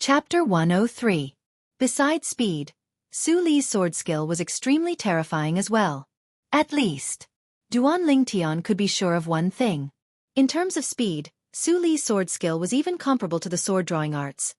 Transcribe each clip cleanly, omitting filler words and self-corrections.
Chapter 103. Besides speed, Su Li's sword skill was extremely terrifying as well. At least, Duan Lingtian could be sure of one thing. In terms of speed, Su Li's sword skill was even comparable to the sword drawing arts.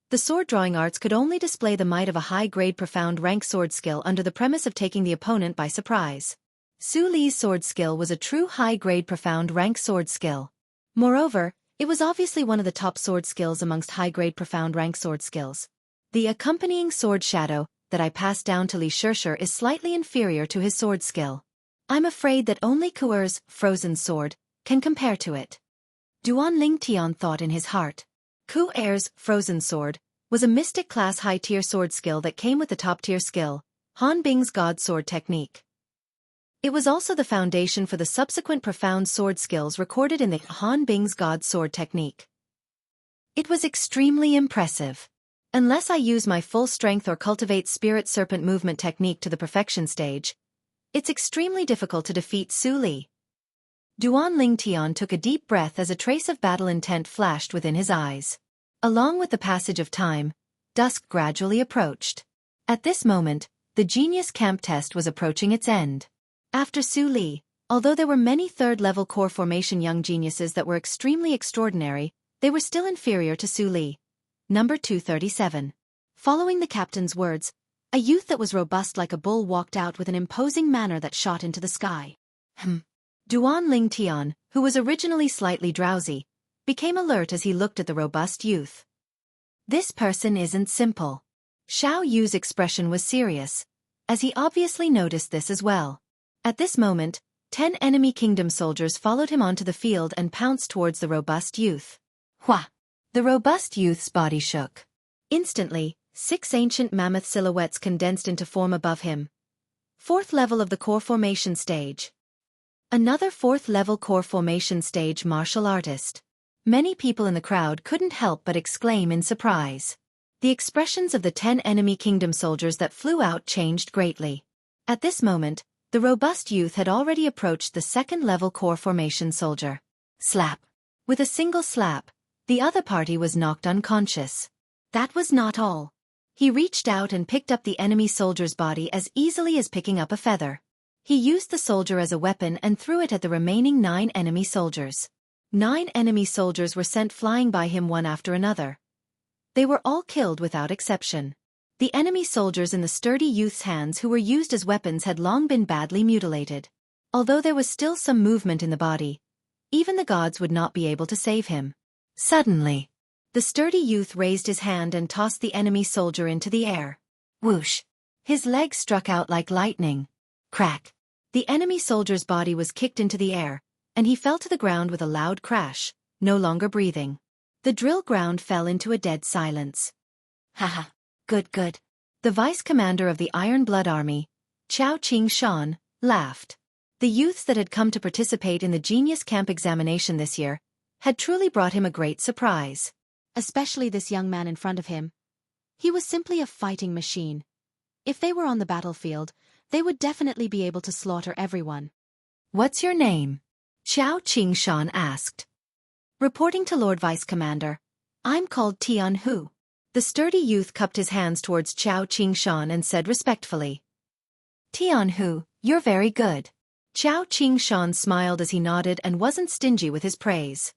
The sword drawing arts could only display the might of a high-grade profound rank sword skill under the premise of taking the opponent by surprise. Su Li's sword skill was a true high-grade profound rank sword skill. Moreover, it was obviously one of the top sword skills amongst high-grade profound rank sword skills. The accompanying sword shadow that I passed down to Li Shishir is slightly inferior to his sword skill. I'm afraid that only Conqueror's frozen sword can compare to it. Duan Lingtian thought in his heart. Conqueror's frozen sword was a mystic class high-tier sword skill that came with the top-tier skill, Han Bing's God Sword technique. It was also the foundation for the subsequent profound sword skills recorded in the Han Bing's God Sword technique. It was extremely impressive. Unless I use my full strength or cultivate Spirit Serpent movement technique to the perfection stage, it's extremely difficult to defeat Su Li. Duan Lingtian took a deep breath as a trace of battle intent flashed within his eyes. Along with the passage of time, dusk gradually approached. At this moment, the Genius Camp test was approaching its end. After Su Li, although there were many third-level core formation young geniuses that were extremely extraordinary, they were still inferior to Su Li. Number 237. Following the captain's words, a youth that was robust like a bull walked out with an imposing manner that shot into the sky. Duan Lingtian, who was originally slightly drowsy, became alert as he looked at the robust youth. This person isn't simple. Xiao Yu's expression was serious, as he obviously noticed this as well. At this moment, 10 enemy kingdom soldiers followed him onto the field and pounced towards the robust youth. Hua! The robust youth's body shook. Instantly, 6 ancient mammoth silhouettes condensed into form above him. 4th level of the core formation stage. Another 4th level core formation stage martial artist. Many people in the crowd couldn't help but exclaim in surprise. The expressions of the 10 enemy kingdom soldiers that flew out changed greatly. At this moment, the robust youth had already approached the 2nd level core formation soldier. Slap. With a single slap, the other party was knocked unconscious. That was not all. He reached out and picked up the enemy soldier's body as easily as picking up a feather. He used the soldier as a weapon and threw it at the remaining 9 enemy soldiers. 9 enemy soldiers were sent flying by him one after another. They were all killed without exception. The enemy soldiers in the sturdy youth's hands who were used as weapons had long been badly mutilated. Although there was still some movement in the body, even the gods would not be able to save him. Suddenly, the sturdy youth raised his hand and tossed the enemy soldier into the air. Whoosh! His leg struck out like lightning. Crack! The enemy soldier's body was kicked into the air, and he fell to the ground with a loud crash, no longer breathing. The drill ground fell into a dead silence. Haha! Good. The vice-commander of the Iron Blood Army, Chao Qing-shan, laughed. The youths that had come to participate in the Genius Camp examination this year had truly brought him a great surprise. Especially this young man in front of him. He was simply a fighting machine. If they were on the battlefield, they would definitely be able to slaughter everyone. What's your name? Chao Qing-shan asked. Reporting to Lord Vice-Commander, I'm called Jianghu. The sturdy youth cupped his hands towards Chao Qing-shan and said respectfully. Jianghu, you're very good. Chao Qing-shan smiled as he nodded and wasn't stingy with his praise.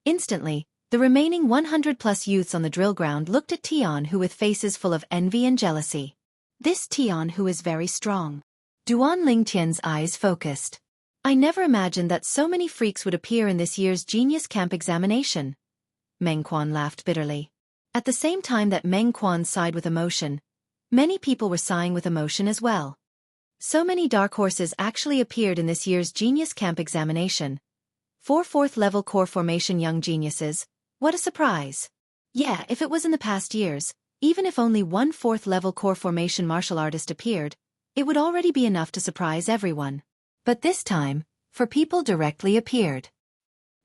Instantly, the remaining 100+ youths on the drill ground looked at Jianghu with faces full of envy and jealousy. This Jianghu is very strong. Duan Lingtian's eyes focused. I never imagined that so many freaks would appear in this year's Genius Camp examination. Meng Quan laughed bitterly. At the same time that Meng Quan sighed with emotion, many people were sighing with emotion as well. So many dark horses actually appeared in this year's Genius Camp examination. 4 4th-level core formation young geniuses. What a surprise. Yeah, if it was in the past years, even if only 1 4th-level core formation martial artist appeared, it would already be enough to surprise everyone. But this time, 4 people directly appeared.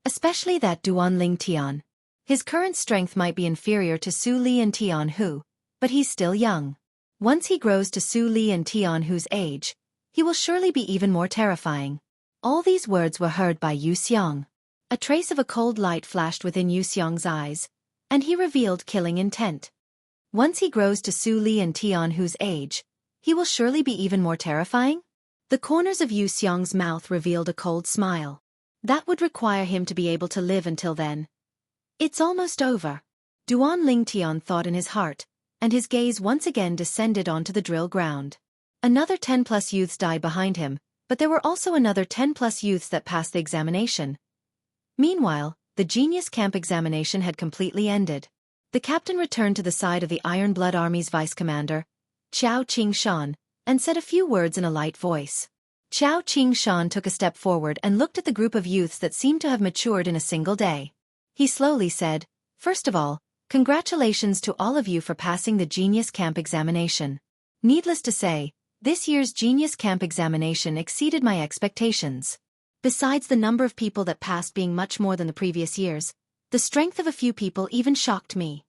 Especially that Duan Lingtian. His current strength might be inferior to Su Li and Jianghu, but he's still young. Once he grows to Su Li and Jianghu's age, he will surely be even more terrifying. All these words were heard by Yu Xiang. A trace of a cold light flashed within Yu Xiang's eyes, and he revealed killing intent. Once he grows to Su Li and Tianhu's age, he will surely be even more terrifying? The corners of Yu Xiang's mouth revealed a cold smile. That would require him to be able to live until then. It's almost over. Duan Lingtian thought in his heart, and his gaze once again descended onto the drill ground. Another 10+ youths died behind him, but there were also another 10+ youths that passed the examination. Meanwhile, the Genius Camp examination had completely ended. The captain returned to the side of the Iron Blood Army's vice-commander, Qiao Qingshan, and said a few words in a light voice. Qiao Qingshan took a step forward and looked at the group of youths that seemed to have matured in a single day. He slowly said, "First of all, congratulations to all of you for passing the Genius Camp examination. Needless to say, this year's Genius Camp examination exceeded my expectations. Besides the number of people that passed being much more than the previous years, the strength of a few people even shocked me."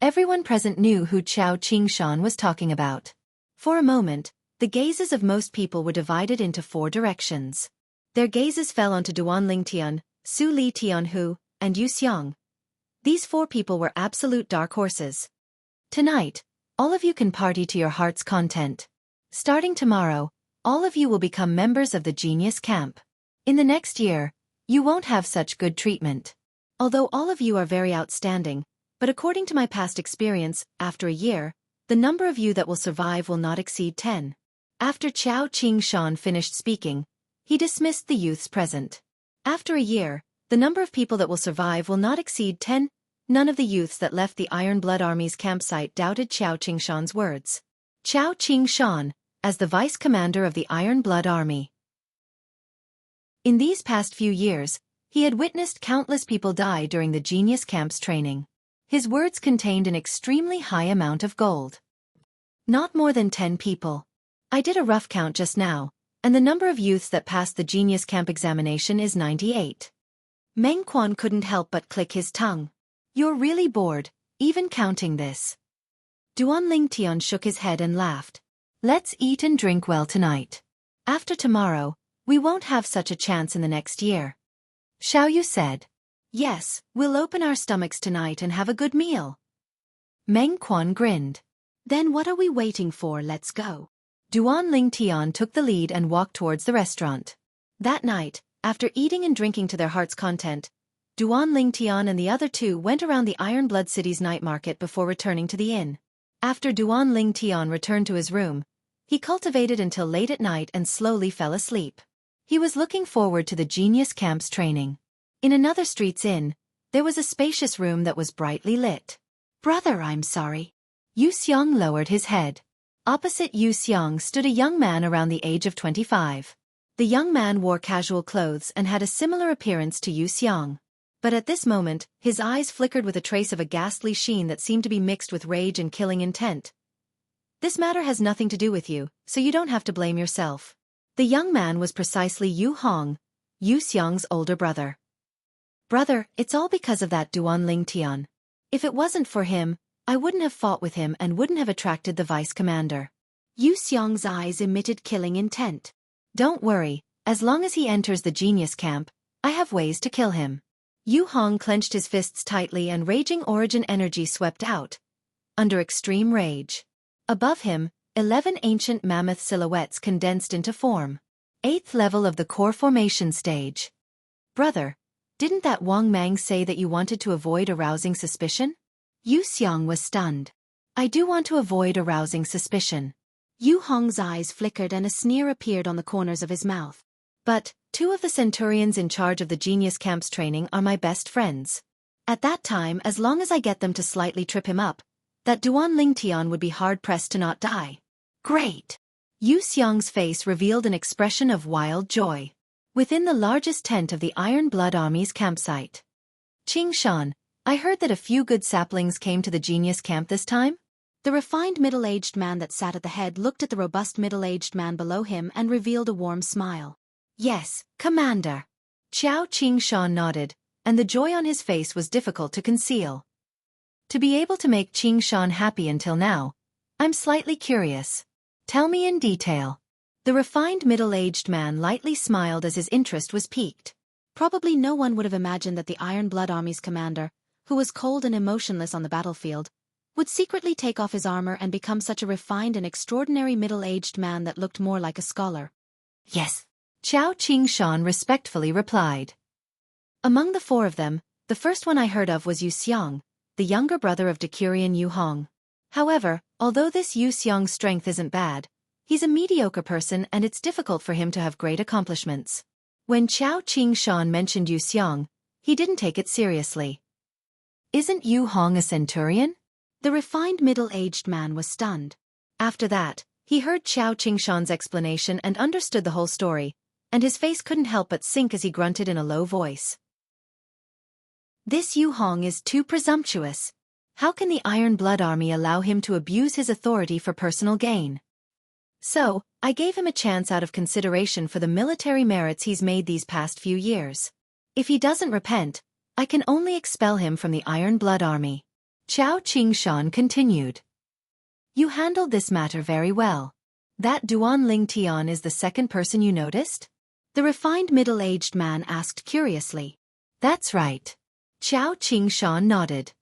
Everyone present knew who Qiao Qingshan was talking about. For a moment, the gazes of most people were divided into 4 directions. Their gazes fell onto Duan Lingtian, Su Li Tianhu, and Yu Xiang. These 4 people were absolute dark horses. Tonight, all of you can party to your heart's content. Starting tomorrow, all of you will become members of the Genius Camp. In the next year, you won't have such good treatment. Although all of you are very outstanding, but according to my past experience, after a year, the number of you that will survive will not exceed 10. After Qiao Qingshan finished speaking, he dismissed the youths present. After a year, the number of people that will survive will not exceed 10. None of the youths that left the Iron Blood Army's campsite doubted Qiao Qingshan's words. Qiao Qingshan, as the vice-commander of the Iron Blood Army. In these past few years, he had witnessed countless people die during the Genius Camp's training. His words contained an extremely high amount of gold. Not more than 10 people. I did a rough count just now, and the number of youths that passed the Genius Camp examination is 98. Meng Quan couldn't help but click his tongue. You're really bored, even counting this. Duan Lingtian shook his head and laughed. Let's eat and drink well tonight. After tomorrow, we won't have such a chance in the next year. Xiaoyu said. Yes, we'll open our stomachs tonight and have a good meal. Meng Quan grinned. Then what are we waiting for? Let's go. Duan Lingtian took the lead and walked towards the restaurant. That night, after eating and drinking to their heart's content, Duan Lingtian and the other 2 went around the Iron Blood City's night market before returning to the inn. After Duan Lingtian returned to his room, he cultivated until late at night and slowly fell asleep. He was looking forward to the Genius Camp's training. In another street's inn, there was a spacious room that was brightly lit. Brother, I'm sorry. Yu Xiang lowered his head. Opposite Yu Xiang stood a young man around the age of 25. The young man wore casual clothes and had a similar appearance to Yu Xiang. But at this moment, his eyes flickered with a trace of a ghastly sheen that seemed to be mixed with rage and killing intent. This matter has nothing to do with you, so you don't have to blame yourself. The young man was precisely Yu Hong, Yu Xiang's older brother. Brother, it's all because of that Duan Lingtian. If it wasn't for him, I wouldn't have fought with him and wouldn't have attracted the vice-commander. Yu Xiang's eyes emitted killing intent. Don't worry, as long as he enters the Genius Camp, I have ways to kill him. Yu Hong clenched his fists tightly and raging origin energy swept out. Under extreme rage. Above him, 11 ancient mammoth silhouettes condensed into form. 8th level of the core formation stage. Brother, didn't that Wang Mang say that you wanted to avoid arousing suspicion? Yu Xiang was stunned. I do want to avoid arousing suspicion. Yu Hong's eyes flickered and a sneer appeared on the corners of his mouth. But 2 of the centurions in charge of the Genius Camp's training are my best friends. At that time, as long as I get them to slightly trip him up, that Duan Lingtian would be hard-pressed to not die. Great! Yu Xiang's face revealed an expression of wild joy. Within the largest tent of the Iron Blood Army's campsite. Qingshan, I heard that a few good saplings came to the Genius Camp this time? The refined middle-aged man that sat at the head looked at the robust middle-aged man below him and revealed a warm smile. Yes, Commander. Qiao Qingshan nodded, and the joy on his face was difficult to conceal. To be able to make Qingshan happy until now, I'm slightly curious. Tell me in detail. The refined middle-aged man lightly smiled as his interest was piqued. Probably no one would have imagined that the Iron Blood Army's commander, who was cold and emotionless on the battlefield, would secretly take off his armor and become such a refined and extraordinary middle-aged man that looked more like a scholar. Yes, Xiao Qingshan respectfully replied. Among the four of them, the first one I heard of was Yu Xiang, the younger brother of decurion Yu Hong. However, although this Yu Xiang's strength isn't bad, he's a mediocre person and it's difficult for him to have great accomplishments. When Xiao Qingshan mentioned Yu Xiang, he didn't take it seriously. Isn't Yu Hong a centurion? The refined middle-aged man was stunned. After that, he heard Xiao Qingshan's explanation and understood the whole story, and his face couldn't help but sink as he grunted in a low voice. This Yu Hong is too presumptuous. How can the Iron Blood Army allow him to abuse his authority for personal gain? So, I gave him a chance out of consideration for the military merits he's made these past few years. If he doesn't repent, I can only expel him from the Iron Blood Army. Xiao Qingshan continued. You handled this matter very well. That Duan Ling Tian is the second person you noticed? The refined middle-aged man asked curiously. That's right. Xiao Qingshan nodded.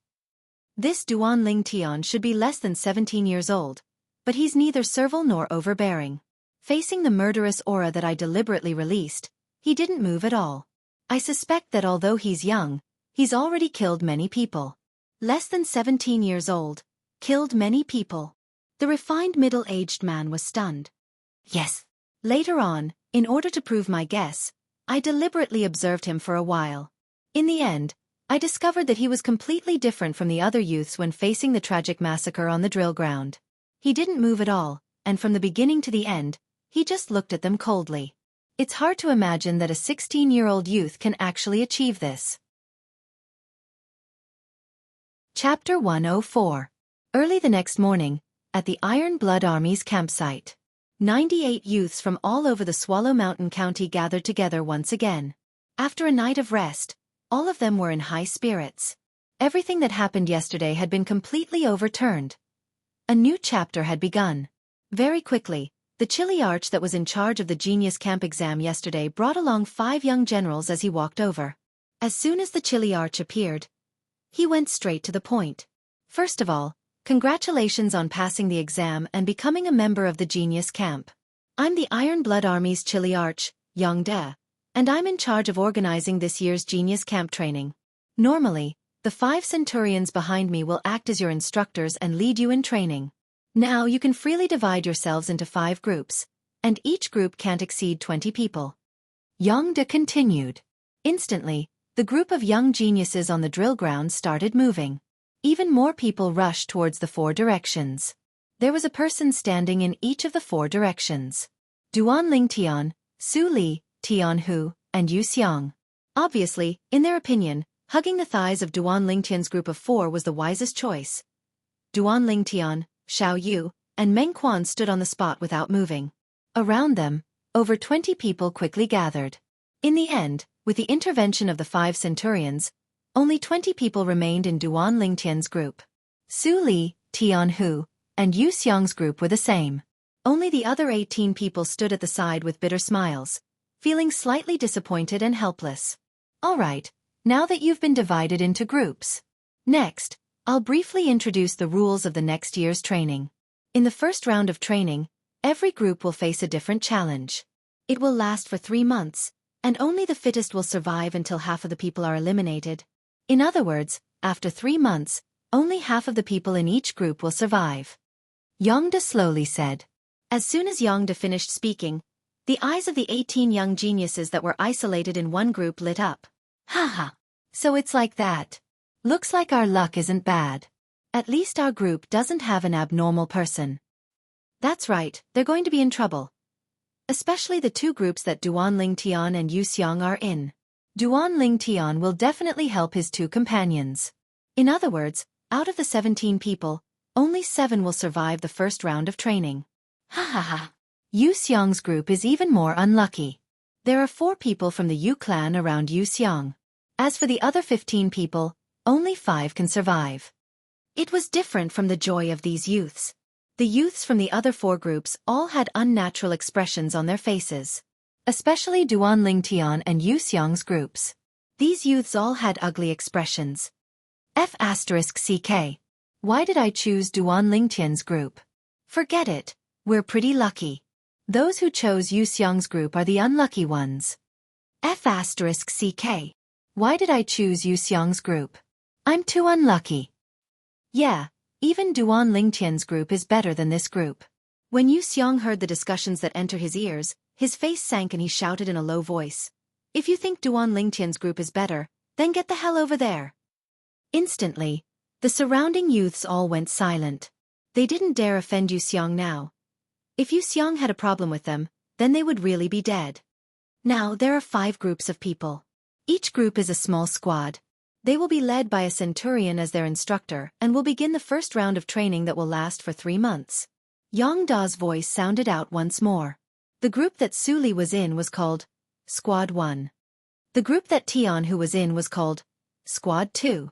This Duan Ling Tian should be less than 17 years old, but he's neither servile nor overbearing. Facing the murderous aura that I deliberately released, he didn't move at all. I suspect that although he's young, he's already killed many people. Less than 17 years old, killed many people. The refined middle-aged man was stunned. Yes. Later on, in order to prove my guess, I deliberately observed him for a while. In the end, I discovered that he was completely different from the other youths when facing the tragic massacre on the drill ground. He didn't move at all, and from the beginning to the end, he just looked at them coldly. It's hard to imagine that a 16-year-old youth can actually achieve this. Chapter 104. Early the next morning, at the Iron Blood Army's campsite, 98 youths from all over the Swallow Mountain County gathered together once again. After a night of rest, all of them were in high spirits. Everything that happened yesterday had been completely overturned. A new chapter had begun. Very quickly, the chilly arch that was in charge of the Genius Camp exam yesterday brought along 5 young generals as he walked over. As soon as the chilly arch appeared, he went straight to the point. First of all, congratulations on passing the exam and becoming a member of the Genius Camp. I'm the Iron Blood Army's chilly arch, Yang De, and I'm in charge of organizing this year's Genius Camp training. Normally, the 5 centurions behind me will act as your instructors and lead you in training. Now you can freely divide yourselves into 5 groups, and each group can't exceed 20 people. Yang De continued. Instantly, the group of young geniuses on the drill ground started moving. Even more people rushed towards the 4 directions. There was a person standing in each of the 4 directions. Duan Ling Tian, Su Li, Tian Hu, and Yu Xiang. Obviously, in their opinion, hugging the thighs of Duan Ling Tian's group of 4 was the wisest choice. Duan Ling Tian, Xiao Yu, and Meng Quan stood on the spot without moving. Around them, over 20 people quickly gathered. In the end, with the intervention of the 5 centurions, only 20 people remained in Duan Ling Tian's group. Su Li, Tian Hu, and Yu Xiang's group were the same. Only the other 18 people stood at the side with bitter smiles, feeling slightly disappointed and helpless. All right, now that you've been divided into groups. Next, I'll briefly introduce the rules of the next year's training. In the first round of training, every group will face a different challenge. It will last for 3 months, and only the fittest will survive until half of the people are eliminated. In other words, after 3 months, only half of the people in each group will survive. Yang De slowly said. As soon as Yang De finished speaking, the eyes of the 18 young geniuses that were isolated in one group lit up. Haha, so it's like that. Looks like our luck isn't bad. At least our group doesn't have an abnormal person. That's right, they're going to be in trouble. Especially the 2 groups that Duan Ling Tian and Yu Xiang are in. Duan Ling Tian will definitely help his 2 companions. In other words, out of the 17 people, only 7 will survive the first round of training. Ha ha ha. Yu Xiang's group is even more unlucky. There are 4 people from the Yu clan around Yu Xiang. As for the other 15 people, only 5 can survive. It was different from the joy of these youths. The youths from the other 4 groups all had unnatural expressions on their faces. Especially Duan Ling Tian and Yu Xiang's groups. These youths all had ugly expressions. F***CK. Why did I choose Duan Lingtian's group? Forget it, we're pretty lucky. Those who chose Yu Xiang's group are the unlucky ones. F***CK. Why did I choose Yu Xiang's group? I'm too unlucky. Yeah, even Duan Lingtian's group is better than this group. When Yu Xiang heard the discussions that enter his ears, his face sank and he shouted in a low voice. If you think Duan Lingtian's group is better, then get the hell over there. Instantly, the surrounding youths all went silent. They didn't dare offend Yu Xiang now. If Yu Xiang had a problem with them, then they would really be dead. Now there are 5 groups of people. Each group is a small squad. They will be led by a centurion as their instructor and will begin the first round of training that will last for 3 months. Yang Da's voice sounded out once more. The group that Su Li was in was called Squad 1. The group that Tian was in was called Squad 2.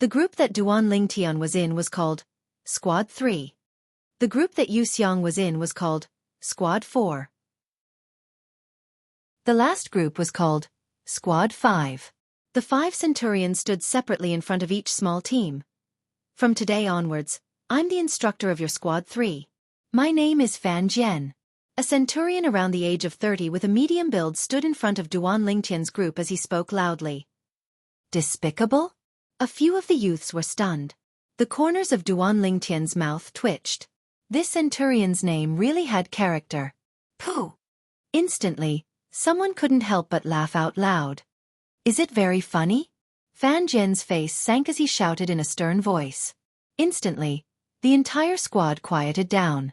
The group that Duan Lingtian was in was called Squad 3. The group that Yu Xiang was in was called Squad 4. The last group was called Squad 5. The 5 centurions stood separately in front of each small team. From today onwards, I'm the instructor of your Squad 3. My name is Fan Jian. A centurion around the age of 30 with a medium build stood in front of Duan Lingtian's group as he spoke loudly. Despicable? A few of the youths were stunned. The corners of Duan Lingtian's mouth twitched. This centurion's name really had character. Pooh! Instantly, someone couldn't help but laugh out loud. Is it very funny? Fan Jian's face sank as he shouted in a stern voice. Instantly, the entire squad quieted down.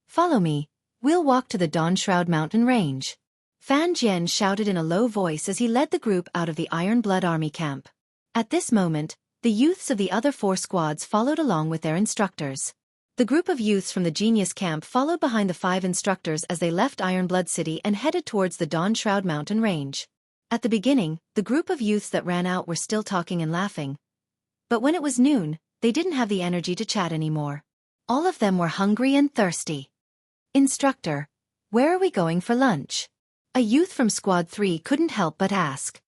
Follow me, we'll walk to the Dawn Shroud Mountain Range. Fan Jian shouted in a low voice as he led the group out of the Iron Blood Army camp. At this moment, the youths of the other 4 squads followed along with their instructors. The group of youths from the Genius camp followed behind the 5 instructors as they left Iron Blood City and headed towards the Dawn Shroud Mountain Range. At the beginning, the group of youths that ran out were still talking and laughing. But when it was noon, they didn't have the energy to chat anymore. All of them were hungry and thirsty. Instructor, where are we going for lunch? A youth from Squad 3 couldn't help but ask.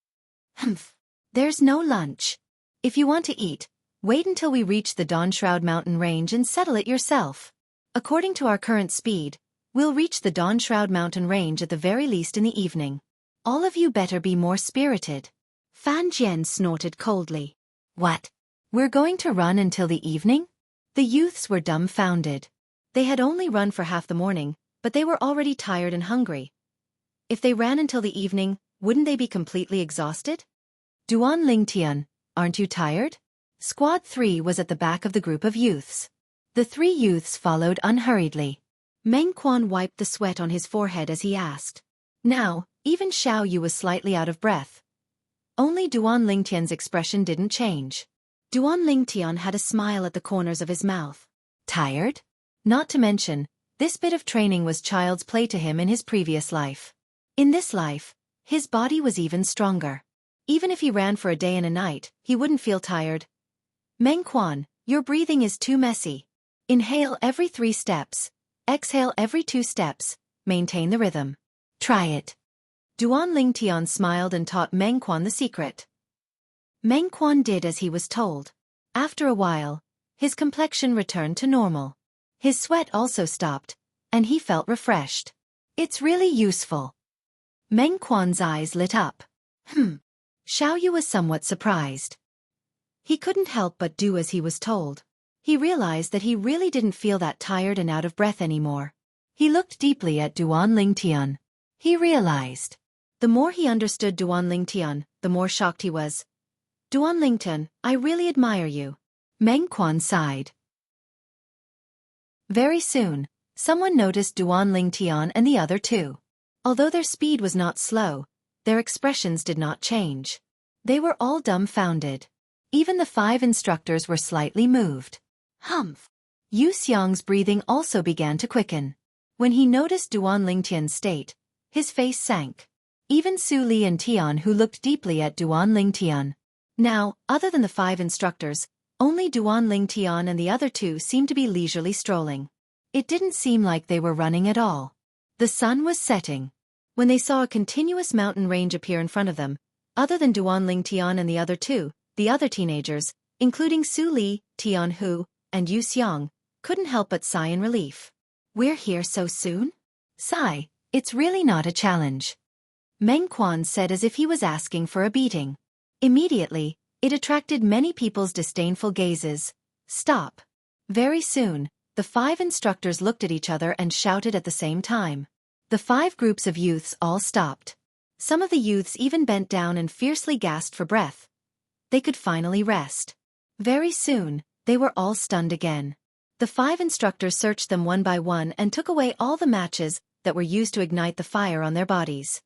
Humph. There's no lunch. If you want to eat, wait until we reach the Dawn Shroud Mountain Range and settle it yourself. According to our current speed, we'll reach the Dawn Shroud Mountain Range at the very least in the evening. All of you better be more spirited. Fan Jian snorted coldly. What? We're going to run until the evening? The youths were dumbfounded. They had only run for half the morning, but they were already tired and hungry. If they ran until the evening, wouldn't they be completely exhausted? Duan Lingtian, aren't you tired? Squad 3 was at the back of the group of youths. The 3 youths followed unhurriedly. Meng Quan wiped the sweat on his forehead as he asked. Now, even Xiao Yu was slightly out of breath. Only Duan Lingtian's expression didn't change. Duan Lingtian had a smile at the corners of his mouth. Tired? Not to mention, this bit of training was child's play to him in his previous life. In this life, his body was even stronger. Even if he ran for a day and a night, he wouldn't feel tired. Meng Quan, your breathing is too messy. Inhale every 3 steps. Exhale every 2 steps. Maintain the rhythm. Try it. Duan Lingtian smiled and taught Meng Quan the secret. Meng Quan did as he was told. After a while, his complexion returned to normal. His sweat also stopped, and he felt refreshed. It's really useful. Meng Quan's eyes lit up. Xiao Yu was somewhat surprised. He couldn't help but do as he was told. He realized that he really didn't feel that tired and out of breath anymore. He looked deeply at Duan Lingtian. He realized. The more he understood Duan Lingtian, the more shocked he was. Duan Lingtian, I really admire you. Meng Quan sighed. Very soon, someone noticed Duan Lingtian and the other 2. Although their speed was not slow, their expressions did not change. They were all dumbfounded. Even the 5 instructors were slightly moved. Humph! Yu Xiang's breathing also began to quicken. When he noticed Duan Lingtian's state, his face sank. Even Su Li and Tian who looked deeply at Duan Lingtian. Now, other than the 5 instructors, only Duan Lingtian and the other 2 seemed to be leisurely strolling. It didn't seem like they were running at all. The sun was setting. When they saw a continuous mountain range appear in front of them, other than Duan Lingtian and the other 2, the other teenagers, including Su Li, Tianhu, and Yu Xiang, couldn't help but sigh in relief. "We're here so soon?" "Sigh, it's really not a challenge," Meng Quan said as if he was asking for a beating. Immediately, it attracted many people's disdainful gazes. "Stop." Very soon, the 5 instructors looked at each other and shouted at the same time. The 5 groups of youths all stopped. Some of the youths even bent down and fiercely gasped for breath. They could finally rest. Very soon, they were all stunned again. The 5 instructors searched them one by one and took away all the matches that were used to ignite the fire on their bodies.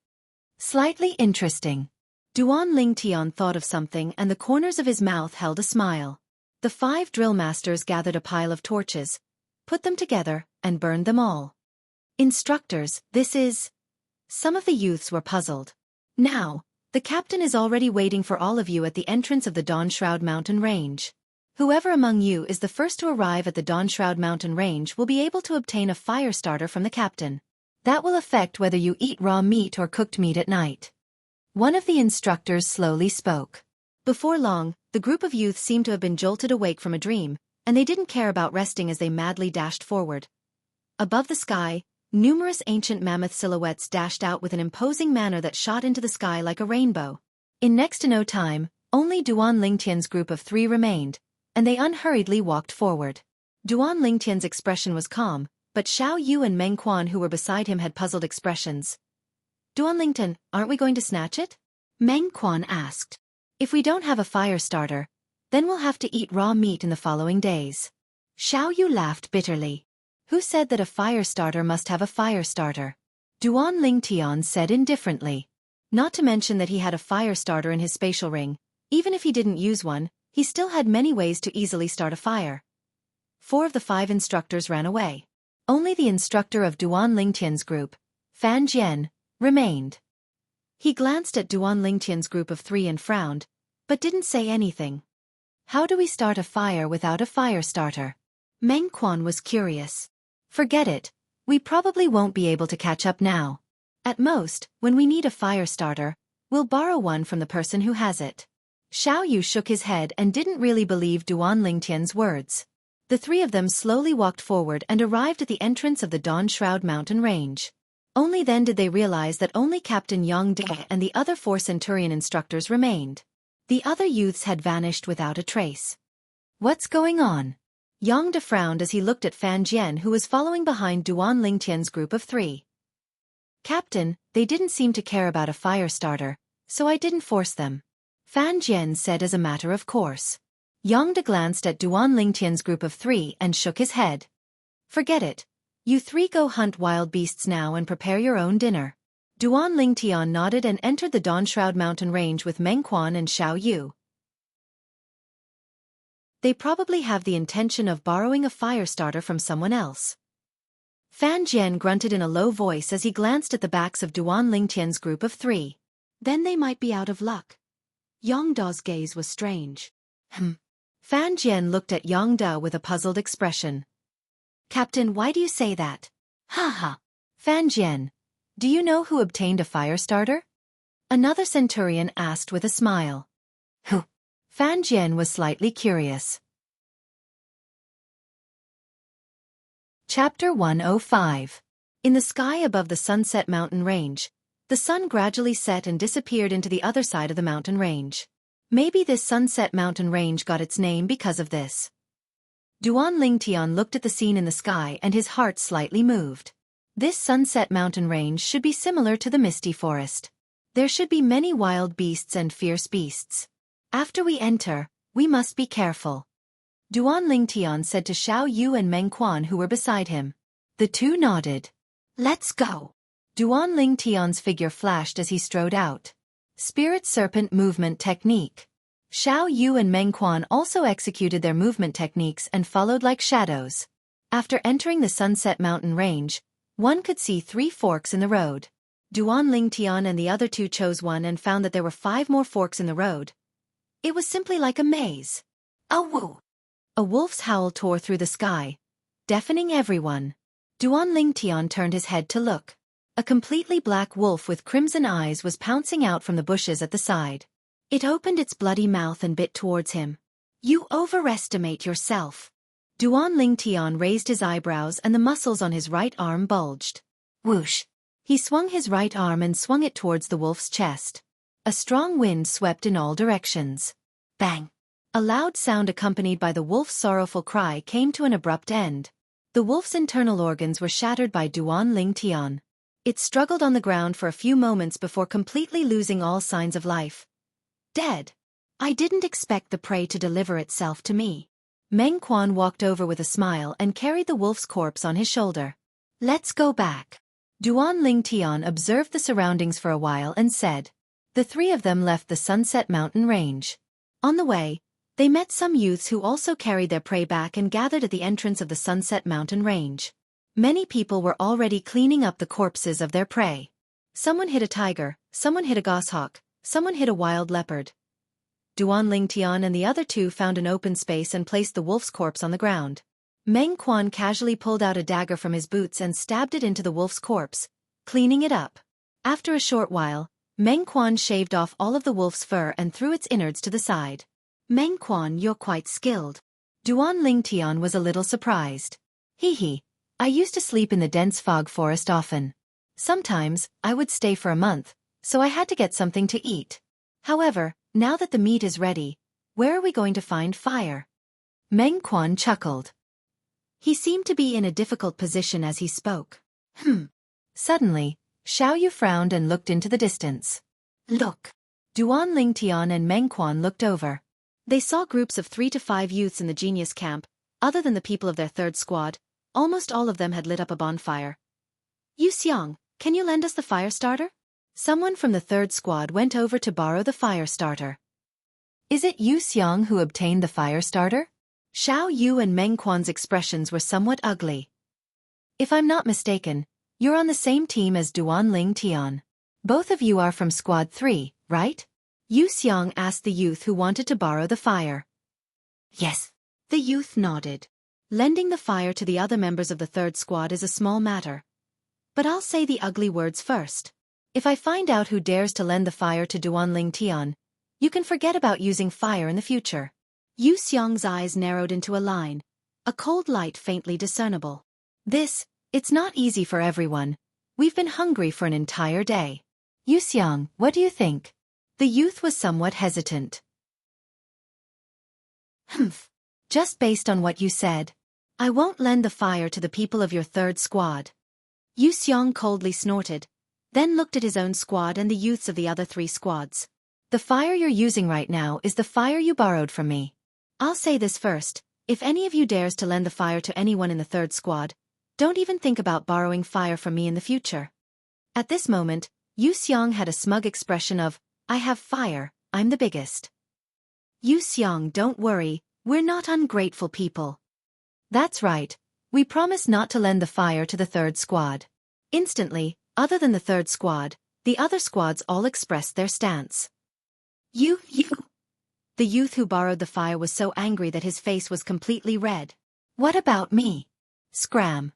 Slightly interesting. Duan Lingtian thought of something and the corners of his mouth held a smile. The 5 drill masters gathered a pile of torches, put them together, and burned them all. "Instructors, this is..." Some of the youths were puzzled. "Now, the captain is already waiting for all of you at the entrance of the Dawnshroud Mountain Range. Whoever among you is the first to arrive at the Dawnshroud Mountain Range will be able to obtain a fire starter from the captain. That will affect whether you eat raw meat or cooked meat at night." One of the instructors slowly spoke. Before long, the group of youth seemed to have been jolted awake from a dream, and they didn't care about resting as they madly dashed forward. Above the sky, numerous ancient mammoth silhouettes dashed out with an imposing manner that shot into the sky like a rainbow. In next to no time, only Duan Lingtian's group of 3 remained, and they unhurriedly walked forward. Duan Lingtian's expression was calm, but Xiao Yu and Meng Quan who were beside him had puzzled expressions. "Duan Lingtian, aren't we going to snatch it?" Meng Quan asked. "If we don't have a fire starter, then we'll have to eat raw meat in the following days." Xiao Yu laughed bitterly. "Who said that a fire starter must have a fire starter?" Duan Lingtian said indifferently. Not to mention that he had a fire starter in his spatial ring. Even if he didn't use one, he still had many ways to easily start a fire. 4 of the 5 instructors ran away. Only the instructor of Duan Lingtian's group, Fan Jian, remained. He glanced at Duan Lingtian's group of 3 and frowned, but didn't say anything. "How do we start a fire without a fire starter?" Meng Quan was curious. "Forget it, we probably won't be able to catch up now. At most, when we need a fire starter, we'll borrow one from the person who has it." Xiao Yu shook his head and didn't really believe Duan Lingtian's words. The 3 of them slowly walked forward and arrived at the entrance of the Dawnshroud Mountain Range. Only then did they realize that only Captain Yang De and the other 4 Centurion instructors remained. The other youths had vanished without a trace. "What's going on?" Yang De frowned as he looked at Fan Jian who was following behind Duan Lingtian's group of 3. "Captain, they didn't seem to care about a fire starter, so I didn't force them," Fan Jian said as a matter of course. Yang De glanced at Duan Lingtian's group of 3 and shook his head. "Forget it. You 3 go hunt wild beasts now and prepare your own dinner." Duan Lingtian nodded and entered the Dawnshroud Mountain Range with Meng Quan and Xiao Yu. They probably have the intention of borrowing a fire starter from someone else. Fan Jian grunted in a low voice as he glanced at the backs of Duan Lingtian's group of 3. "Then they might be out of luck." Yang Da's gaze was strange. Fan Jian looked at Yang Da with a puzzled expression. "Captain, why do you say that?" "Ha ha. Fan Jian, do you know who obtained a fire starter?" Another centurion asked with a smile. "Who?" Fan Jian was slightly curious. Chapter 105. In the sky above the Sunset Mountain Range, the sun gradually set and disappeared into the other side of the mountain range. Maybe this Sunset Mountain Range got its name because of this. Duan Lingtian looked at the scene in the sky and his heart slightly moved. This Sunset Mountain Range should be similar to the Misty Forest. There should be many wild beasts and fierce beasts. After we enter, we must be careful. Duan Lingtian said to Xiao Yu and Meng Quan who were beside him. The 2 nodded. "Let's go." Duan Lingtian's figure flashed as he strode out. Spirit Serpent Movement Technique. Xiao Yu and Meng Quan also executed their movement techniques and followed like shadows. After entering the Sunset Mountain Range, one could see 3 forks in the road. Duan Lingtian and the other 2 chose one and found that there were 5 more forks in the road. It was simply like a maze. "Awoo!" A wolf's howl tore through the sky, deafening everyone. Duan Lingtian turned his head to look. A completely black wolf with crimson eyes was pouncing out from the bushes at the side. It opened its bloody mouth and bit towards him. You overestimate yourself. Duan Lingtian raised his eyebrows and the muscles on his right arm bulged. Whoosh! He swung his right arm and swung it towards the wolf's chest. A strong wind swept in all directions. Bang! A loud sound accompanied by the wolf's sorrowful cry came to an abrupt end. The wolf's internal organs were shattered by Duan Lingtian. It struggled on the ground for a few moments before completely losing all signs of life. Dead. I didn't expect the prey to deliver itself to me. Meng Quan walked over with a smile and carried the wolf's corpse on his shoulder. Let's go back. Duan Lingtian observed the surroundings for a while and said. The three of them left the Sunset Mountain range. On the way, they met some youths who also carried their prey back and gathered at the entrance of the Sunset Mountain range. Many people were already cleaning up the corpses of their prey. Someone hit a tiger, someone hit a goshawk, someone hit a wild leopard. Duan Lingtian and the other two found an open space and placed the wolf's corpse on the ground. Meng Quan casually pulled out a dagger from his boots and stabbed it into the wolf's corpse, cleaning it up. After a short while, Meng Quan shaved off all of the wolf's fur and threw its innards to the side. Meng Quan, you're quite skilled. Duan Lingtian was a little surprised. Hee. I used to sleep in the dense fog forest often. Sometimes, I would stay for a month, so I had to get something to eat. However, now that the meat is ready, where are we going to find fire? Meng Quan chuckled. He seemed to be in a difficult position as he spoke. Suddenly, Xiao Yu frowned and looked into the distance. Look. Duan Lingtian and Meng Quan looked over. They saw groups of 3 to 5 youths in the genius camp. Other than the people of their third squad, almost all of them had lit up a bonfire. Yu Xiang, can you lend us the fire starter? Someone from the third squad went over to borrow the fire starter. Is it Yu Xiang who obtained the fire starter? Xiao Yu and Meng Quan's expressions were somewhat ugly. If I'm not mistaken, you're on the same team as Duan Lingtian. Both of you are from Squad 3, right? Yu Xiang asked the youth who wanted to borrow the fire. Yes. The youth nodded. Lending the fire to the other members of the third squad is a small matter. But I'll say the ugly words first. If I find out who dares to lend the fire to Duan Lingtian, you can forget about using fire in the future. Yu Xiang's eyes narrowed into a line, a cold light faintly discernible. It's not easy for everyone. We've been hungry for an entire day. Yu Xiang, what do you think? The youth was somewhat hesitant. Just based on what you said, I won't lend the fire to the people of your third squad. Yu Xiang coldly snorted, then looked at his own squad and the youths of the other 3 squads. The fire you're using right now is the fire you borrowed from me. I'll say this first, if any of you dares to lend the fire to anyone in the third squad, don't even think about borrowing fire from me in the future. At this moment, Yu Xiang had a smug expression of, I have fire, I'm the biggest. Yu Xiang, don't worry, we're not ungrateful people. That's right, we promise not to lend the fire to the third squad. Instantly, other than the third squad, the other squads all expressed their stance. You. The youth who borrowed the fire was so angry that his face was completely red. What about me? Scram.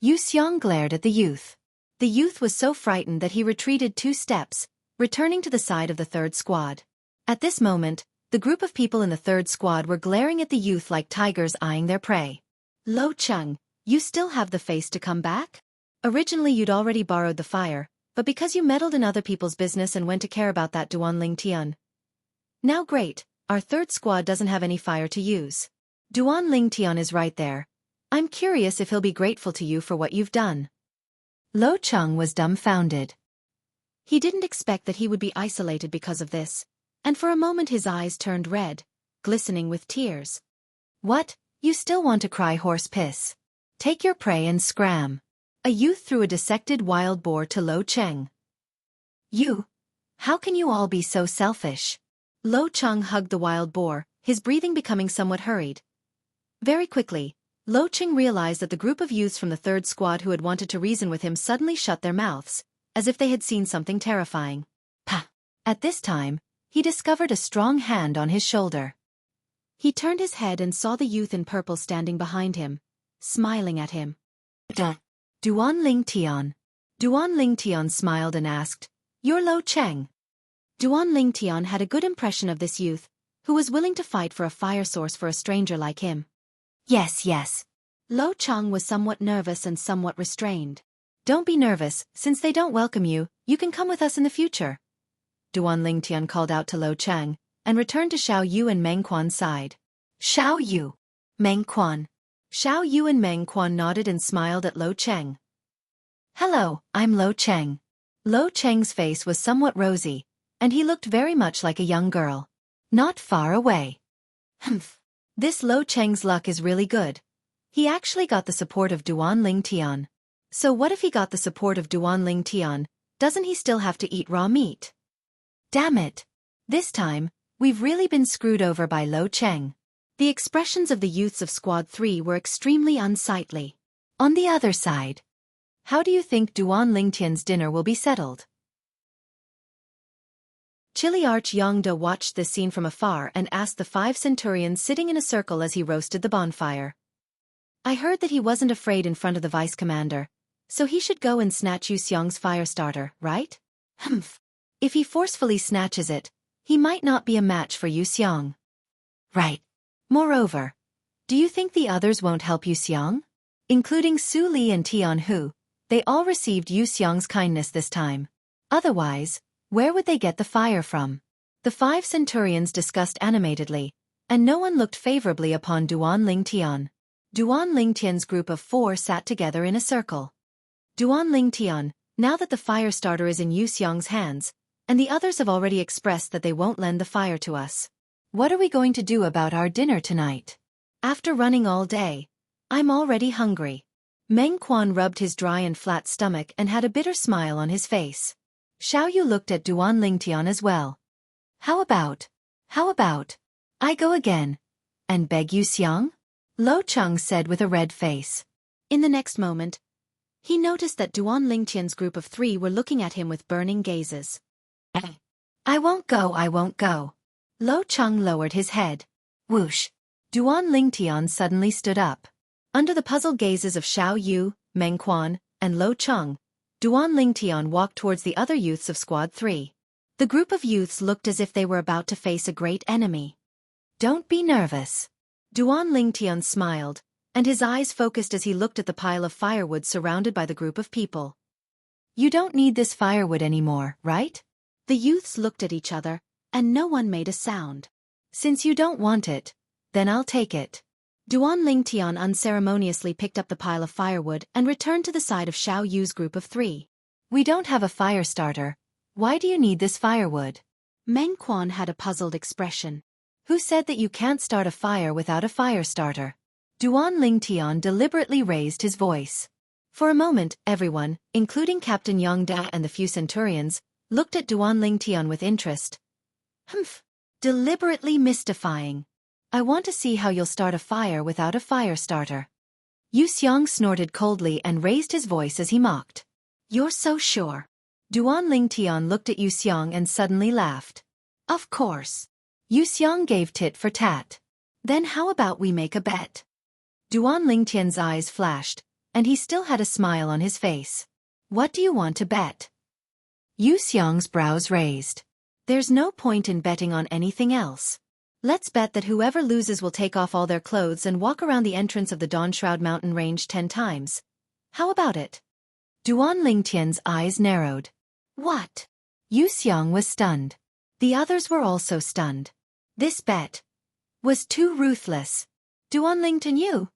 Yu Xiang glared at the youth. The youth was so frightened that he retreated 2 steps, returning to the side of the third squad. At this moment, the group of people in the third squad were glaring at the youth like tigers eyeing their prey. Lo Cheng, you still have the face to come back? Originally you'd already borrowed the fire, but because you meddled in other people's business and went to care about that Duan Lingtian. Now great, our third squad doesn't have any fire to use. Duan Lingtian is right there. I'm curious if he'll be grateful to you for what you've done. Lo Cheng was dumbfounded. He didn't expect that he would be isolated because of this, and for a moment his eyes turned red, glistening with tears. What, you still want to cry horse piss? Take your prey and scram. A youth threw a dissected wild boar to Lo Cheng. You? How can you all be so selfish? Lo Cheng hugged the wild boar, his breathing becoming somewhat hurried. Very quickly, Lo Cheng realized that the group of youths from the third squad who had wanted to reason with him suddenly shut their mouths, as if they had seen something terrifying. Pah! At this time, he discovered a strong hand on his shoulder. He turned his head and saw the youth in purple standing behind him, smiling at him. Duan Lingtian. Duan Lingtian smiled and asked, You're Lo Cheng. Duan Lingtian had a good impression of this youth, who was willing to fight for a fire source for a stranger like him. Yes, yes. Lo Cheng was somewhat nervous and somewhat restrained. Don't be nervous, since they don't welcome you, you can come with us in the future. Duan Lingtian called out to Lo Cheng, and returned to Xiao Yu and Meng Quan's side. Xiao Yu. Meng Quan. Xiao Yu and Meng Quan nodded and smiled at Lo Cheng. Hello, I'm Lo Cheng. Lo Cheng's face was somewhat rosy, and he looked very much like a young girl. Not far away. Humph. This Lo Cheng's luck is really good. He actually got the support of Duan Lingtian. So what if he got the support of Duan Lingtian, doesn't he still have to eat raw meat? Damn it. This time, we've really been screwed over by Lo Cheng. The expressions of the youths of Squad 3 were extremely unsightly. On the other side, how do you think Duan Lingtian's dinner will be settled? Chili Arch Yongda watched this scene from afar and asked the 5 centurions sitting in a circle as he roasted the bonfire. I heard that he wasn't afraid in front of the vice commander, so he should go and snatch Yu Xiang's fire starter, right? Humph. If he forcefully snatches it, he might not be a match for Yu Xiang. Right. Moreover, do you think the others won't help Yu Xiang? Including Su Li and Tian Hu, they all received Yu Xiang's kindness this time. Otherwise, where would they get the fire from? The 5 centurions discussed animatedly, and no one looked favorably upon Duan Lingtian. Duan Lingtian's group of 4 sat together in a circle. Duan Lingtian, now that the fire starter is in Yu Xiang's hands, and the others have already expressed that they won't lend the fire to us. What are we going to do about our dinner tonight? After running all day, I'm already hungry. Meng Quan rubbed his dry and flat stomach and had a bitter smile on his face. Xiao Yu looked at Duan Lingtian as well. How about, I go again, and beg Yu Xiang? Lo Cheng said with a red face. In the next moment, he noticed that Duan Lingtian's group of 3 were looking at him with burning gazes. I won't go. Lo Cheng lowered his head. Whoosh. Duan Lingtian suddenly stood up. Under the puzzled gazes of Xiao Yu, Meng Quan, and Lo Cheng, Duan Lingtian walked towards the other youths of Squad 3. The group of youths looked as if they were about to face a great enemy. Don't be nervous. Duan Lingtian smiled, and his eyes focused as he looked at the pile of firewood surrounded by the group of people. You don't need this firewood anymore, right? The youths looked at each other, and no one made a sound. Since you don't want it, then I'll take it. Duan Lingtian unceremoniously picked up the pile of firewood and returned to the side of Xiao Yu's group of 3. We don't have a fire starter. Why do you need this firewood? Meng Quan had a puzzled expression. Who said that you can't start a fire without a fire starter? Duan Lingtian deliberately raised his voice. For a moment, everyone, including Captain Yongda and the few centurions, looked at Duan Lingtian with interest. Humph. Deliberately mystifying. I want to see how you'll start a fire without a fire starter. Yu Xiang snorted coldly and raised his voice as he mocked. You're so sure. Duan Lingtian looked at Yu Xiang and suddenly laughed. Of course. Yu Xiang gave tit for tat. Then how about we make a bet? Duan Lingtian's eyes flashed, and he still had a smile on his face. What do you want to bet? Yu Xiang's brows raised. There's no point in betting on anything else. Let's bet that whoever loses will take off all their clothes and walk around the entrance of the Dawnshroud mountain range 10 times. How about it? Duan Lingtian's eyes narrowed. What? Yu Xiang was stunned. The others were also stunned. This bet was too ruthless. Duan Lingtian, you?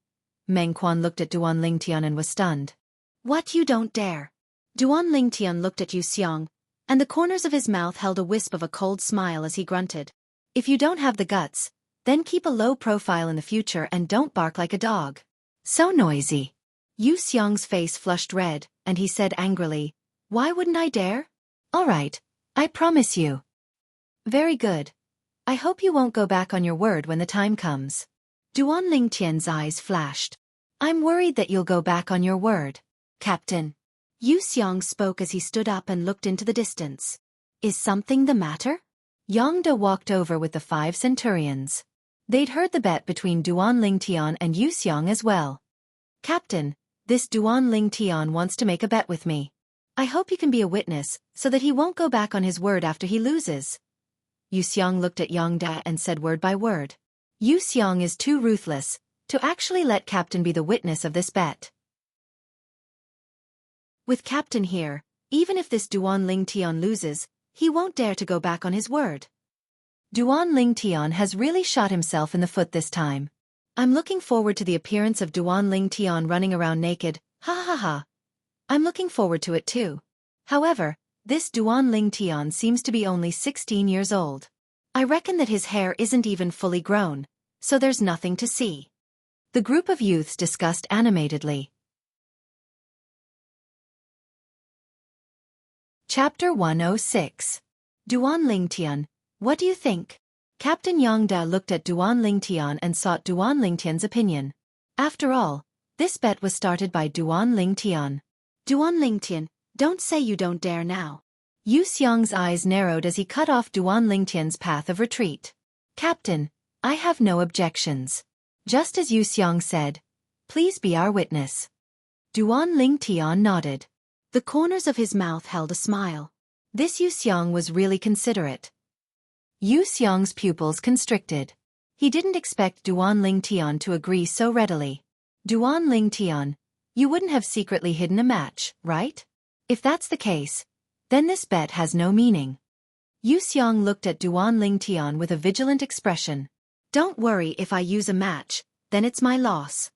Meng Quan looked at Duan Lingtian and was stunned. What, you don't dare? Duan Lingtian looked at Yu Xiang, and the corners of his mouth held a wisp of a cold smile as he grunted. If you don't have the guts, then keep a low profile in the future and don't bark like a dog. So noisy. Yu Xiang's face flushed red, and he said angrily, Why wouldn't I dare? All right, I promise you. Very good. I hope you won't go back on your word when the time comes. Duan Lingtian's eyes flashed. I'm worried that you'll go back on your word, Captain. Yu Xiang spoke as he stood up and looked into the distance. Is something the matter? Yongda walked over with the 5 centurions. They'd heard the bet between Duan Lingtian and Yu Xiang as well. Captain, this Duan Lingtian wants to make a bet with me. I hope you can be a witness, so that he won't go back on his word after he loses. Yuxiang looked at Yangda and said word by word. Yuxiang is too ruthless to actually let Captain be the witness of this bet. With Captain here, even if this Duan Ling Tian loses, he won't dare to go back on his word. Duan Ling Tian has really shot himself in the foot this time. I'm looking forward to the appearance of Duan Ling Tian running around naked, ha ha ha. I'm looking forward to it too. However, this Duan Ling Tian seems to be only 16 years old. I reckon that his hair isn't even fully grown, so there's nothing to see. The group of youths discussed animatedly. Chapter 106. Duan Ling Tian, what do you think? Captain Yangda looked at Duan Ling Tian and sought Duan Ling Tian's opinion. After all, this bet was started by Duan Ling Tian. Duan Ling Tian, don't say you don't dare now. Yu Xiang's eyes narrowed as he cut off Duan Ling Tian's path of retreat. Captain, I have no objections. Just as Yu Xiang said, please be our witness. Duan Ling Tian nodded. The corners of his mouth held a smile. This Yu Xiang was really considerate. Yu Xiang's pupils constricted. He didn't expect Duan Ling Tian to agree so readily. Duan Ling Tian, you wouldn't have secretly hidden a match, right? If that's the case, then this bet has no meaning. Yu Xiang looked at Duan Ling Tian with a vigilant expression. Don't worry, if I use a match, then it's my loss.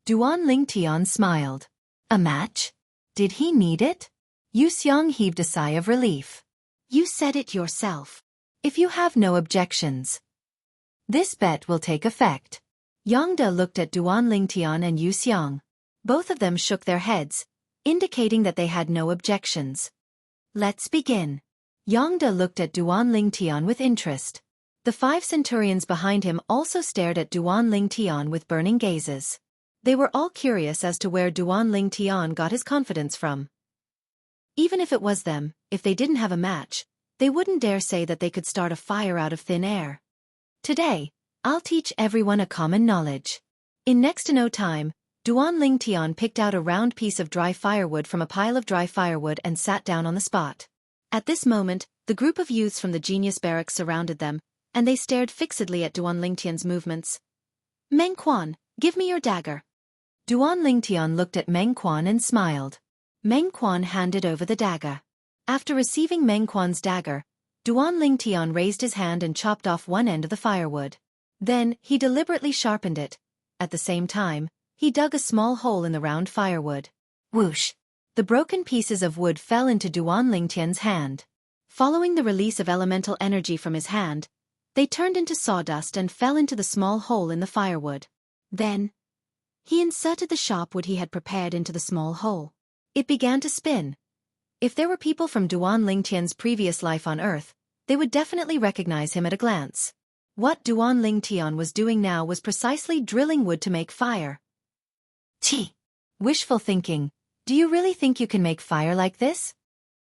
Duan Ling Tian smiled. A match? Did he need it? Yu Xiang heaved a sigh of relief. You said it yourself. If you have no objections, this bet will take effect. Yangda looked at Duan Ling Tian and Yu Xiang. Both of them shook their heads, indicating that they had no objections. Let's begin. Yangda looked at Duan Ling Tian with interest. The 5 centurions behind him also stared at Duan Ling Tian with burning gazes. They were all curious as to where Duan Ling Tian got his confidence from. Even if it was them, if they didn't have a match, they wouldn't dare say that they could start a fire out of thin air. Today, I'll teach everyone a common knowledge. In next to no time, Duan Ling Tian picked out a round piece of dry firewood from a pile of dry firewood and sat down on the spot. At this moment, the group of youths from the genius barracks surrounded them, and they stared fixedly at Duan Ling Tian's movements. Meng Quan, give me your dagger. Duan Ling Tian looked at Meng Quan and smiled. Meng Quan handed over the dagger. After receiving Meng Quan's dagger, Duan Ling Tian raised his hand and chopped off one end of the firewood. Then, he deliberately sharpened it. At the same time, he dug a small hole in the round firewood. Whoosh! The broken pieces of wood fell into Duan Ling Tian's hand. Following the release of elemental energy from his hand, they turned into sawdust and fell into the small hole in the firewood. Then, he inserted the sharp wood he had prepared into the small hole. It began to spin. If there were people from Duan Ling Tian's previous life on Earth, they would definitely recognize him at a glance. What Duan Ling Tian was doing now was precisely drilling wood to make fire. Chi! Wishful thinking. Do you really think you can make fire like this?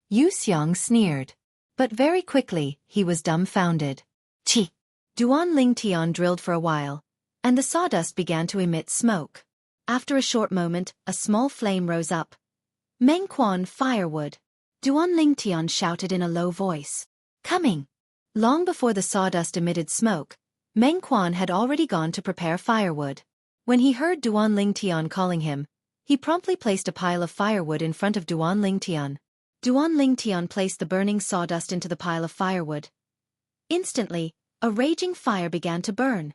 Yu Xiang sneered. But very quickly, he was dumbfounded. Chi! Duan Ling Tian drilled for a while, and the sawdust began to emit smoke. After a short moment, a small flame rose up. Meng Quan, firewood. Duan Ling Tian shouted in a low voice. Coming. Long before the sawdust emitted smoke, Meng Quan had already gone to prepare firewood. When he heard Duan Ling Tian calling him, he promptly placed a pile of firewood in front of Duan Ling Tian. Duan Ling Tian placed the burning sawdust into the pile of firewood. Instantly, a raging fire began to burn.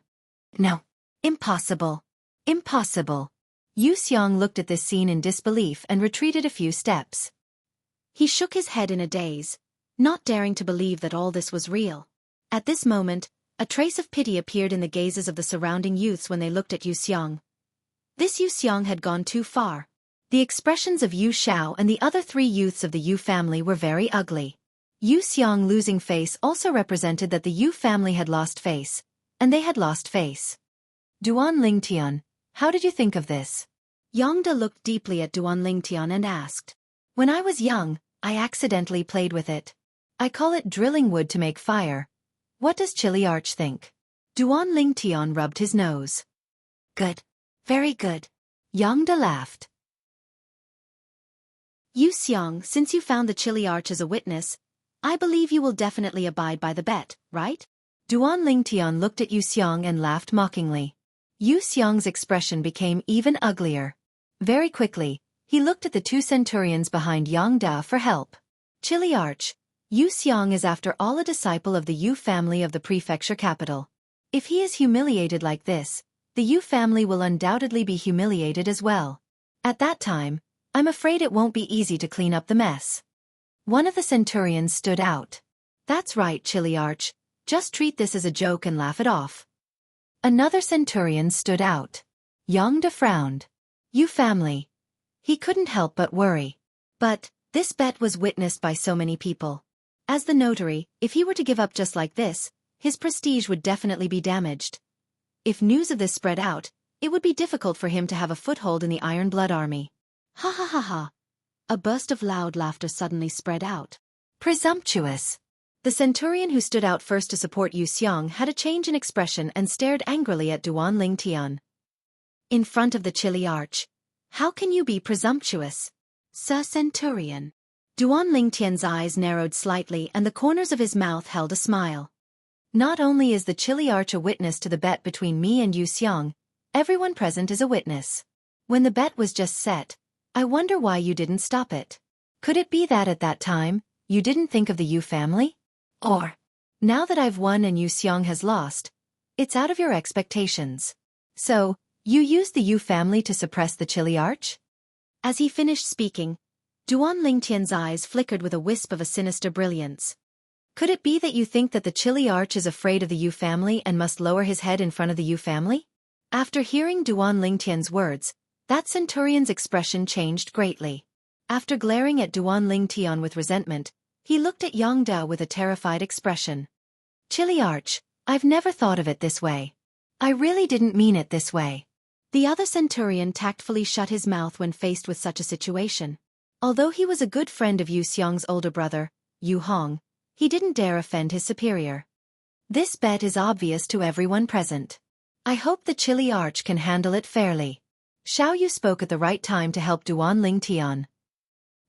No. Impossible. Impossible. Yu Xiang looked at this scene in disbelief and retreated a few steps. He shook his head in a daze, not daring to believe that all this was real. At this moment, a trace of pity appeared in the gazes of the surrounding youths when they looked at Yu Xiang. This Yu Xiang had gone too far. The expressions of Yu Xiao and the other 3 youths of the Yu family were very ugly. Yu Xiang losing face also represented that the Yu family had lost face, and they had lost face. Duan Ling Tian, how did you think of this? Yangda looked deeply at Duan Ling Tian and asked. When I was young, I accidentally played with it. I call it drilling wood to make fire. What does Chili Arch think? Duan Ling Tian rubbed his nose. Good. Very good. Yangda laughed. Yu Xiang, since you found the Chili Arch as a witness, I believe you will definitely abide by the bet, right? Duan Lingtian looked at Yu Xiang and laughed mockingly. Yu Xiang's expression became even uglier. Very quickly, he looked at the two centurions behind Yang Da for help. Chili Arch, Yu Xiang is after all a disciple of the Yu family of the prefecture capital. If he is humiliated like this, the Yu family will undoubtedly be humiliated as well. At that time, I'm afraid it won't be easy to clean up the mess. One of the centurions stood out. That's right, Chili Arch, just treat this as a joke and laugh it off. Another centurion stood out. Yang Da frowned. Yu family. He couldn't help but worry. But, this bet was witnessed by so many people. As the notary, if he were to give up just like this, his prestige would definitely be damaged. If news of this spread out, it would be difficult for him to have a foothold in the Iron Blood army. Ha ha ha ha. A burst of loud laughter suddenly spread out. Presumptuous. The centurion who stood out first to support Yu Xiang had a change in expression and stared angrily at Duan Lingtian. In front of the Chili Arch. How can you be presumptuous? Sir Centurion. Duan Lingtian's eyes narrowed slightly and the corners of his mouth held a smile. Not only is the Chili Arch a witness to the bet between me and Yu Xiang, everyone present is a witness. When the bet was just set, I wonder why you didn't stop it. Could it be that at that time, you didn't think of the Yu family? Or, now that I've won and Yu Xiang has lost, it's out of your expectations. So, you used the Yu family to suppress the Chili Arch? As he finished speaking, Duan Lingtian's eyes flickered with a wisp of a sinister brilliance. Could it be that you think that the Chili Arch is afraid of the Yu family and must lower his head in front of the Yu family? After hearing Duan Lingtian's words, that centurion's expression changed greatly. After glaring at Duan Lingtian with resentment, he looked at Yang Da with a terrified expression. Chili Arch, I've never thought of it this way. I really didn't mean it this way. The other centurion tactfully shut his mouth when faced with such a situation. Although he was a good friend of Yu Xiang's older brother, Yu Hong, he didn't dare offend his superior. This bet is obvious to everyone present. I hope the Chili Arch can handle it fairly. Xiao Yu spoke at the right time to help Duan Lingtian.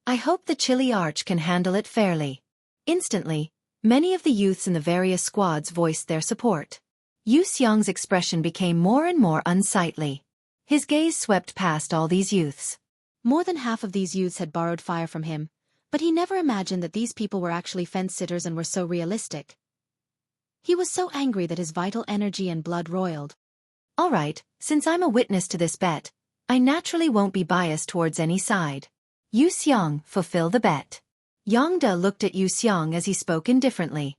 I hope the Chili Arch can handle it fairly. Instantly, many of the youths in the various squads voiced their support. Yu Xiang's expression became more and more unsightly. His gaze swept past all these youths. More than half of these youths had borrowed fire from him, but he never imagined that these people were actually fence-sitters and were so realistic. He was so angry that his vital energy and blood roiled. All right, since I'm a witness to this bet, I naturally won't be biased towards any side. Yu Xiang, fulfill the bet. Yang Da looked at Yu Xiang as he spoke indifferently.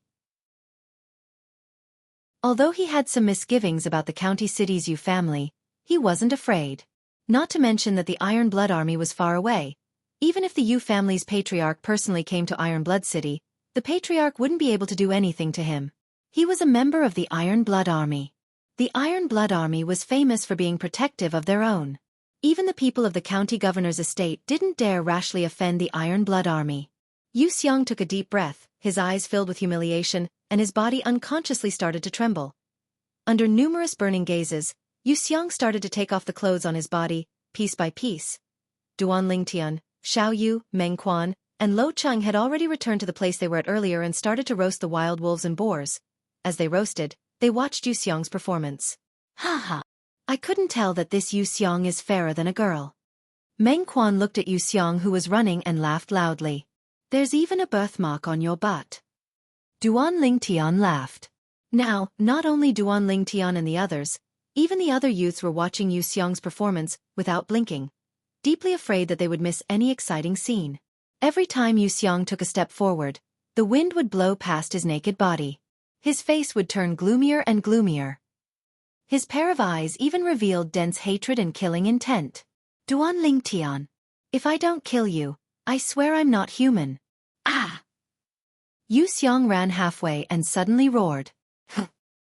Although he had some misgivings about the county city's Yu family, he wasn't afraid. Not to mention that the Iron Blood army was far away. Even if the Yu family's patriarch personally came to Iron Blood City, the patriarch wouldn't be able to do anything to him. He was a member of the Iron Blood army. The Iron Blood army was famous for being protective of their own. Even the people of the county governor's estate didn't dare rashly offend the Iron Blood army. Yu Xiang took a deep breath, his eyes filled with humiliation, and his body unconsciously started to tremble. Under numerous burning gazes, Yu Xiang started to take off the clothes on his body, piece by piece. Duan Lingtian, Xiao Yu, Meng Quan, and Lo Cheng had already returned to the place they were at earlier and started to roast the wild wolves and boars. As they roasted, they watched Yu Xiang's performance. Ha ha! I couldn't tell that this Yu Xiang is fairer than a girl. Meng Quan looked at Yu Xiang who was running and laughed loudly. There's even a birthmark on your butt. Duan Lingtian laughed. Now, not only Duan Lingtian and the others, even the other youths were watching Yu Xiang's performance without blinking, deeply afraid that they would miss any exciting scene. Every time Yu Xiang took a step forward, the wind would blow past his naked body. His face would turn gloomier and gloomier. His pair of eyes even revealed dense hatred and killing intent. Duan Lingtian. If I don't kill you, I swear I'm not human. Ah! Yu Xiang ran halfway and suddenly roared.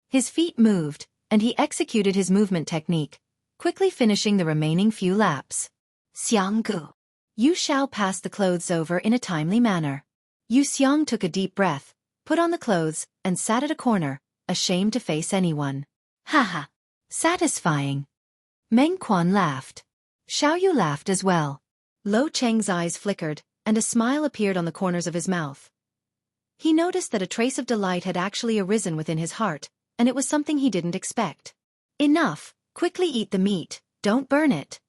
His feet moved, and he executed his movement technique, quickly finishing the remaining few laps. Xianggu. Yu Xiao passed the clothes over in a timely manner. Yu Xiang took a deep breath, put on the clothes, and sat at a corner, ashamed to face anyone. Haha. Satisfying. Meng Quan laughed. Xiao Yu laughed as well. Lo Cheng's eyes flickered, and a smile appeared on the corners of his mouth. He noticed that a trace of delight had actually arisen within his heart, and it was something he didn't expect. Enough, quickly eat the meat, don't burn it.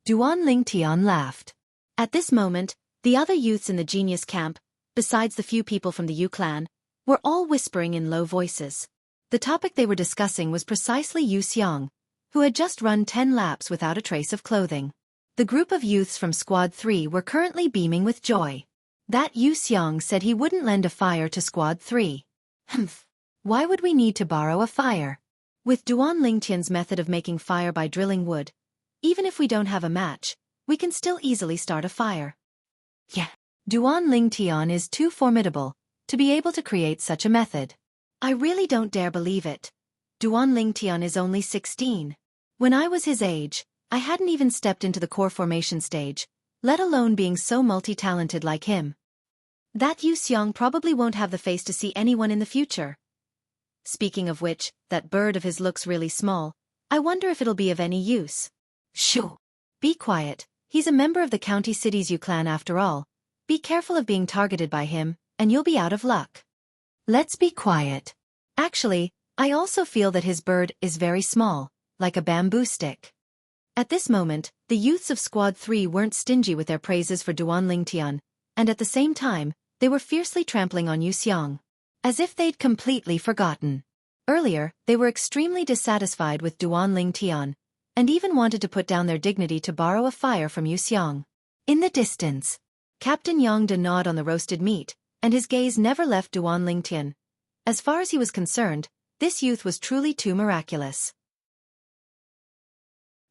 Duan Lingtian laughed. At this moment, the other youths in the genius camp, besides the few people from the Yu clan, were all whispering in low voices. The topic they were discussing was precisely Yu Xiang, who had just run 10 laps without a trace of clothing. The group of youths from Squad 3 were currently beaming with joy. That Yu Xiang said he wouldn't lend a fire to Squad 3. Humph. Why would we need to borrow a fire? With Duan Lingtian's method of making fire by drilling wood, even if we don't have a match, we can still easily start a fire. Yeah. Duan Lingtian is too formidable to be able to create such a method. I really don't dare believe it. Duan Lingtian is only 16. When I was his age, I hadn't even stepped into the core formation stage, let alone being so multi-talented like him. That Yu Xiang probably won't have the face to see anyone in the future. Speaking of which, that bird of his looks really small. I wonder if it'll be of any use. Shoo! Be quiet, he's a member of the county city's Yu clan after all. Be careful of being targeted by him, and you'll be out of luck. Let's be quiet. Actually, I also feel that his bird is very small, like a bamboo stick. At this moment, the youths of Squad 3 weren't stingy with their praises for Duan Lingtian, and at the same time, they were fiercely trampling on Yu Xiang. As if they'd completely forgotten. Earlier, they were extremely dissatisfied with Duan Lingtian, and even wanted to put down their dignity to borrow a fire from Yu Xiang. In the distance, Captain Yang De gnawed on the roasted meat, and his gaze never left Duan Lingtian. As far as he was concerned, this youth was truly too miraculous.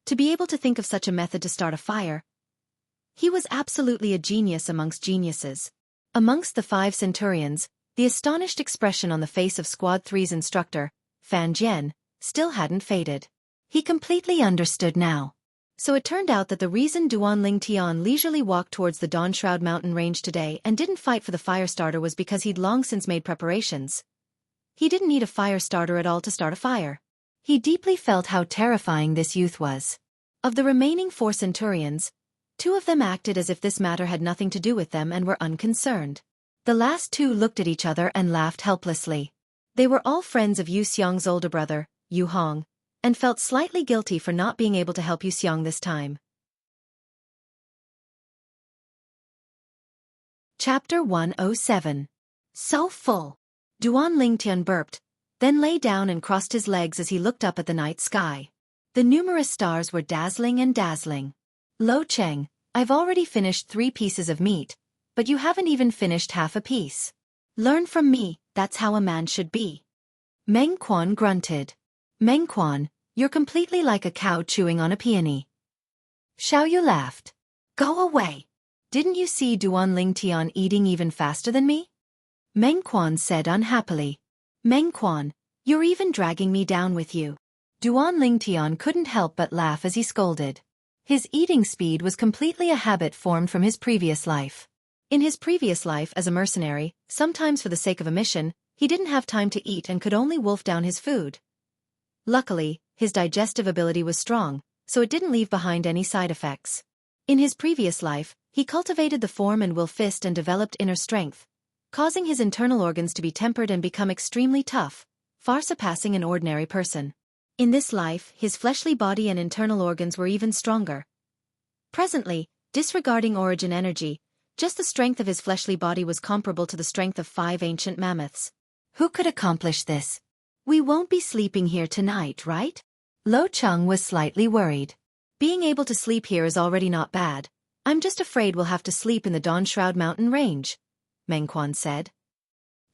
To be able to think of such a method to start a fire. He was absolutely a genius amongst geniuses. Amongst the 5 centurions, the astonished expression on the face of Squad 3's instructor, Fan Jian, still hadn't faded. He completely understood now. So it turned out that the reason Duan Lingtian leisurely walked towards the Dawn Shroud mountain range today and didn't fight for the fire starter was because he'd long since made preparations. He didn't need a fire starter at all to start a fire. He deeply felt how terrifying this youth was. Of the remaining 4 centurions, 2 of them acted as if this matter had nothing to do with them and were unconcerned. The last 2 looked at each other and laughed helplessly. They were all friends of Yu Xiang's older brother, Yu Hong, and felt slightly guilty for not being able to help Yu Xiang this time. Chapter 107. So full. Duan Lingtian burped, then lay down and crossed his legs as he looked up at the night sky. The numerous stars were dazzling and dazzling. Lo Cheng, I've already finished 3 pieces of meat, but you haven't even finished half a piece. Learn from me, that's how a man should be. Meng Quan grunted. Meng Quan, you're completely like a cow chewing on a peony. Xiao Yu laughed. Go away. Didn't you see Duan Lingtian eating even faster than me? Meng Quan said unhappily. Meng Quan, you're even dragging me down with you. Duan Lingtian couldn't help but laugh as he scolded. His eating speed was completely a habit formed from his previous life. In his previous life as a mercenary, sometimes for the sake of a mission, he didn't have time to eat and could only wolf down his food. Luckily, his digestive ability was strong, so it didn't leave behind any side effects. In his previous life, he cultivated the form and will fist and developed inner strength, causing his internal organs to be tempered and become extremely tough, far surpassing an ordinary person. In this life, his fleshly body and internal organs were even stronger. Presently, disregarding origin energy, just the strength of his fleshly body was comparable to the strength of 5 ancient mammoths. Who could accomplish this? We won't be sleeping here tonight, right? Lo Cheng was slightly worried. Being able to sleep here is already not bad. I'm just afraid we'll have to sleep in the Dawn Shroud mountain range, Meng Quan said.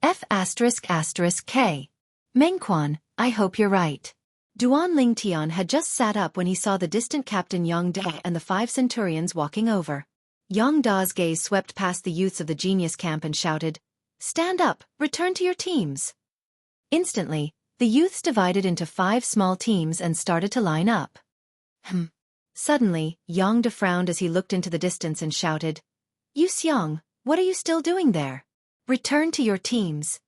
F***K. Meng Quan, I hope you're right. Duan Lingtian had just sat up when he saw the distant Captain Yang De and the 5 centurions walking over. Yang Da's gaze swept past the youths of the genius camp and shouted, Stand up, return to your teams. Instantly, the youths divided into 5 small teams and started to line up. Suddenly, Yang De frowned as he looked into the distance and shouted, Yu Xiang, what are you still doing there? Return to your teams.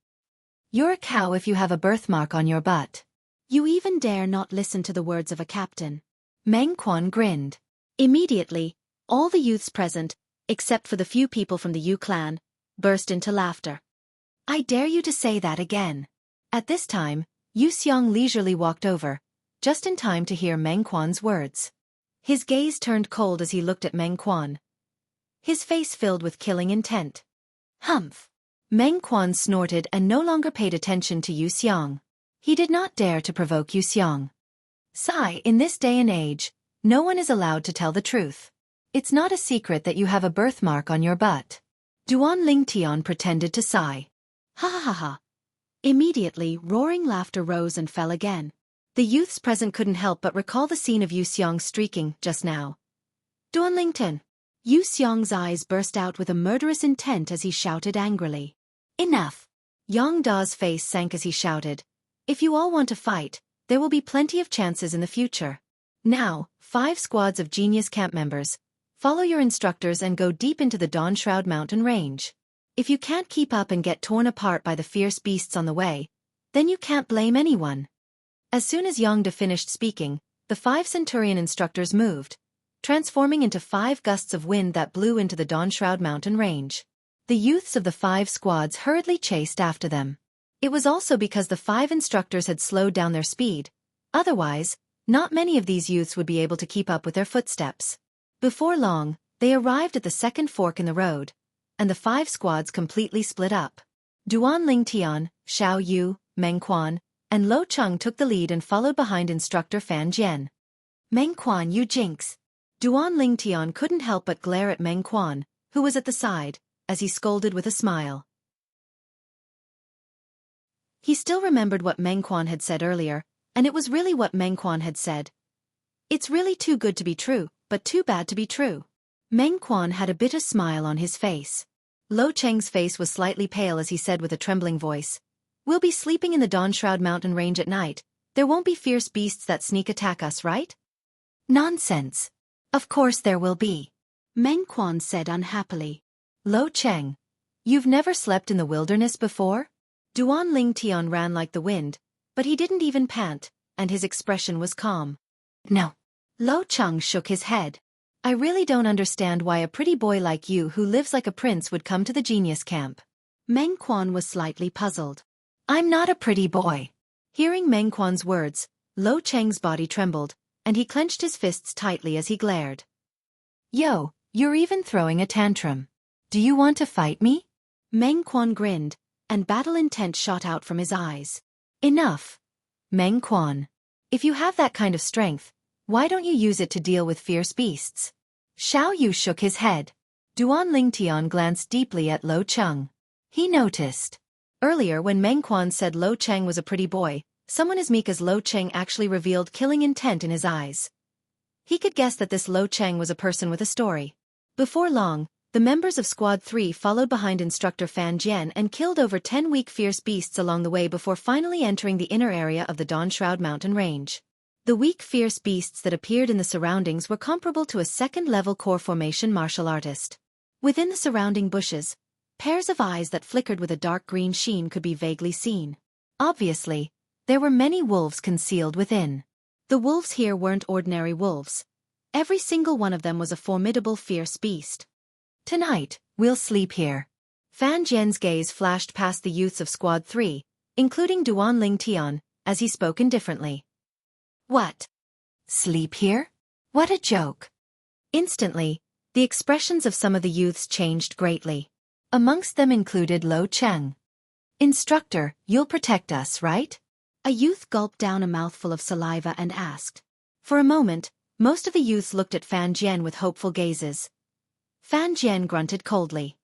You're a cow if you have a birthmark on your butt. You even dare not listen to the words of a captain. Meng Quan grinned. Immediately, all the youths present, except for the few people from the Yu clan, burst into laughter. I dare you to say that again. At this time, Yu Xiang leisurely walked over, just in time to hear Meng Quan's words. His gaze turned cold as he looked at Meng Quan. His face filled with killing intent. Humph! Meng Quan snorted and no longer paid attention to Yu Xiang. He did not dare to provoke Yu Xiang. Sigh, in this day and age, no one is allowed to tell the truth. It's not a secret that you have a birthmark on your butt. Duan Lingtian pretended to sigh. Ha ha ha ha. Immediately, roaring laughter rose and fell again. The youths present couldn't help but recall the scene of Yu Xiang streaking just now. Duan Lingtian. Yu Xiang's eyes burst out with a murderous intent as he shouted angrily. Enough! Yang Da's face sank as he shouted. If you all want to fight, there will be plenty of chances in the future. Now, 5 squads of genius camp members, follow your instructors and go deep into the Dawnshroud mountain range. If you can't keep up and get torn apart by the fierce beasts on the way, then you can't blame anyone. As soon as Yang Da finished speaking, the 5 Centurion instructors moved, transforming into 5 gusts of wind that blew into the Dawnshroud mountain range. The youths of the 5 squads hurriedly chased after them. It was also because the 5 instructors had slowed down their speed. Otherwise, not many of these youths would be able to keep up with their footsteps. Before long, they arrived at the second fork in the road, and the 5 squads completely split up. Duan Lingtian, Xiao Yu, Meng Quan, and Lo Cheng took the lead and followed behind instructor Fan Jian. Meng Quan, you jinx! Duan Lingtian couldn't help but glare at Meng Quan, who was at the side, as he scolded with a smile. He still remembered what Meng Quan had said earlier, and it was really what Meng Quan had said. It's really too good to be true, but too bad to be true. Meng Quan had a bitter smile on his face. Lo Cheng's face was slightly pale as he said with a trembling voice, "We'll be sleeping in the Dawnshroud mountain range at night. There won't be fierce beasts that sneak attack us, right?" Nonsense. Of course there will be. Meng Quan said unhappily. Lo Cheng, you've never slept in the wilderness before? Duan Lingtian ran like the wind, but he didn't even pant, and his expression was calm. No. Lo Cheng shook his head. I really don't understand why a pretty boy like you who lives like a prince would come to the genius camp. Meng Quan was slightly puzzled. I'm not a pretty boy. Hearing Meng Quan's words, Lo Cheng's body trembled, and he clenched his fists tightly as he glared. Yo, you're even throwing a tantrum. Do you want to fight me? Meng Quan grinned, and battle intent shot out from his eyes. Enough. Meng Quan. If you have that kind of strength, why don't you use it to deal with fierce beasts? Xiao Yu shook his head. Duan Lingtian glanced deeply at Lo Cheng. He noticed. Earlier when Meng Quan said Lo Cheng was a pretty boy, someone as meek as Lo Cheng actually revealed killing intent in his eyes. He could guess that this Lo Cheng was a person with a story. Before long, the members of Squad 3 followed behind instructor Fan Jian and killed over 10 weak fierce beasts along the way before finally entering the inner area of the Dawnshroud mountain range. The weak fierce beasts that appeared in the surroundings were comparable to a second-level core formation martial artist. Within the surrounding bushes, pairs of eyes that flickered with a dark green sheen could be vaguely seen. Obviously, there were many wolves concealed within. The wolves here weren't ordinary wolves. Every single one of them was a formidable fierce beast. Tonight, we'll sleep here. Fan Jian's gaze flashed past the youths of Squad 3, including Duan Lingtian, as he spoke indifferently. What? Sleep here? What a joke. Instantly, the expressions of some of the youths changed greatly. Amongst them included Lo Cheng. Instructor, you'll protect us, right? A youth gulped down a mouthful of saliva and asked. For a moment, most of the youths looked at Fan Jian with hopeful gazes. Fan Jian grunted coldly.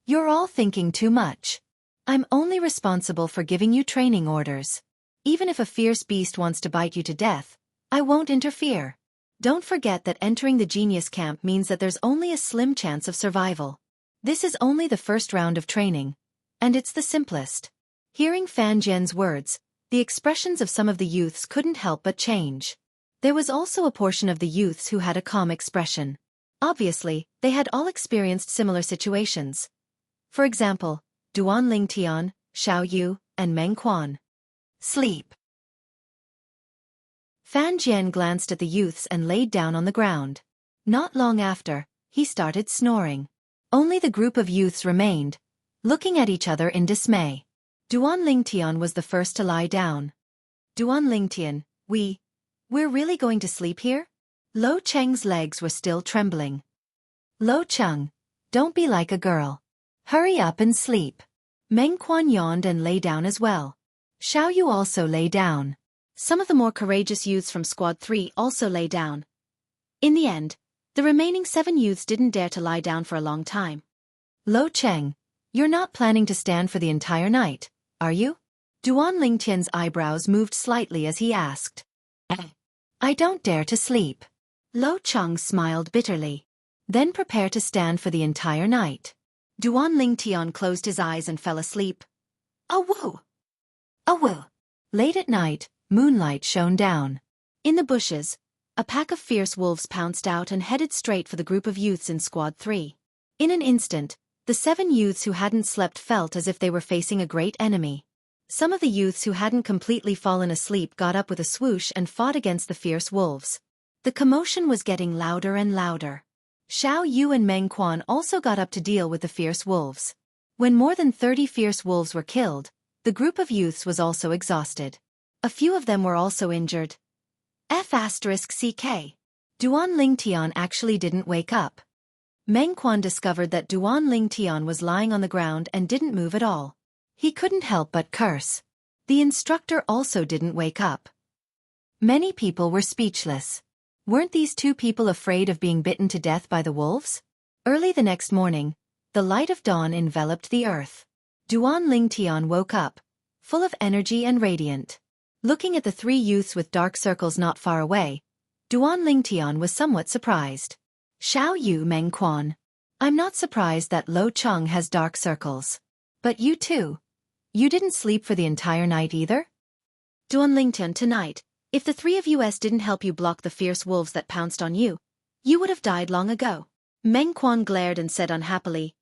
You're all thinking too much. I'm only responsible for giving you training orders. Even if a fierce beast wants to bite you to death, I won't interfere. Don't forget that entering the genius camp means that there's only a slim chance of survival. This is only the first round of training, and it's the simplest. Hearing Fan Jian's words, the expressions of some of the youths couldn't help but change. There was also a portion of the youths who had a calm expression. Obviously, they had all experienced similar situations. For example, Duan Lingtian, Xiao Yu, and Meng Quan. Sleep. Fan Jian glanced at the youths and laid down on the ground. Not long after, he started snoring. Only the group of youths remained, looking at each other in dismay. Duan Lingtian was the first to lie down. Duan Lingtian, we're really going to sleep here? Lo Cheng's legs were still trembling. Lo Cheng, don't be like a girl. Hurry up and sleep. Meng Quan yawned and lay down as well. Xiao Yu also lay down. Some of the more courageous youths from Squad 3 also lay down. In the end, the remaining 7 youths didn't dare to lie down for a long time. Lo Cheng, you're not planning to stand for the entire night, are you? Duan Lingtian's eyebrows moved slightly as he asked. I don't dare to sleep. Lo Cheng smiled bitterly. Then prepare to stand for the entire night. Duan Lingtian closed his eyes and fell asleep. Awoo! Awoo! Late at night, moonlight shone down. In the bushes, a pack of fierce wolves pounced out and headed straight for the group of youths in Squad 3. In an instant, the 7 youths who hadn't slept felt as if they were facing a great enemy. Some of the youths who hadn't completely fallen asleep got up with a swoosh and fought against the fierce wolves. The commotion was getting louder and louder. Xiao Yu and Meng Quan also got up to deal with the fierce wolves. When more than 30 fierce wolves were killed, the group of youths was also exhausted. A few of them were also injured. F***CK. Duan Lingtian actually didn't wake up. Meng Quan discovered that Duan Lingtian was lying on the ground and didn't move at all. He couldn't help but curse. The instructor also didn't wake up. Many people were speechless. Weren't these 2 people afraid of being bitten to death by the wolves? Early the next morning, the light of dawn enveloped the earth. Duan Lingtian woke up, full of energy and radiant. Looking at the 3 youths with dark circles not far away, Duan Lingtian was somewhat surprised. Xiao Yu, Meng Quan. I'm not surprised that Lo Cheng has dark circles. But you too. You didn't sleep for the entire night either? Duan Lingtian, tonight, if the 3 of us didn't help you block the fierce wolves that pounced on you, you would have died long ago. Meng Quan glared and said unhappily.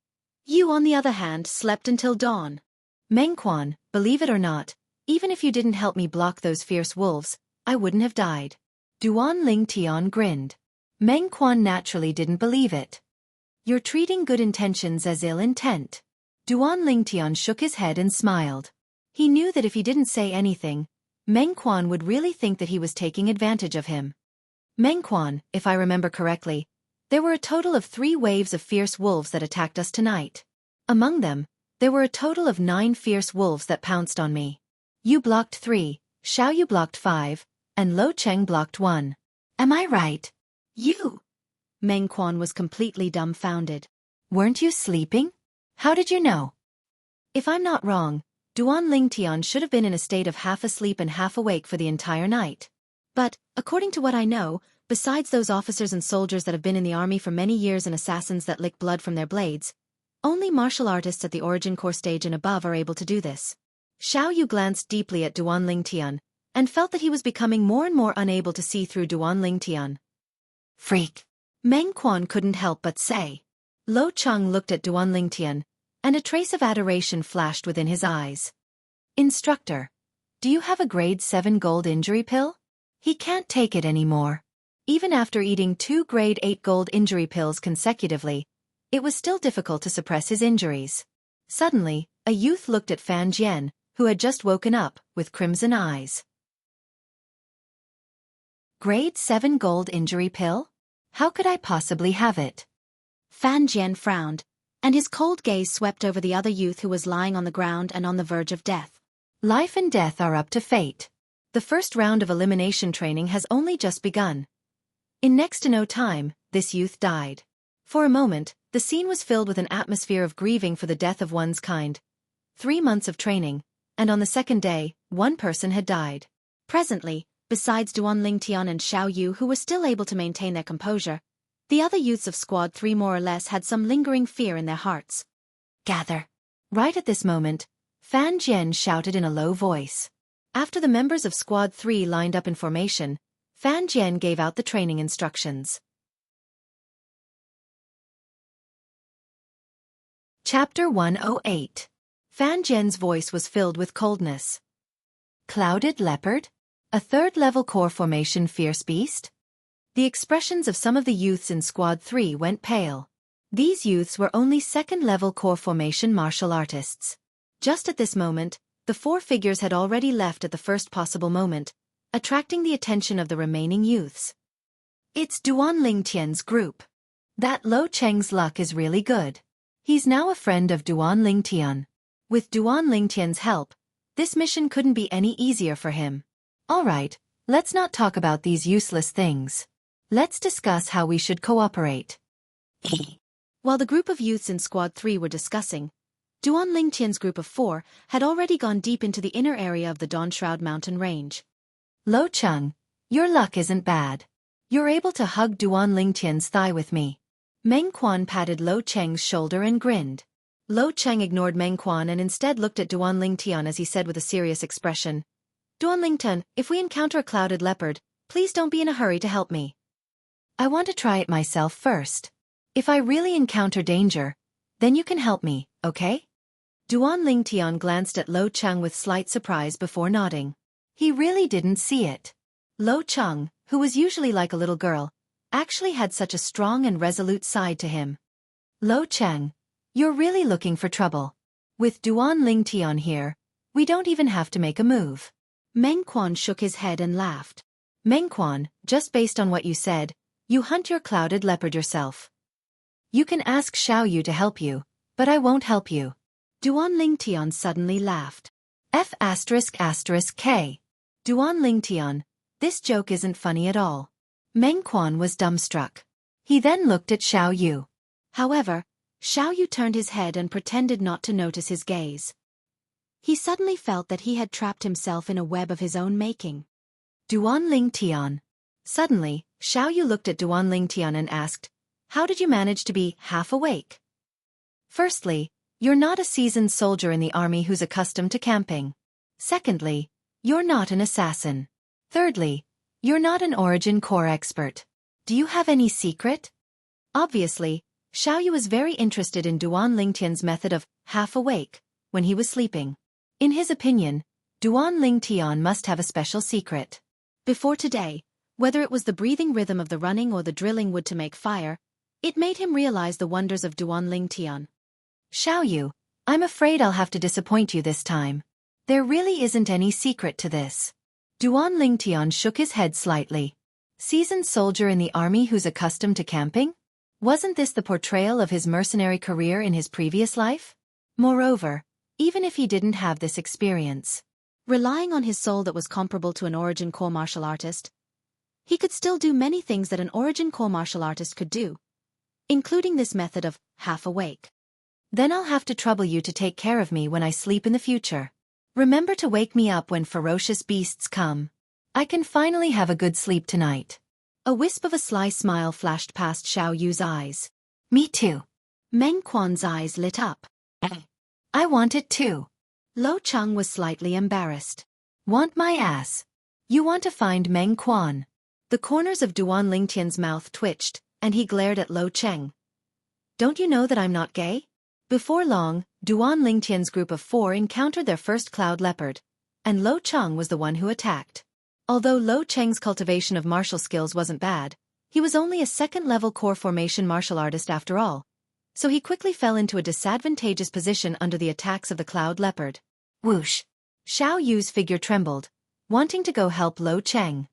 You, on the other hand, slept until dawn. Meng Quan, believe it or not, even if you didn't help me block those fierce wolves, I wouldn't have died. Duan Lingtian grinned. Meng Quan naturally didn't believe it. You're treating good intentions as ill intent. Duan Lingtian shook his head and smiled. He knew that if he didn't say anything, Meng Quan would really think that he was taking advantage of him. Meng Quan, if I remember correctly, there were a total of 3 waves of fierce wolves that attacked us tonight. Among them, there were a total of 9 fierce wolves that pounced on me. You blocked 3, Xiao Yu blocked 5, and Lo Cheng blocked 1. Am I right? You! Meng Quan was completely dumbfounded. Weren't you sleeping? How did you know? If I'm not wrong, Duan Lingtian should have been in a state of half asleep and half awake for the entire night. But, according to what I know, besides those officers and soldiers that have been in the army for many years and assassins that lick blood from their blades, only martial artists at the origin core stage and above are able to do this. Xiao Yu glanced deeply at Duan Lingtian, and felt that he was becoming more and more unable to see through Duan Lingtian. Freak! Meng Quan couldn't help but say. Lo Cheng looked at Duan Lingtian, and a trace of adoration flashed within his eyes. Instructor, do you have a grade 7 gold injury pill? He can't take it anymore. Even after eating 2 grade 8 gold injury pills consecutively, it was still difficult to suppress his injuries. Suddenly, a youth looked at Fan Jian, who had just woken up, with crimson eyes. Grade 7 gold injury pill? How could I possibly have it? Fan Jian frowned, and his cold gaze swept over the other youth who was lying on the ground and on the verge of death. Life and death are up to fate. The first round of elimination training has only just begun. In next to no time, this youth died. For a moment, the scene was filled with an atmosphere of grieving for the death of one's kind. 3 months of training, and on the second day, 1 person had died. Presently, besides Duan Lingtian and Xiao Yu who were still able to maintain their composure, the other youths of Squad 3 more or less had some lingering fear in their hearts. Gather. Right at this moment, Fan Jian shouted in a low voice. After the members of Squad 3 lined up in formation, Fan Jian gave out the training instructions. Chapter 108. Fan Jian's voice was filled with coldness. Clouded leopard? A 3rd-level core formation fierce beast? The expressions of some of the youths in Squad 3 went pale. These youths were only second-level core formation martial artists. Just at this moment, the four figures had already left at the first possible moment, attracting the attention of the remaining youths. It's Duan Lingtian's group. That Lo Cheng's luck is really good. He's now a friend of Duan Lingtian. With Duan Lingtian's help, this mission couldn't be any easier for him. Alright, let's not talk about these useless things. Let's discuss how we should cooperate. While the group of youths in Squad 3 were discussing, Duan Lingtian's group of 4 had already gone deep into the inner area of the Dawnshroud mountain range. Lo Cheng, your luck isn't bad. You're able to hug Duan Lingtian's thigh with me. Meng Quan patted Lo Cheng's shoulder and grinned. Lo Cheng ignored Meng Quan and instead looked at Duan Lingtian as he said with a serious expression, Duan Lingtian, if we encounter a clouded leopard, please don't be in a hurry to help me. I want to try it myself first. If I really encounter danger, then you can help me, okay? Duan Lingtian glanced at Lo Cheng with slight surprise before nodding. He really didn't see it. Lo Cheng, who was usually like a little girl, actually had such a strong and resolute side to him. Lo Cheng, you're really looking for trouble. With Duan Lingtian here, we don't even have to make a move. Meng Quan shook his head and laughed. Meng Quan, just based on what you said, you hunt your clouded leopard yourself. You can ask Xiaoyu to help you, but I won't help you. Duan Lingtian suddenly laughed. F***K. Duan Lingtian, this joke isn't funny at all. Meng Quan was dumbstruck. He then looked at Xiaoyu. However, Xiaoyu turned his head and pretended not to notice his gaze. He suddenly felt that he had trapped himself in a web of his own making. Duan Lingtian. Suddenly, Xiaoyu looked at Duan Lingtian and asked, how did you manage to be half awake? Firstly, you're not a seasoned soldier in the army who's accustomed to camping. Secondly, you're not an assassin. Thirdly, you're not an origin core expert. Do you have any secret? Obviously, Xiaoyu was very interested in Duan Lingtian's method of half awake when he was sleeping. In his opinion, Duan Lingtian must have a special secret. Before today, whether it was the breathing rhythm of the running or the drilling wood to make fire, it made him realize the wonders of Duan Lingtian. Xiaoyu, I'm afraid I'll have to disappoint you this time. There really isn't any secret to this. Duan Lingtian shook his head slightly. Seasoned soldier in the army who's accustomed to camping? Wasn't this the portrayal of his mercenary career in his previous life? Moreover, even if he didn't have this experience, relying on his soul that was comparable to an origin core martial artist, he could still do many things that an origin core martial artist could do, including this method of half awake. Then I'll have to trouble you to take care of me when I sleep in the future. Remember to wake me up when ferocious beasts come. I can finally have a good sleep tonight. A wisp of a sly smile flashed past Xiaoyu's eyes. Me too. Meng Quan's eyes lit up. I want it too. Lo Cheng was slightly embarrassed. Want my ass? You want to find Meng Quan? The corners of Duan Lingtian's mouth twitched, and he glared at Lo Cheng. Don't you know that I'm not gay? Before long, Duan Lingtian's group of 4 encountered their first cloud leopard, and Lo Cheng was the one who attacked. Although Lo Cheng's cultivation of martial skills wasn't bad, he was only a second-level core formation martial artist after all, so he quickly fell into a disadvantageous position under the attacks of the cloud leopard. Whoosh! Xiaoyu's figure trembled, wanting to go help Lo Cheng.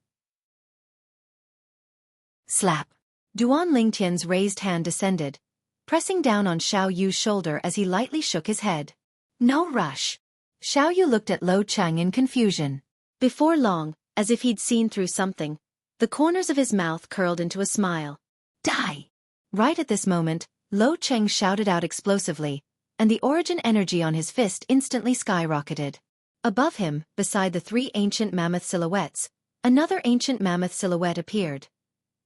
Slap! Duan Lingtian's raised hand descended, pressing down on Xiaoyu's shoulder as he lightly shook his head. No rush. Xiaoyu looked at Lo Cheng in confusion. Before long, as if he'd seen through something, the corners of his mouth curled into a smile. Die! Right at this moment, Lo Cheng shouted out explosively, and the origin energy on his fist instantly skyrocketed. Above him, beside the 3 ancient mammoth silhouettes, another ancient mammoth silhouette appeared.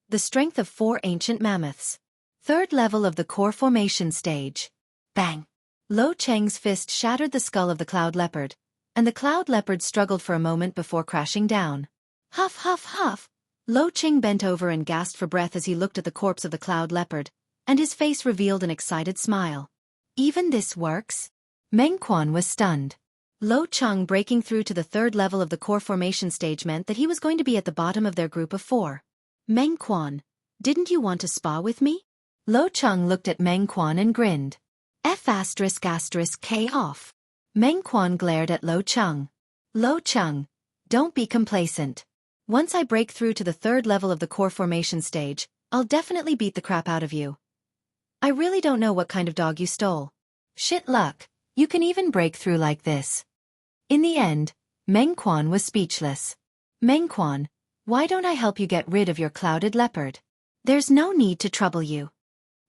The strength of 4 ancient mammoths. 3rd level of the core formation stage. Bang! Lo Cheng's fist shattered the skull of the cloud leopard, and the cloud leopard struggled for a moment before crashing down. Huff, huff, huff! Lo Cheng bent over and gasped for breath as he looked at the corpse of the cloud leopard, and his face revealed an excited smile. Even this works? Meng Quan was stunned. Lo Cheng breaking through to the 3rd level of the core formation stage meant that he was going to be at the bottom of their group of 4. Meng Quan, didn't you want to spa with me? Lo Cheng looked at Meng Quan and grinned. F***K off. Meng Quan glared at Lo Cheng. Lo Cheng, don't be complacent. Once I break through to the 3rd level of the core formation stage, I'll definitely beat the crap out of you. I really don't know what kind of dog you stole. Shit luck, you can even break through like this. In the end, Meng Quan was speechless. Meng Quan, why don't I help you get rid of your clouded leopard? There's no need to trouble you.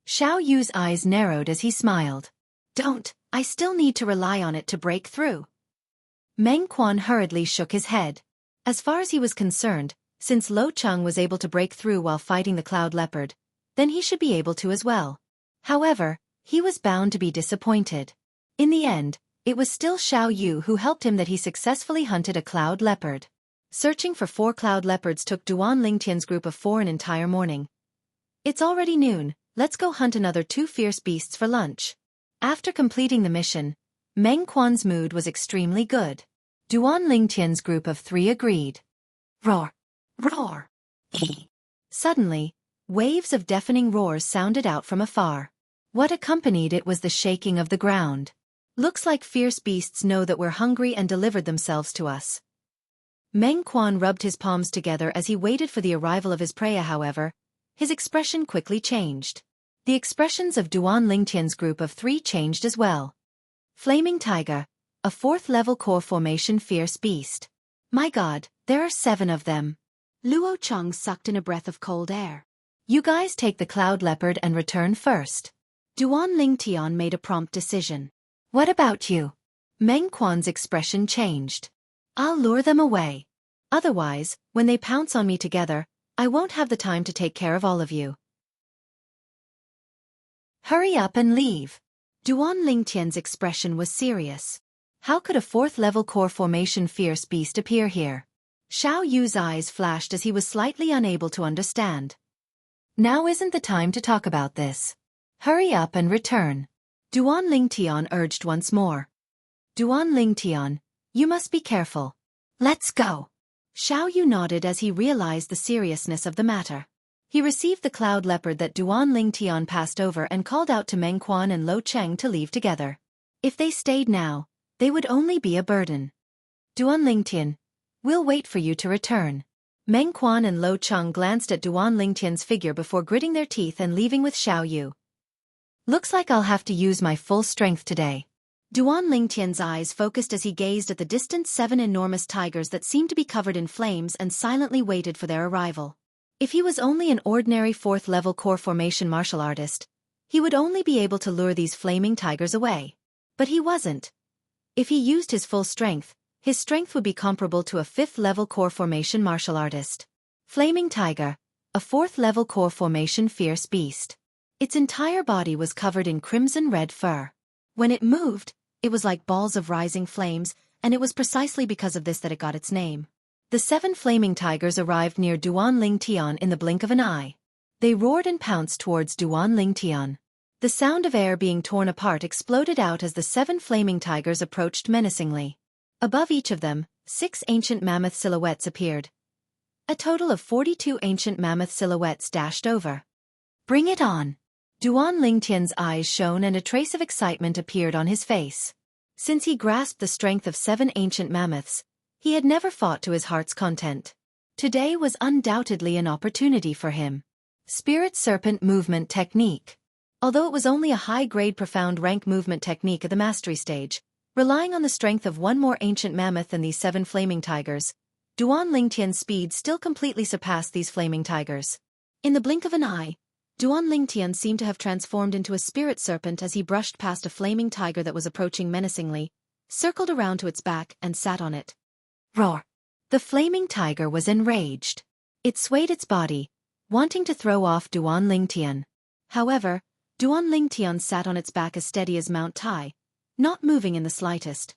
Xiao Yu's eyes narrowed as he smiled. Don't, I still need to rely on it to break through. Meng Quan hurriedly shook his head. As far as he was concerned, since Lo Cheng was able to break through while fighting the cloud leopard, then he should be able to as well. However, he was bound to be disappointed. In the end, it was still Xiao Yu who helped him that he successfully hunted a cloud leopard. Searching for 4 cloud leopards took Duan Lingtian's group of 4 an entire morning. It's already noon, let's go hunt another 2 fierce beasts for lunch. After completing the mission, Meng Quan's mood was extremely good. Duan Lingtian's group of 3 agreed. Roar! Roar! Suddenly, waves of deafening roars sounded out from afar. What accompanied it was the shaking of the ground. Looks like fierce beasts know that we're hungry and delivered themselves to us. Meng Quan rubbed his palms together as he waited for the arrival of his prey. However, his expression quickly changed. The expressions of Duan Lingtian's group of 3 changed as well. Flaming Tiger, a 4th level core formation fierce beast. My god, there are 7 of them. Luo Cheng sucked in a breath of cold air. You guys take the cloud leopard and return first. Duan Lingtian made a prompt decision. What about you? Meng Quan's expression changed. I'll lure them away. Otherwise, when they pounce on me together, I won't have the time to take care of all of you. Hurry up and leave. Duan Lingtian's expression was serious. How could a 4th level core formation fierce beast appear here? Xiao Yu's eyes flashed as he was slightly unable to understand. Now isn't the time to talk about this. Hurry up and return. Duan Lingtian urged once more. Duan Lingtian, you must be careful. Let's go. Xiao Yu nodded as he realized the seriousness of the matter. He received the cloud leopard that Duan Lingtian passed over and called out to Meng Quan and Lo Cheng to leave together. If they stayed now, they would only be a burden. Duan Lingtian, we'll wait for you to return. Meng Quan and Lo Cheng glanced at Duan Lingtian's figure before gritting their teeth and leaving with Xiao Yu. Looks like I'll have to use my full strength today. Duan Lingtian's eyes focused as he gazed at the distant 7 enormous tigers that seemed to be covered in flames and silently waited for their arrival. If he was only an ordinary 4th level core formation martial artist, he would only be able to lure these flaming tigers away. But he wasn't. If he used his full strength, his strength would be comparable to a 5th level core formation martial artist. Flaming Tiger, a 4th level core formation fierce beast. Its entire body was covered in crimson red fur. When it moved, it was like balls of rising flames, and it was precisely because of this that it got its name. The 7 flaming tigers arrived near Duan Lingtian in the blink of an eye. They roared and pounced towards Duan Lingtian. The sound of air being torn apart exploded out as the 7 flaming tigers approached menacingly. Above each of them, 6 ancient mammoth silhouettes appeared. A total of 42 ancient mammoth silhouettes dashed over. Bring it on! Duan Lingtian's eyes shone and a trace of excitement appeared on his face. Since he grasped the strength of 7 ancient mammoths, he had never fought to his heart's content. Today was undoubtedly an opportunity for him. Spirit Serpent Movement Technique. Although it was only a high-grade profound rank movement technique at the mastery stage, relying on the strength of 1 more ancient mammoth than these 7 flaming tigers, Duan Lingtian's speed still completely surpassed these flaming tigers. In the blink of an eye, Duan Lingtian seemed to have transformed into a spirit serpent as he brushed past a flaming tiger that was approaching menacingly, circled around to its back and sat on it. Roar! The flaming tiger was enraged. It swayed its body, wanting to throw off Duan Lingtian. However, Duan Lingtian sat on its back as steady as Mount Tai, not moving in the slightest.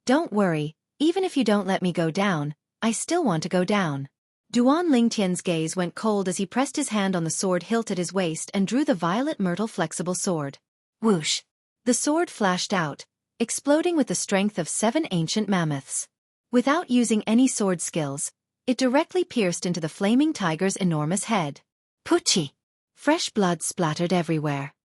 Don't worry, even if you don't let me go down, I still want to go down. Duan Lingtian's gaze went cold as he pressed his hand on the sword hilt at his waist and drew the violet myrtle flexible sword. Whoosh! The sword flashed out, exploding with the strength of 7 ancient mammoths. Without using any sword skills, it directly pierced into the flaming tiger's enormous head. Pucci! Fresh blood splattered everywhere.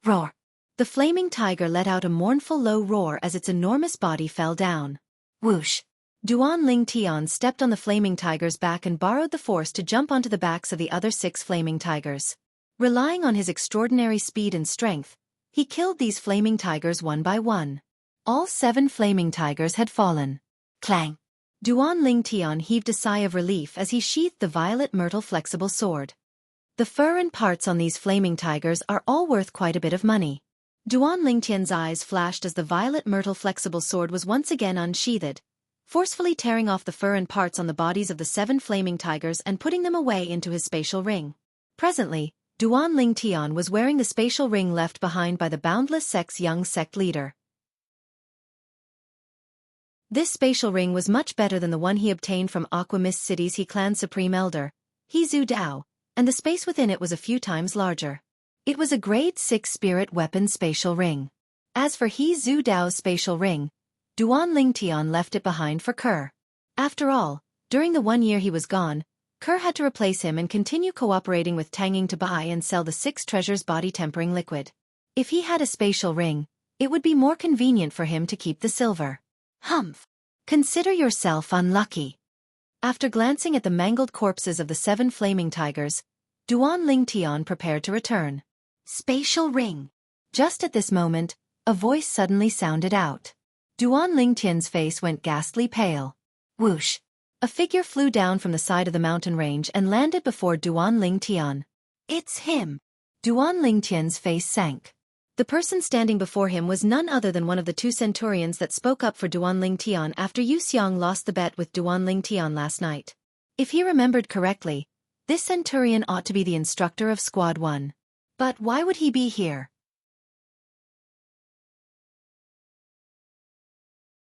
Roar! The flaming tiger let out a mournful low roar as its enormous body fell down. Whoosh! Duan Ling Tian stepped on the flaming tiger's back and borrowed the force to jump onto the backs of the other 6 flaming tigers. Relying on his extraordinary speed and strength, he killed these flaming tigers one by one. All 7 flaming tigers had fallen. Clang! Duan Ling Tian heaved a sigh of relief as he sheathed the violet myrtle flexible sword. The fur and parts on these flaming tigers are all worth quite a bit of money. Duan Ling Tian's eyes flashed as the violet myrtle flexible sword was once again unsheathed, forcefully tearing off the fur and parts on the bodies of the 7 flaming tigers and putting them away into his spatial ring. Presently, Duan Ling Tian was wearing the spatial ring left behind by the boundless sect's young sect leader. This spatial ring was much better than the one he obtained from Aqua Mist City's He Clan Supreme Elder, He Zhu Dao, and the space within it was a few times larger. It was a grade 6 spirit weapon spatial ring. As for He Zhu Dao's spatial ring, Duan Ling Tian left it behind for Kerr. After all, during the 1 year he was gone, Kerr had to replace him and continue cooperating with Tanging to buy and sell the 6 treasures body tempering liquid. If he had a spatial ring, it would be more convenient for him to keep the silver. Humph! Consider yourself unlucky. After glancing at the mangled corpses of the 7 flaming tigers, Duan Ling Tian prepared to return. Spatial ring! Just at this moment, a voice suddenly sounded out. Duan Ling Tian's face went ghastly pale. Whoosh! A figure flew down from the side of the mountain range and landed before Duan Ling Tian. It's him! Duan Ling Tian's face sank. The person standing before him was none other than one of the 2 centurions that spoke up for Duan Ling Tian after Yu Xiang lost the bet with Duan Ling Tian last night. If he remembered correctly, this centurion ought to be the instructor of Squad 1. But why would he be here?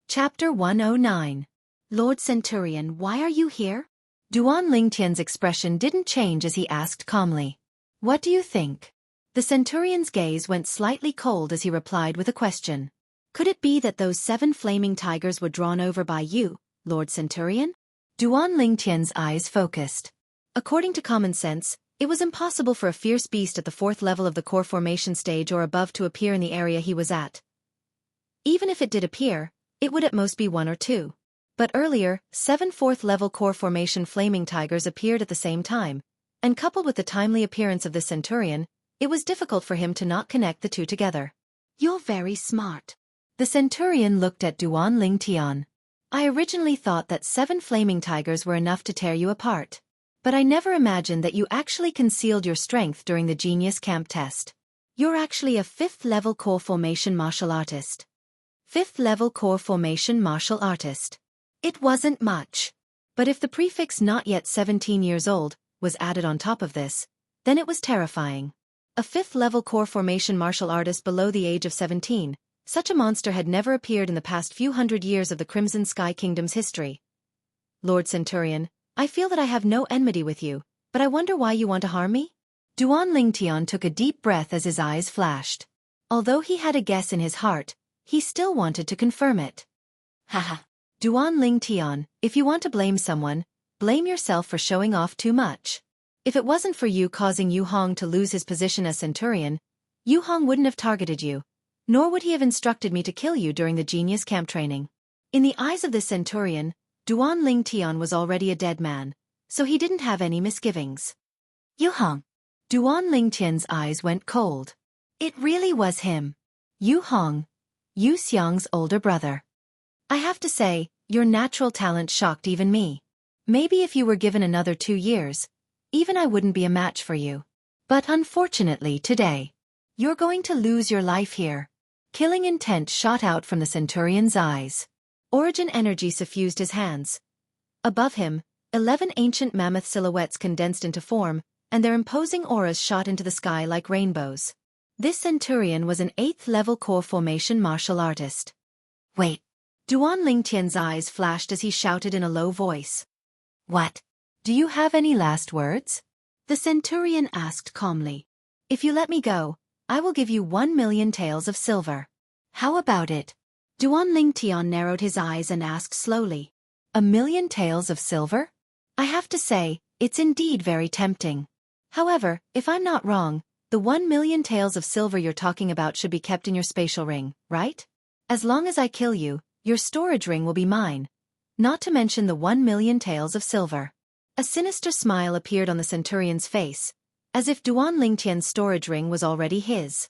Chapter 109. Lord Centurion, why are you here? Duan Ling Tian's expression didn't change as he asked calmly. What do you think? The centurion's gaze went slightly cold as he replied with a question. Could it be that those 7 flaming tigers were drawn over by you, Lord Centurion? Duan Ling Tian's eyes focused. According to common sense, it was impossible for a fierce beast at the 4th level of the core formation stage or above to appear in the area he was at. Even if it did appear, it would at most be 1 or 2. But earlier, 7 4th level core formation flaming tigers appeared at the same time, and coupled with the timely appearance of the centurion, it was difficult for him to not connect the 2 together. You're very smart. The centurion looked at Duan Ling Tian. I originally thought that 7 flaming tigers were enough to tear you apart. But I never imagined that you actually concealed your strength during the Genius Camp test. You're actually a 5th level core formation martial artist. 5th level core formation martial artist. It wasn't much. But if the prefix not yet 17 years old was added on top of this, then it was terrifying. A 5th level core formation martial artist below the age of 17, such a monster had never appeared in the past few hundred years of the Crimson Sky Kingdom's history. Lord Centurion, I feel that I have no enmity with you, but I wonder why you want to harm me? Duan Ling Tian took a deep breath as his eyes flashed. Although he had a guess in his heart, he still wanted to confirm it. Haha. Duan Ling Tian, if you want to blame someone, blame yourself for showing off too much. If it wasn't for you causing Yu Hong to lose his position as centurion, Yu Hong wouldn't have targeted you, nor would he have instructed me to kill you during the Genius Camp training. In the eyes of the centurion, Duan Ling Tian was already a dead man, so he didn't have any misgivings. Yu Hong. Duan Ling Tian's eyes went cold. It really was him. Yu Hong, Yu Xiang's older brother. I have to say, your natural talent shocked even me. Maybe if you were given another 2 years, even I wouldn't be a match for you. But unfortunately today, you're going to lose your life here. Killing intent shot out from the centurion's eyes. Origin energy suffused his hands. Above him, 11 ancient mammoth silhouettes condensed into form, and their imposing auras shot into the sky like rainbows. This centurion was an 8th level core formation martial artist. Wait. Duan Ling Tian's eyes flashed as he shouted in a low voice. What? Do you have any last words? The centurion asked calmly. If you let me go, I will give you 1 million taels of silver. How about it? Duan Ling Tian narrowed his eyes and asked slowly. 1 million taels of silver? I have to say, it's indeed very tempting. However, if I'm not wrong, the 1,000,000 taels of silver you're talking about should be kept in your spatial ring, right? As long as I kill you, your storage ring will be mine. Not to mention the 1,000,000 taels of silver. A sinister smile appeared on the centurion's face, as if Duan Lingtian's storage ring was already his.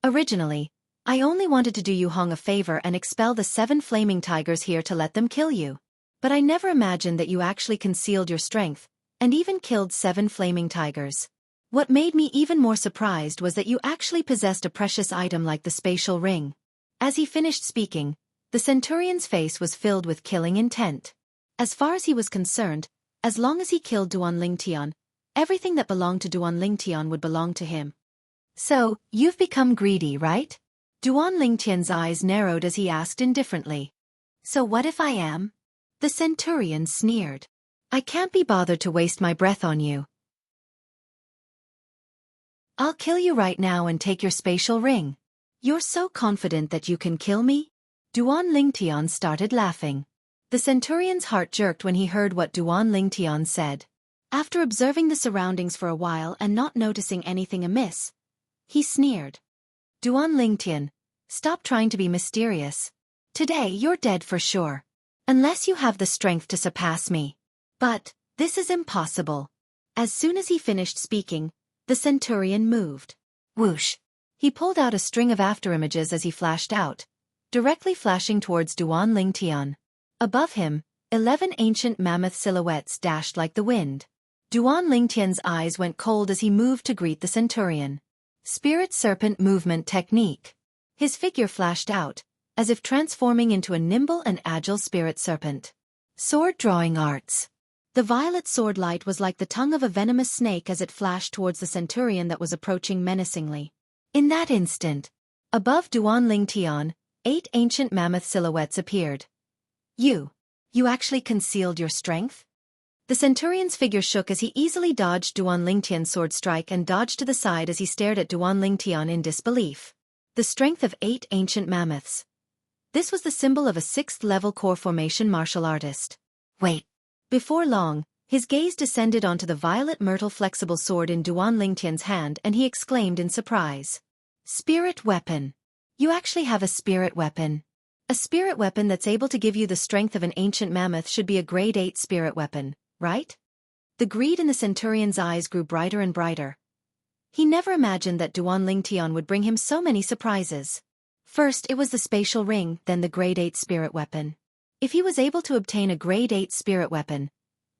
Originally, I only wanted to do Yu Hong a favor and expel the 7 flaming tigers here to let them kill you. But I never imagined that you actually concealed your strength, and even killed 7 flaming tigers. What made me even more surprised was that you actually possessed a precious item like the spatial ring. As he finished speaking, the centurion's face was filled with killing intent. As far as he was concerned, as long as he killed Duan Lingtian, everything that belonged to Duan Lingtian would belong to him. So, you've become greedy, right? Duan Lingtian's eyes narrowed as he asked indifferently. So what if I am? The centurion sneered. I can't be bothered to waste my breath on you. I'll kill you right now and take your spatial ring. You're so confident that you can kill me? Duan Lingtian started laughing. The centurion's heart jerked when he heard what Duan Lingtian said. After observing the surroundings for a while and not noticing anything amiss, he sneered. Duan Lingtian, stop trying to be mysterious. Today you're dead for sure. Unless you have the strength to surpass me. But, this is impossible. As soon as he finished speaking, the centurion moved. Whoosh! He pulled out a string of afterimages as he flashed out, directly flashing towards Duan Lingtian. Above him, 11 ancient mammoth silhouettes dashed like the wind. Duan Lingtian's eyes went cold as he moved to greet the centurion. Spirit Serpent Movement Technique. His figure flashed out, as if transforming into a nimble and agile spirit serpent. Sword Drawing Arts. The violet sword light was like the tongue of a venomous snake as it flashed towards the centurion that was approaching menacingly. In that instant, above Duan Lingtian, 8 ancient mammoth silhouettes appeared. You actually concealed your strength? The centurion's figure shook as he easily dodged Duan Lingtian's sword strike and dodged to the side as he stared at Duan Lingtian in disbelief. The strength of 8 ancient mammoths. This was the symbol of a 6th-level core formation martial artist. Wait. Before long, his gaze descended onto the violet myrtle flexible sword in Duan Lingtian's hand and he exclaimed in surprise. Spirit weapon. You actually have a spirit weapon. A spirit weapon that's able to give you the strength of an ancient mammoth should be a grade 8 spirit weapon, right? The greed in the centurion's eyes grew brighter and brighter. He never imagined that Duan Lingtian would bring him so many surprises. First it was the spatial ring, then the grade 8 spirit weapon. If he was able to obtain a grade 8 spirit weapon,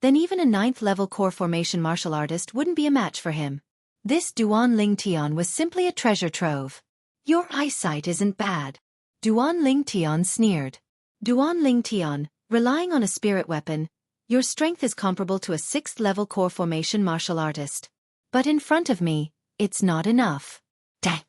then even a 9th-level core formation martial artist wouldn't be a match for him. This Duan Lingtian was simply a treasure trove. Your eyesight isn't bad. Duan Lingtian sneered. Duan Lingtian, relying on a spirit weapon, your strength is comparable to a 6th-level core formation martial artist. But in front of me, it's not enough. Dang.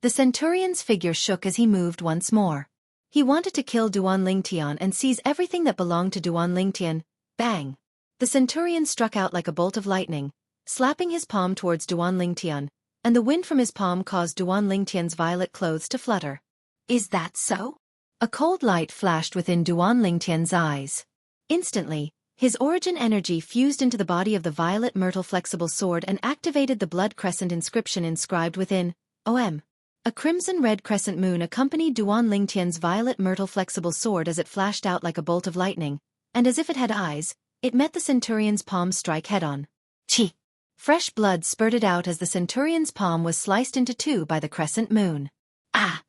The centurion's figure shook as he moved once more. He wanted to kill Duan Lingtian and seize everything that belonged to Duan Lingtian. Bang! The centurion struck out like a bolt of lightning, slapping his palm towards Duan Lingtian, and the wind from his palm caused Duan Lingtian's violet clothes to flutter. Is that so? A cold light flashed within Duan Lingtian's eyes. Instantly, his origin energy fused into the body of the violet myrtle flexible sword and activated the blood crescent inscription inscribed within. OM. A crimson-red crescent moon accompanied Duan Lingtian's violet myrtle flexible sword as it flashed out like a bolt of lightning, and as if it had eyes, it met the centurion's palm strike head-on. Chi! Fresh blood spurted out as the centurion's palm was sliced into 2 by the crescent moon. Ah!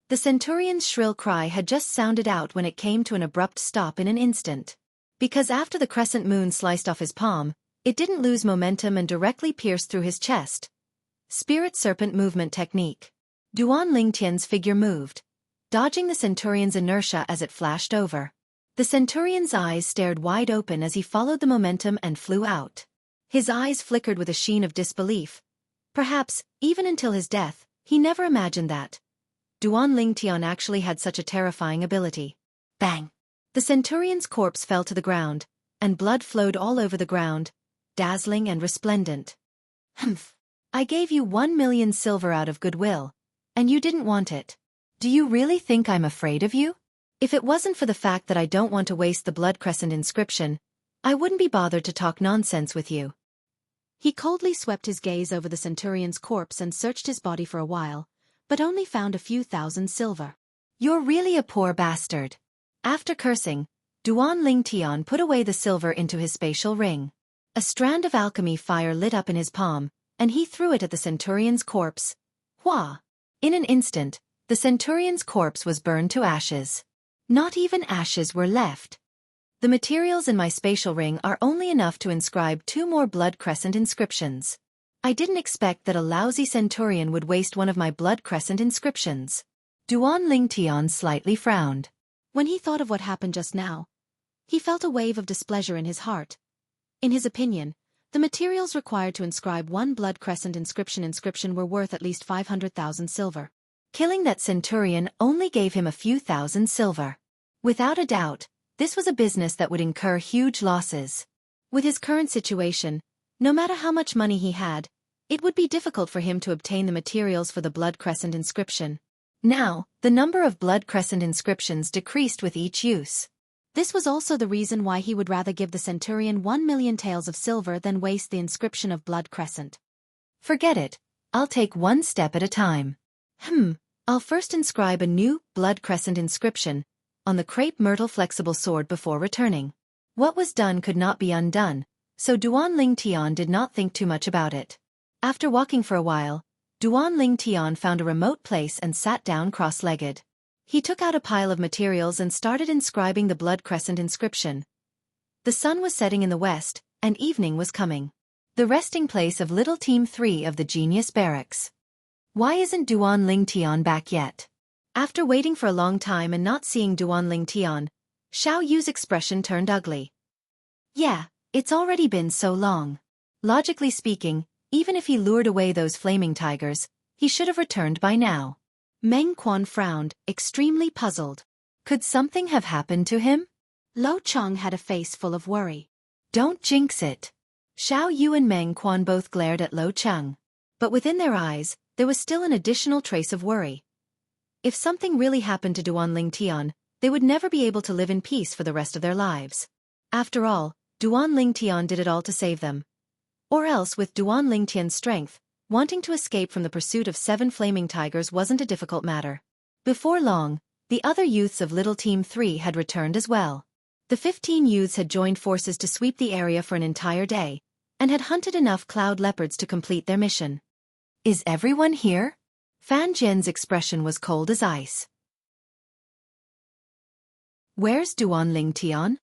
The centurion's shrill cry had just sounded out when it came to an abrupt stop in an instant. Because after the crescent moon sliced off his palm, it didn't lose momentum and directly pierced through his chest. Spirit Serpent Movement Technique. Duan Lingtian's figure moved, dodging the centurion's inertia as it flashed over. The centurion's eyes stared wide open as he followed the momentum and flew out. His eyes flickered with a sheen of disbelief. Perhaps, even until his death, he never imagined that Duan Lingtian actually had such a terrifying ability. Bang! The centurion's corpse fell to the ground, and blood flowed all over the ground, dazzling and resplendent. Humph! I gave you 1,000,000 silver out of goodwill, and you didn't want it. Do you really think I'm afraid of you? If it wasn't for the fact that I don't want to waste the blood crescent inscription, I wouldn't be bothered to talk nonsense with you. He coldly swept his gaze over the centurion's corpse and searched his body for a while, but only found a few thousand silver. You're really a poor bastard. After cursing, Duan Ling Tian put away the silver into his spatial ring. A strand of alchemy fire lit up in his palm, and he threw it at the centurion's corpse. Hua! In an instant, the centurion's corpse was burned to ashes. Not even ashes were left. The materials in my spatial ring are only enough to inscribe 2 more blood crescent inscriptions. I didn't expect that a lousy centurion would waste one of my blood crescent inscriptions. Duan Ling Tian slightly frowned. When he thought of what happened just now, he felt a wave of displeasure in his heart. In his opinion, the materials required to inscribe 1 blood crescent inscription were worth at least 500,000 silver. Killing that centurion only gave him a few thousand silver. Without a doubt, this was a business that would incur huge losses. With his current situation, no matter how much money he had, it would be difficult for him to obtain the materials for the blood crescent inscription. Now, the number of blood crescent inscriptions decreased with each use. This was also the reason why he would rather give the centurion 1 million taels of silver than waste the inscription of blood crescent. Forget it, I'll take one step at a time. I'll first inscribe a new blood crescent inscription on the crepe myrtle flexible sword before returning. What was done could not be undone, so Duan Ling Tian did not think too much about it. After walking for a while, Duan Ling Tian found a remote place and sat down cross-legged. He took out a pile of materials and started inscribing the blood crescent inscription. The sun was setting in the west, and evening was coming. The resting place of Little Team 3 of the Genius Barracks. Why isn't Duan Ling Tian back yet? After waiting for a long time and not seeing Duan Ling Tian, Xiao Yu's expression turned ugly. Yeah, it's already been so long. Logically speaking, even if he lured away those flaming tigers, he should have returned by now. Meng Quan frowned, extremely puzzled. Could something have happened to him? Lo Cheng had a face full of worry. Don't jinx it. Xiao Yu and Meng Quan both glared at Lo Cheng. But within their eyes, there was still an additional trace of worry. If something really happened to Duan Ling Tian, they would never be able to live in peace for the rest of their lives. After all, Duan Ling Tian did it all to save them. Or else with Duan Ling Tian's strength, wanting to escape from the pursuit of 7 flaming tigers wasn't a difficult matter. Before long, the other youths of Little Team 3 had returned as well. The 15 youths had joined forces to sweep the area for an entire day, and had hunted enough cloud leopards to complete their mission. Is everyone here? Fan Jian's expression was cold as ice. Where's Duan Ling Tian?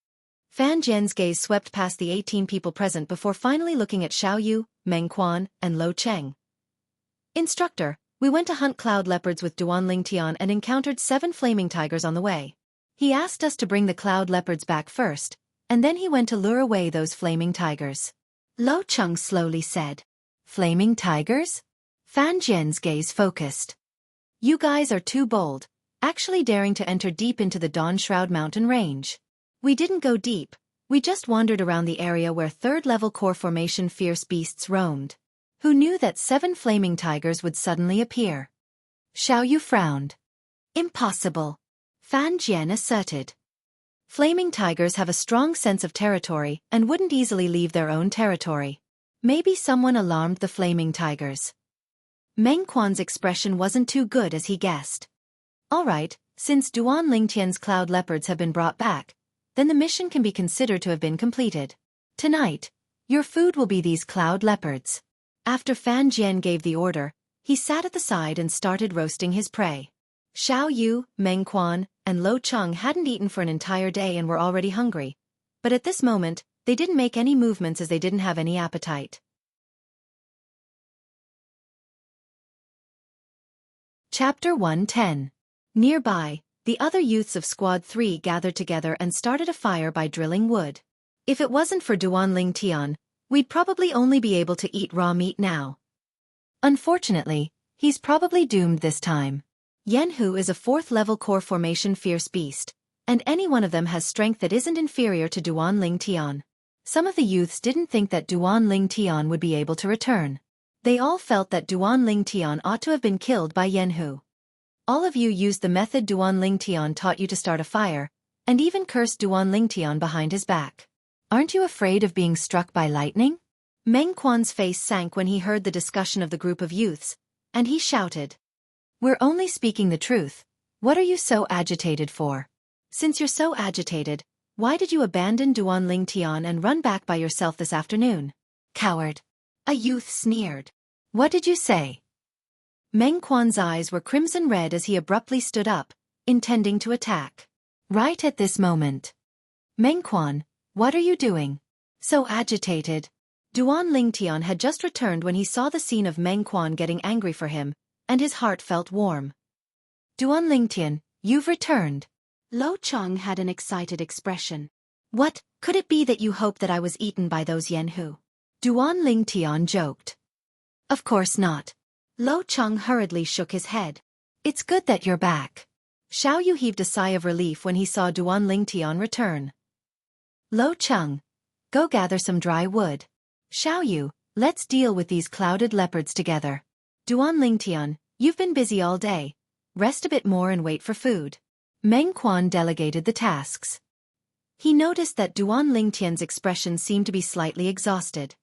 Fan Jian's gaze swept past the 18 people present before finally looking at Xiao Yu, Meng Quan, and Lo Cheng. Instructor, we went to hunt cloud leopards with Duan Ling Tian and encountered 7 flaming tigers on the way. He asked us to bring the cloud leopards back first, and then he went to lure away those flaming tigers. Lo Cheng slowly said. Flaming tigers? Fan Jian's gaze focused. You guys are too bold, actually daring to enter deep into the Dawn Shroud mountain range. We didn't go deep, we just wandered around the area where 3rd-level core formation fierce beasts roamed. Who knew that 7 flaming tigers would suddenly appear? Xiao Yu frowned. Impossible. Fan Jian asserted. Flaming tigers have a strong sense of territory and wouldn't easily leave their own territory. Maybe someone alarmed the flaming tigers. Meng Quan's expression wasn't too good as he guessed. Alright, since Duan Ling Tian's cloud leopards have been brought back, then the mission can be considered to have been completed. Tonight, your food will be these cloud leopards. After Fan Jian gave the order, he sat at the side and started roasting his prey. Xiao Yu, Meng Quan, and Lo Cheng hadn't eaten for an entire day and were already hungry. But at this moment, they didn't make any movements as they didn't have any appetite. Chapter 110. Nearby, the other youths of Squad 3 gathered together and started a fire by drilling wood. If it wasn't for Duan Ling Tian, we'd probably only be able to eat raw meat now. Unfortunately, he's probably doomed this time. Jianghu is a 4th-level core formation fierce beast, and any one of them has strength that isn't inferior to Duan Ling Tian. Some of the youths didn't think that Duan Ling Tian would be able to return. They all felt that Duan Ling Tian ought to have been killed by Jianghu. All of you used the method Duan Ling Tian taught you to start a fire, and even cursed Duan Ling Tian behind his back. Aren't you afraid of being struck by lightning? Meng Quan's face sank when he heard the discussion of the group of youths, and he shouted. We're only speaking the truth. What are you so agitated for? Since you're so agitated, why did you abandon Duan Lingtian and run back by yourself this afternoon? Coward. A youth sneered. What did you say? Meng Quan's eyes were crimson red as he abruptly stood up, intending to attack. Right at this moment. Meng Quan, what are you doing? So agitated. Duan Lingtian had just returned when he saw the scene of Meng Quan getting angry for him, and his heart felt warm. Duan Lingtian, you've returned. Lo Cheng had an excited expression. What, could it be that you hoped that I was eaten by those Jianghu? Duan Lingtian joked. Of course not. Lo Cheng hurriedly shook his head. It's good that you're back. Xiao Yu heaved a sigh of relief when he saw Duan Lingtian return. Lo Cheng, go gather some dry wood. Xiao Yu, let's deal with these clouded leopards together. Duan Lingtian, you've been busy all day. Rest a bit more and wait for food. Meng Quan delegated the tasks. He noticed that Duan Lingtian's expression seemed to be slightly exhausted.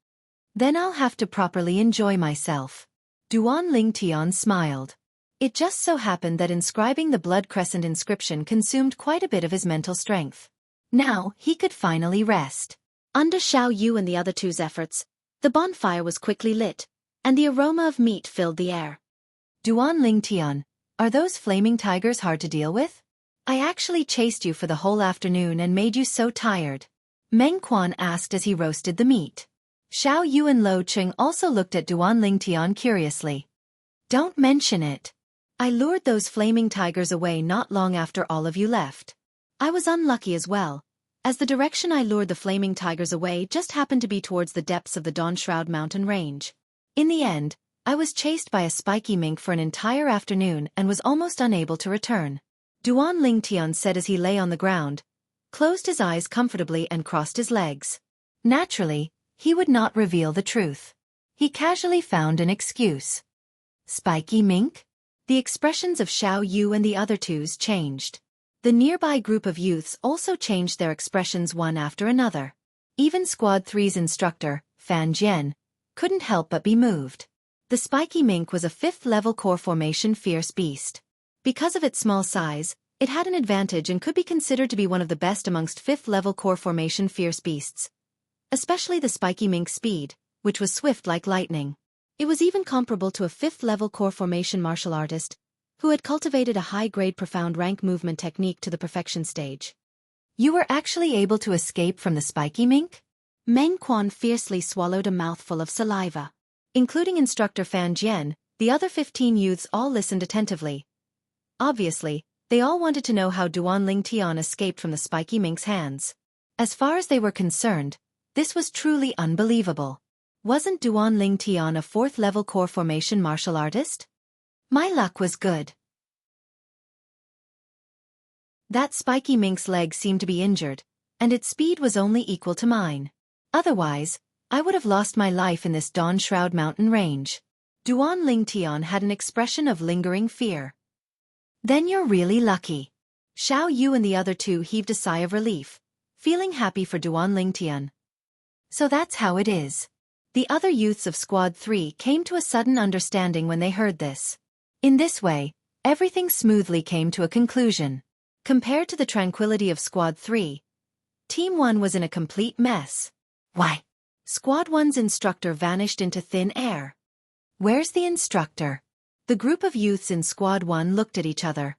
Then I'll have to properly enjoy myself. Duan Lingtian smiled. It just so happened that inscribing the blood crescent inscription consumed quite a bit of his mental strength. Now, he could finally rest. Under Xiao Yu and the other two's efforts, the bonfire was quickly lit, and the aroma of meat filled the air. Duan Lingtian, are those flaming tigers hard to deal with? I actually chased you for the whole afternoon and made you so tired. Meng Quan asked as he roasted the meat. Xiao Yu and Lo Cheng also looked at Duan Lingtian curiously. Don't mention it. I lured those flaming tigers away not long after all of you left. I was unlucky as well, as the direction I lured the flaming tigers away just happened to be towards the depths of the Dawnshroud mountain range. In the end, I was chased by a spiky mink for an entire afternoon and was almost unable to return. Duan Lingtian said as he lay on the ground, closed his eyes comfortably and crossed his legs. Naturally, he would not reveal the truth. He casually found an excuse. Spiky mink? The expressions of Xiao Yu and the other twos changed. The nearby group of youths also changed their expressions one after another. Even Squad 3's instructor, Fan Jian, couldn't help but be moved. The spiky mink was a 5th-level core formation fierce beast. Because of its small size, it had an advantage and could be considered to be one of the best amongst 5th-level core formation fierce beasts. Especially the spiky mink's speed, which was swift like lightning. It was even comparable to a 5th-level core formation martial artist, who had cultivated a high-grade profound rank movement technique to the perfection stage. You were actually able to escape from the spiky mink? Meng Quan fiercely swallowed a mouthful of saliva. Including instructor Fan Jian, the other 15 youths all listened attentively. Obviously, they all wanted to know how Duan Lingtian escaped from the spiky mink's hands. As far as they were concerned, this was truly unbelievable. Wasn't Duan Lingtian a 4th-level core formation martial artist? My luck was good. That spiky mink's leg seemed to be injured, and its speed was only equal to mine. Otherwise, I would have lost my life in this Dawnshroud mountain range. Duan Lingtian had an expression of lingering fear. Then you're really lucky. Xiao Yu and the other two heaved a sigh of relief, feeling happy for Duan Lingtian. So that's how it is. The other youths of Squad 3 came to a sudden understanding when they heard this. In this way, everything smoothly came to a conclusion. Compared to the tranquility of Squad 3, Team 1 was in a complete mess. Why? Squad 1's instructor vanished into thin air. Where's the instructor? The group of youths in Squad 1 looked at each other.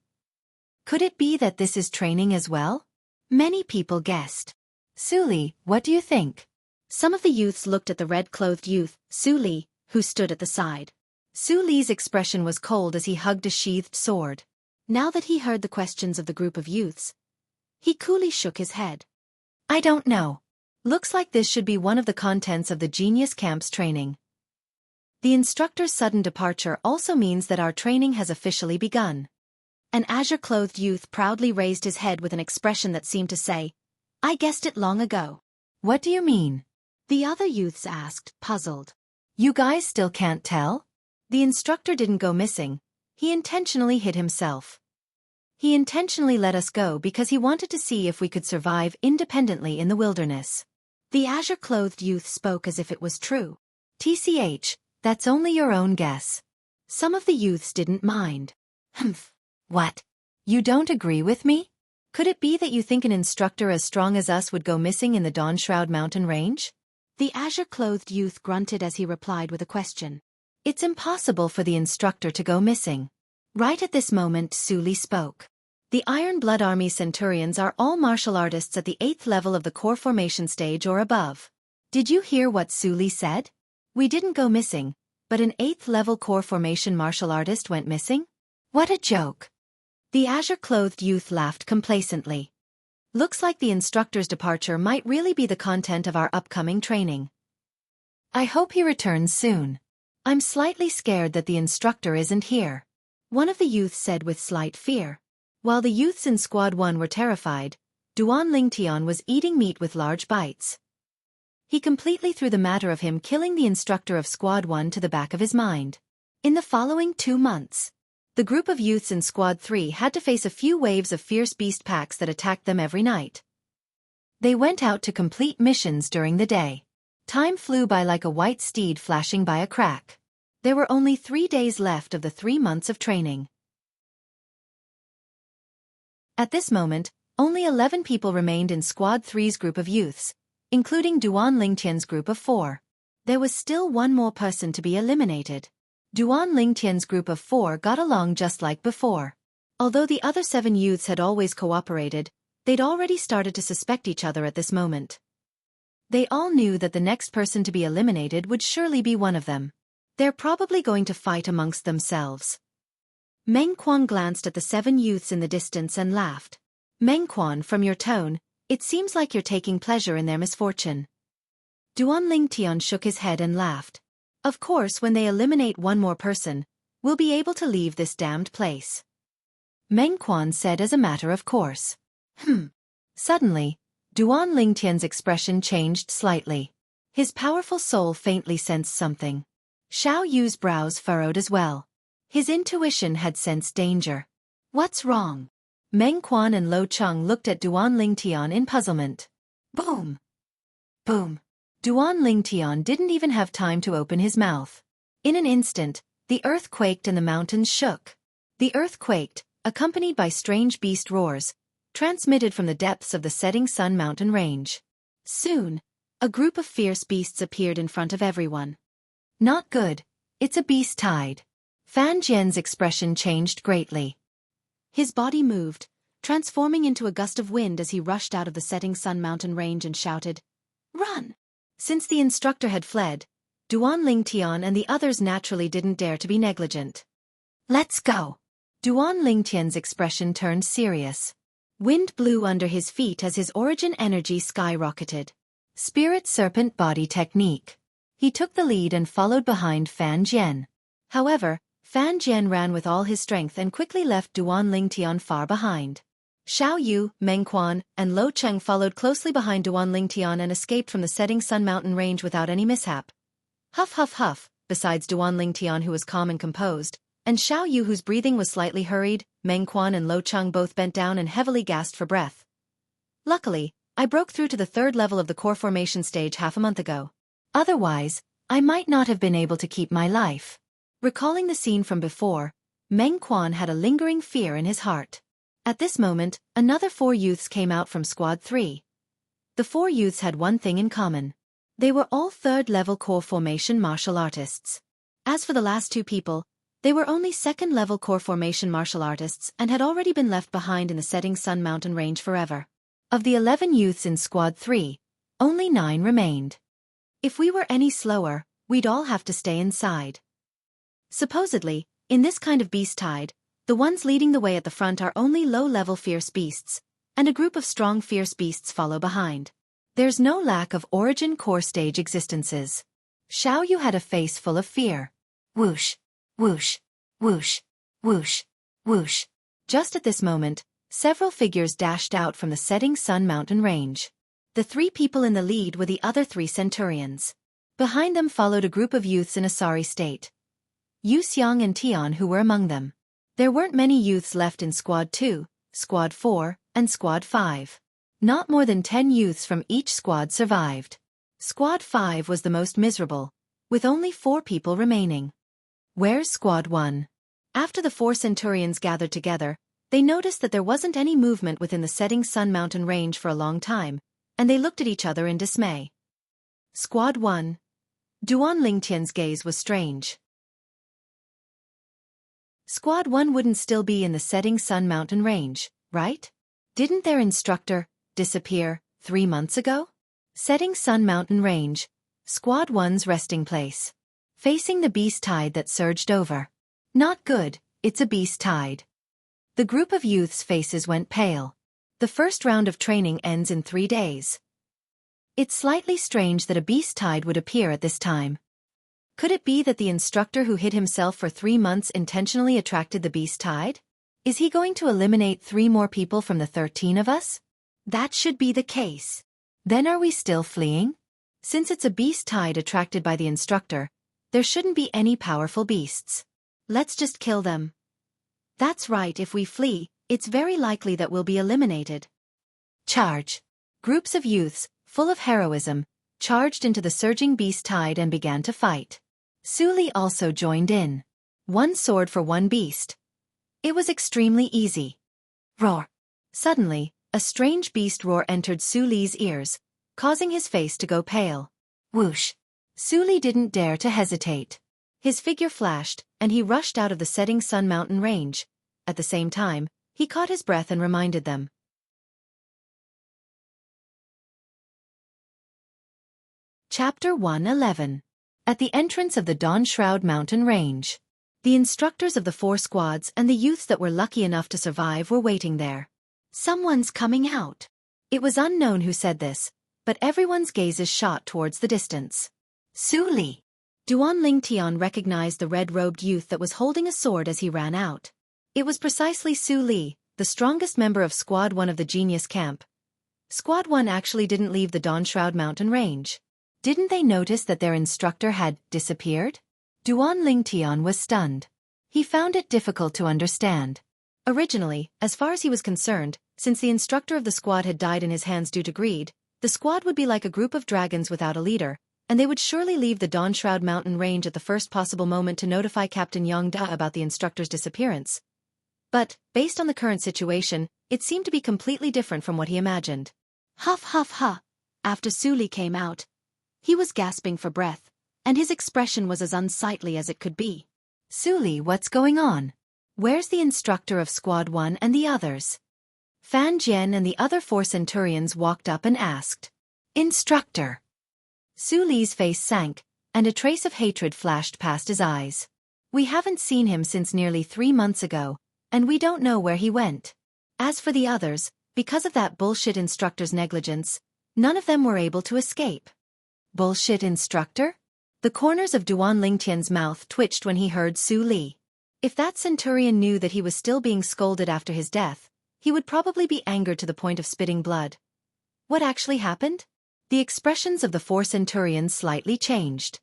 Could it be that this is training as well? Many people guessed. Su Li, what do you think? Some of the youths looked at the red-clothed youth, Su Li, who stood at the side. Su Li's expression was cold as he hugged a sheathed sword. Now that he heard the questions of the group of youths, he coolly shook his head. I don't know. Looks like this should be one of the contents of the Genius Camp's training. The instructor's sudden departure also means that our training has officially begun. An azure-clothed youth proudly raised his head with an expression that seemed to say, I guessed it long ago. What do you mean? The other youths asked, puzzled. You guys still can't tell? The instructor didn't go missing. He intentionally hid himself. He intentionally let us go because he wanted to see if we could survive independently in the wilderness. The azure-clothed youth spoke as if it was true. TCH, that's only your own guess. Some of the youths didn't mind. Humph. What? You don't agree with me? Could it be that you think an instructor as strong as us would go missing in the Dawnshroud mountain range? The azure-clothed youth grunted as he replied with a question. It's impossible for the instructor to go missing. Right at this moment, Su Li spoke. The Iron Blood Army Centurions are all martial artists at the 8th level of the core formation stage or above. Did you hear what Su Li said? We didn't go missing, but an 8th level core formation martial artist went missing? What a joke. The azure-clothed youth laughed complacently. Looks like the instructor's departure might really be the content of our upcoming training. I hope he returns soon. I'm slightly scared that the instructor isn't here. One of the youths said with slight fear. While the youths in Squad 1 were terrified, Duan Lingtian was eating meat with large bites. He completely threw the matter of him killing the instructor of Squad 1 to the back of his mind. In the following 2 months, the group of youths in Squad 3 had to face a few waves of fierce beast packs that attacked them every night. They went out to complete missions during the day. Time flew by like a white steed flashing by a crack. There were only 3 days left of the 3 months of training. At this moment, only 11 people remained in Squad 3's group of youths, including Duan Lingtian's group of 4. There was still one more person to be eliminated. Duan Lingtian's group of 4 got along just like before. Although the other 7 youths had always cooperated, they'd already started to suspect each other at this moment. They all knew that the next person to be eliminated would surely be one of them. They're probably going to fight amongst themselves. Meng Quan glanced at the 7 youths in the distance and laughed. Meng Quan, from your tone, it seems like you're taking pleasure in their misfortune. Duan Lingtian shook his head and laughed. Of course, when they eliminate one more person, we'll be able to leave this damned place. Meng Quan said as a matter of course. Suddenly, Duan Lingtian's expression changed slightly. His powerful soul faintly sensed something. Xiao Yu's brows furrowed as well. His intuition had sensed danger. What's wrong? Meng Quan and Lo Cheng looked at Duan Lingtian in puzzlement. Boom! Boom! Duan Lingtian didn't even have time to open his mouth. In an instant, the earth quaked and the mountains shook. The earth quaked, accompanied by strange beast roars, transmitted from the depths of the setting sun mountain range. Soon, a group of fierce beasts appeared in front of everyone. Not good. It's a beast tide. Fan Jian's expression changed greatly. His body moved, transforming into a gust of wind as he rushed out of the setting sun mountain range and shouted, "Run!" Since the instructor had fled, Duan Lingtian and the others naturally didn't dare to be negligent. Let's go! Duan Lingtian's expression turned serious. Wind blew under his feet as his origin energy skyrocketed. Spirit Serpent Body Technique. He took the lead and followed behind Fan Jian. However, Fan Jian ran with all his strength and quickly left Duan Lingtian far behind. Xiao Yu, Meng Quan, and Lo Cheng followed closely behind Duan Lingtian and escaped from the setting sun mountain range without any mishap. Huff huff huff, besides Duan Lingtian, who was calm and composed, and Xiao Yu, whose breathing was slightly hurried, Meng Quan and Lo Cheng both bent down and heavily gasped for breath. Luckily, I broke through to the 3rd level of the core formation stage half a month ago. Otherwise, I might not have been able to keep my life. Recalling the scene from before, Meng Quan had a lingering fear in his heart. At this moment, another 4 youths came out from Squad 3. The 4 youths had one thing in common. They were all 3rd level core formation martial artists. As for the last 2 people, they were only 2nd level core formation martial artists and had already been left behind in the setting sun mountain range forever. Of the 11 youths in Squad 3, only 9 remained. If we were any slower, we'd all have to stay inside. Supposedly, in this kind of beast tide, the ones leading the way at the front are only low-level fierce beasts, and a group of strong fierce beasts follow behind. There's no lack of origin core stage existences. Xiao Yu had a face full of fear. Whoosh, whoosh, whoosh, whoosh, whoosh. Just at this moment, several figures dashed out from the setting sun mountain range. The 3 people in the lead were the other 3 centurions. Behind them followed a group of youths in a sorry state. Yu Xiang and Tian, who were among them. There weren't many youths left in Squad 2, Squad 4, and Squad 5. Not more than 10 youths from each squad survived. Squad 5 was the most miserable, with only 4 people remaining. Where's Squad 1? After the 4 centurions gathered together, they noticed that there wasn't any movement within the setting sun mountain range for a long time, and they looked at each other in dismay. Squad 1. Duan Lingtian's gaze was strange. Squad 1 wouldn't still be in the setting sun mountain range, right? Didn't their instructor disappear 3 months ago? Setting sun mountain range, Squad 1's resting place. Facing the beast tide that surged over. Not good, it's a beast tide. The group of youths' faces went pale. The first round of training ends in 3 days. It's slightly strange that a beast tide would appear at this time. Could it be that the instructor who hid himself for 3 months intentionally attracted the beast tide? Is he going to eliminate 3 more people from the 13 of us? That should be the case. Then are we still fleeing? Since it's a beast tide attracted by the instructor, there shouldn't be any powerful beasts. Let's just kill them. That's right, if we flee, it's very likely that we'll be eliminated. Charge. Groups of youths, full of heroism, charged into the surging beast tide and began to fight. Su Li also joined in. 1 sword for 1 beast. It was extremely easy. Roar. Suddenly, a strange beast roar entered Su Li's ears, causing his face to go pale. Whoosh. Su Li didn't dare to hesitate. His figure flashed, and he rushed out of the setting sun mountain range. At the same time, he caught his breath and reminded them. Chapter 111. At the entrance of the Dawn Shroud Mountain Range. The instructors of the 4 squads and the youths that were lucky enough to survive were waiting there. Someone's coming out. It was unknown who said this, but everyone's gazes shot towards the distance. Su Li. Duan Lingtian recognized the red-robed youth that was holding a sword as he ran out. It was precisely Su Li, the strongest member of Squad 1 of the Genius Camp. Squad 1 actually didn't leave the Dawn Shroud Mountain Range. Didn't they notice that their instructor had disappeared? Duan Lingtian was stunned. He found it difficult to understand. Originally, as far as he was concerned, since the instructor of the squad had died in his hands due to greed, the squad would be like a group of dragons without a leader, and they would surely leave the Dawn Shroud Mountain Range at the first possible moment to notify Captain Yang Da about the instructor's disappearance. But, based on the current situation, it seemed to be completely different from what he imagined. Huff huff huff. After Su Li came out, he was gasping for breath, and his expression was as unsightly as it could be. Su Li, what's going on? Where's the instructor of Squad 1 and the others? Fan Jian and the other 4 centurions walked up and asked. Instructor. Su Li's face sank, and a trace of hatred flashed past his eyes. We haven't seen him since nearly 3 months ago, and we don't know where he went. As for the others, because of that bullshit instructor's negligence, none of them were able to escape. Bullshit instructor? The corners of Duan Lingtian's mouth twitched when he heard Su Li. If that centurion knew that he was still being scolded after his death, he would probably be angered to the point of spitting blood. What actually happened? The expressions of the 4 centurions slightly changed.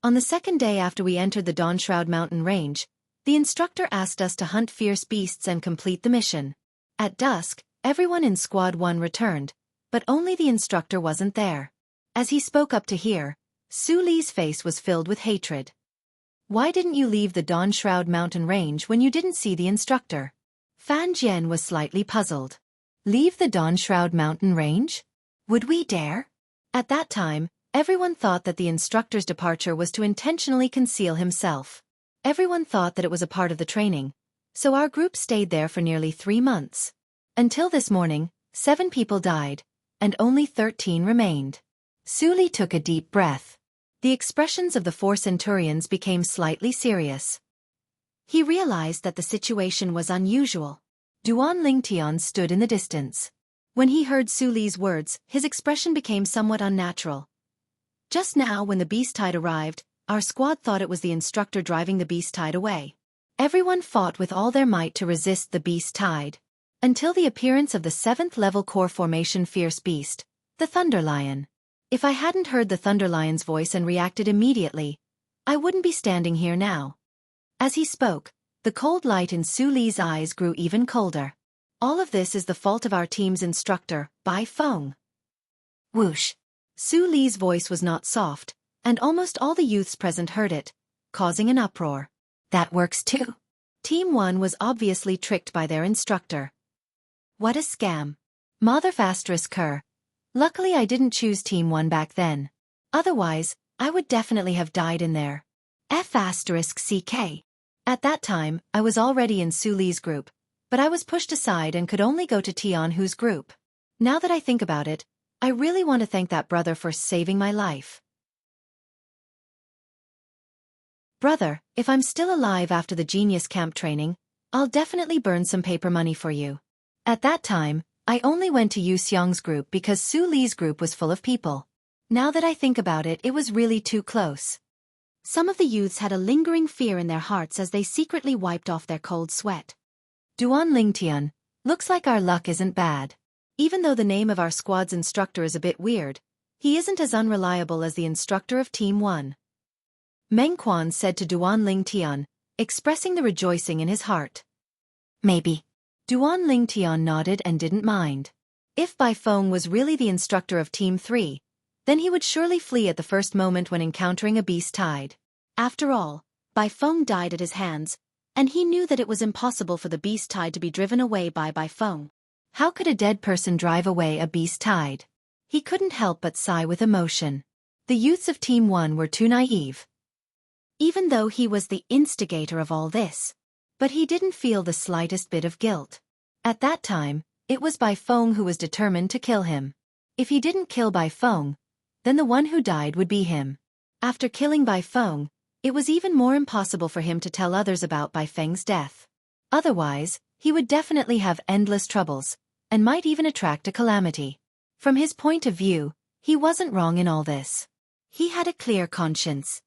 On the 2nd day after we entered the Dawn Shroud Mountain Range, the instructor asked us to hunt fierce beasts and complete the mission. At dusk, everyone in Squad 1 returned, but only the instructor wasn't there. As he spoke up to hear, Su Li's face was filled with hatred. Why didn't you leave the Dawn Shroud Mountain Range when you didn't see the instructor? Fan Jian was slightly puzzled. Leave the Dawn Shroud Mountain Range? Would we dare? At that time, everyone thought that the instructor's departure was to intentionally conceal himself. Everyone thought that it was a part of the training, so our group stayed there for nearly 3 months. Until this morning, 7 people died, and only 13 remained. Su Li took a deep breath. The expressions of the 4 centurions became slightly serious. He realized that the situation was unusual. Duan Lingtian stood in the distance. When he heard Su Li's words, his expression became somewhat unnatural. Just now when the beast tide arrived, our squad thought it was the instructor driving the beast tide away. Everyone fought with all their might to resist the beast tide. Until the appearance of the 7th level core formation fierce beast, the Thunder Lion. If I hadn't heard the Thunder Lion's voice and reacted immediately, I wouldn't be standing here now. As he spoke, the cold light in Su Li's eyes grew even colder. All of this is the fault of our team's instructor, Bai Feng. Whoosh. Su Li's voice was not soft, and almost all the youths present heard it, causing an uproar. That works too. Team 1 was obviously tricked by their instructor. What a scam. Mother***. Luckily I didn't choose Team 1 back then. Otherwise, I would definitely have died in there. F***ck. At that time, I was already in Su Li's group, but I was pushed aside and could only go to Tianhu's group. Now that I think about it, I really want to thank that brother for saving my life. Brother, if I'm still alive after the genius camp training, I'll definitely burn some paper money for you. At that time, I only went to Yu Xiang's group because Su Li's group was full of people. Now that I think about it, it was really too close. Some of the youths had a lingering fear in their hearts as they secretly wiped off their cold sweat. Duan Lingtian, looks like our luck isn't bad. Even though the name of our squad's instructor is a bit weird, he isn't as unreliable as the instructor of Team 1. Meng Quan said to Duan Lingtian, expressing the rejoicing in his heart. Maybe. Duan Lingtian nodded and didn't mind. If Bai Feng was really the instructor of Team 3, then he would surely flee at the first moment when encountering a beast tide. After all, Bai Feng died at his hands, and he knew that it was impossible for the beast tide to be driven away by Bai Feng. How could a dead person drive away a beast tide? He couldn't help but sigh with emotion. The youths of Team 1 were too naive. Even though he was the instigator of all this, but he didn't feel the slightest bit of guilt. At that time, it was Bai Feng who was determined to kill him. If he didn't kill Bai Feng, then the one who died would be him. After killing Bai Feng, it was even more impossible for him to tell others about Bai Feng's death. Otherwise, he would definitely have endless troubles, and might even attract a calamity. From his point of view, he wasn't wrong in all this. He had a clear conscience.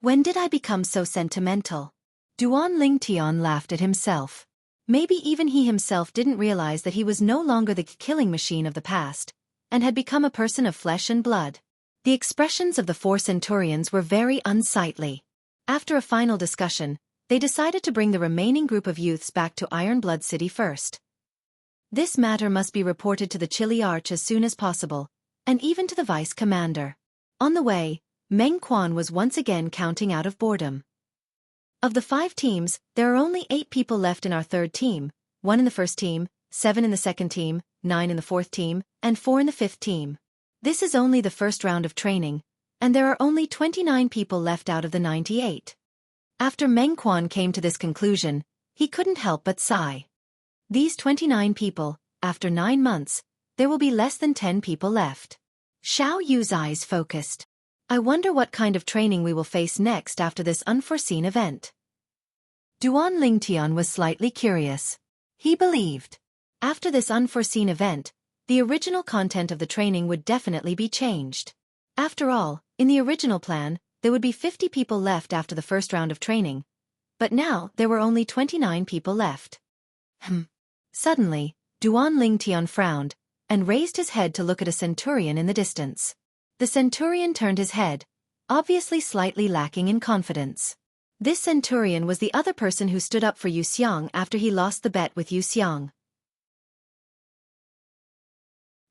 When did I become so sentimental? Duan Lingtian laughed at himself. Maybe even he himself didn't realize that he was no longer the killing machine of the past, and had become a person of flesh and blood. The expressions of the 4 centurions were very unsightly. After a final discussion, they decided to bring the remaining group of youths back to Ironblood City first. This matter must be reported to the Chili Arch as soon as possible, and even to the vice commander. On the way, Meng Quan was once again counting out of boredom. Of the 5 teams, there are only 8 people left in our third team, 1 in the first team, 7 in the second team, 9 in the fourth team, and 4 in the fifth team. This is only the first round of training, and there are only 29 people left out of the 98. After Meng Quan came to this conclusion, he couldn't help but sigh. These 29 people, after 9 months, there will be less than 10 people left. Xiao Yu's eyes focused. I wonder what kind of training we will face next after this unforeseen event. Duan Lingtian was slightly curious. He believed, after this unforeseen event, the original content of the training would definitely be changed. After all, in the original plan, there would be 50 people left after the first round of training, but now there were only 29 people left. Suddenly, Duan Lingtian frowned, and raised his head to look at a centurion in the distance. The centurion turned his head, obviously slightly lacking in confidence. This centurion was the other person who stood up for Yu Xiang after he lost the bet with Yu Xiang.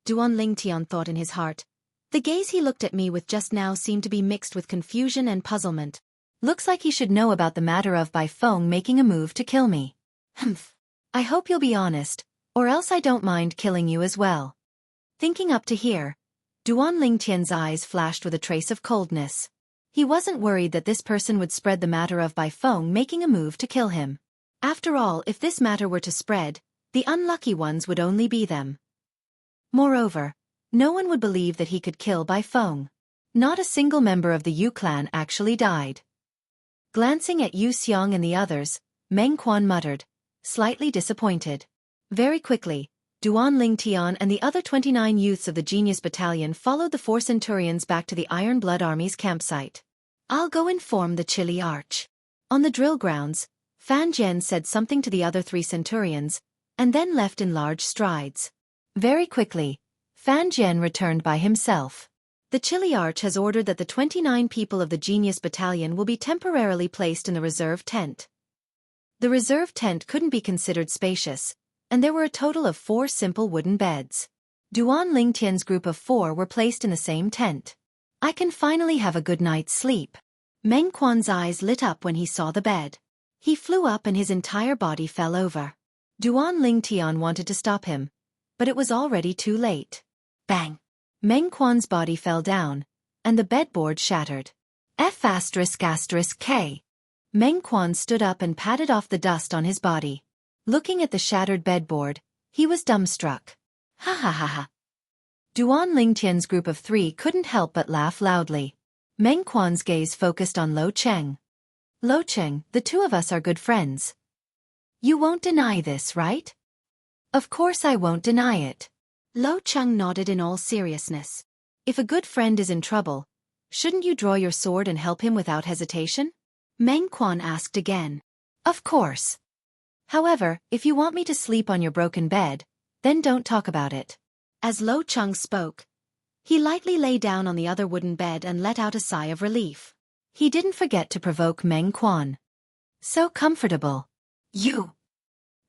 Duan Lingtian thought in his heart. The gaze he looked at me with just now seemed to be mixed with confusion and puzzlement. Looks like he should know about the matter of Bai Feng making a move to kill me. I hope you'll be honest, or else I don't mind killing you as well. Thinking up to here, Duan Lingtian's eyes flashed with a trace of coldness. He wasn't worried that this person would spread the matter of Bai Feng making a move to kill him. After all, if this matter were to spread, the unlucky ones would only be them. Moreover, no one would believe that he could kill Bai Feng. Not a single member of the Yu clan actually died. Glancing at Yu Xiang and the others, Meng Quan muttered, slightly disappointed. Very quickly, Duan Lingtian and the other 29 youths of the Genius Battalion followed the 4 centurions back to the Iron Blood Army's campsite. I'll go inform the Chili Arch. On the drill grounds, Fan Jian said something to the other 3 centurions, and then left in large strides. Very quickly, Fan Jian returned by himself. The Chili Arch has ordered that the 29 people of the Genius Battalion will be temporarily placed in the reserve tent. The reserve tent couldn't be considered spacious, and there were a total of 4 simple wooden beds. Duan Lingtian's group of 4 were placed in the same tent. I can finally have a good night's sleep. Meng Quan's eyes lit up when he saw the bed. He flew up and his entire body fell over. Duan Lingtian wanted to stop him, but it was already too late. Bang! Meng Quan's body fell down, and the bedboard shattered. F***K. Meng Quan stood up and patted off the dust on his body. Looking at the shattered bedboard, he was dumbstruck. Ha ha ha ha. Duan Lingtian's group of 3 couldn't help but laugh loudly. Meng Quan's gaze focused on Lo Cheng. Lo Cheng, the 2 of us are good friends. You won't deny this, right? Of course I won't deny it. Lo Cheng nodded in all seriousness. If a good friend is in trouble, shouldn't you draw your sword and help him without hesitation? Meng Quan asked again. Of course. However, if you want me to sleep on your broken bed, then don't talk about it. As Lo Cheng spoke, he lightly lay down on the other wooden bed and let out a sigh of relief. He didn't forget to provoke Meng Quan. So comfortable. You.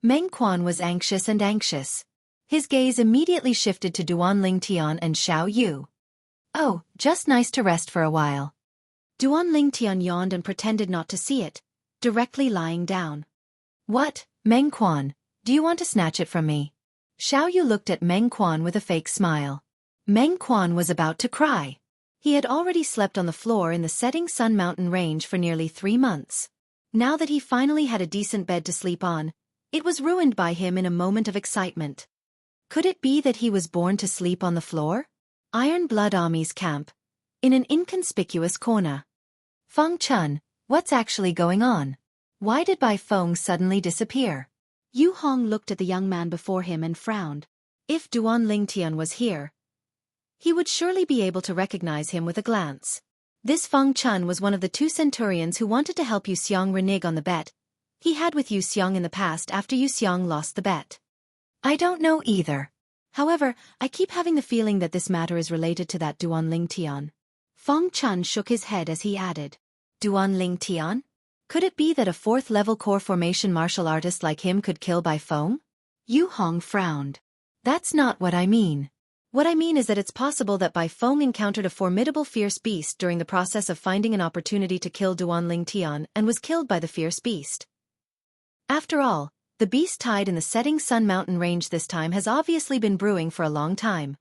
Meng Quan was anxious and anxious. His gaze immediately shifted to Duan Lingtian and Xiao Yu. Oh, just nice to rest for a while. Duan Lingtian yawned and pretended not to see it, directly lying down. What, Meng Quan, do you want to snatch it from me? Xiao Yu looked at Meng Quan with a fake smile. Meng Quan was about to cry. He had already slept on the floor in the setting sun mountain range for nearly 3 months. Now that he finally had a decent bed to sleep on, it was ruined by him in a moment of excitement. Could it be that he was born to sleep on the floor? Iron Blood Army's camp. In an inconspicuous corner. Feng Chun, what's actually going on? Why did Bai Feng suddenly disappear? Yu Hong looked at the young man before him and frowned. If Duan Lingtian was here, he would surely be able to recognize him with a glance. This Feng Chun was one of the 2 centurions who wanted to help Yu Xiang renege on the bet he had with Yu Xiang in the past after Yu Xiang lost the bet. I don't know either. However, I keep having the feeling that this matter is related to that Duan Lingtian. Feng Chun shook his head as he added. Duan Lingtian? Could it be that a 4th-level core formation martial artist like him could kill Bai Feng? Yu Hong frowned. That's not what I mean. What I mean is that it's possible that Bai Feng encountered a formidable fierce beast during the process of finding an opportunity to kill Duan Lingtian and was killed by the fierce beast. After all, the beast tied in the setting sun mountain range this time has obviously been brewing for a long time.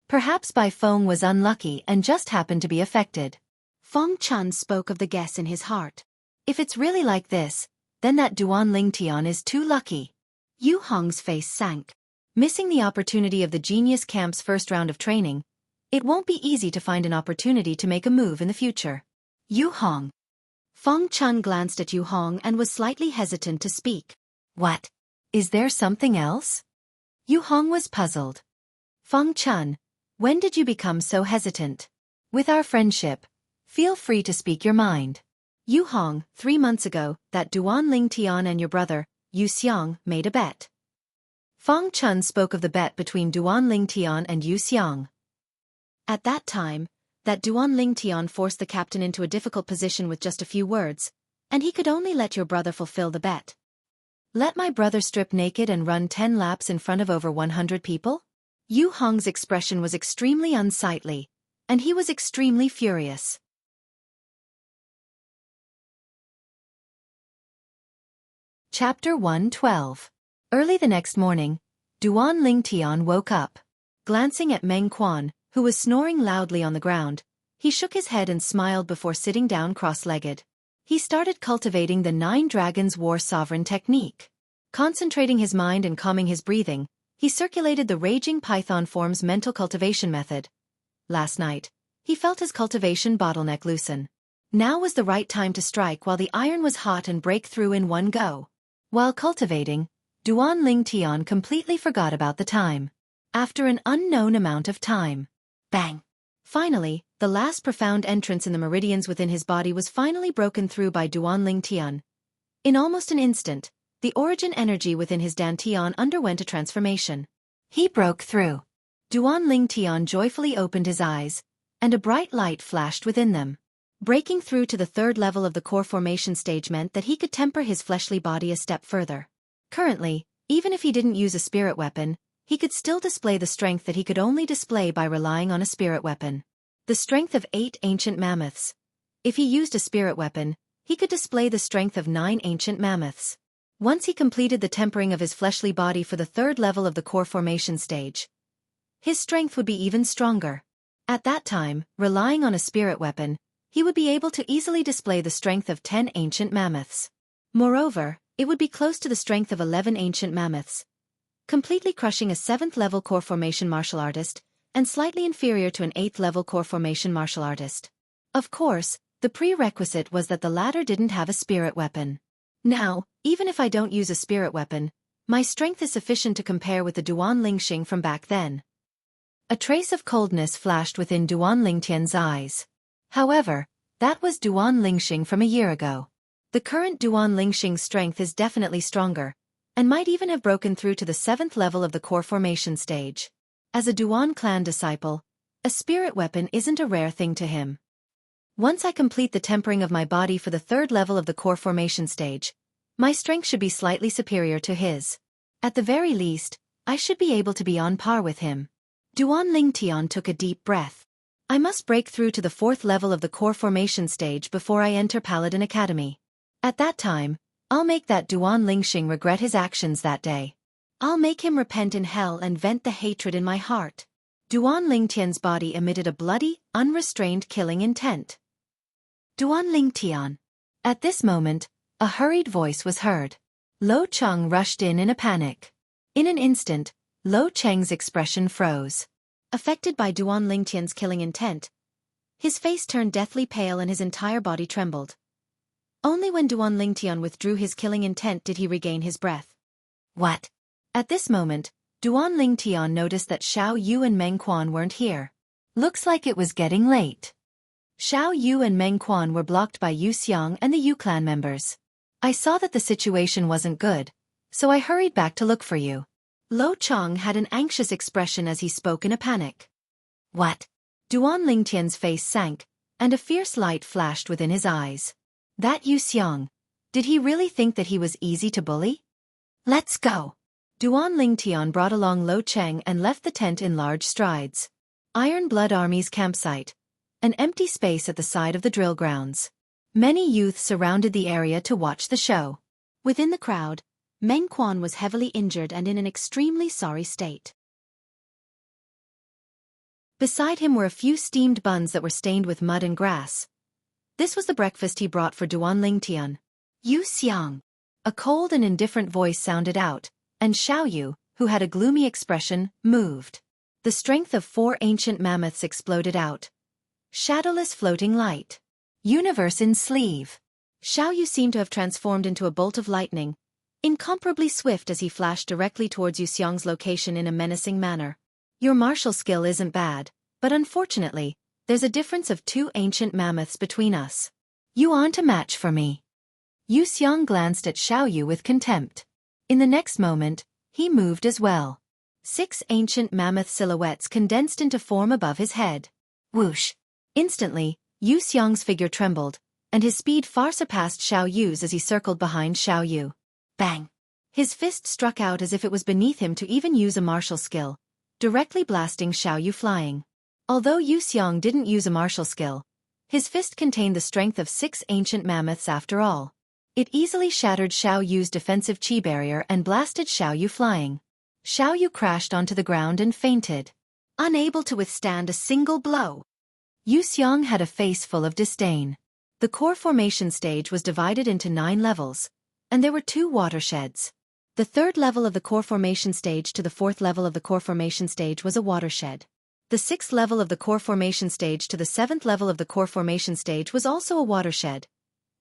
Perhaps Bai Feng was unlucky and just happened to be affected. Feng Chun spoke of the guess in his heart. If it's really like this, then that Duan Lingtian is too lucky. Yu Hong's face sank. Missing the opportunity of the Genius Camp's first round of training, it won't be easy to find an opportunity to make a move in the future. Yu Hong. Feng Chun glanced at Yu Hong and was slightly hesitant to speak. What? Is there something else? Yu Hong was puzzled. Feng Chun, when did you become so hesitant? With our friendship, feel free to speak your mind. Yu Hong, 3 months ago, that Duan Lingtian and your brother, Yu Xiang, made a bet. Feng Chun spoke of the bet between Duan Lingtian and Yu Xiang. At that time, that Duan Lingtian forced the captain into a difficult position with just a few words, and he could only let your brother fulfill the bet. Let my brother strip naked and run 10 laps in front of over 100 people? Yu Hong's expression was extremely unsightly, and he was extremely furious. Chapter 112. Early the next morning, Duan Lingtian woke up. Glancing at Meng Quan, who was snoring loudly on the ground, he shook his head and smiled before sitting down cross-legged. He started cultivating the 9 Dragons War Sovereign technique. Concentrating his mind and calming his breathing, he circulated the Raging Python form's mental cultivation method. Last night, he felt his cultivation bottleneck loosen. Now was the right time to strike while the iron was hot and break through in one go. While cultivating, Duan Lingtian completely forgot about the time. After an unknown amount of time. Bang! Finally, the last profound entrance in the meridians within his body was finally broken through by Duan Lingtian. In almost an instant, the origin energy within his dantian underwent a transformation. He broke through. Duan Lingtian joyfully opened his eyes, and a bright light flashed within them. Breaking through to the third level of the core formation stage meant that he could temper his fleshly body a step further. Currently, even if he didn't use a spirit weapon, he could still display the strength that he could only display by relying on a spirit weapon. The strength of 8 ancient mammoths. If he used a spirit weapon, he could display the strength of 9 ancient mammoths. Once he completed the tempering of his fleshly body for the third level of the core formation stage, his strength would be even stronger. At that time, relying on a spirit weapon, he would be able to easily display the strength of 10 ancient mammoths. Moreover, it would be close to the strength of 11 ancient mammoths, completely crushing a 7th level core formation martial artist, and slightly inferior to an 8th level core formation martial artist. Of course, the prerequisite was that the latter didn't have a spirit weapon. Now, even if I don't use a spirit weapon, my strength is sufficient to compare with the Duan Lingxing from back then. A trace of coldness flashed within Duan Lingtian's eyes. However, that was Duan Lingxing from a year ago. The current Duan Lingxing's strength is definitely stronger, and might even have broken through to the 7th level of the core formation stage. As a Duan clan disciple, a spirit weapon isn't a rare thing to him. Once I complete the tempering of my body for the third level of the core formation stage, my strength should be slightly superior to his. At the very least, I should be able to be on par with him. Duan Lingtian took a deep breath. I must break through to the 4th level of the core formation stage before I enter Paladin Academy. At that time, I'll make that Duan Lingxing regret his actions that day. I'll make him repent in hell and vent the hatred in my heart. Duan Lingtian's body emitted a bloody, unrestrained killing intent. Duan Lingtian. At this moment, a hurried voice was heard. Lo Cheng rushed in a panic. In an instant, Lo Cheng's expression froze. Affected by Duan Lingtian's killing intent, his face turned deathly pale and his entire body trembled. Only when Duan Lingtian withdrew his killing intent did he regain his breath. What? At this moment, Duan Lingtian noticed that Xiao Yu and Meng Quan weren't here. Looks like it was getting late. Xiao Yu and Meng Quan were blocked by Yu Xiang and the Yu clan members. I saw that the situation wasn't good, so I hurried back to look for you. Lo Cheng had an anxious expression as he spoke in a panic. What? Duan Lingtian's face sank, and a fierce light flashed within his eyes. That Yu Xiang. Did he really think that he was easy to bully? Let's go. Duan Lingtian brought along Lo Cheng and left the tent in large strides. Iron Blood Army's campsite. An empty space at the side of the drill grounds. Many youths surrounded the area to watch the show. Within the crowd, Meng Quan was heavily injured and in an extremely sorry state. Beside him were a few steamed buns that were stained with mud and grass. This was the breakfast he brought for Duan Lingtian. Yu Xiang. A cold and indifferent voice sounded out, and Xiao Yu, who had a gloomy expression, moved. The strength of 4 ancient mammoths exploded out. Shadowless floating light. Universe in sleeve. Xiao Yu seemed to have transformed into a bolt of lightning, incomparably swift as he flashed directly towards Yu Xiang's location in a menacing manner. Your martial skill isn't bad, but unfortunately, there's a difference of 2 ancient mammoths between us. You aren't a match for me. Yu Xiang glanced at Xiao Yu with contempt. In the next moment, he moved as well. 6 ancient mammoth silhouettes condensed into form above his head. Whoosh! Instantly, Yu Xiang's figure trembled, and his speed far surpassed Xiao Yu's as he circled behind Xiao Yu. Bang! His fist struck out as if it was beneath him to even use a martial skill, directly blasting Xiao Yu flying. Although Yu Xiang didn't use a martial skill, his fist contained the strength of 6 ancient mammoths after all. It easily shattered Xiao Yu's defensive chi barrier and blasted Xiao Yu flying. Xiao Yu crashed onto the ground and fainted, unable to withstand a single blow. Yu Xiang had a face full of disdain. The core formation stage was divided into 9 levels, and there were 2 watersheds. The 3rd level of the core formation stage to the 4th level of the core formation stage was a watershed. The 6th level of the core formation stage to the 7th level of the core formation stage was also a watershed.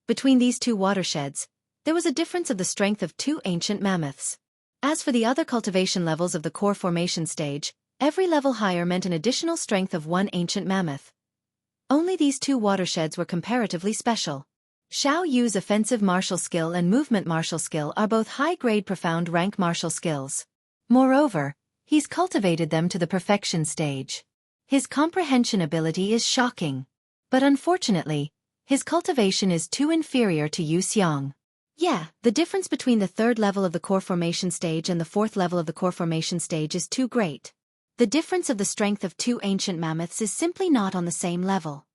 Between these 2 watersheds, there was a difference of the strength of 2 ancient mammoths. As for the other cultivation levels of the core formation stage, every level higher meant an additional strength of 1 ancient mammoth. Only these 2 watersheds were comparatively special. Xiao Yu's offensive martial skill and movement martial skill are both high-grade profound rank martial skills. Moreover, he's cultivated them to the perfection stage. His comprehension ability is shocking. But unfortunately, His cultivation is too inferior to Xiang. Yeah, the difference between the third level of the core formation stage and the fourth level of the core formation stage is too great. The difference of the strength of two ancient mammoths is simply not on the same level.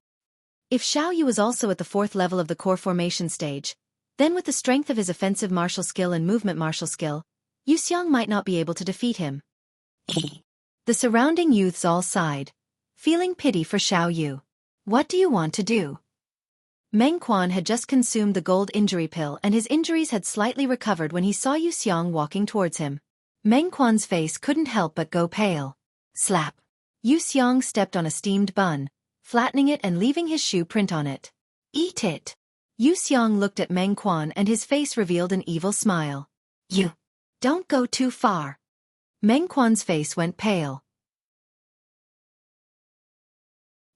If Xiao Yu was also at the fourth level of the core formation stage, then with the strength of his offensive martial skill and movement martial skill, Xiang might not be able to defeat him. The surrounding youths all sighed, feeling pity for Xiao Yu. What do you want to do? Meng Quan had just consumed the gold injury pill and his injuries had slightly recovered when he saw Xiang walking towards him. Meng Quan's face couldn't help but go pale. Slap. Xiang stepped on a steamed bun, flattening it and leaving his shoe print on it. Eat it. Xiang looked at Meng Quan and his face revealed an evil smile. You. Don't go too far. Meng Quan's face went pale.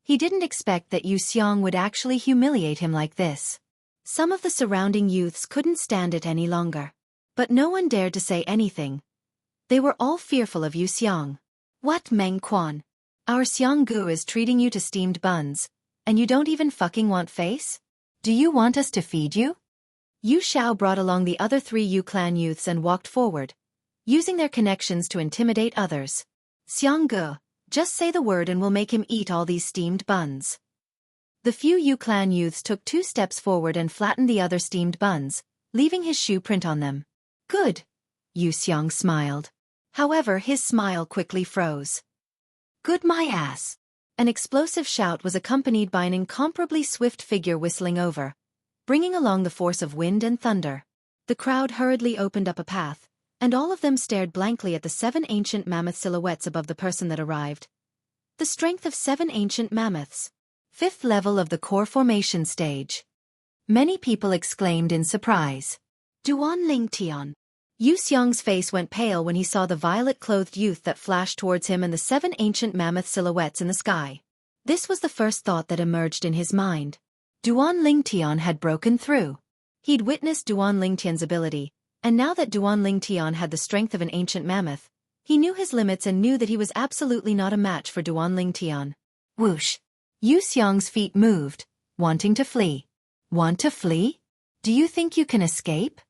He didn't expect that Xiang would actually humiliate him like this. Some of the surrounding youths couldn't stand it any longer. But no one dared to say anything. They were all fearful of Xiang. What, Meng Quan? Our Xianggu is treating you to steamed buns, and you don't even fucking want face? Do you want us to feed you? Yu Xiao brought along the other 3 Yu clan youths and walked forward, using their connections to intimidate others. Xianggu, just say the word and we'll make him eat all these steamed buns. The few Yu clan youths took 2 steps forward and flattened the other steamed buns, leaving his shoe print on them. Good. Xiang smiled. However, his smile quickly froze. Good my ass. An explosive shout was accompanied by an incomparably swift figure whistling over, bringing along the force of wind and thunder. The crowd hurriedly opened up a path, and all of them stared blankly at the 7 ancient mammoth silhouettes above the person that arrived. The strength of 7 ancient mammoths. 5th level of the core formation stage. Many people exclaimed in surprise. Duan Ling Tian. Xiang's face went pale when he saw the violet-clothed youth that flashed towards him and the 7 ancient mammoth silhouettes in the sky. This was the first thought that emerged in his mind. Duan Ling Tian had broken through. He'd witnessed Duan Ling Tian's ability, and now that Duan Ling Tian had the strength of an ancient mammoth, he knew his limits and knew that he was absolutely not a match for Duan Ling Tian. Whoosh! Xiang's feet moved, wanting to flee. Want to flee? Do you think you can escape?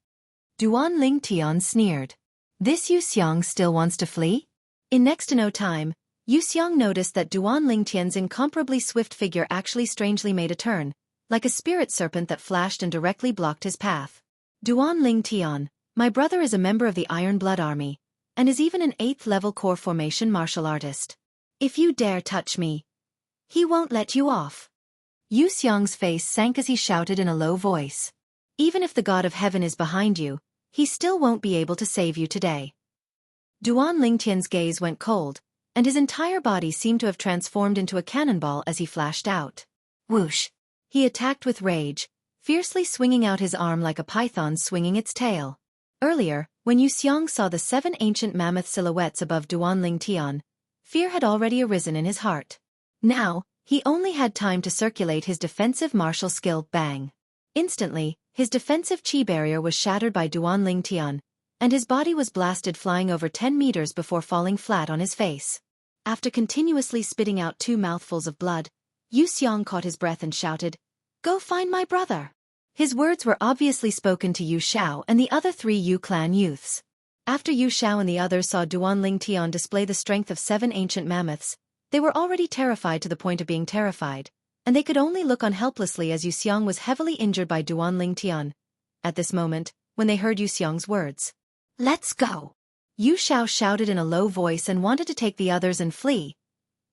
Duan Ling Tian sneered. This Xiang still wants to flee? In next to no time, Xiang noticed that Duan Ling Tian's incomparably swift figure actually strangely made a turn, like a spirit serpent that flashed and directly blocked his path. Duan Ling Tian, my brother is a member of the Iron Blood Army, and is even an 8th level core formation martial artist. If you dare touch me, he won't let you off. Xiang's face sank as he shouted in a low voice. Even if the God of Heaven is behind you, he still won't be able to save you today. Duan Ling Tian's gaze went cold, and his entire body seemed to have transformed into a cannonball as he flashed out. Whoosh! He attacked with rage, fiercely swinging out his arm like a python swinging its tail. Earlier, when Xiang saw the 7 ancient mammoth silhouettes above Duan Ling Tian, fear had already arisen in his heart. Now, he only had time to circulate his defensive martial skill Bang. Instantly, his defensive chi barrier was shattered by Duan Ling Tian, and his body was blasted flying over 10 meters before falling flat on his face. After continuously spitting out 2 mouthfuls of blood, Xiang caught his breath and shouted, "Go find my brother!" His words were obviously spoken to Yu Xiao and the other 3 Yu clan youths. After Yu Xiao and the others saw Duan Ling Tian display the strength of 7 ancient mammoths, they were already terrified to the point of being terrified, and they could only look on helplessly as Xiang was heavily injured by Duan Ling Tian. At this moment, when they heard Xiang's words, "Let's go!" Yu Xiao shouted in a low voice and wanted to take the others and flee.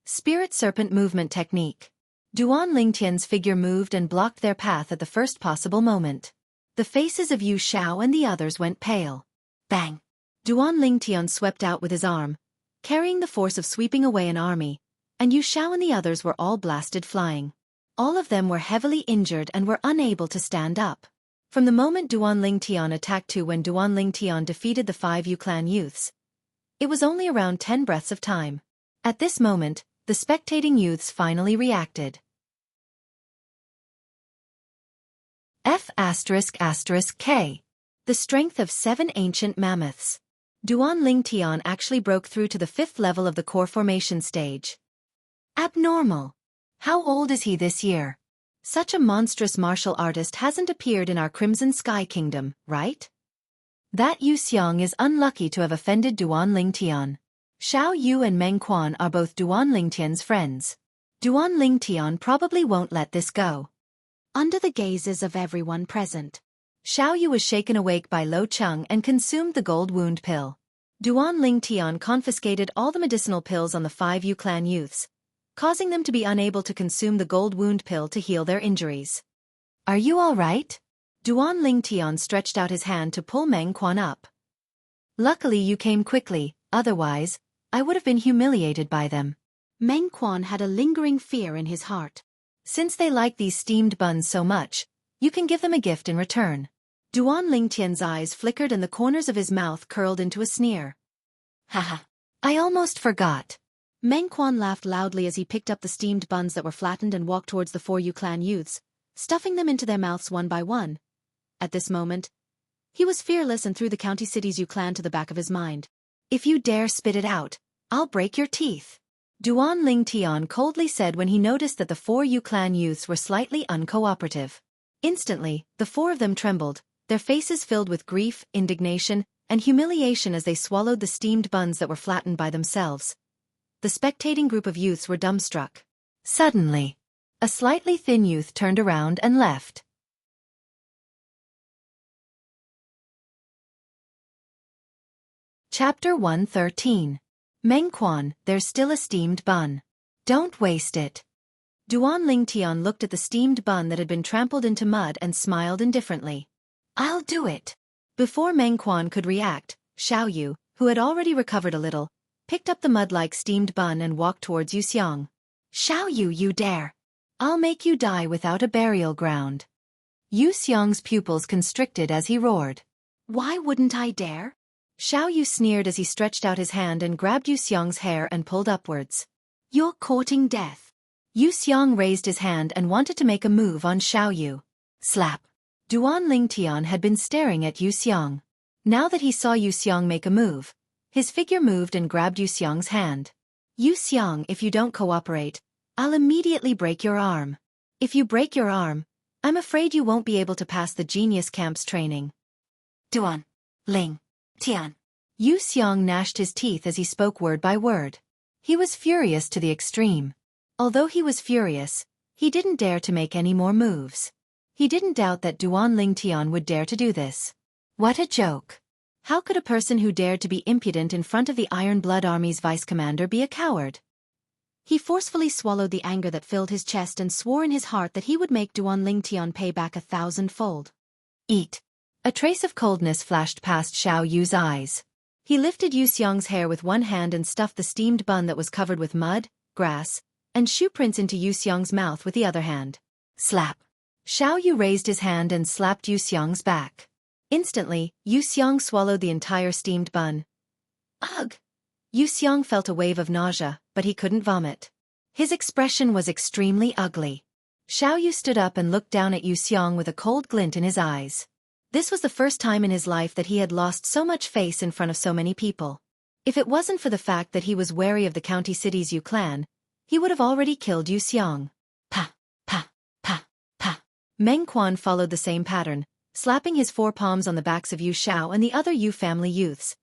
Spirit Serpent Movement Technique. Duan Ling Tian's figure moved and blocked their path at the first possible moment. The faces of Yu Xiao and the others went pale. Bang! Duan Ling Tian swept out with his arm, carrying the force of sweeping away an army, and Yu Xiao and the others were all blasted flying. All of them were heavily injured and were unable to stand up. From the moment Duan Ling Tian attacked to when Duan Ling Tian defeated the 5 Yu clan youths, it was only around 10 breaths of time. At this moment, the spectating youths finally reacted. F***K. The strength of 7 ancient mammoths. Duan Ling Tian actually broke through to the 5th level of the core formation stage. Abnormal. How old is he this year? Such a monstrous martial artist hasn't appeared in our Crimson Sky Kingdom, right? That Yu Xiang is unlucky to have offended Duan Lingtian. Xiao Yu and Meng Quan are both Duan Lingtian's friends. Duan Lingtian probably won't let this go. Under the gazes of everyone present, Xiao Yu was shaken awake by Lo Cheng and consumed the gold wound pill. Duan Lingtian confiscated all the medicinal pills on the 5 Yu clan youths, causing them to be unable to consume the gold wound pill to heal their injuries. Are you all right? Duan Lingtian stretched out his hand to pull Meng Quan up. Luckily you came quickly, otherwise, I would have been humiliated by them. Meng Quan had a lingering fear in his heart. Since they like these steamed buns so much, you can give them a gift in return. Duan Lingtian's eyes flickered and the corners of his mouth curled into a sneer. Haha. I almost forgot. Meng Quan laughed loudly as he picked up the steamed buns that were flattened and walked towards the 4 Yu clan youths, stuffing them into their mouths one by one. At this moment, he was fearless and threw the county city's Yu clan to the back of his mind. If you dare spit it out, I'll break your teeth. Duan Lingtian coldly said when he noticed that the 4 Yu clan youths were slightly uncooperative. Instantly, the 4 of them trembled, their faces filled with grief, indignation, and humiliation as they swallowed the steamed buns that were flattened by themselves. The spectating group of youths were dumbstruck. Suddenly, a slightly thin youth turned around and left. Chapter 113. Meng Quan, there's still a steamed bun. Don't waste it. Duan Lingtian looked at the steamed bun that had been trampled into mud and smiled indifferently. I'll do it. Before Meng Quan could react, Xiao Yu, who had already recovered a little, picked up the mud-like steamed bun and walked towards Yu Xiang. Xiao Yu, you dare. I'll make you die without a burial ground. Yu Xiang's pupils constricted as he roared. Why wouldn't I dare? Xiao Yu sneered as he stretched out his hand and grabbed Yu Xiang's hair and pulled upwards. You're courting death. Yu Xiang raised his hand and wanted to make a move on Xiao Yu. Slap. Duan Lingtian had been staring at Yu Xiang. Now that he saw Yu Xiang make a move, his figure moved and grabbed Yu Xiang's hand. Yu Xiang, if you don't cooperate, I'll immediately break your arm. If you break your arm, I'm afraid you won't be able to pass the genius camp's training. Duan Lingtian. Yu Xiang gnashed his teeth as he spoke word by word. He was furious to the extreme. Although he was furious, he didn't dare to make any more moves. He didn't doubt that Duan Lingtian would dare to do this. What a joke. How could a person who dared to be impudent in front of the Iron Blood Army's vice-commander be a coward? He forcefully swallowed the anger that filled his chest and swore in his heart that he would make Duan Lingtian pay back 1,000-fold. Eat. A trace of coldness flashed past Xiao Yu's eyes. He lifted Yu Xiang's hair with one hand and stuffed the steamed bun that was covered with mud, grass, and shoe prints into Yu Xiang's mouth with the other hand. Slap. Xiao Yu raised his hand and slapped Yu Xiang's back. Instantly, Yu Xiang swallowed the entire steamed bun. Ugh! Yu Xiang felt a wave of nausea, but he couldn't vomit. His expression was extremely ugly. Xiao Yu stood up and looked down at Yu Xiang with a cold glint in his eyes. This was the first time in his life that he had lost so much face in front of so many people. If it wasn't for the fact that he was wary of the county city's Yu clan, he would have already killed Yu Xiang. Pa, pa, pa, pa. Meng Quan followed the same pattern, slapping his 4 palms on the backs of Yu Xiao and the other Yu family youths,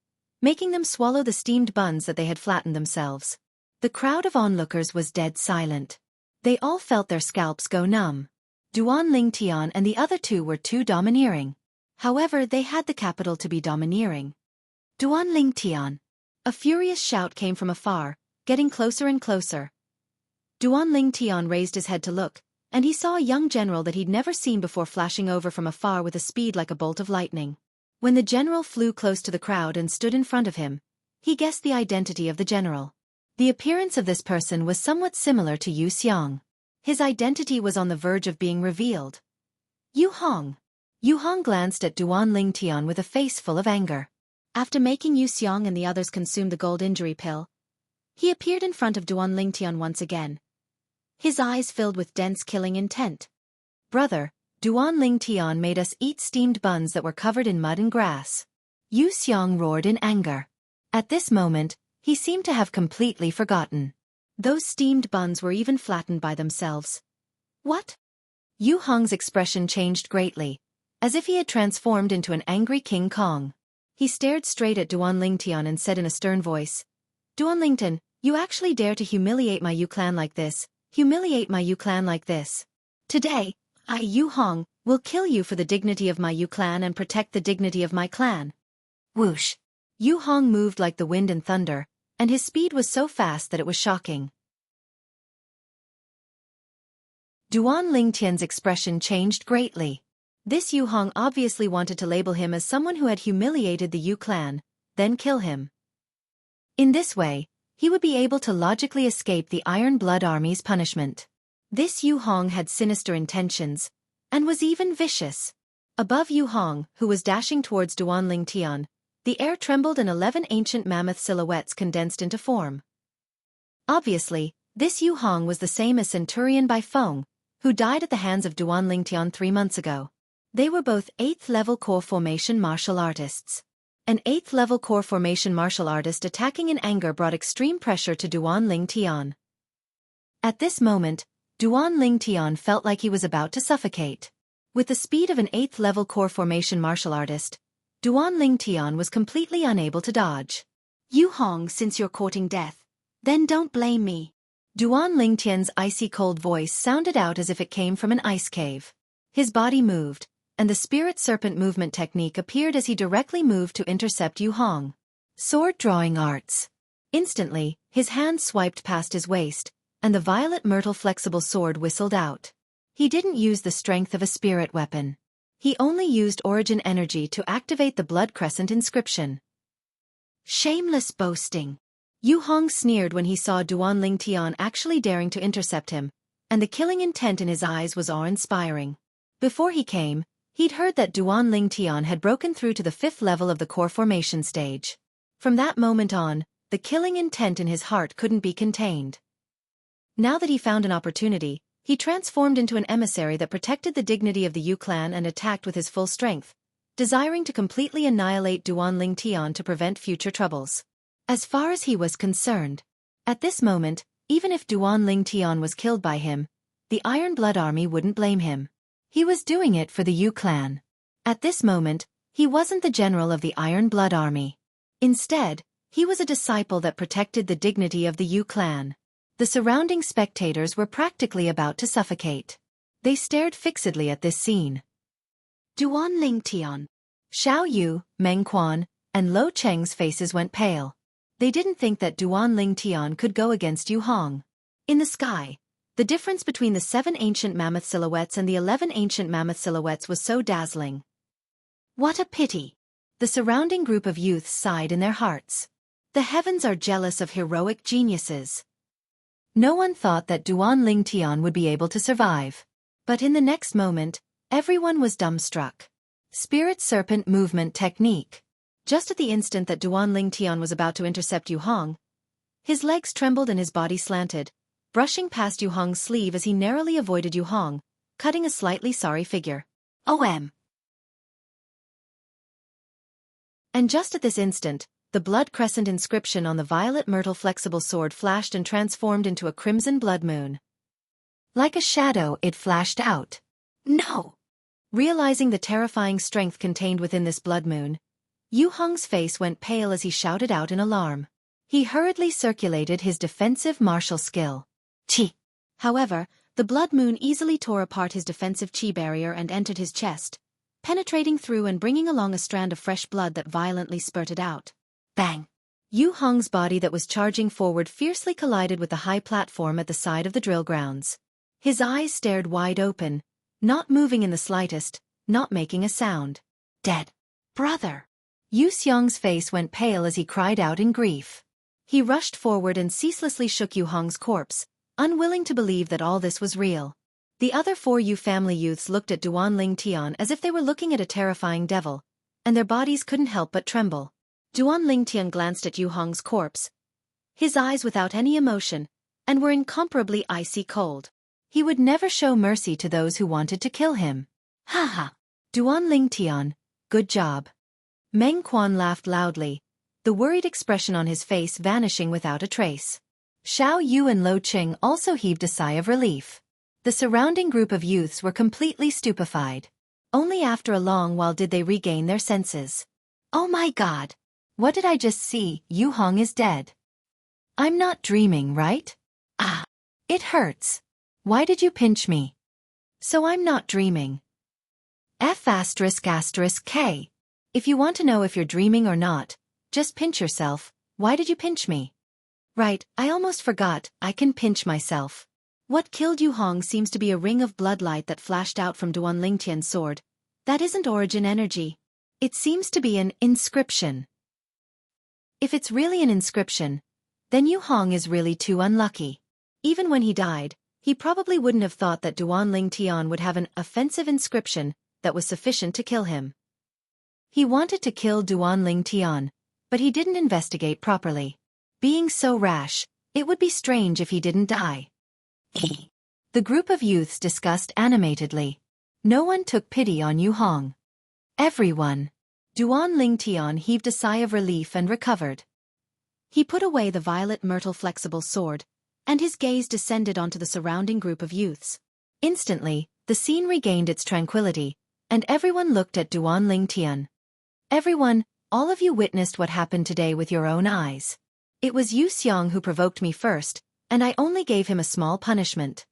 making them swallow the steamed buns that they had flattened themselves. The crowd of onlookers was dead silent. They all felt their scalps go numb. Duan Lingtian and the other 2 were too domineering. However, they had the capital to be domineering. Duan Lingtian. A furious shout came from afar, getting closer and closer. Duan Lingtian raised his head to look, and he saw a young general that he'd never seen before flashing over from afar with a speed like a bolt of lightning. When the general flew close to the crowd and stood in front of him, he guessed the identity of the general. The appearance of this person was somewhat similar to Yu Xiang. His identity was on the verge of being revealed. Yu Hong. Yu Hong glanced at Duan Lingtian with a face full of anger. After making Yu Xiang and the others consume the gold injury pill, he appeared in front of Duan Lingtian once again. His eyes filled with dense killing intent. Brother, Duan Lingtian made us eat steamed buns that were covered in mud and grass. Yu Xiang roared in anger. At this moment, he seemed to have completely forgotten. Those steamed buns were even flattened by themselves. What? Yu Hong's expression changed greatly, as if he had transformed into an angry King Kong. He stared straight at Duan Lingtian and said in a stern voice, "Duan Lingtian, you actually dare to humiliate my Yu clan like this, humiliate my Yu clan like this. Today, I, Yu Hong, will kill you for the dignity of my Yu clan and protect the dignity of my clan." Whoosh! Yu Hong moved like the wind and thunder, and his speed was so fast that it was shocking. Duan Lingtian's expression changed greatly. This Yu Hong obviously wanted to label him as someone who had humiliated the Yu clan, then kill him. In this way, he would be able to logically escape the Iron Blood Army's punishment. This Yu Hong had sinister intentions, and was even vicious. Above Yu Hong, who was dashing towards Duan Lingtian, the air trembled and 11 ancient mammoth silhouettes condensed into form. Obviously, this Yu Hong was the same as Centurion Bai Feng, who died at the hands of Duan Lingtian 3 months ago. They were both 8th-level core formation martial artists. An 8th-level core formation martial artist attacking in anger brought extreme pressure to Duan Lingtian. At this moment, Duan Lingtian felt like he was about to suffocate. With the speed of an 8th-level core formation martial artist, Duan Lingtian was completely unable to dodge. "Yu Hong, since you're courting death, then don't blame me." Duan Lingtian's icy cold voice sounded out as if it came from an ice cave. His body moved, and the spirit serpent movement technique appeared as he directly moved to intercept Yu Hong. Sword drawing arts. Instantly, his hand swiped past his waist, and the violet myrtle flexible sword whistled out. He didn't use the strength of a spirit weapon. He only used origin energy to activate the blood crescent inscription. Shameless boasting. Yu Hong sneered when he saw Duan Lingtian actually daring to intercept him, and the killing intent in his eyes was awe-inspiring. Before he came, he'd heard that Duan Lingtian had broken through to the 5th level of the core formation stage. From that moment on, the killing intent in his heart couldn't be contained. Now that he found an opportunity, he transformed into an emissary that protected the dignity of the Yu clan and attacked with his full strength, desiring to completely annihilate Duan Lingtian to prevent future troubles. As far as he was concerned, at this moment, even if Duan Lingtian was killed by him, the Iron Blood Army wouldn't blame him. He was doing it for the Yu clan. At this moment, he wasn't the general of the Iron Blood Army. Instead, he was a disciple that protected the dignity of the Yu clan. The surrounding spectators were practically about to suffocate. They stared fixedly at this scene. Duan Lingtian, Xiao Yu, Meng Quan, and Lo Cheng's faces went pale. They didn't think that Duan Lingtian could go against Yu Hong. In the sky, the difference between the 7 ancient mammoth silhouettes and the 11 ancient mammoth silhouettes was so dazzling. What a pity! The surrounding group of youths sighed in their hearts. The heavens are jealous of heroic geniuses. No one thought that Duan Lingtian would be able to survive. But in the next moment, everyone was dumbstruck. Spirit Serpent Movement Technique. Just at the instant that Duan Lingtian was about to intercept Yu Hong, his legs trembled and his body slanted, brushing past Yu Hong's sleeve as he narrowly avoided Yu Hong, cutting a slightly sorry figure. OM. And just at this instant, the blood crescent inscription on the violet myrtle flexible sword flashed and transformed into a crimson blood moon. Like a shadow, it flashed out. No! Realizing the terrifying strength contained within this blood moon, Yu Hong's face went pale as he shouted out in alarm. He hurriedly circulated his defensive martial skill. Qi. However, the blood moon easily tore apart his defensive qi barrier and entered his chest, penetrating through and bringing along a strand of fresh blood that violently spurted out. Bang! Yu Hong's body that was charging forward fiercely collided with the high platform at the side of the drill grounds. His eyes stared wide open, not moving in the slightest, not making a sound. Dead. Brother! Yu Xiang's face went pale as he cried out in grief. He rushed forward and ceaselessly shook Yu Hong's corpse, unwilling to believe that all this was real. The other 4 Yu family youths looked at Duan Lingtian as if they were looking at a terrifying devil, and their bodies couldn't help but tremble. Duan Lingtian glanced at Yu Hong's corpse, his eyes without any emotion, and were incomparably icy cold. He would never show mercy to those who wanted to kill him. Ha ha! Duan Lingtian, good job. Meng Quan laughed loudly, the worried expression on his face vanishing without a trace. Xiao Yu and Lo Cheng also heaved a sigh of relief. The surrounding group of youths were completely stupefied. Only after a long while did they regain their senses. Oh my god! What did I just see? Yu Hong is dead. I'm not dreaming, right? Ah! It hurts. Why did you pinch me? So I'm not dreaming. F***K. If you want to know if you're dreaming or not, just pinch yourself. Why did you pinch me? Right, I almost forgot, I can pinch myself. What killed Yu Hong seems to be a ring of bloodlight that flashed out from Duan Lingtian's sword. That isn't origin energy. It seems to be an inscription. If it's really an inscription, then Yu Hong is really too unlucky. Even when he died, he probably wouldn't have thought that Duan Lingtian would have an offensive inscription that was sufficient to kill him. He wanted to kill Duan Lingtian, but he didn't investigate properly. Being so rash, it would be strange if he didn't die. The group of youths discussed animatedly. No one took pity on Yu Hong. Everyone. Duan Lingtian heaved a sigh of relief and recovered. He put away the violet myrtle flexible sword, and his gaze descended onto the surrounding group of youths. Instantly, the scene regained its tranquility, and everyone looked at Duan Lingtian. Everyone, all of you witnessed what happened today with your own eyes. It was Yu Xiang who provoked me first, and I only gave him a small punishment.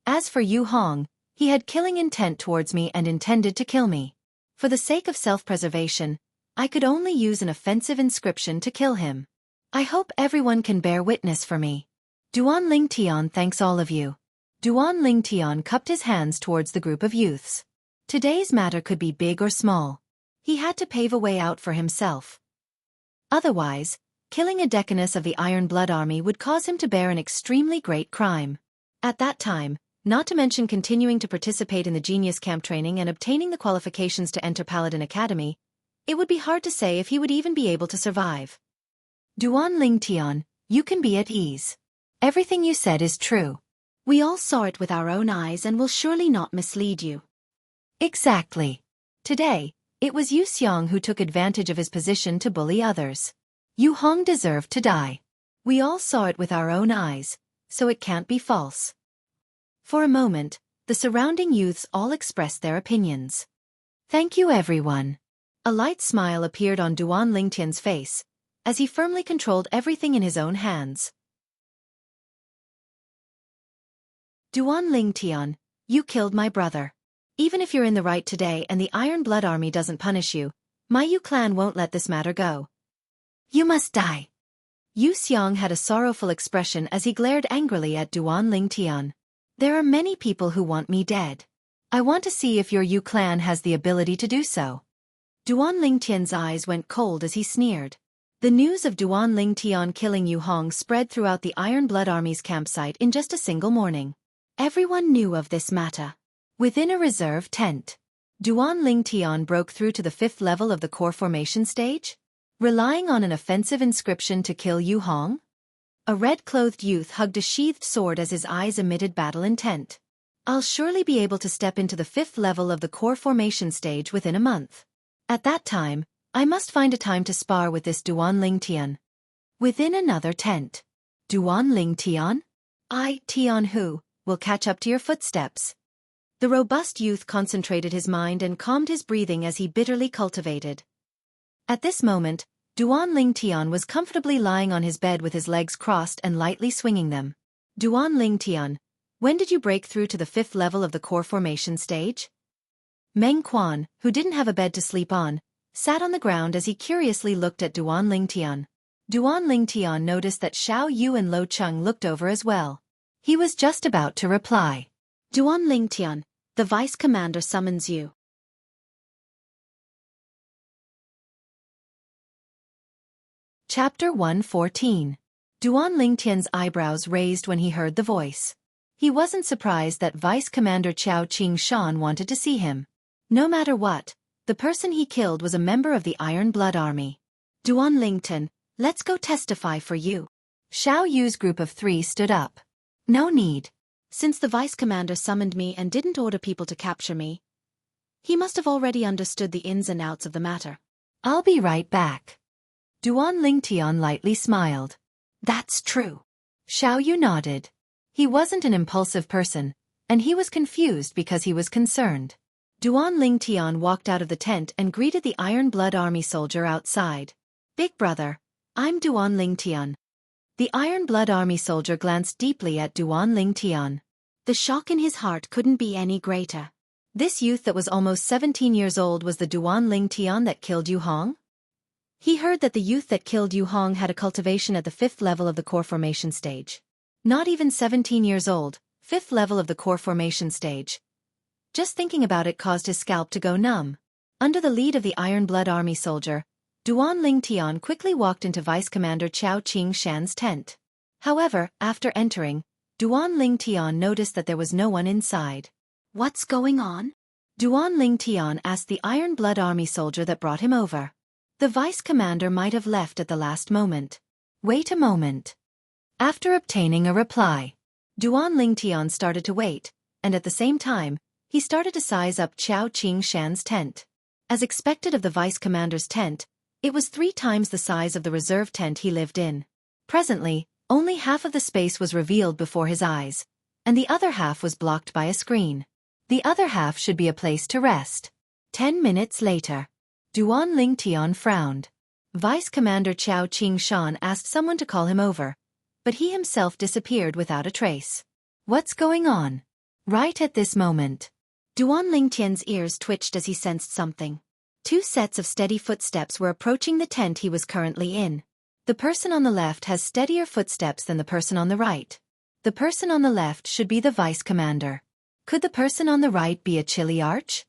As for Yu Hong, he had killing intent towards me and intended to kill me. For the sake of self-preservation, I could only use an offensive inscription to kill him. I hope everyone can bear witness for me. Duan Lingtian thanks all of you. Duan Lingtian cupped his hands towards the group of youths. Today's matter could be big or small. He had to pave a way out for himself. Otherwise, killing a decanus of the Iron Blood Army would cause him to bear an extremely great crime. At that time, not to mention continuing to participate in the Genius Camp training and obtaining the qualifications to enter Paladin Academy, it would be hard to say if he would even be able to survive. Duan Lingtian, you can be at ease. Everything you said is true. We all saw it with our own eyes and will surely not mislead you. Exactly. Today, it was Yu Xiang who took advantage of his position to bully others. Yu Hong deserved to die. We all saw it with our own eyes, so it can't be false. For a moment, the surrounding youths all expressed their opinions. Thank you everyone. A light smile appeared on Duan Lingtian's face, as he firmly controlled everything in his own hands. Duan Lingtian, you killed my brother. Even if you're in the right today and the Iron Blood Army doesn't punish you, my Yu clan won't let this matter go. You must die. Yu Xiang had a sorrowful expression as he glared angrily at Duan Lingtian. There are many people who want me dead. I want to see if your Yu clan has the ability to do so. Duan Lingtian's eyes went cold as he sneered. The news of Duan Lingtian killing Yu Hong spread throughout the Iron Blood Army's campsite in just a single morning. Everyone knew of this matter. Within a reserve tent, Duan Lingtian broke through to the 5th level of the core formation stage, relying on an offensive inscription to kill Yu Hong. A red-clothed youth hugged a sheathed sword as his eyes emitted battle intent. I'll surely be able to step into the 5th level of the core formation stage within a month. At that time, I must find a time to spar with this Duan Lingtian. Within another tent. Duan Lingtian? Tianhu, will catch up to your footsteps. The robust youth concentrated his mind and calmed his breathing as he bitterly cultivated. At this moment, Duan Lingtian was comfortably lying on his bed with his legs crossed and lightly swinging them. Duan Lingtian, when did you break through to the 5th level of the core formation stage? Meng Quan, who didn't have a bed to sleep on, sat on the ground as he curiously looked at Duan Lingtian. Duan Lingtian noticed that Xiao Yu and Lo Cheng looked over as well. He was just about to reply. Duan Lingtian, the Vice Commander summons you. Chapter 114. Duan Lingtian's eyebrows raised when he heard the voice. He wasn't surprised that Vice Commander Qiao Qingshan wanted to see him. No matter what, the person he killed was a member of the Iron Blood Army. Duan Lingtian, let's go testify for you. Xiao Yu's group of 3 stood up. No need. Since the Vice Commander summoned me and didn't order people to capture me, he must have already understood the ins and outs of the matter. I'll be right back. Duan Lingtian lightly smiled. That's true. Xiao Yu nodded. He wasn't an impulsive person, and he was confused because he was concerned. Duan Lingtian walked out of the tent and greeted the Iron Blood Army soldier outside. "Big brother, I'm Duan Lingtian." The Iron Blood Army soldier glanced deeply at Duan Lingtian. The shock in his heart couldn't be any greater. This youth that was almost 17 years old was the Duan Lingtian that killed Yu Hong? He heard that the youth that killed Yu Hong had a cultivation at the 5th level of the core formation stage. Not even 17 years old, 5th level of the core formation stage. Just thinking about it caused his scalp to go numb. Under the lead of the Iron Blood Army soldier, Duan Lingtian quickly walked into Vice Commander Chao Qing-shan's tent. However, after entering, Duan Lingtian noticed that there was no one inside. "What's going on?" Duan Lingtian asked the Iron Blood Army soldier that brought him over. The vice commander might have left at the last moment. "Wait a moment." After obtaining a reply, Duan Lingtian started to wait, and at the same time, he started to size up Chao Qing-shan's tent. As expected of the vice commander's tent, it was 3 times the size of the reserve tent he lived in. Presently, only half of the space was revealed before his eyes, and the other half was blocked by a screen. The other half should be a place to rest. 10 minutes later, Duan Lingtian frowned. Vice Commander Chao Qing-shan asked someone to call him over, but he himself disappeared without a trace. What's going on? Right at this moment, Duan Lingtian's ears twitched as he sensed something. 2 sets of steady footsteps were approaching the tent he was currently in. The person on the left has steadier footsteps than the person on the right. The person on the left should be the vice commander. Could the person on the right be a chili arch?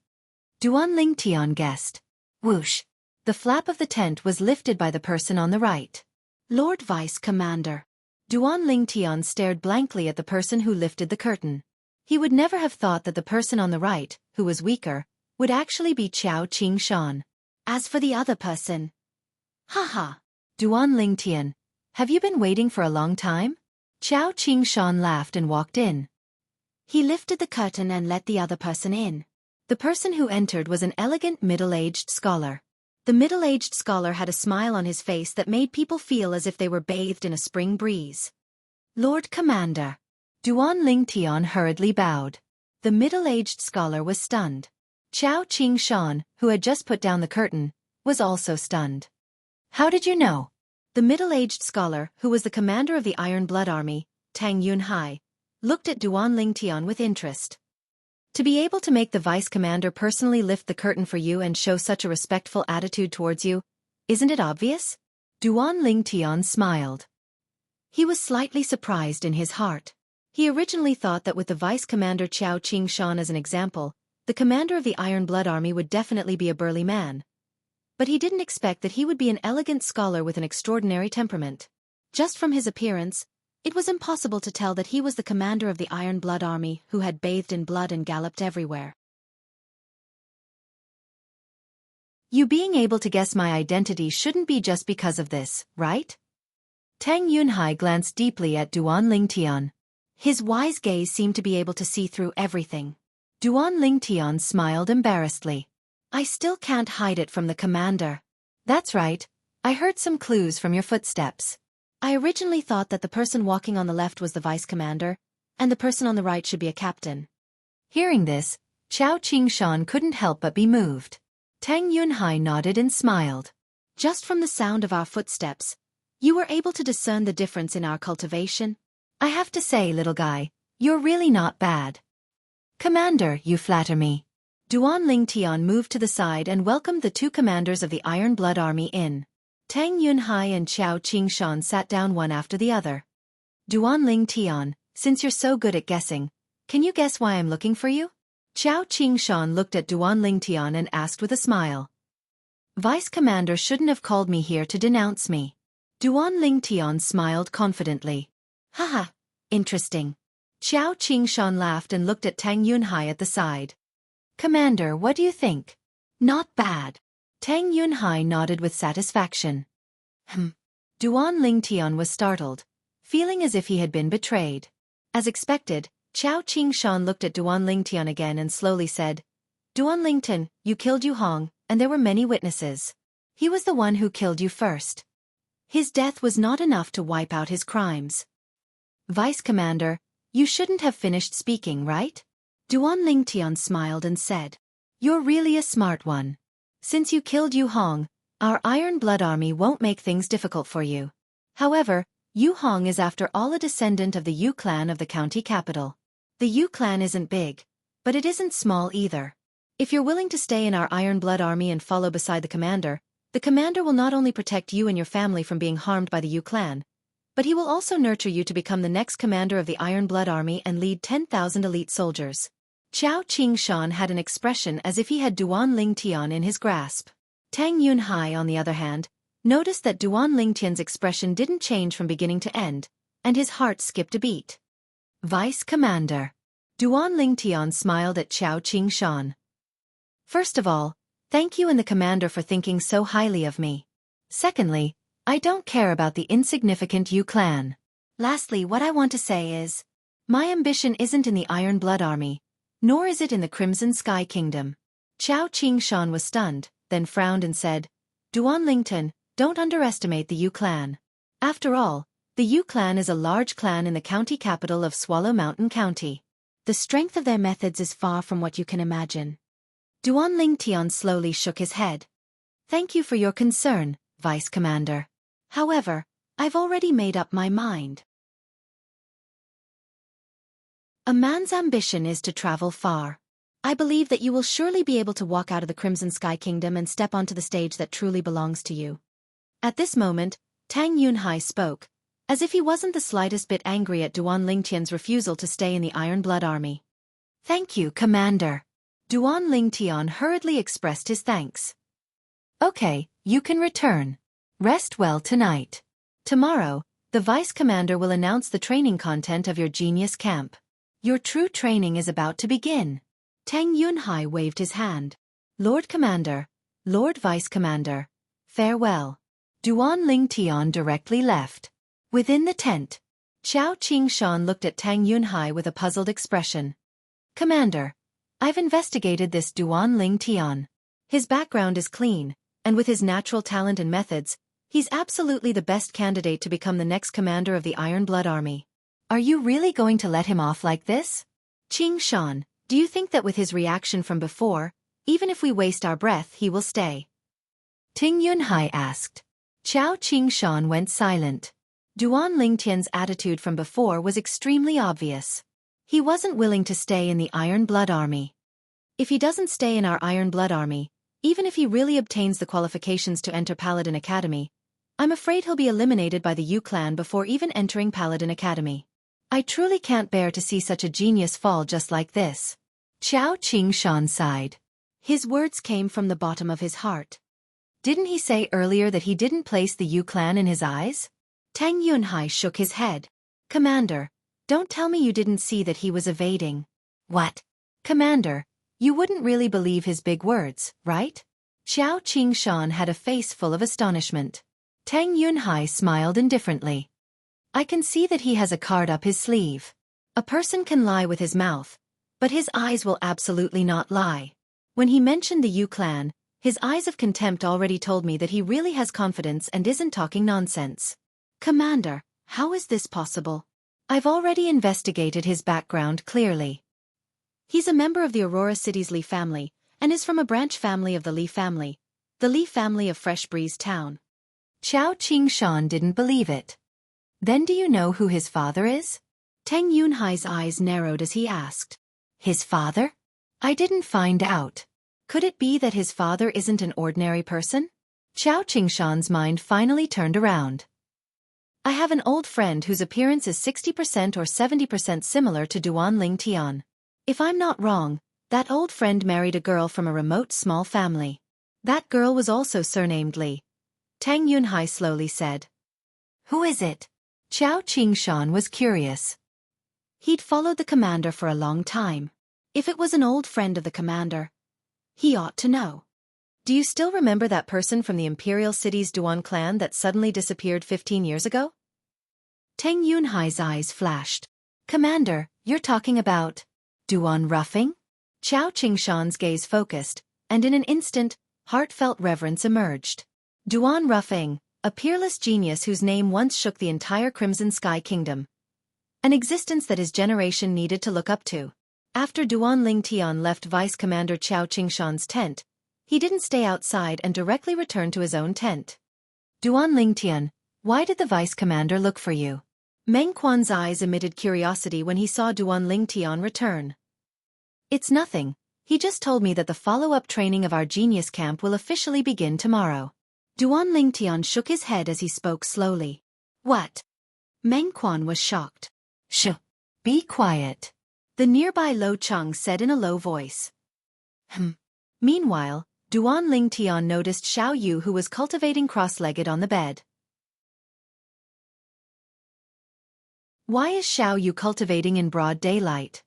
Duan Lingtian guessed. Whoosh! The flap of the tent was lifted by the person on the right. Lord Vice Commander. Duan Lingtian stared blankly at the person who lifted the curtain. He would never have thought that the person on the right, who was weaker, would actually be Chao Qing-shan. As for the other person... Haha! Duan Lingtian, have you been waiting for a long time? Chao Qing-shan laughed and walked in. He lifted the curtain and let the other person in. The person who entered was an elegant middle-aged scholar. The middle-aged scholar had a smile on his face that made people feel as if they were bathed in a spring breeze. Lord Commander. Duan Lingtian hurriedly bowed. The middle-aged scholar was stunned. Chao Qing-shan, who had just put down the curtain, was also stunned. How did you know? The middle-aged scholar, who was the commander of the Iron Blood Army, Tang Yunhai, looked at Duan Lingtian with interest. To be able to make the vice commander personally lift the curtain for you and show such a respectful attitude towards you, isn't it obvious? Duan Lingtian smiled. He was slightly surprised in his heart. He originally thought that with the vice commander Chao Qing-shan as an example, the commander of the Iron Blood Army would definitely be a burly man. But he didn't expect that he would be an elegant scholar with an extraordinary temperament. Just from his appearance, it was impossible to tell that he was the commander of the Iron Blood Army who had bathed in blood and galloped everywhere. You being able to guess my identity shouldn't be just because of this, right? Tang Yunhai glanced deeply at Duan Lingtian. His wise gaze seemed to be able to see through everything. Duan Lingtian smiled embarrassedly. I still can't hide it from the commander. That's right, I heard some clues from your footsteps. I originally thought that the person walking on the left was the vice commander, and the person on the right should be a captain. Hearing this, Chao Qing-shan couldn't help but be moved. Tang Yunhai nodded and smiled. Just from the sound of our footsteps, you were able to discern the difference in our cultivation? I have to say, little guy, you're really not bad. Commander, you flatter me. Duan Lingtian moved to the side and welcomed the 2 commanders of the Iron Blood Army in. Tang Yunhai and Chao Qing-shan sat down one after the other. Duan Lingtian, since you're so good at guessing, can you guess why I'm looking for you? Chao Qing-shan looked at Duan Lingtian and asked with a smile. Vice Commander shouldn't have called me here to denounce me. Duan Lingtian smiled confidently. Haha, interesting. Chao Qing-shan laughed and looked at Tang Yunhai at the side. Commander, what do you think? Not bad. Tang Yunhai nodded with satisfaction. Duan Lingtian was startled, feeling as if he had been betrayed. As expected, Chao Qing-shan looked at Duan Lingtian again and slowly said, Duan Lingtian, you killed Yu Hong, and there were many witnesses. He was the one who killed you first. His death was not enough to wipe out his crimes. Vice Commander, you shouldn't have finished speaking, right? Duan Lingtian smiled and said, "You're really a smart one. Since you killed Yu Hong, our Iron Blood army won't make things difficult for you. However, Yu Hong is after all a descendant of the Yu clan of the county capital. The Yu clan isn't big, but it isn't small either. If you're willing to stay in our Iron Blood army and follow beside the commander will not only protect you and your family from being harmed by the Yu clan, but he will also nurture you to become the next commander of the Iron Blood army and lead 10,000 elite soldiers." Qiao Qingshan had an expression as if he had Duan Lingtian in his grasp. Tang Yunhai, on the other hand, noticed that Duan Lingtian's expression didn't change from beginning to end, and his heart skipped a beat. "Vice Commander." Duan Lingtian smiled at Qiao Qingshan. "First of all, thank you and the commander for thinking so highly of me. Secondly, I don't care about the insignificant Yu clan. Lastly, what I want to say is, my ambition isn't in the Iron Blood army, nor is it in the Crimson Sky Kingdom." Qiao Qingshan was stunned, then frowned and said, "Duan Lingtian, don't underestimate the Yu clan. After all, the Yu clan is a large clan in the county capital of Swallow Mountain County. The strength of their methods is far from what you can imagine." Duan Lingtian slowly shook his head. "Thank you for your concern, Vice Commander. However, I've already made up my mind. A man's ambition is to travel far. I believe that you will surely be able to walk out of the Crimson Sky Kingdom and step onto the stage that truly belongs to you." At this moment, Tang Yunhai spoke, as if he wasn't the slightest bit angry at Duan Lingtian's refusal to stay in the Iron Blood army. "Thank you, Commander." Duan Lingtian hurriedly expressed his thanks. "Okay, you can return. Rest well tonight. Tomorrow, the Vice Commander will announce the training content of your genius camp. Your true training is about to begin." Tang Yunhai waved his hand. "Lord Commander, Lord Vice Commander, farewell." Duan Lingtian directly left. Within the tent, Qiao Qingshan looked at Tang Yunhai with a puzzled expression. "Commander, I've investigated this Duan Lingtian. His background is clean, and with his natural talent and methods, he's absolutely the best candidate to become the next commander of the Iron Blood army. Are you really going to let him off like this? Qingshan, do you think that with his reaction from before, even if we waste our breath he will stay?" Ting Yunhai asked. Qiao Qingshan went silent. Duan Lingtian's attitude from before was extremely obvious. He wasn't willing to stay in the Iron Blood army. If he doesn't stay in our Iron Blood army, even if he really obtains the qualifications to enter Paladin Academy, I'm afraid he'll be eliminated by the Yu clan before even entering Paladin Academy. I truly can't bear to see such a genius fall just like this. Qiao Qingshan sighed. His words came from the bottom of his heart. Didn't he say earlier that he didn't place the Yu clan in his eyes? Tang Yunhai shook his head. "Commander, don't tell me you didn't see that he was evading." "What?" "Commander, you wouldn't really believe his big words, right?" Qiao Qingshan had a face full of astonishment. Tang Yunhai smiled indifferently. "I can see that he has a card up his sleeve. A person can lie with his mouth, but his eyes will absolutely not lie. When he mentioned the Yu clan, his eyes of contempt already told me that he really has confidence and isn't talking nonsense." "Commander, how is this possible?" "I've already investigated his background clearly. He's a member of the Aurora City's Li family, and is from a branch family of the Li family of Fresh Breeze Town." Qiao Qingshan didn't believe it. "Then do you know who his father is?" Tang Yunhai's eyes narrowed as he asked. "His father? I didn't find out. Could it be that his father isn't an ordinary person?" Qiao Qingshan's mind finally turned around. "I have an old friend whose appearance is 60% or 70% similar to Duan Lingtian. If I'm not wrong, that old friend married a girl from a remote small family. That girl was also surnamed Li." Tang Yunhai slowly said. "Who is it?" Qiao Qingshan was curious. He'd followed the commander for a long time. If it was an old friend of the commander, he ought to know. "Do you still remember that person from the Imperial City's Duan clan that suddenly disappeared 15 years ago?" Tang Yunhai's eyes flashed. "Commander, you're talking about Duan Ruffing?" Qiao Qingshan's gaze focused, and in an instant, heartfelt reverence emerged. Duan Ruffing, a peerless genius whose name once shook the entire Crimson Sky Kingdom. An existence that his generation needed to look up to. After Duan Lingtian left Vice Commander Qiao Qingshan's tent, he didn't stay outside and directly returned to his own tent. Duan Lingtian, why did the Vice Commander look for you? Meng Quan's eyes emitted curiosity when he saw Duan Lingtian return. It's nothing, he just told me that the follow-up training of our genius camp will officially begin tomorrow. Duan Lingtian shook his head as he spoke slowly. What? Meng Quan was shocked. Shh. Be quiet. The nearby Lo Cheng said in a low voice. Meanwhile, Duan Lingtian noticed Xiao Yu, who was cultivating cross-legged on the bed. Why is Xiao Yu cultivating in broad daylight?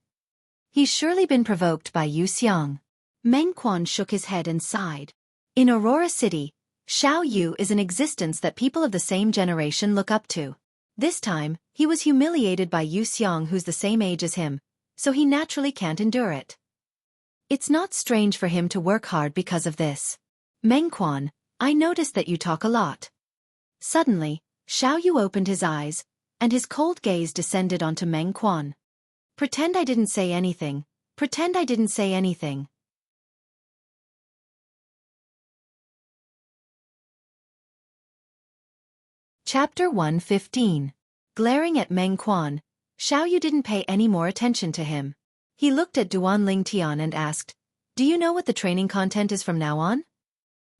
He's surely been provoked by Yu Xiang. Meng Quan shook his head and sighed. In Aurora City, Xiao Yu is an existence that people of the same generation look up to. This time, he was humiliated by Yu Xiang, who's the same age as him, so he naturally can't endure it. It's not strange for him to work hard because of this. Meng Quan, I noticed that you talk a lot. Suddenly, Xiao Yu opened his eyes, and his cold gaze descended onto Meng Quan. Pretend I didn't say anything. Pretend I didn't say anything. Chapter 115. Glaring at Meng Quan, Xiao Yu didn't pay any more attention to him. He looked at Duan Lingtian and asked, Do you know what the training content is from now on?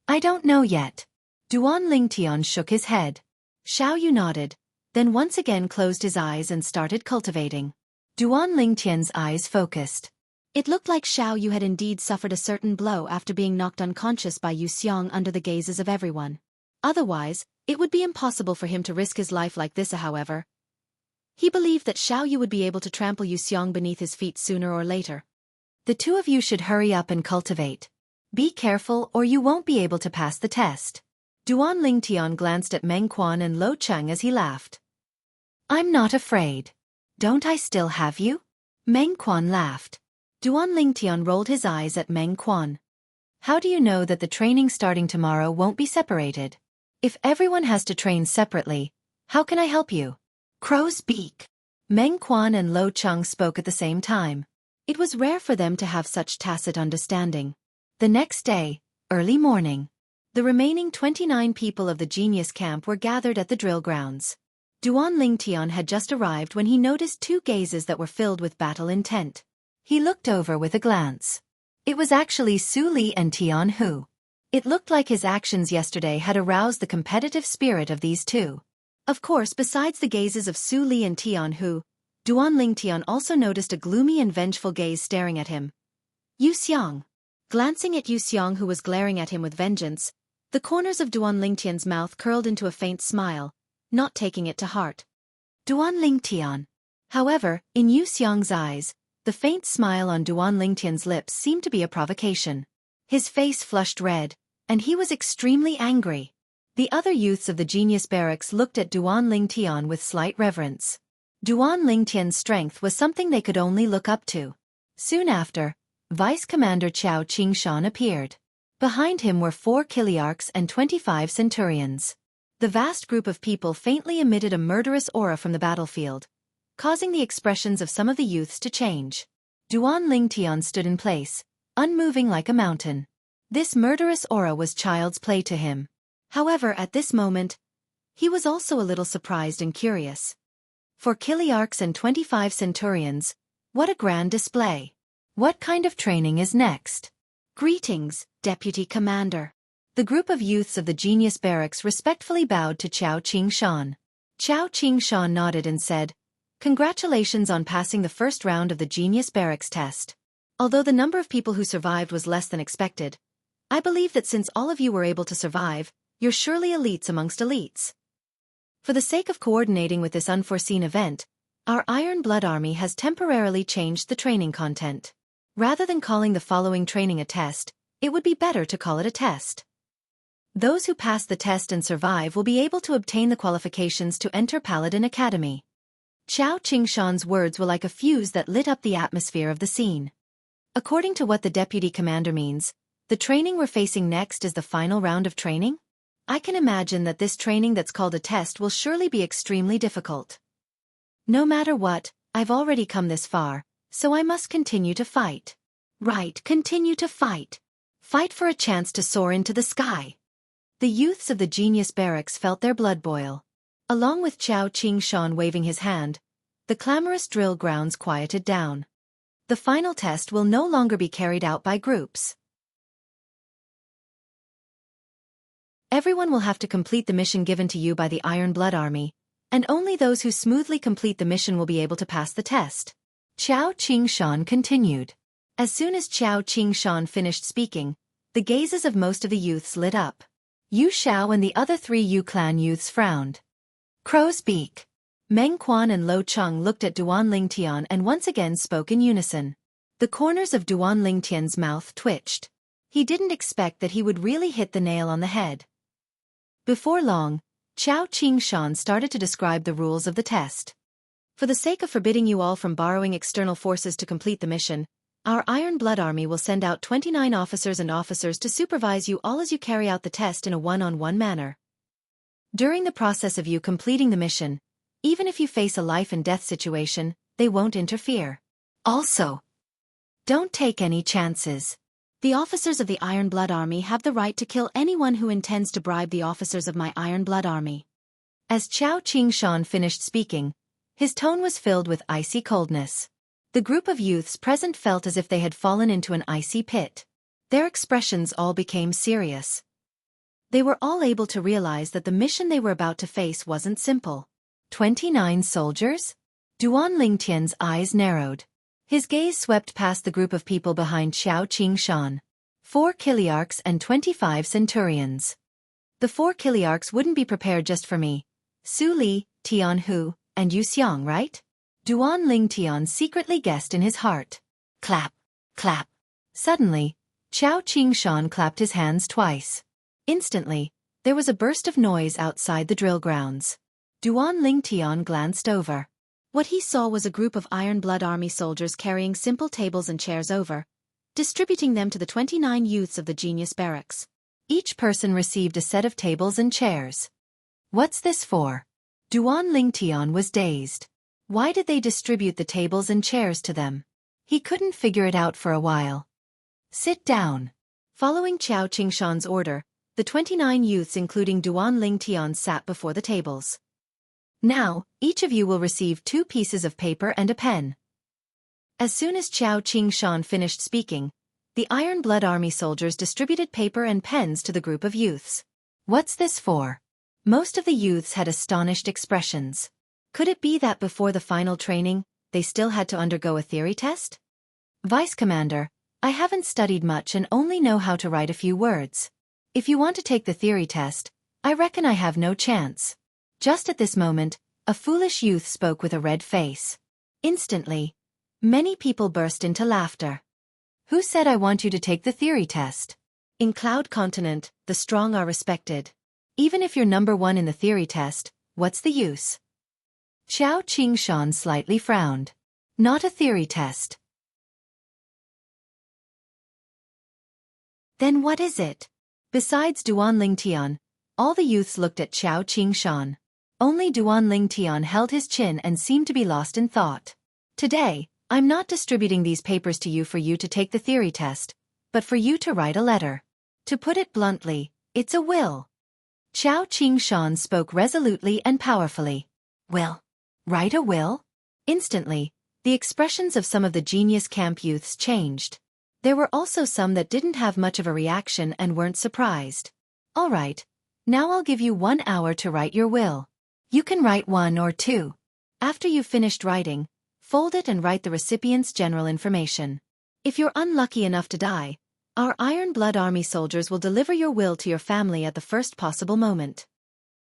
I don't know yet. Duan Lingtian shook his head. Xiao Yu nodded, then once again closed his eyes and started cultivating. Duan Lingtian's eyes focused. It looked like Xiao Yu had indeed suffered a certain blow after being knocked unconscious by Yu Xiang under the gazes of everyone. Otherwise, it would be impossible for him to risk his life like this. However, he believed that Xiao Yu would be able to trample Yu Xiang beneath his feet sooner or later. The two of you should hurry up and cultivate. Be careful or you won't be able to pass the test. Duan Lingtian glanced at Meng Quan and Lo Cheng as he laughed. I'm not afraid. Don't I still have you? Meng Quan laughed. Duan Lingtian rolled his eyes at Meng Quan. How do you know that the training starting tomorrow won't be separated? If everyone has to train separately, how can I help you? Crow's beak. Meng Quan and Lo Cheng spoke at the same time. It was rare for them to have such tacit understanding. The next day, early morning, the remaining 29 people of the genius camp were gathered at the drill grounds. Duan Lingtian had just arrived when he noticed two gazes that were filled with battle intent. He looked over with a glance. It was actually Su Li and Tianhu. It looked like his actions yesterday had aroused the competitive spirit of these two. Of course, besides the gazes of Su Li and Tianhu, Duan Lingtian also noticed a gloomy and vengeful gaze staring at him. Yu Xiang. Glancing at Yu Xiang, who was glaring at him with vengeance, the corners of Duan Lingtian's mouth curled into a faint smile, not taking it to heart. Duan Lingtian. However, in Yu Xiang's eyes, the faint smile on Duan Lingtian's lips seemed to be a provocation. His face flushed red, and he was extremely angry. The other youths of the genius barracks looked at Duan Lingtian with slight reverence. Duan Lingtian's strength was something they could only look up to. Soon after, Vice Commander Qiao Qingshan appeared. Behind him were 4 Kiliarchs and 25 Centurions. The vast group of people faintly emitted a murderous aura from the battlefield, causing the expressions of some of the youths to change. Duan Lingtian stood in place, unmoving like a mountain. This murderous aura was child's play to him. However, at this moment, he was also a little surprised and curious. For Kiliarchs and 25 Centurions, what a grand display! What kind of training is next? Greetings, Deputy Commander. The group of youths of the genius barracks respectfully bowed to Qiao Qingshan. Qiao Qingshan nodded and said, Congratulations on passing the first round of the genius barracks test. Although the number of people who survived was less than expected, I believe that since all of you were able to survive, you're surely elites amongst elites. For the sake of coordinating with this unforeseen event, our Iron Blood Army has temporarily changed the training content. Rather than calling the following training a test, it would be better to call it a test. Those who pass the test and survive will be able to obtain the qualifications to enter Paladin Academy. Qiao Qingshan's words were like a fuse that lit up the atmosphere of the scene. According to what the Deputy Commander means, the training we're facing next is the final round of training? I can imagine that this training that's called a test will surely be extremely difficult. No matter what, I've already come this far, so I must continue to fight. Right, continue to fight. Fight for a chance to soar into the sky. The youths of the genius barracks felt their blood boil. Along with Qiao Qingshan waving his hand, the clamorous drill grounds quieted down. The final test will no longer be carried out by groups. Everyone will have to complete the mission given to you by the Iron Blood Army, and only those who smoothly complete the mission will be able to pass the test. Qiao Qingshan continued. As soon as Qiao Qingshan finished speaking, the gazes of most of the youths lit up. Yu Xiao and the other 3 Yu clan youths frowned. Crow's beak. Meng Quan and Lo Cheng looked at Duan Lingtian and once again spoke in unison. The corners of Duan Lingtian's mouth twitched. He didn't expect that he would really hit the nail on the head. Before long, Qiao Qingshan started to describe the rules of the test. For the sake of forbidding you all from borrowing external forces to complete the mission, our Iron Blood Army will send out 29 officers to supervise you all as you carry out the test in a one-on-one manner. During the process of you completing the mission, even if you face a life-and-death situation, they won't interfere. Also, don't take any chances. The officers of the Iron Blood Army have the right to kill anyone who intends to bribe the officers of my Iron Blood Army. As Qiao Qingshan finished speaking, his tone was filled with icy coldness. The group of youths present felt as if they had fallen into an icy pit. Their expressions all became serious. They were all able to realize that the mission they were about to face wasn't simple. 29 soldiers? Duan Lingtian's eyes narrowed. His gaze swept past the group of people behind Qiao Qingshan. 4 Kiliarchs and 25 centurions. The 4 Kiliarchs wouldn't be prepared just for me. Su Li, Tianhu, and Yu Xiang, right? Duan Lingtian secretly guessed in his heart. Clap, clap. Suddenly, Qiao Qingshan clapped his hands twice. Instantly, there was a burst of noise outside the drill grounds. Duan Lingtian glanced over. What he saw was a group of Iron Blood Army soldiers carrying simple tables and chairs over, distributing them to the 29 youths of the genius barracks. Each person received a set of tables and chairs. What's this for? Duan Lingtian was dazed. Why did they distribute the tables and chairs to them? He couldn't figure it out for a while. Sit down. Following Qiao Qingshan's order, the 29 youths including Duan Lingtian sat before the tables. Now, each of you will receive 2 pieces of paper and a pen. As soon as Qiao Qingshan finished speaking, the Iron Blood Army soldiers distributed paper and pens to the group of youths. What's this for? Most of the youths had astonished expressions. Could it be that before the final training, they still had to undergo a theory test? Vice Commander, I haven't studied much and only know how to write a few words. If you want to take the theory test, I reckon I have no chance. Just at this moment, a foolish youth spoke with a red face. Instantly, many people burst into laughter. Who said I want you to take the theory test? In Cloud Continent, the strong are respected. Even if you're number 1 in the theory test, what's the use? Qiao Qingshan slightly frowned. Not a theory test. Then what is it? Besides Duan Lingtian, all the youths looked at Qiao Qingshan. Only Duan Lingtian held his chin and seemed to be lost in thought. Today, I'm not distributing these papers to you for you to take the theory test, but for you to write a letter. To put it bluntly, it's a will. Qiao Qingshan spoke resolutely and powerfully. Will? Write a will? Instantly, the expressions of some of the genius camp youths changed. There were also some that didn't have much of a reaction and weren't surprised. All right, now I'll give you 1 hour to write your will. You can write 1 or 2. After you've finished writing, fold it and write the recipient's general information. If you're unlucky enough to die, our Iron Blood Army soldiers will deliver your will to your family at the first possible moment.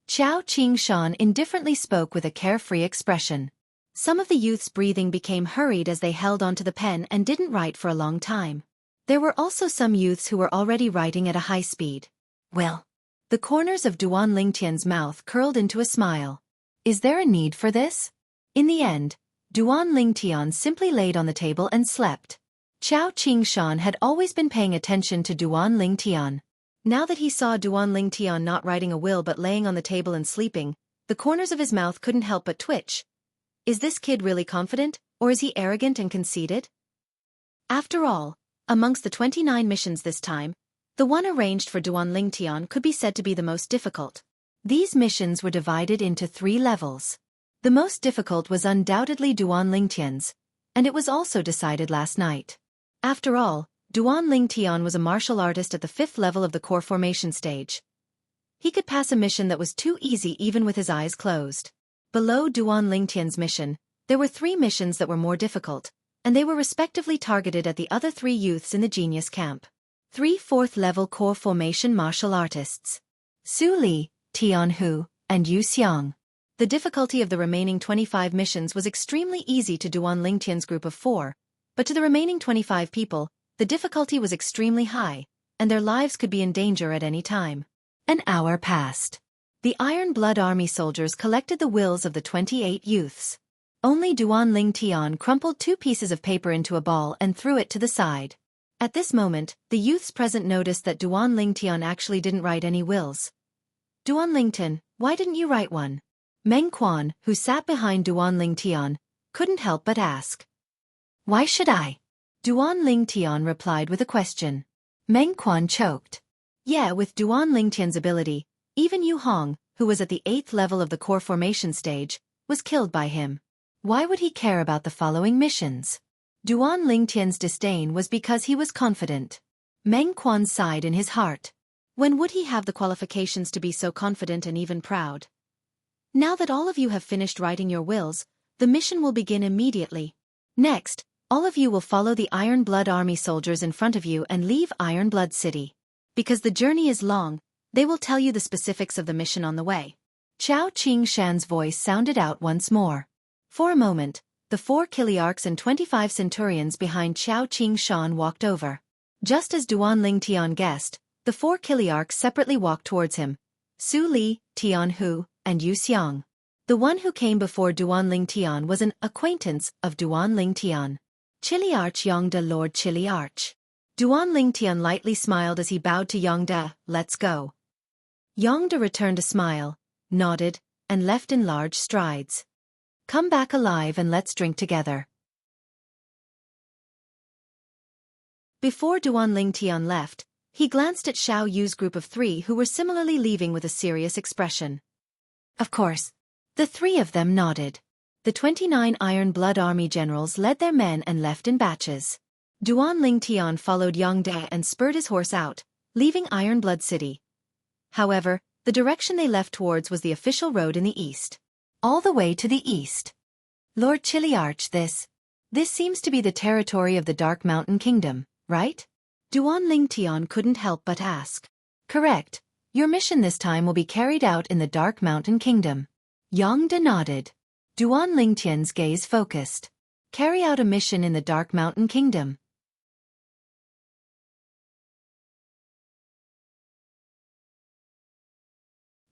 Qiao Qingshan indifferently spoke with a carefree expression. Some of the youth's breathing became hurried as they held onto the pen and didn't write for a long time. There were also some youths who were already writing at a high speed. Well, the corners of Duan Lingtian's mouth curled into a smile. Is there a need for this? In the end, Duan Lingtian simply laid on the table and slept. Qiao Qingshan had always been paying attention to Duan Lingtian. Now that he saw Duan Lingtian not writing a will but laying on the table and sleeping, the corners of his mouth couldn't help but twitch. Is this kid really confident, or is he arrogant and conceited? After all, amongst the 29 missions this time, the one arranged for Duan Lingtian could be said to be the most difficult. These missions were divided into 3 levels. The most difficult was undoubtedly Duan Lingtian's, and it was also decided last night. After all, Duan Lingtian was a martial artist at the 5th level of the core formation stage. He could pass a mission that was too easy even with his eyes closed. Below Duan Lingtian's mission, there were 3 missions that were more difficult, and they were respectively targeted at the other 3 youths in the genius camp. 3 4th-level core formation martial artists. Su Li, Tian Hu, and Yu Xiang. The difficulty of the remaining 25 missions was extremely easy to Duan Lingtian's group of 4, but to the remaining 25 people, the difficulty was extremely high, and their lives could be in danger at any time. An hour passed. The Iron Blood Army soldiers collected the wills of the 28 youths. Only Duan Lingtian crumpled 2 pieces of paper into a ball and threw it to the side. At this moment, the youths present noticed that Duan Lingtian actually didn't write any wills. Duan Lingtian, why didn't you write one? Meng Quan, who sat behind Duan Lingtian, couldn't help but ask. Why should I? Duan Lingtian replied with a question. Meng Quan choked. Yeah, with Duan Lingtian's ability, even Yu Hong, who was at the 8th level of the core formation stage, was killed by him. Why would he care about the following missions? Duan Lingtian's disdain was because he was confident. Meng Quan sighed in his heart. When would he have the qualifications to be so confident and even proud? Now that all of you have finished writing your wills, the mission will begin immediately. Next, all of you will follow the Iron Blood Army soldiers in front of you and leave Iron Blood City. Because the journey is long, they will tell you the specifics of the mission on the way. Chao Qing-shan's voice sounded out once more. For a moment, the 4 Kiliarchs and 25 centurions behind Chao Qing-shan walked over. Just as Duan Lingtian guessed, the 4 Kiliarchs separately walked towards him. Su Li, Tian Hu, and Yu Xiang. The one who came before Duan Lingtian was an acquaintance of Duan Lingtian. Chiliarch Yongda, Lord Chiliarch. Duan Lingtian lightly smiled as he bowed to Yongda. Let's go. Yongda returned a smile, nodded, and left in large strides. Come back alive and let's drink together. Before Duan Lingtian left, he glanced at Xiao Yu's group of 3 who were similarly leaving with a serious expression. Of course. The 3 of them nodded. The 29 Iron Blood Army generals led their men and left in batches. Duan Lingtian followed Yongda and spurred his horse out, leaving Iron Blood City. However, the direction they left towards was the official road in the east. All the way to the east. Lord Chiliarch, this seems to be the territory of the Dark Mountain Kingdom, right? Duan Lingtian couldn't help but ask. Correct. Your mission this time will be carried out in the Dark Mountain Kingdom. Yongda nodded. Duan Lingtian's gaze focused. Carry out a mission in the Dark Mountain Kingdom.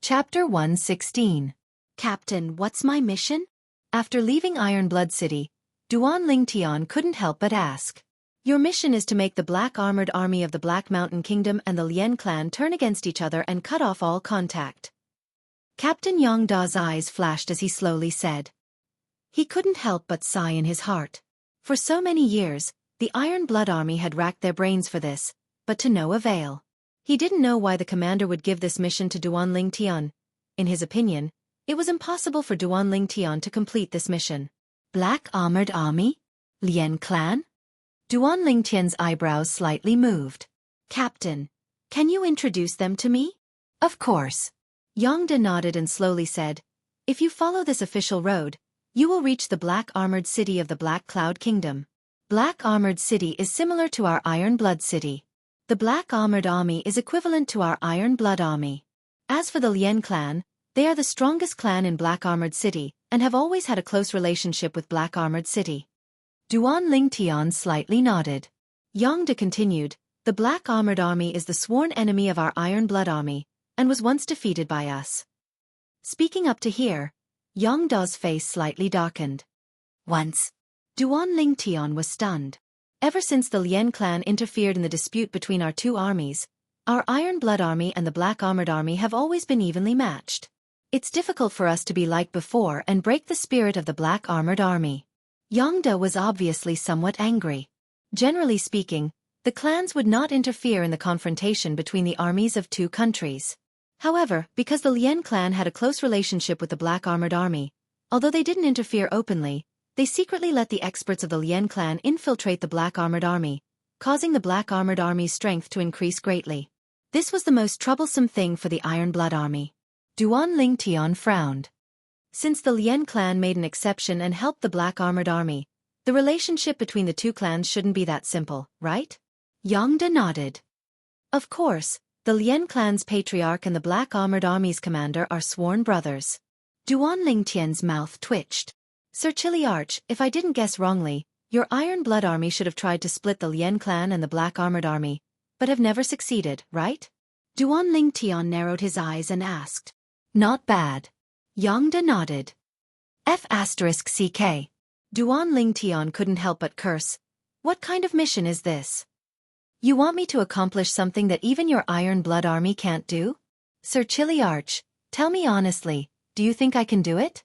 Chapter 116. Captain, what's my mission? After leaving Iron Blood City, Duan Lingtian couldn't help but ask. Your mission is to make the Black Armored Army of the Black Mountain Kingdom and the Lien clan turn against each other and cut off all contact. Captain Yongda's eyes flashed as he slowly said. He couldn't help but sigh in his heart. For so many years, the Iron Blood Army had racked their brains for this, but to no avail. He didn't know why the commander would give this mission to Duan Lingtian. In his opinion, it was impossible for Duan Lingtian to complete this mission. Black Armored Army? Lien clan? Duan Lingtian's eyebrows slightly moved. Captain, can you introduce them to me? Of course. Yongda nodded and slowly said, if you follow this official road, you will reach the Black Armored City of the Black Cloud Kingdom. Black Armored City is similar to our Iron Blood City. The Black Armored Army is equivalent to our Iron Blood Army. As for the Lien clan, they are the strongest clan in Black Armored City, and have always had a close relationship with Black Armored City. Duan Lingtian slightly nodded. Yongda continued, the Black Armored Army is the sworn enemy of our Iron Blood Army, and was once defeated by us. Speaking up to here, Yongda's face slightly darkened. Once. Duan Lingtian was stunned. Ever since the Lien clan interfered in the dispute between our 2 armies, our Iron Blood Army and the Black Armored Army have always been evenly matched. It's difficult for us to be like before and break the spirit of the black armored army. Yangda was obviously somewhat angry. Generally speaking, the clans would not interfere in the confrontation between the armies of two countries. However, because the Lien clan had a close relationship with the black armored army, although they didn't interfere openly, they secretly let the experts of the Lien clan infiltrate the black armored army, causing the black armored army's strength to increase greatly. This was the most troublesome thing for the Iron Blood army. Duan Lingtian frowned. Since the Lien clan made an exception and helped the black armored army, the relationship between the two clans shouldn't be that simple, right? Yangda nodded. Of course, the Lien clan's patriarch and the black armored army's commander are sworn brothers. Duan Lingtian's mouth twitched. Sir Chiliarch, if I didn't guess wrongly, your Iron Blood army should have tried to split the Lien clan and the black armored army, but have never succeeded, right? Duan Lingtian narrowed his eyes and asked. Not bad. Yangda nodded. F***CK. Duan Lingtian couldn't help but curse. What kind of mission is this? You want me to accomplish something that even your Iron Blood army can't do? Sir Chiliarch, tell me honestly, do you think I can do it?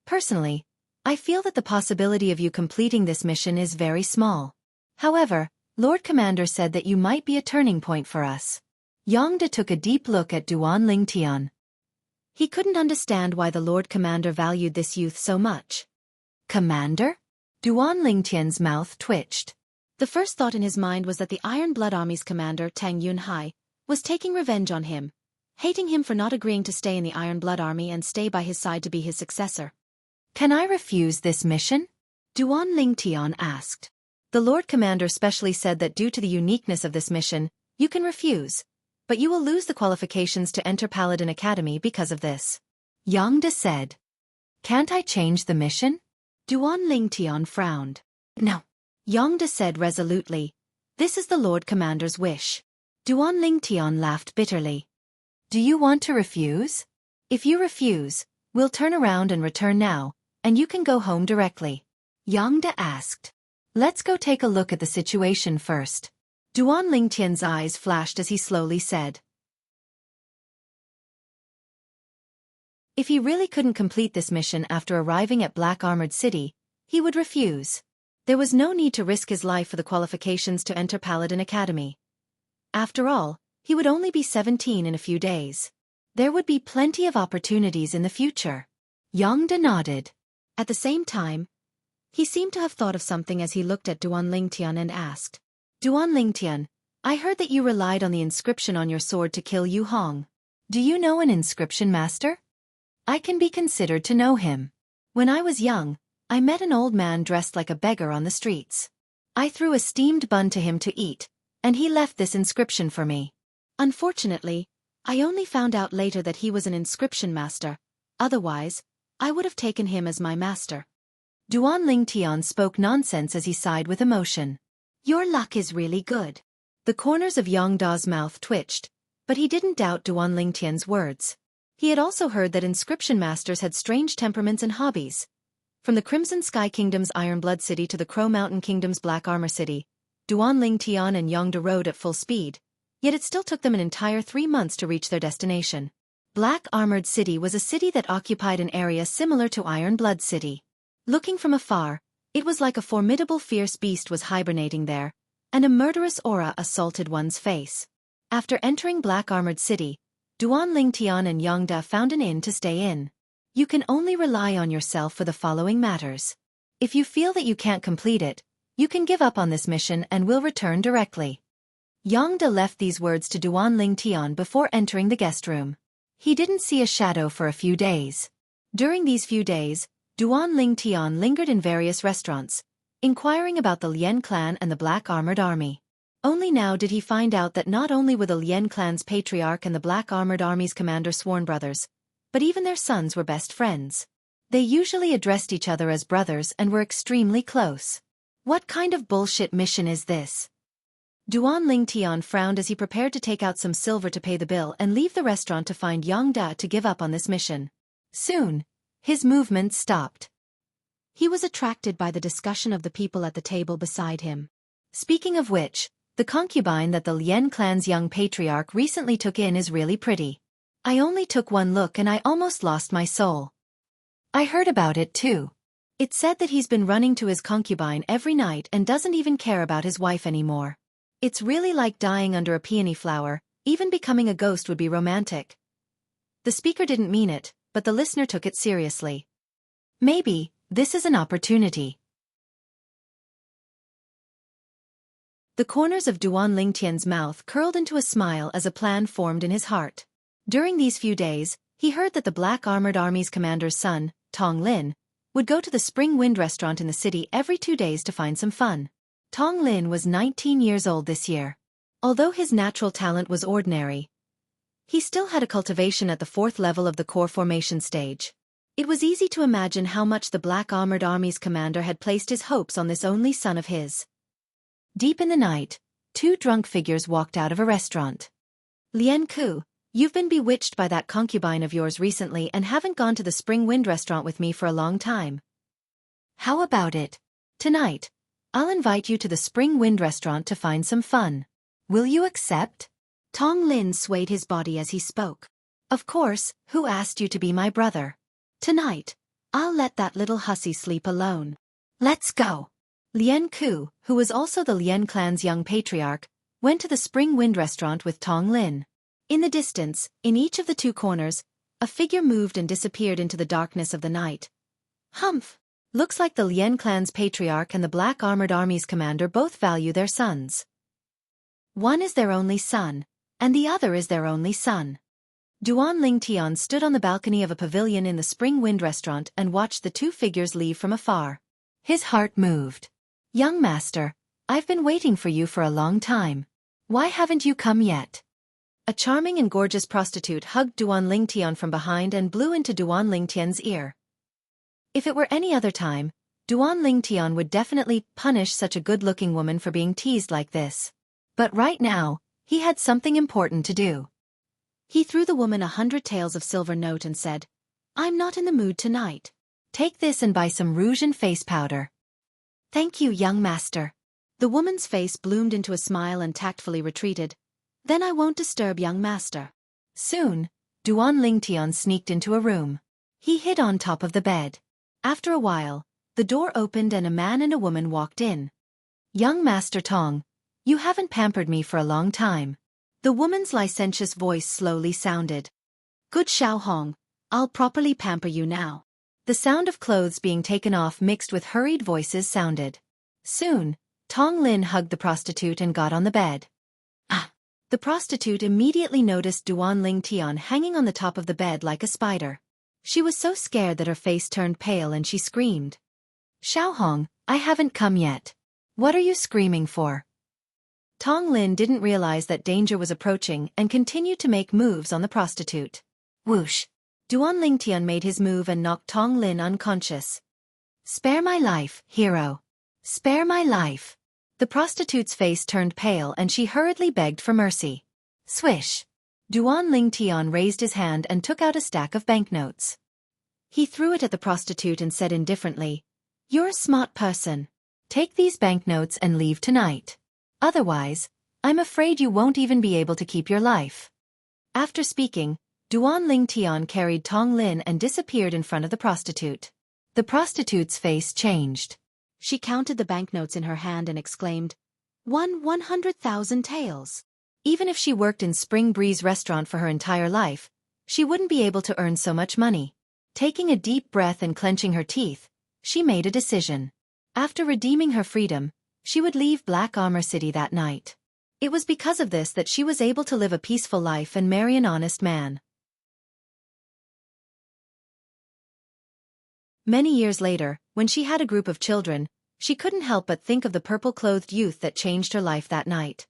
Personally, I feel that the possibility of you completing this mission is very small. However, Lord Commander said that you might be a turning point for us. Yangda took a deep look at Duan Lingtian. He couldn't understand why the Lord Commander valued this youth so much. Commander? Duan Lingtian's mouth twitched. The first thought in his mind was that the Iron Blood Army's commander, Tang Yunhai, was taking revenge on him, hating him for not agreeing to stay in the Iron Blood Army and stay by his side to be his successor. Can I refuse this mission? Duan Lingtian asked. The Lord Commander specially said that due to the uniqueness of this mission, you can refuse, but you will lose the qualifications to enter Paladin Academy because of this. Yangda said. Can't I change the mission? Duan Lingtian frowned. No. Yangda said resolutely. This is the Lord Commander's wish. Duan Lingtian laughed bitterly. Do you want to refuse? If you refuse, we'll turn around and return now, and you can go home directly. Yangda asked. Let's go take a look at the situation first. Duan Lingtian's eyes flashed as he slowly said. If he really couldn't complete this mission after arriving at Black Armored City, he would refuse. There was no need to risk his life for the qualifications to enter Paladin Academy. After all, he would only be 17 in a few days. There would be plenty of opportunities in the future. Yangda nodded. At the same time, he seemed to have thought of something as he looked at Duan Lingtian and asked. Duan Lingtian, I heard that you relied on the inscription on your sword to kill Yu Hong. Do you know an inscription master? I can be considered to know him. When I was young, I met an old man dressed like a beggar on the streets. I threw a steamed bun to him to eat, and he left this inscription for me. Unfortunately, I only found out later that he was an inscription master. Otherwise, I would have taken him as my master. Duan Lingtian spoke nonsense as he sighed with emotion. Your luck is really good. The corners of Yangda's mouth twitched, but he didn't doubt Duan Lingtian's words. He had also heard that inscription masters had strange temperaments and hobbies. From the Crimson Sky Kingdom's Iron Blood City to the Crow Mountain Kingdom's Black Armor City, Duan Lingtian and Yangda rode at full speed, yet it still took them an entire 3 months to reach their destination. Black Armored City was a city that occupied an area similar to Iron Blood City. Looking from afar, it was like a formidable fierce beast was hibernating there, and a murderous aura assaulted one's face. After entering Black Armored City, Duan Lingtian and Yangda found an inn to stay in. You can only rely on yourself for the following matters. If you feel that you can't complete it, you can give up on this mission and will return directly. Yangda left these words to Duan Lingtian before entering the guest room. He didn't see a shadow for a few days. During these few days, Duan Lingtian lingered in various restaurants, inquiring about the Lien clan and the Black Armored Army. Only now did he find out that not only were the Lien clan's patriarch and the Black Armored Army's commander sworn brothers, but even their sons were best friends. They usually addressed each other as brothers and were extremely close. What kind of bullshit mission is this? Duan Lingtian frowned as he prepared to take out some silver to pay the bill and leave the restaurant to find Yangda to give up on this mission. Soon, his movements stopped. He was attracted by the discussion of the people at the table beside him. Speaking of which, the concubine that the Lien clan's young patriarch recently took in is really pretty. I only took one look and I almost lost my soul. I heard about it too. It said that he's been running to his concubine every night and doesn't even care about his wife anymore. It's really like dying under a peony flower, even becoming a ghost would be romantic. The speaker didn't mean it, but the listener took it seriously. Maybe, this is an opportunity. The corners of Duan Lingtian's mouth curled into a smile as a plan formed in his heart. During these few days, he heard that the Black Armored Army's commander's son, Tong Lin, would go to the Spring Wind restaurant in the city every 2 days to find some fun. Tong Lin was 19 years old this year. Although his natural talent was ordinary, he still had a cultivation at the 4th level of the core formation stage. It was easy to imagine how much the Black Armored Army's commander had placed his hopes on this only son of his. Deep in the night, 2 drunk figures walked out of a restaurant. Lian Ku, you've been bewitched by that concubine of yours recently and haven't gone to the Spring Wind restaurant with me for a long time. How about it? Tonight, I'll invite you to the Spring Wind restaurant to find some fun. Will you accept? Tong Lin swayed his body as he spoke. Of course, who asked you to be my brother? Tonight, I'll let that little hussy sleep alone. Let's go. Lian Ku, who was also the Lian clan's young patriarch, went to the Spring Wind restaurant with Tong Lin. In the distance, in each of the 2 corners, a figure moved and disappeared into the darkness of the night. Humph! Looks like the Lian clan's patriarch and the Black Armored Army's commander both value their sons. One is their only son, and the other is their only son. Duan Lingtian stood on the balcony of a pavilion in the Spring Wind restaurant and watched the 2 figures leave from afar. His heart moved. Young master, I've been waiting for you for a long time. Why haven't you come yet? A charming and gorgeous prostitute hugged Duan Lingtian from behind and blew into Duan Lingtian's ear. If it were any other time, Duan Lingtian would definitely punish such a good-looking woman for being teased like this. But right now, he had something important to do. He threw the woman 100 taels of silver note and said, I'm not in the mood tonight. Take this and buy some rouge and face powder. Thank you, young master. The woman's face bloomed into a smile and tactfully retreated. Then I won't disturb young master. Soon, Duan Lingtian sneaked into a room. He hid on top of the bed. After a while, the door opened and a man and a woman walked in. Young Master Tong, you haven't pampered me for a long time. The woman's licentious voice slowly sounded. Good Xiao Hong, I'll properly pamper you now. The sound of clothes being taken off mixed with hurried voices sounded. Soon, Tong Lin hugged the prostitute and got on the bed. Ah! The prostitute immediately noticed Duan Lingtian hanging on the top of the bed like a spider. She was so scared that her face turned pale and she screamed. Xiao Hong, I haven't come yet. What are you screaming for? Tong Lin didn't realize that danger was approaching and continued to make moves on the prostitute. Whoosh! Duan Lingtian made his move and knocked Tong Lin unconscious. Spare my life, hero. Spare my life. The prostitute's face turned pale and she hurriedly begged for mercy. Swish! Duan Lingtian raised his hand and took out a stack of banknotes. He threw it at the prostitute and said indifferently, You're a smart person. Take these banknotes and leave tonight. Otherwise, I'm afraid you won't even be able to keep your life. After speaking, Duan Lingtian carried Tong Lin and disappeared in front of the prostitute. The prostitute's face changed. She counted the banknotes in her hand and exclaimed, 100,000 taels. Even if she worked in Spring Breeze restaurant for her entire life, she wouldn't be able to earn so much money. Taking a deep breath and clenching her teeth, she made a decision. After redeeming her freedom, she would leave Black Armor City that night. It was because of this that she was able to live a peaceful life and marry an honest man. Many years later, when she had a group of children, she couldn't help but think of the purple-clothed youth that changed her life that night.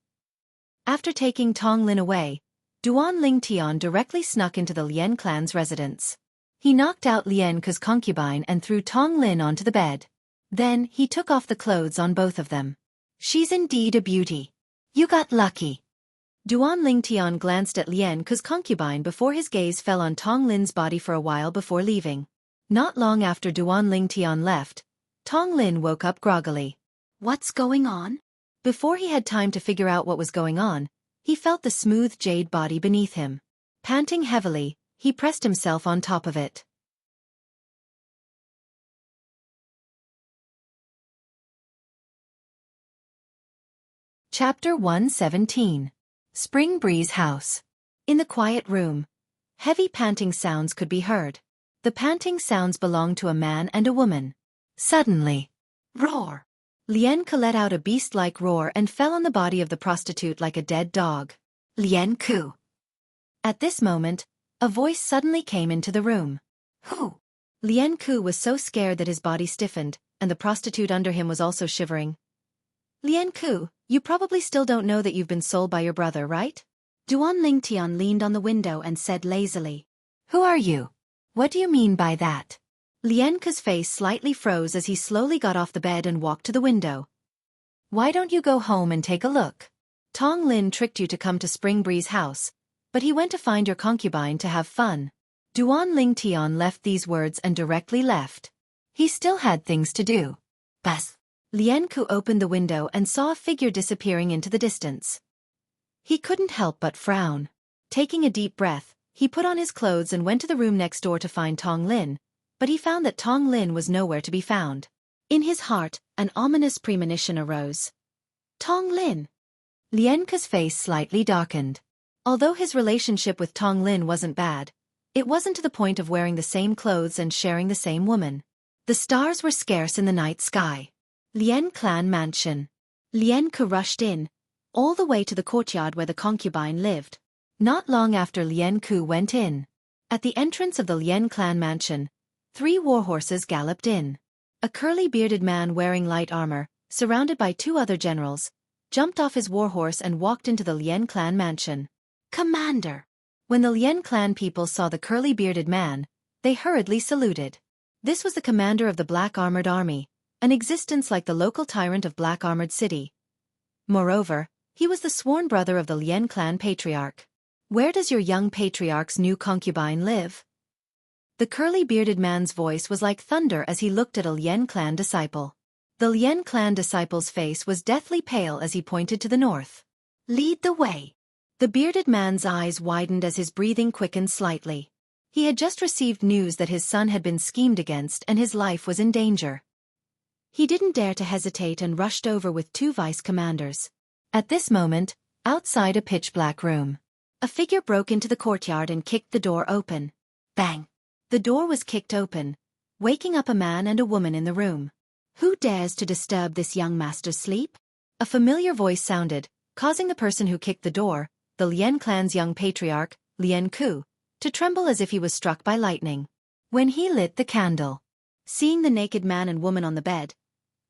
After taking Tong Lin away, Duan Lingtian directly snuck into the Lian clan's residence. He knocked out Lian Ke's concubine and threw Tong Lin onto the bed. Then, he took off the clothes on both of them. She's indeed a beauty. You got lucky. Duan Lingtian glanced at Lian Ke's concubine before his gaze fell on Tong Lin's body for a while before leaving. Not long after Duan Lingtian left, Tong Lin woke up groggily. What's going on? Before he had time to figure out what was going on, he felt the smooth jade body beneath him. Panting heavily, he pressed himself on top of it. Chapter 117. Spring Breeze House. In the quiet room, heavy panting sounds could be heard. The panting sounds belonged to a man and a woman. Suddenly, roar! Xianxia let out a beast-like roar and fell on the body of the prostitute like a dead dog. Xianxia. At this moment, a voice suddenly came into the room. Who? Xianxia was so scared that his body stiffened, and the prostitute under him was also shivering. Xianxia, you probably still don't know that you've been sold by your brother, right? Duan Lingtian leaned on the window and said lazily. Who are you? What do you mean by that? Xianxia's face slightly froze as he slowly got off the bed and walked to the window. Why don't you go home and take a look? Tong Lin tricked you to come to Spring Breeze House, but he went to find your concubine to have fun. Duan Lingtian left these words and directly left. He still had things to do. Bas. Xianxia opened the window and saw a figure disappearing into the distance. He couldn't help but frown. Taking a deep breath, he put on his clothes and went to the room next door to find Tong Lin, but he found that Tong Lin was nowhere to be found. In his heart, an ominous premonition arose. Tong Lin. Xianxia's face slightly darkened. Although his relationship with Tong Lin wasn't bad, it wasn't to the point of wearing the same clothes and sharing the same woman. The stars were scarce in the night sky. Lian Clan Mansion. Xianxia rushed in, all the way to the courtyard where the concubine lived. Not long after Xianxia went in. At the entrance of the Lian Clan Mansion, 3 warhorses galloped in. A curly-bearded man wearing light armor, surrounded by 2 other generals, jumped off his warhorse and walked into the Lian Clan Mansion. Commander! When the Lian Clan people saw the curly-bearded man, they hurriedly saluted. This was the commander of the Black Armored Army, an existence like the local tyrant of Black Armored City. Moreover, he was the sworn brother of the Lian Clan Patriarch. Where does your young patriarch's new concubine live? The curly-bearded man's voice was like thunder as he looked at a Lian Clan disciple. The Lian Clan disciple's face was deathly pale as he pointed to the north. Lead the way. The bearded man's eyes widened as his breathing quickened slightly. He had just received news that his son had been schemed against and his life was in danger. He didn't dare to hesitate and rushed over with 2 vice-commanders. At this moment, outside a pitch-black room, a figure broke into the courtyard and kicked the door open. Bang! The door was kicked open, waking up a man and a woman in the room. Who dares to disturb this young master's sleep? A familiar voice sounded, causing the person who kicked the door, the Lian Clan's young patriarch, Xianxia, to tremble as if he was struck by lightning. When he lit the candle, seeing the naked man and woman on the bed,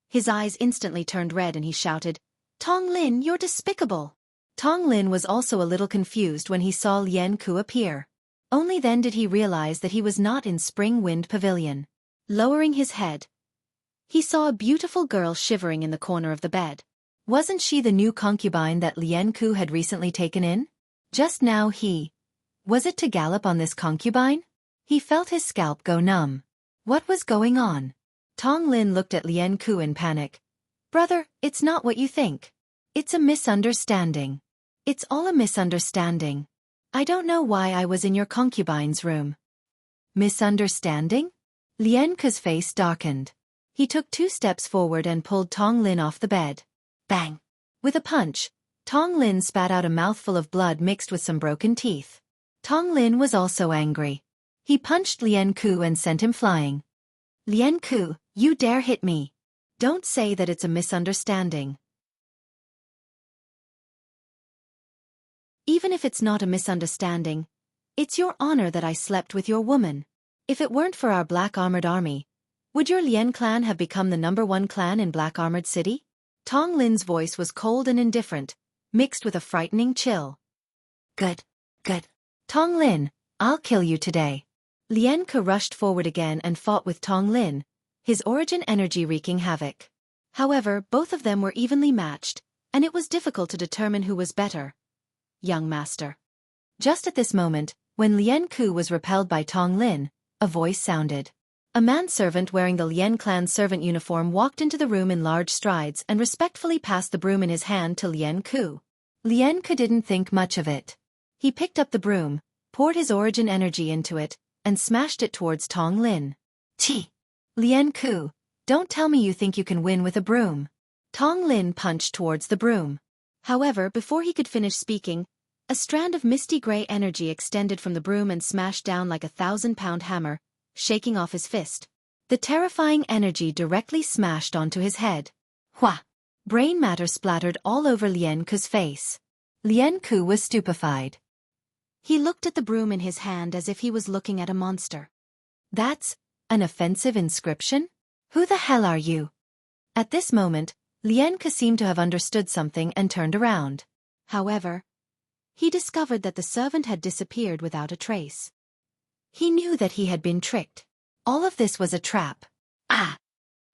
his eyes instantly turned red and he shouted, Tong Lin, you're despicable! Tong Lin was also a little confused when he saw Xianxia appear. Only then did he realize that he was not in Spring Wind Pavilion. Lowering his head, he saw a beautiful girl shivering in the corner of the bed. Wasn't she the new concubine that Xianxia had recently taken in? Just now was it to gallop on this concubine? He felt his scalp go numb. What was going on? Tong Lin looked at Xianxia in panic. Brother, it's not what you think. It's a misunderstanding. It's all a misunderstanding. I don't know why I was in your concubine's room. Misunderstanding? Xianxia's face darkened. He took 2 steps forward and pulled Tong Lin off the bed. Bang! With a punch, Tong Lin spat out a mouthful of blood mixed with some broken teeth. Tong Lin was also angry. He punched Xianxia and sent him flying. Xianxia, you dare hit me. Don't say that it's a misunderstanding. Even if it's not a misunderstanding, it's your honor that I slept with your woman. If it weren't for our Black Armored Army, would your Lian Clan have become the #1 clan in Black Armored City? Tong Lin's voice was cold and indifferent, mixed with a frightening chill. Good. Tong Lin, I'll kill you today. Xianxia rushed forward again and fought with Tong Lin, his origin energy wreaking havoc. However, both of them were evenly matched, and it was difficult to determine who was better. Young master. Just at this moment, when Xianxia was repelled by Tong Lin, a voice sounded. A manservant wearing the Lian Clan servant uniform walked into the room in large strides and respectfully passed the broom in his hand to Xianxia. Xianxia didn't think much of it. He picked up the broom, poured his origin energy into it, and smashed it towards Tong Lin. Lien Ku, don't tell me you think you can win with a broom. Tong Lin punched towards the broom. However, before he could finish speaking, a strand of misty gray energy extended from the broom and smashed down like a 1,000-pound hammer, shaking off his fist. The terrifying energy directly smashed onto his head. Hua! Brain matter splattered all over Lien Ku's face. Lien Ku was stupefied. He looked at the broom in his hand as if he was looking at a monster. That's an offensive inscription? Who the hell are you? At this moment, Lien Ku seemed to have understood something and turned around. However, he discovered that the servant had disappeared without a trace. He knew that he had been tricked. All of this was a trap. Ah!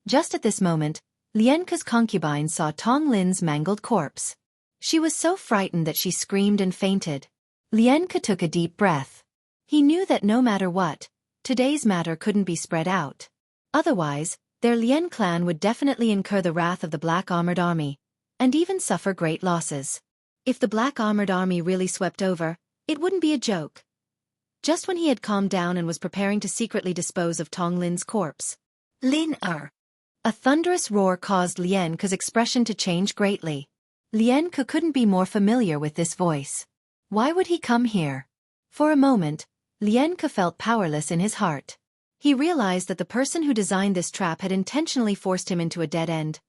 Just at this moment, Lien Ku's concubine saw Tong Lin's mangled corpse. She was so frightened that she screamed and fainted. Lien Ku took a deep breath. He knew that no matter what, today's matter couldn't be spread out. Otherwise, their Lien clan would definitely incur the wrath of the Black Armored Army, and even suffer great losses. If the Black Armored Army really swept over, it wouldn't be a joke. Just when he had calmed down and was preparing to secretly dispose of Tong Lin's corpse, a thunderous roar caused Lien Ku's expression to change greatly. Lien Ku couldn't be more familiar with this voice. Why would he come here? For a moment, Lien Ku felt powerless in his heart. He realized that the person who designed this trap had intentionally forced him into a dead end.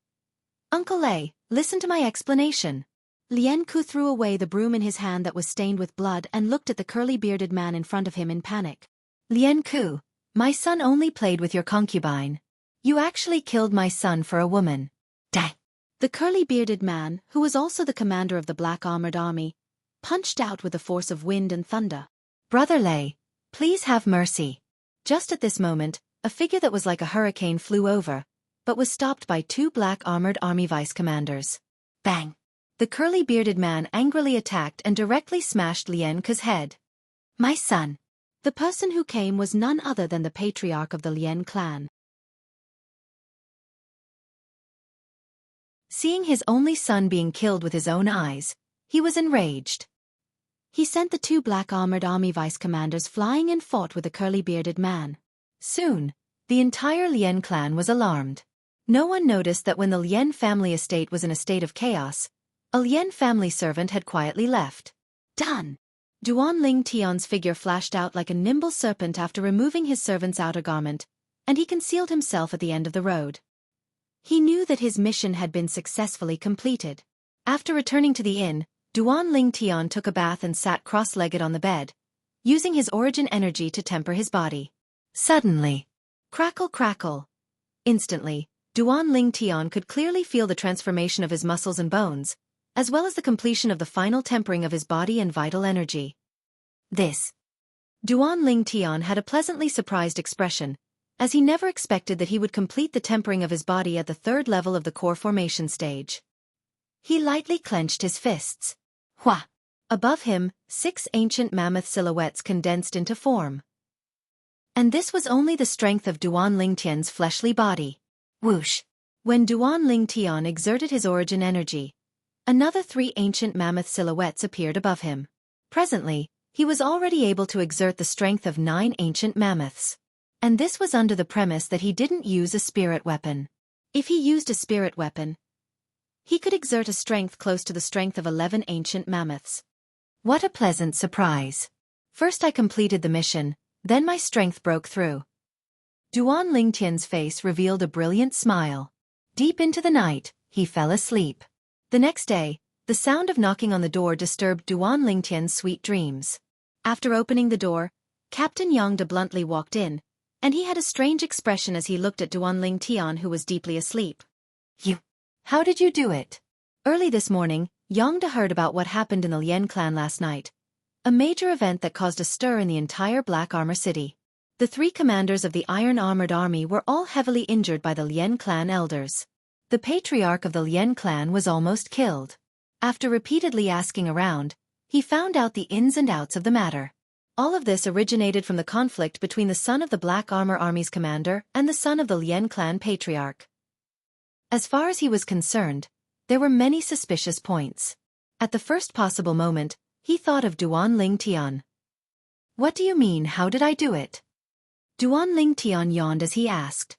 Uncle Lei, listen to my explanation. Lien Ku threw away the broom in his hand that was stained with blood and looked at the curly-bearded man in front of him in panic. Lien Ku, my son only played with your concubine. You actually killed my son for a woman. Dang. The curly-bearded man, who was also the commander of the Black Armored Army, punched out with the force of wind and thunder. Brother Lei, please have mercy. Just at this moment, a figure that was like a hurricane flew over, but was stopped by two Black Armored Army vice-commanders. Bang! The curly-bearded man angrily attacked and directly smashed Lien Ku's head. My son. The person who came was none other than the patriarch of the Lien clan. Seeing his only son being killed with his own eyes, he was enraged. He sent the two Black Armored Army vice-commanders flying and fought with the curly-bearded man. Soon, the entire Lien clan was alarmed. No one noticed that when the Lien family estate was in a state of chaos, a Lien family servant had quietly left. Done! Duan Ling Tian's figure flashed out like a nimble serpent after removing his servant's outer garment, and he concealed himself at the end of the road. He knew that his mission had been successfully completed. After returning to the inn, Duan Ling Tian took a bath and sat cross-legged on the bed, using his origin energy to temper his body. Suddenly, crackle crackle. Instantly, Duan Ling Tian could clearly feel the transformation of his muscles and bones, as well as the completion of the final tempering of his body and vital energy. Duan Ling Tian had a pleasantly surprised expression, as he never expected that he would complete the tempering of his body at the third level of the core formation stage. He lightly clenched his fists. Hua! Above him, 6 ancient mammoth silhouettes condensed into form. And this was only the strength of Duan Ling Tian's fleshly body. Whoosh! When Duan Ling Tian exerted his origin energy, another 3 ancient mammoth silhouettes appeared above him. Presently, he was already able to exert the strength of 9 ancient mammoths. And this was under the premise that he didn't use a spirit weapon. If he used a spirit weapon, he could exert a strength close to the strength of 11 ancient mammoths. What a pleasant surprise. First I completed the mission, then my strength broke through. Duan Ling Tian's face revealed a brilliant smile. Deep into the night, he fell asleep. The next day, the sound of knocking on the door disturbed Duan Ling Tian's sweet dreams. After opening the door, Captain Yang De bluntly walked in, and he had a strange expression as he looked at Duan Ling Tian, who was deeply asleep. How did you do it? Early this morning, Yang De heard about what happened in the Lien clan last night, a major event that caused a stir in the entire Black Armor City. The 3 commanders of the Iron Armored Army were all heavily injured by the Lien clan elders. The patriarch of the Lien clan was almost killed. After repeatedly asking around, he found out the ins and outs of the matter. All of this originated from the conflict between the son of the Black Armor Army's commander and the son of the Lien clan patriarch. As far as he was concerned, there were many suspicious points. At the first possible moment, he thought of Duan Ling Tian. What do you mean, how did I do it? Duan Lingtian yawned as he asked.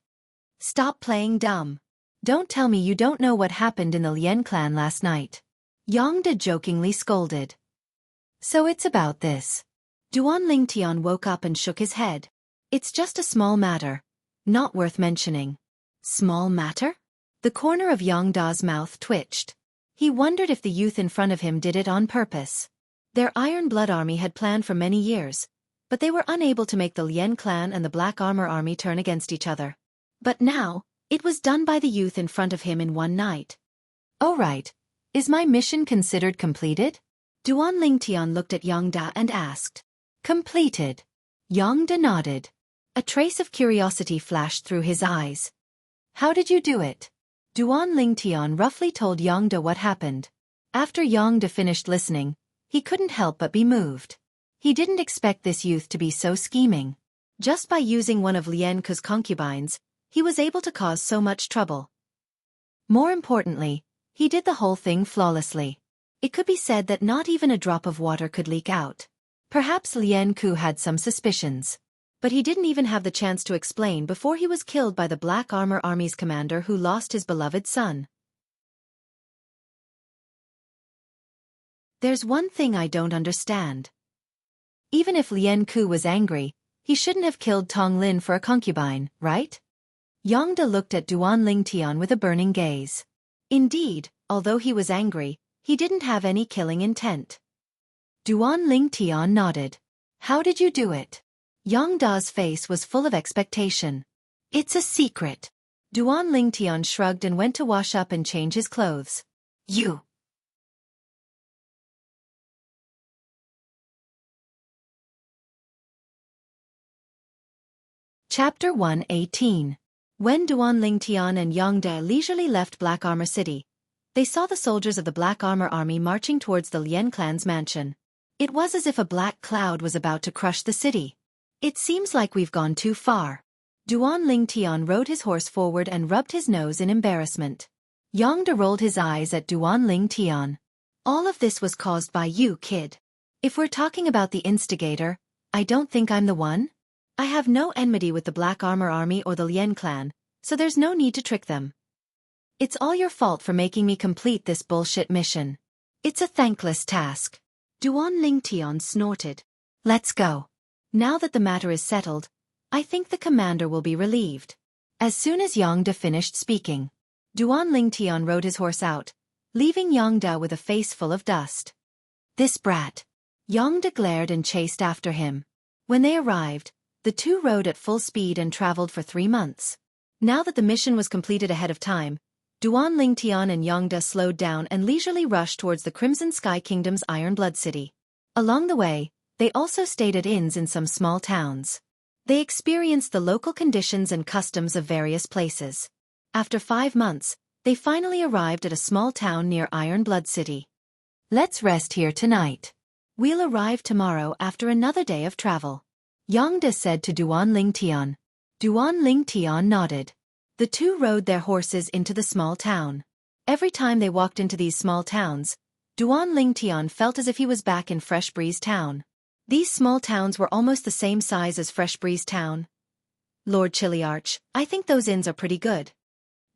Stop playing dumb. Don't tell me you don't know what happened in the Lien clan last night. Yang De jokingly scolded. So it's about this. Duan Lingtian woke up and shook his head. It's just a small matter. Not worth mentioning. Small matter? The corner of Yang Da's mouth twitched. He wondered if the youth in front of him did it on purpose. Their Iron Blood army had planned for many years, but they were unable to make the Lien clan and the Black Armor army turn against each other. But now, it was done by the youth in front of him in one night. Oh right. Is my mission considered completed? Duan Lingtian looked at Yang Da and asked. Completed. Yang Da nodded. A trace of curiosity flashed through his eyes. How did you do it? Duan Lingtian roughly told Yang Da what happened. After Yang Da finished listening, he couldn't help but be moved. He didn't expect this youth to be so scheming. Just by using one of Lien Ke's concubines, he was able to cause so much trouble. More importantly, he did the whole thing flawlessly. It could be said that not even a drop of water could leak out. Perhaps Lien Ke had some suspicions. But he didn't even have the chance to explain before he was killed by the Black Armor Army's commander who lost his beloved son. There's one thing I don't understand. Even if Lien Ke was angry, he shouldn't have killed Tong Lin for a concubine, right? Yang Da looked at Duan Lingtian with a burning gaze. Indeed, although he was angry, he didn't have any killing intent. Duan Lingtian nodded. How did you do it? Yang Da's face was full of expectation. It's a secret. Duan Lingtian shrugged and went to wash up and change his clothes. You. Chapter 118. When Duan Lingtian and Yang Da leisurely left Black Armor City, they saw the soldiers of the Black Armor Army marching towards the Lien clan's mansion. It was as if a black cloud was about to crush the city. It seems like we've gone too far. Duan Lingtian rode his horse forward and rubbed his nose in embarrassment. Yang Da rolled his eyes at Duan Lingtian. All of this was caused by you, kid. If we're talking about the instigator, I don't think I'm the one. I have no enmity with the Black Armor Army or the Lien clan, so there's no need to trick them. It's all your fault for making me complete this bullshit mission. It's a thankless task. Duan Lingtian snorted. Let's go. Now that the matter is settled, I think the commander will be relieved. As soon as Yang Da finished speaking, Duan Lingtian rode his horse out, leaving Yang Da with a face full of dust. This brat. Yang Da glared and chased after him. When they arrived, the two rode at full speed and traveled for 3 months. Now that the mission was completed ahead of time, Duan Lingtian and Yang Da slowed down and leisurely rushed towards the Crimson Sky Kingdom's Iron Blood City. Along the way, they also stayed at inns in some small towns. They experienced the local conditions and customs of various places. After 5 months, they finally arrived at a small town near Iron Blood City. Let's rest here tonight. We'll arrive tomorrow after another day of travel, Yang Da said to Duan Lingtian. Duan Lingtian nodded. The two rode their horses into the small town. Every time they walked into these small towns, Duan Lingtian felt as if he was back in Fresh Breeze Town. These small towns were almost the same size as Fresh Breeze Town. Lord Chiliarch, I think those inns are pretty good.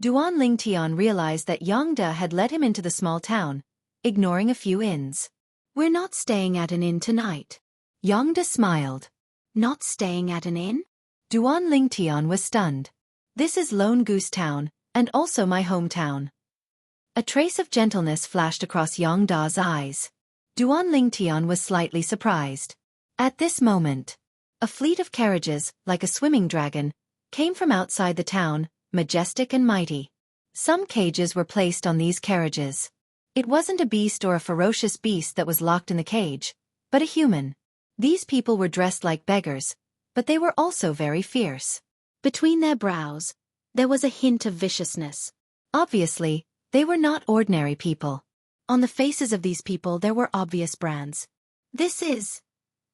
Duan Lingtian realized that Yang Da had led him into the small town, ignoring a few inns. We're not staying at an inn tonight. Yang Da smiled. Not staying at an inn? Duan Lingtian was stunned. This is Lone Goose Town, and also my hometown. A trace of gentleness flashed across Yang Da's eyes. Duan Lingtian was slightly surprised. At this moment, a fleet of carriages, like a swimming dragon, came from outside the town, majestic and mighty. Some cages were placed on these carriages. It wasn't a beast or a ferocious beast that was locked in the cage, but a human. These people were dressed like beggars, but they were also very fierce. Between their brows, there was a hint of viciousness. Obviously, they were not ordinary people. On the faces of these people there were obvious brands. This is...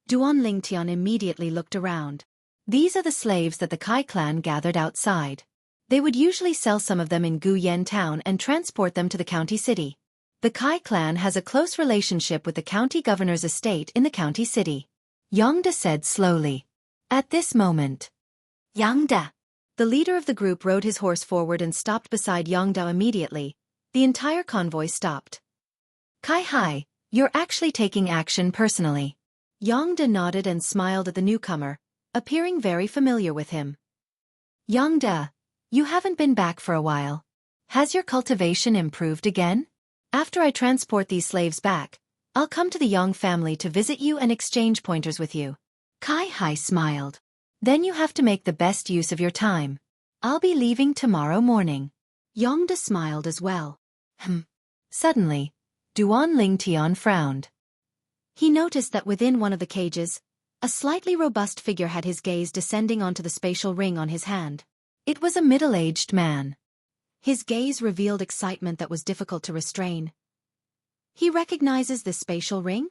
Duan Lingtian immediately looked around. These are the slaves that the Kai clan gathered outside. They would usually sell some of them in Guyen town and transport them to the county city. The Kai clan has a close relationship with the county governor's estate in the county city. Yongda said slowly. At this moment, Yongda. The leader of the group rode his horse forward and stopped beside Yongda immediately. The entire convoy stopped. Kai Hai, you're actually taking action personally. Yongda nodded and smiled at the newcomer, appearing very familiar with him. Yongda, you haven't been back for a while. Has your cultivation improved again? After I transport these slaves back, I'll come to the Yang family to visit you and exchange pointers with you. Kai Hai smiled. Then you have to make the best use of your time. I'll be leaving tomorrow morning. Yongda smiled as well. Suddenly, Duan Lingtian frowned. He noticed that within one of the cages, a slightly robust figure had his gaze descending onto the spatial ring on his hand. It was a middle-aged man. His gaze revealed excitement that was difficult to restrain. He recognizes this spatial ring?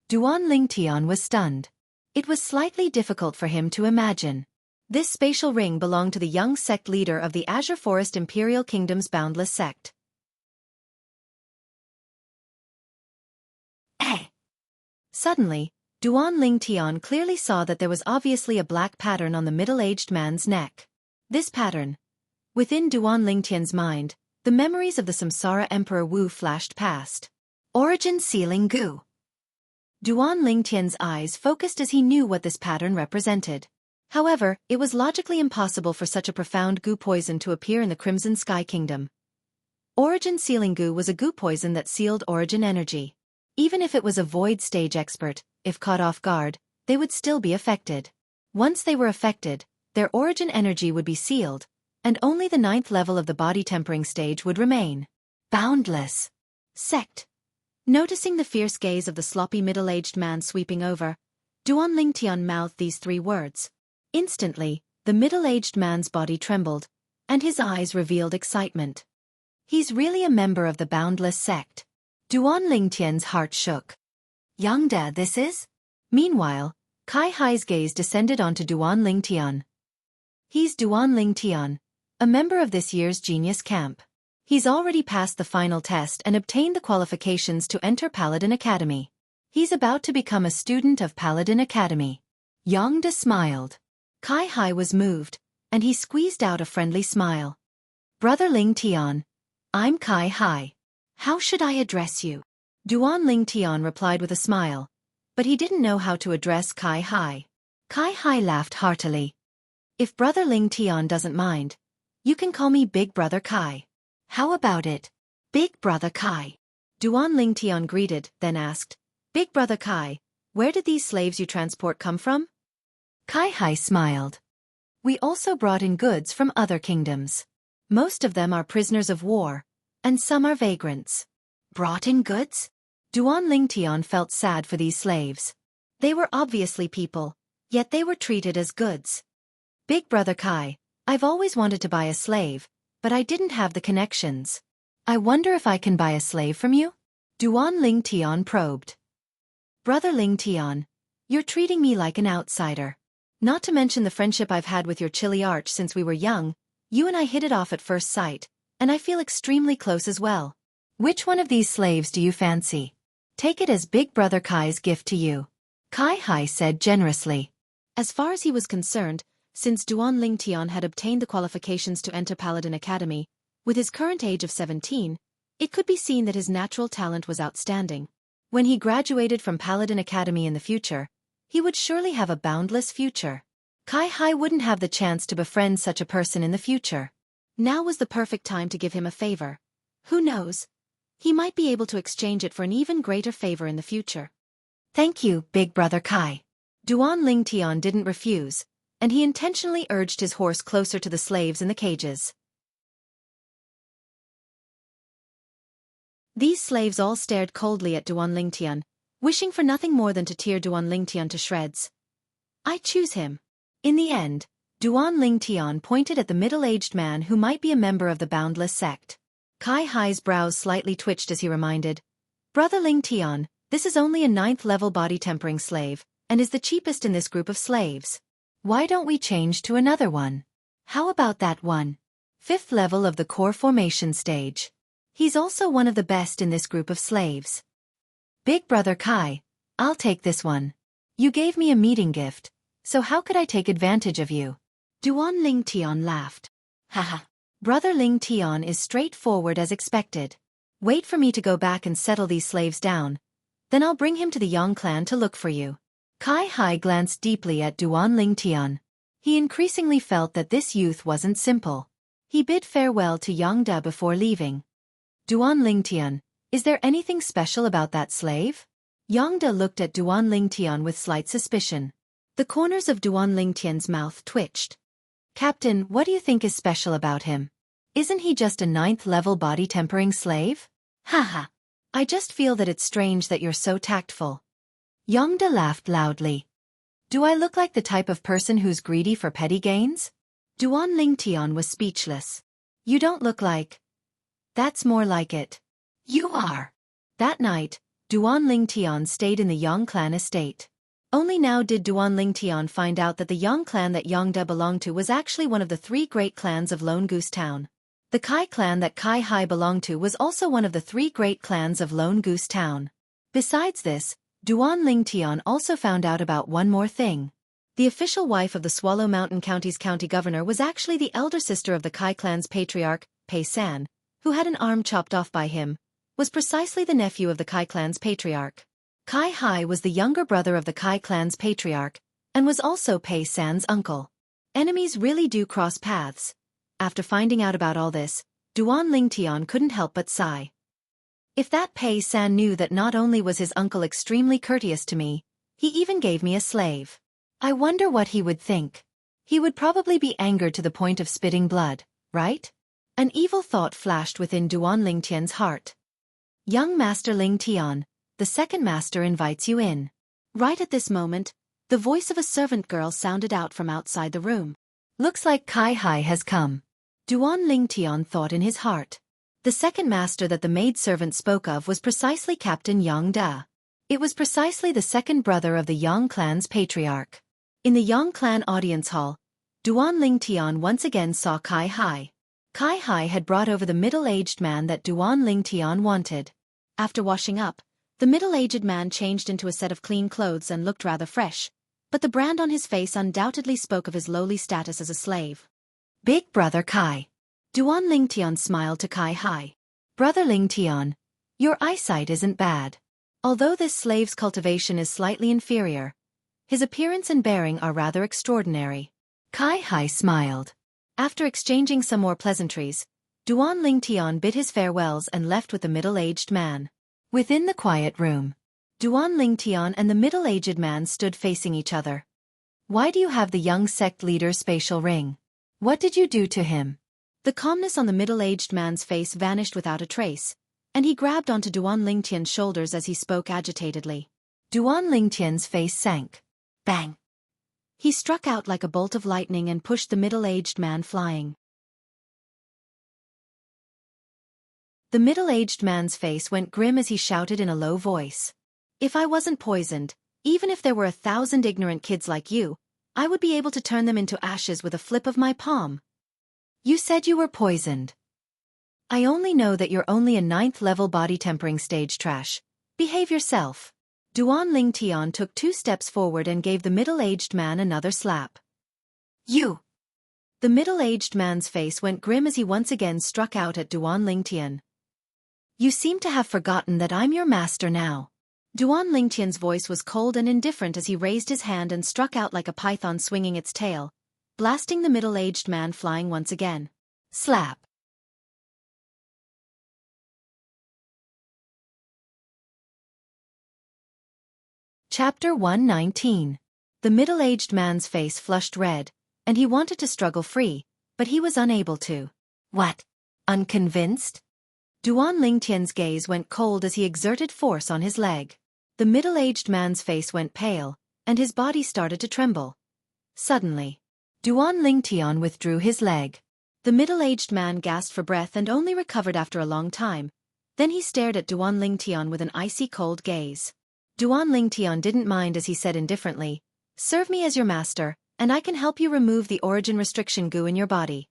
Duan Lingtian was stunned. It was slightly difficult for him to imagine. This spatial ring belonged to the young sect leader of the Azure Forest Imperial Kingdom's boundless sect. Suddenly, Duan Lingtian clearly saw that there was obviously a black pattern on the middle-aged man's neck. This pattern. Within Duan Lingtian's mind, the memories of the Samsara Emperor Wu flashed past. Origin Sealing Goo. Duan Lingtian's eyes focused as he knew what this pattern represented. However, it was logically impossible for such a profound goo poison to appear in the Crimson Sky Kingdom. Origin Sealing Goo was a goo poison that sealed origin energy. Even if it was a void stage expert, if caught off guard, they would still be affected. Once they were affected, their origin energy would be sealed, and only the 9th level of the body tempering stage would remain. Boundless sect. Noticing the fierce gaze of the sloppy middle-aged man sweeping over, Duan Lingtian mouthed these 3 words. Instantly, the middle-aged man's body trembled, and his eyes revealed excitement. He's really a member of the boundless sect. Duan Lingtian's heart shook. Yongda this is? Meanwhile, Kai Hai's gaze descended onto Duan Lingtian. He's Duan Lingtian, a member of this year's Genius Camp. He's already passed the final test and obtained the qualifications to enter Paladin Academy. He's about to become a student of Paladin Academy. Yongda smiled. Kai Hai was moved, and he squeezed out a friendly smile. Brother Lingtian, I'm Kai Hai. How should I address you? Duan Lingtian replied with a smile, but he didn't know how to address Kai Hai. Kai Hai laughed heartily. If Brother Lingtian doesn't mind, you can call me Big Brother Kai. How about it? Big Brother Kai. Duan Lingtian greeted, then asked, Big Brother Kai, where did these slaves you transport come from? Kai Hai smiled. We also brought in goods from other kingdoms. Most of them are prisoners of war, and some are vagrants. Brought in goods? Duan Lingtian felt sad for these slaves. They were obviously people, yet they were treated as goods. Big Brother Kai, I've always wanted to buy a slave, but I didn't have the connections. I wonder if I can buy a slave from you? Duan Lingtian probed. Brother Lingtian, you're treating me like an outsider. Not to mention the friendship I've had with your chilly arch since we were young, you and I hit it off at first sight, and I feel extremely close as well. Which one of these slaves do you fancy? Take it as Big Brother Kai's gift to you. Kai Hai said generously. As far as he was concerned, since Duan Lingtian had obtained the qualifications to enter Paladin Academy, with his current age of 17, it could be seen that his natural talent was outstanding. When he graduated from Paladin Academy in the future, he would surely have a boundless future. Kai Hai wouldn't have the chance to befriend such a person in the future. Now was the perfect time to give him a favor. Who knows? He might be able to exchange it for an even greater favor in the future. Thank you, Big Brother Kai. Duan Lingtian didn't refuse, and he intentionally urged his horse closer to the slaves in the cages. These slaves all stared coldly at Duan Lingtian, wishing for nothing more than to tear Duan Lingtian to shreds. I choose him. In the end, Duan Lingtian pointed at the middle-aged man who might be a member of the boundless sect. Kai Hai's brows slightly twitched as he reminded, Brother Lingtian, this is only a 9th-level body tempering slave, and is the cheapest in this group of slaves. Why don't we change to another one? How about that one? 5th level of the core formation stage. He's also one of the best in this group of slaves. Big Brother Kai, I'll take this one. You gave me a meeting gift, so how could I take advantage of you? Duan Ling Tian laughed. Haha. Brother Ling Tian is straightforward as expected. Wait for me to go back and settle these slaves down. Then I'll bring him to the Yang clan to look for you. Kai Hai glanced deeply at Duan Ling Tian. He increasingly felt that this youth wasn't simple. He bid farewell to Yang Da before leaving. Duan Ling Tian, is there anything special about that slave? Yang Da looked at Duan Ling Tian with slight suspicion. The corners of Duan Ling Tian's mouth twitched. Captain, what do you think is special about him? Isn't he just a 9th-level body-tempering slave? Haha. I just feel that it's strange that you're so tactful. Yang Da laughed loudly. Do I look like the type of person who's greedy for petty gains? Duan Ling Tian was speechless. You don't look like... That's more like it. You are. That night, Duan Ling Tian stayed in the Yang clan estate. Only now did Duan Ling Tian find out that the Yang clan that Yang Da belonged to was actually one of the 3 great clans of Lone Goose Town. The Kai clan that Kai Hai belonged to was also one of the 3 great clans of Lone Goose Town. Besides this, Duan Ling Tian also found out about one more thing. The official wife of the Swallow Mountain County's county governor was actually the elder sister of the Kai clan's patriarch, Pei San, who had an arm chopped off by him, was precisely the nephew of the Kai clan's patriarch. Kai Hai was the younger brother of the Kai clan's patriarch, and was also Pei San's uncle. Enemies really do cross paths. After finding out about all this, Duan Ling Tian couldn't help but sigh. If that Pei San knew that not only was his uncle extremely courteous to me, he even gave me a slave. I wonder what he would think. He would probably be angered to the point of spitting blood, right? An evil thought flashed within Duan Ling Tian's heart. Young Master Ling Tian, the second master invites you in. Right at this moment, the voice of a servant girl sounded out from outside the room. Looks like Kai Hai has come. Duan Ling Tian thought in his heart. The second master that the maidservant spoke of was precisely Captain Yang Da. It was precisely the second brother of the Yang clan's patriarch. In the Yang clan audience hall, Duan Ling Tian once again saw Kai Hai. Kai Hai had brought over the middle-aged man that Duan Ling Tian wanted. After washing up, the middle-aged man changed into a set of clean clothes and looked rather fresh, but the brand on his face undoubtedly spoke of his lowly status as a slave. Big brother Kai. Duan Ling Tian smiled to Kai Hai. Brother Ling Tian, your eyesight isn't bad. Although this slave's cultivation is slightly inferior, his appearance and bearing are rather extraordinary. Kai Hai smiled. After exchanging some more pleasantries, Duan Ling Tian bid his farewells and left with the middle-aged man. Within the quiet room, Duan Ling Tian and the middle-aged man stood facing each other. Why do you have the young sect leader's spatial ring? What did you do to him? The calmness on the middle-aged man's face vanished without a trace, and he grabbed onto Duan Ling Tian's shoulders as he spoke agitatedly. Duan Ling Tian's face sank. Bang! He struck out like a bolt of lightning and pushed the middle-aged man flying. The middle-aged man's face went grim as he shouted in a low voice. If I wasn't poisoned, even if there were 1,000 ignorant kids like you, I would be able to turn them into ashes with a flip of my palm. You said you were poisoned. I only know that you're only a 9th-level body-tempering stage trash. Behave yourself. Duan Ling Tian took 2 steps forward and gave the middle-aged man another slap. You! The middle-aged man's face went grim as he once again struck out at Duan Ling Tian. You seem to have forgotten that I'm your master now. Duan Ling Tian's voice was cold and indifferent as he raised his hand and struck out like a python swinging its tail, blasting the middle-aged man flying once again. Slap! Chapter 119. The middle-aged man's face flushed red, and he wanted to struggle free, but he was unable to. What? Unconvinced? Duan Ling Tian's gaze went cold as he exerted force on his leg. The middle-aged man's face went pale, and his body started to tremble. Suddenly, Duan Ling Tian withdrew his leg. The middle-aged man gasped for breath and only recovered after a long time. Then he stared at Duan Ling Tian with an icy cold gaze. Duan Ling Tian didn't mind as he said indifferently, "Serve me as your master, and I can help you remove the origin restriction goo in your body."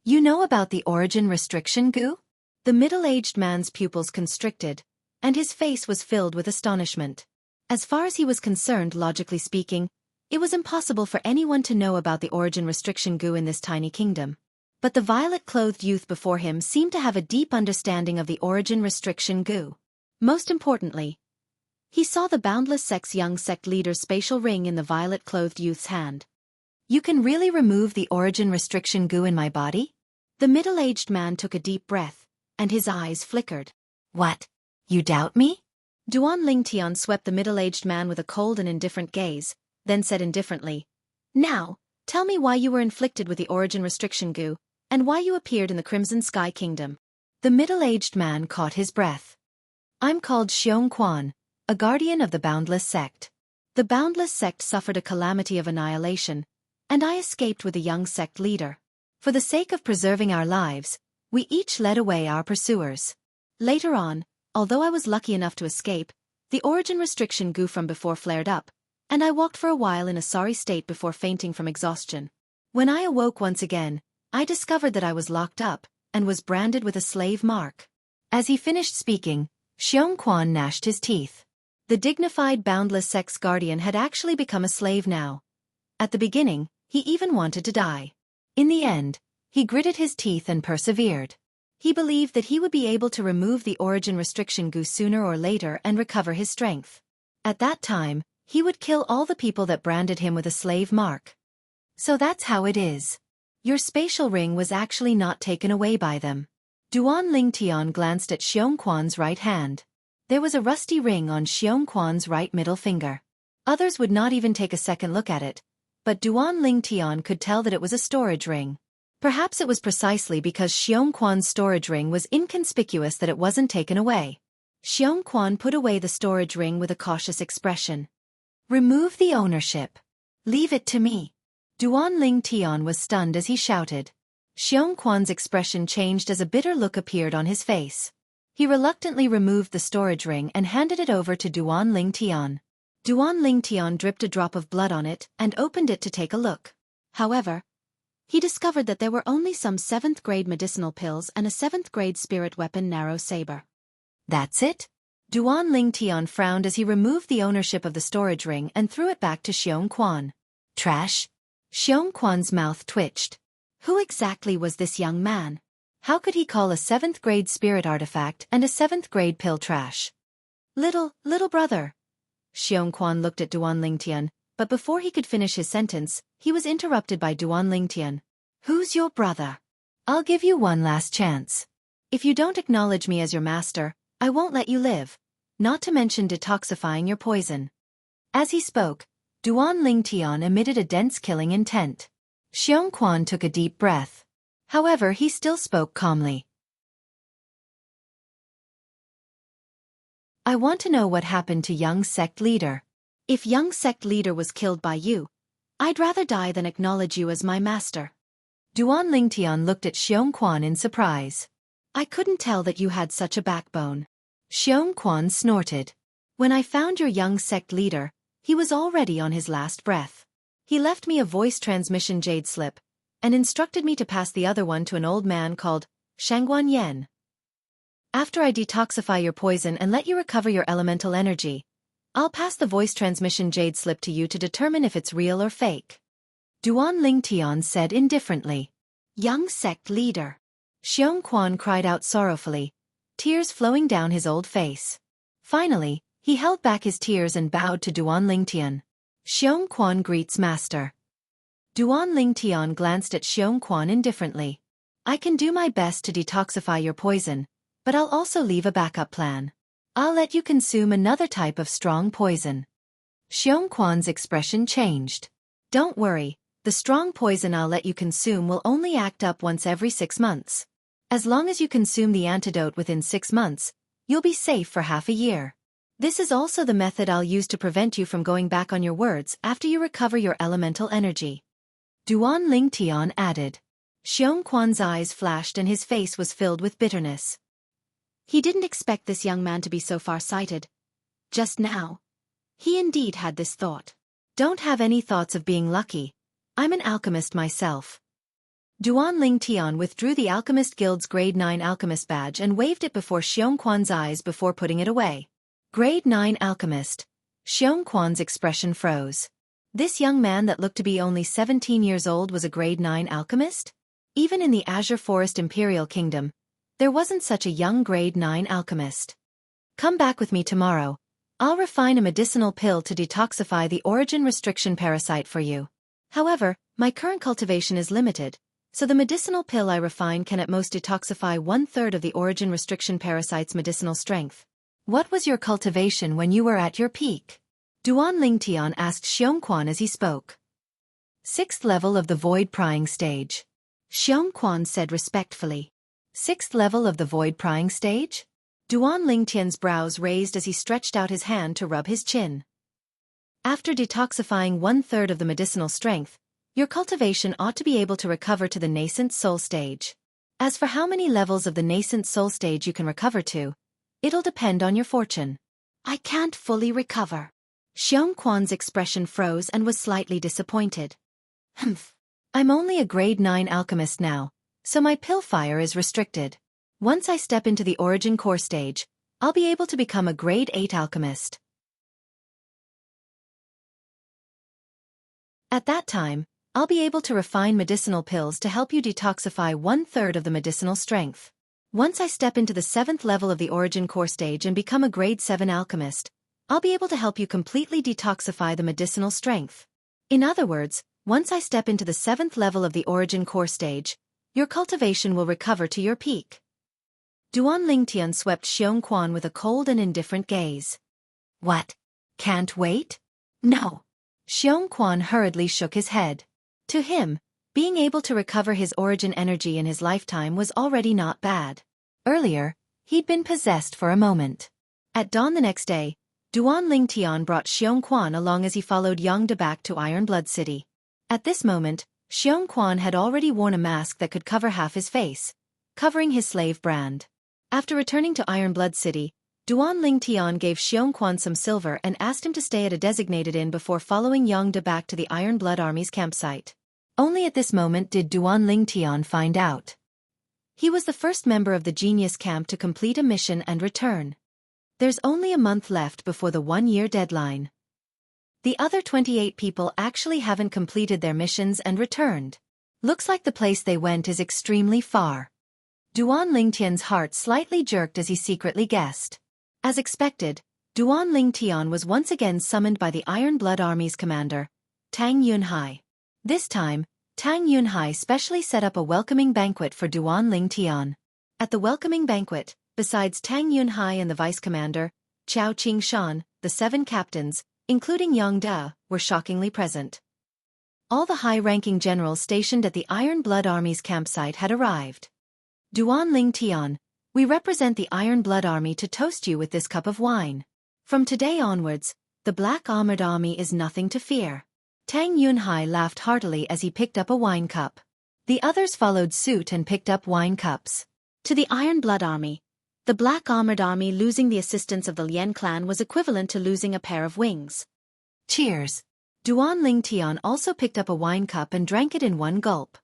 You know about the origin restriction goo? The middle-aged man's pupils constricted, and his face was filled with astonishment. As far as he was concerned, logically speaking, it was impossible for anyone to know about the origin restriction goo in this tiny kingdom. But the violet-clothed youth before him seemed to have a deep understanding of the origin restriction goo. Most importantly, he saw the boundless sect's young sect leader's spatial ring in the violet-clothed youth's hand. You can really remove the origin restriction goo in my body? The middle-aged man took a deep breath, and his eyes flickered. What? You doubt me? Duan Lingtian swept the middle-aged man with a cold and indifferent gaze, then said indifferently, Now, tell me why you were inflicted with the origin restriction goo, and why you appeared in the Crimson Sky Kingdom. The middle-aged man caught his breath. I'm called Xianxia, a guardian of the Boundless Sect. The Boundless Sect suffered a calamity of annihilation, and I escaped with the young sect leader. For the sake of preserving our lives, we each led away our pursuers. Later on, although I was lucky enough to escape, the origin restriction goo from before flared up, and I walked for a while in a sorry state before fainting from exhaustion. When I awoke once again, I discovered that I was locked up, and was branded with a slave mark. As he finished speaking, Xianxia gnashed his teeth. The dignified Boundless Sect's guardian had actually become a slave now. At the beginning, he even wanted to die. In the end, he gritted his teeth and persevered. He believed that he would be able to remove the origin restriction goo sooner or later and recover his strength. At that time, he would kill all the people that branded him with a slave mark. So that's how it is. Your spatial ring was actually not taken away by them. Duan Lingtian glanced at Xianxia's right hand. There was a rusty ring on Xianxia's right middle finger. Others would not even take a second look at it, but Duan Lingtian could tell that it was a storage ring. Perhaps it was precisely because Xianxia's storage ring was inconspicuous that it wasn't taken away. Xianxia put away the storage ring with a cautious expression. Remove the ownership. Leave it to me. Duan Lingtian was stunned as he shouted. Xianxia's expression changed as a bitter look appeared on his face. He reluctantly removed the storage ring and handed it over to Duan Lingtian. Duan Lingtian dripped a drop of blood on it and opened it to take a look. However, he discovered that there were only some 7th-grade medicinal pills and a 7th-grade spirit weapon narrow saber. That's it? Duan Lingtian frowned as he removed the ownership of the storage ring and threw it back to Xianxia. Trash? Xianxia's mouth twitched. Who exactly was this young man? How could he call a 7th-grade spirit artifact and a 7th-grade pill trash? Little brother. Xianxia looked at Duan Lingtian, but before he could finish his sentence, he was interrupted by Duan Lingtian. Who's your brother? I'll give you one last chance. If you don't acknowledge me as your master, I won't let you live, not to mention detoxifying your poison. As he spoke, Duan Lingtian emitted a dense killing intent. Xianxia took a deep breath. However, he still spoke calmly. I want to know what happened to young sect leader. If young sect leader was killed by you, I'd rather die than acknowledge you as my master. Duan Lingtian looked at Xianxia in surprise. I couldn't tell that you had such a backbone. Xianxia snorted. When I found your young sect leader, he was already on his last breath. He left me a voice transmission jade slip, and instructed me to pass the other one to an old man called Shangguan Yan. After I detoxify your poison and let you recover your elemental energy, I'll pass the voice transmission jade slip to you to determine if it's real or fake. Duan Lingtian said indifferently. Young sect leader. Xianxia cried out sorrowfully, tears flowing down his old face. Finally, he held back his tears and bowed to Duan Lingtian. Xianxia greets master. Duan Lingtian glanced at Xianxia indifferently. I can do my best to detoxify your poison, but I'll also leave a backup plan. I'll let you consume another type of strong poison. Xianxia's expression changed. Don't worry, the strong poison I'll let you consume will only act up once every 6 months. As long as you consume the antidote within 6 months, you'll be safe for half a year. This is also the method I'll use to prevent you from going back on your words after you recover your elemental energy. Duan Lingtian added. Xianxia's eyes flashed and his face was filled with bitterness. He didn't expect this young man to be so far-sighted. Just now, he indeed had this thought. Don't have any thoughts of being lucky. I'm an alchemist myself. Duan Lingtian withdrew the Alchemist Guild's Grade 9 Alchemist badge and waved it before Xianxia's eyes before putting it away. Grade 9 Alchemist. Xianxia's expression froze. This young man that looked to be only 17 years old was a grade 9 alchemist? Even in the Azure Forest Imperial Kingdom, there wasn't such a young grade 9 alchemist. Come back with me tomorrow. I'll refine a medicinal pill to detoxify the origin restriction parasite for you. However, my current cultivation is limited, so the medicinal pill I refine can at most detoxify 1/3 of the origin restriction parasite's medicinal strength. What was your cultivation when you were at your peak? Duan Lingtian asked Xianxia as he spoke. 6th level of the void prying stage. Xianxia said respectfully. 6th level of the void prying stage? Duan Lingtian's brows raised as he stretched out his hand to rub his chin. After detoxifying 1/3 of the medicinal strength, your cultivation ought to be able to recover to the nascent soul stage. As for how many levels of the nascent soul stage you can recover to, it'll depend on your fortune. I can't fully recover. Xianxia's expression froze and was slightly disappointed. Humph. I'm only a grade 9 alchemist now, so my pill fire is restricted. Once I step into the origin core stage, I'll be able to become a grade 8 alchemist. At that time, I'll be able to refine medicinal pills to help you detoxify 1/3 of the medicinal strength. Once I step into the 7th level of the origin core stage and become a grade 7 alchemist, I'll be able to help you completely detoxify the medicinal strength. In other words, once I step into the 7th level of the origin core stage, your cultivation will recover to your peak. Duan Lingtian swept Xianxia with a cold and indifferent gaze. What? Can't wait? No. Xianxia hurriedly shook his head. To him, being able to recover his origin energy in his lifetime was already not bad. Earlier, he'd been possessed for a moment. At dawn the next day, Duan Lingtian brought Xianxia along as he followed Jianghu back to Iron Blood City. At this moment, Xianxia had already worn a mask that could cover half his face, covering his slave brand. After returning to Iron Blood City, Duan Lingtian gave Xianxia some silver and asked him to stay at a designated inn before following Jianghu back to the Iron Blood Army's campsite. Only at this moment did Duan Lingtian find out. He was the first member of the genius camp to complete a mission and return. There's only a month left before the 1-year deadline. The other 28 people actually haven't completed their missions and returned. Looks like the place they went is extremely far. Duan Lingtian's heart slightly jerked as he secretly guessed. As expected, Duan Lingtian was once again summoned by the Iron Blood Army's commander, Tang Yunhai. This time, Tang Yunhai specially set up a welcoming banquet for Duan Lingtian. At the welcoming banquet, besides Tang Yunhai and the vice-commander, Chao Qingshan, the 7 captains, including Yang Da, were shockingly present. All the high-ranking generals stationed at the Iron Blood Army's campsite had arrived. Duan Lingtian, we represent the Iron Blood Army to toast you with this cup of wine. From today onwards, the Black Armored Army is nothing to fear. Tang Yunhai laughed heartily as he picked up a wine cup. The others followed suit and picked up wine cups. To the Iron Blood Army, the Black Armored Army losing the assistance of the Lien clan was equivalent to losing a pair of wings. Cheers. Duan Lingtian also picked up a wine cup and drank it in one gulp.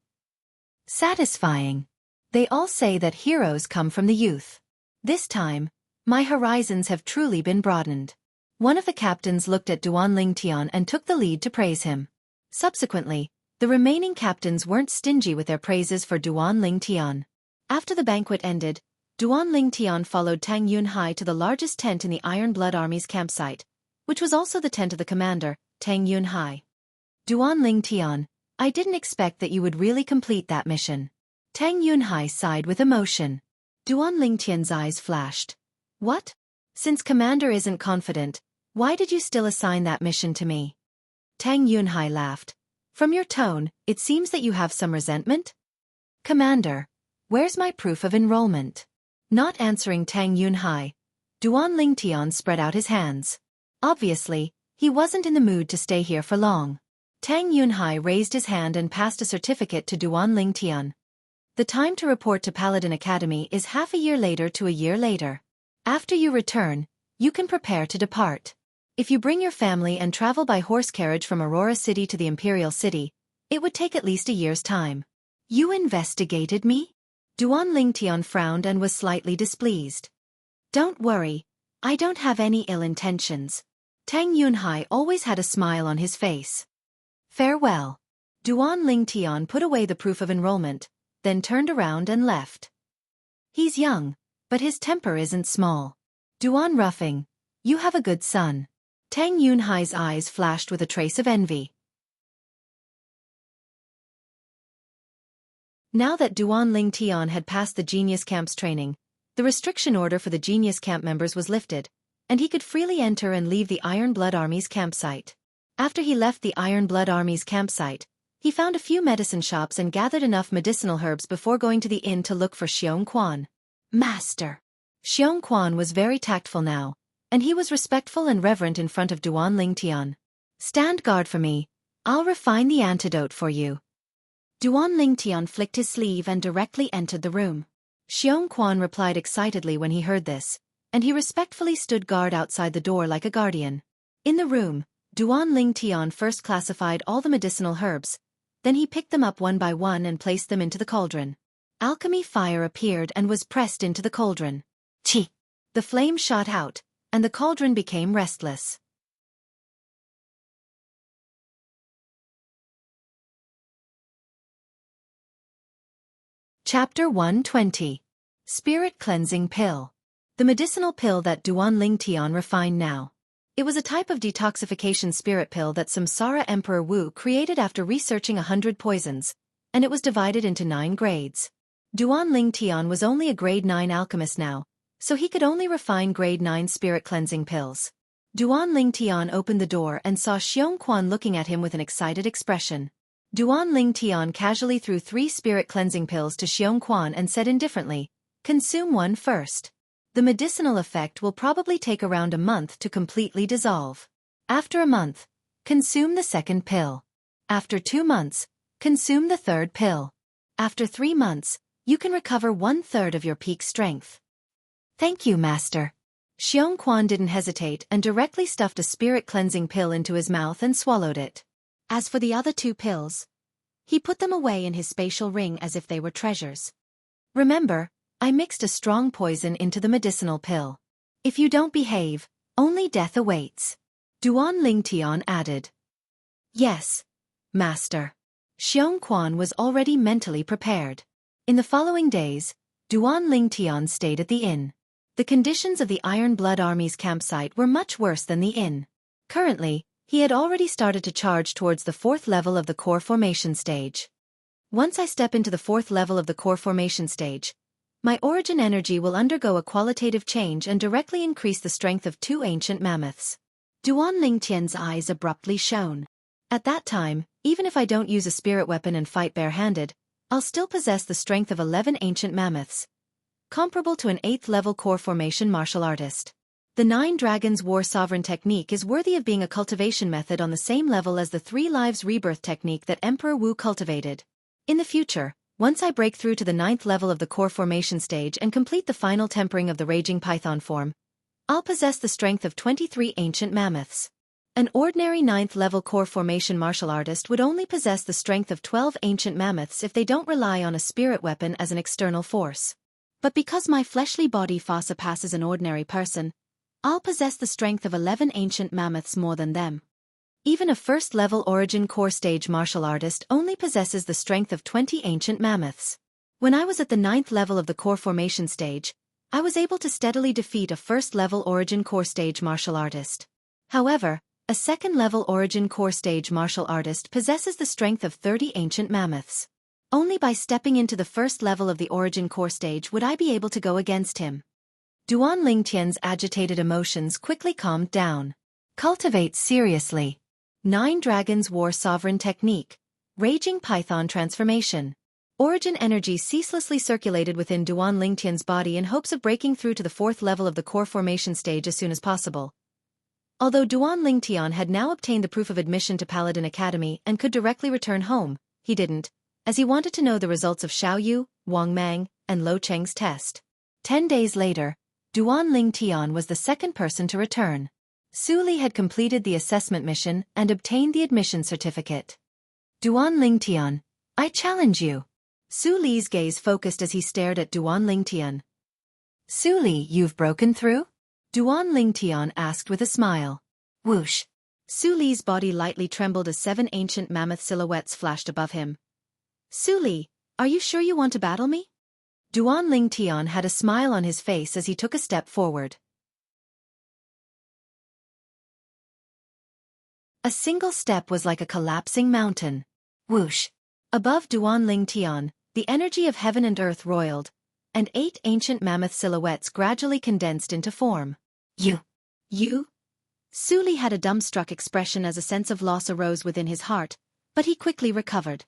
Satisfying. They all say that heroes come from the youth. This time, my horizons have truly been broadened. One of the captains looked at Duan Lingtian and took the lead to praise him. Subsequently, the remaining captains weren't stingy with their praises for Duan Lingtian. After the banquet ended, Duan Lingtian followed Tang Yunhai to the largest tent in the Iron Blood Army's campsite, which was also the tent of the commander, Tang Yunhai. Duan Lingtian, I didn't expect that you would really complete that mission. Tang Yunhai sighed with emotion. Duan Lingtian's eyes flashed. What? Since commander isn't confident, why did you still assign that mission to me? Tang Yunhai laughed. From your tone, it seems that you have some resentment? Commander, where's my proof of enrollment? Not answering Tang Yunhai, Duan Lingtian spread out his hands. Obviously, he wasn't in the mood to stay here for long. Tang Yunhai raised his hand and passed a certificate to Duan Lingtian. The time to report to Paladin Academy is half a year later to a year later. After you return, you can prepare to depart. If you bring your family and travel by horse carriage from Aurora City to the Imperial City, it would take at least a year's time. You investigated me? Duan Lingtian frowned and was slightly displeased. Don't worry, I don't have any ill intentions. Tang Yunhai always had a smile on his face. Farewell. Duan Lingtian put away the proof of enrollment, then turned around and left. He's young, but his temper isn't small. Duan Ruffing, you have a good son. Tang Yunhai's eyes flashed with a trace of envy. Now that Duan Lingtian had passed the Genius Camp's training, the restriction order for the Genius Camp members was lifted, and he could freely enter and leave the Iron Blood Army's campsite. After he left the Iron Blood Army's campsite, he found a few medicine shops and gathered enough medicinal herbs before going to the inn to look for Xiongquan. Master. Xiongquan was very tactful now, and he was respectful and reverent in front of Duan Lingtian. Stand guard for me. I'll refine the antidote for you. Duan Lingtian flicked his sleeve and directly entered the room. Xiongquan replied excitedly when he heard this, and he respectfully stood guard outside the door like a guardian. In the room, Duan Lingtian first classified all the medicinal herbs, then he picked them up one by one and placed them into the cauldron. Alchemy fire appeared and was pressed into the cauldron. Chi! The flame shot out, and the cauldron became restless. Chapter 120. Spirit Cleansing Pill. The medicinal pill that Duan Lingtian refined now. It was a type of detoxification spirit pill that Samsara Emperor Wu created after researching 100 poisons, and it was divided into 9 grades. Duan Lingtian was only a grade 9 alchemist now, so he could only refine grade 9 spirit cleansing pills. Duan Lingtian opened the door and saw Xiongquan looking at him with an excited expression. Duan Lingtian casually threw 3 spirit cleansing pills to Xiongquan and said indifferently, "Consume one first. The medicinal effect will probably take around a month to completely dissolve. After a month, consume the second pill. After 2 months, consume the third pill. After 3 months, you can recover 1/3 of your peak strength." Thank you, Master. Xiongquan didn't hesitate and directly stuffed a spirit cleansing pill into his mouth and swallowed it. As for the other 2 pills, he put them away in his spatial ring as if they were treasures. Remember, I mixed a strong poison into the medicinal pill. If you don't behave, only death awaits. Duan Lingtian added. Yes, Master. Xiongquan was already mentally prepared. In the following days, Duan Lingtian stayed at the inn. The conditions of the Iron Blood Army's campsite were much worse than the inn. Currently, he had already started to charge towards the 4th level of the core formation stage. Once I step into the 4th level of the core formation stage, my origin energy will undergo a qualitative change and directly increase the strength of 2 ancient mammoths. Duan Lingtian's eyes abruptly shone. At that time, even if I don't use a spirit weapon and fight barehanded, I'll still possess the strength of 11 ancient mammoths, comparable to an 8th level core formation martial artist. The 9 Dragons War Sovereign technique is worthy of being a cultivation method on the same level as the 3 Lives Rebirth technique that Emperor Wu cultivated. In the future, once I break through to the 9th level of the core formation stage and complete the final tempering of the Raging Python form, I'll possess the strength of 23 ancient mammoths. An ordinary 9th level core formation martial artist would only possess the strength of 12 ancient mammoths if they don't rely on a spirit weapon as an external force. But because my fleshly body far surpasses an ordinary person, I'll possess the strength of 11 ancient mammoths more than them. Even a 1st level origin core stage martial artist only possesses the strength of 20 ancient mammoths. When I was at the 9th level of the core formation stage, I was able to steadily defeat a 1st level origin core stage martial artist. However, a 2nd level origin core stage martial artist possesses the strength of 30 ancient mammoths. Only by stepping into the 1st level of the origin core stage would I be able to go against him. Duan Lingtian's agitated emotions quickly calmed down. Cultivate seriously. 9 Dragons War Sovereign technique. Raging Python transformation. Origin energy ceaselessly circulated within Duan Lingtian's body in hopes of breaking through to the 4th level of the core formation stage as soon as possible. Although Duan Lingtian had now obtained the proof of admission to Paladin Academy and could directly return home, he didn't, as he wanted to know the results of Xiaoyu, Wang Mang, and Lo Cheng's test. 10 days later, Duan Lingtian was the 2nd person to return. Su Li had completed the assessment mission and obtained the admission certificate. Duan Lingtian, I challenge you. Su Li's gaze focused as he stared at Duan Lingtian. Su Li, you've broken through? Duan Lingtian asked with a smile. Whoosh! Su Li's body lightly trembled as 7 ancient mammoth silhouettes flashed above him. Su Li, are you sure you want to battle me? Duan Ling Tian had a smile on his face as he took a step forward. A single step was like a collapsing mountain. Whoosh! Above Duan Ling Tian, the energy of heaven and earth roiled, and 8 ancient mammoth silhouettes gradually condensed into form. You? Su Li had a dumbstruck expression as a sense of loss arose within his heart, but he quickly recovered.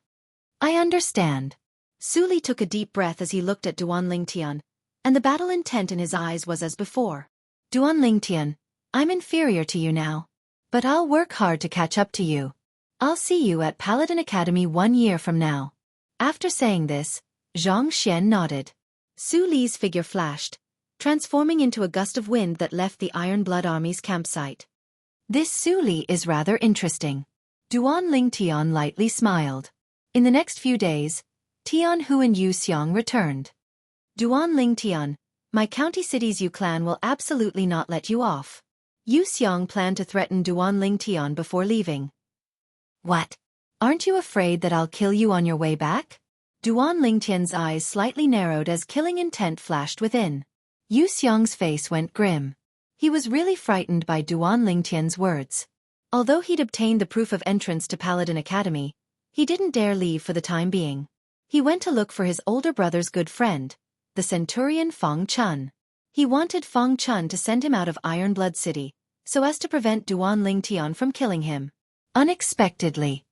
I understand. Su Li took a deep breath as he looked at Duan Ling Tian, and the battle intent in his eyes was as before. Duan Ling Tian, I'm inferior to you now. But I'll work hard to catch up to you. I'll see you at Paladin Academy 1 year from now. After saying this, Xianxia nodded. Su Li's figure flashed, transforming into a gust of wind that left the Iron Blood Army's campsite. This Su Li is rather interesting. Duan Ling Tian lightly smiled. In the next few days, Tianhu and Yu Xiang returned. Duan Ling Tian, my county city's Yu clan will absolutely not let you off. Yu Xiang planned to threaten Duan Ling Tian before leaving. What? Aren't you afraid that I'll kill you on your way back? Duan Ling Tian's eyes slightly narrowed as killing intent flashed within. Yu Xiang's face went grim. He was really frightened by Duan Ling Tian's words. Although he'd obtained the proof of entrance to Paladin Academy, he didn't dare leave for the time being. He went to look for his older brother's good friend, the centurion Feng Chun. He wanted Feng Chun to send him out of Iron Blood City, so as to prevent Duan Ling Tian from killing him. Unexpectedly.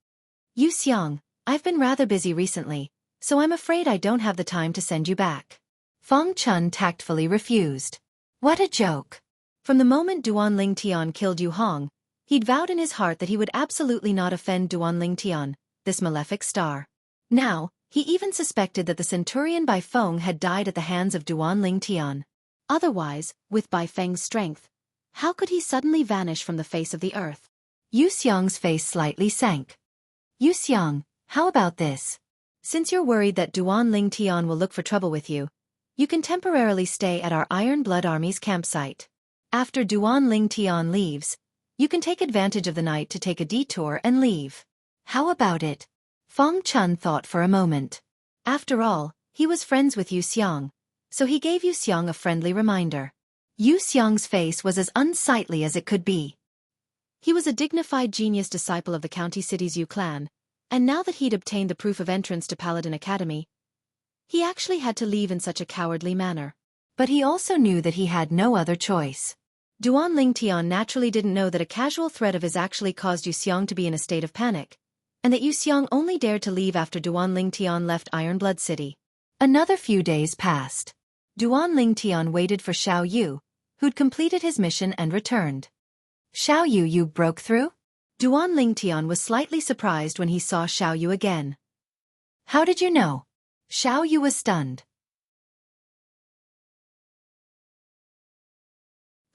Yu Xiang, I've been rather busy recently, so I'm afraid I don't have the time to send you back. Feng Chun tactfully refused. What a joke. From the moment Duan Ling Tian killed Yu Hong, he'd vowed in his heart that he would absolutely not offend Duan Ling Tian, this malefic star. Now, he even suspected that the centurion Bai Feng had died at the hands of Duan Ling Tian. Otherwise, with Bai Feng's strength, how could he suddenly vanish from the face of the earth? Yu Xiang's face slightly sank. Yu Xiang, how about this? Since you're worried that Duan Ling Tian will look for trouble with you, you can temporarily stay at our Iron Blood Army's campsite. After Duan Ling Tian leaves, you can take advantage of the night to take a detour and leave. How about it? Feng Chun thought for a moment. After all, he was friends with Yu Xiang, so he gave Yu Xiang a friendly reminder. Yu Xiang's face was as unsightly as it could be. He was a dignified genius disciple of the county city's Yu clan, and now that he'd obtained the proof of entrance to Paladin Academy, he actually had to leave in such a cowardly manner. But he also knew that he had no other choice. Duan Ling Tian naturally didn't know that a casual threat of his actually caused Yu Xiang to be in a state of panic, and that Yu Xiang only dared to leave after Duan Ling Tian left Iron Blood City. Another few days passed. Duan Ling Tian waited for Xiao Yu, who'd completed his mission and returned. Xiao Yu, you broke through? Duan Ling Tian was slightly surprised when he saw Xiao Yu again. How did you know? Xiao Yu was stunned.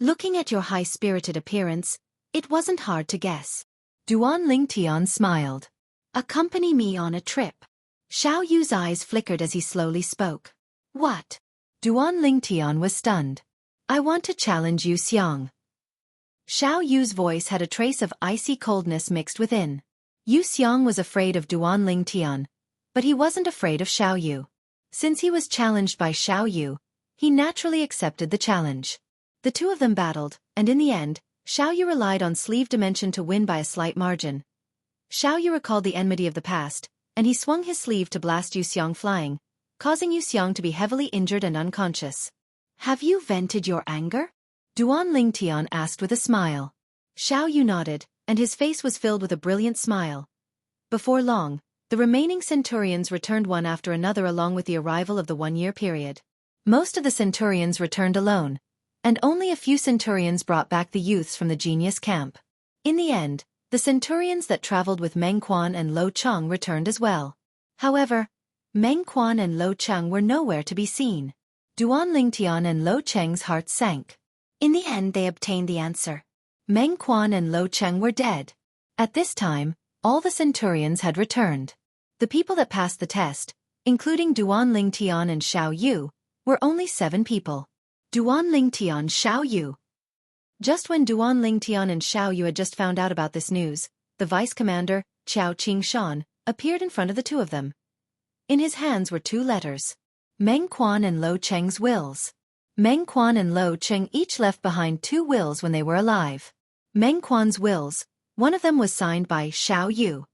Looking at your high-spirited appearance, it wasn't hard to guess. Duan Ling Tian smiled. Accompany me on a trip. Xiao Yu's eyes flickered as he slowly spoke. What? Duan Ling Tian was stunned. I want to challenge Yu Xiang. Xiao Yu's voice had a trace of icy coldness mixed within. Yu Xiang was afraid of Duan Ling Tian, but he wasn't afraid of Xiao Yu. Since he was challenged by Xiao Yu, he naturally accepted the challenge. The two of them battled, and in the end, Xiao Yu relied on sleeve dimension to win by a slight margin. Xiao Yu recalled the enmity of the past, and he swung his sleeve to blast Yu Xiang flying, causing Yu Xiang to be heavily injured and unconscious. Have you vented your anger? Duan Ling Tian asked with a smile. Xiao Yu nodded, and his face was filled with a brilliant smile. Before long, the remaining centurions returned one after another along with the arrival of the 1-year period. Most of the centurions returned alone, and only a few centurions brought back the youths from the genius camp. In the end, the centurions that traveled with Meng Quan and Lo Cheng returned as well. However, Meng Quan and Lo Cheng were nowhere to be seen. Duan Ling Tian and Lo Cheng's hearts sank. In the end they obtained the answer. Meng Quan and Lo Cheng were dead. At this time, all the centurions had returned. The people that passed the test, including Duan Ling Tian and Xiao Yu, were only 7 people. Duan Ling Tian, Xiao Yu. Just when Duan Lingtian and Xiao Yu had just found out about this news, the vice commander, Qiao Qingshan, appeared in front of the two of them. In his hands were two letters. Meng Quan and Lo Cheng's wills. Meng Quan and Lo Cheng each left behind two wills when they were alive. Meng Quan's wills, one of them was signed by Xiao Yu.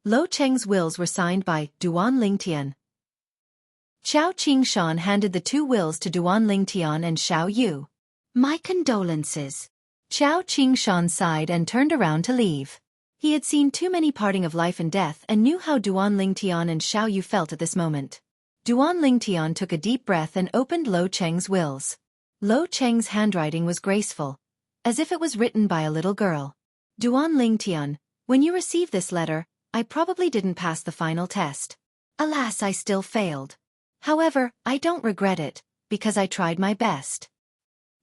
Lo Cheng's wills were signed by Duan Lingtian. Qiao Qingshan handed the two wills to Duan Lingtian and Xiao Yu. My condolences. Qiao Qingshan sighed and turned around to leave. He had seen too many parting of life and death and knew how Duan Lingtian and Xiao Yu felt at this moment. Duan Lingtian took a deep breath and opened Lo Cheng's wills. Lo Cheng's handwriting was graceful, as if it was written by a little girl. Duan Lingtian, when you received this letter, I probably didn't pass the final test. Alas, I still failed. However, I don't regret it, because I tried my best.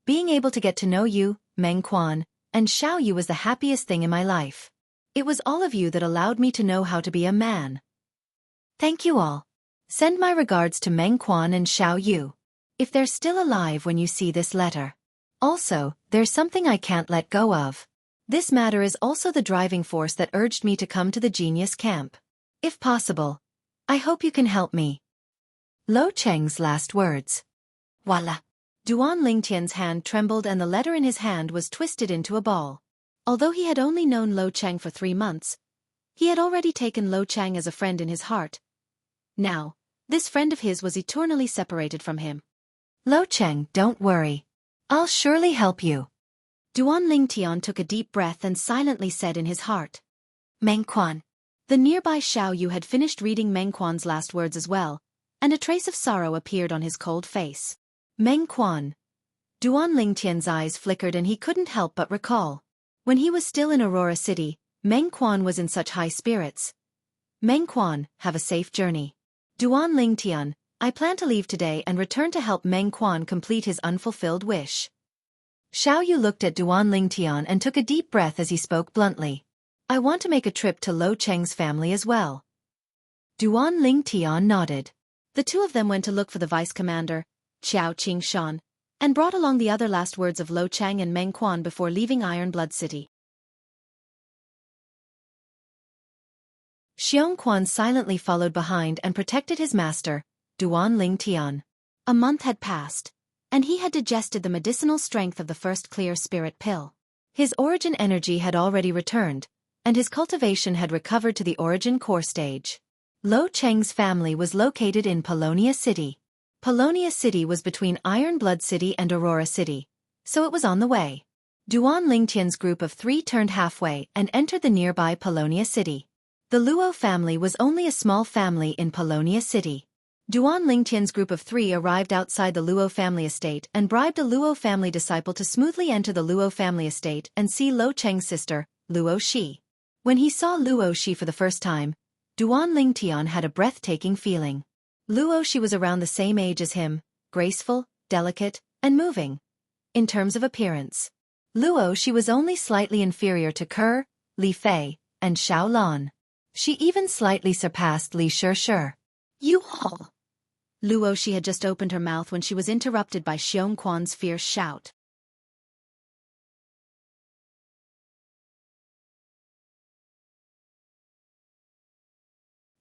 Being able to get to know you, Meng Quan, and Xiao Yu was the happiest thing in my life. It was all of you that allowed me to know how to be a man. Thank you all. Send my regards to Meng Quan and Xiao Yu. If they're still alive when you see this letter. Also, there's something I can't let go of. This matter is also the driving force that urged me to come to the genius camp. If possible, I hope you can help me. Lo Cheng's last words. Voila. Duan Lingtian's hand trembled and the letter in his hand was twisted into a ball. Although he had only known Lo Cheng for 3 months, he had already taken Lo Cheng as a friend in his heart. Now, this friend of his was eternally separated from him. Lo Cheng, don't worry. I'll surely help you. Duan Lingtian took a deep breath and silently said in his heart. Meng Quan. The nearby Xiao Yu had finished reading Meng Quan's last words as well, and a trace of sorrow appeared on his cold face. Meng Quan. Duan Lingtian's eyes flickered and he couldn't help but recall. When he was still in Aurora City, Meng Quan was in such high spirits. Meng Quan, have a safe journey. Duan Lingtian, I plan to leave today and return to help Meng Quan complete his unfulfilled wish. Xiao Yu looked at Duan Lingtian and took a deep breath as he spoke bluntly. I want to make a trip to Lo Cheng's family as well. Duan Lingtian nodded. The two of them went to look for the vice commander, Qiao Qingshan, and brought along the other last words of Lo Cheng and Meng Quan before leaving Iron Blood City. Xianxia silently followed behind and protected his master, Duan Lingtian. A month had passed, and he had digested the medicinal strength of the first clear spirit pill. His origin energy had already returned, and his cultivation had recovered to the origin core stage. Lo Cheng's family was located in Polonia City. Polonia City was between Iron Blood City and Aurora City, so it was on the way. Duan Lingtian's group of 3 turned halfway and entered the nearby Polonia City. The Luo family was only a small family in Polonia City. Duan Lingtian's group of 3 arrived outside the Luo family estate and bribed a Luo family disciple to smoothly enter the Luo family estate and see Lo Cheng's sister, Luo Shi. When he saw Luo Shi for the first time, Duan Lingtian had a breathtaking feeling. Luo Shi was around the same age as him, graceful, delicate, and moving. In terms of appearance, Luo Shi was only slightly inferior to Ke, Li Fei, and Xiao Lan. She even slightly surpassed Li Shi. You all! Luo Shi had just opened her mouth when she was interrupted by Xianxia's fierce shout.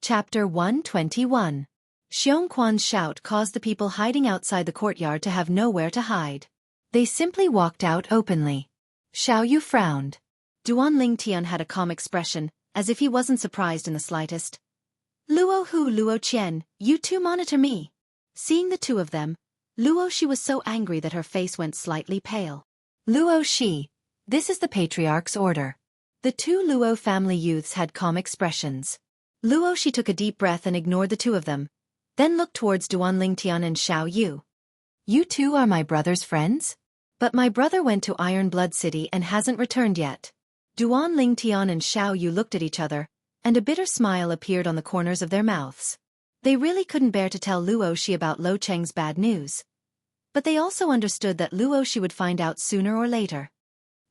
Chapter 121. Xianxia's shout caused the people hiding outside the courtyard to have nowhere to hide. They simply walked out openly. Xiao Yu frowned. Duan Lingtian had a calm expression, as if he wasn't surprised in the slightest. Luo Hu, Luo Qian, you two monitor me. Seeing the two of them, Luo Shi was so angry that her face went slightly pale. Luo Shi, this is the Patriarch's order. The 2 Luo family youths had calm expressions. Luo Shi took a deep breath and ignored the two of them, then looked towards Duan Lingtian and Xiao Yu. You two are my brother's friends? But my brother went to Iron Blood City and hasn't returned yet. Duan Lingtian and Xiao Yu looked at each other, and a bitter smile appeared on the corners of their mouths. They really couldn't bear to tell Luo Shi about Lo Cheng's bad news. But they also understood that Luo Shi would find out sooner or later.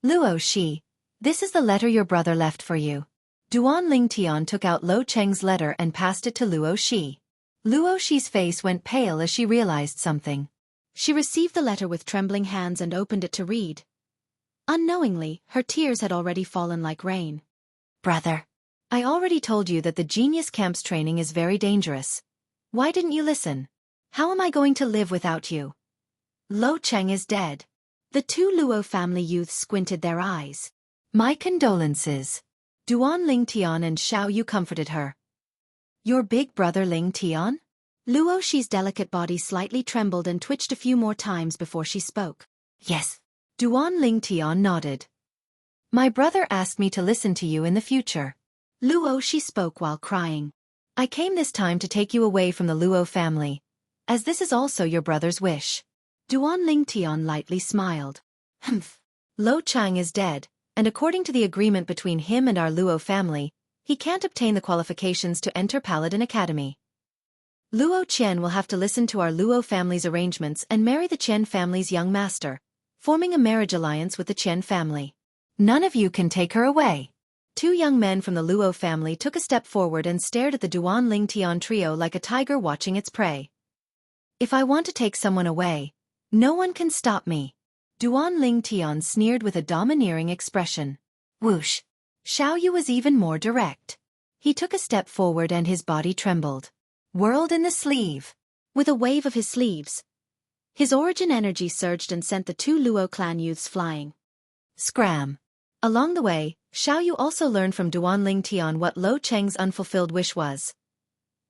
Luo Shi, this is the letter your brother left for you. Duan Lingtian took out Lo Cheng's letter and passed it to Luo Shi. Luo Shi's face went pale as she realized something. She received the letter with trembling hands and opened it to read. Unknowingly, her tears had already fallen like rain. Brother, I already told you that the genius camp's training is very dangerous. Why didn't you listen? How am I going to live without you? Lo Cheng is dead. The two Luo family youths squinted their eyes. My condolences. Duan Ling Tian and Xiao Yu comforted her. Your big brother Ling Tian? Luo Shi's delicate body slightly trembled and twitched a few more times before she spoke. Yes. Duan Ling Tian nodded. My brother asked me to listen to you in the future. Luo Shi spoke while crying. I came this time to take you away from the Luo family, as this is also your brother's wish. Duan Ling Tian lightly smiled. Humph. Lo Chang is dead, and according to the agreement between him and our Luo family, he can't obtain the qualifications to enter Paladin Academy. Luo Qian will have to listen to our Luo family's arrangements and marry the Qian family's young master, forming a marriage alliance with the Qian family. None of you can take her away. Two young men from the Luo family took a step forward and stared at the Duan Ling Tian trio like a tiger watching its prey. If I want to take someone away, no one can stop me. Duan Ling Tian sneered with a domineering expression. Whoosh. Xiao Yu was even more direct. He took a step forward and his body trembled. Whirled in the sleeve. With a wave of his sleeves, his origin energy surged and sent the two Luo clan youths flying. Scram. Along the way, Xiao Yu also learned from Duan Ling Tian what Lo Cheng's unfulfilled wish was.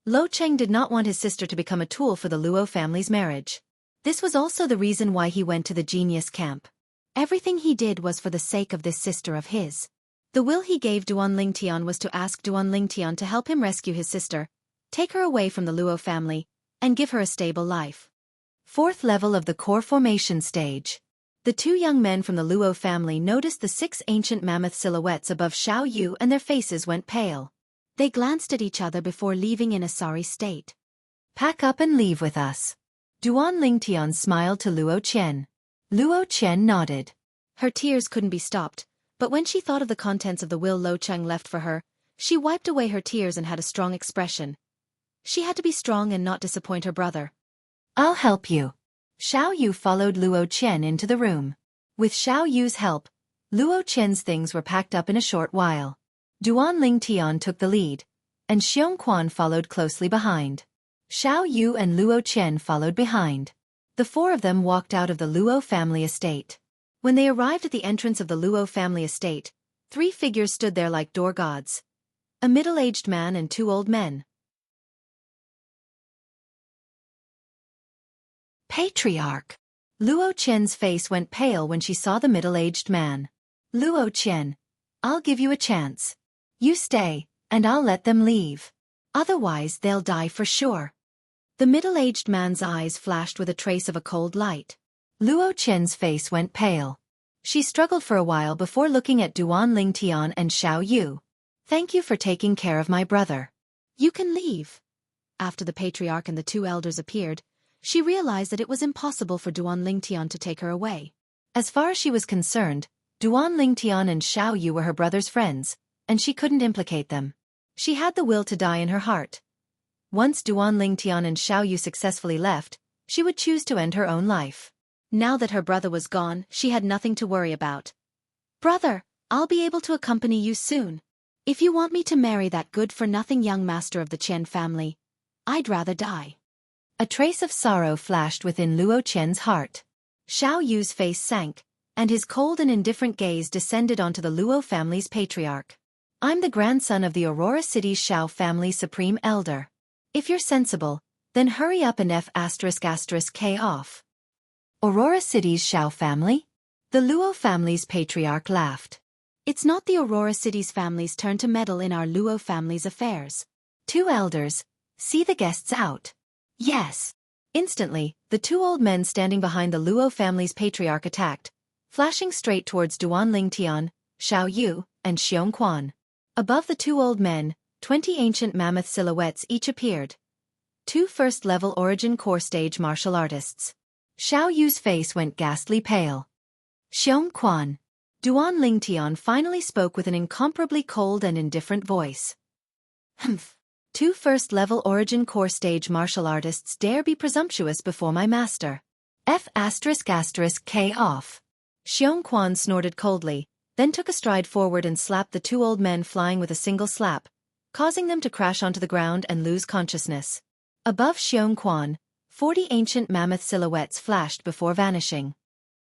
Lo Cheng did not want his sister to become a tool for the Luo family's marriage. This was also the reason why he went to the genius camp. Everything he did was for the sake of this sister of his. The will he gave Duan Ling Tian was to ask Duan Ling Tian to help him rescue his sister, take her away from the Luo family, and give her a stable life. Fourth level of the core formation stage. The two young men from the Luo family noticed the 6 ancient mammoth silhouettes above Xiao Yu and their faces went pale. They glanced at each other before leaving in a sorry state. Pack up and leave with us. Duan Ling Tian smiled to Luo Qian. Luo Qian nodded. Her tears couldn't be stopped, but when she thought of the contents of the will Lo Cheng left for her, she wiped away her tears and had a strong expression. She had to be strong and not disappoint her brother. I'll help you. Xiao Yu followed Luo Qian into the room. With Xiao Yu's help, Luo Qian's things were packed up in a short while. Duan Ling Tian took the lead, and Xiongquan followed closely behind. Xiao Yu and Luo Qian followed behind. The four of them walked out of the Luo family estate. When they arrived at the entrance of the Luo family estate, 3 figures stood there like door gods. A middle-aged man and 2 old men. Patriarch. Luo Qian's face went pale when she saw the middle-aged man. Luo Qian, I'll give you a chance. You stay, and I'll let them leave. Otherwise they'll die for sure. The middle-aged man's eyes flashed with a trace of a cold light. Luo Qian's face went pale. She struggled for a while before looking at Duan Ling Tian and Xiao Yu. Thank you for taking care of my brother. You can leave. After the patriarch and the 2 elders appeared, she realized that it was impossible for Duan Ling Tian to take her away. As far as she was concerned, Duan Ling Tian and Xiao Yu were her brother's friends, and she couldn't implicate them. She had the will to die in her heart. Once Duan Ling Tian and Xiao Yu successfully left, she would choose to end her own life. Now that her brother was gone, she had nothing to worry about. Brother, I'll be able to accompany you soon. If you want me to marry that good-for-nothing young master of the Qian family, I'd rather die. A trace of sorrow flashed within Luo Qian's heart. Xiao Yu's face sank, and his cold and indifferent gaze descended onto the Luo family's patriarch. I'm the grandson of the Aurora City's Xiao family's supreme elder. If you're sensible, then hurry up and F***K off. Aurora City's Xiao family? The Luo family's patriarch laughed. It's not the Aurora City's family's turn to meddle in our Luo family's affairs. 2 elders, see the guests out. Yes. Instantly, the 2 old men standing behind the Luo family's patriarch attacked, flashing straight towards Duan Ling Tian, Xiao Yu, and Xiongquan. Above the 2 old men, 20 ancient mammoth silhouettes each appeared. 2 first-level origin core stage martial artists. Xiao Yu's face went ghastly pale. Xiongquan. Duan Ling Tian finally spoke with an incomparably cold and indifferent voice. Humph. 2 first-level origin core stage martial artists dare be presumptuous before my master. F***K off. Xianxia snorted coldly, then took a stride forward and slapped the two old men flying with a single slap, causing them to crash onto the ground and lose consciousness. Above Xianxia, 40 ancient mammoth silhouettes flashed before vanishing.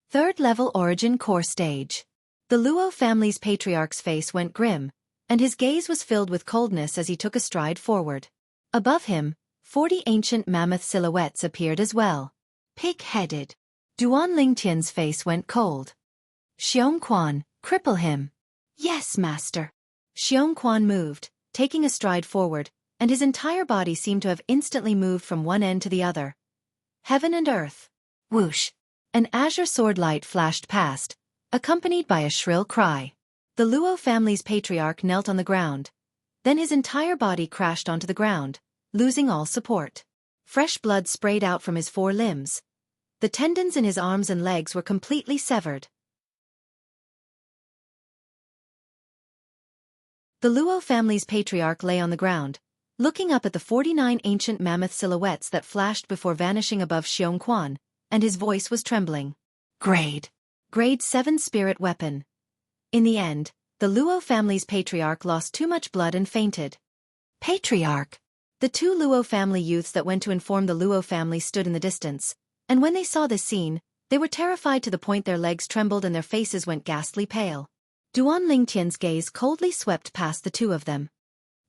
Third-level origin core stage. The Luo family's patriarch's face went grim, and his gaze was filled with coldness as he took a stride forward. Above him, 40 ancient mammoth silhouettes appeared as well. Pig-headed. Duan Lingtian's face went cold. Xianxia, cripple him. Yes, master. Xianxia moved, taking a stride forward, and his entire body seemed to have instantly moved from one end to the other. Heaven and earth. Whoosh. An azure sword light flashed past, accompanied by a shrill cry. The Luo family's patriarch knelt on the ground. Then his entire body crashed onto the ground, losing all support. Fresh blood sprayed out from his four limbs. The tendons in his arms and legs were completely severed. The Luo family's patriarch lay on the ground, looking up at the 49 ancient mammoth silhouettes that flashed before vanishing above Xianxia, and his voice was trembling. Grade 7 spirit weapon. In the end, the Luo family's patriarch lost too much blood and fainted. Patriarch! The two Luo family youths that went to inform the Luo family stood in the distance, and when they saw this scene, they were terrified to the point their legs trembled and their faces went ghastly pale. Duan Lingtian's gaze coldly swept past the two of them.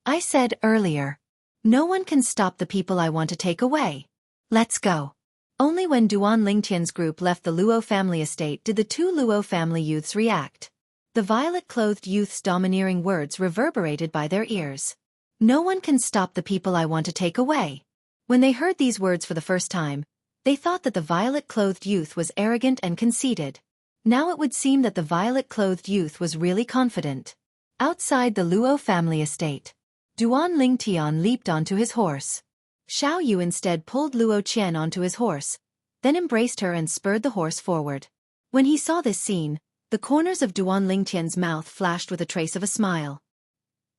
I said earlier, no one can stop the people I want to take away. Let's go. Only when Duan Lingtian's group left the Luo family estate did the two Luo family youths react. The violet-clothed youth's domineering words reverberated by their ears. No one can stop the people I want to take away. When they heard these words for the first time, they thought that the violet-clothed youth was arrogant and conceited. Now it would seem that the violet-clothed youth was really confident. Outside the Luo family estate, Duan Lingtian leaped onto his horse. Xiao Yu instead pulled Luo Qian onto his horse, then embraced her and spurred the horse forward. When he saw this scene, the corners of Duan Lingtian's mouth flashed with a trace of a smile.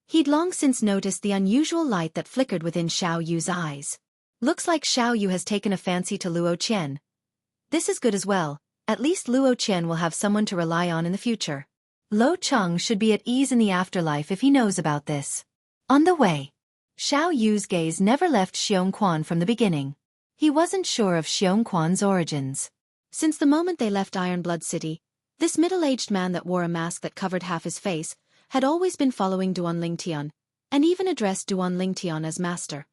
He'd long since noticed the unusual light that flickered within Xiao Yu's eyes. Looks like Xiao Yu has taken a fancy to Luo Qian. This is good as well, at least Luo Qian will have someone to rely on in the future. Lo Cheng should be at ease in the afterlife if he knows about this. On the way, Xiao Yu's gaze never left Xianxia from the beginning. He wasn't sure of Xianxia's origins. Since the moment they left Ironblood City, this middle-aged man that wore a mask that covered half his face had always been following Duan Lingtian, and even addressed Duan Lingtian as master.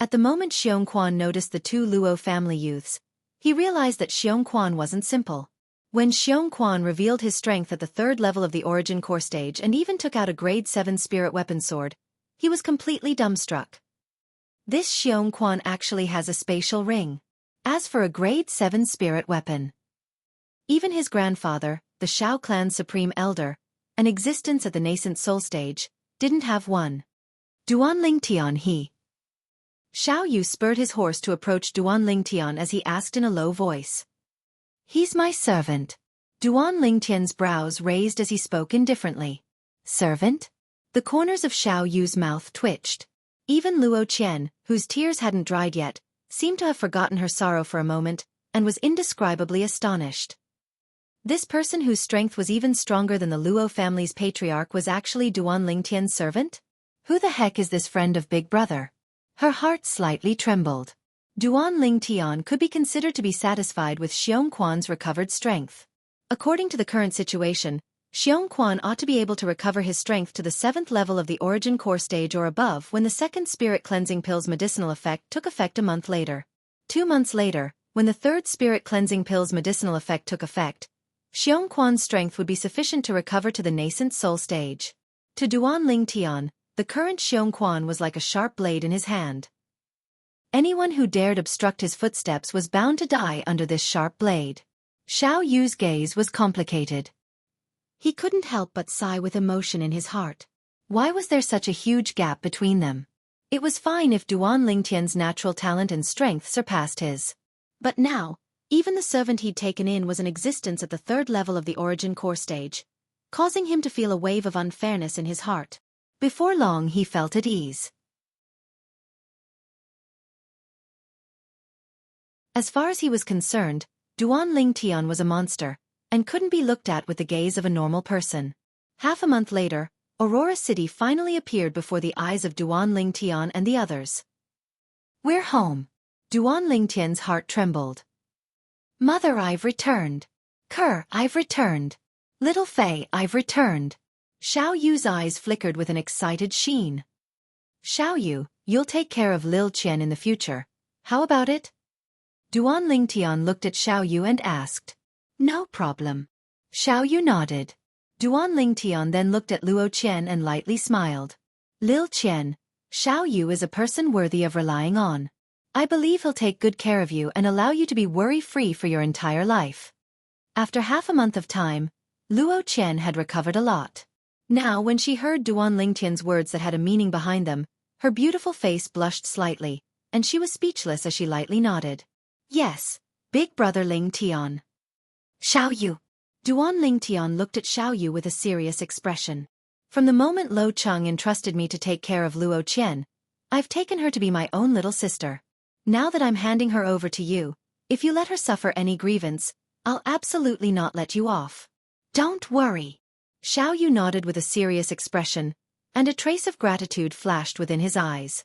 At the moment Xianxia noticed the two Luo family youths, he realized that Xianxia wasn't simple. When Xianxia revealed his strength at the third level of the Origin Core stage and even took out a grade 7 spirit weapon sword, he was completely dumbstruck. This Xianxia actually has a spatial ring. As for a grade 7 spirit weapon, even his grandfather, the Shao clan's supreme elder, an existence at the nascent soul stage, didn't have one. Duan Lingtian he. Xiao Yu spurred his horse to approach Duan Lingtian as he asked in a low voice. He's my servant. Duan Lingtian's brows raised as he spoke indifferently. Servant? The corners of Xiao Yu's mouth twitched. Even Luo Qian, whose tears hadn't dried yet, seemed to have forgotten her sorrow for a moment, and was indescribably astonished. This person whose strength was even stronger than the Luo family's patriarch was actually Duan Lingtian's servant? Who the heck is this friend of Big Brother? Her heart slightly trembled. Duan Lingtian could be considered to be satisfied with Xianxia's recovered strength. According to the current situation, Xianxia ought to be able to recover his strength to the 7th level of the Origin Core stage or above when the second Spirit Cleansing Pill's medicinal effect took effect a month later. 2 months later, when the third Spirit Cleansing Pill's medicinal effect took effect, Xianxia's strength would be sufficient to recover to the nascent soul stage. To Duan Lingtian, the current Xianxia was like a sharp blade in his hand. Anyone who dared obstruct his footsteps was bound to die under this sharp blade. Xiao Yu's gaze was complicated. He couldn't help but sigh with emotion in his heart. Why was there such a huge gap between them? It was fine if Duan Lingtian's natural talent and strength surpassed his. But now, even the servant he'd taken in was an existence at the 3rd level of the Origin Core stage, causing him to feel a wave of unfairness in his heart. Before long he felt at ease. As far as he was concerned, Duan Lingtian was a monster, and couldn't be looked at with the gaze of a normal person. Half a month later, Aurora City finally appeared before the eyes of Duan Lingtian and the others. "We're home." Duan Lingtian's heart trembled. "Mother, I've returned. Kerr, I've returned. Little Fei, I've returned." Xiao Yu's eyes flickered with an excited sheen. "Xiao Yu, you'll take care of Lil Qian in the future. How about it?" Duan Lingtian looked at Xiao Yu and asked. "No problem." Xiao Yu nodded. Duan Lingtian then looked at Luo Qian and lightly smiled. "Lil Qian, Xiao Yu is a person worthy of relying on. I believe he'll take good care of you and allow you to be worry-free for your entire life." After half a month of time, Luo Qian had recovered a lot. Now when she heard Duan Lingtian's words that had a meaning behind them, her beautiful face blushed slightly, and she was speechless as she lightly nodded. "Yes, big brother Lingtian." "Xiao Yu." Duan Lingtian looked at Xiao Yu with a serious expression. "From the moment Lo Cheng entrusted me to take care of Luo Qian, I've taken her to be my own little sister. Now that I'm handing her over to you, if you let her suffer any grievance, I'll absolutely not let you off." "Don't worry." Xiao Yu nodded with a serious expression, and a trace of gratitude flashed within his eyes.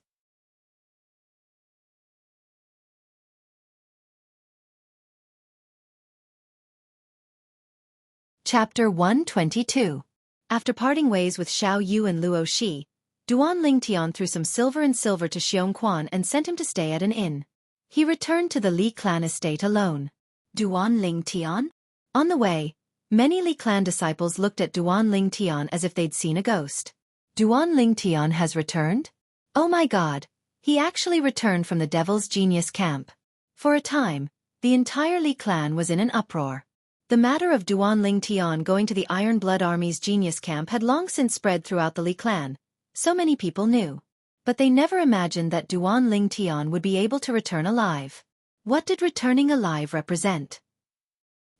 Chapter 122. After parting ways with Xiao Yu and Luo Shi, Duan Lingtian threw some silver to Xiongquan and sent him to stay at an inn. He returned to the Li clan estate alone. Duan Lingtian? On the way, many Li clan disciples looked at Duan Lingtian as if they'd seen a ghost. Duan Lingtian has returned? Oh my god, he actually returned from the Devil's Genius camp. For a time, the entire Li clan was in an uproar. The matter of Duan Lingtian going to the Iron Blood Army's Genius camp had long since spread throughout the Li clan. So many people knew. But they never imagined that Duan Lingtian would be able to return alive. What did returning alive represent?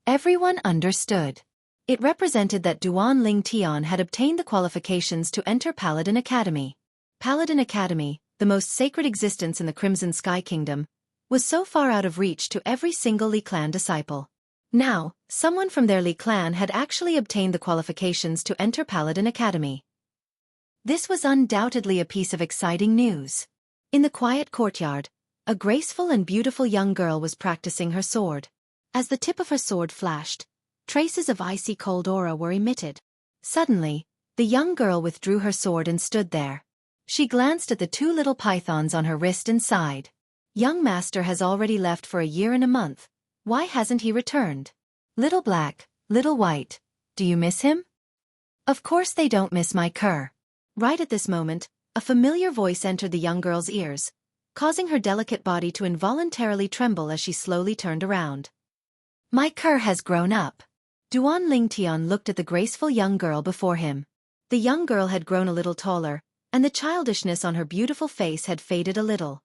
Everyone understood. It represented that Duan Lingtian had obtained the qualifications to enter Paladin Academy. Paladin Academy, the most sacred existence in the Crimson Sky Kingdom, was so far out of reach to every single Li clan disciple. Now, someone from their Li clan had actually obtained the qualifications to enter Paladin Academy. This was undoubtedly a piece of exciting news. In the quiet courtyard, a graceful and beautiful young girl was practicing her sword. As the tip of her sword flashed, traces of icy cold aura were emitted. Suddenly, the young girl withdrew her sword and stood there. She glanced at the two little pythons on her wrist and sighed. "Young master has already left for a year and a month. Why hasn't he returned? Little black, little white, do you miss him?" "Of course they don't miss my cur." Right at this moment, a familiar voice entered the young girl's ears, causing her delicate body to involuntarily tremble as she slowly turned around. "My cur has grown up." Duan Lingtian looked at the graceful young girl before him. The young girl had grown a little taller, and the childishness on her beautiful face had faded a little.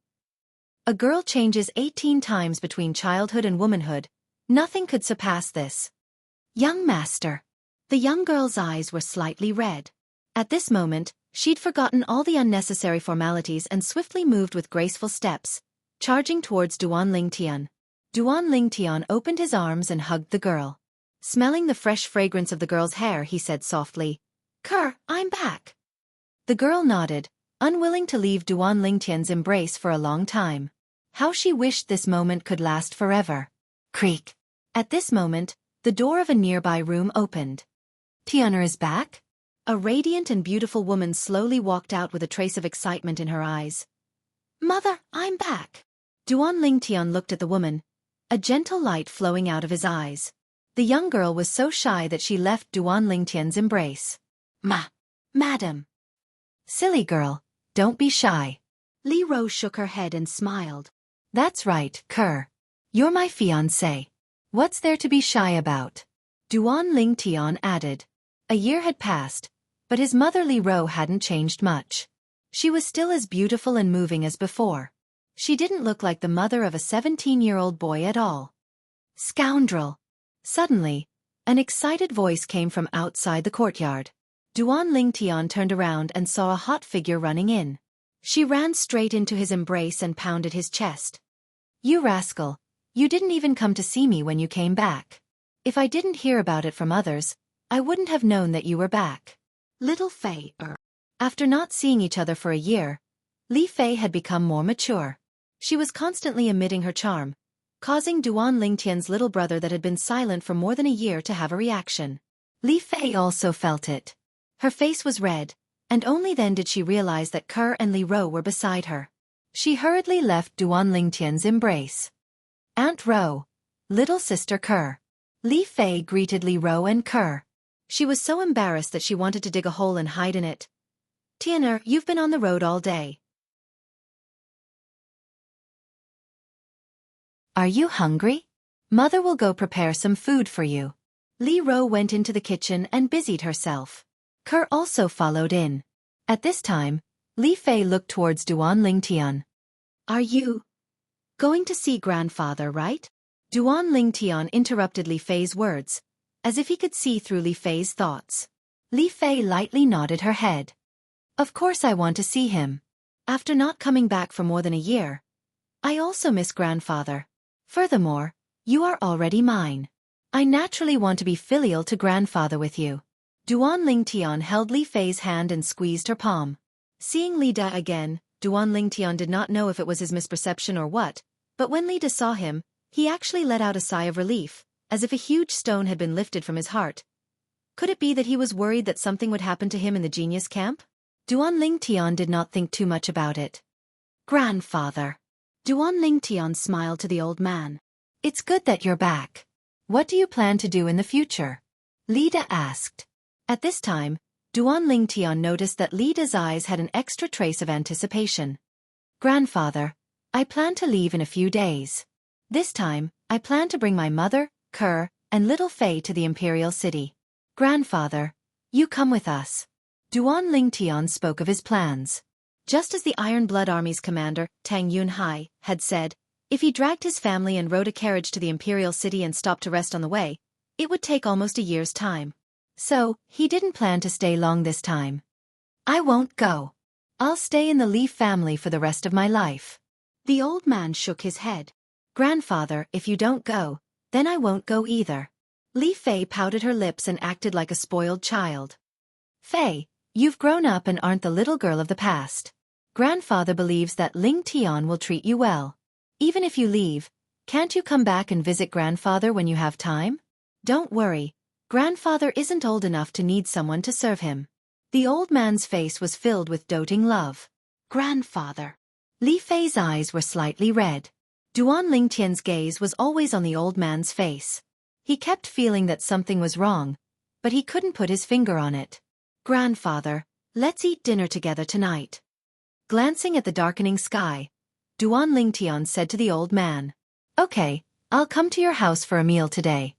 A girl changes 18 times between childhood and womanhood. Nothing could surpass this. "Young master." The young girl's eyes were slightly red. At this moment, she'd forgotten all the unnecessary formalities and swiftly moved with graceful steps, charging towards Duan Lingtian. Duan Lingtian opened his arms and hugged the girl. Smelling the fresh fragrance of the girl's hair, he said softly, "Cur, I'm back." The girl nodded, unwilling to leave Duan Lingtian's embrace for a long time. How she wished this moment could last forever. Creak. At this moment, the door of a nearby room opened. "Tianer is back?" A radiant and beautiful woman slowly walked out with a trace of excitement in her eyes. "Mother, I'm back." Duan Lingtian looked at the woman, a gentle light flowing out of his eyes. The young girl was so shy that she left Duan Lingtian's embrace. Madam." "Silly girl, don't be shy." Li Ro shook her head and smiled. "That's right, Kerr. You're my fiancé. What's there to be shy about?" Duan Lingtian added. A year had passed, but his mother Li Ro hadn't changed much. She was still as beautiful and moving as before. She didn't look like the mother of a 17-year-old boy at all. "Scoundrel!" Suddenly, an excited voice came from outside the courtyard. Duan Lingtian turned around and saw a hot figure running in. She ran straight into his embrace and pounded his chest. "You rascal! You didn't even come to see me when you came back." If I didn't hear about it from others, I wouldn't have known that you were back. Little Fei. After not seeing each other for a year, Li Fei had become more mature. She was constantly emitting her charm, causing Duan Lingtian's little brother that had been silent for more than a year to have a reaction. Li Fei also felt it. Her face was red, and only then did she realize that Ker and Li Ro were beside her. She hurriedly left Duan Lingtian's embrace. Aunt Ro, little sister Ker. Li Fei greeted Li Ro and Ker. She was so embarrassed that she wanted to dig a hole and hide in it. Tianer, you've been on the road all day. Are you hungry? Mother will go prepare some food for you. Li Ro went into the kitchen and busied herself. Ker also followed in. At this time, Li Fei looked towards Duan Lingtian. Are you going to see grandfather, right? Duan Lingtian interrupted Li Fei's words, as if he could see through Li Fei's thoughts. Li Fei lightly nodded her head. Of course I want to see him. After not coming back for more than a year, I also miss grandfather. Furthermore, you are already mine. I naturally want to be filial to grandfather with you. Duan Lingtian held Li Fei's hand and squeezed her palm. Seeing Li Da again, Duan Lingtian did not know if it was his misperception or what, but when Li Da saw him, he actually let out a sigh of relief, as if a huge stone had been lifted from his heart. Could it be that he was worried that something would happen to him in the genius camp? Duan Lingtian did not think too much about it. Grandfather. Duan Lingtian smiled to the old man. It's good that you're back. What do you plan to do in the future? Li Da asked. At this time, Duan Lingtian noticed that Li Da's eyes had an extra trace of anticipation. Grandfather, I plan to leave in a few days. This time, I plan to bring my mother, Ker, and little Fei to the imperial city. Grandfather, you come with us. Duan Lingtian spoke of his plans. Just as the Iron Blood Army's commander, Tang Yunhai, had said, if he dragged his family and rode a carriage to the imperial city and stopped to rest on the way, it would take almost a year's time. So, he didn't plan to stay long this time. I won't go. I'll stay in the Li family for the rest of my life. The old man shook his head. Grandfather, if you don't go, then I won't go either. Li Fei pouted her lips and acted like a spoiled child. Fei, you've grown up and aren't the little girl of the past. Grandfather believes that Ling Tian will treat you well. Even if you leave, can't you come back and visit grandfather when you have time? Don't worry, grandfather isn't old enough to need someone to serve him. The old man's face was filled with doting love. Grandfather. Li Fei's eyes were slightly red. Duan Lingtian's gaze was always on the old man's face. He kept feeling that something was wrong, but he couldn't put his finger on it. Grandfather, let's eat dinner together tonight. Glancing at the darkening sky, Duan Lingtian said to the old man. Okay, I'll come to your house for a meal today.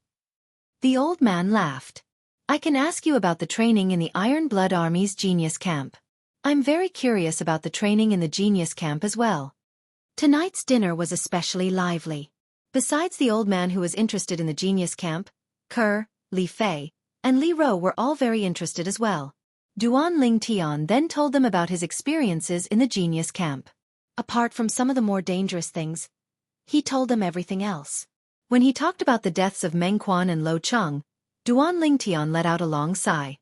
The old man laughed. I can ask you about the training in the Iron Blood Army's Genius Camp. I'm very curious about the training in the Genius Camp as well. Tonight's dinner was especially lively. Besides the old man who was interested in the Genius Camp, Ker, Li Fei, and Li Ro were all very interested as well. Duan Lingtian then told them about his experiences in the Genius Camp. Apart from some of the more dangerous things, he told them everything else. When he talked about the deaths of Meng Quan and Lo Cheng, Duan Lingtian let out a long sigh.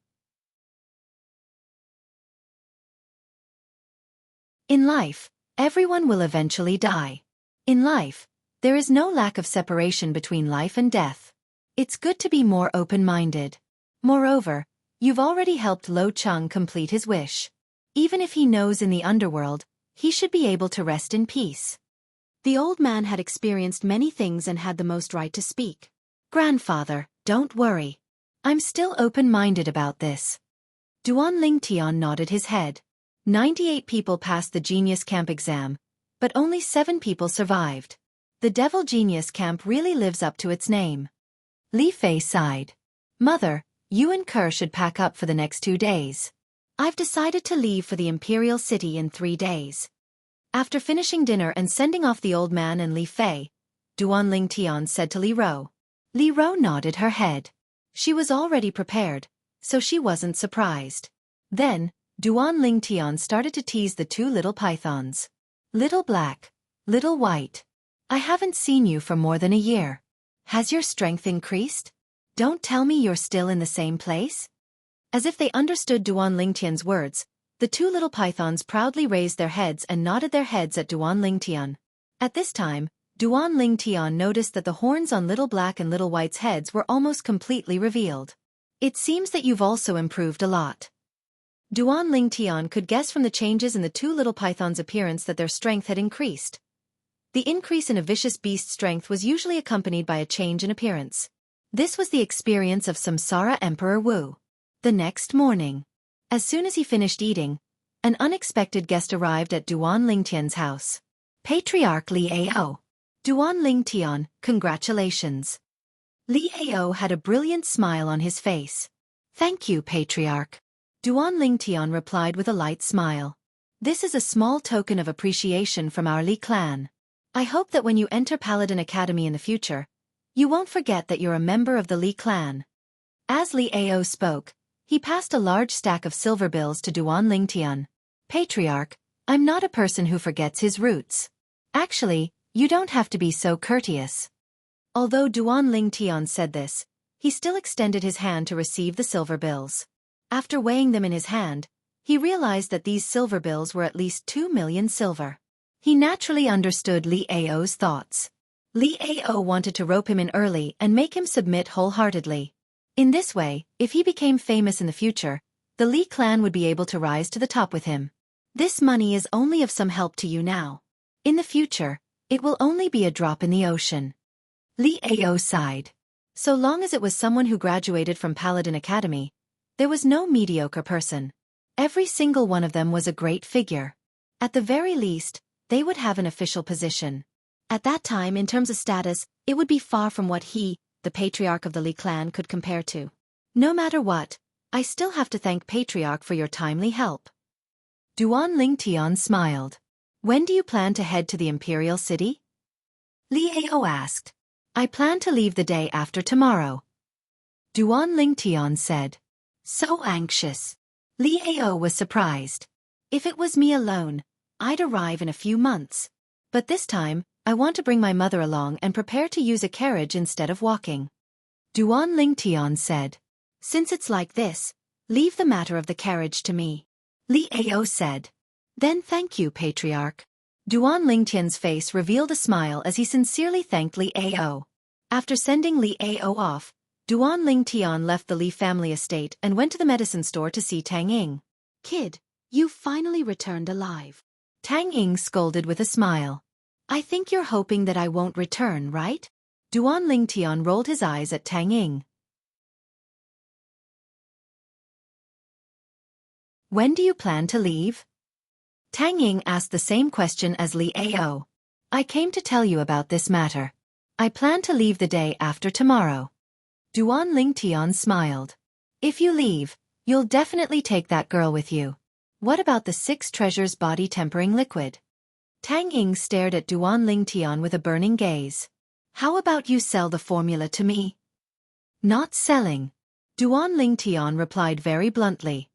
In life, everyone will eventually die. In life, there is no lack of separation between life and death. It's good to be more open-minded. Moreover, you've already helped Lo Cheng complete his wish. Even if he knows in the underworld, he should be able to rest in peace. The old man had experienced many things and had the most right to speak. Grandfather, don't worry. I'm still open-minded about this. Duan Lingtian nodded his head. 98 people passed the Genius Camp exam, but only 7 people survived. The Devil Genius Camp really lives up to its name. Li Fei sighed. Mother, you and Ker should pack up for the next 2 days. I've decided to leave for the Imperial City in 3 days. After finishing dinner and sending off the old man and Li Fei, Duan Lingtian said to Li Ro. Li Ro nodded her head. She was already prepared, so she wasn't surprised. Then, Duan Lingtian started to tease the 2 little pythons. Little black, little white. I haven't seen you for more than a year. Has your strength increased? Don't tell me you're still in the same place? As if they understood Duan Lingtian's words, the two little pythons proudly raised their heads and nodded their heads at Duan Lingtian. At this time, Duan Lingtian noticed that the horns on Little Black and Little White's heads were almost completely revealed. It seems that you've also improved a lot. Duan Lingtian could guess from the changes in the two little pythons' appearance that their strength had increased. The increase in a vicious beast's strength was usually accompanied by a change in appearance. This was the experience of Samsara Emperor Wu. The next morning, as soon as he finished eating, an unexpected guest arrived at Duan Lingtian's house. Patriarch Li Ao. Duan Lingtian, congratulations. Li Ao had a brilliant smile on his face. Thank you, Patriarch. Duan Lingtian replied with a light smile. This is a small token of appreciation from our Li clan. I hope that when you enter Paladin Academy in the future, you won't forget that you're a member of the Li clan. As Li Ao spoke, he passed a large stack of silver bills to Duan Lingtian. Patriarch, I'm not a person who forgets his roots. Actually, you don't have to be so courteous. Although Duan Lingtian said this, he still extended his hand to receive the silver bills. After weighing them in his hand, he realized that these silver bills were at least 2 million silver. He naturally understood Li Ao's thoughts. Li Ao wanted to rope him in early and make him submit wholeheartedly. In this way, if he became famous in the future, the Li clan would be able to rise to the top with him. This money is only of some help to you now. In the future, it will only be a drop in the ocean. Li Ao sighed. So long as it was someone who graduated from Paladin Academy, there was no mediocre person. Every single one of them was a great figure. At the very least, they would have an official position. At that time, in terms of status, it would be far from what he, the patriarch of the Li clan, could compare to. No matter what, I still have to thank Patriarch for your timely help. Duan Lingtian smiled. When do you plan to head to the Imperial City? Li Ao asked. I plan to leave the day after tomorrow. Duan Lingtian said. So anxious. Li Ao was surprised. If it was me alone, I'd arrive in a few months. But this time, I want to bring my mother along and prepare to use a carriage instead of walking. Duan Lingtian said. Since it's like this, leave the matter of the carriage to me. Li Ao said. Then thank you, Patriarch. Duan Lingtian's face revealed a smile as he sincerely thanked Li Ao. After sending Li Ao off, Duan Lingtian left the Li family estate and went to the medicine store to see Tang Ying. Kid, you finally returned alive. Tang Ying scolded with a smile. I think you're hoping that I won't return, right? Duan Lingtian rolled his eyes at Tang Ying. When do you plan to leave? Tang Ying asked the same question as Li Ao. I came to tell you about this matter. I plan to leave the day after tomorrow. Duan Lingtian smiled. If you leave, you'll definitely take that girl with you. What about the 6 treasures body tempering liquid? Tang Ying stared at Duan Lingtian with a burning gaze. How about you sell the formula to me? Not selling. Duan Lingtian replied very bluntly.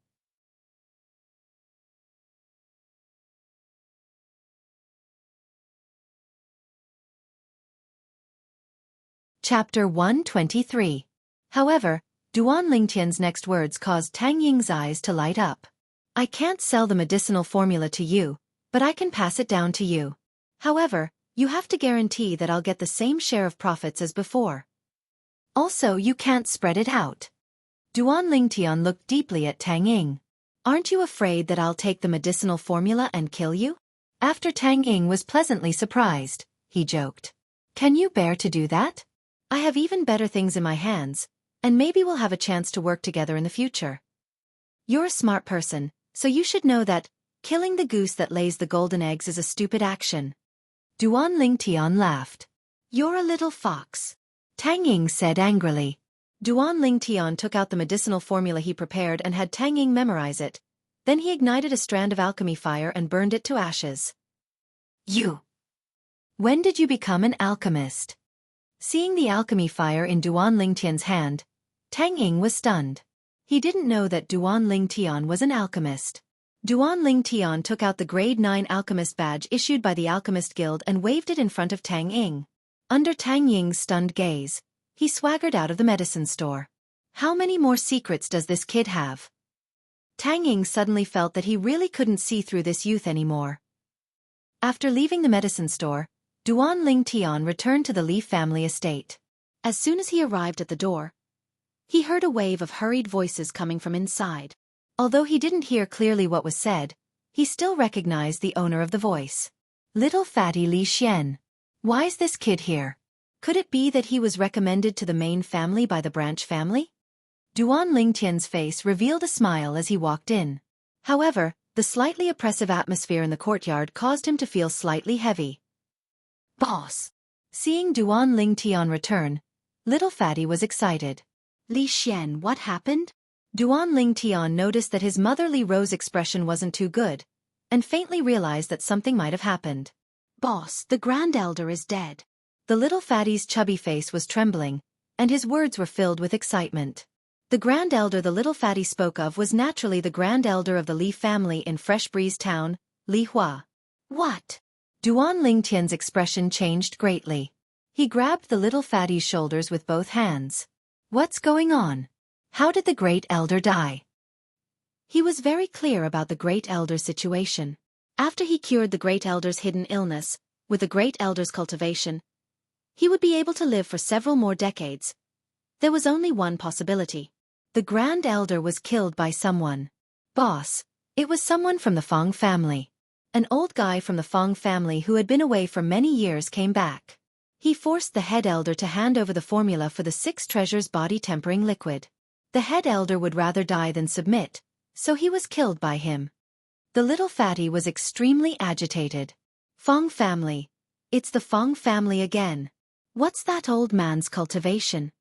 Chapter 123. However, Duan Lingtian's next words caused Tang Ying's eyes to light up. I can't sell the medicinal formula to you, but I can pass it down to you. However, you have to guarantee that I'll get the same share of profits as before. Also, you can't spread it out. Duan Lingtian looked deeply at Tang Ying. Aren't you afraid that I'll take the medicinal formula and kill you? After Tang Ying was pleasantly surprised, he joked. Can you bear to do that? I have even better things in my hands, and maybe we'll have a chance to work together in the future. You're a smart person, so you should know that killing the goose that lays the golden eggs is a stupid action. Duan Lingtian laughed. You're a little fox. Tang Ying said angrily. Duan Lingtian took out the medicinal formula he prepared and had Tang Ying memorize it. Then he ignited a strand of alchemy fire and burned it to ashes. You! When did you become an alchemist? Seeing the alchemy fire in Duan Lingtian's hand, Tang Ying was stunned. He didn't know that Duan Lingtian was an alchemist. Duan Lingtian took out the Grade 9 Alchemist badge issued by the Alchemist Guild and waved it in front of Tang Ying. Under Tang Ying's stunned gaze, he swaggered out of the medicine store. How many more secrets does this kid have? Tang Ying suddenly felt that he really couldn't see through this youth anymore. After leaving the medicine store, Duan Ling Tian returned to the Li family estate. As soon as he arrived at the door, he heard a wave of hurried voices coming from inside. Although he didn't hear clearly what was said, he still recognized the owner of the voice. Little fatty Li Xian. Why's this kid here? Could it be that he was recommended to the main family by the branch family? Duan Lingtian's face revealed a smile as he walked in. However, the slightly oppressive atmosphere in the courtyard caused him to feel slightly heavy. Boss! Seeing Duan Lingtian return, little fatty was excited. Li Xian, what happened? Duan Lingtian noticed that his mother Li Ro's expression wasn't too good, and faintly realized that something might have happened. Boss, the Grand Elder is dead. The little fatty's chubby face was trembling, and his words were filled with excitement. The Grand Elder the little fatty spoke of was naturally the Grand Elder of the Li family in Fresh Breeze Town, Li Hua. What? Duan Lingtian's expression changed greatly. He grabbed the little fatty's shoulders with both hands. What's going on? How did the Great Elder die? He was very clear about the Great Elder's situation. After he cured the Great Elder's hidden illness, with the Great Elder's cultivation, he would be able to live for several more decades. There was only one possibility. The Grand Elder was killed by someone. Boss, it was someone from the Fong family. An old guy from the Fong family who had been away for many years came back. He forced the head elder to hand over the formula for the 6 treasures body-tempering liquid. The head elder would rather die than submit, so he was killed by him. The little fatty was extremely agitated. Fong family. It's the Fong family again. What's that old man's cultivation?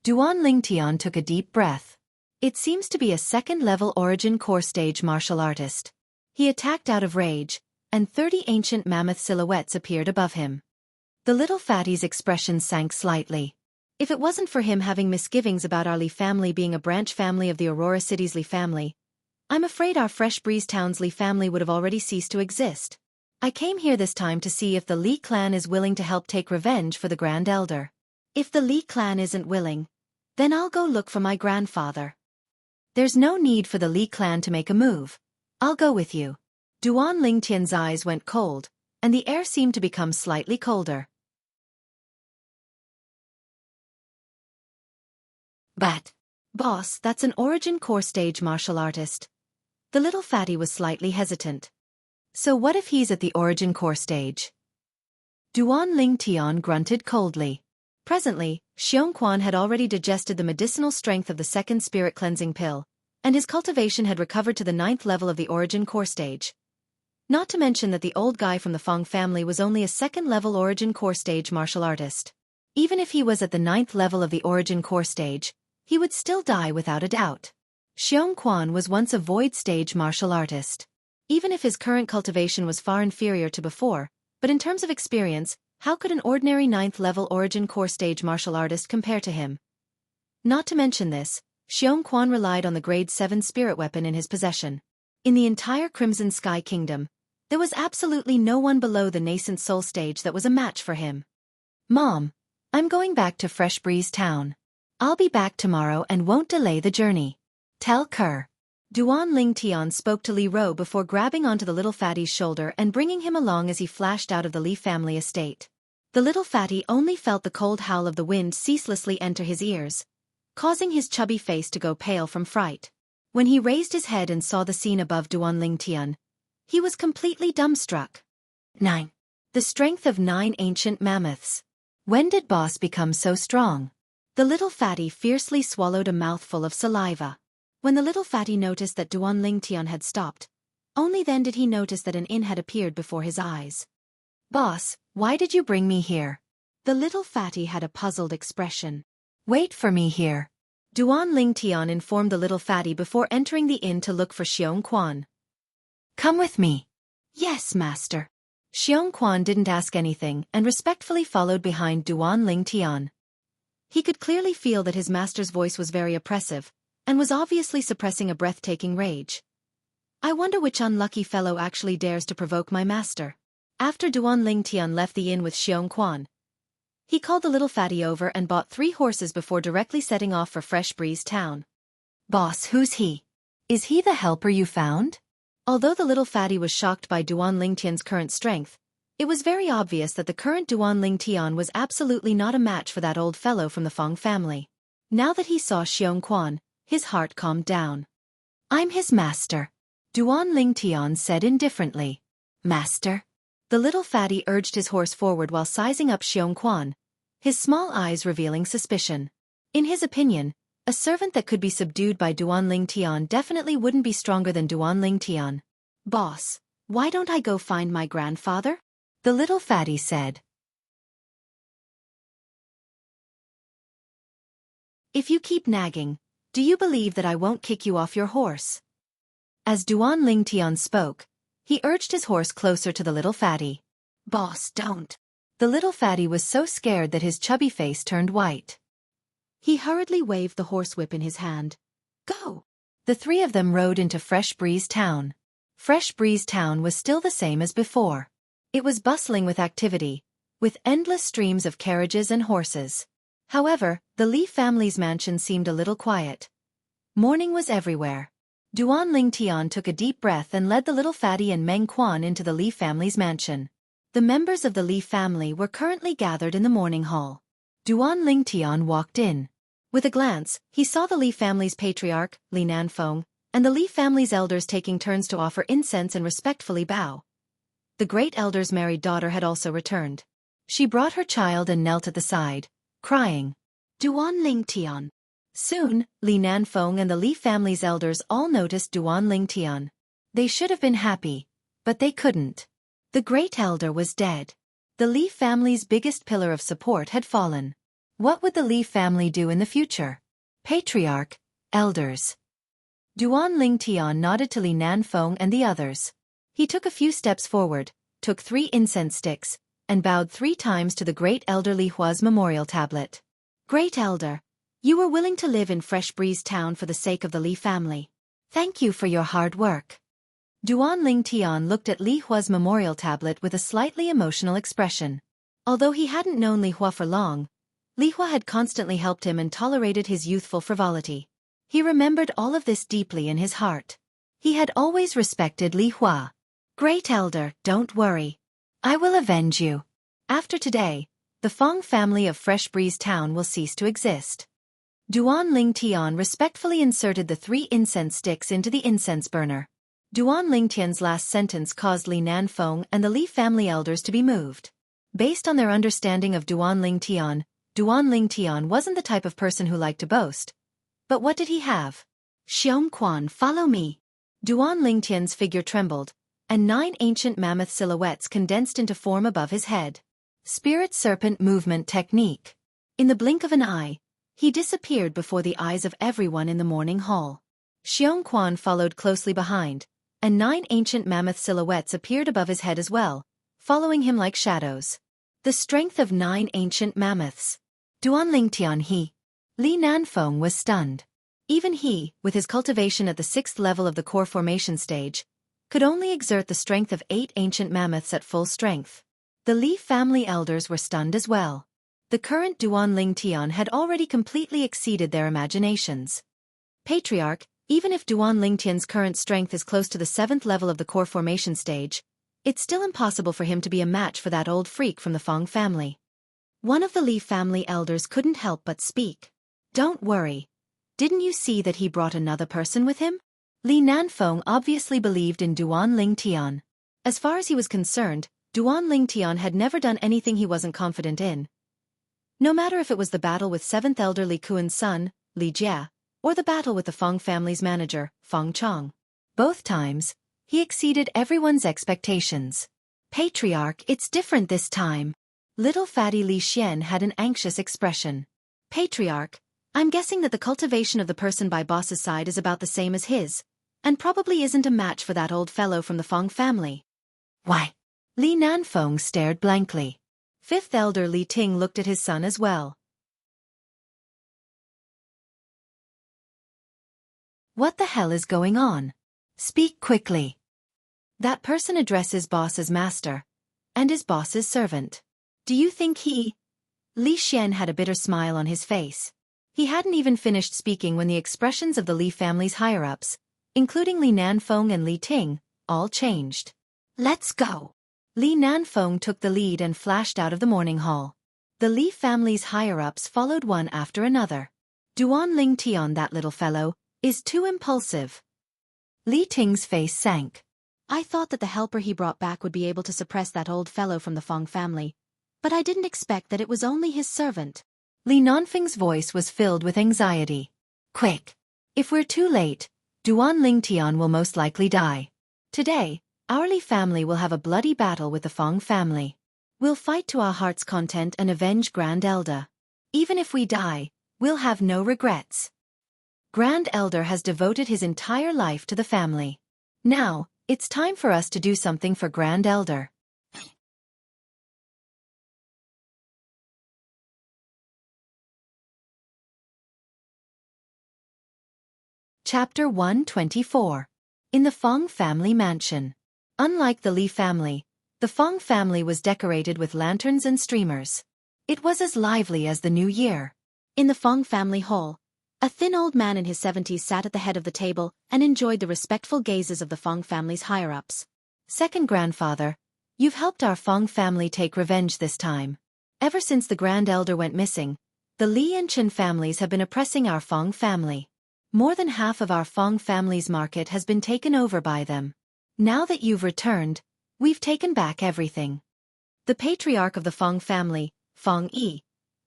Duan Lingtian took a deep breath. It seems to be a second-level origin core stage martial artist. He attacked out of rage, and 30 ancient mammoth silhouettes appeared above him. The little fatty's expression sank slightly. If it wasn't for him having misgivings about our Li family being a branch family of the Aurora City's Li family, I'm afraid our Fresh Breeze Town's Li family would have already ceased to exist. I came here this time to see if the Li clan is willing to help take revenge for the Grand Elder. If the Li clan isn't willing, then I'll go look for my grandfather. There's no need for the Li clan to make a move. I'll go with you. Duan Lingtian's eyes went cold, and the air seemed to become slightly colder. But, boss, that's an origin core stage martial artist. The little fatty was slightly hesitant. So what if he's at the origin core stage? Duan Lingtian grunted coldly. Presently, Xianxia had already digested the medicinal strength of the second spirit cleansing pill, and his cultivation had recovered to the 9th level of the origin core stage. Not to mention that the old guy from the Fong family was only a second-level origin core stage martial artist. Even if he was at the 9th level of the origin core stage, he would still die without a doubt. Xianxia was once a void stage martial artist. Even if his current cultivation was far inferior to before, but in terms of experience, how could an ordinary 9th level origin core stage martial artist compare to him? Not to mention this, Xianxia relied on the grade 7 spirit weapon in his possession. In the entire Crimson Sky Kingdom, there was absolutely no one below the nascent soul stage that was a match for him. Mom, I'm going back to Fresh Breeze Town. I'll be back tomorrow and won't delay the journey. Tell Kerr. Duan Lingtian spoke to Li Ro before grabbing onto the little fatty's shoulder and bringing him along as he flashed out of the Li family estate. The little fatty only felt the cold howl of the wind ceaselessly enter his ears, causing his chubby face to go pale from fright. When he raised his head and saw the scene above Duan Lingtian, he was completely dumbstruck. 9. The strength of 9 ancient mammoths. When did boss become so strong? The little fatty fiercely swallowed a mouthful of saliva. When the little fatty noticed that Duan Lingtian had stopped, only then did he notice that an inn had appeared before his eyes. Boss, why did you bring me here? The little fatty had a puzzled expression. Wait for me here. Duan Lingtian informed the little fatty before entering the inn to look for Xianxia. Come with me. Yes, master. Xianxia didn't ask anything and respectfully followed behind Duan Lingtian. He could clearly feel that his master's voice was very oppressive, and was obviously suppressing a breathtaking rage. I wonder which unlucky fellow actually dares to provoke my master. After Duan Lingtian left the inn with Xianxia, He called the little fatty over and bought 3 horses before directly setting off for Fresh Breeze Town. Boss, who's he? Is he the helper you found? Although the little fatty was shocked by Duan Lingtian's current strength, it was very obvious that the current Duan Lingtian was absolutely not a match for that old fellow from the Feng family. Now that he saw Xiongquan, his heart calmed down. I'm his master, Duan Lingtian said indifferently. Master? The little fatty urged his horse forward while sizing up Xiongquan, his small eyes revealing suspicion. In his opinion, a servant that could be subdued by Duan Lingtian definitely wouldn't be stronger than Duan Lingtian. Boss, why don't I go find my grandfather? The little fatty said. If you keep nagging, do you believe that I won't kick you off your horse? As Duan Lingtian spoke, he urged his horse closer to the little fatty. Boss, don't. The little fatty was so scared that his chubby face turned white. He hurriedly waved the horsewhip in his hand. Go! The 3 of them rode into Fresh Breeze Town. Fresh Breeze Town was still the same as before. It was bustling with activity, with endless streams of carriages and horses. However, the Li family's mansion seemed a little quiet. Mourning was everywhere. Duan Lingtian took a deep breath and led the little fatty and Meng Quan into the Li family's mansion. The members of the Li family were currently gathered in the morning hall. Duan Lingtian walked in. With a glance, he saw the Li family's patriarch, Li Nanfeng, and the Li family's elders taking turns to offer incense and respectfully bow. The great elder's married daughter had also returned. She brought her child and knelt at the side, crying, Duan Lingtian. Soon, Li Nanfeng and the Li family's elders all noticed Duan Lingtian. They should have been happy, but they couldn't. The great elder was dead. The Li family's biggest pillar of support had fallen. What would the Li family do in the future? Patriarch, elders. Duan Lingtian nodded to Li Nanfeng and the others. He took a few steps forward, took 3 incense sticks, and bowed 3 times to the great elder Li Hua's memorial tablet. Great elder, you were willing to live in Fresh Breeze Town for the sake of the Li family. Thank you for your hard work. Duan Lingtian looked at Li Hua's memorial tablet with a slightly emotional expression. Although he hadn't known Li Hua for long, Li Hua had constantly helped him and tolerated his youthful frivolity. He remembered all of this deeply in his heart. He had always respected Li Hua. Great elder, don't worry. I will avenge you. After today, the Feng family of Fresh Breeze Town will cease to exist. Duan Lingtian respectfully inserted the 3 incense sticks into the incense burner. Duan Lingtian's last sentence caused Li Nanfeng and the Li family elders to be moved. Based on their understanding of Duan Lingtian wasn't the type of person who liked to boast. But what did he have? Xiongquan, follow me. Duan Lingtian's figure trembled, and 9 ancient mammoth silhouettes condensed into form above his head. Spirit Serpent Movement Technique. In the blink of an eye, he disappeared before the eyes of everyone in the morning hall. Xiongquan followed closely behind, and 9 ancient mammoth silhouettes appeared above his head as well, following him like shadows. The strength of 9 ancient mammoths. Duan Lingtian he. Li Nanfeng was stunned. Even he, with his cultivation at the 6th level of the core formation stage, could only exert the strength of 8 ancient mammoths at full strength. The Li family elders were stunned as well. The current Duan Lingtian had already completely exceeded their imaginations. Patriarch, even if Duan Lingtian's current strength is close to the 7th level of the core formation stage, it's still impossible for him to be a match for that old freak from the Feng family. One of the Li family elders couldn't help but speak. Don't worry. Didn't you see that he brought another person with him? Li Nanfeng obviously believed in Duan Lingtian. As far as he was concerned, Duan Lingtian had never done anything he wasn't confident in. No matter if it was the battle with 7th Elder Li Kuan's son, Li Jia, or the battle with the Feng family's manager, Feng Chong. Both times, he exceeded everyone's expectations. Patriarch, it's different this time. Little fatty Li Xian had an anxious expression. Patriarch, I'm guessing that the cultivation of the person by boss's side is about the same as his, and probably isn't a match for that old fellow from the Feng family. Why? Li Nanfeng stared blankly. 5th Elder Li Ting looked at his son as well. What the hell is going on? Speak quickly. That person addresses boss as master, and is boss's servant. Do you think he... Li Xian had a bitter smile on his face. He hadn't even finished speaking when the expressions of the Li family's higher-ups, including Li Nanfeng and Li Ting, all changed. Let's go. Li Nanfeng took the lead and flashed out of the morning hall. The Li family's higher-ups followed one after another. Duan Lingtian, that little fellow, is too impulsive. Li Ting's face sank. I thought that the helper he brought back would be able to suppress that old fellow from the Feng family, but I didn't expect that it was only his servant. Li Nanfeng's voice was filled with anxiety. Quick! If we're too late, Duan Lingtian will most likely die. Today, our Li family will have a bloody battle with the Feng family. We'll fight to our heart's content and avenge Grand Elder. Even if we die, we'll have no regrets. Grand Elder has devoted his entire life to the family. Now, it's time for us to do something for Grand Elder. Chapter 124. In the Feng family mansion. Unlike the Li family, the Feng family was decorated with lanterns and streamers. It was as lively as the new year. In the Feng family hall, a thin old man in his 70s sat at the head of the table and enjoyed the respectful gazes of the Feng family's higher-ups. Second grandfather, you've helped our Feng family take revenge this time. Ever since the Grand Elder went missing, the Li and Chen families have been oppressing our Feng family. More than half of our Feng family's market has been taken over by them. Now that you've returned, we've taken back everything. The patriarch of the Feng family, Feng Yi,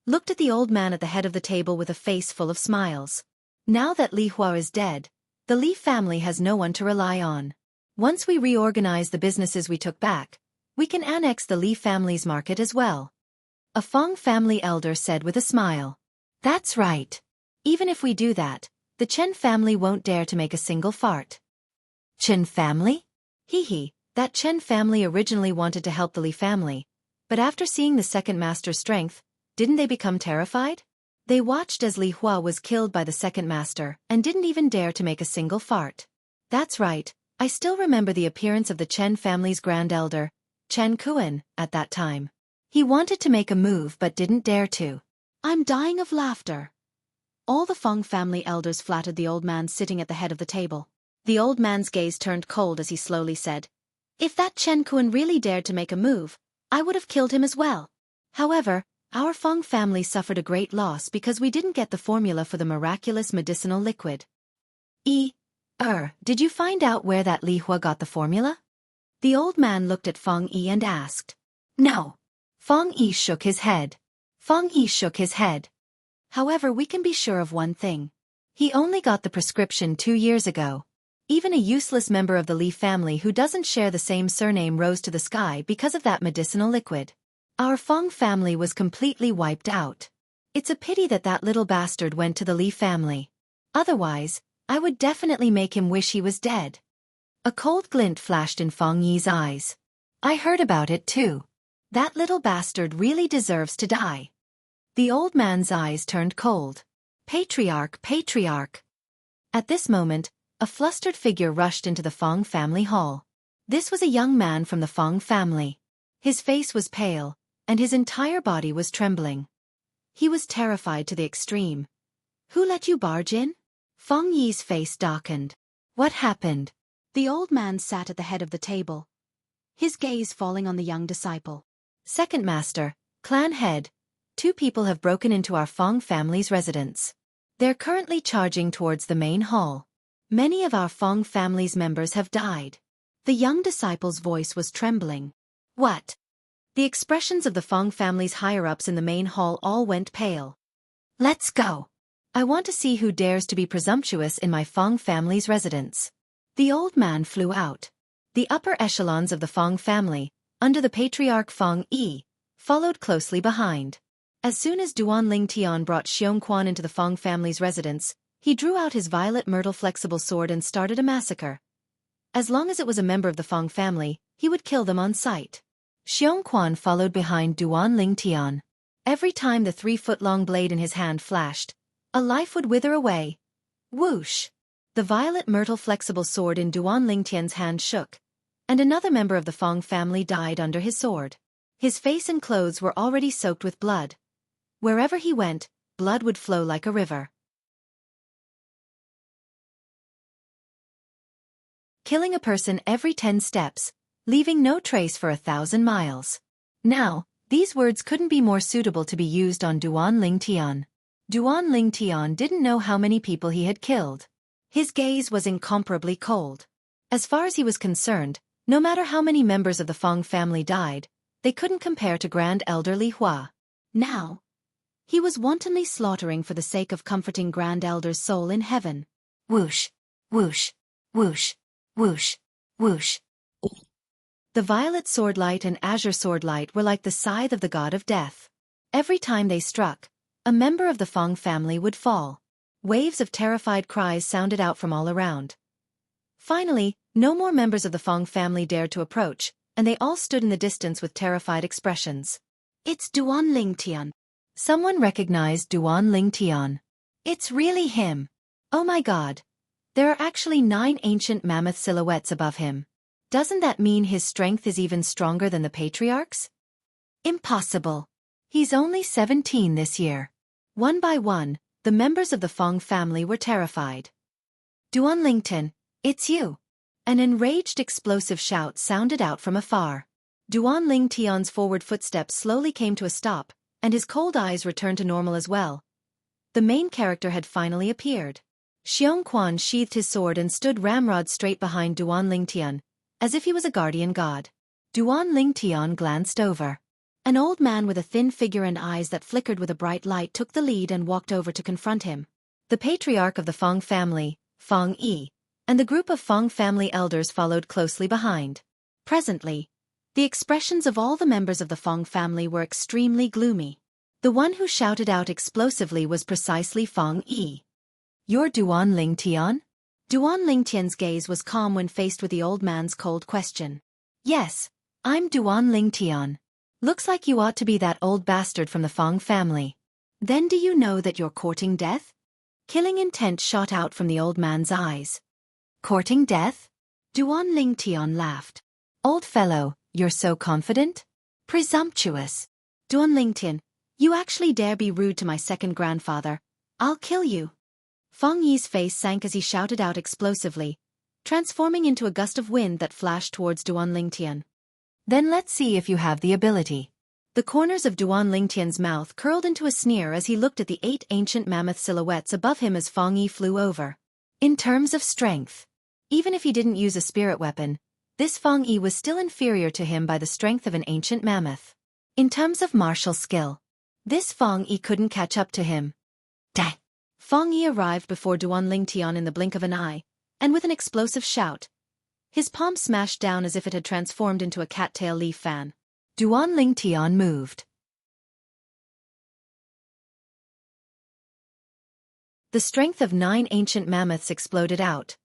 looked at the old man at the head of the table with a face full of smiles. Now that Li Hua is dead, the Li family has no one to rely on. Once we reorganize the businesses we took back, we can annex the Li family's market as well. A Feng family elder said with a smile. That's right. Even if we do that, the Chen family won't dare to make a single fart. Chen family? Hee, that Chen family originally wanted to help the Li family, but after seeing the second master's strength, didn't they become terrified? They watched as Li Hua was killed by the second master and didn't even dare to make a single fart. That's right, I still remember the appearance of the Chen family's grand elder, Chen Kuan, at that time. He wanted to make a move but didn't dare to. I'm dying of laughter. All the Feng family elders flattered the old man sitting at the head of the table. The old man's gaze turned cold as he slowly said, If that Chen Kuan really dared to make a move, I would have killed him as well. However, our Feng family suffered a great loss because we didn't get the formula for the miraculous medicinal liquid. Did you find out where that Li Hua got the formula? The old man looked at Feng Yi and asked. No. Feng Yi shook his head. However, we can be sure of one thing. He only got the prescription 2 years ago. Even a useless member of the Li family who doesn't share the same surname rose to the sky because of that medicinal liquid. Our Feng family was completely wiped out. It's a pity that that little bastard went to the Li family. Otherwise, I would definitely make him wish he was dead. A cold glint flashed in Feng Yi's eyes. I heard about it too. That little bastard really deserves to die. The old man's eyes turned cold. Patriarch. At this moment, a flustered figure rushed into the Feng family hall. This was a young man from the Feng family. His face was pale, and his entire body was trembling. He was terrified to the extreme. Who let you barge in? Feng Yi's face darkened. What happened? The old man sat at the head of the table, his gaze falling on the young disciple. Second master, clan head, 2 people have broken into our Feng family's residence. They're currently charging towards the main hall. Many of our Feng family's members have died. The young disciple's voice was trembling. What? The expressions of the Feng family's higher-ups in the main hall all went pale. Let's go. I want to see who dares to be presumptuous in my Feng family's residence. The old man flew out. The upper echelons of the Feng family, under the patriarch Feng Yi, followed closely behind. As soon as Duan Lingtian brought Xianxia into the Feng family's residence, he drew out his violet myrtle flexible sword and started a massacre. As long as it was a member of the Feng family, he would kill them on sight. Xianxia followed behind Duan Lingtian. Every time the 3-foot-long blade in his hand flashed, a life would wither away. Whoosh! The violet myrtle flexible sword in Duan Lingtian's hand shook, and another member of the Feng family died under his sword. His face and clothes were already soaked with blood. Wherever he went, blood would flow like a river, killing a person every 10 steps, leaving no trace for 1,000 miles. Now, these words couldn't be more suitable to be used on Duan Lingtian. Duan Lingtian didn't know how many people he had killed. His gaze was incomparably cold. As far as he was concerned, no matter how many members of the Feng family died, they couldn't compare to Grand Elder Li Hua. Now, he was wantonly slaughtering for the sake of comforting Grand Elder's soul in heaven. Whoosh, whoosh, whoosh, whoosh, whoosh. The violet swordlight and azure swordlight were like the scythe of the god of death. Every time they struck, a member of the Feng family would fall. Waves of terrified cries sounded out from all around. Finally, no more members of the Feng family dared to approach, and they all stood in the distance with terrified expressions. It's Duan Lingtian. Someone recognized Duan Lingtian. It's really him. Oh my god. There are actually 9 ancient mammoth silhouettes above him. Doesn't that mean his strength is even stronger than the patriarch's? Impossible. He's only 17 this year. One by one, the members of the Feng family were terrified. Duan Lingtian, it's you. An enraged explosive shout sounded out from afar. Duan Lingtian's forward footsteps slowly came to a stop, and his cold eyes returned to normal as well. The main character had finally appeared. Xianxia sheathed his sword and stood ramrod straight behind Duan Lingtian, as if he was a guardian god. Duan Lingtian glanced over. An old man with a thin figure and eyes that flickered with a bright light took the lead and walked over to confront him. The patriarch of the Feng family, Feng Yi, and the group of Feng family elders followed closely behind. Presently, the expressions of all the members of the Feng family were extremely gloomy. The one who shouted out explosively was precisely Feng Yi. You're Duan Lingtian? Duan Lingtian's gaze was calm when faced with the old man's cold question. Yes, I'm Duan Lingtian. Looks like you ought to be that old bastard from the Feng family. Then do you know that you're courting death? Killing intent shot out from the old man's eyes. Courting death? Duan Lingtian laughed. Old fellow, you're so confident? Presumptuous. Duan Lingtian, you actually dare be rude to my second grandfather. I'll kill you. Feng Yi's face sank as he shouted out explosively, transforming into a gust of wind that flashed towards Duan Lingtian. Then let's see if you have the ability. The corners of Duan Lingtian's mouth curled into a sneer as he looked at the 8 ancient mammoth silhouettes above him as Feng Yi flew over. In terms of strength, even if he didn't use a spirit weapon, this Feng Yi was still inferior to him by the strength of an ancient mammoth. In terms of martial skill, this Feng Yi couldn't catch up to him. Dang! Feng Yi arrived before Duan Lingtian in the blink of an eye, and with an explosive shout, his palm smashed down as if it had transformed into a cattail leaf fan. Duan Lingtian moved. The strength of 9 ancient mammoths exploded out.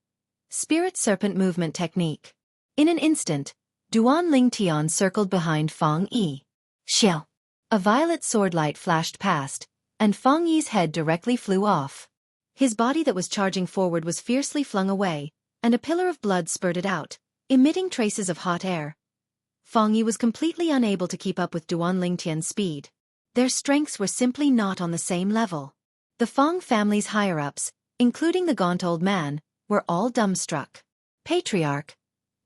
Spirit serpent movement technique. In an instant, Duan Lingtian circled behind Feng Yi. Xiao! A violet swordlight flashed past, and Feng Yi's head directly flew off. His body that was charging forward was fiercely flung away, and a pillar of blood spurted out, emitting traces of hot air. Feng Yi was completely unable to keep up with Duan Lingtian's speed. Their strengths were simply not on the same level. The Feng family's higher-ups, including the gaunt old man, were all dumbstruck. Patriarch.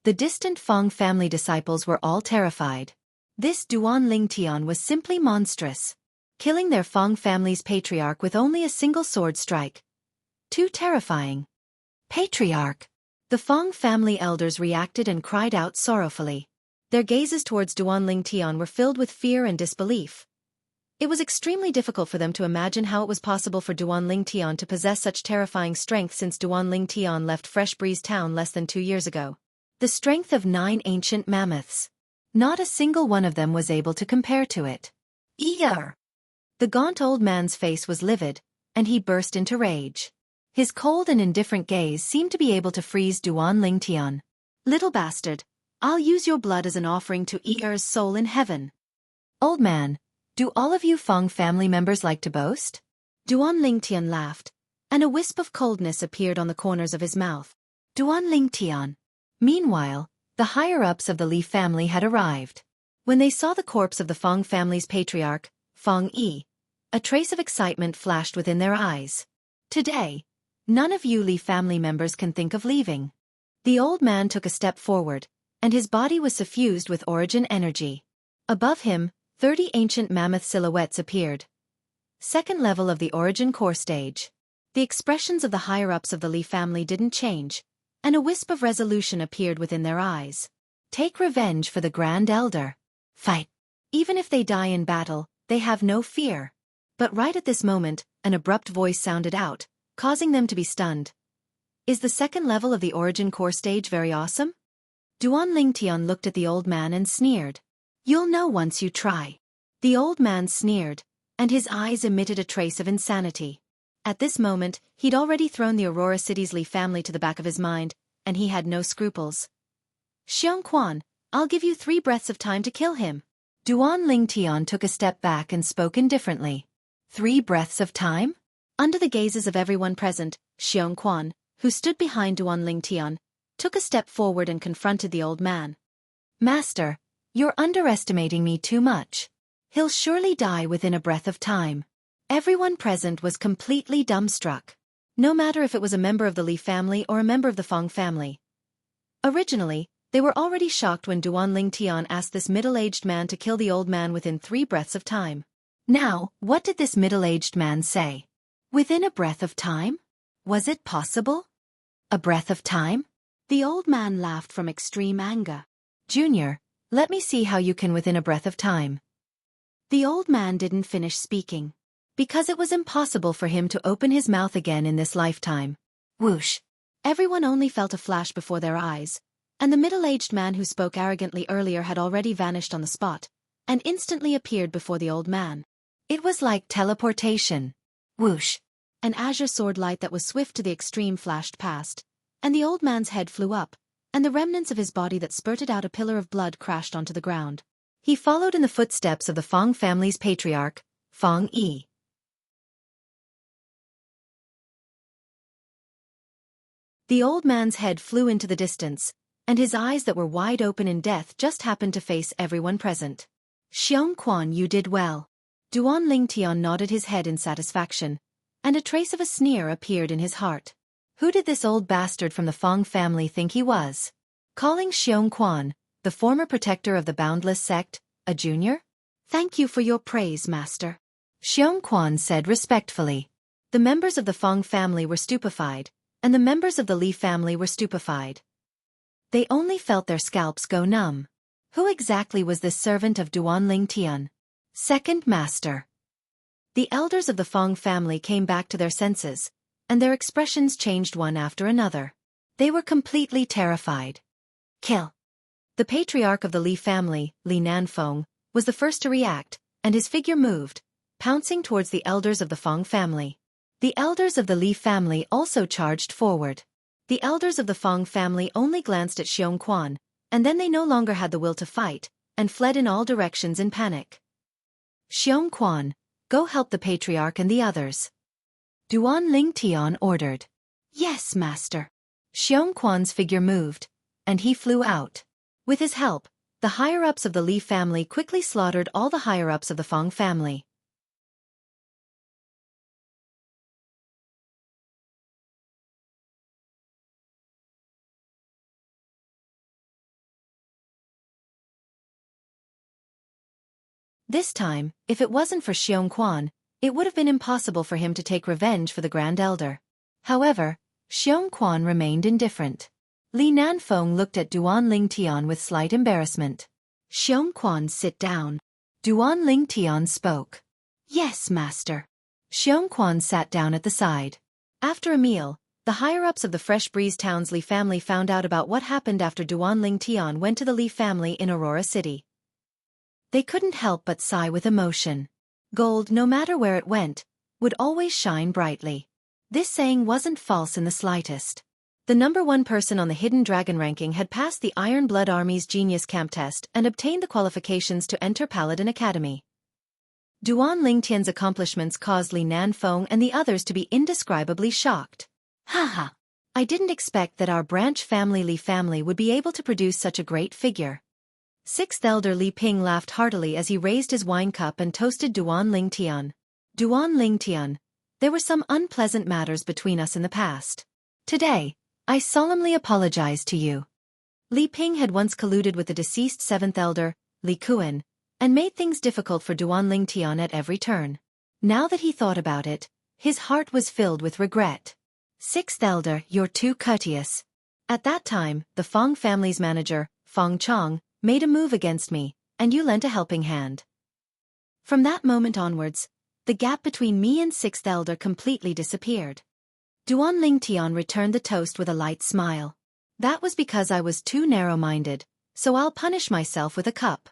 The distant Feng family disciples were all terrified. This Duan Lingtian was simply monstrous. Killing their Feng family's patriarch with only a single sword strike. Too terrifying. Patriarch! The Feng family elders reacted and cried out sorrowfully. Their gazes towards Duan Lingtian were filled with fear and disbelief. It was extremely difficult for them to imagine how it was possible for Duan Lingtian to possess such terrifying strength since Duan Lingtian left Fresh Breeze Town less than 2 years ago. The strength of 9 ancient mammoths. Not a single one of them was able to compare to it. Eeyar! The gaunt old man's face was livid, and he burst into rage. His cold and indifferent gaze seemed to be able to freeze Duan Lingtian. Little bastard, I'll use your blood as an offering to Eeyar's soul in heaven. Old man, do all of you Feng family members like to boast? Duan Lingtian laughed, and a wisp of coldness appeared on the corners of his mouth. Duan Lingtian. Meanwhile, the higher-ups of the Li family had arrived. When they saw the corpse of the Feng family's patriarch, Feng Yi, A trace of excitement flashed within their eyes. Today, none of you Li family members can think of leaving. The old man took a step forward, and his body was suffused with origin energy. Above him, 30 ancient mammoth silhouettes appeared. Second level of the origin core stage. The expressions of the higher-ups of the Li family didn't change, and a wisp of resolution appeared within their eyes. Take revenge for the Grand Elder. Fight. Even if they die in battle, they have no fear. But right at this moment, an abrupt voice sounded out, causing them to be stunned. Is the second level of the origin core stage very awesome? Duan Lingtian looked at the old man and sneered. You'll know once you try. The old man sneered, and his eyes emitted a trace of insanity. At this moment, he'd already thrown the Aurora City's Li family to the back of his mind, and he had no scruples. Xianxia, I'll give you 3 breaths of time to kill him. Duan Lingtian took a step back and spoke indifferently. 3 breaths of time? Under the gazes of everyone present, Xianxia, who stood behind Duan Lingtian, took a step forward and confronted the old man. Master, you're underestimating me too much. He'll surely die within a breath of time. Everyone present was completely dumbstruck. No matter if it was a member of the Li family or a member of the Feng family. Originally, they were already shocked when Duan Lingtian asked this middle-aged man to kill the old man within 3 breaths of time. Now, what did this middle-aged man say? Within a breath of time? Was it possible? A breath of time? The old man laughed from extreme anger. Junior, let me see how you can within a breath of time. The old man didn't finish speaking. Because it was impossible for him to open his mouth again in this lifetime. Whoosh! Everyone only felt a flash before their eyes, and the middle-aged man who spoke arrogantly earlier had already vanished on the spot, and instantly appeared before the old man. It was like teleportation. Whoosh! An azure sword light that was swift to the extreme flashed past, and the old man's head flew up, and the remnants of his body that spurted out a pillar of blood crashed onto the ground. He followed in the footsteps of the Feng family's patriarch, Feng Yi. The old man's head flew into the distance, and his eyes that were wide open in death just happened to face everyone present. Xianxia, you did well. Duan Lingtian nodded his head in satisfaction, and a trace of a sneer appeared in his heart. Who did this old bastard from the Feng family think he was? Calling Xianxia, the former protector of the Boundless sect, a junior? Thank you for your praise, master. Xianxia said respectfully. The members of the Feng family were stupefied, and the members of the Li family were stupefied. They only felt their scalps go numb. Who exactly was this servant of Duan Lingtian? Second master. The elders of the Feng family came back to their senses, and their expressions changed one after another. They were completely terrified. Kill. The patriarch of the Li family, Li Nanfeng, was the first to react, and his figure moved, pouncing towards the elders of the Feng family. The elders of the Li family also charged forward. The elders of the Feng family only glanced at Xianxia, and then they no longer had the will to fight, and fled in all directions in panic. Xianxia, go help the patriarch and the others. Duan Lingtian ordered. Yes, master. Xianxia's figure moved, and he flew out. With his help, the higher-ups of the Li family quickly slaughtered all the higher-ups of the Feng family. This time, if it wasn't for Xianxia, it would have been impossible for him to take revenge for the Grand Elder. However, Xianxia remained indifferent. Li Nanfeng looked at Duan Lingtian with slight embarrassment. Xianxia, sit down. Duan Lingtian spoke. Yes, master. Xianxia sat down at the side. After a meal, the higher-ups of the Fresh Breeze Town's Li family found out about what happened after Duan Lingtian went to the Li family in Aurora City. They couldn't help but sigh with emotion. Gold, no matter where it went, would always shine brightly. This saying wasn't false in the slightest. The #1 person on the Hidden Dragon ranking had passed the Iron Blood Army's Genius Camp test and obtained the qualifications to enter Paladin Academy. Duan Lingtian's accomplishments caused Li Nanfeng and the others to be indescribably shocked. Haha! I didn't expect that our branch family Li family would be able to produce such a great figure. Sixth Elder Li Ping laughed heartily as he raised his wine cup and toasted Duan Lingtian. Duan Lingtian, there were some unpleasant matters between us in the past. Today, I solemnly apologize to you. Li Ping had once colluded with the deceased seventh elder, Li Kuan, and made things difficult for Duan Lingtian at every turn. Now that he thought about it, his heart was filled with regret. Sixth elder, you're too courteous. At that time, the Fong family's manager, Fong Chong, made a move against me, and you lent a helping hand. From that moment onwards, the gap between me and sixth elder completely disappeared. Duan Lingtian returned the toast with a light smile. That was because I was too narrow-minded, so I'll punish myself with a cup.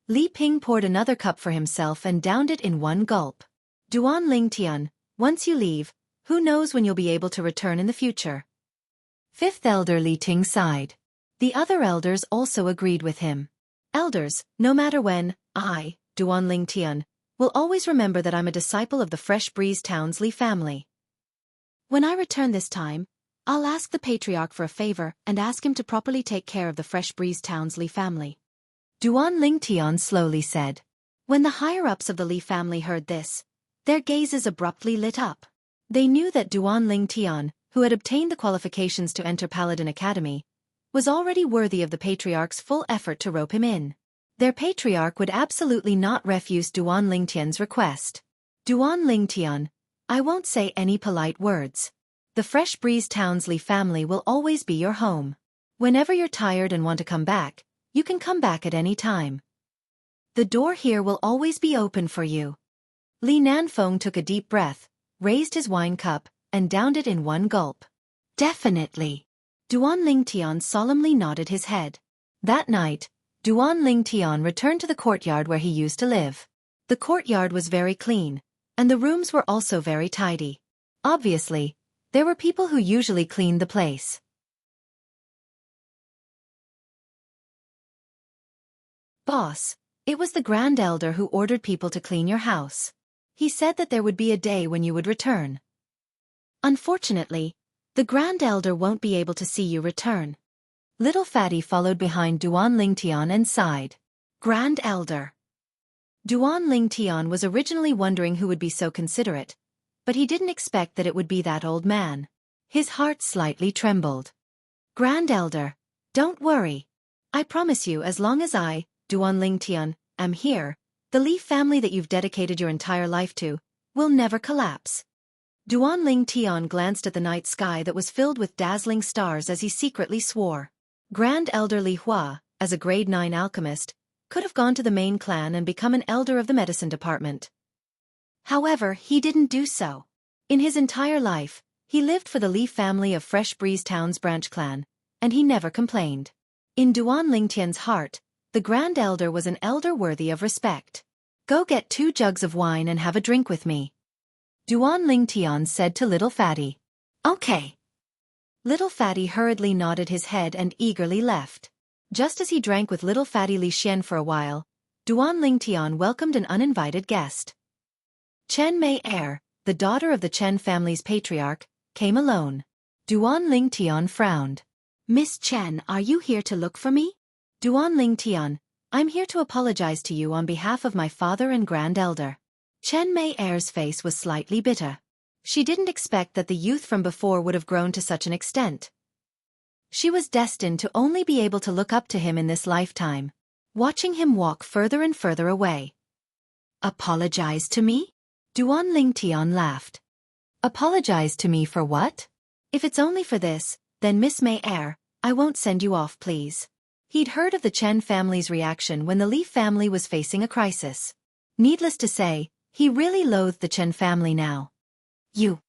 Li Ping poured another cup for himself and downed it in one gulp. Duan Lingtian, once you leave, who knows when you'll be able to return in the future? Fifth elder Li Ting sighed. The other elders also agreed with him. Elders, no matter when, I, Duan Lingtian, will always remember that I'm a disciple of the Fresh Breeze Town's Li family. When I return this time, I'll ask the patriarch for a favor and ask him to properly take care of the Fresh Breeze Town's Li family. Duan Lingtian slowly said. When the higher-ups of the Li family heard this, their gazes abruptly lit up. They knew that Duan Lingtian, who had obtained the qualifications to enter Paladin Academy, was already worthy of the patriarch's full effort to rope him in. Their patriarch would absolutely not refuse Duan Lingtian's request. Duan Lingtian, I won't say any polite words. The Fresh Breeze Town's Li family will always be your home. Whenever you're tired and want to come back, you can come back at any time. The door here will always be open for you. Li Nanfeng took a deep breath, raised his wine cup, and downed it in one gulp. Definitely. Duan Lingtian solemnly nodded his head. That night, Duan Lingtian returned to the courtyard where he used to live. The courtyard was very clean, and the rooms were also very tidy. Obviously, there were people who usually cleaned the place. Boss, it was the Grand Elder who ordered people to clean your house. He said that there would be a day when you would return. Unfortunately, the Grand Elder won't be able to see you return. Little Fatty followed behind Duan Lingtian and sighed. Grand Elder. Duan Lingtian was originally wondering who would be so considerate, but he didn't expect that it would be that old man. His heart slightly trembled. Grand Elder, don't worry. I promise you, as long as I, Duan Lingtian, am here, the Li family that you've dedicated your entire life to will never collapse. Duan Lingtian glanced at the night sky that was filled with dazzling stars as he secretly swore. Grand Elder Li Hua, as a grade 9 alchemist, could have gone to the main clan and become an elder of the medicine department. However, he didn't do so. In his entire life, he lived for the Li family of Fresh Breeze Town's branch clan, and he never complained. In Duan Lingtian's heart, the Grand Elder was an elder worthy of respect. Go get 2 jugs of wine and have a drink with me. Duan Lingtian said to Little Fatty. Okay. Little Fatty hurriedly nodded his head and eagerly left. Just as he drank with Little Fatty Li Xian for a while, Duan Lingtian welcomed an uninvited guest. Chen Mei Er, the daughter of the Chen family's patriarch, came alone. Duan Lingtian frowned. Miss Chen, are you here to look for me? Duan Lingtian, I'm here to apologize to you on behalf of my father and Grand Elder. Chen Mei Er's face was slightly bitter. She didn't expect that the youth from before would have grown to such an extent. She was destined to only be able to look up to him in this lifetime, watching him walk further and further away. Apologize to me? Duan Lingtian laughed. Apologize to me for what? If it's only for this, then Miss Mei Er, I won't send you off, please. He'd heard of the Chen family's reaction when the Li family was facing a crisis. Needless to say, he really loathed the Chen family now. You.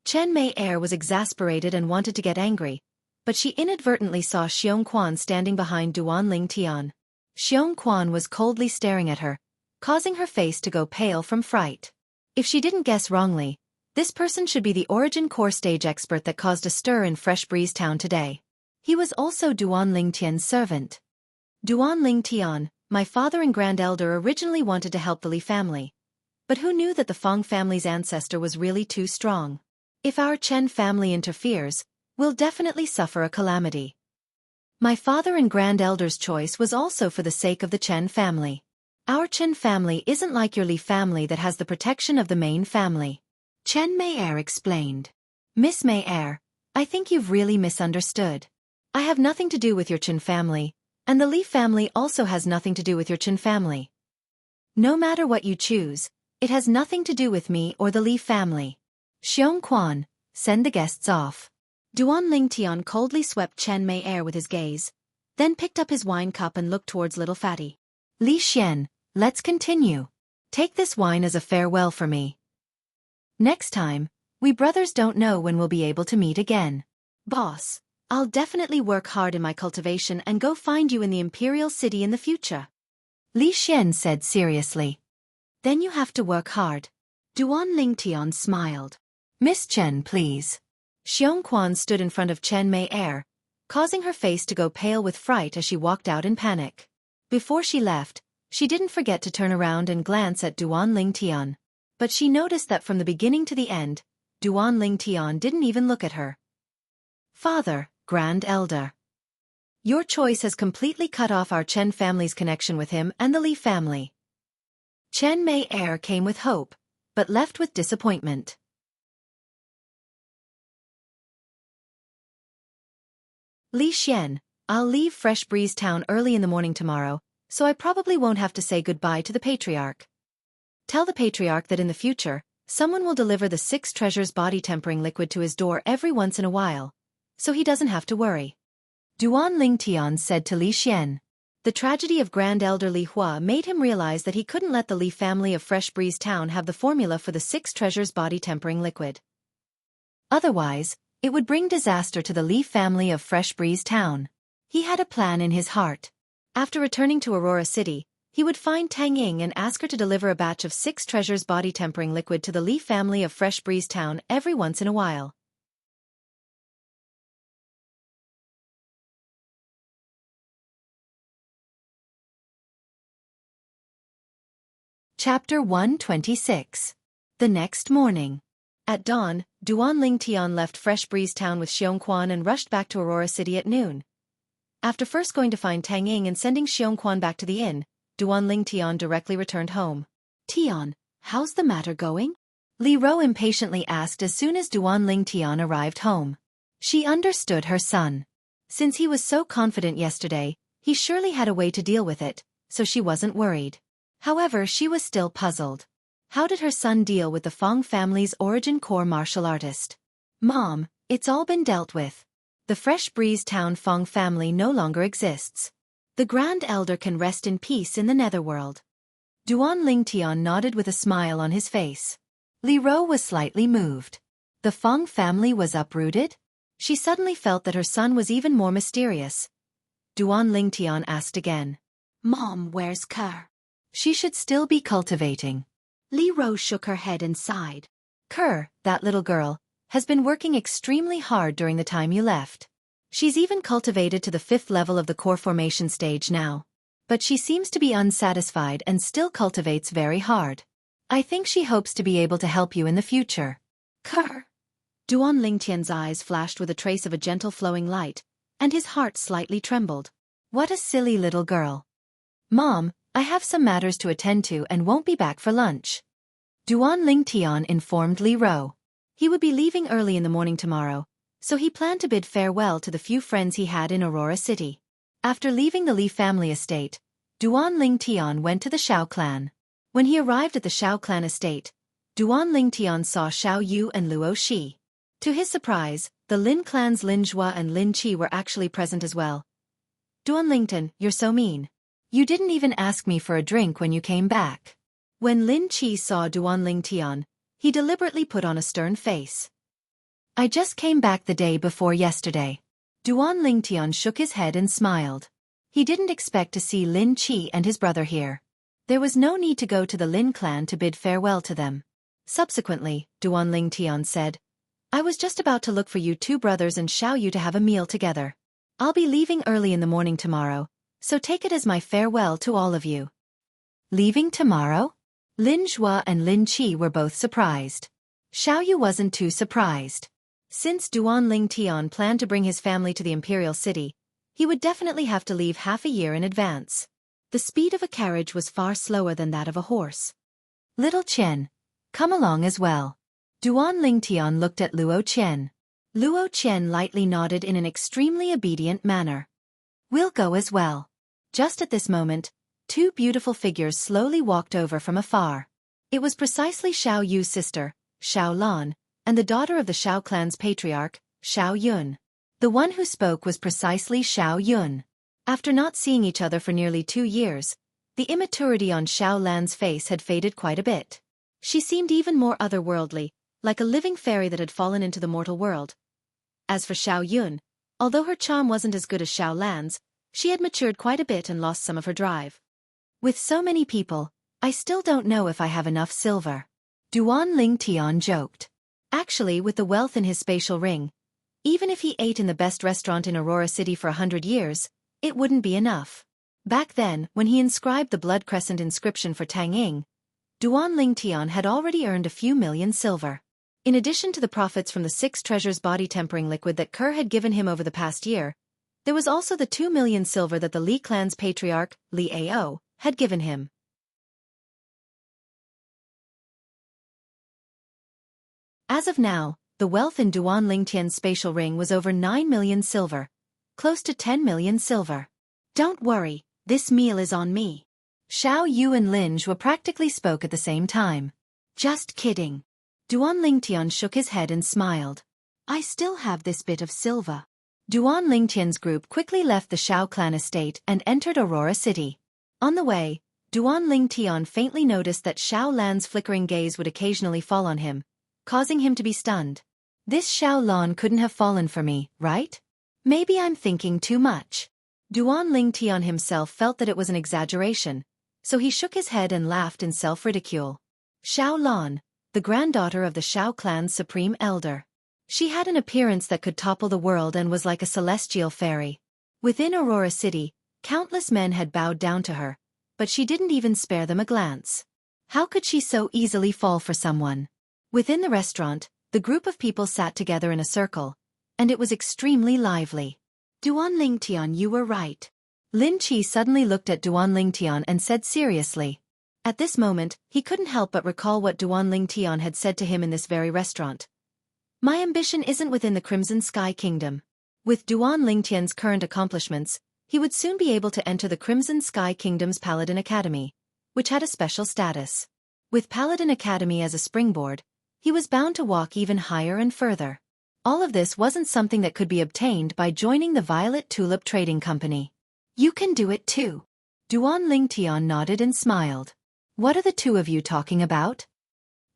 Chen Mei Er was exasperated and wanted to get angry, but she inadvertently saw Xiong standing behind Duan Lingtian. Xiong was coldly staring at her, causing her face to go pale from fright. If she didn't guess wrongly, this person should be the Origin Core stage expert that caused a stir in Fresh Breeze Town today. He was also Duan Lingtian's servant. Duan Lingtian, my father and Grand Elder originally wanted to help the Li family, but who knew that the Fong family's ancestor was really too strong? If our Chen family interferes, we'll definitely suffer a calamity. My father and Grand Elder's choice was also for the sake of the Chen family. Our Chen family isn't like your Li family that has the protection of the main family. Chen Mei-er explained. Miss Mei-er, I think you've really misunderstood. I have nothing to do with your Chen family, and the Li family also has nothing to do with your Chen family. No matter what you choose, it has nothing to do with me or the Li family. Xiong Quan, send the guests off. Duan Lingtian coldly swept Chen Mei-er with his gaze, then picked up his wine cup and looked towards little fatty. Li Xian, let's continue. Take this wine as a farewell for me. Next time, we brothers don't know when we'll be able to meet again. Boss, I'll definitely work hard in my cultivation and go find you in the imperial city in the future. Li Xian said seriously. Then you have to work hard. Duan Lingtian smiled. Miss Chen, please. Xiong Quan stood in front of Chen Mei-er, causing her face to go pale with fright as she walked out in panic. Before she left, she didn't forget to turn around and glance at Duan Lingtian. But she noticed that from the beginning to the end, Duan Lingtian didn't even look at her. Father, Grand Elder. Your choice has completely cut off our Chen family's connection with him and the Li family. Chen Mei-er came with hope, but left with disappointment. Li Xian, I'll leave Fresh Breeze Town early in the morning tomorrow, so I probably won't have to say goodbye to the Patriarch. Tell the Patriarch that in the future, someone will deliver the 6 treasures body-tempering liquid to his door every once in a while, so he doesn't have to worry. Duan Lingtian said to Li Xian. The tragedy of Grand Elder Li Hua made him realize that he couldn't let the Li family of Fresh Breeze Town have the formula for the 6 treasures body-tempering liquid. Otherwise, it would bring disaster to the Li family of Fresh Breeze Town. He had a plan in his heart. After returning to Aurora City, he would find Tang Ying and ask her to deliver a batch of 6 treasures body-tempering liquid to the Li family of Fresh Breeze Town every once in a while. Chapter 126. The next morning. At dawn, Duan Lingtian left Fresh Breeze Town with Xiong Quan and rushed back to Aurora City at noon. After first going to find Tang Ying and sending Xiong Quan back to the inn, Duan Lingtian directly returned home. Tian, how's the matter going? Li Ro impatiently asked as soon as Duan Lingtian arrived home. She understood her son. Since he was so confident yesterday, he surely had a way to deal with it, so she wasn't worried. However, she was still puzzled. How did her son deal with the Fong family's origin core martial artist? Mom, it's all been dealt with. The Fresh Breeze Town Fong family no longer exists. The Grand Elder can rest in peace in the netherworld. Duan Lingtian nodded with a smile on his face. Li Ro was slightly moved. The Fong family was uprooted? She suddenly felt that her son was even more mysterious. Duan Lingtian asked again. Mom, where's Kerr? She should still be cultivating. Li Ro shook her head and sighed. Kerr, that little girl, has been working extremely hard during the time you left. She's even cultivated to the 5th level of the core formation stage now. But she seems to be unsatisfied and still cultivates very hard. I think she hopes to be able to help you in the future. Kerr. Duan Lingtian's eyes flashed with a trace of a gentle flowing light, and his heart slightly trembled. What a silly little girl. Mom, I have some matters to attend to and won't be back for lunch. Duan Lingtian informed Li Ro. He would be leaving early in the morning tomorrow, so he planned to bid farewell to the few friends he had in Aurora City. After leaving the Li family estate, Duan Lingtian went to the Xiao clan. When he arrived at the Xiao clan estate, Duan Lingtian saw Xiao Yu and Luo Shi. To his surprise, the Lin clans Lin Zhua and Lin Qi were actually present as well. Duan Lingtian, you're so mean. You didn't even ask me for a drink when you came back. When Lin Qi saw Duan Lingtian, he deliberately put on a stern face. I just came back the day before yesterday. Duan Lingtian shook his head and smiled. He didn't expect to see Lin Qi and his brother here. There was no need to go to the Lin clan to bid farewell to them. Subsequently, Duan Lingtian said, I was just about to look for you 2 brothers and Xiao Yu to have a meal together. I'll be leaving early in the morning tomorrow, so take it as my farewell to all of you. Leaving tomorrow? Lin Zhua and Lin Qi were both surprised. Xiao Yu wasn't too surprised. Since Duan Lingtian planned to bring his family to the imperial city, he would definitely have to leave half a year in advance. The speed of a carriage was far slower than that of a horse. "Little Chen, come along as well." Duan Lingtian looked at Luo Chen. Luo Chen lightly nodded in an extremely obedient manner. "We'll go as well." Just at this moment, two beautiful figures slowly walked over from afar. It was precisely Xiao Yu's sister, Xiao Lan, and the daughter of the Xiao clan's patriarch, Xiao Yun. The one who spoke was precisely Xiao Yun. After not seeing each other for nearly 2 years, the immaturity on Xiao Lan's face had faded quite a bit. She seemed even more otherworldly, like a living fairy that had fallen into the mortal world. As for Xiao Yun, although her charm wasn't as good as Xiao Lan's, she had matured quite a bit and lost some of her drive. "With so many people, I still don't know if I have enough silver," Duan Lingtian joked. Actually, with the wealth in his spatial ring, even if he ate in the best restaurant in Aurora City for 100 years, it wouldn't be enough. Back then, when he inscribed the Blood Crescent inscription for Tang Ying, Duan Lingtian had already earned a few million silver. In addition to the profits from the 6 treasures body tempering liquid that Kerr had given him over the past year, there was also the 2 million silver that the Li clan's patriarch, Li Ao, had given him. As of now, the wealth in Duan Lingtian's spatial ring was over 9 million silver, close to 10 million silver. "Don't worry, this meal is on me." Xiao Yu and Lin Zhuo practically spoke at the same time. "Just kidding." Duan Lingtian shook his head and smiled. "I still have this bit of silver." Duan Lingtian's group quickly left the Xiao clan estate and entered Aurora City. On the way, Duan Lingtian faintly noticed that Xiao Lan's flickering gaze would occasionally fall on him, causing him to be stunned. "This Xiao Lan couldn't have fallen for me, right? Maybe I'm thinking too much." Duan Lingtian himself felt that it was an exaggeration, so he shook his head and laughed in self-ridicule. Xiao Lan, the granddaughter of the Xiao clan's supreme elder. She had an appearance that could topple the world and was like a celestial fairy. Within Aurora City, countless men had bowed down to her, but she didn't even spare them a glance. How could she so easily fall for someone? Within the restaurant, the group of people sat together in a circle, and it was extremely lively. "Duan Lingtian, you were right." Lin Qi suddenly looked at Duan Lingtian and said seriously. At this moment, he couldn't help but recall what Duan Lingtian had said to him in this very restaurant. "My ambition isn't within the Crimson Sky Kingdom." With Duan Lingtian's current accomplishments, he would soon be able to enter the Crimson Sky Kingdom's Paladin Academy, which had a special status. With Paladin Academy as a springboard, he was bound to walk even higher and further. All of this wasn't something that could be obtained by joining the Violet Tulip Trading Company. "You can do it too." Duan Lingtian nodded and smiled. "What are the two of you talking about?"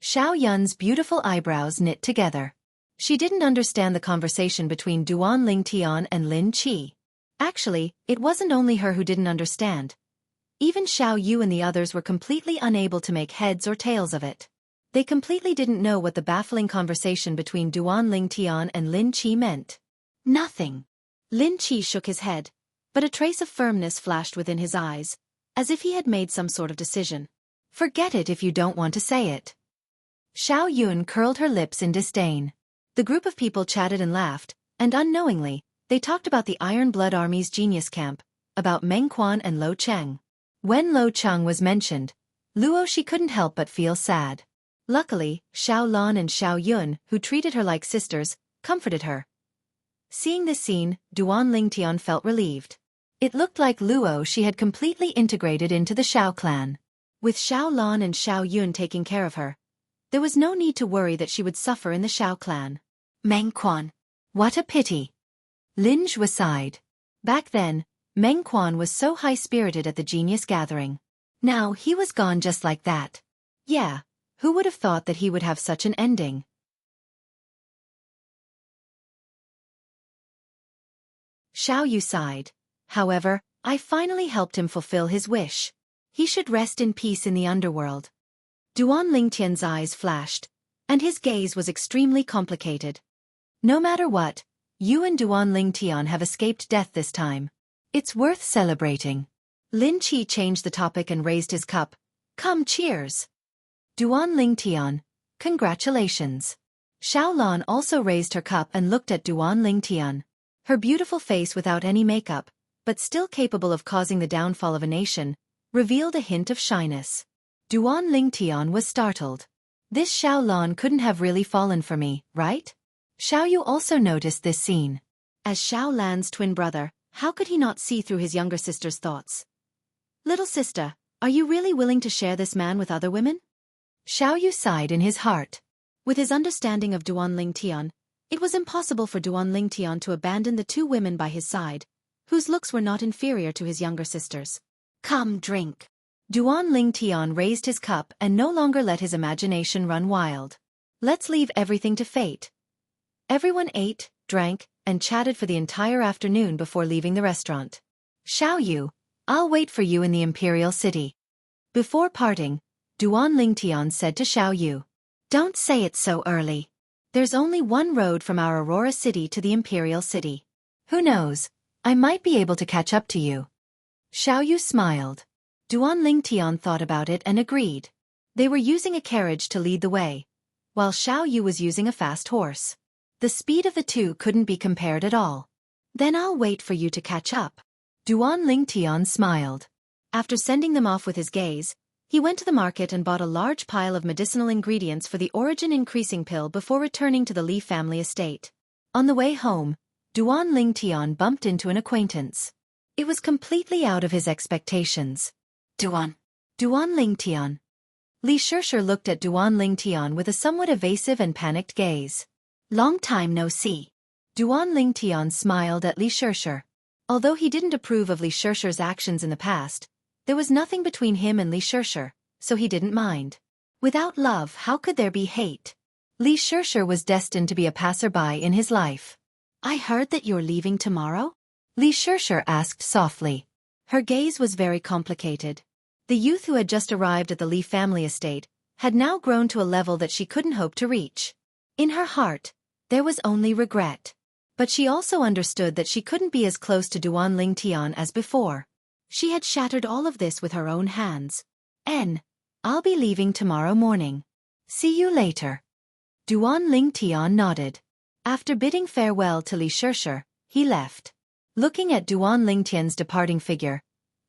Xiao Yun's beautiful eyebrows knit together. She didn't understand the conversation between Duan Lingtian and Lin Qi. Actually, it wasn't only her who didn't understand. Even Xiao Yu and the others were completely unable to make heads or tails of it. They completely didn't know what the baffling conversation between Duan Lingtian and Lin Qi meant. "Nothing." Lin Qi shook his head, but a trace of firmness flashed within his eyes, as if he had made some sort of decision. "Forget it if you don't want to say it." Xiao Yun curled her lips in disdain. The group of people chatted and laughed, and unknowingly, they talked about the Iron Blood Army's genius camp, about Meng Quan and Lo Cheng. When Lo Cheng was mentioned, Luo she couldn't help but feel sad. Luckily, Xiao Lan and Xiao Yun, who treated her like sisters, comforted her. Seeing this scene, Duan Lingtian felt relieved. It looked like Luo she had completely integrated into the Xiao clan. With Xiao Lan and Xiao Yun taking care of her, there was no need to worry that she would suffer in the Xiao clan. Meng Quan. What a pity. Lin Zhuo sighed. Back then, Meng Quan was so high-spirited at the genius gathering. Now he was gone just like that. Yeah, who would have thought that he would have such an ending? Xiao Yu sighed. However, I finally helped him fulfill his wish. He should rest in peace in the underworld. Duan Lingtian's eyes flashed, and his gaze was extremely complicated. No matter what, you and Duan Lingtian have escaped death this time. It's worth celebrating. Lin Qi changed the topic and raised his cup. Come, cheers. Duan Lingtian, congratulations. Xiao Lan also raised her cup and looked at Duan Lingtian. Her beautiful face without any makeup, but still capable of causing the downfall of a nation, revealed a hint of shyness. Duan Lingtian was startled. This Xiao Lan couldn't have really fallen for me, right? Xiao Yu also noticed this scene. As Xiao Lan's twin brother, how could he not see through his younger sister's thoughts? Little sister, are you really willing to share this man with other women? Xiao Yu sighed in his heart. With his understanding of Duan Lingtian, it was impossible for Duan Lingtian to abandon the two women by his side, whose looks were not inferior to his younger sister's. Come, drink. Duan Lingtian raised his cup and no longer let his imagination run wild. Let's leave everything to fate. Everyone ate, drank, and chatted for the entire afternoon before leaving the restaurant. Xiao Yu, I'll wait for you in the Imperial City. Before parting, Duan Lingtian said to Xiao Yu, don't say it so early. There's only one road from our Aurora City to the Imperial City. Who knows, I might be able to catch up to you. Xiao Yu smiled. Duan Lingtian thought about it and agreed. They were using a carriage to lead the way, while Xiao Yu was using a fast horse. The speed of the two couldn't be compared at all. Then I'll wait for you to catch up. Duan Lingtian smiled. After sending them off with his gaze, he went to the market and bought a large pile of medicinal ingredients for the origin-increasing pill before returning to the Li family estate. On the way home, Duan Lingtian bumped into an acquaintance. It was completely out of his expectations. Duan Lingtian. Li Shishir looked at Duan Lingtian with a somewhat evasive and panicked gaze. Long time no see. Duan Lingtian smiled at Li Shishir. Although he didn't approve of Li Shishir's actions in the past, there was nothing between him and Li Shishir, so he didn't mind. Without love, how could there be hate? Li Shishir was destined to be a passerby in his life. I heard that you're leaving tomorrow? Li Shishir asked softly. Her gaze was very complicated. The youth who had just arrived at the Li family estate had now grown to a level that she couldn't hope to reach. In her heart, there was only regret. But she also understood that she couldn't be as close to Duan Lingtian as before. She had shattered all of this with her own hands. I'll be leaving tomorrow morning. See you later. Duan Lingtian nodded. After bidding farewell to Li Shishir, he left. Looking at Duan Lingtian's departing figure,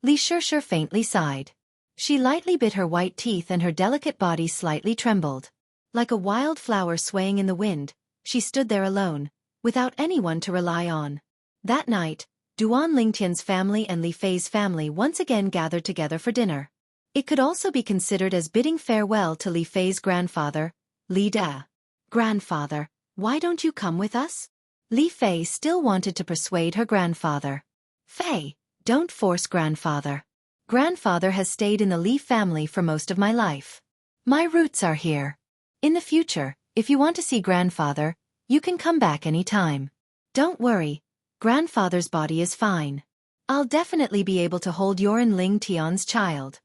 Li Shishir faintly sighed. She lightly bit her white teeth and her delicate body slightly trembled. Like a wild flower swaying in the wind, she stood there alone, without anyone to rely on. That night, Duan Lingtian's family and Li Fei's family once again gathered together for dinner. It could also be considered as bidding farewell to Li Fei's grandfather, Li Da. Grandfather, why don't you come with us? Li Fei still wanted to persuade her grandfather. Fei, don't force grandfather. Grandfather has stayed in the Li family for most of my life. My roots are here. In the future, if you want to see grandfather, you can come back any time. Don't worry, grandfather's body is fine. I'll definitely be able to hold your and Ling Tian's child.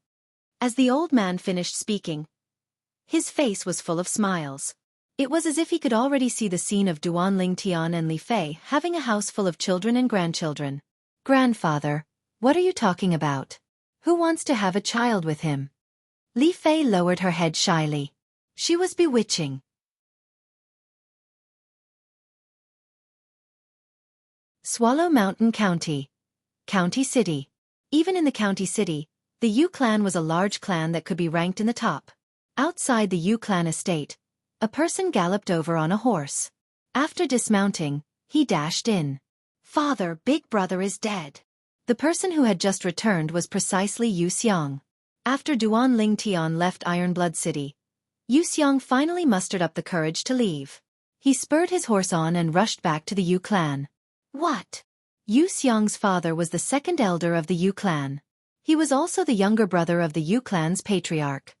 As the old man finished speaking, his face was full of smiles. It was as if he could already see the scene of Duan Lingtian and Li Fei having a house full of children and grandchildren. Grandfather, what are you talking about? Who wants to have a child with him? Li Fei lowered her head shyly. She was bewitching. Swallow Mountain County. County City. Even in the county city, the Yu clan was a large clan that could be ranked in the top. Outside the Yu clan estate, a person galloped over on a horse. After dismounting, he dashed in. Father, big brother is dead. The person who had just returned was precisely Yu Xiang. After Duan Lingtian left Ironblood City, Yu Xiang finally mustered up the courage to leave. He spurred his horse on and rushed back to the Yu clan. What? Yu Xiang's father was the second elder of the Yu clan. He was also the younger brother of the Yu clan's patriarch.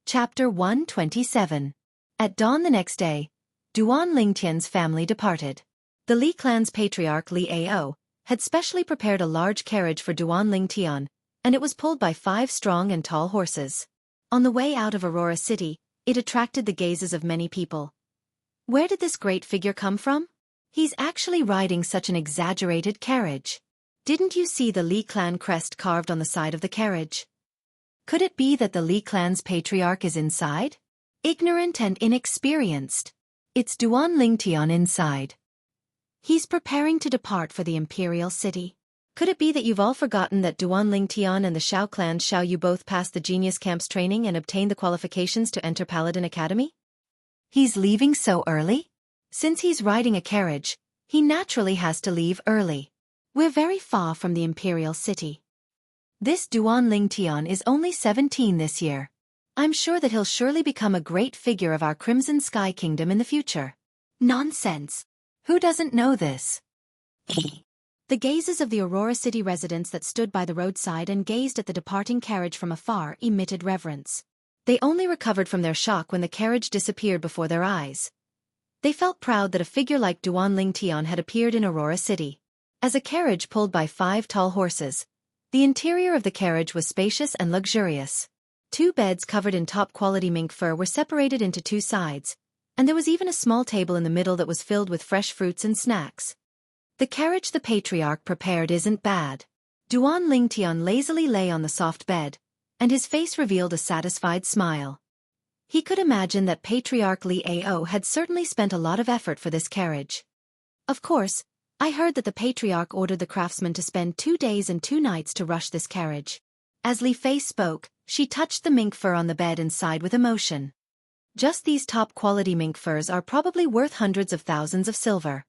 Chapter 127. At dawn the next day, Duan Lingtian's family departed. The Li clan's patriarch Li Ao had specially prepared a large carriage for Duan Lingtian, and it was pulled by 5 strong and tall horses. On the way out of Aurora City, it attracted the gazes of many people. Where did this great figure come from? He's actually riding such an exaggerated carriage. Didn't you see the Li clan crest carved on the side of the carriage? Could it be that the Li clan's patriarch is inside? Ignorant and inexperienced. It's Duan Lingtian inside. He's preparing to depart for the Imperial City. Could it be that you've all forgotten that Duan Lingtian and the Xiao clan's Xiao Yu both passed the Genius Camp's training and obtained the qualifications to enter Paladin Academy? He's leaving so early? Since he's riding a carriage, he naturally has to leave early. We're very far from the Imperial City. This Duan Lingtian is only 17 this year. I'm sure that he'll surely become a great figure of our Crimson Sky Kingdom in the future. Nonsense. Who doesn't know this? The gazes of the Aurora City residents that stood by the roadside and gazed at the departing carriage from afar emitted reverence. They only recovered from their shock when the carriage disappeared before their eyes. They felt proud that a figure like Duan Lingtian had appeared in Aurora City. As a carriage pulled by 5 tall horses, the interior of the carriage was spacious and luxurious. 2 beds covered in top-quality mink fur were separated into 2 sides, and there was even a small table in the middle that was filled with fresh fruits and snacks. The carriage the patriarch prepared isn't bad. Duan Lingtian lazily lay on the soft bed, and his face revealed a satisfied smile. He could imagine that Patriarch Li Ao had certainly spent a lot of effort for this carriage. Of course, I heard that the patriarch ordered the craftsman to spend 2 days and 2 nights to rush this carriage. As Li Fei spoke, she touched the mink fur on the bed and sighed with emotion. Just these top-quality mink furs are probably worth hundreds of thousands of silver.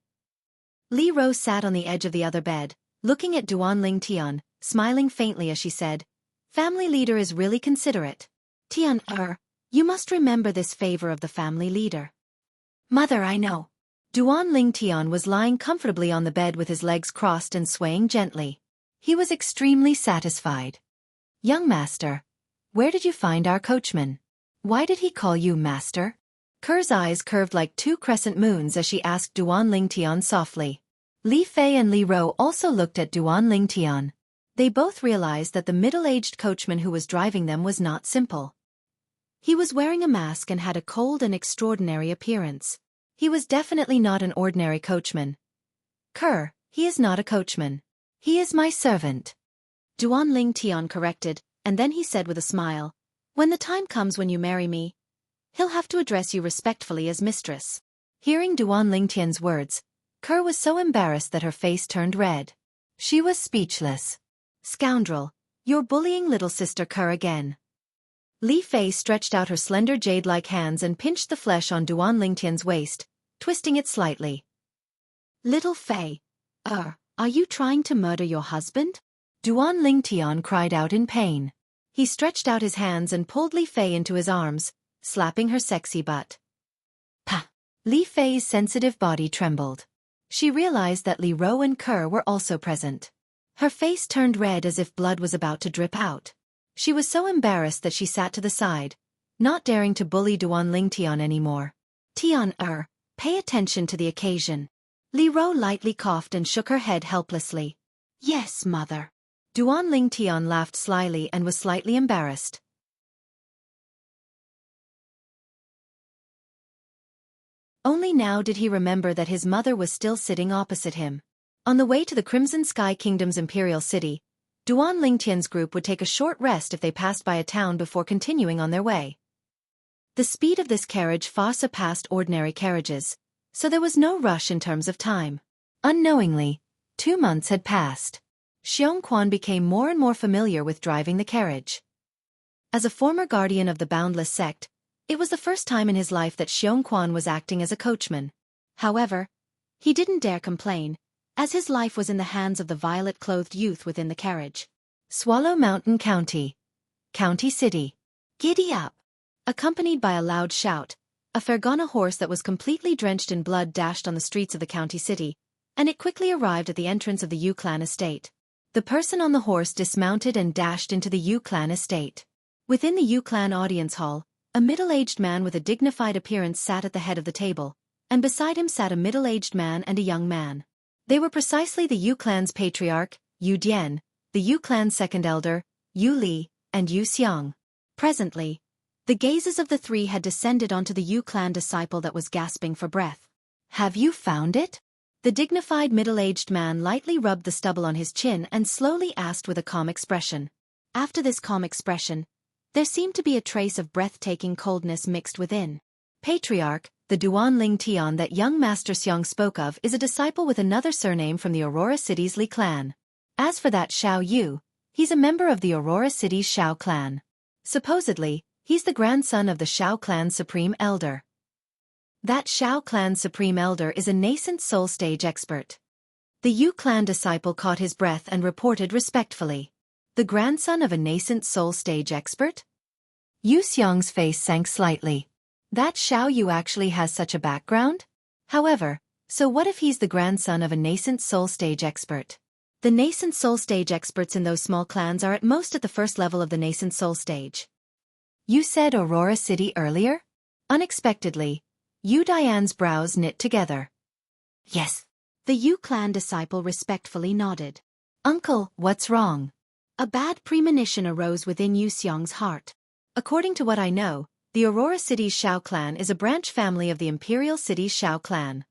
Li Rou sat on the edge of the other bed, looking at Duan Lingtian, smiling faintly as she said, "Family leader is really considerate. Tian, you must remember this favor of the family leader." "Mother, I know." Duan Lingtian was lying comfortably on the bed with his legs crossed and swaying gently. He was extremely satisfied. "Young master, where did you find our coachman? Why did he call you master?" Ker's eyes curved like 2 crescent moons as she asked Duan Lingtian softly. Li Fei and Li Rou also looked at Duan Lingtian. They both realized that the middle-aged coachman who was driving them was not simple. He was wearing a mask and had a cold and extraordinary appearance. He was definitely not an ordinary coachman. "Ker, he is not a coachman. He is my servant," Duan Lingtian corrected, and then he said with a smile, "When the time comes when you marry me, he'll have to address you respectfully as mistress." Hearing Duan Lingtian's words, Ker was so embarrassed that her face turned red. She was speechless. "Scoundrel, you're bullying little sister Ker again." Li Fei stretched out her slender jade-like hands and pinched the flesh on Duan Lingtian's waist, twisting it slightly. "Little Fei, are you trying to murder your husband?" Duan Lingtian cried out in pain. He stretched out his hands and pulled Li Fei into his arms, slapping her sexy butt. "Pah!" Li Fei's sensitive body trembled. She realized that Li Rou and Ker were also present. Her face turned red as if blood was about to drip out. She was so embarrassed that she sat to the side, not daring to bully Duan Lingtian anymore. "Tian, pay attention to the occasion." Li Rou lightly coughed and shook her head helplessly. "Yes, mother." Duan Lingtian laughed slyly and was slightly embarrassed. Only now did he remember that his mother was still sitting opposite him. On the way to the Crimson Sky Kingdom's Imperial City, Duan Lingtian's group would take a short rest if they passed by a town before continuing on their way. The speed of this carriage far surpassed ordinary carriages, so there was no rush in terms of time. Unknowingly, 2 months had passed. Xianxia became more and more familiar with driving the carriage. As a former guardian of the Boundless Sect, it was the first time in his life that Xianxia was acting as a coachman. However, he didn't dare complain, as his life was in the hands of the violet-clothed youth within the carriage. Swallow Mountain County. County City. Giddy up! Accompanied by a loud shout, a Fergana horse that was completely drenched in blood dashed on the streets of the county city, and it quickly arrived at the entrance of the Yu clan estate. The person on the horse dismounted and dashed into the Yu clan estate. Within the Yu clan audience hall, a middle-aged man with a dignified appearance sat at the head of the table, and beside him sat a middle-aged man and a young man. They were precisely the Yu clan's patriarch, Yu Dian, the Yu clan's second elder, Yu Li, and Yu Xiang. Presently, the gazes of the 3 had descended onto the Yu clan disciple that was gasping for breath. "Have you found it?" The dignified middle-aged man lightly rubbed the stubble on his chin and slowly asked with a calm expression. After this calm expression, there seemed to be a trace of breathtaking coldness mixed within. "Patriarch, the Duan Ling Tian that young Master Xiang spoke of is a disciple with another surname from the Aurora City's Li clan. As for that Xiao Yu, he's a member of the Aurora City's Xiao clan. Supposedly, he's the grandson of the Xiao clan's supreme elder. That Xiao clan's supreme elder is a nascent soul stage expert. The Yu clan disciple caught his breath and reported respectfully. The grandson of a nascent soul stage expert? Yu Xiang's face sank slightly. That Xiao Yu actually has such a background? However, so what if he's the grandson of a nascent soul stage expert? The nascent soul stage experts in those small clans are at most at the first level of the nascent soul stage. You said Aurora City earlier? Unexpectedly, Yu Dian's brows knit together. Yes. The Yu clan disciple respectfully nodded. Uncle, what's wrong? A bad premonition arose within Yu Xiang's heart. According to what I know, the Aurora City's Xiao clan is a branch family of the Imperial City's Xiao clan.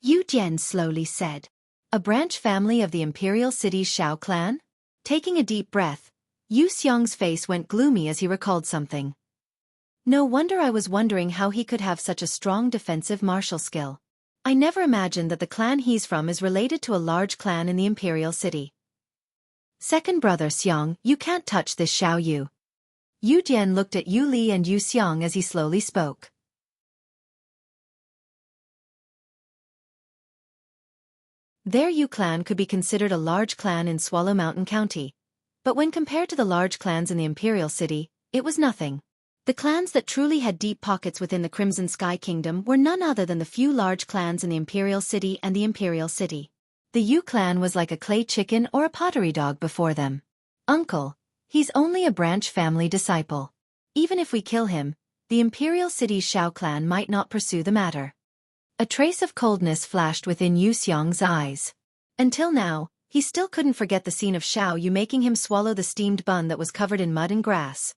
Yu Jian slowly said. A branch family of the Imperial City's Xiao clan? Taking a deep breath, Yu Xiang's face went gloomy as he recalled something. No wonder I was wondering how he could have such a strong defensive martial skill. I never imagined that the clan he's from is related to a large clan in the Imperial City. Second brother Xiang, you can't touch this Xiao Yu. Yu Jian looked at Yu Li and Yu Xiang as he slowly spoke. Their Yu clan could be considered a large clan in Swallow Mountain County, but when compared to the large clans in the Imperial City, it was nothing. The clans that truly had deep pockets within the Crimson Sky Kingdom were none other than the few large clans in the Imperial City and the Imperial City. The Yu clan was like a clay chicken or a pottery dog before them. Uncle, he's only a branch family disciple. Even if we kill him, the Imperial City's Xiao clan might not pursue the matter. A trace of coldness flashed within Yu Xiang's eyes. Until now, he still couldn't forget the scene of Xiao Yu making him swallow the steamed bun that was covered in mud and grass.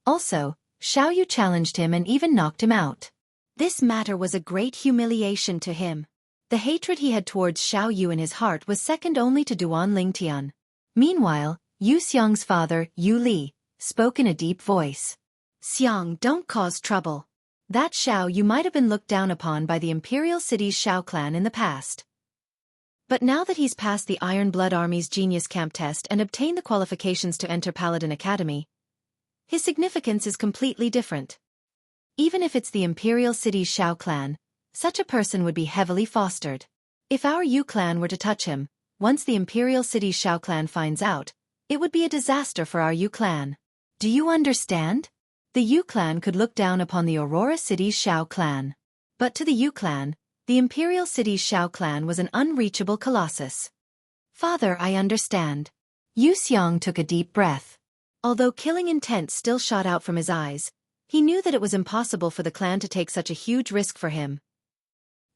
Also, Xiao Yu challenged him and even knocked him out. This matter was a great humiliation to him. The hatred he had towards Xiao Yu in his heart was second only to Duan Ling Tian. Meanwhile, Yu Xiang's father, Yu Li, spoke in a deep voice. Xiang, don't cause trouble. That Xiao Yu might have been looked down upon by the Imperial City's Xiao clan in the past. But now that he's passed the Iron Blood Army's Genius Camp test and obtained the qualifications to enter Paladin Academy, his significance is completely different. Even if it's the Imperial City's Xiao clan, such a person would be heavily fostered. If our Yu clan were to touch him, once the Imperial City's Xiao clan finds out, it would be a disaster for our Yu clan. Do you understand? The Yu clan could look down upon the Aurora City's Xiao clan. But to the Yu clan, the Imperial City's Xiao clan was an unreachable colossus. Father, I understand. Yu Xiang took a deep breath. Although killing intent still shot out from his eyes, he knew that it was impossible for the clan to take such a huge risk for him.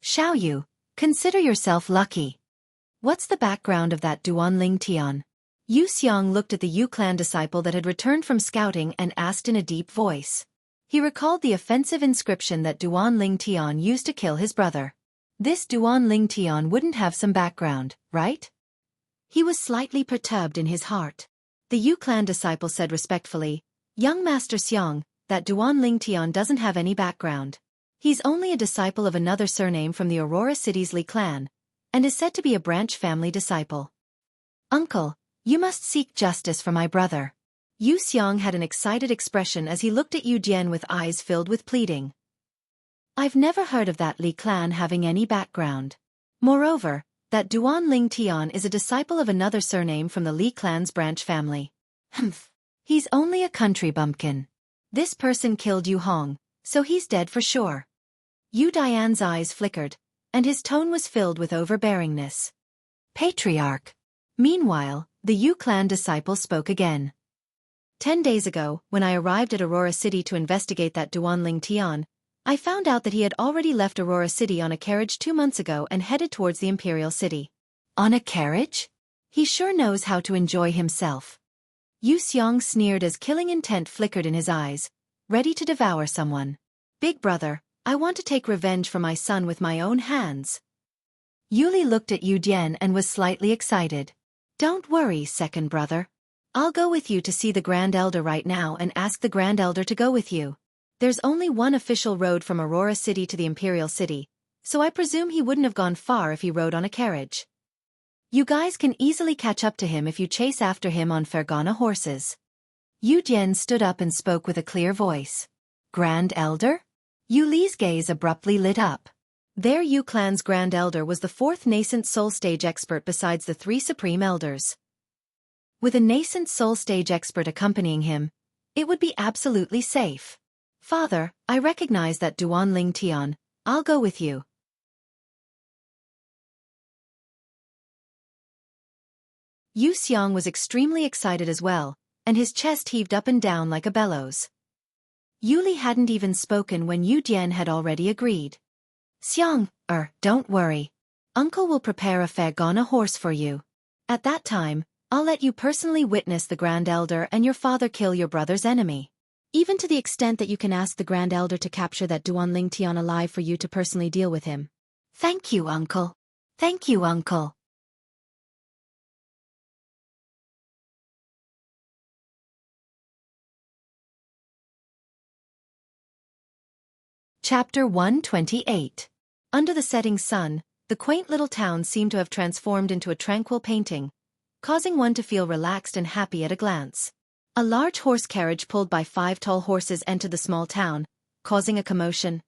Xiao Yu, consider yourself lucky. What's the background of that Duan Ling Tian? Yu Xiang looked at the Yu clan disciple that had returned from scouting and asked in a deep voice. He recalled the offensive inscription that Duan Ling Tian used to kill his brother. This Duan Ling Tian wouldn't have some background, right? He was slightly perturbed in his heart. The Yu clan disciple said respectfully, Young Master Xiang, that Duan Ling Tian doesn't have any background. He's only a disciple of another surname from the Aurora City's Li clan, and is said to be a branch family disciple. Uncle, you must seek justice for my brother. Yu Xiang had an excited expression as he looked at Yu Jian with eyes filled with pleading. I've never heard of that Li clan having any background. Moreover, that Duan Ling Tian is a disciple of another surname from the Li clan's branch family. Humph. He's only a country bumpkin. This person killed Yu Hong, so he's dead for sure. Yu Dian's eyes flickered, and his tone was filled with overbearingness. Patriarch. Meanwhile, the Yu clan disciple spoke again. 10 days ago, when I arrived at Aurora City to investigate that Duan Ling Tian, I found out that he had already left Aurora City on a carriage 2 months ago and headed towards the Imperial City. On a carriage? He sure knows how to enjoy himself. Yu Xiang sneered as killing intent flickered in his eyes, ready to devour someone. Big brother, I want to take revenge for my son with my own hands. Yu Li looked at Yu Jian and was slightly excited. Don't worry, second brother. I'll go with you to see the Grand Elder right now and ask the Grand Elder to go with you. There's only one official road from Aurora City to the Imperial City, so I presume he wouldn't have gone far if he rode on a carriage. You guys can easily catch up to him if you chase after him on Fergana horses. Yu Jian stood up and spoke with a clear voice. Grand Elder? Yu Li's gaze abruptly lit up. Their Yu clan's Grand Elder was the fourth nascent soul stage expert besides the three Supreme Elders. With a nascent soul stage expert accompanying him, it would be absolutely safe. Father, I recognize that Duan Ling Tian. I'll go with you. Yu Xiang was extremely excited as well, and his chest heaved up and down like a bellows. Yu Li hadn't even spoken when Yu Jian had already agreed. Xiang, don't worry. Uncle will prepare a Fergana horse for you. At that time, I'll let you personally witness the Grand Elder and your father kill your brother's enemy. Even to the extent that you can ask the Grand Elder to capture that Duan Ling Tian alive for you to personally deal with him. Thank you, Uncle. Thank you, Uncle. Chapter 128. Under the setting sun, the quaint little town seemed to have transformed into a tranquil painting, causing one to feel relaxed and happy at a glance. A large horse carriage pulled by 5 tall horses entered the small town, causing a commotion.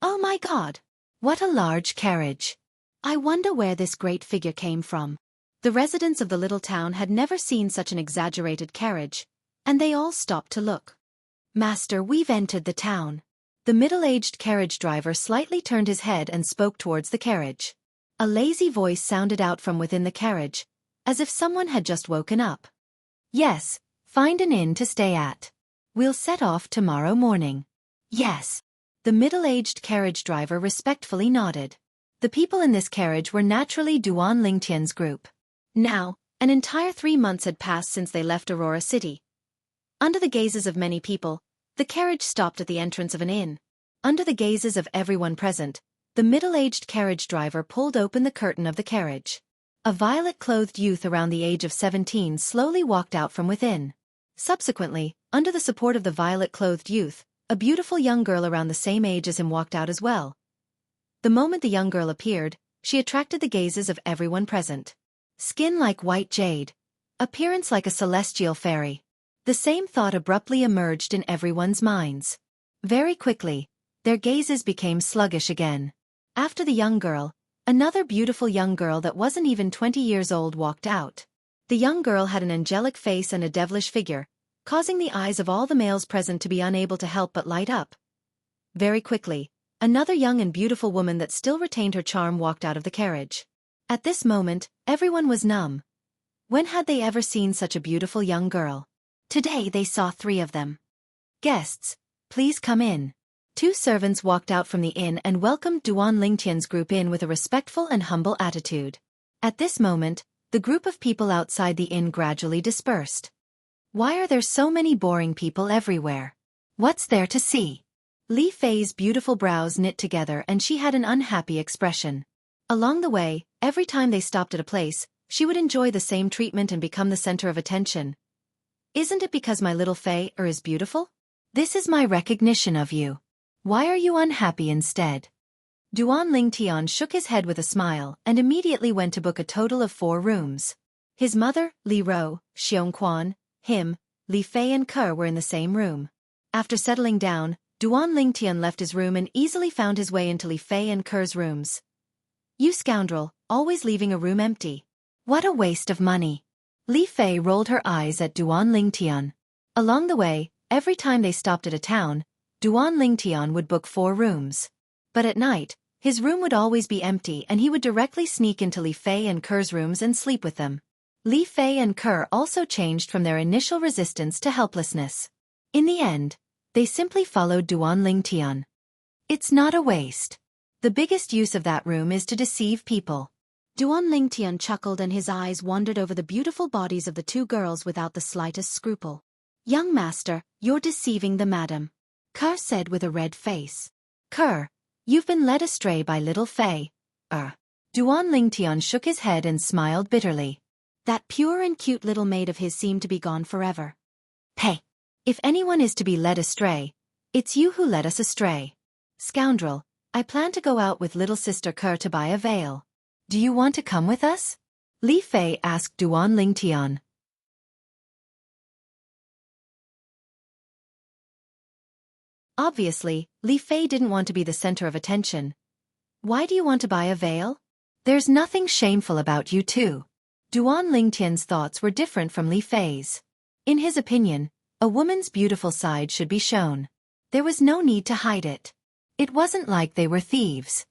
Oh my God! What a large carriage! I wonder where this great figure came from. The residents of the little town had never seen such an exaggerated carriage, and they all stopped to look. Master, we've entered the town. The middle-aged carriage driver slightly turned his head and spoke towards the carriage. A lazy voice sounded out from within the carriage, as if someone had just woken up. Yes, find an inn to stay at. We'll set off tomorrow morning. Yes. The middle-aged carriage driver respectfully nodded. The people in this carriage were naturally Duan Lingtian's group. Now, an entire 3 months had passed since they left Aurora City. Under the gazes of many people, the carriage stopped at the entrance of an inn. Under the gazes of everyone present, the middle-aged carriage driver pulled open the curtain of the carriage. A violet-clothed youth around the age of 17 slowly walked out from within. Subsequently, under the support of the violet-clothed youth, a beautiful young girl around the same age as him walked out as well. The moment the young girl appeared, she attracted the gazes of everyone present. Skin like white jade. Appearance like a celestial fairy. The same thought abruptly emerged in everyone's minds. Very quickly, their gazes became sluggish again. After the young girl, another beautiful young girl that wasn't even 20 years old walked out. The young girl had an angelic face and a devilish figure, causing the eyes of all the males present to be unable to help but light up. Very quickly, another young and beautiful woman that still retained her charm walked out of the carriage. At this moment, everyone was numb. When had they ever seen such a beautiful young girl? Today they saw 3 of them. Guests, please come in. 2 servants walked out from the inn and welcomed Duan Lingtian's group in with a respectful and humble attitude. At this moment, the group of people outside the inn gradually dispersed. Why are there so many boring people everywhere? What's there to see? Li Fei's beautiful brows knit together and she had an unhappy expression. Along the way, every time they stopped at a place, she would enjoy the same treatment and become the center of attention. Isn't it because my little Fei is beautiful? This is my recognition of you. Why are you unhappy instead? Duan Lingtian shook his head with a smile and immediately went to book a total of 4 rooms. His mother, Li Rou, Xiongquan, him, Li Fei and Ke were in the same room. After settling down, Duan Lingtian left his room and easily found his way into Li Fei and Ke's rooms. You scoundrel, always leaving a room empty. What a waste of money. Li Fei rolled her eyes at Duan Lingtian. Along the way, every time they stopped at a town, Duan Lingtian would book 4 rooms. But at night, his room would always be empty and he would directly sneak into Li Fei and Ke's rooms and sleep with them. Li Fei and Ke also changed from their initial resistance to helplessness. In the end, they simply followed Duan Lingtian. It's not a waste. The biggest use of that room is to deceive people. Duan Lingtian chuckled and his eyes wandered over the beautiful bodies of the 2 girls without the slightest scruple. Young master, you're deceiving the madam. Ke said with a red face. Ke, you've been led astray by little Fei. Duan Lingtian shook his head and smiled bitterly. That pure and cute little maid of his seemed to be gone forever. Hey! If anyone is to be led astray, It's you who led us astray. Scoundrel, I plan to go out with little sister Ke to buy a veil. Do you want to come with us? Li Fei asked Duan Lingtian. Obviously, Li Fei didn't want to be the center of attention. Why do you want to buy a veil? There's nothing shameful about you too. Duan Lingtian's thoughts were different from Li Fei's. In his opinion, a woman's beautiful side should be shown. There was no need to hide it. It wasn't like they were thieves.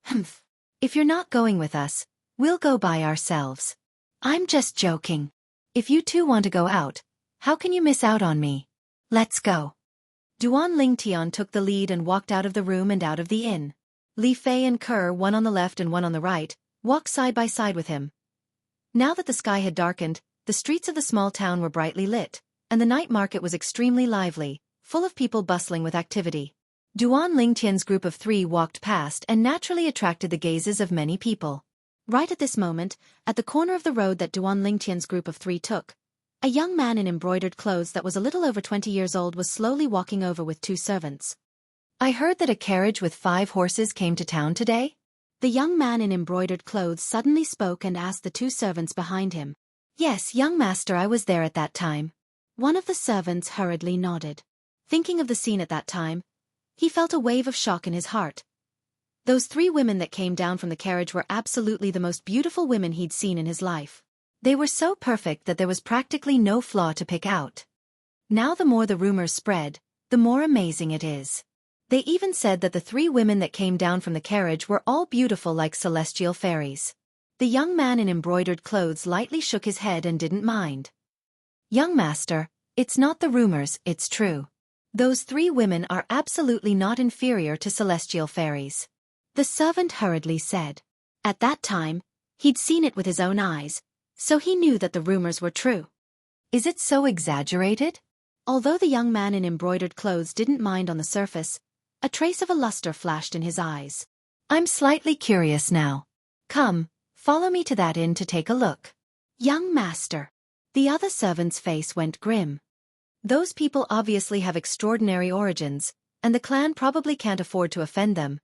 Humph. If you're not going with us, we'll go by ourselves. I'm just joking. If you two want to go out, how can you miss out on me? Let's go. Duan Lingtian took the lead and walked out of the room and out of the inn. Li Fei and Ke, one on the left and one on the right, walked side by side with him. Now that the sky had darkened, the streets of the small town were brightly lit, and the night market was extremely lively, full of people bustling with activity. Duan Lingtian's group of 3 walked past and naturally attracted the gazes of many people. Right at this moment, at the corner of the road that Duan Lingtian's group of 3 took, a young man in embroidered clothes that was a little over 20 years old was slowly walking over with 2 servants. I heard that a carriage with 5 horses came to town today? The young man in embroidered clothes suddenly spoke and asked the 2 servants behind him. Yes, young master, I was there at that time. One of the servants hurriedly nodded. Thinking of the scene at that time, he felt a wave of shock in his heart. Those 3 women that came down from the carriage were absolutely the most beautiful women he'd seen in his life. They were so perfect that there was practically no flaw to pick out. Now the more the rumors spread, the more amazing it is. They even said that the 3 women that came down from the carriage were all beautiful like celestial fairies. The young man in embroidered clothes lightly shook his head and didn't mind. Young master, it's not the rumors, it's true. Those 3 women are absolutely not inferior to celestial fairies. The servant hurriedly said. At that time, he'd seen it with his own eyes, so he knew that the rumors were true. Is it so exaggerated? Although the young man in embroidered clothes didn't mind on the surface, a trace of a luster flashed in his eyes. I'm slightly curious now. Come, follow me to that inn to take a look. Young master. The other servant's face went grim. Those people obviously have extraordinary origins, and the clan probably can't afford to offend them.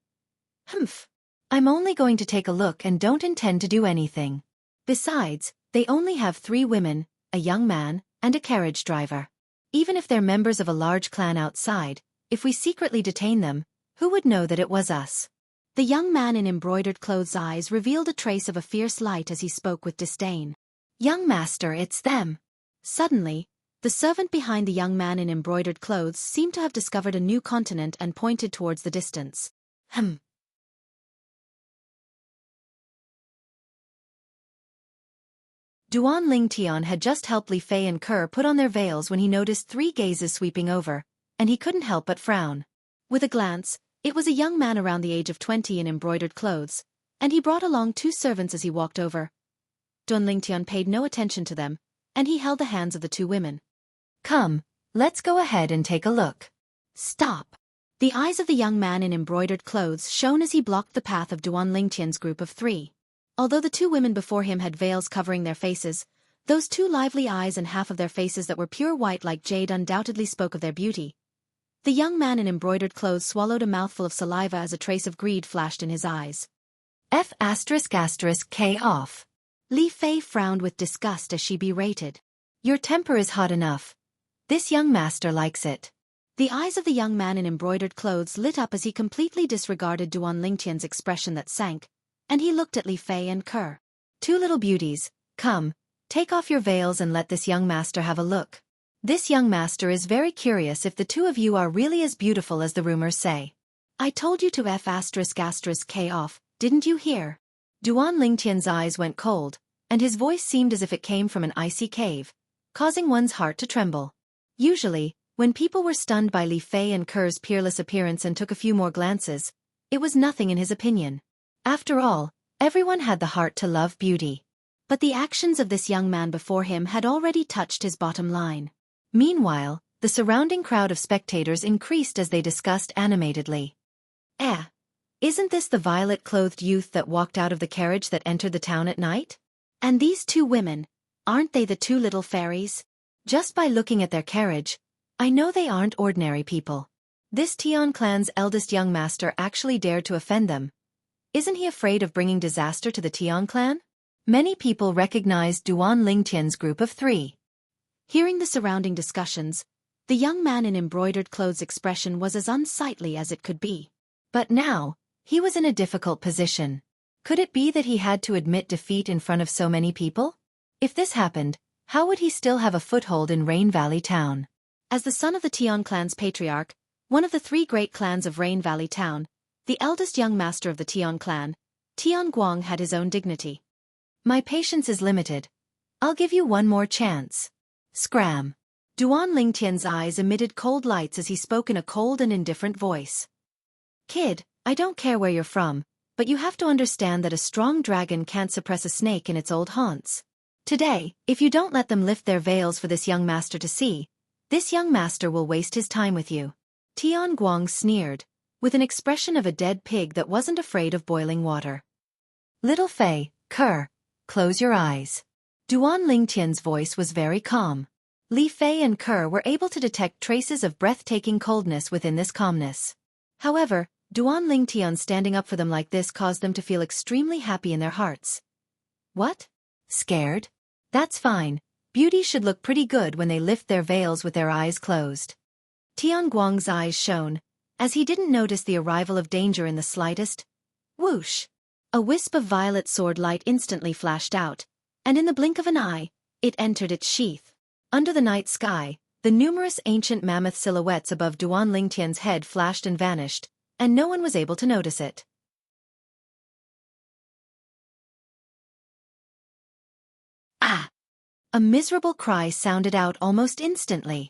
Humph. I'm only going to take a look and don't intend to do anything. Besides, they only have 3 women, a young man, and a carriage driver. Even if they're members of a large clan outside, if we secretly detain them, who would know that it was us? The young man in embroidered clothes' eyes revealed a trace of a fierce light as he spoke with disdain. Young master, it's them. Suddenly, the servant behind the young man in embroidered clothes seemed to have discovered a new continent and pointed towards the distance. Duan Lingtian had just helped Li Fei and Ke put on their veils when he noticed 3 gazes sweeping over, and he couldn't help but frown. With a glance, it was a young man around the age of 20 in embroidered clothes, and he brought along 2 servants as he walked over. Duan Lingtian paid no attention to them, and he held the hands of the 2 women. Come, let's go ahead and take a look. Stop. The eyes of the young man in embroidered clothes shone as he blocked the path of Duan Lingtian's group of 3. Although the 2 women before him had veils covering their faces, those 2 lively eyes and half of their faces that were pure white like jade undoubtedly spoke of their beauty. The young man in embroidered clothes swallowed a mouthful of saliva as a trace of greed flashed in his eyes. F***K off. Li Fei frowned with disgust as she berated. Your temper is hot enough. This young master likes it. The eyes of the young man in embroidered clothes lit up as he completely disregarded Duan Lingtian's expression that sank, and he looked at Li Fei and Ke. 2 little beauties, come, take off your veils and let this young master have a look. This young master is very curious if the 2 of you are really as beautiful as the rumors say. I told you to F***K off, didn't you hear? Duan Lingtian's eyes went cold, and his voice seemed as if it came from an icy cave, causing one's heart to tremble. Usually, when people were stunned by Li Fei and Ke's peerless appearance and took a few more glances, it was nothing in his opinion. After all, everyone had the heart to love beauty. But the actions of this young man before him had already touched his bottom line. Meanwhile, the surrounding crowd of spectators increased as they discussed animatedly. Isn't this the violet-clothed youth that walked out of the carriage that entered the town at night? And these 2 women, aren't they the 2 little fairies? Just by looking at their carriage, I know they aren't ordinary people. This Tian clan's eldest young master actually dared to offend them. Isn't he afraid of bringing disaster to the Tian clan? Many people recognized Duan Lingtian's group of three. Hearing the surrounding discussions, the young man in embroidered clothes' expression was as unsightly as it could be. But now, he was in a difficult position. Could it be that he had to admit defeat in front of so many people? If this happened, how would he still have a foothold in Rain Valley Town? As the son of the Tian clan's patriarch, one of the three great clans of Rain Valley Town, the eldest young master of the Tian clan, Tian Guang had his own dignity. My patience is limited. I'll give you one more chance. Scram. Duan Lingtian's eyes emitted cold lights as he spoke in a cold and indifferent voice. Kid, I don't care where you're from, but you have to understand that a strong dragon can't suppress a snake in its old haunts. Today, if you don't let them lift their veils for this young master to see, this young master will waste his time with you. Tian Guang sneered, with an expression of a dead pig that wasn't afraid of boiling water. Little Fei, Cur, close your eyes. Duan Lingtian's voice was very calm. Li Fei and Cur were able to detect traces of breathtaking coldness within this calmness. However, Duan Lingtian standing up for them like this caused them to feel extremely happy in their hearts. What? Scared? That's fine. Beauty should look pretty good when they lift their veils with their eyes closed. Tian Guang's eyes shone, as he didn't notice the arrival of danger in the slightest. Whoosh! A wisp of violet sword light instantly flashed out, and in the blink of an eye, it entered its sheath. Under the night sky, the numerous ancient mammoth silhouettes above Duan Lingtian's head flashed and vanished, and no one was able to notice it. Ah! A miserable cry sounded out almost instantly.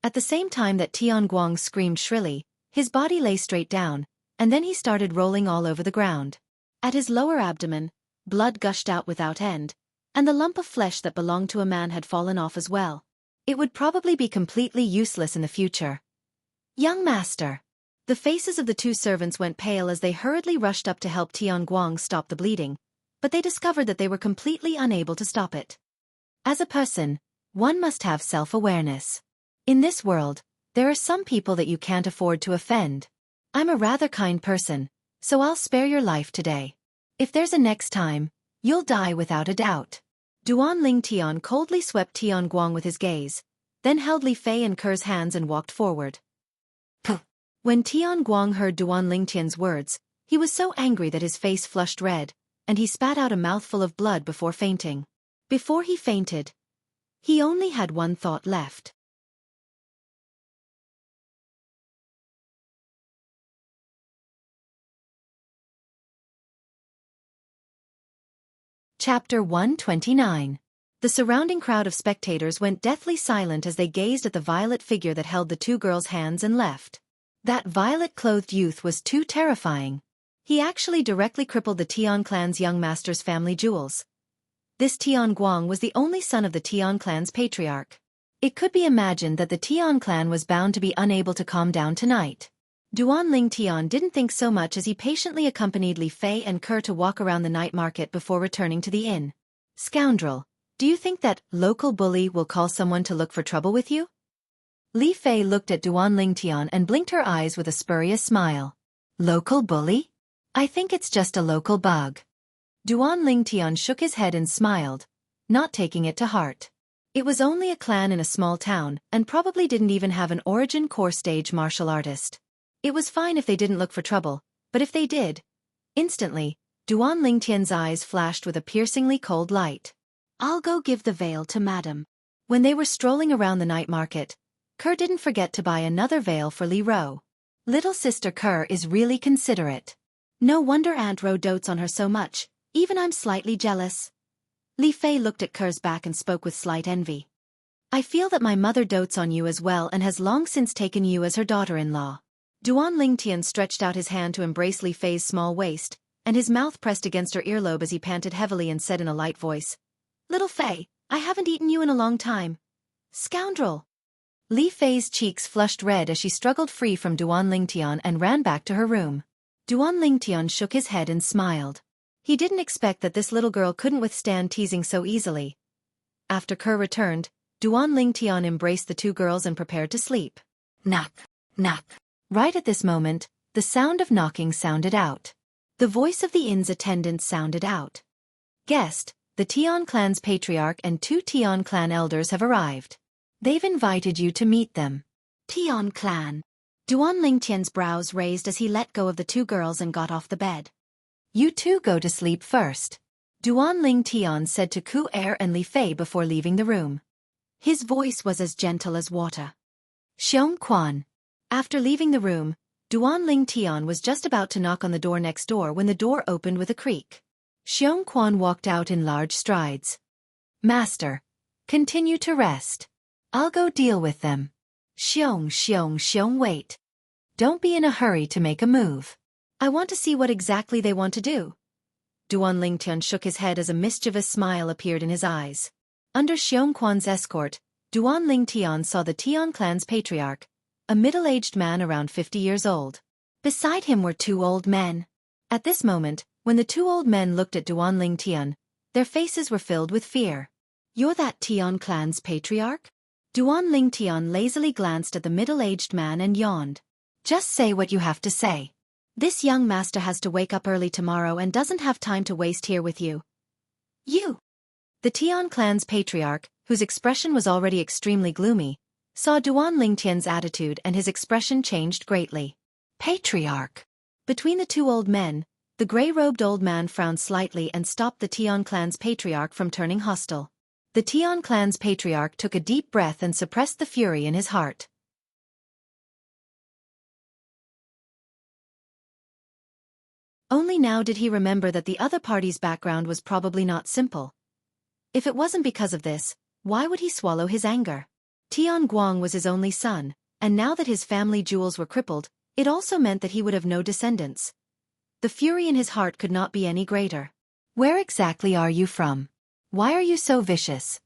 At the same time that Tian Guang screamed shrilly, his body lay straight down, and then he started rolling all over the ground. At his lower abdomen, blood gushed out without end, and the lump of flesh that belonged to a man had fallen off as well. It would probably be completely useless in the future. Young master! The faces of the two servants went pale as they hurriedly rushed up to help Tian Guang stop the bleeding, but they discovered that they were completely unable to stop it. As a person, one must have self-awareness. In this world, there are some people that you can't afford to offend. I'm a rather kind person, so I'll spare your life today. If there's a next time, you'll die without a doubt. Duan Lingtian coldly swept Tian Guang with his gaze, then held Li Fei and Ker's hands and walked forward. Puh! When Tian Guang heard Duan Lingtian's words, he was so angry that his face flushed red, and he spat out a mouthful of blood before fainting. Before he fainted, he only had one thought left. Chapter 129. The surrounding crowd of spectators went deathly silent as they gazed at the violet figure that held the two girls' hands and left. That violet-clothed youth was too terrifying. He actually directly crippled the Tian clan's young master's family jewels. This Tian Guang was the only son of the Tian clan's patriarch. It could be imagined that the Tian clan was bound to be unable to calm down tonight. Duan Lingtian didn't think so much as he patiently accompanied Li Fei and Ker to walk around the night market before returning to the inn. Scoundrel, do you think that local bully will call someone to look for trouble with you? Li Fei looked at Duan Lingtian and blinked her eyes with a spurious smile. Local bully? I think it's just a local bug. Duan Lingtian shook his head and smiled, not taking it to heart. It was only a clan in a small town, and probably didn't even have an origin core stage martial artist. It was fine if they didn't look for trouble, but if they did... Instantly, Duan Lingtian's eyes flashed with a piercingly cold light. I'll go give the veil to madam. When they were strolling around the night market, Ker didn't forget to buy another veil for Li Ro. Little sister Ker is really considerate. No wonder Aunt Ro dotes on her so much, even I'm slightly jealous. Li Fei looked at Ker's back and spoke with slight envy. I feel that my mother dotes on you as well and has long since taken you as her daughter-in-law. Duan Lingtian stretched out his hand to embrace Li Fei's small waist, and his mouth pressed against her earlobe as he panted heavily and said in a light voice, Little Fei, I haven't eaten you in a long time. Scoundrel! Li Fei's cheeks flushed red as she struggled free from Duan Lingtian and ran back to her room. Duan Lingtian shook his head and smiled. He didn't expect that this little girl couldn't withstand teasing so easily. After Ker returned, Duan Lingtian embraced the two girls and prepared to sleep. Knock, knock. Right at this moment, the sound of knocking sounded out. The voice of the inn's attendant sounded out. Guest, the Tian clan's patriarch and 2 Tian clan elders have arrived. They've invited you to meet them. Tian clan. Duan Lingtian's brows raised as he let go of the 2 girls and got off the bed. You 2 go to sleep first. Duan Lingtian said to Ku Er and Li Fei before leaving the room. His voice was as gentle as water. Xiong Quan. After leaving the room, Duan Lingtian was just about to knock on the door next door when the door opened with a creak. Xiong Quan walked out in large strides. Master, continue to rest. I'll go deal with them. Xiong, wait. Don't be in a hurry to make a move. I want to see what exactly they want to do. Duan Lingtian shook his head as a mischievous smile appeared in his eyes. Under Xiong Quan's escort, Duan Lingtian saw the Tian clan's patriarch, a middle-aged man around 50 years old. Beside him were 2 old men. At this moment, when the 2 old men looked at Duan Lingtian, their faces were filled with fear. You're that Tian clan's patriarch? Duan Lingtian lazily glanced at the middle-aged man and yawned. Just say what you have to say. This young master has to wake up early tomorrow and doesn't have time to waste here with you. You. The Tian clan's patriarch, whose expression was already extremely gloomy, saw Duan Lingtian's attitude and his expression changed greatly. Patriarch. Between the 2 old men, the gray-robed old man frowned slightly and stopped the Tian clan's patriarch from turning hostile. The Tian clan's patriarch took a deep breath and suppressed the fury in his heart. Only now did he remember that the other party's background was probably not simple. If it wasn't because of this, why would he swallow his anger? Tian Guang was his only son, and now that his family jewels were crippled, it also meant that he would have no descendants. The fury in his heart could not be any greater. Where exactly are you from? Why are you so vicious?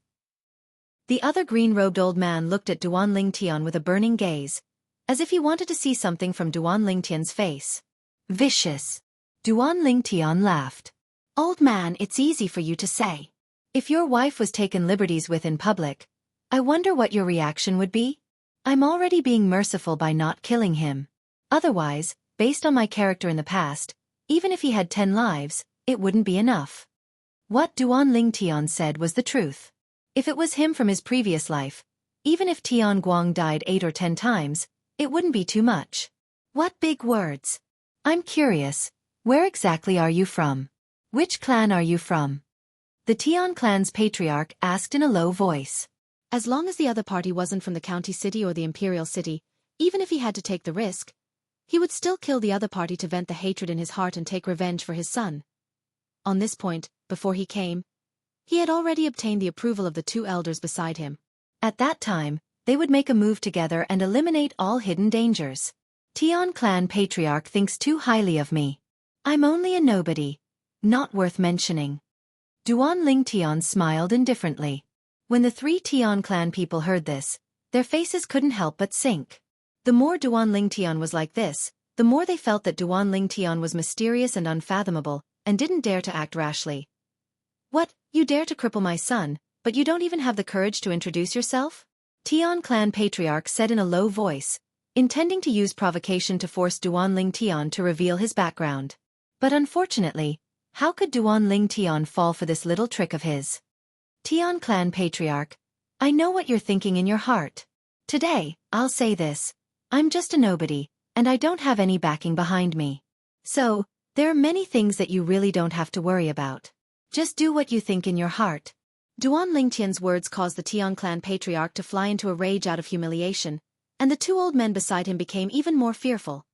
The other green-robed old man looked at Duan Lingtian with a burning gaze, as if he wanted to see something from Duan Lingtian's face. Vicious. Duan Lingtian laughed. Old man, it's easy for you to say. If your wife was taken liberties with in public, I wonder what your reaction would be? I'm already being merciful by not killing him. Otherwise, based on my character in the past, even if he had 10 lives, it wouldn't be enough. What Duan Lingtian said was the truth. If it was him from his previous life, even if Tian Guang died 8 or 10 times, it wouldn't be too much. What big words. I'm curious, where exactly are you from? Which clan are you from? The Tian clan's patriarch asked in a low voice. As long as the other party wasn't from the county city or the imperial city, even if he had to take the risk, he would still kill the other party to vent the hatred in his heart and take revenge for his son. On this point, before he came, he had already obtained the approval of the 2 elders beside him. At that time, they would make a move together and eliminate all hidden dangers. Tian clan patriarch thinks too highly of me. I'm only a nobody. Not worth mentioning. Duan Lingtian smiled indifferently. When the 3 Tian clan people heard this, their faces couldn't help but sink. The more Duan Lingtian was like this, the more they felt that Duan Lingtian was mysterious and unfathomable, and didn't dare to act rashly. What, you dare to cripple my son, but you don't even have the courage to introduce yourself? Tian clan patriarch said in a low voice, intending to use provocation to force Duan Lingtian to reveal his background. But unfortunately, how could Duan Lingtian fall for this little trick of his? Tian clan patriarch, I know what you're thinking in your heart. Today, I'll say this. I'm just a nobody, and I don't have any backing behind me. So, there are many things that you really don't have to worry about. Just do what you think in your heart. Duan Lingtian's words caused the Tian clan patriarch to fly into a rage out of humiliation, and the 2 old men beside him became even more fearful.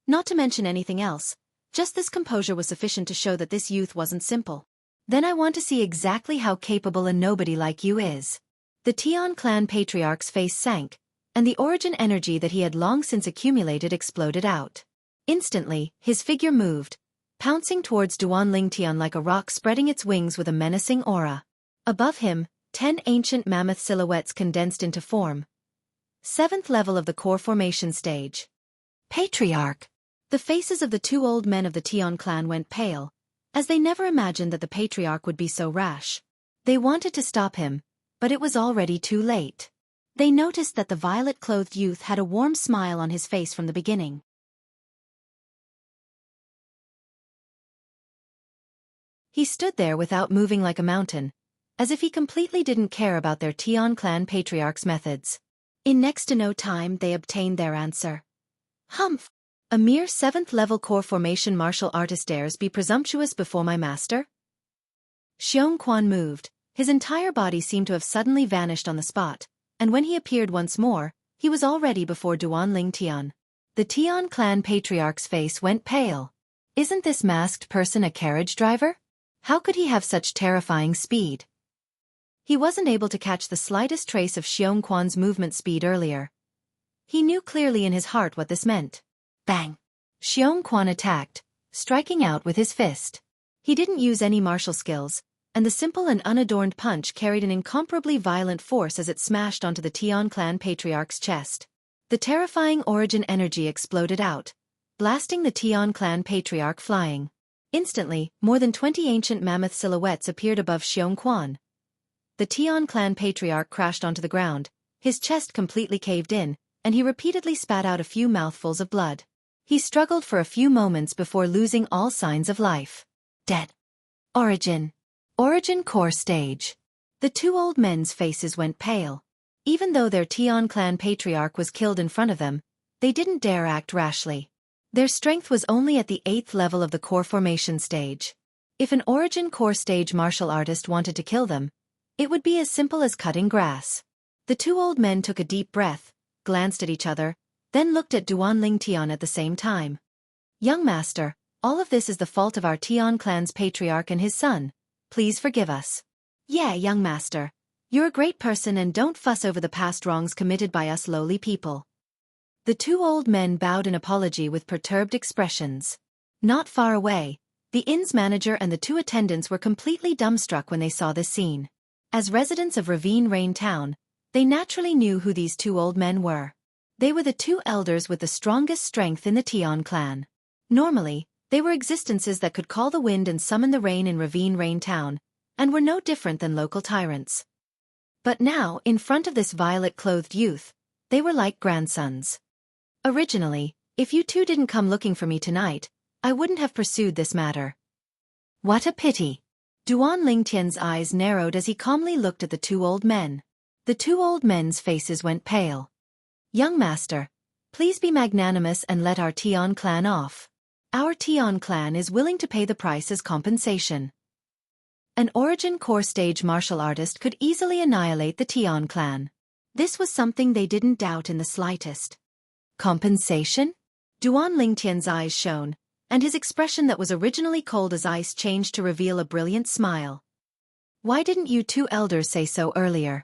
Not to mention anything else, just this composure was sufficient to show that this youth wasn't simple. Then I want to see exactly how capable a nobody like you is. The Tian clan patriarch's face sank, and the origin energy that he had long since accumulated exploded out. Instantly, his figure moved, pouncing towards Duan Lingtian like a rock spreading its wings with a menacing aura. Above him, 10 ancient mammoth silhouettes condensed into form. 7th level of the core formation stage. Patriarch! The faces of the 2 old men of the Tian clan went pale, as they never imagined that the patriarch would be so rash. They wanted to stop him, but it was already too late. They noticed that the violet-clothed youth had a warm smile on his face from the beginning. He stood there without moving like a mountain, as if he completely didn't care about their Tian clan patriarch's methods. In next to no time they obtained their answer. Humph! A mere 7th-level core formation martial artist dares be presumptuous before my master? Xianxia moved. His entire body seemed to have suddenly vanished on the spot, and when he appeared once more, he was already before Duan Lingtian. The Tian clan patriarch's face went pale. Isn't this masked person a carriage driver? How could he have such terrifying speed? He wasn't able to catch the slightest trace of Xianxia's movement speed earlier. He knew clearly in his heart what this meant. Bang! Xianxia attacked, striking out with his fist. He didn't use any martial skills, and the simple and unadorned punch carried an incomparably violent force as it smashed onto the Tian clan patriarch's chest. The terrifying origin energy exploded out, blasting the Tian clan patriarch flying. Instantly, more than 20 ancient mammoth silhouettes appeared above Xianxia. The Tian clan patriarch crashed onto the ground, his chest completely caved in, and he repeatedly spat out a few mouthfuls of blood. He struggled for a few moments before losing all signs of life. Dead. Origin core stage. The two old men's faces went pale. Even though their Tian clan patriarch was killed in front of them, they didn't dare act rashly. Their strength was only at the 8th level of the core formation stage. If an origin core stage martial artist wanted to kill them, it would be as simple as cutting grass. The two old men took a deep breath, glanced at each other, then looked at Duan Lingtian at the same time. Young master, all of this is the fault of our Tian clan's patriarch and his son. Please forgive us. Yeah, young master. You're a great person and don't fuss over the past wrongs committed by us lowly people. The two old men bowed in apology with perturbed expressions. Not far away, the inn's manager and the two attendants were completely dumbstruck when they saw this scene. As residents of Ravine Rain Town, they naturally knew who these two old men were. They were the two elders with the strongest strength in the Tian clan. Normally, they were existences that could call the wind and summon the rain in Ravine Rain Town, and were no different than local tyrants. But now, in front of this violet-clothed youth, they were like grandsons. Originally, if you two didn't come looking for me tonight, I wouldn't have pursued this matter. What a pity. Duan Lingtian's eyes narrowed as he calmly looked at the two old men. The two old men's faces went pale. Young master, please be magnanimous and let our Tian clan off. Our Tian clan is willing to pay the price as compensation. An origin core stage martial artist could easily annihilate the Tian clan. This was something they didn't doubt in the slightest. Compensation? Duan Lingtian's eyes shone, and his expression that was originally cold as ice changed to reveal a brilliant smile. Why didn't you two elders say so earlier?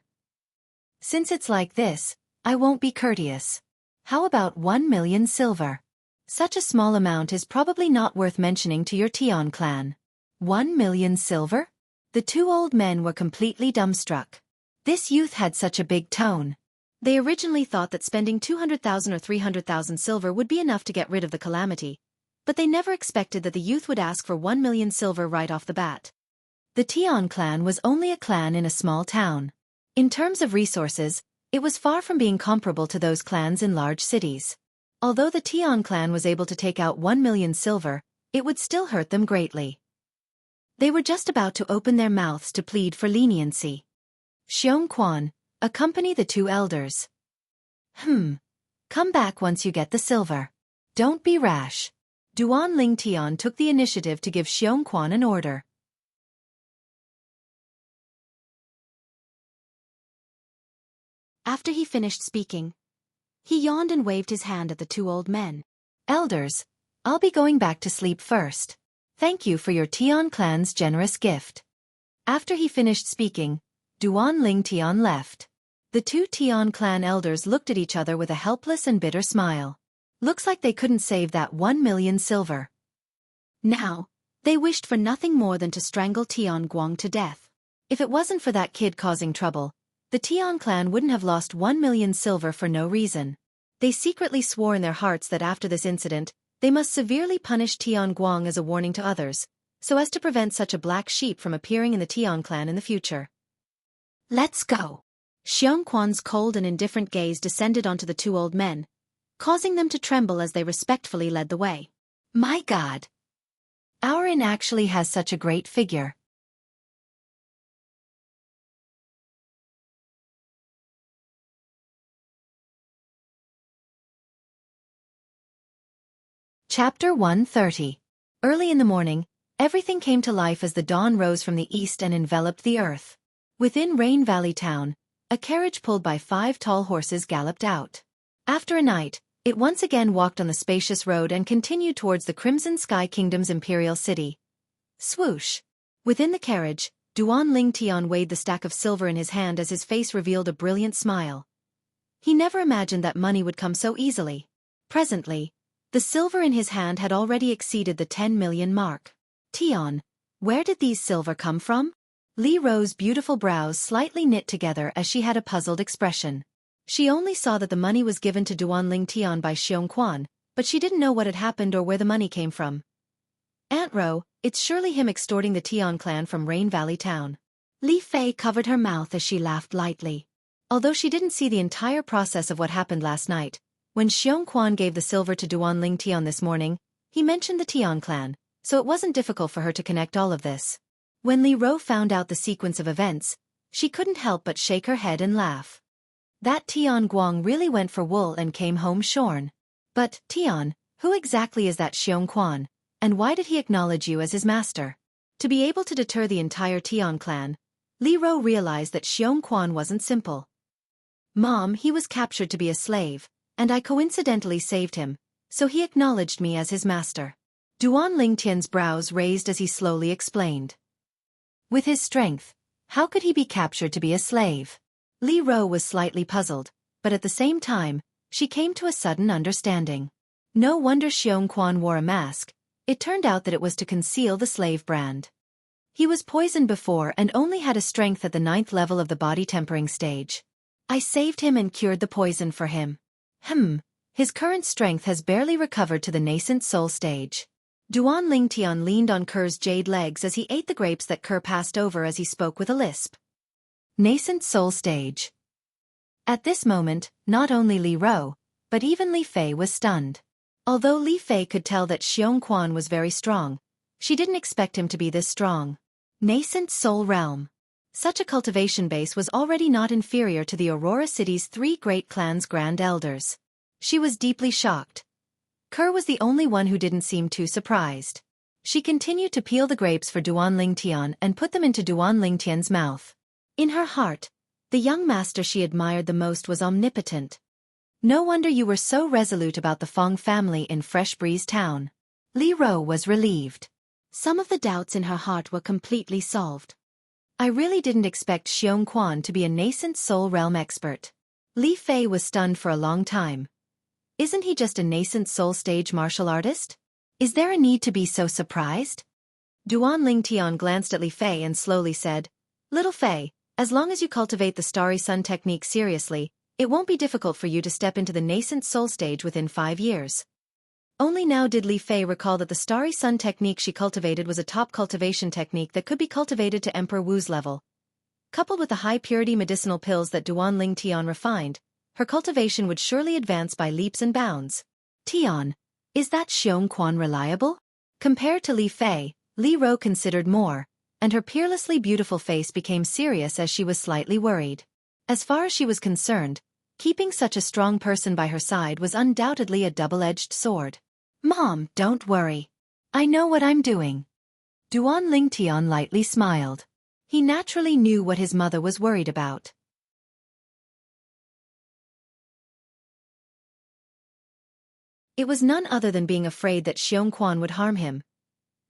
Since it's like this, I won't be courteous. How about 1 million silver? Such a small amount is probably not worth mentioning to your Tian clan. 1 million silver? The two old men were completely dumbstruck. This youth had such a big tone. They originally thought that spending 200,000 or 300,000 silver would be enough to get rid of the calamity, but they never expected that the youth would ask for 1 million silver right off the bat. The Tian clan was only a clan in a small town. In terms of resources, it was far from being comparable to those clans in large cities. Although the Tian clan was able to take out 1 million silver, it would still hurt them greatly. They were just about to open their mouths to plead for leniency. Xianxia, accompany the two elders. Come back once you get the silver. Don't be rash. Duan Lingtian took the initiative to give Xianxia an order. After he finished speaking, he yawned and waved his hand at the two old men. Elders, I'll be going back to sleep first. Thank you for your Tian clan's generous gift. After he finished speaking, Duan Lingtian left. The two Tian clan elders looked at each other with a helpless and bitter smile. Looks like they couldn't save that 1 million silver. Now, they wished for nothing more than to strangle Tian Guang to death. If it wasn't for that kid causing trouble, the Tian clan wouldn't have lost 1 million silver for no reason. They secretly swore in their hearts that after this incident, they must severely punish Tian Guang as a warning to others, so as to prevent such a black sheep from appearing in the Tian clan in the future. Let's go. Xianxua's cold and indifferent gaze descended onto the two old men, causing them to tremble as they respectfully led the way. My God! Our inn actually has such a great figure. Chapter 130. Early in the morning, everything came to life as the dawn rose from the east and enveloped the earth. Within Rain Valley town, a carriage pulled by 5 tall horses galloped out. After a night, it once again walked on the spacious road and continued towards the Crimson Sky Kingdom's imperial city. Swoosh! Within the carriage, Duan Lingtian weighed the stack of silver in his hand as his face revealed a brilliant smile. He never imagined that money would come so easily. Presently, the silver in his hand had already exceeded the 10 million mark. Tian, where did these silver come from? Li Ro's beautiful brows slightly knit together as she had a puzzled expression. She only saw that the money was given to Duan Lingtian by Xiongquan, but she didn't know what had happened or where the money came from. Aunt Ro, it's surely him extorting the Tian clan from Rain Valley town. Li Fei covered her mouth as she laughed lightly. Although she didn't see the entire process of what happened last night, when Xiongquan gave the silver to Duan Lingtian this morning, he mentioned the Tian clan, so it wasn't difficult for her to connect all of this. When Li Ro found out the sequence of events, she couldn't help but shake her head and laugh. That Tian Guang really went for wool and came home shorn. But, Tian, who exactly is that Xiongquan, and why did he acknowledge you as his master? To be able to deter the entire Tian clan, Li Ro realized that Xiongquan wasn't simple. Mom, he was captured to be a slave, and I coincidentally saved him, so he acknowledged me as his master. Duan Lingtian's brows raised as he slowly explained. With his strength, how could he be captured to be a slave? Li Ro was slightly puzzled, but at the same time, she came to a sudden understanding. No wonder Xiongquan wore a mask. It turned out that it was to conceal the slave brand. He was poisoned before and only had a strength at the 9th level of the body tempering stage. I saved him and cured the poison for him. His current strength has barely recovered to the nascent soul stage. Duan Lingtian leaned on Kerr's jade legs as he ate the grapes that Kerr passed over as he spoke with a lisp. Nascent soul stage. At this moment, not only Li Ro, but even Li Fei was stunned. Although Li Fei could tell that Xiongquan was very strong, she didn't expect him to be this strong. Nascent soul realm. Such a cultivation base was already not inferior to the Aurora City's 3 great clans' grand elders. She was deeply shocked. Kerr was the only one who didn't seem too surprised. She continued to peel the grapes for Duan Lingtian and put them into Duan Lingtian's mouth. In her heart, the young master she admired the most was omnipotent. No wonder you were so resolute about the Fong family in Fresh Breeze Town. Li Ro was relieved. Some of the doubts in her heart were completely solved. I really didn't expect Xiongquan to be a nascent soul realm expert. Li Fei was stunned for a long time. Isn't he just a nascent soul stage martial artist? Is there a need to be so surprised? Duan Lingtian glanced at Li Fei and slowly said, Little Fei, as long as you cultivate the Starry Sun technique seriously, it won't be difficult for you to step into the nascent soul stage within 5 years. Only now did Li Fei recall that the Starry Sun technique she cultivated was a top cultivation technique that could be cultivated to Emperor Wu's level. Coupled with the high-purity medicinal pills that Duan Lingtian refined, her cultivation would surely advance by leaps and bounds. Tian, is that Xiongquan reliable? Compared to Li Fei, Li Ro considered more, and her peerlessly beautiful face became serious as she was slightly worried. As far as she was concerned, keeping such a strong person by her side was undoubtedly a double-edged sword. Mom, don't worry. I know what I'm doing. Duan Lingtian lightly smiled. He naturally knew what his mother was worried about. It was none other than being afraid that Xiongquan would harm him.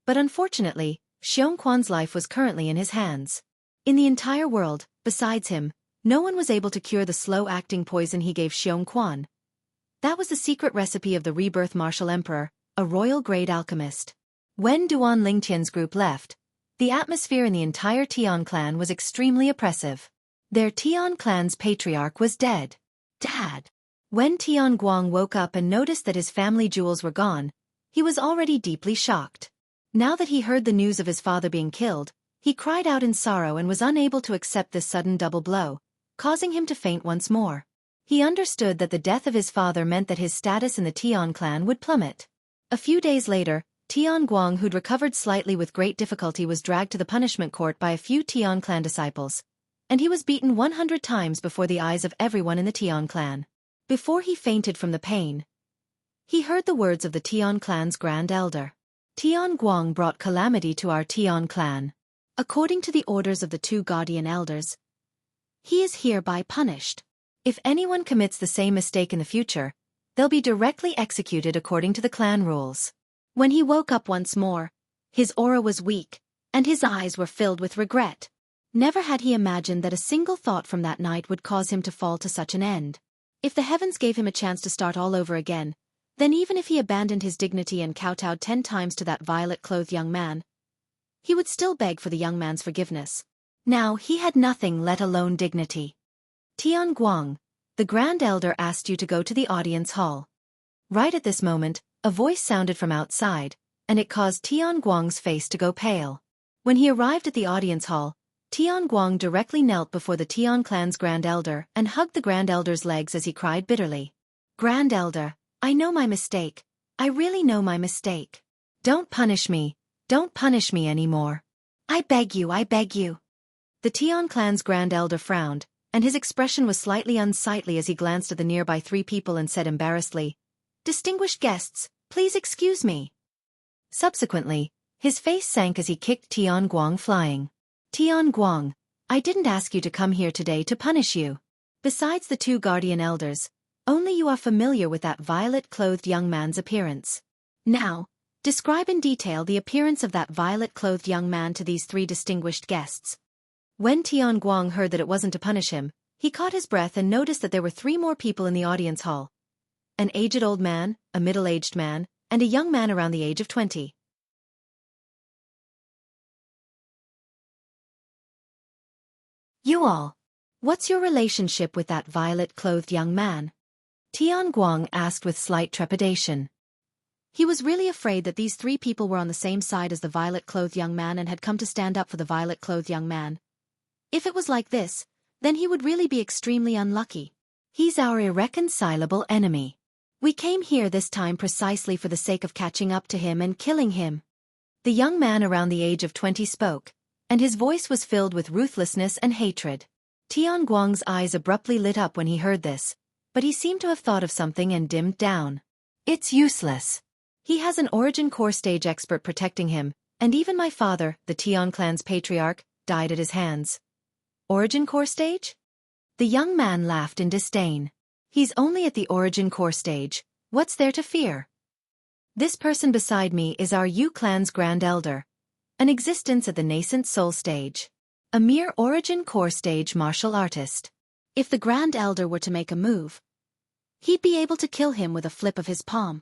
But unfortunately, Xiongquan's life was currently in his hands. In the entire world, besides him, no one was able to cure the slow-acting poison he gave Xiongquan. That was the secret recipe of the Rebirth Martial Emperor, a royal-grade alchemist. When Duan Lingtian's group left, the atmosphere in the entire Tian clan was extremely oppressive. Their Tian clan's patriarch was dead. Dad! When Tian Guang woke up and noticed that his family jewels were gone, he was already deeply shocked. Now that he heard the news of his father being killed, he cried out in sorrow and was unable to accept this sudden double blow. causing him to faint once more. He understood that the death of his father meant that his status in the Tian clan would plummet. A few days later, Tian Guang, who'd recovered slightly with great difficulty, was dragged to the punishment court by a few Tian clan disciples, and he was beaten 100 times before the eyes of everyone in the Tian clan. Before he fainted from the pain, he heard the words of the Tian clan's grand elder. Tian Guang brought calamity to our Tian clan. According to the orders of the two guardian elders, he is hereby punished. If anyone commits the same mistake in the future, they'll be directly executed according to the clan rules. When he woke up once more, his aura was weak, and his eyes were filled with regret. Never had he imagined that a single thought from that night would cause him to fall to such an end. If the heavens gave him a chance to start all over again, then even if he abandoned his dignity and kowtowed 10 times to that violet-clothed young man, he would still beg for the young man's forgiveness. Now he had nothing, let alone dignity. Tian Guang, the Grand Elder asked you to go to the audience hall. Right at this moment, a voice sounded from outside, and it caused Tian Guang's face to go pale. When he arrived at the audience hall, Tian Guang directly knelt before the Tian clan's Grand Elder and hugged the Grand Elder's legs as he cried bitterly. Grand Elder, I know my mistake. I really know my mistake. Don't punish me. Don't punish me anymore. I beg you, I beg you. The Tian clan's Grand Elder frowned, and his expression was slightly unsightly as he glanced at the nearby 3 people and said embarrassedly, Distinguished guests, please excuse me. Subsequently, his face sank as he kicked Tian Guang flying. Tian Guang, I didn't ask you to come here today to punish you. Besides the 2 guardian elders, only you are familiar with that violet-clothed young man's appearance. Now, describe in detail the appearance of that violet-clothed young man to these 3 distinguished guests. When Tian Guang heard that it wasn't to punish him, he caught his breath and noticed that there were 3 more people in the audience hall. An aged old man, a middle-aged man, and a young man around the age of 20. You all, what's your relationship with that violet-clothed young man? Tian Guang asked with slight trepidation. He was really afraid that these 3 people were on the same side as the violet-clothed young man and had come to stand up for the violet-clothed young man. If it was like this, then he would really be extremely unlucky. He's our irreconcilable enemy. We came here this time precisely for the sake of catching up to him and killing him. The young man around the age of 20 spoke, and his voice was filled with ruthlessness and hatred. Tian Guang's eyes abruptly lit up when he heard this, but he seemed to have thought of something and dimmed down. It's useless. He has an origin core stage expert protecting him, and even my father, the Tian clan's patriarch, died at his hands. Origin core stage? The young man laughed in disdain. He's only at the origin core stage. What's there to fear? This person beside me is our Yu clan's Grand Elder, an existence at the nascent soul stage. A mere origin core stage martial artist. If the Grand Elder were to make a move, he'd be able to kill him with a flip of his palm.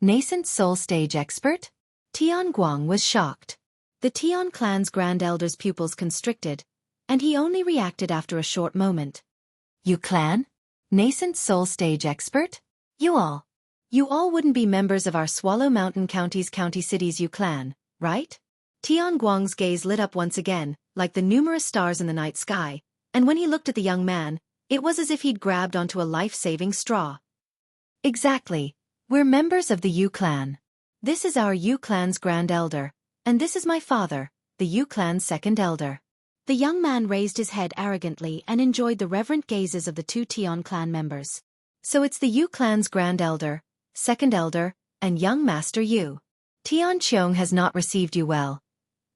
Nascent soul stage expert? Tian Guang was shocked. The Tian clan's Grand Elder's pupils constricted, and he only reacted after a short moment. You clan? Nascent soul stage expert? You all wouldn't be members of our Swallow Mountain County's County Cities Yu clan, right? Tian Guang's gaze lit up once again, like the numerous stars in the night sky, and when he looked at the young man, it was as if he'd grabbed onto a life-saving straw. Exactly. We're members of the Yu clan. This is our Yu clan's Grand Elder, and this is my father, the Yu clan's second elder. The young man raised his head arrogantly and enjoyed the reverent gazes of the 2 Tian clan members. So it's the Yu clan's Grand Elder, second elder, and young Master Yu. Tian Qiong has not received you well.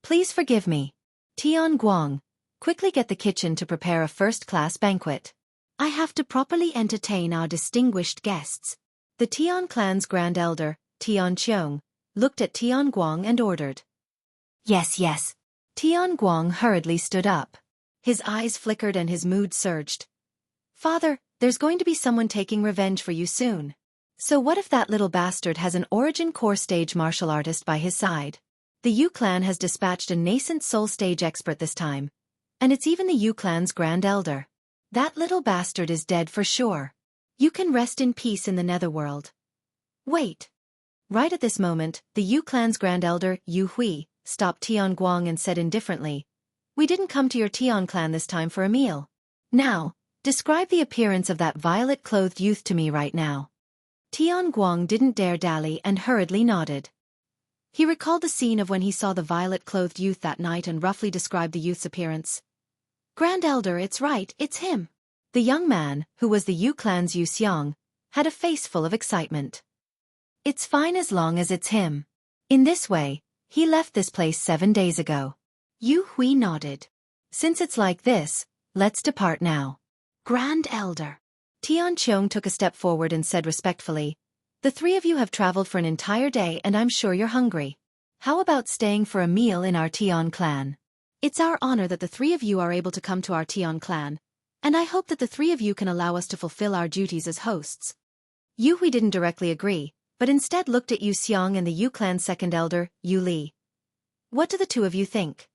Please forgive me. Tian Guang, quickly get the kitchen to prepare a first-class banquet. I have to properly entertain our distinguished guests. The Tian clan's Grand Elder, Tian Qiong, looked at Tian Guang and ordered. Yes, yes. Tian Guang hurriedly stood up. His eyes flickered and his mood surged. Father, there's going to be someone taking revenge for you soon. So what if that little bastard has an origin core stage martial artist by his side? The Yu clan has dispatched a nascent soul stage expert this time, and it's even the Yu clan's Grand Elder. That little bastard is dead for sure. You can rest in peace in the netherworld. Wait. Right at this moment, the Yu clan's Grand Elder, Yu Hui, stopped Tian Guang and said indifferently, We didn't come to your Tian clan this time for a meal. Now, describe the appearance of that violet-clothed youth to me right now. Tian Guang didn't dare dally and hurriedly nodded. He recalled the scene of when he saw the violet-clothed youth that night and roughly described the youth's appearance. Grand Elder, it's right, it's him. The young man, who was the Yu clan's Yu Xiang, had a face full of excitement. It's fine as long as it's him. In this way, he left this place 7 days ago. Yu Hui nodded. Since it's like this, let's depart now. Grand Elder. Tian Qiong took a step forward and said respectfully, the three of you have traveled for an entire day and I'm sure you're hungry. How about staying for a meal in our Tian clan? It's our honor that the three of you are able to come to our Tian clan, and I hope that the three of you can allow us to fulfill our duties as hosts. Yu Hui didn't directly agree, but instead looked at Yu Xiang and the Yu clan's second elder, Yu Li. What do the two of you think?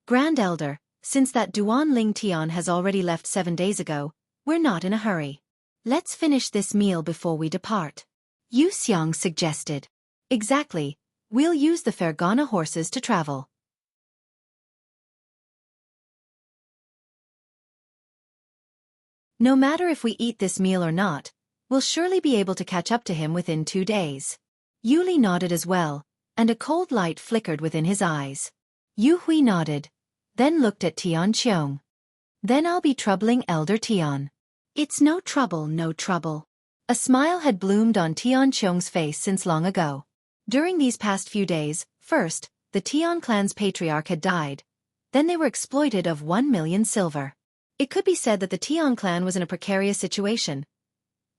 Grand Elder, since that Duan Ling Tian has already left 7 days ago, we're not in a hurry. Let's finish this meal before we depart. Yu Xiang suggested. Exactly, we'll use the Fergana horses to travel. No matter if we eat this meal or not, we'll surely be able to catch up to him within 2 days. Yu Li nodded as well, and a cold light flickered within his eyes. Yu Hui nodded, then looked at Tian Qiong. Then I'll be troubling Elder Tian. It's no trouble, no trouble. A smile had bloomed on Tian Qiong's face since long ago. During these past few days, first, the Tian clan's patriarch had died. Then they were exploited of 1 million silver. It could be said that the Tian clan was in a precarious situation.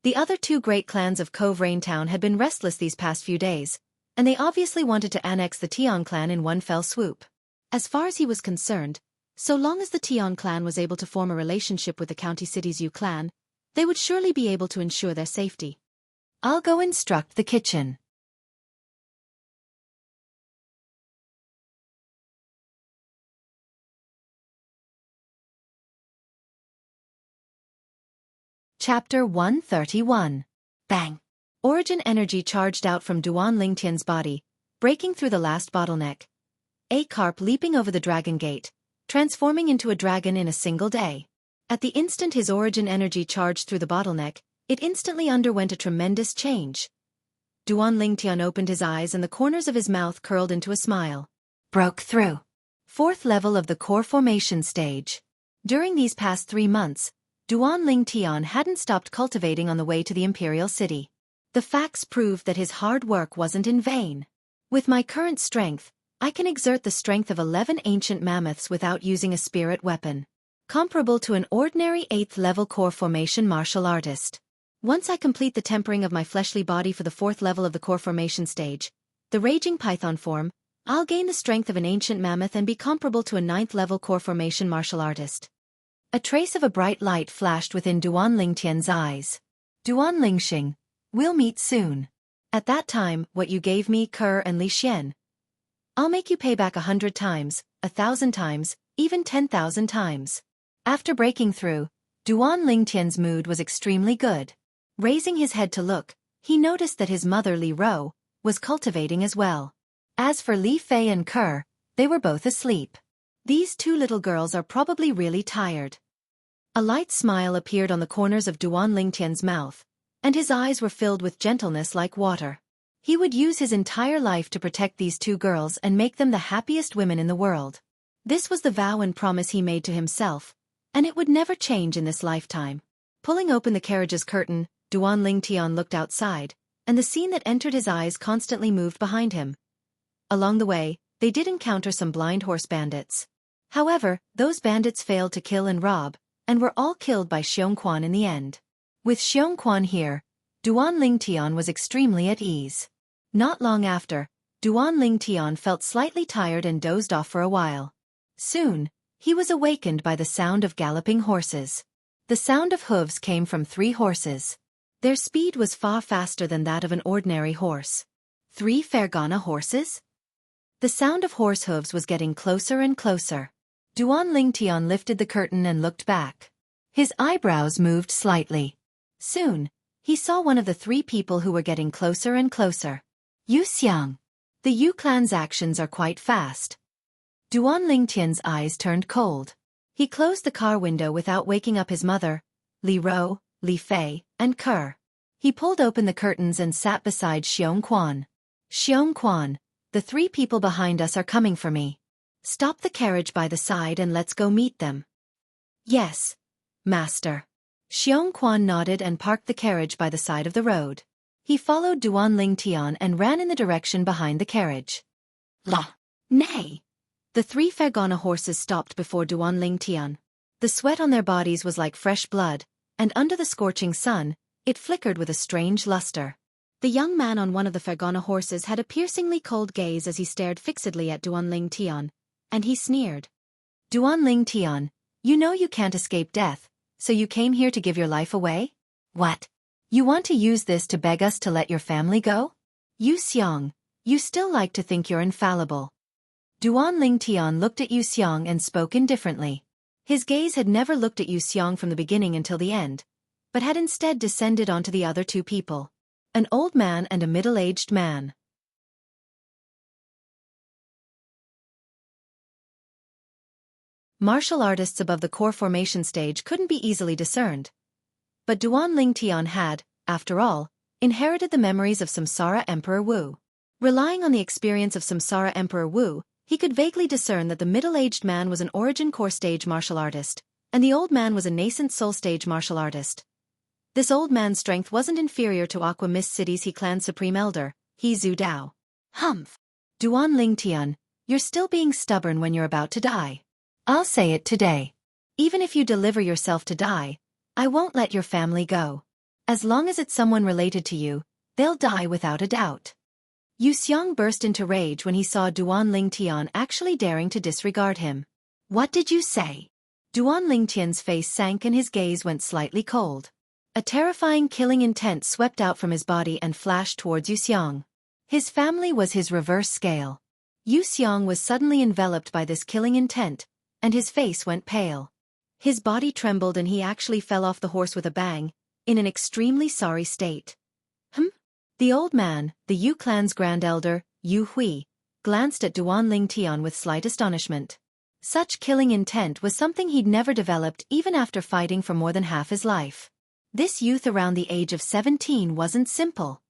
The other 2 great clans of Cove Rain Town had been restless these past few days, and they obviously wanted to annex the Tian clan in one fell swoop. As far as he was concerned, so long as the Tian clan was able to form a relationship with the county city's Yu clan, they would surely be able to ensure their safety. I'll go instruct the kitchen. Chapter 131. Bang! Origin energy charged out from Duan Lingtian's body, breaking through the last bottleneck. A carp leaping over the dragon gate, transforming into a dragon in a single day. At the instant his origin energy charged through the bottleneck, it instantly underwent a tremendous change. Duan Lingtian opened his eyes and the corners of his mouth curled into a smile. Broke through. 4th level of the core formation stage. During these past 3 months, Duan Lingtian hadn't stopped cultivating on the way to the Imperial City. The facts proved that his hard work wasn't in vain. With my current strength, I can exert the strength of 11 ancient mammoths without using a spirit weapon. Comparable to an ordinary 8th level core formation martial artist. Once I complete the tempering of my fleshly body for the 4th level of the core formation stage, the raging python form, I'll gain the strength of an ancient mammoth and be comparable to a 9th level core formation martial artist. A trace of a bright light flashed within Duan Lingtian's eyes. Duan Lingxing, we'll meet soon. At that time, what you gave me, Kerr and Li Xian, I'll make you pay back 100 times, 1,000 times, even 10,000 times. After breaking through, Duan Lingtian's mood was extremely good. Raising his head to look, he noticed that his mother Li Ro was cultivating as well. As for Li Fei and Kerr, they were both asleep. These 2 little girls are probably really tired. A light smile appeared on the corners of Duan Lingtian's mouth, and his eyes were filled with gentleness like water. He would use his entire life to protect these 2 girls and make them the happiest women in the world. This was the vow and promise he made to himself, and it would never change in this lifetime. Pulling open the carriage's curtain, Duan Lingtian looked outside, and the scene that entered his eyes constantly moved behind him. Along the way, they did encounter some blind horse bandits. However, those bandits failed to kill and rob, and were all killed by Xiongquan in the end. With Xiongquan here, Duan Lingtian was extremely at ease. Not long after, Duan Lingtian felt slightly tired and dozed off for a while. Soon, he was awakened by the sound of galloping horses. The sound of hooves came from 3 horses. Their speed was far faster than that of an ordinary horse. 3 Fergana horses? The sound of horse hooves was getting closer and closer. Duan Lingtian lifted the curtain and looked back. His eyebrows moved slightly. Soon, he saw one of the 3 people who were getting closer and closer. Yu Xiang. The Yu clan's actions are quite fast. Duan Lingtian's eyes turned cold. He closed the car window without waking up his mother, Li Ro, Li Fei, and Kerr. He pulled open the curtains and sat beside Xiong. Xiong, the 3 people behind us are coming for me. Stop the carriage by the side and let's go meet them. Yes, master. Xiong nodded and parked the carriage by the side of the road. He followed Lingtian and ran in the direction behind the carriage. Nay! The 3 Fergana horses stopped before Lingtian. The sweat on their bodies was like fresh blood, and under the scorching sun, it flickered with a strange luster. The young man on one of the Fergana horses had a piercingly cold gaze as he stared fixedly at Lingtian, and he sneered. Lingtian, you know you can't escape death, so you came here to give your life away? What? You want to use this to beg us to let your family go? Yu Xiang, you still like to think you're infallible. Lingtian looked at Yu Xiang and spoke indifferently. His gaze had never looked at Yu Xiang from the beginning until the end, but had instead descended onto the other 2 people. An old man and a middle-aged man. Martial artists above the core formation stage couldn't be easily discerned. But Lingtian had, after all, inherited the memories of Samsara Emperor Wu. Relying on the experience of Samsara Emperor Wu, he could vaguely discern that the middle-aged man was an origin core stage martial artist, and the old man was a nascent soul stage martial artist. This old man's strength wasn't inferior to Aqua Mist City's He Clan's Supreme Elder, He Zhu Dao. Humph! Lingtian, you're still being stubborn when you're about to die. I'll say it today. Even if you deliver yourself to die, I won't let your family go. As long as it's someone related to you, they'll die without a doubt. Yu Xiang burst into rage when he saw Lingtian actually daring to disregard him. What did you say? Lingtian's face sank and his gaze went slightly cold. A terrifying killing intent swept out from his body and flashed towards Yu Xiang. His family was his reverse scale. Yu Xiang was suddenly enveloped by this killing intent, and his face went pale. His body trembled and he actually fell off the horse with a bang, in an extremely sorry state. The old man, the Yu clan's grand elder, Yu Hui, glanced at Lingtian with slight astonishment. Such killing intent was something he'd never developed even after fighting for more than half his life. This youth around the age of 17 wasn't simple.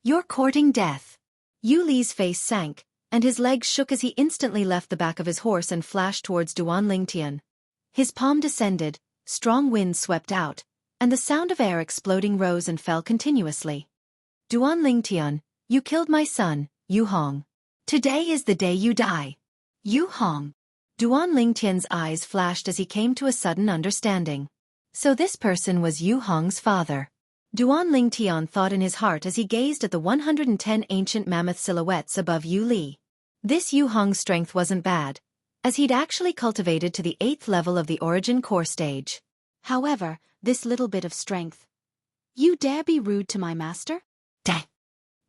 You're courting death. Yu Li's face sank, and his legs shook as he instantly left the back of his horse and flashed towards Lingtian. His palm descended, strong winds swept out, and the sound of air exploding rose and fell continuously. Lingtian, you killed my son, Yu Hong. Today is the day you die. Yu Hong. Lingtian's eyes flashed as he came to a sudden understanding. So this person was Yu Hong's father. Lingtian thought in his heart as he gazed at the 110 ancient mammoth silhouettes above Yu Li. This Yu Hong's strength wasn't bad, as he'd actually cultivated to the 8th level of the origin core stage. However, this little bit of strength. You dare be rude to my master? Deh!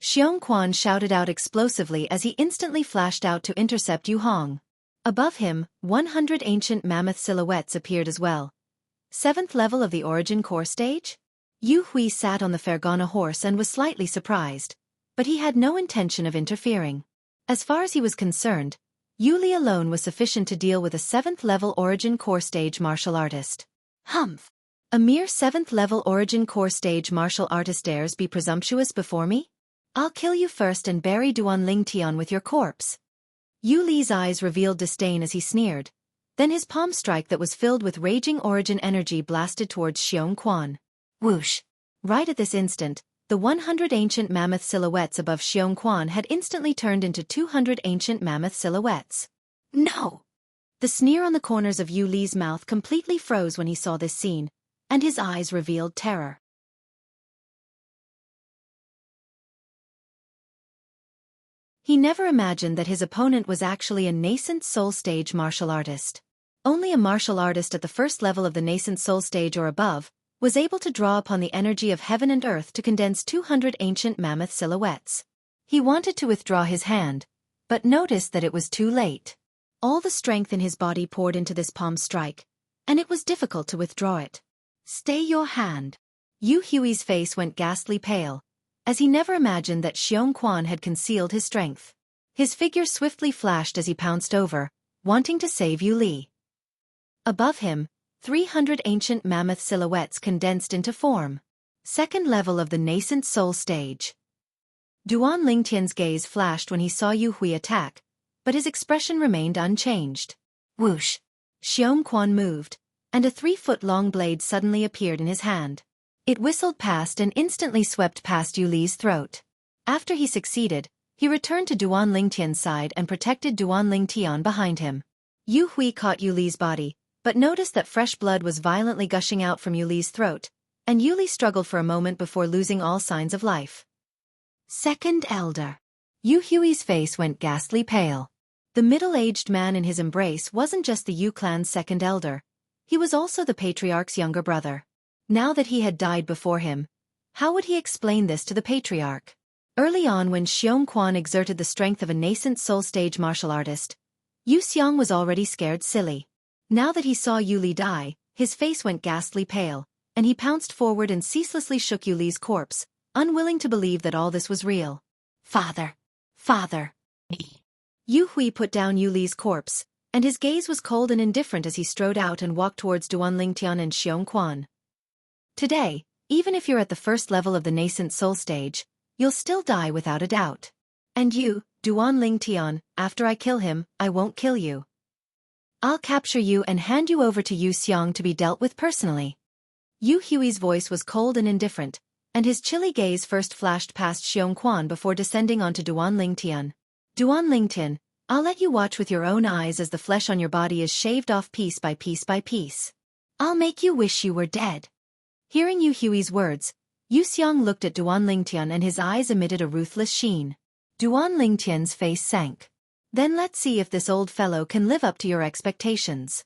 Xiong shouted out explosively as he instantly flashed out to intercept Yu Hong. Above him, 100 ancient mammoth silhouettes appeared as well. 7th level of the origin core stage? Yu Hui sat on the Fergana horse and was slightly surprised, but he had no intention of interfering. As far as he was concerned, Yu Li alone was sufficient to deal with a 7th level origin core stage martial artist. Humph! A mere 7th level origin core stage martial artist dares be presumptuous before me? I'll kill you first and bury Lingtian with your corpse. Yu Li's eyes revealed disdain as he sneered. Then his palm strike that was filled with raging origin energy blasted towards Xiong. Whoosh! Right at this instant, the 100 ancient mammoth silhouettes above Xiong had instantly turned into 200 ancient mammoth silhouettes. No! The sneer on the corners of Yu Li's mouth completely froze when he saw this scene, and his eyes revealed terror. He never imagined that his opponent was actually a nascent soul stage martial artist. Only a martial artist at the 1st level of the nascent soul stage or above was able to draw upon the energy of heaven and earth to condense 200 ancient mammoth silhouettes. He wanted to withdraw his hand, but noticed that it was too late. All the strength in his body poured into this palm strike, and it was difficult to withdraw it. Stay your hand. Yu Hui's face went ghastly pale, as he never imagined that Xiong had concealed his strength. His figure swiftly flashed as he pounced over, wanting to save Yu Li. Above him, 300 ancient mammoth silhouettes condensed into form. Second level of the nascent soul stage. Duan Lingtian's gaze flashed when he saw Yu Hui attack, but his expression remained unchanged. Whoosh! Xianxia moved, and a 3-foot-long blade suddenly appeared in his hand. It whistled past and instantly swept past Yu Li's throat. After he succeeded, he returned to Duan Lingtian's side and protected Duan Lingtian behind him. Yu Hui caught Yu Li's body, but noticed that fresh blood was violently gushing out from Yu Li's throat, and Yu Li struggled for a moment before losing all signs of life. Second Elder. Yu Hui's face went ghastly pale. The middle-aged man in his embrace wasn't just the Yu clan's second elder, he was also the patriarch's younger brother. Now that he had died before him, how would he explain this to the patriarch? Early on when Xianxia exerted the strength of a nascent soul-stage martial artist, Yu Xiang was already scared silly. Now that he saw Yu Li die, his face went ghastly pale, and he pounced forward and ceaselessly shook Yu Li's corpse, unwilling to believe that all this was real. Father! Father! Yu Hui put down Yu Li's corpse, and his gaze was cold and indifferent as he strode out and walked towards Duan Lingtian and Xianxia. Today, even if you're at the first level of the nascent soul stage, you'll still die without a doubt. And you, Duan Lingtian, after I kill him, I won't kill you. I'll capture you and hand you over to Yu Xiang to be dealt with personally. Yu Hui's voice was cold and indifferent, and his chilly gaze first flashed past Xianxia before descending onto Duan Lingtian. Duan Lingtian, I'll let you watch with your own eyes as the flesh on your body is shaved off piece by piece by piece. I'll make you wish you were dead. Hearing Yu Hui's words, Yu Xiang looked at Duan Lingtian and his eyes emitted a ruthless sheen. Duan Lingtian's face sank. Then let's see if this old fellow can live up to your expectations.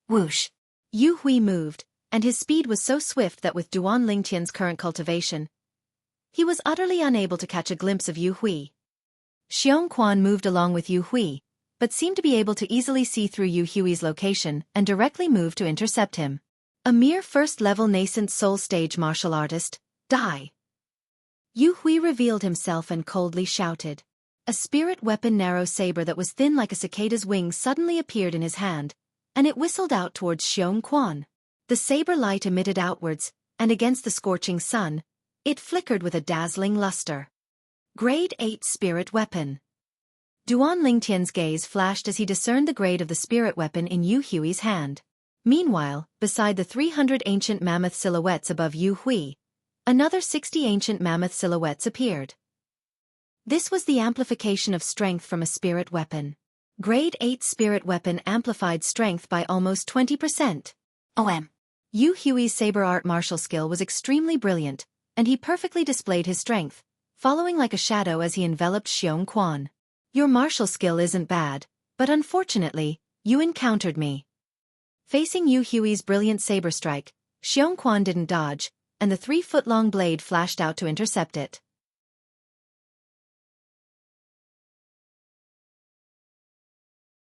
Whoosh! Yu Hui moved, and his speed was so swift that with Duan Lingtian's current cultivation, he was utterly unable to catch a glimpse of Yu Hui. Xianxia moved along with Yu Hui, but seemed to be able to easily see through Yu Hui's location and directly moved to intercept him. A mere first-level nascent soul stage martial artist, die. Yu Hui revealed himself and coldly shouted. A spirit weapon narrow saber that was thin like a cicada's wings suddenly appeared in his hand, and it whistled out towards Xianxia. The saber light emitted outwards, and against the scorching sun, it flickered with a dazzling luster. Grade 8 Spirit Weapon. Duan Lingtian's gaze flashed as he discerned the grade of the spirit weapon in Yu Hui's hand. Meanwhile, beside the 300 ancient mammoth silhouettes above Yu Hui, another 60 ancient mammoth silhouettes appeared. This was the amplification of strength from a spirit weapon. Grade 8 Spirit Weapon amplified strength by almost 20%. Yu Hui's saber art martial skill was extremely brilliant, and he perfectly displayed his strength, following like a shadow as he enveloped Xianxia. Your martial skill isn't bad, but unfortunately, you encountered me. Facing Yu Hui's brilliant saber strike, Xianxia didn't dodge, and the 3-foot-long blade flashed out to intercept it.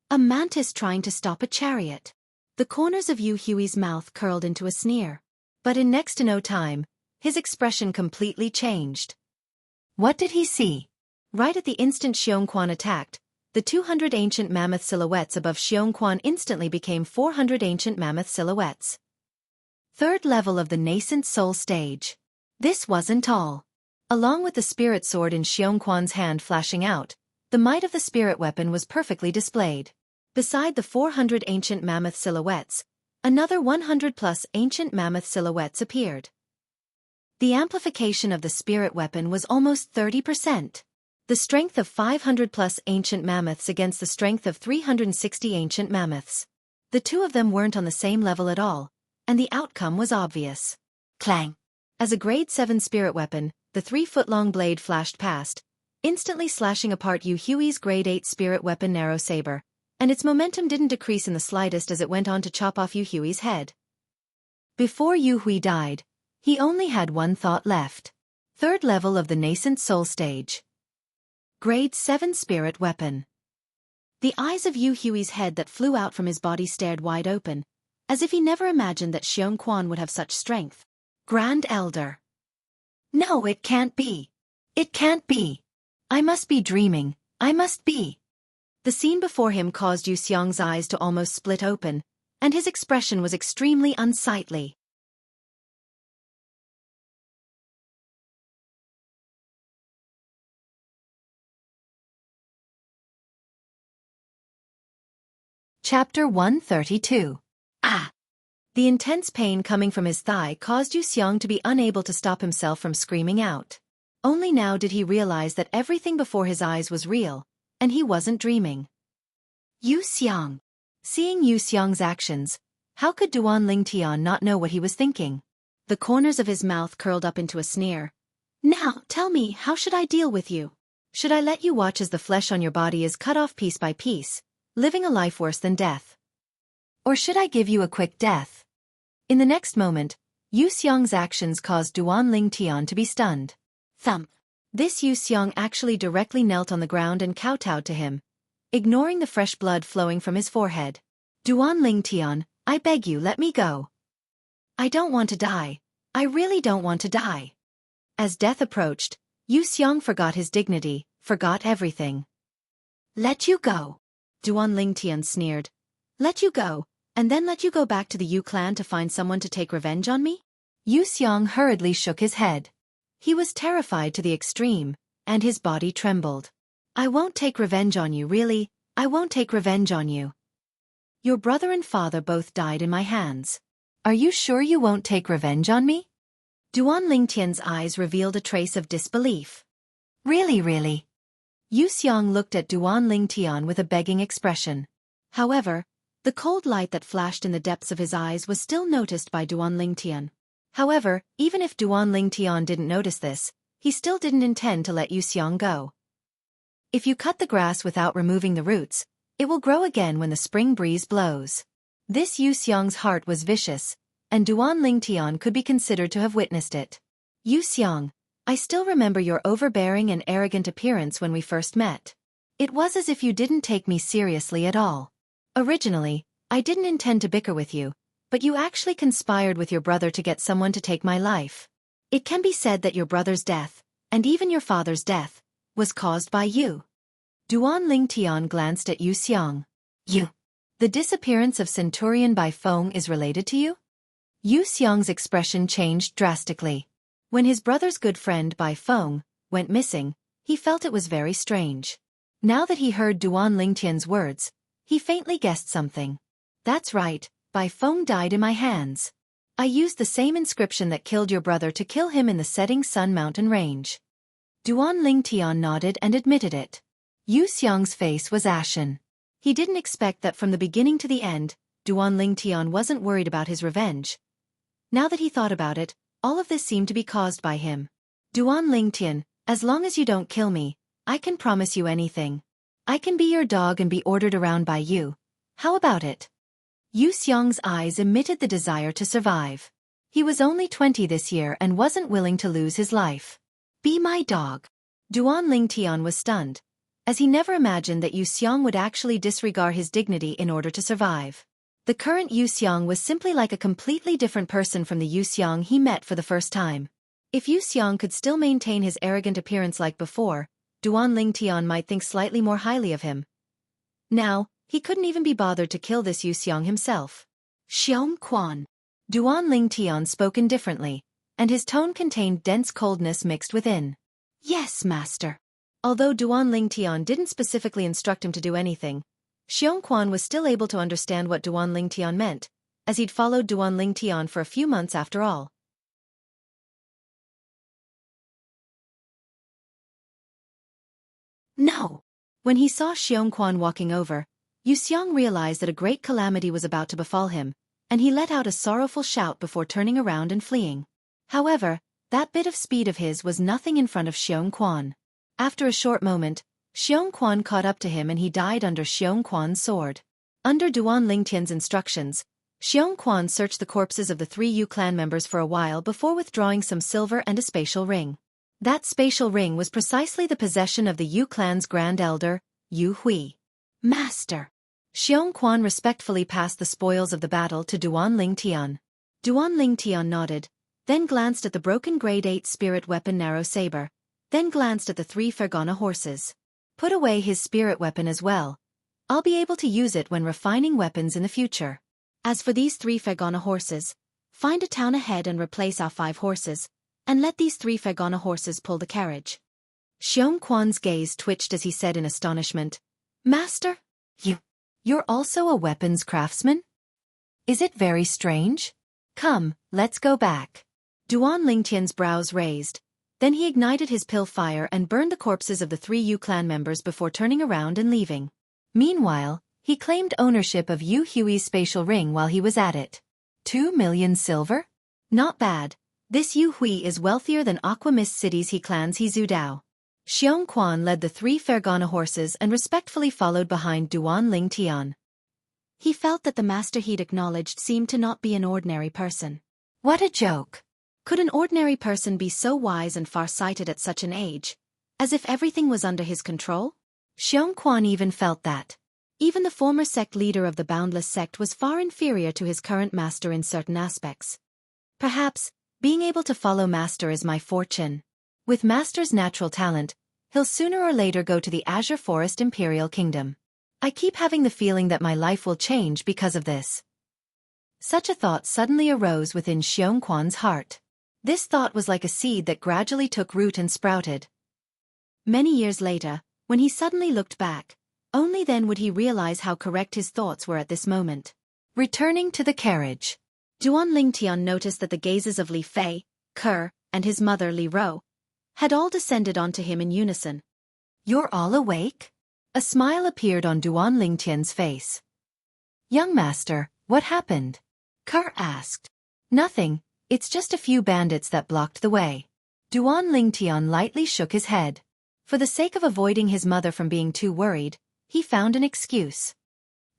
A mantis trying to stop a chariot. The corners of Yu Hui's mouth curled into a sneer. But in next to no time, his expression completely changed. What did he see? Right at the instant Xianxia attacked, the 200 ancient mammoth silhouettes above Xianxia instantly became 400 ancient mammoth silhouettes. Third level of the nascent soul stage. This wasn't all. Along with the spirit sword in Xianxia's hand flashing out, the might of the spirit weapon was perfectly displayed. Beside the 400 ancient mammoth silhouettes, another 100+ ancient mammoth silhouettes appeared. The amplification of the spirit weapon was almost 30%. The strength of 500+ ancient mammoths against the strength of 360 ancient mammoths. The two of them weren't on the same level at all, and the outcome was obvious. Clang! As a grade 7 spirit weapon, the 3-foot-long blade flashed past, instantly slashing apart Yu Hui's grade 8 spirit weapon narrow saber, and its momentum didn't decrease in the slightest as it went on to chop off Yu Hui's head. Before Yu Hui died, he only had one thought left. Third level of the nascent soul stage. Grade 7 Spirit Weapon. The eyes of Yu Hui's head that flew out from his body stared wide open, as if he never imagined that Xianxia would have such strength. Grand Elder. No, it can't be. It can't be. I must be dreaming. I must be. The scene before him caused Yu Xiang's eyes to almost split open, and his expression was extremely unsightly. Chapter 132. Ah! The intense pain coming from his thigh caused Xiang to be unable to stop himself from screaming out. Only now did he realize that everything before his eyes was real, and he wasn't dreaming. Xiang. Seeing Xiang's actions, how could Duan Lingtian not know what he was thinking? The corners of his mouth curled up into a sneer. Now, tell me, how should I deal with you? Should I let you watch as the flesh on your body is cut off piece by piece, living a life worse than death? Or should I give you a quick death? In the next moment, Xiang's actions caused Duan Lingtian to be stunned. Thump. This Xiang actually directly knelt on the ground and kowtowed to him, ignoring the fresh blood flowing from his forehead. Duan Lingtian, I beg you, let me go. I don't want to die. I really don't want to die. As death approached, Xiang forgot his dignity, forgot everything. Let you go. Duan Lingtian sneered. Let you go, and then let you go back to the Yu clan to find someone to take revenge on me? Xiang hurriedly shook his head. He was terrified to the extreme, and his body trembled. I won't take revenge on you, really, I won't take revenge on you. Your brother and father both died in my hands. Are you sure you won't take revenge on me? Duan Lingtian's eyes revealed a trace of disbelief. Really? Xiang looked at Duan Lingtian with a begging expression. However, the cold light that flashed in the depths of his eyes was still noticed by Duan Lingtian. However, even if Duan Lingtian didn't notice this, he still didn't intend to let Xiang go. If you cut the grass without removing the roots, it will grow again when the spring breeze blows. This Xiang's heart was vicious, and Duan Lingtian could be considered to have witnessed it. Xiang, I still remember your overbearing and arrogant appearance when we first met. It was as if you didn't take me seriously at all. Originally, I didn't intend to bicker with you, but you actually conspired with your brother to get someone to take my life. It can be said that your brother's death, and even your father's death, was caused by you. Duan Lingtian glanced at Xiang. You. The disappearance of Centurion Bai Feng is related to you? Xiang's expression changed drastically. When his brother's good friend Bai Feng went missing, he felt it was very strange. Now that he heard Duan Lingtian's words, he faintly guessed something. That's right, Bai Feng died in my hands. I used the same inscription that killed your brother to kill him in the setting sun mountain range. Duan Lingtian nodded and admitted it. Xiang's face was ashen. He didn't expect that from the beginning to the end, Duan Lingtian wasn't worried about his revenge. Now that he thought about it, all of this seemed to be caused by him. Duan Lingtian, as long as you don't kill me, I can promise you anything. I can be your dog and be ordered around by you. How about it? Xiang's eyes emitted the desire to survive. He was only 20 this year and wasn't willing to lose his life. Be my dog. Duan Lingtian was stunned, as he never imagined that Xiang would actually disregard his dignity in order to survive. The current Xiang was simply like a completely different person from the Xiang he met for the first time. If Xiang could still maintain his arrogant appearance like before, Duan Lingtian might think slightly more highly of him. Now, he couldn't even be bothered to kill this Xiang himself. Xiong Quan. Duan Lingtian spoke indifferently, and his tone contained dense coldness mixed within. Yes, master. Although Duan Lingtian didn't specifically instruct him to do anything, Xiong Quan was still able to understand what Duan Lingtian meant, as he'd followed Duan Lingtian for a few months after all. No! When he saw Xiong Quan walking over, Xiang realized that a great calamity was about to befall him, and he let out a sorrowful shout before turning around and fleeing. However, that bit of speed of his was nothing in front of Xiong Quan. After a short moment, Xiong Quan caught up to him and he died under Xiong Quan's sword. Under Duan Lingtian's instructions, Xiong Quan searched the corpses of the 3 Yu clan members for a while before withdrawing some silver and a spatial ring. That spatial ring was precisely the possession of the Yu clan's grand elder, Yu Hui. Master! Xiong Quan respectfully passed the spoils of the battle to Duan Lingtian. Duan Lingtian nodded, then glanced at the broken grade 8 spirit weapon narrow saber, then glanced at the 3 Fergana horses. Put away his spirit weapon as well. I'll be able to use it when refining weapons in the future. As for these 3 Fergana horses, find a town ahead and replace our 5 horses, and let these 3 Fergana horses pull the carriage. Xianxua's gaze twitched as he said in astonishment, Master? You're also a weapons craftsman? Is it very strange? Come, let's go back. Duan Lingtian's brows raised. Then he ignited his pill fire and burned the corpses of the 3 Yu clan members before turning around and leaving. Meanwhile, he claimed ownership of Yu Hui's spatial ring while he was at it. 2 million silver? Not bad. This Yu Hui is wealthier than Aqua Mist City's He clans He Zudao. Xiong led the 3 Fergana horses and respectfully followed behind Duan Lingtian. He felt that the master he'd acknowledged seemed to not be an ordinary person. What a joke! Could an ordinary person be so wise and far-sighted at such an age? As if everything was under his control? Xiong even felt that. Even the former sect leader of the Boundless sect was far inferior to his current master in certain aspects. Perhaps, being able to follow master is my fortune. With master's natural talent, he'll sooner or later go to the Azure Forest Imperial Kingdom. I keep having the feeling that my life will change because of this. Such a thought suddenly arose within Xiongquan's heart. This thought was like a seed that gradually took root and sprouted. Many years later, when he suddenly looked back, only then would he realize how correct his thoughts were at this moment. Returning to the carriage, Duan Lingtian noticed that the gazes of Li Fei, Kerr, and his mother Li Ro had all descended onto him in unison. You're all awake? A smile appeared on Duan Lingtian's face. Young master, what happened? Kerr asked. Nothing, it's just a few bandits that blocked the way. Duan Lingtian lightly shook his head. For the sake of avoiding his mother from being too worried, he found an excuse.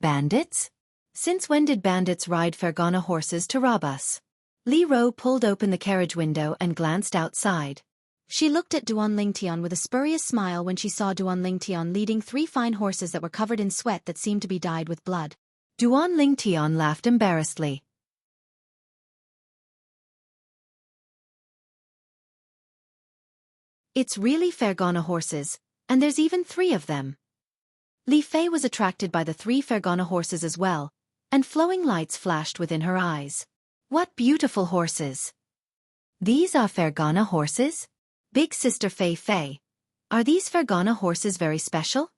Bandits? Since when did bandits ride Fergana horses to rob us? Li Ro pulled open the carriage window and glanced outside. She looked at Duan Lingtian with a spurious smile when she saw Duan Lingtian leading 3 fine horses that were covered in sweat that seemed to be dyed with blood. Duan Lingtian laughed embarrassedly. It's really Fergana horses, and there's even 3 of them. Li Fei was attracted by the 3 Fergana horses as well, and flowing lights flashed within her eyes. What beautiful horses! These are Fergana horses? Big sister Fei, are these Fergana horses very special?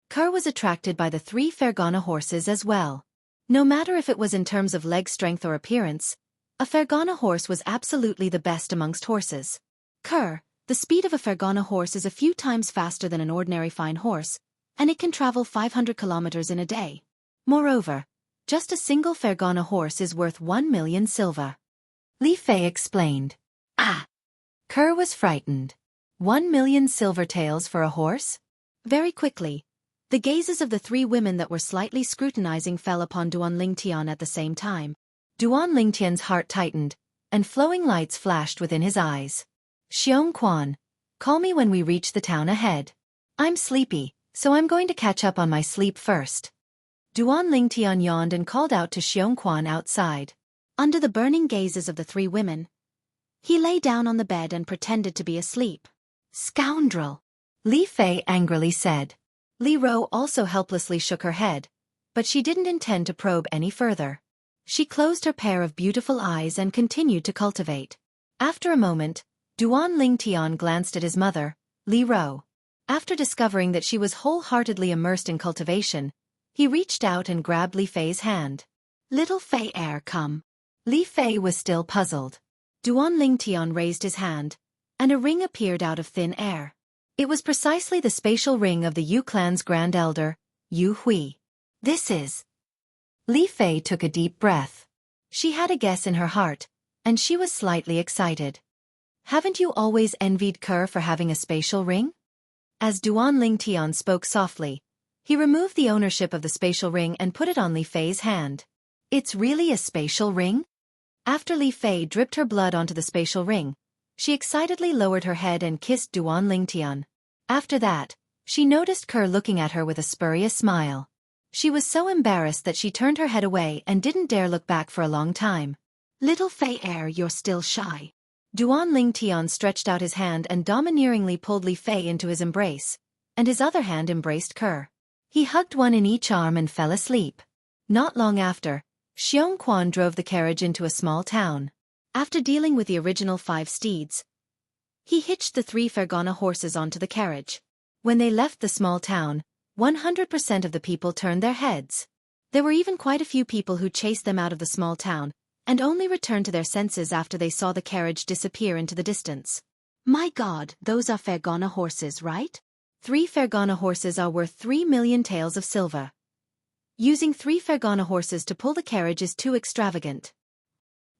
Kerr was attracted by the 3 Fergana horses as well. No matter if it was in terms of leg strength or appearance, a Fergana horse was absolutely the best amongst horses. Kerr, the speed of a Fergana horse is a few times faster than an ordinary fine horse, and it can travel 500 kilometers in a day. Moreover, just a single Fergana horse is worth 1 million silver. Li Fei explained. Ah! Kerr was frightened. 1 million silver taels for a horse? Very quickly, the gazes of the 3 women that were slightly scrutinizing fell upon Duan Lingtian at the same time. Duan Lingtian's heart tightened, and flowing lights flashed within his eyes. Xiongquan, call me when we reach the town ahead. I'm sleepy, so I'm going to catch up on my sleep first. Duan Lingtian yawned and called out to Xiongquan outside. Under the burning gazes of the 3 women, he lay down on the bed and pretended to be asleep. Scoundrel! Li Fei angrily said. Li Ro also helplessly shook her head, but she didn't intend to probe any further. She closed her pair of beautiful eyes and continued to cultivate. After a moment, Duan Lingtian glanced at his mother, Li Ro. After discovering that she was wholeheartedly immersed in cultivation, he reached out and grabbed Li Fei's hand. Little Fei come. Li Fei was still puzzled. Duan Lingtian raised his hand, and a ring appeared out of thin air. It was precisely the spatial ring of the Yu clan's grand elder, Yu Hui. This is... Li Fei took a deep breath. She had a guess in her heart, and she was slightly excited. Haven't you always envied Kerr for having a spatial ring? As Duan Lingtian spoke softly, he removed the ownership of the spatial ring and put it on Li Fei's hand. It's really a spatial ring? After Li Fei dripped her blood onto the spatial ring, she excitedly lowered her head and kissed Duan Lingtian. After that, she noticed Kerr looking at her with a spurious smile. She was so embarrassed that she turned her head away and didn't dare look back for a long time. Little Fei, you're still shy. Duan Lingtian stretched out his hand and domineeringly pulled Li Fei into his embrace, and his other hand embraced Kerr. He hugged one in each arm and fell asleep. Not long after, Xianxia drove the carriage into a small town. After dealing with the original 5 steeds, he hitched the 3 Fergana horses onto the carriage. When they left the small town, 100% of the people turned their heads. There were even quite a few people who chased them out of the small town, and only returned to their senses after they saw the carriage disappear into the distance. My God, those are Fergana horses, right? 3 Fergana horses are worth 3 million taels of silver. Using 3 Fergana horses to pull the carriage is too extravagant.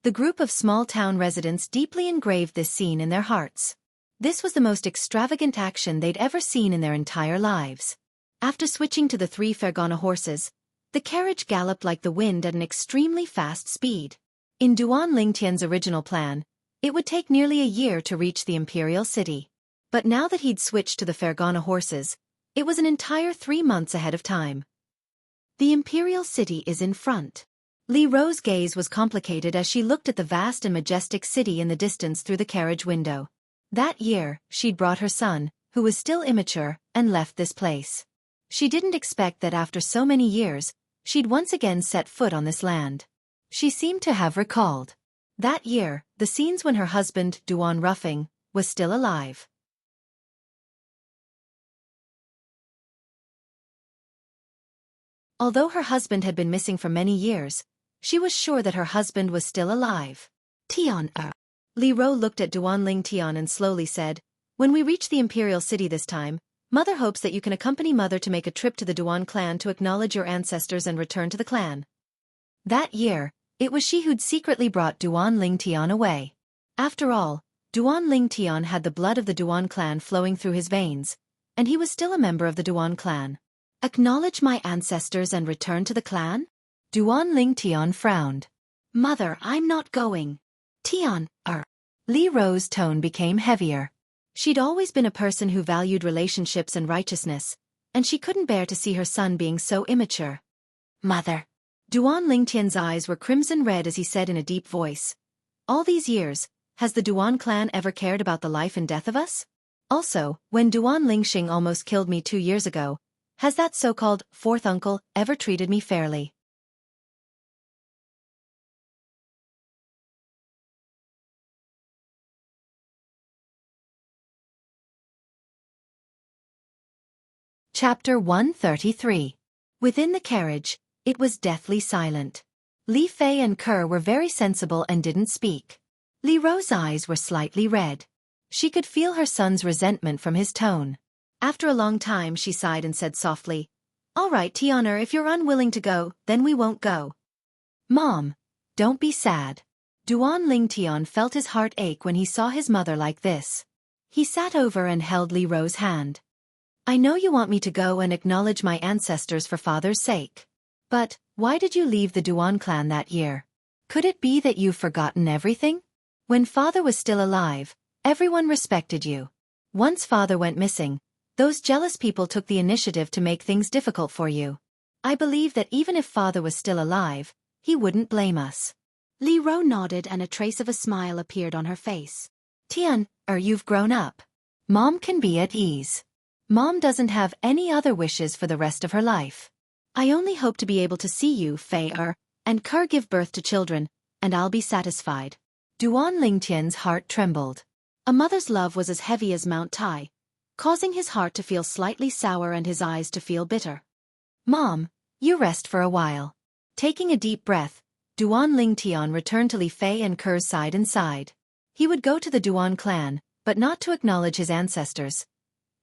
The group of small-town residents deeply engraved this scene in their hearts. This was the most extravagant action they'd ever seen in their entire lives. After switching to the 3 Fergana horses, the carriage galloped like the wind at an extremely fast speed. In Duan Lingtian's original plan, it would take nearly a year to reach the imperial city. But now that he'd switched to the Fergana horses, it was an entire 3 months ahead of time. The imperial city is in front. Li Ro's gaze was complicated as she looked at the vast and majestic city in the distance through the carriage window. That year, she'd brought her son, who was still immature, and left this place. She didn't expect that after so many years, she'd once again set foot on this land. She seemed to have recalled. That year, the scenes when her husband, Duan Ruffing, was still alive. Although her husband had been missing for many years, she was sure that her husband was still alive. Tian. Li Ro looked at Duan Lingtian and slowly said, "When we reach the imperial city this time, Mother hopes that you can accompany Mother to make a trip to the Duan clan to acknowledge your ancestors and return to the clan." That year, it was she who'd secretly brought Duan Lingtian away. After all, Duan Lingtian had the blood of the Duan clan flowing through his veins, and he was still a member of the Duan clan. Acknowledge my ancestors and return to the clan? Duan Lingtian frowned. Mother, I'm not going. Tian, Li Ro's tone became heavier. She'd always been a person who valued relationships and righteousness, and she couldn't bear to see her son being so immature. Mother. Duan Lingtian's eyes were crimson red as he said in a deep voice, "All these years, has the Duan clan ever cared about the life and death of us? Also, when Duan Lingxing almost killed me 2 years ago, has that so-called fourth uncle ever treated me fairly?" Chapter 133. Within the carriage, it was deathly silent. Li Fei and Kerr were very sensible and didn't speak. Li Ro's eyes were slightly red. She could feel her son's resentment from his tone. After a long time she sighed and said softly, "All right, Tianer, if you're unwilling to go, then we won't go." Mom, don't be sad. Duan Lingtian felt his heart ache when he saw his mother like this. He sat over and held Li Ro's hand. "I know you want me to go and acknowledge my ancestors for father's sake. But, why did you leave the Duan clan that year? Could it be that you've forgotten everything? When father was still alive, everyone respected you. Once father went missing, those jealous people took the initiative to make things difficult for you. I believe that even if father was still alive, he wouldn't blame us." Li Ro nodded and a trace of a smile appeared on her face. "Tian, you've grown up. Mom can be at ease. Mom doesn't have any other wishes for the rest of her life. I only hope to be able to see you, Fei and Kerr give birth to children, and I'll be satisfied." Duan Lingtian's heart trembled. A mother's love was as heavy as Mount Tai, causing his heart to feel slightly sour and his eyes to feel bitter. "Mom, you rest for a while." Taking a deep breath, Duan Lingtian returned to Li Fei and Kerr's side and sighed. He would go to the Duan clan, but not to acknowledge his ancestors.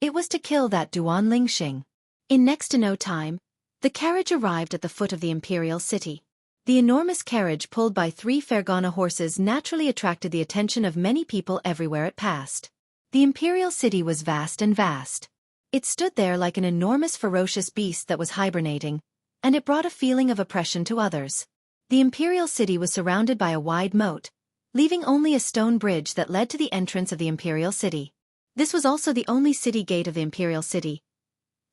It was to kill that Duan Lingxing. In next to no time, the carriage arrived at the foot of the imperial city. The enormous carriage pulled by 3 Fergana horses naturally attracted the attention of many people everywhere it passed. The imperial city was vast and vast. It stood there like an enormous ferocious beast that was hibernating, and it brought a feeling of oppression to others. The imperial city was surrounded by a wide moat, leaving only a stone bridge that led to the entrance of the imperial city. This was also the only city gate of the imperial city.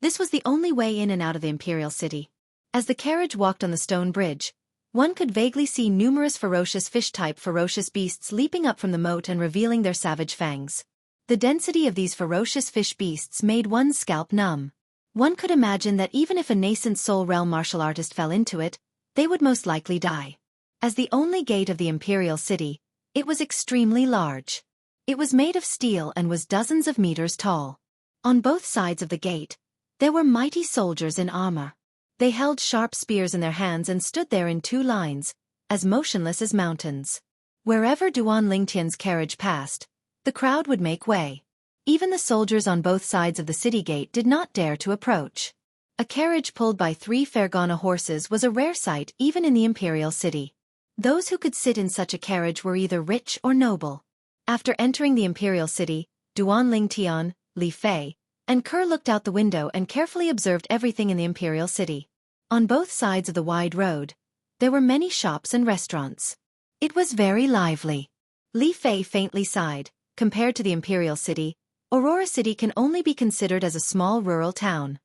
This was the only way in and out of the imperial city. As the carriage walked on the stone bridge, one could vaguely see numerous ferocious fish-type ferocious beasts leaping up from the moat and revealing their savage fangs. The density of these ferocious fish beasts made one's scalp numb. One could imagine that even if a nascent soul realm martial artist fell into it, they would most likely die. As the only gate of the imperial city, it was extremely large. It was made of steel and was dozens of meters tall. On both sides of the gate, there were mighty soldiers in armor. They held sharp spears in their hands and stood there in two lines, as motionless as mountains. Wherever Duan Lingtian's carriage passed, the crowd would make way. Even the soldiers on both sides of the city gate did not dare to approach. A carriage pulled by 3 Fergana horses was a rare sight even in the imperial city. Those who could sit in such a carriage were either rich or noble. After entering the imperial city, Duan Lingtian, Li Fei, and Kerr looked out the window and carefully observed everything in the imperial city. On both sides of the wide road, there were many shops and restaurants. It was very lively. Li Fei faintly sighed. Compared to the imperial city, Aurora City can only be considered as a small rural town.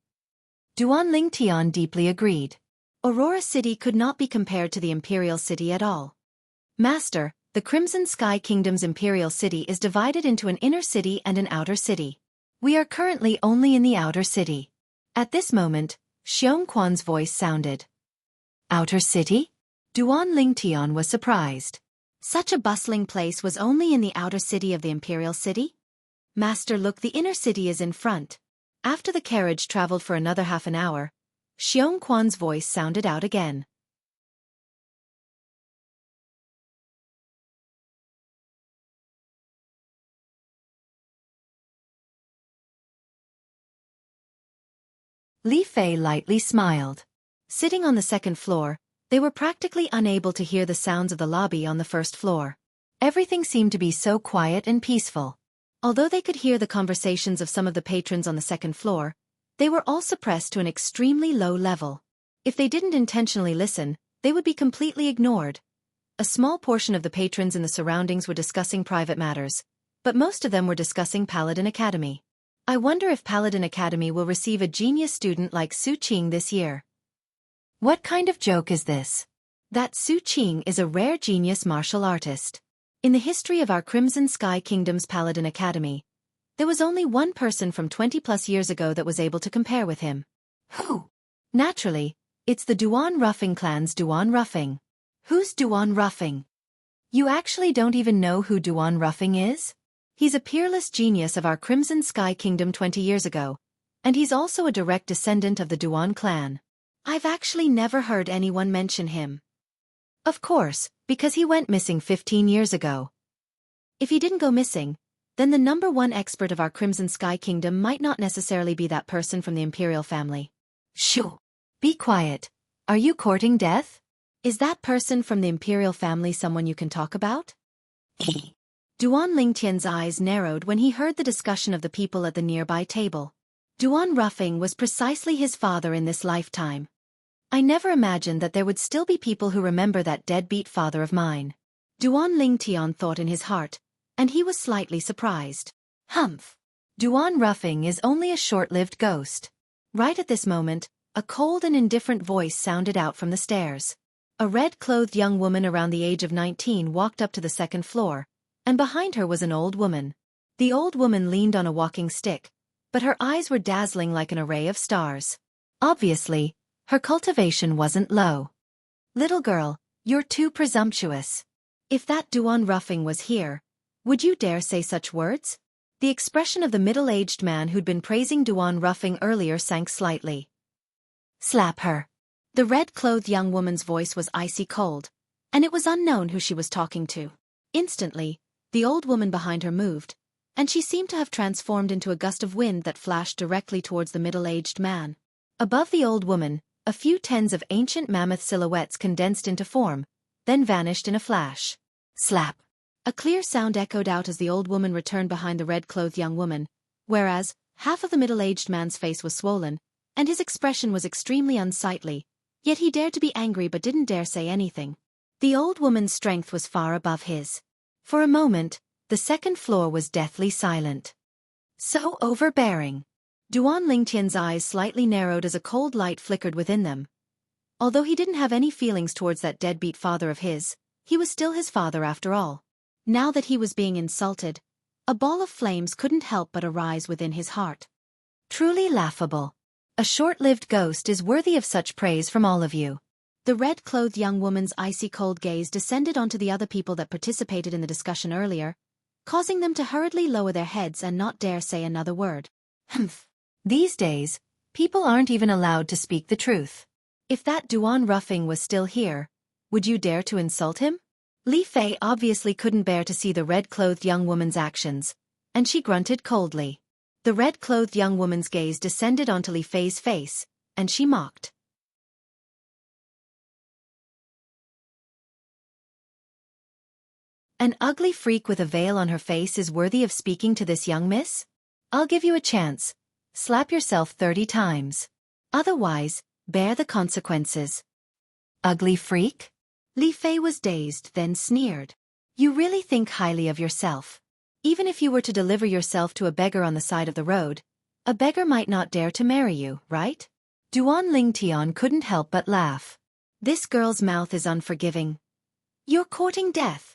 Duan Lingtian deeply agreed. Aurora City could not be compared to the imperial city at all. Master, the Crimson Sky Kingdom's imperial city is divided into an inner city and an outer city. We are currently only in the outer city. At this moment, Xiongquan's voice sounded. Outer city? Duan Lingtian was surprised. Such a bustling place was only in the outer city of the imperial city? Master, look, the inner city is in front. After the carriage traveled for another half an hour, Xiongquan's voice sounded out again. Li Fei lightly smiled. Sitting on the second floor, they were practically unable to hear the sounds of the lobby on the first floor. Everything seemed to be so quiet and peaceful. Although they could hear the conversations of some of the patrons on the second floor, they were all suppressed to an extremely low level. If they didn't intentionally listen, they would be completely ignored. A small portion of the patrons in the surroundings were discussing private matters, but most of them were discussing Paladin Academy. I wonder if Paladin Academy will receive a genius student like Su Qing this year. What kind of joke is this? That Su Qing is a rare genius martial artist. In the history of our Crimson Sky Kingdom's Paladin Academy, there was only one person from 20+ years ago that was able to compare with him. Who? Naturally, it's the Duan Ruffing clan's Duan Ruffing. Who's Duan Ruffing? You actually don't even know who Duan Ruffing is? He's a peerless genius of our Crimson Sky Kingdom 20 years ago, and he's also a direct descendant of the Duan clan. I've actually never heard anyone mention him. Of course, because he went missing 15 years ago. If he didn't go missing, then the #1 expert of our Crimson Sky Kingdom might not necessarily be that person from the Imperial family. Shoo! Be quiet. Are you courting death? Is that person from the Imperial family someone you can talk about? Duan Lingtian's eyes narrowed when he heard the discussion of the people at the nearby table. Duan Ruffing was precisely his father in this lifetime. I never imagined that there would still be people who remember that deadbeat father of mine. Duan Lingtian thought in his heart, and he was slightly surprised. Humph! Duan Ruffing is only a short-lived ghost. Right at this moment, a cold and indifferent voice sounded out from the stairs. A red-clothed young woman around the age of 19 walked up to the second floor, and behind her was an old woman. The old woman leaned on a walking stick, but her eyes were dazzling like an array of stars. Obviously, her cultivation wasn't low. Little girl, you're too presumptuous. If that Duan Ruffing was here, would you dare say such words? The expression of the middle-aged man who'd been praising Duan Ruffing earlier sank slightly. Slap her. The red-clothed young woman's voice was icy cold, and it was unknown who she was talking to. Instantly, the old woman behind her moved, and she seemed to have transformed into a gust of wind that flashed directly towards the middle-aged man. Above the old woman, a few tens of ancient mammoth silhouettes condensed into form, then vanished in a flash. Slap! A clear sound echoed out as the old woman returned behind the red-clothed young woman, whereas, half of the middle-aged man's face was swollen, and his expression was extremely unsightly, yet he dared to be angry but didn't dare say anything. The old woman's strength was far above his. For a moment, the second floor was deathly silent. So overbearing. Duan Lingtian's eyes slightly narrowed as a cold light flickered within them. Although he didn't have any feelings towards that deadbeat father of his, he was still his father after all. Now that he was being insulted, a ball of flames couldn't help but arise within his heart. Truly laughable. A short-lived ghost is worthy of such praise from all of you. The red-clothed young woman's icy cold gaze descended onto the other people that participated in the discussion earlier, causing them to hurriedly lower their heads and not dare say another word. Humph. These days, people aren't even allowed to speak the truth. If that Duan roughing was still here, would you dare to insult him? Li Fei obviously couldn't bear to see the red-clothed young woman's actions, and she grunted coldly. The red-clothed young woman's gaze descended onto Li Fei's face, and she mocked. An ugly freak with a veil on her face is worthy of speaking to this young miss? I'll give you a chance. Slap yourself 30 times. Otherwise, bear the consequences. Ugly freak? Li Fei was dazed, then sneered. You really think highly of yourself. Even if you were to deliver yourself to a beggar on the side of the road, a beggar might not dare to marry you, right? Duan Lingtian couldn't help but laugh. This girl's mouth is unforgiving. You're courting death.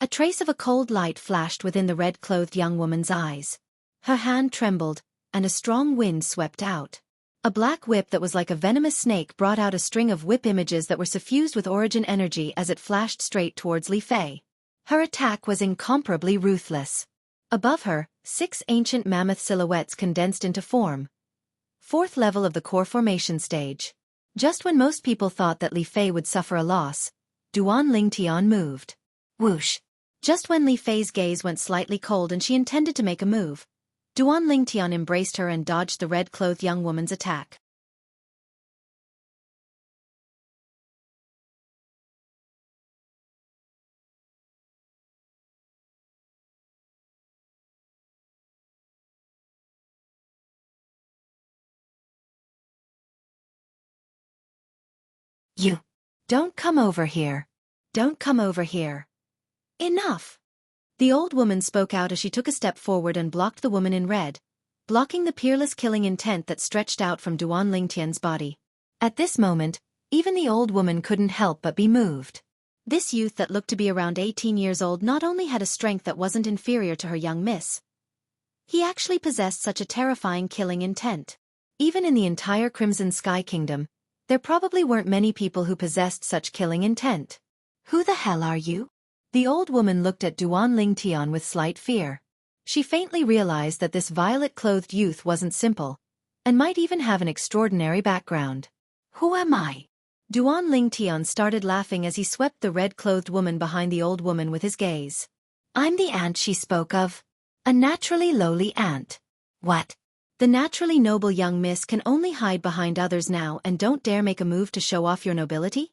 A trace of a cold light flashed within the red-clothed young woman's eyes. Her hand trembled, and a strong wind swept out. A black whip that was like a venomous snake brought out a string of whip images that were suffused with origin energy as it flashed straight towards Li Fei. Her attack was incomparably ruthless. Above her, 6 ancient mammoth silhouettes condensed into form. 4th level of the core formation stage. Just when most people thought that Li Fei would suffer a loss, Duan Lingtian moved. Whoosh! Just when Li Fei's gaze went slightly cold and she intended to make a move, Duan Lingtian embraced her and dodged the red-clothed young woman's attack. You. Don't come over here. Don't come over here. Enough! The old woman spoke out as she took a step forward and blocked the woman in red, blocking the peerless killing intent that stretched out from Duan Lingtian's body. At this moment, even the old woman couldn't help but be moved. This youth that looked to be around 18 years old not only had a strength that wasn't inferior to her young miss, he actually possessed such a terrifying killing intent. Even in the entire Crimson Sky Kingdom, there probably weren't many people who possessed such killing intent. Who the hell are you? The old woman looked at Duan Lingtian with slight fear. She faintly realized that this violet-clothed youth wasn't simple, and might even have an extraordinary background. Who am I? Duan Lingtian started laughing as he swept the red-clothed woman behind the old woman with his gaze. I'm the ant she spoke of. A naturally lowly ant. What? The naturally noble young miss can only hide behind others now and don't dare make a move to show off your nobility?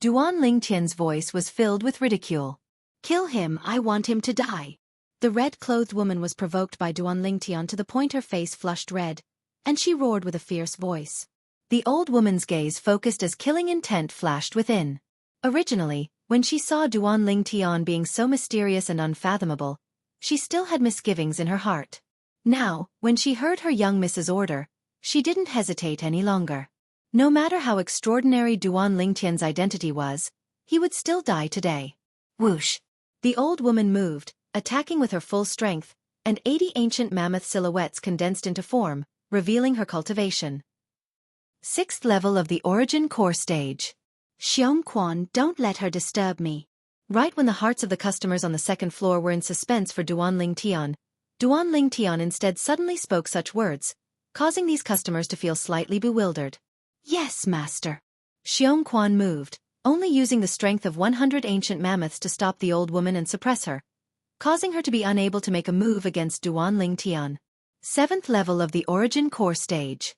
Duan Lingtian's voice was filled with ridicule. Kill him, I want him to die. The red-clothed woman was provoked by Duan Lingtian to the point her face flushed red, and she roared with a fierce voice. The old woman's gaze focused as killing intent flashed within. Originally, when she saw Duan Lingtian being so mysterious and unfathomable, she still had misgivings in her heart. Now, when she heard her young miss's order, she didn't hesitate any longer. No matter how extraordinary Duan Lingtian's identity was, he would still die today. Whoosh! The old woman moved, attacking with her full strength, and 80 ancient mammoth silhouettes condensed into form, revealing her cultivation. 6th level of the origin core stage. Xianxia, don't let her disturb me. Right when the hearts of the customers on the 2nd floor were in suspense for Duan Lingtian instead suddenly spoke such words, causing these customers to feel slightly bewildered. Yes, master. Xianxia moved, only using the strength of 100 ancient mammoths to stop the old woman and suppress her, causing her to be unable to make a move against Duan Lingtian. 7th level of the origin core stage.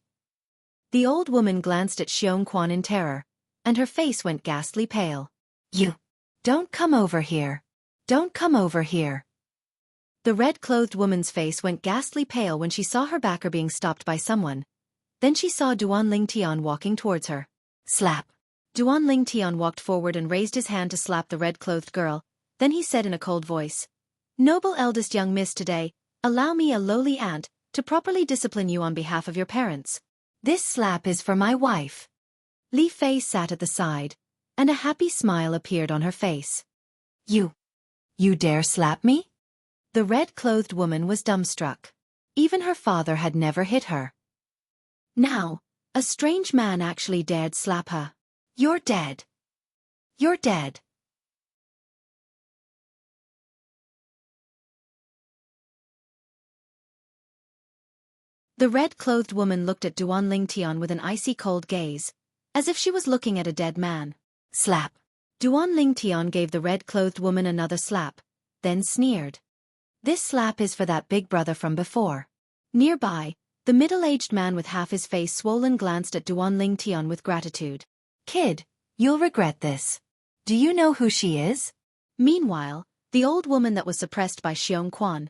The old woman glanced at Xianxia in terror, and her face went ghastly pale. You. Don't come over here. Don't come over here. The red-clothed woman's face went ghastly pale when she saw her backer being stopped by someone. Then she saw Duan Lingtian walking towards her. Slap. Duan Lingtian walked forward and raised his hand to slap the red-clothed girl, then he said in a cold voice, Noble eldest young miss today, allow me, a lowly ant, to properly discipline you on behalf of your parents. This slap is for my wife. Li Fei sat at the side, and a happy smile appeared on her face. You dare slap me? The red-clothed woman was dumbstruck. Even her father had never hit her. Now, a strange man actually dared slap her. You're dead. You're dead. The red-clothed woman looked at Duan Lingtian with an icy-cold gaze, as if she was looking at a dead man. Slap. Duan Lingtian gave the red-clothed woman another slap, then sneered. This slap is for that big brother from before. Nearby, the middle-aged man with half his face swollen glanced at Duan Lingtian with gratitude. Kid, you'll regret this. Do you know who she is? Meanwhile, the old woman that was suppressed by Xianxia,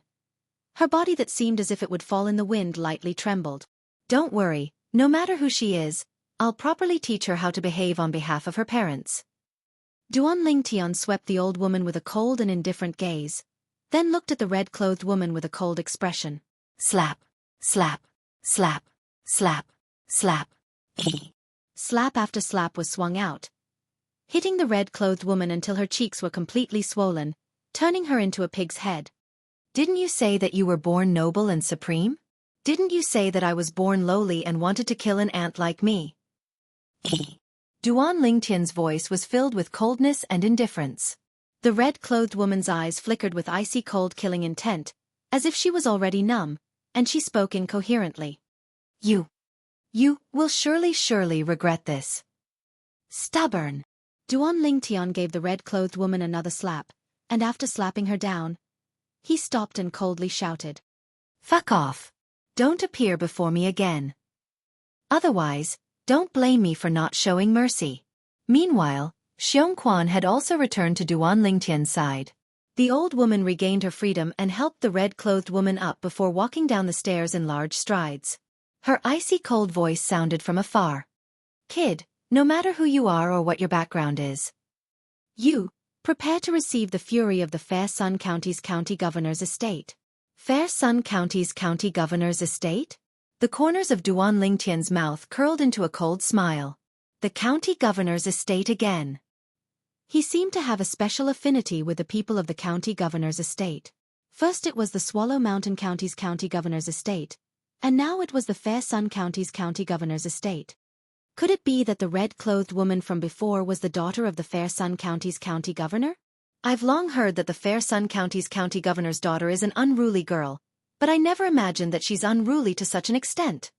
her body that seemed as if it would fall in the wind lightly trembled. Don't worry, no matter who she is, I'll properly teach her how to behave on behalf of her parents. Duan Lingtian swept the old woman with a cold and indifferent gaze, then looked at the red-clothed woman with a cold expression. Slap, slap, slap, slap, slap. Slap after slap was swung out, hitting the red-clothed woman until her cheeks were completely swollen, turning her into a pig's head. Didn't you say that you were born noble and supreme? Didn't you say that I was born lowly and wanted to kill an ant like me? Duan Lingtian's voice was filled with coldness and indifference. The red-clothed woman's eyes flickered with icy cold killing intent, as if she was already numb, and she spoke incoherently. You will surely regret this. Stubborn. Duan Lingtian gave the red-clothed woman another slap, and after slapping her down, he stopped and coldly shouted. Fuck off. Don't appear before me again. Otherwise, don't blame me for not showing mercy. Meanwhile, Xianxia had also returned to Duan Lingtian's side. The old woman regained her freedom and helped the red-clothed woman up before walking down the stairs in large strides. Her icy cold voice sounded from afar. Kid, no matter who you are or what your background is, prepare to receive the fury of the Fair Sun County's county governor's estate. Fair Sun County's county governor's estate? The corners of Duan Lingtian's mouth curled into a cold smile. The county governor's estate again. He seemed to have a special affinity with the people of the county governor's estate. First it was the Swallow Mountain County's county governor's estate, and now it was the Fair Sun County's county governor's estate. Could it be that the red-clothed woman from before was the daughter of the Fair Sun County's county governor? I've long heard that the Fair Sun County's county governor's daughter is an unruly girl, but I never imagined that she's unruly to such an extent.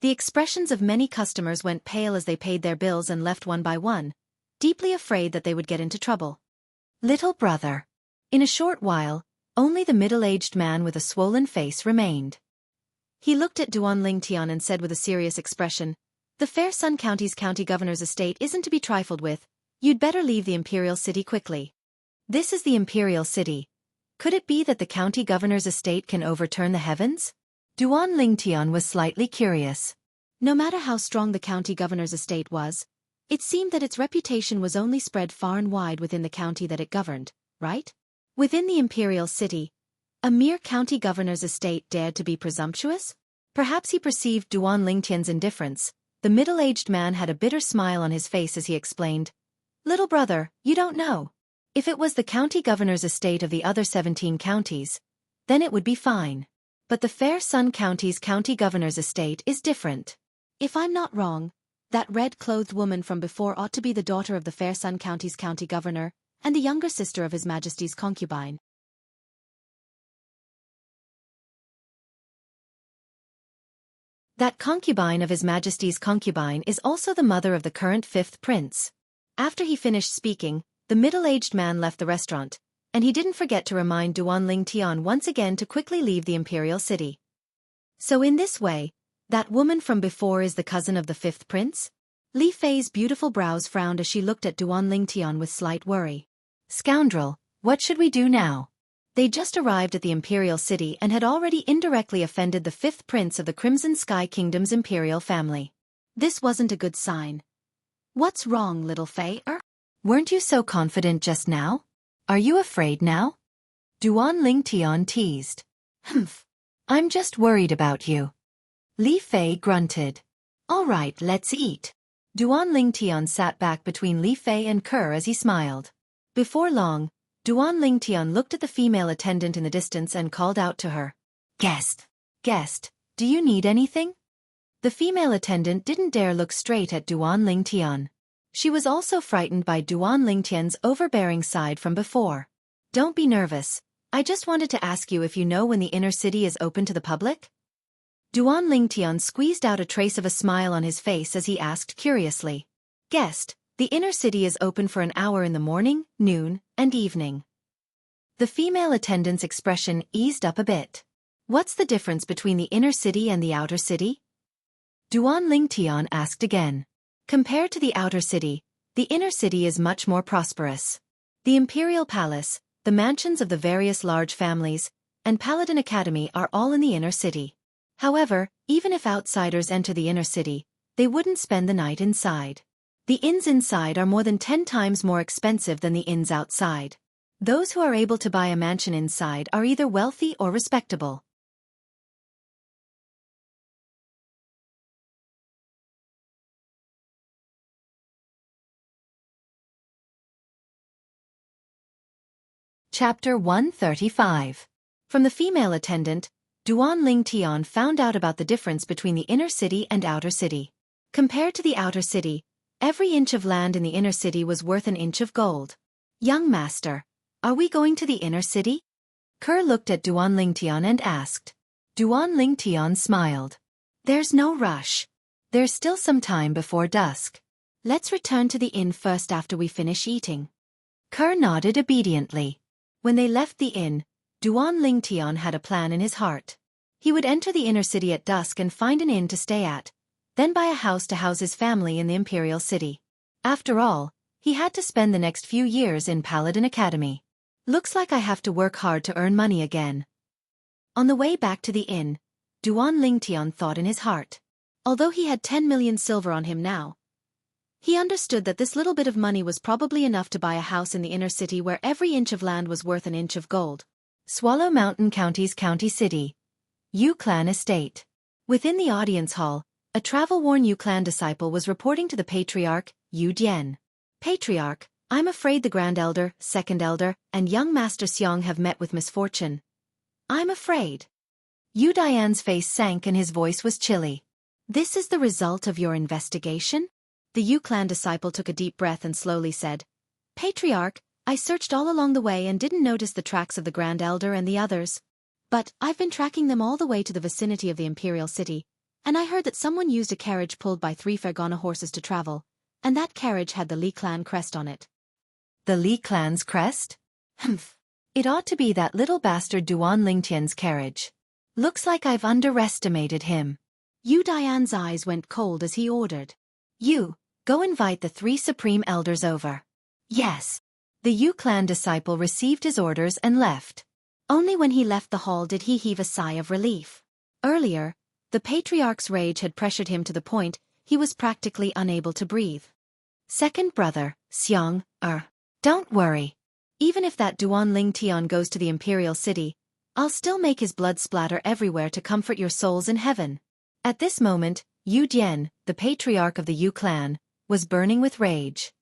The expressions of many customers went pale as they paid their bills and left one by one, deeply afraid that they would get into trouble. Little brother. In a short while, only the middle-aged man with a swollen face remained. He looked at Duan Lingtian and said with a serious expression, The Fair Sun County's county governor's estate isn't to be trifled with. You'd better leave the imperial city quickly. This is the imperial city. Could it be that the county governor's estate can overturn the heavens? Duan Lingtian was slightly curious. No matter how strong the county governor's estate was, it seemed that its reputation was only spread far and wide within the county that it governed, right? Within the imperial city, a mere county governor's estate dared to be presumptuous? Perhaps he perceived Duan Lingtian's indifference. The middle-aged man had a bitter smile on his face as he explained, Little brother, you don't know. If it was the county governor's estate of the other 17 counties, then it would be fine. But the Fair Sun County's county governor's estate is different. If I'm not wrong, that red-clothed woman from before ought to be the daughter of the Fair Sun County's county governor, and the younger sister of His Majesty's concubine. That concubine of His Majesty's concubine is also the mother of the current 5th prince. After he finished speaking, the middle-aged man left the restaurant, and he didn't forget to remind Duan Lingtian once again to quickly leave the imperial city. So in this way, that woman from before is the cousin of the 5th prince? Li Fei's beautiful brows frowned as she looked at Duan Lingtian with slight worry. Scoundrel, what should we do now? They just arrived at the imperial city and had already indirectly offended the 5th prince of the Crimson Sky Kingdom's imperial family. This wasn't a good sign. What's wrong, little Fei? Weren't you so confident just now? Are you afraid now? Duan Lingtian teased. Humph. I'm just worried about you. Li Fei grunted. All right, let's eat. Duan Lingtian sat back between Li Fei and Kerr as he smiled. Before long, Duan Lingtian looked at the female attendant in the distance and called out to her. Guest, do you need anything? The female attendant didn't dare look straight at Duan Lingtian. She was also frightened by Duan Lingtian's overbearing side from before. Don't be nervous. I just wanted to ask you if you know when the inner city is open to the public? Duan Lingtian squeezed out a trace of a smile on his face as he asked curiously. Guest, the inner city is open for an hour in the morning, noon, and evening. The female attendant's expression eased up a bit. What's the difference between the inner city and the outer city? Duan Lingtian asked again. Compared to the outer city, the inner city is much more prosperous. The imperial palace, the mansions of the various large families, and Paladin Academy are all in the inner city. However, even if outsiders enter the inner city, they wouldn't spend the night inside. The inns inside are more than 10 times more expensive than the inns outside. Those who are able to buy a mansion inside are either wealthy or respectable. Chapter 135. From the female attendant, Duan Lingtian found out about the difference between the inner city and outer city. Compared to the outer city, every inch of land in the inner city was worth an inch of gold. Young master, are we going to the inner city? Kerr looked at Duan Lingtian and asked. Duan Lingtian smiled. There's no rush. There's still some time before dusk. Let's return to the inn first after we finish eating. Kerr nodded obediently. When they left the inn, Duan Lingtian had a plan in his heart. He would enter the inner city at dusk and find an inn to stay at, then buy a house to house his family in the imperial city. After all, he had to spend the next few years in Paladin Academy. Looks like I have to work hard to earn money again. On the way back to the inn, Duan Lingtian thought in his heart. Although he had 10 million silver on him now, he understood that this little bit of money was probably enough to buy a house in the inner city where every inch of land was worth an inch of gold. Swallow Mountain County's county city. Yu Clan Estate. Within the audience hall, a travel-worn Yu Clan disciple was reporting to the Patriarch, Yu Dian. Patriarch, I'm afraid the Grand Elder, Second Elder, and young Master Xiang have met with misfortune. I'm afraid. Yu Dian's face sank and his voice was chilly. This is the result of your investigation? The Yu Clan disciple took a deep breath and slowly said, Patriarch, I searched all along the way and didn't notice the tracks of the Grand Elder and the others. But I've been tracking them all the way to the vicinity of the Imperial City, and I heard that someone used a carriage pulled by 3 Fergana horses to travel, and that carriage had the Li Clan crest on it. The Li Clan's crest? Humph. It ought to be that little bastard Duan Lingtian's carriage. Looks like I've underestimated him. Yu Dian's eyes went cold as he ordered. You, go invite the 3 supreme elders over. Yes. The Yu Clan disciple received his orders and left. Only when he left the hall did he heave a sigh of relief. Earlier, the Patriarch's rage had pressured him to the point he was practically unable to breathe. Second brother, Xianxia. Don't worry. Even if that Duan Lingtian goes to the Imperial City, I'll still make his blood splatter everywhere to comfort your souls in heaven. At this moment, Yu Dian, the Patriarch of the Yu Clan, was burning with rage.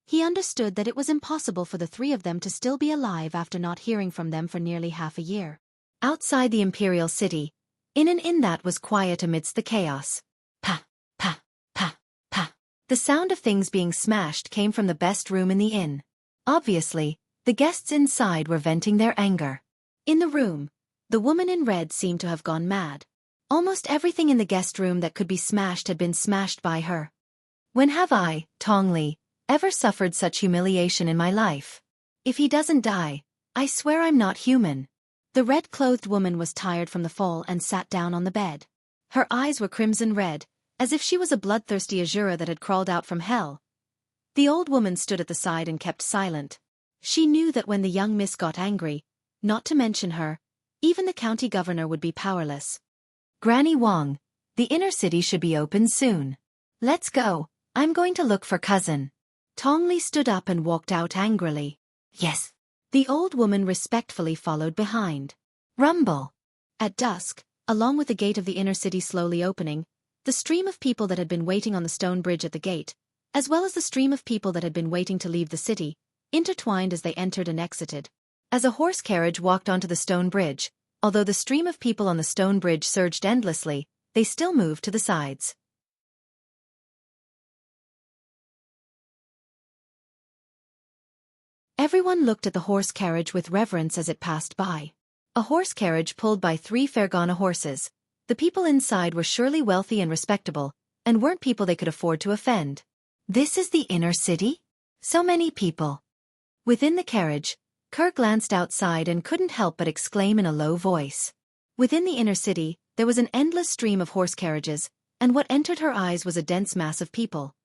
He understood that it was impossible for the 3 of them to still be alive after not hearing from them for nearly half a year. Outside the Imperial City, in an inn that was quiet amidst the chaos. Pa, pa, pa, pa. The sound of things being smashed came from the best room in the inn. Obviously, the guests inside were venting their anger. In the room, the woman in red seemed to have gone mad. Almost everything in the guest room that could be smashed had been smashed by her. When have I, Tong Li, ever suffered such humiliation in my life? If he doesn't die, I swear I'm not human. The red-clothed woman was tired from the fall and sat down on the bed. Her eyes were crimson red, as if she was a bloodthirsty Azura that had crawled out from hell. The old woman stood at the side and kept silent. She knew that when the young miss got angry, not to mention her, even the county governor would be powerless. Granny Wang, the inner city should be open soon. Let's go, I'm going to look for cousin. Tong Li stood up and walked out angrily. Yes. The old woman respectfully followed behind. Rumble. At dusk, along with the gate of the inner city slowly opening, the stream of people that had been waiting on the stone bridge at the gate, as well as the stream of people that had been waiting to leave the city, intertwined as they entered and exited. As a horse carriage walked onto the stone bridge, although the stream of people on the stone bridge surged endlessly, they still moved to the sides. Everyone looked at the horse carriage with reverence as it passed by. A horse carriage pulled by 3 Fergana horses. The people inside were surely wealthy and respectable, and weren't people they could afford to offend. This is the inner city? So many people. Within the carriage, Kerr glanced outside and couldn't help but exclaim in a low voice. Within the inner city, there was an endless stream of horse carriages, and what entered her eyes was a dense mass of people.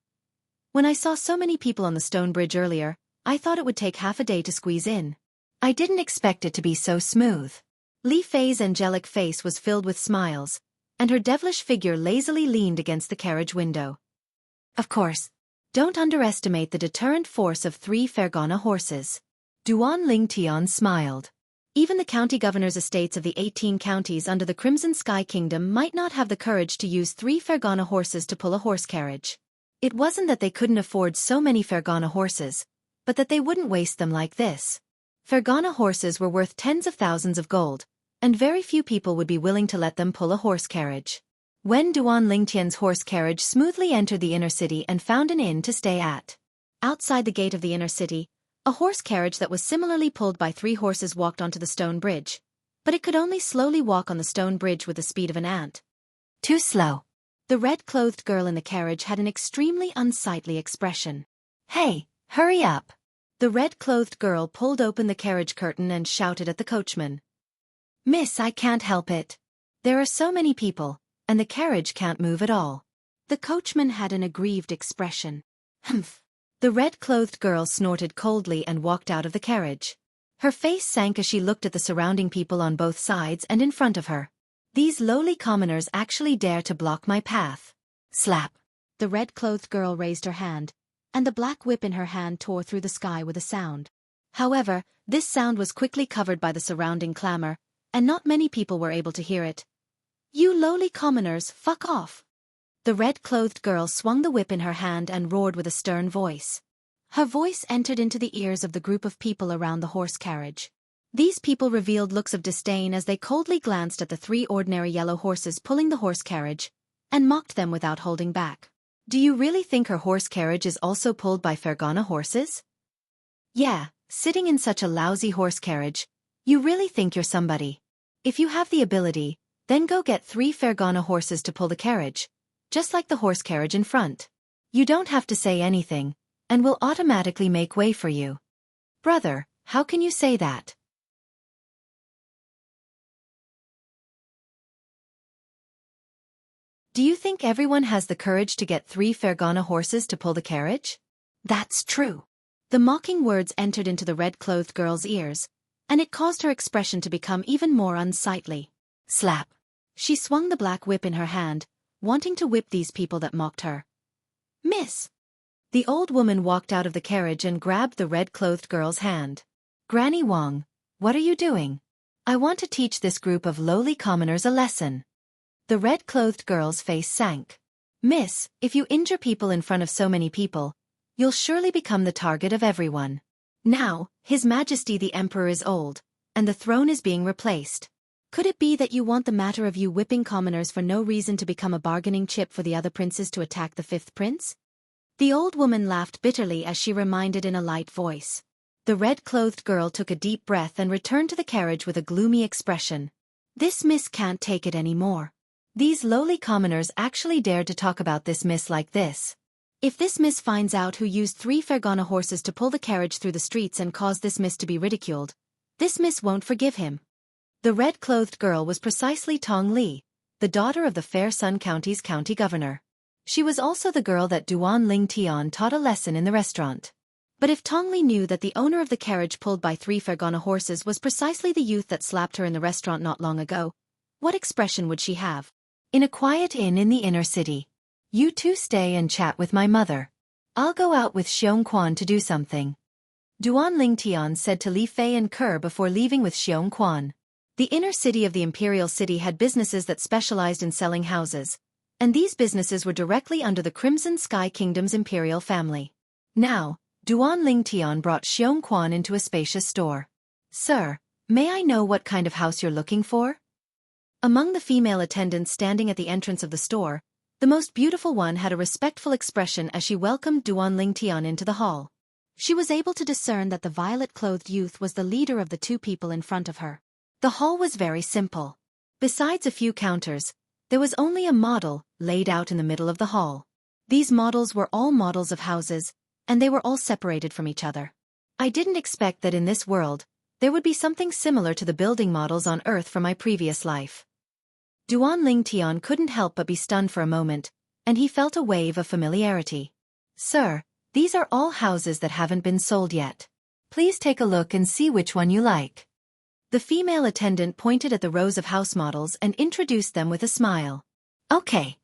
When I saw so many people on the stone bridge earlier, I thought it would take half a day to squeeze in. I didn't expect it to be so smooth. Li Fei's angelic face was filled with smiles, and her devilish figure lazily leaned against the carriage window. Of course, don't underestimate the deterrent force of 3 Fergana horses. Duan Lingtian smiled. Even the county governor's estates of the 18 counties under the Crimson Sky Kingdom might not have the courage to use 3 Fergana horses to pull a horse carriage. It wasn't that they couldn't afford so many Fergana horses, but that they wouldn't waste them like this. Fergana horses were worth tens of thousands of gold, and very few people would be willing to let them pull a horse carriage. When Duan Lingtian's horse carriage smoothly entered the inner city and found an inn to stay at. Outside the gate of the inner city, a horse carriage that was similarly pulled by 3 horses walked onto the stone bridge, but it could only slowly walk on the stone bridge with the speed of an ant. Too slow. The red-clothed girl in the carriage had an extremely unsightly expression. Hey, hurry up! The red-clothed girl pulled open the carriage curtain and shouted at the coachman. Miss, I can't help it. There are so many people, and the carriage can't move at all. The coachman had an aggrieved expression. Humph. The red-clothed girl snorted coldly and walked out of the carriage. Her face sank as she looked at the surrounding people on both sides and in front of her. These lowly commoners actually dare to block my path. Slap. The red-clothed girl raised her hand, and the black whip in her hand tore through the sky with a sound. However, this sound was quickly covered by the surrounding clamor, and not many people were able to hear it. You lowly commoners, fuck off! The red-clothed girl swung the whip in her hand and roared with a stern voice. Her voice entered into the ears of the group of people around the horse carriage. These people revealed looks of disdain as they coldly glanced at the 3 ordinary yellow horses pulling the horse carriage, and mocked them without holding back. Do you really think her horse carriage is also pulled by Fergana horses? Yeah, sitting in such a lousy horse carriage, you really think you're somebody. If you have the ability, then go get 3 Fergana horses to pull the carriage, just like the horse carriage in front. You don't have to say anything, and we'll automatically make way for you. Brother, how can you say that? Do you think everyone has the courage to get 3 Fergana horses to pull the carriage? That's true. The mocking words entered into the red-clothed girl's ears, and it caused her expression to become even more unsightly. Slap. She swung the black whip in her hand, wanting to whip these people that mocked her. Miss. The old woman walked out of the carriage and grabbed the red-clothed girl's hand. Granny Wang, what are you doing? I want to teach this group of lowly commoners a lesson. The red-clothed girl's face sank. Miss, if you injure people in front of so many people, you'll surely become the target of everyone. Now, His Majesty the Emperor is old, and the throne is being replaced. Could it be that you want the matter of you whipping commoners for no reason to become a bargaining chip for the other princes to attack the 5th prince? The old woman laughed bitterly as she reminded in a light voice. The red-clothed girl took a deep breath and returned to the carriage with a gloomy expression. This miss can't take it anymore. These lowly commoners actually dared to talk about this miss like this. If this miss finds out who used 3 Fergana horses to pull the carriage through the streets and caused this miss to be ridiculed, this miss won't forgive him. The red-clothed girl was precisely Tong Li, the daughter of the Fair Sun County's county governor. She was also the girl that Duan Lingtian taught a lesson in the restaurant. But if Tong Li knew that the owner of the carriage pulled by 3 Fergana horses was precisely the youth that slapped her in the restaurant not long ago, what expression would she have? In a quiet inn in the inner city. You two stay and chat with my mother. I'll go out with Xiongquan to do something. Duan Lingtian said to Li Fei and Kerr before leaving with Xiongquan. The inner city of the imperial city had businesses that specialized in selling houses, and these businesses were directly under the Crimson Sky Kingdom's imperial family. Now, Duan Lingtian brought Xiongquan into a spacious store. Sir, may I know what kind of house you're looking for? Among the female attendants standing at the entrance of the store, the most beautiful one had a respectful expression as she welcomed Duan Lingtian into the hall. She was able to discern that the violet-clothed youth was the leader of the two people in front of her. The hall was very simple. Besides a few counters, there was only a model laid out in the middle of the hall. These models were all models of houses, and they were all separated from each other. I didn't expect that in this world, there would be something similar to the building models on Earth from my previous life. Duan Lingtian couldn't help but be stunned for a moment, and he felt a wave of familiarity. Sir, these are all houses that haven't been sold yet. Please take a look and see which one you like. The female attendant pointed at the rows of house models and introduced them with a smile. Okay.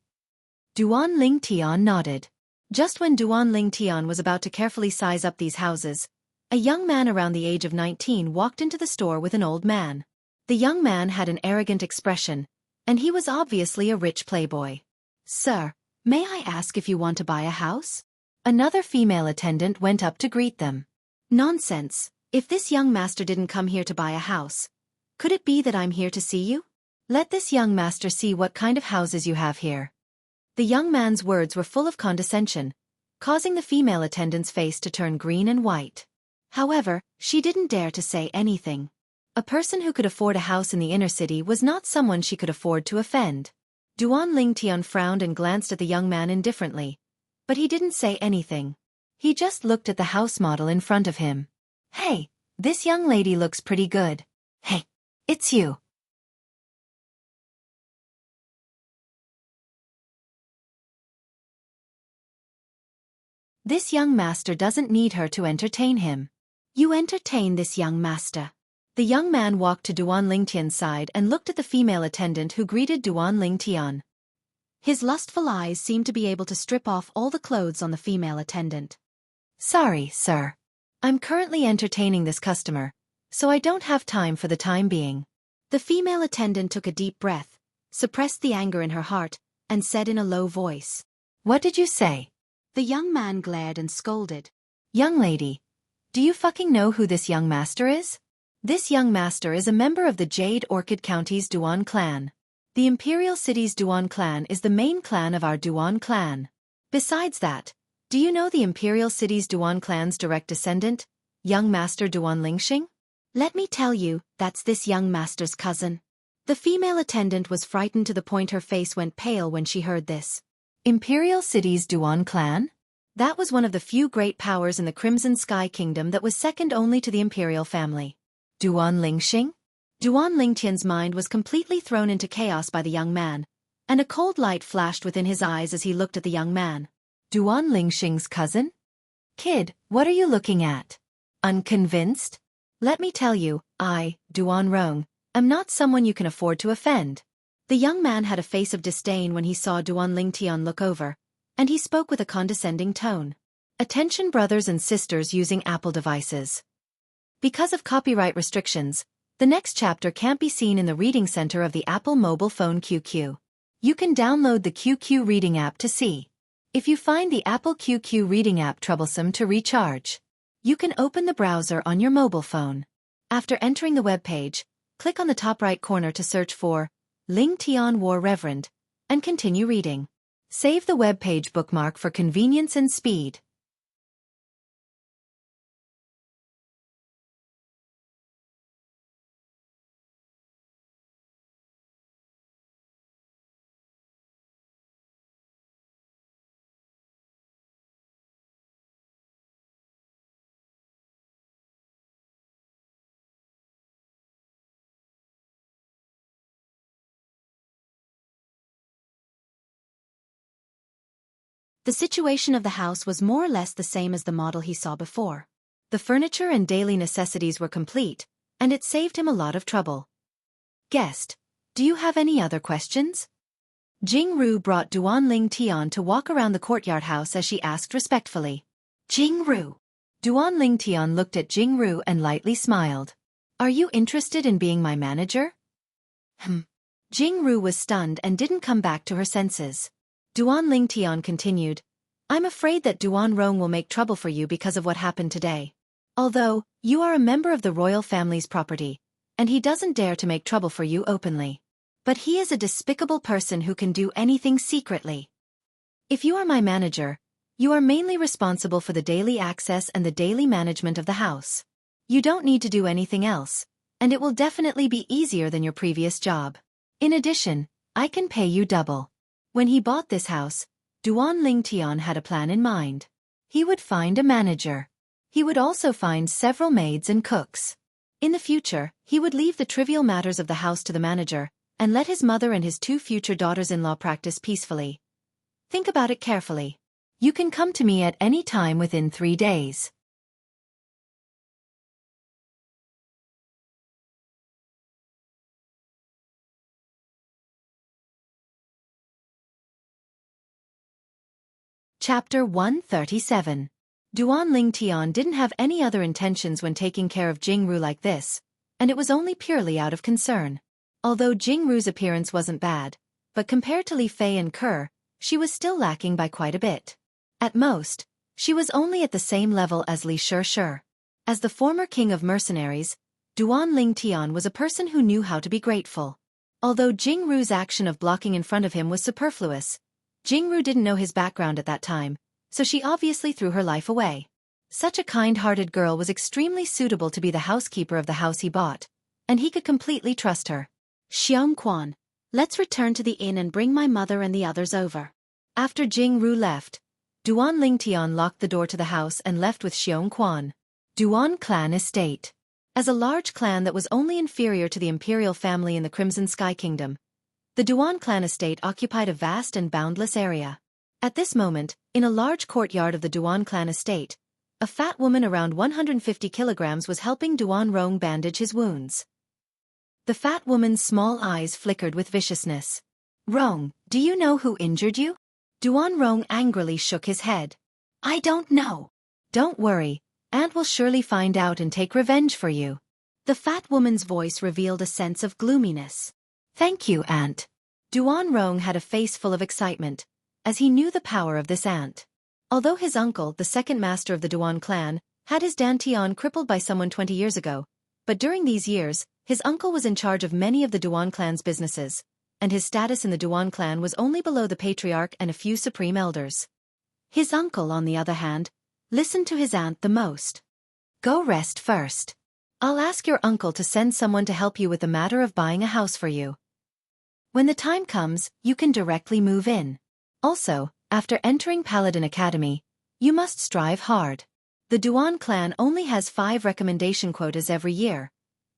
Duan Lingtian nodded. Just when Duan Lingtian was about to carefully size up these houses, a young man around the age of 19 walked into the store with an old man. The young man had an arrogant expression, and he was obviously a rich playboy. Sir, may I ask if you want to buy a house? Another female attendant went up to greet them. Nonsense, if this young master didn't come here to buy a house, could it be that I'm here to see you? Let this young master see what kind of houses you have here. The young man's words were full of condescension, causing the female attendant's face to turn green and white. However, she didn't dare to say anything. A person who could afford a house in the inner city was not someone she could afford to offend. Duan Lingtian frowned and glanced at the young man indifferently, but he didn't say anything. He just looked at the house model in front of him. Hey, this young lady looks pretty good. Hey, it's you. This young master doesn't need her to entertain him. You entertain this young master. The young man walked to Duan Lingtian's side and looked at the female attendant who greeted Duan Lingtian. His lustful eyes seemed to be able to strip off all the clothes on the female attendant. Sorry, sir. I'm currently entertaining this customer, so I don't have time for the time being. The female attendant took a deep breath, suppressed the anger in her heart, and said in a low voice. What did you say? The young man glared and scolded. Young lady, do you fucking know who this young master is? This young master is a member of the Jade Orchid County's Duan clan. The Imperial City's Duan clan is the main clan of our Duan clan. Besides that, do you know the Imperial City's Duan clan's direct descendant, young master Duan Lingxing? Let me tell you, that's this young master's cousin. The female attendant was frightened to the point her face went pale when she heard this. Imperial City's Duan clan? That was one of the few great powers in the Crimson Sky Kingdom that was second only to the Imperial family. Duan Lingxing? Duan Lingtian's mind was completely thrown into chaos by the young man, and a cold light flashed within his eyes as he looked at the young man. Duan Lingxing's cousin? Kid, what are you looking at? Unconvinced? Let me tell you, I, Duan Rong, am not someone you can afford to offend. The young man had a face of disdain when he saw Duan Lingtian look over, and he spoke with a condescending tone. Attention brothers and sisters using Apple devices. Because of copyright restrictions, the next chapter can't be seen in the reading center of the Apple mobile phone QQ. You can download the QQ reading app to see. If you find the Apple QQ reading app troublesome to recharge, you can open the browser on your mobile phone. After entering the web page, click on the top right corner to search for Lingtian War Reverend, and continue reading. Save the web page bookmark for convenience and speed. The situation of the house was more or less the same as the model he saw before. The furniture and daily necessities were complete, and it saved him a lot of trouble. Guest, do you have any other questions? Jianghu brought Duan Lingtian to walk around the courtyard house as she asked respectfully. Jianghu. Duan Lingtian looked at Jianghu and lightly smiled. Are you interested in being my manager? Jianghu was stunned and didn't come back to her senses. Duan Lingtian continued, I'm afraid that Duan Rong will make trouble for you because of what happened today. Although, you are a member of the royal family's property, and he doesn't dare to make trouble for you openly. But he is a despicable person who can do anything secretly. If you are my manager, You are mainly responsible for the daily access and the daily management of the house. You don't need to do anything else, and it will definitely be easier than your previous job. In addition, I can pay you double. When he bought this house, Duan Lingtian had a plan in mind. He would find a manager. He would also find several maids and cooks. In the future, he would leave the trivial matters of the house to the manager, and let his mother and his 2 future daughters-in-law practice peacefully. Think about it carefully. You can come to me at any time within 3 days. Chapter 137. Duan Lingtian didn't have any other intentions when taking care of Jianghu like this, and it was only purely out of concern. Although Jianghu's appearance wasn't bad, but compared to Li Fei and Ke, she was still lacking by quite a bit. At most, she was only at the same level as Li Shi. As the former king of mercenaries, Duan Lingtian was a person who knew how to be grateful. Although Jianghu's action of blocking in front of him was superfluous, Jianghu didn't know his background at that time, so she obviously threw her life away. Such a kind-hearted girl was extremely suitable to be the housekeeper of the house he bought, and he could completely trust her. Xianxia, let's return to the inn and bring my mother and the others over. After Jianghu left, Duan Lingtian locked the door to the house and left with Xianxia. Duan clan estate. As a large clan that was only inferior to the imperial family in the Crimson Sky Kingdom, the Duan clan estate occupied a vast and boundless area. At this moment, in a large courtyard of the Duan clan estate, a fat woman around 150 kilograms was helping Duan Rong bandage his wounds. The fat woman's small eyes flickered with viciousness. Rong, do you know who injured you? Duan Rong angrily shook his head. I don't know. Don't worry, Aunt will surely find out and take revenge for you. The fat woman's voice revealed a sense of gloominess. Thank you, Aunt. Duan Rong had a face full of excitement, as he knew the power of this aunt. Although his uncle, the second master of the Duan clan, had his Dantian crippled by someone 20 years ago, but during these years, his uncle was in charge of many of the Duan clan's businesses, and his status in the Duan clan was only below the patriarch and a few supreme elders. His uncle, on the other hand, listened to his aunt the most. Go rest first. I'll ask your uncle to send someone to help you with the matter of buying a house for you. When the time comes, you can directly move in. Also, after entering Paladin Academy, you must strive hard. The Duan clan only has 5 recommendation quotas every year,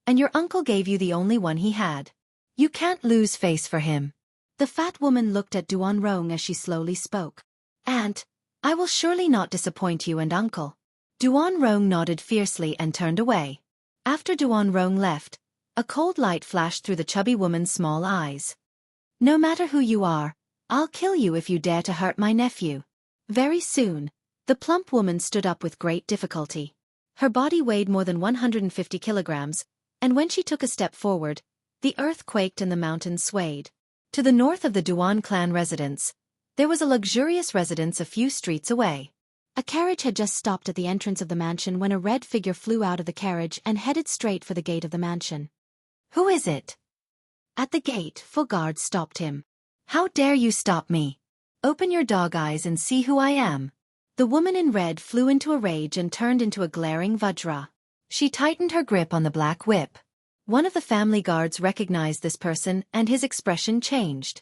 and your uncle gave you the only one he had. You can't lose face for him. The fat woman looked at Duan Rong as she slowly spoke. Aunt, I will surely not disappoint you and uncle. Duan Rong nodded fiercely and turned away. After Duan Rong left, a cold light flashed through the chubby woman's small eyes. No matter who you are, I'll kill you if you dare to hurt my nephew. Very soon, the plump woman stood up with great difficulty. Her body weighed more than 150 kilograms, and when she took a step forward, the earth quaked and the mountains swayed. To the north of the Duan clan residence, there was a luxurious residence a few streets away. A carriage had just stopped at the entrance of the mansion when a red figure flew out of the carriage and headed straight for the gate of the mansion. Who is it? At the gate, 4 guards stopped him. How dare you stop me? Open your dog eyes and see who I am. The woman in red flew into a rage and turned into a glaring Vajra. She tightened her grip on the black whip. One of the family guards recognized this person and his expression changed.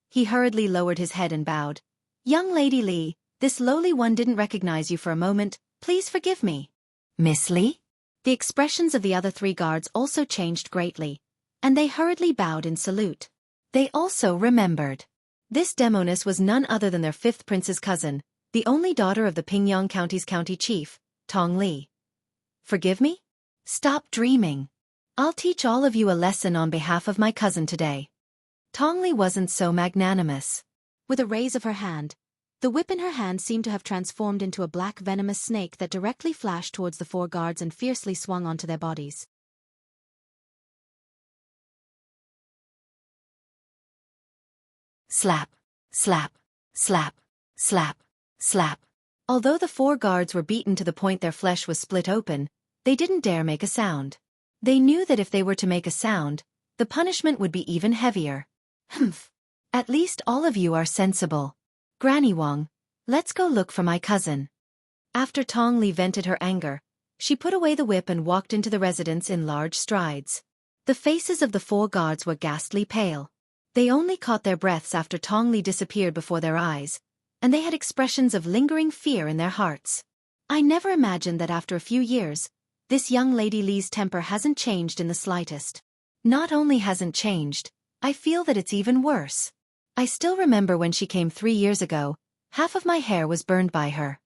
He hurriedly lowered his head and bowed. Young Lady Li, this lowly one didn't recognize you for a moment, please forgive me. Miss Li? The expressions of the other 3 guards also changed greatly, and they hurriedly bowed in salute. They also remembered. This demoness was none other than their 5th prince's cousin, the only daughter of the Pingyang County's county chief, Tong Li. Forgive me? Stop dreaming. I'll teach all of you a lesson on behalf of my cousin today. Tong Li wasn't so magnanimous. With a raise of her hand, the whip in her hand seemed to have transformed into a black venomous snake that directly flashed towards the 4 guards and fiercely swung onto their bodies. Slap, slap, slap, slap, slap. Although the 4 guards were beaten to the point their flesh was split open, they didn't dare make a sound. They knew that if they were to make a sound, the punishment would be even heavier. Humph. At least all of you are sensible. Granny Wang, Let's go look for my cousin. After Tong Li vented her anger, she put away the whip and walked into the residence in large strides. The faces of the 4 guards were ghastly pale. They only caught their breaths after Tong Li disappeared before their eyes, and they had expressions of lingering fear in their hearts. I never imagined that after a few years, this young lady Li's temper hasn't changed in the slightest. Not only hasn't changed, I feel that it's even worse. I still remember when she came 3 years ago, half of my hair was burned by her.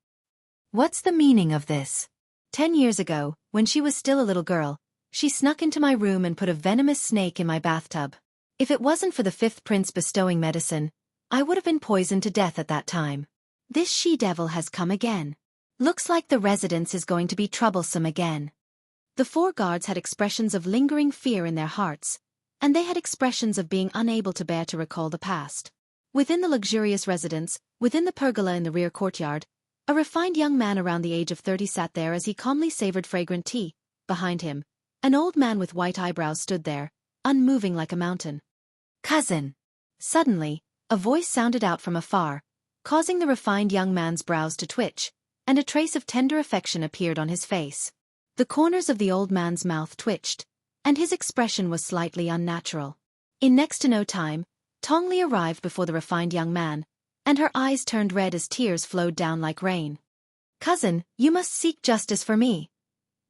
What's the meaning of this? 10 years ago, when she was still a little girl, she snuck into my room and put a venomous snake in my bathtub. If it wasn't for the 5th prince bestowing medicine, I would have been poisoned to death at that time. This she-devil has come again. Looks like the residence is going to be troublesome again. The 4 guards had expressions of lingering fear in their hearts, and they had expressions of being unable to bear to recall the past. Within the luxurious residence, within the pergola in the rear courtyard, a refined young man around the age of 30 sat there as he calmly savored fragrant tea. Behind him, an old man with white eyebrows stood there, unmoving like a mountain. Cousin! Suddenly, a voice sounded out from afar, causing the refined young man's brows to twitch, and a trace of tender affection appeared on his face. The corners of the old man's mouth twitched, and his expression was slightly unnatural. In next to no time, Tong Li arrived before the refined young man, and her eyes turned red as tears flowed down like rain. Cousin, you must seek justice for me.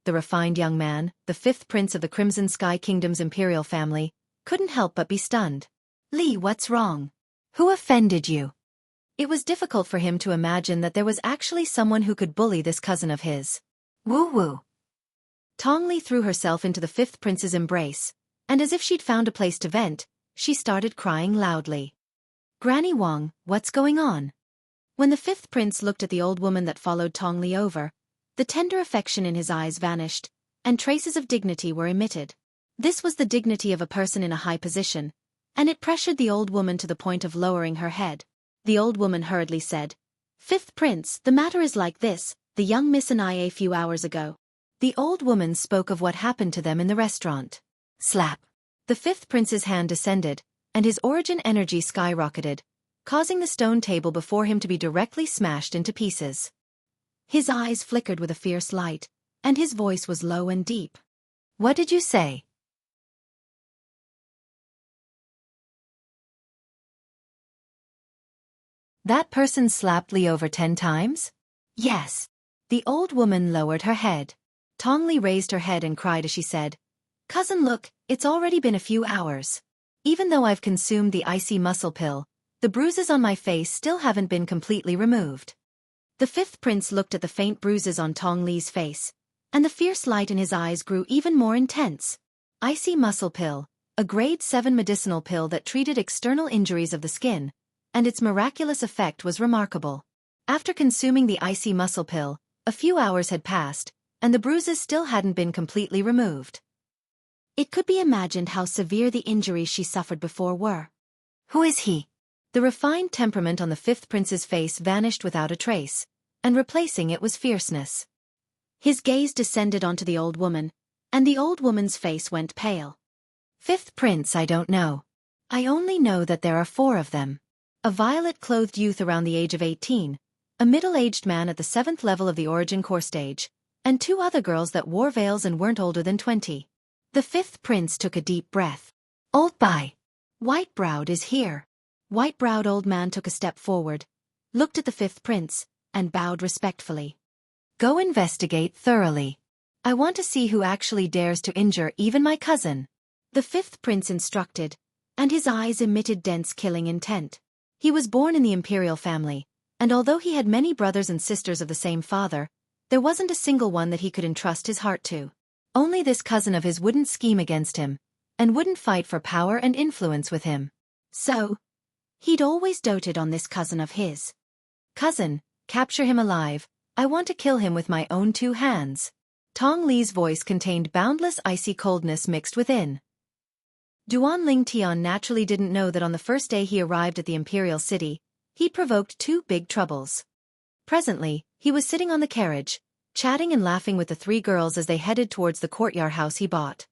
The refined young man, the 5th prince of the Crimson Sky Kingdom's imperial family, couldn't help but be stunned. Li, what's wrong? Who offended you? It was difficult for him to imagine that there was actually someone who could bully this cousin of his. Woo-woo. Tong Li threw herself into the 5th prince's embrace, and as if she'd found a place to vent, she started crying loudly. Granny Wang, what's going on? When the 5th prince looked at the old woman that followed Tong Li over, the tender affection in his eyes vanished, and traces of dignity were emitted. This was the dignity of a person in a high position, and it pressured the old woman to the point of lowering her head. The old woman hurriedly said, 5th prince, the matter is like this, the young miss and I a few hours ago. The old woman spoke of what happened to them in the restaurant. Slap. The 5th prince's hand descended, and his origin energy skyrocketed, causing the stone table before him to be directly smashed into pieces. His eyes flickered with a fierce light, and his voice was low and deep. What did you say? That person slapped Li over 10 times? Yes. The old woman lowered her head. Tong Li raised her head and cried as she said, Cousin, look, it's already been a few hours. Even though I've consumed the icy muscle pill, the bruises on my face still haven't been completely removed. The 5th prince looked at the faint bruises on Tong Li's face, and the fierce light in his eyes grew even more intense. Icy muscle pill, a grade 7 medicinal pill that treated external injuries of the skin, and its miraculous effect was remarkable. After consuming the icy muscle pill, a few hours had passed, and the bruises still hadn't been completely removed. It could be imagined how severe the injuries she suffered before were. Who is he? The refined temperament on the 5th prince's face vanished without a trace, and replacing it was fierceness. His gaze descended onto the old woman, and the old woman's face went pale. 5th prince, I don't know. I only know that there are 4 of them. A violet-clothed youth around the age of 18, a middle-aged man at the 7th level of the origin core stage, and 2 other girls that wore veils and weren't older than 20. The 5th prince took a deep breath. Old Bai. White-browed is here. White-browed old man took a step forward, looked at the 5th prince, and bowed respectfully. Go investigate thoroughly. I want to see who actually dares to injure even my cousin. The 5th prince instructed, and his eyes emitted dense killing intent. He was born in the imperial family, and although he had many brothers and sisters of the same father, there wasn't a single one that he could entrust his heart to. Only this cousin of his wouldn't scheme against him, and wouldn't fight for power and influence with him. So, he'd always doted on this cousin of his. Cousin, capture him alive, I want to kill him with my own 2 hands. Tong Li's voice contained boundless icy coldness mixed within. Duan Ling Tian naturally didn't know that on the first day he arrived at the imperial city, he'd provoked 2 big troubles. Presently, he was sitting on the carriage, chatting and laughing with the 3 girls as they headed towards the courtyard house he bought.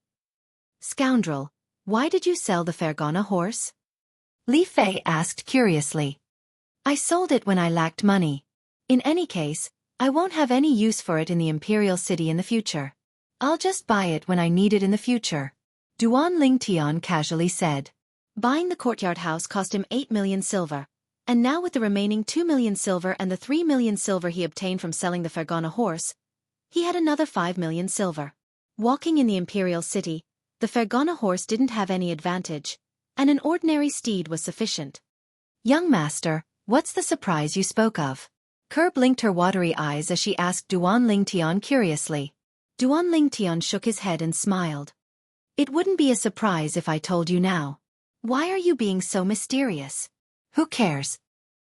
Scoundrel, why did you sell the Fergana horse? Li Fei asked curiously. I sold it when I lacked money. In any case, I won't have any use for it in the Imperial City in the future. I'll just buy it when I need it in the future. Duan Lingtian casually said. Buying the courtyard house cost him 8 million silver. And now with the remaining 2 million silver and the 3 million silver he obtained from selling the Fergana horse, he had another 5 million silver. Walking in the Imperial City, the Fergana horse didn't have any advantage, and an ordinary steed was sufficient. Young master, what's the surprise you spoke of? Ker blinked her watery eyes as she asked Duan Lingtian curiously. Duan Lingtian shook his head and smiled. It wouldn't be a surprise if I told you now. Why are you being so mysterious? Who cares?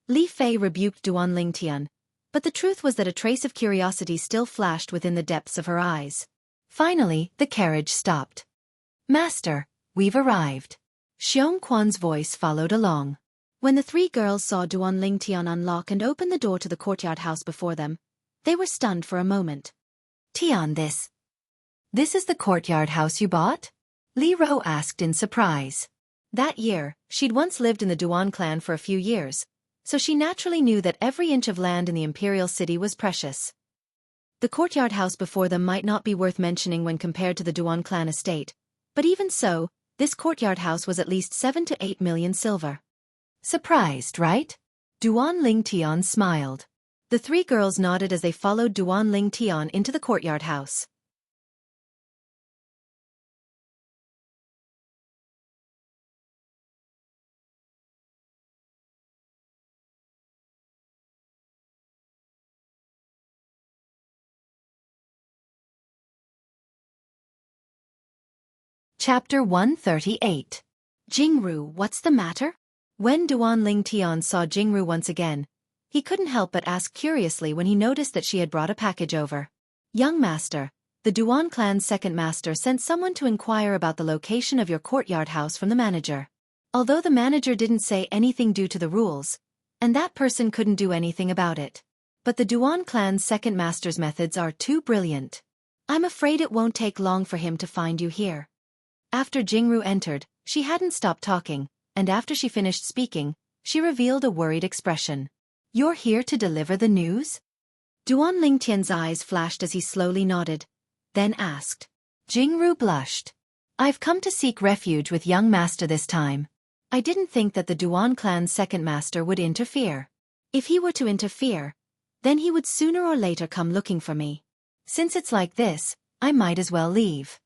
Li Fei rebuked Duan Lingtian, but the truth was that a trace of curiosity still flashed within the depths of her eyes. Finally, the carriage stopped. Master, we've arrived. Xianxua's voice followed along. When the three girls saw Duan Lingtian unlock and open the door to the courtyard house before them, they were stunned for a moment. Tian, this is the courtyard house you bought? Li Ro asked in surprise. That year, she'd once lived in the Duan clan for a few years, so she naturally knew that every inch of land in the Imperial City was precious. The courtyard house before them might not be worth mentioning when compared to the Duan clan estate, but even so, this courtyard house was at least 7 to 8 million silver. Surprised, right? Duan Lingtian smiled. The three girls nodded as they followed Duan Lingtian into the courtyard house. Chapter 138. Jianghu, what's the matter? When Duan Lingtian saw Jianghu once again, he couldn't help but ask curiously when he noticed that she had brought a package over. Young master, the Duan clan's second master sent someone to inquire about the location of your courtyard house from the manager. Although the manager didn't say anything due to the rules, and that person couldn't do anything about it. But the Duan clan's second master's methods are too brilliant. I'm afraid it won't take long for him to find you here. After Jianghu entered, she hadn't stopped talking, and after she finished speaking, she revealed a worried expression. You're here to deliver the news? Duan Lingtian's eyes flashed as he slowly nodded, then asked. Jianghu blushed. I've come to seek refuge with young master this time. I didn't think that the Duan clan's second master would interfere. If he were to interfere, then he would sooner or later come looking for me. Since it's like this, I might as well leave.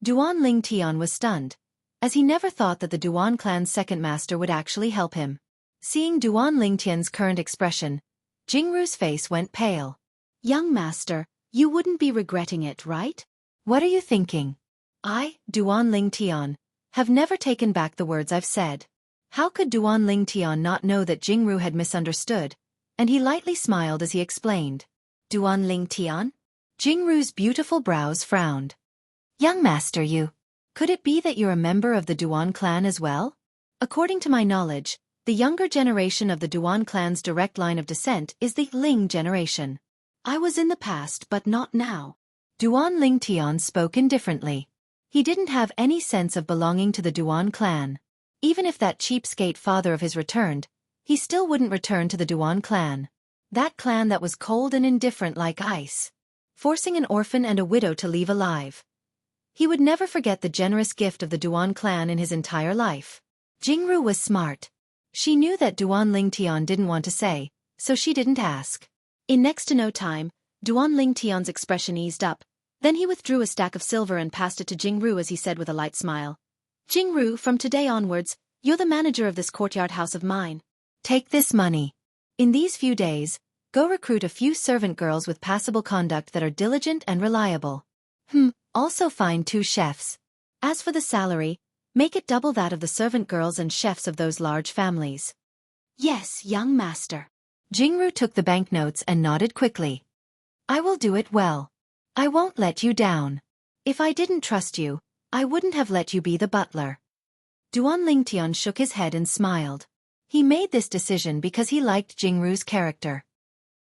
Duan Lingtian was stunned, as he never thought that the Duan clan's second master would actually help him. Seeing Duan Lingtian's current expression, Jianghu's face went pale. Young master, you wouldn't be regretting it, right? What are you thinking? I, Duan Lingtian, have never taken back the words I've said. How could Duan Lingtian not know that Jianghu had misunderstood? And he lightly smiled as he explained. Duan Lingtian? Jianghu's beautiful brows frowned. Young master, you. Could it be that you're a member of the Duan clan as well? According to my knowledge, the younger generation of the Duan clan's direct line of descent is the Ling generation. I was in the past but not now. Duan Lingtian spoke indifferently. He didn't have any sense of belonging to the Duan clan. Even if that cheapskate father of his returned, he still wouldn't return to the Duan clan. That clan that was cold and indifferent like ice. Forcing an orphan and a widow to leave alive. He would never forget the generous gift of the Duan clan in his entire life. Jianghu was smart. She knew that Duan Lingtian didn't want to say, so she didn't ask. In next to no time, Duan Lingtian's expression eased up, then he withdrew a stack of silver and passed it to Jianghu as he said with a light smile. Jianghu, from today onwards, you're the manager of this courtyard house of mine. Take this money. In these few days, go recruit a few servant girls with passable conduct that are diligent and reliable. Also find 2 chefs. As for the salary, make it double that of the servant girls and chefs of those large families. Yes, young master. Jianghu took the banknotes and nodded quickly. I will do it well. I won't let you down. If I didn't trust you, I wouldn't have let you be the butler. Duan Lingtian shook his head and smiled. He made this decision because he liked Jianghu's character.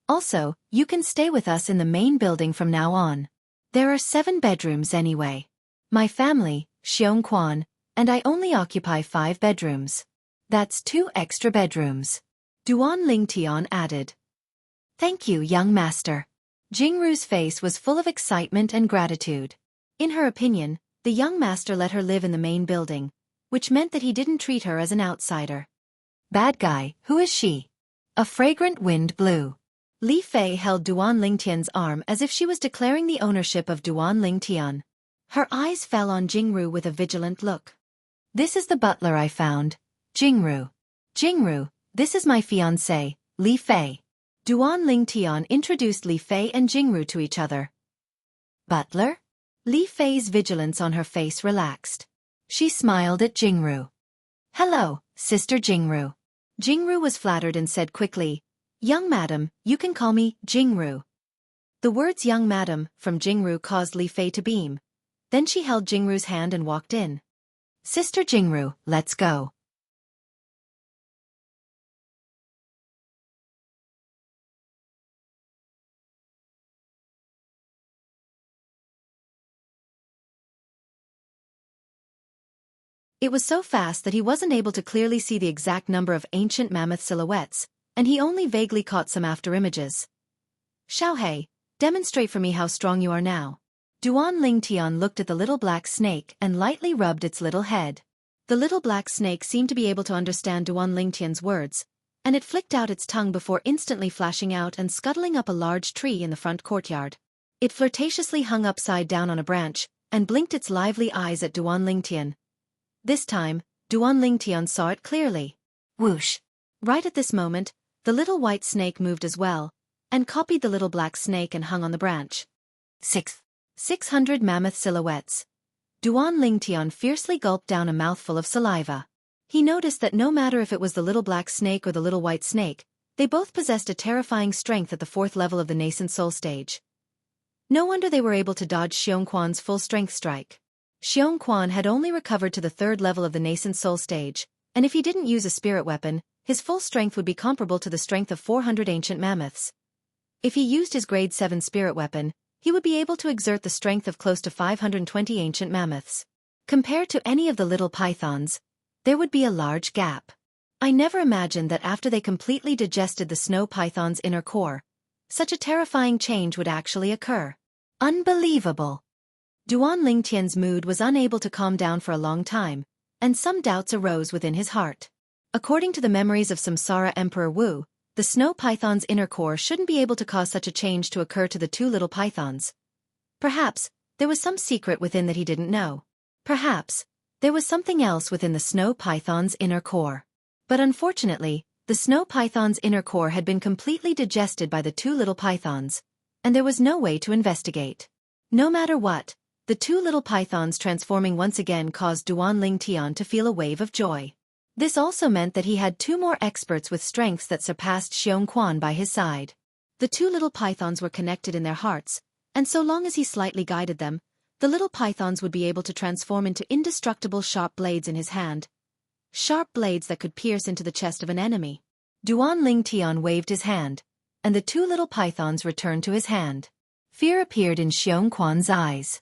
Also, you can stay with us in the main building from now on. There are 7 bedrooms anyway. My family, Xianxia, and I only occupy 5 bedrooms. That's 2 extra bedrooms. Duan Lingtian added. Thank you, young master. Jingru's face was full of excitement and gratitude. In her opinion, the young master let her live in the main building, which meant that he didn't treat her as an outsider. Bad guy, who is she? A fragrant wind blew. Li Fei held Duan Lingtian's arm as if she was declaring the ownership of Duan Lingtian. Her eyes fell on Jingru with a vigilant look. This is the butler I found, Jingru. Jingru, this is my fiancé, Li Fei. Duan Lingtian introduced Li Fei and Jingru to each other. Butler? Li Fei's vigilance on her face relaxed. She smiled at Jingru. Hello, Sister Jingru. Jingru was flattered and said quickly, Young madam, you can call me Jingru. The words young madam from Jingru caused Li Fei to beam. Then she held Jingru's hand and walked in. Sister Jingru, let's go. It was so fast that he wasn't able to clearly see the exact number of ancient mammoth silhouettes, and he only vaguely caught some after-images. Xiaohei, demonstrate for me how strong you are now. Duan Lingtian looked at the little black snake and lightly rubbed its little head. The little black snake seemed to be able to understand Duan Lingtian's words, and it flicked out its tongue before instantly flashing out and scuttling up a large tree in the front courtyard. It flirtatiously hung upside down on a branch, and blinked its lively eyes at Duan Lingtian. This time, Duan Lingtian saw it clearly. Whoosh! Right at this moment, the little white snake moved as well, and copied the little black snake and hung on the branch. 600 mammoth silhouettes. Duan Lingtian fiercely gulped down a mouthful of saliva. He noticed that no matter if it was the little black snake or the little white snake, they both possessed a terrifying strength at the 4th level of the nascent soul stage. No wonder they were able to dodge Xiongquan's full-strength strike. Xiongquan had only recovered to the 3rd level of the nascent soul stage, and if he didn't use a spirit weapon, his full strength would be comparable to the strength of 400 ancient mammoths. If he used his grade 7 spirit weapon, he would be able to exert the strength of close to 520 ancient mammoths. Compared to any of the little pythons, there would be a large gap. I never imagined that after they completely digested the snow python's inner core, such a terrifying change would actually occur. Unbelievable! Duan Lingtian's mood was unable to calm down for a long time, and some doubts arose within his heart. According to the memories of Samsara Emperor Wu, the snow python's inner core shouldn't be able to cause such a change to occur to the two little pythons. Perhaps, there was some secret within that he didn't know. Perhaps, there was something else within the snow python's inner core. But unfortunately, the snow python's inner core had been completely digested by the two little pythons, and there was no way to investigate. No matter what, the two little pythons transforming once again caused Duan Lingtian to feel a wave of joy. This also meant that he had two more experts with strengths that surpassed Xiongquan by his side. The two little pythons were connected in their hearts, and so long as he slightly guided them, the little pythons would be able to transform into indestructible sharp blades in his hand. Sharp blades that could pierce into the chest of an enemy. Duan Lingtian waved his hand, and the two little pythons returned to his hand. Fear appeared in Xiongquan's eyes.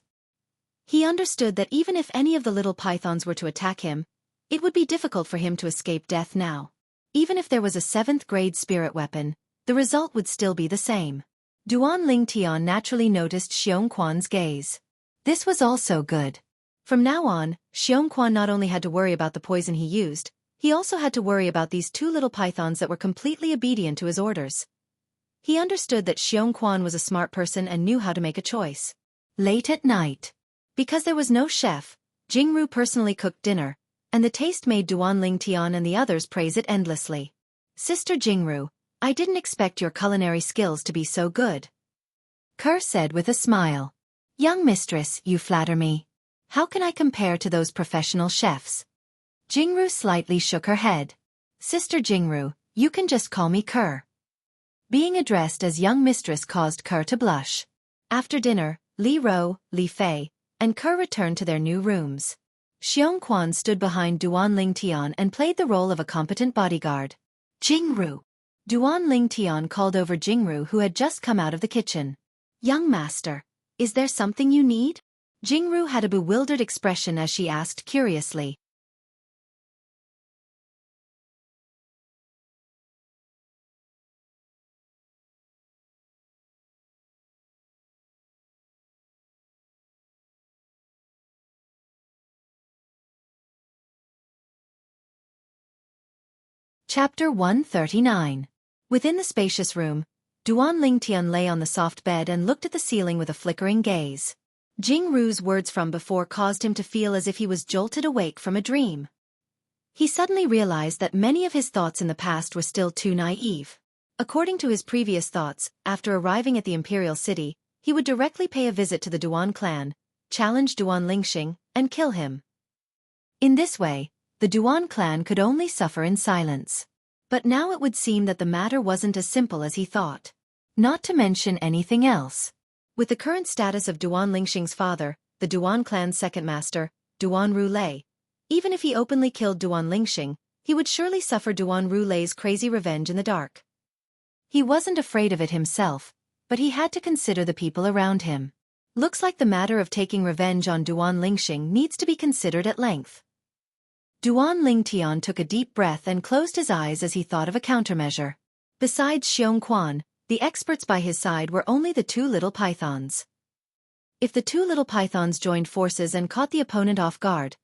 He understood that even if any of the little pythons were to attack him, it would be difficult for him to escape death now. Even if there was a 7th-grade spirit weapon, the result would still be the same. Duan Lingtian naturally noticed Xiongquan's gaze. This was also good. From now on, Xiongquan not only had to worry about the poison he used, he also had to worry about these two little pythons that were completely obedient to his orders. He understood that Xiongquan was a smart person and knew how to make a choice. Late at night. Because there was no chef, Jingru personally cooked dinner, and the taste made Duan Lingtian and the others praise it endlessly. Sister Jingru, I didn't expect your culinary skills to be so good. Kerr said with a smile. Young mistress, you flatter me. How can I compare to those professional chefs? Jingru slightly shook her head. Sister Jingru, you can just call me Kerr. Being addressed as young mistress caused Kerr to blush. After dinner, Li Ro, Li Fei, and Kerr returned to their new rooms. Xiongquan stood behind Duan Lingtian and played the role of a competent bodyguard. Jingru. Duan Lingtian called over Jingru, who had just come out of the kitchen. Young master, is there something you need? Jingru had a bewildered expression as she asked curiously. Chapter 139. Within the spacious room, Duan Lingtian lay on the soft bed and looked at the ceiling with a flickering gaze. Jingru's words from before caused him to feel as if he was jolted awake from a dream. He suddenly realized that many of his thoughts in the past were still too naive. According to his previous thoughts, after arriving at the imperial city, he would directly pay a visit to the Duan clan, challenge Duan Lingxing, and kill him. In this way, the Duan clan could only suffer in silence. But now it would seem that the matter wasn't as simple as he thought. Not to mention anything else. With the current status of Duan Lingxing's father, the Duan clan's second master, Duan Rulei, even if he openly killed Duan Lingxing, he would surely suffer Duan Rulei's crazy revenge in the dark. He wasn't afraid of it himself, but he had to consider the people around him. Looks like the matter of taking revenge on Duan Lingxing needs to be considered at length. Duan Lingtian took a deep breath and closed his eyes as he thought of a countermeasure. Besides Xianxia, the experts by his side were only the two little pythons. If the two little pythons joined forces and caught the opponent off guard,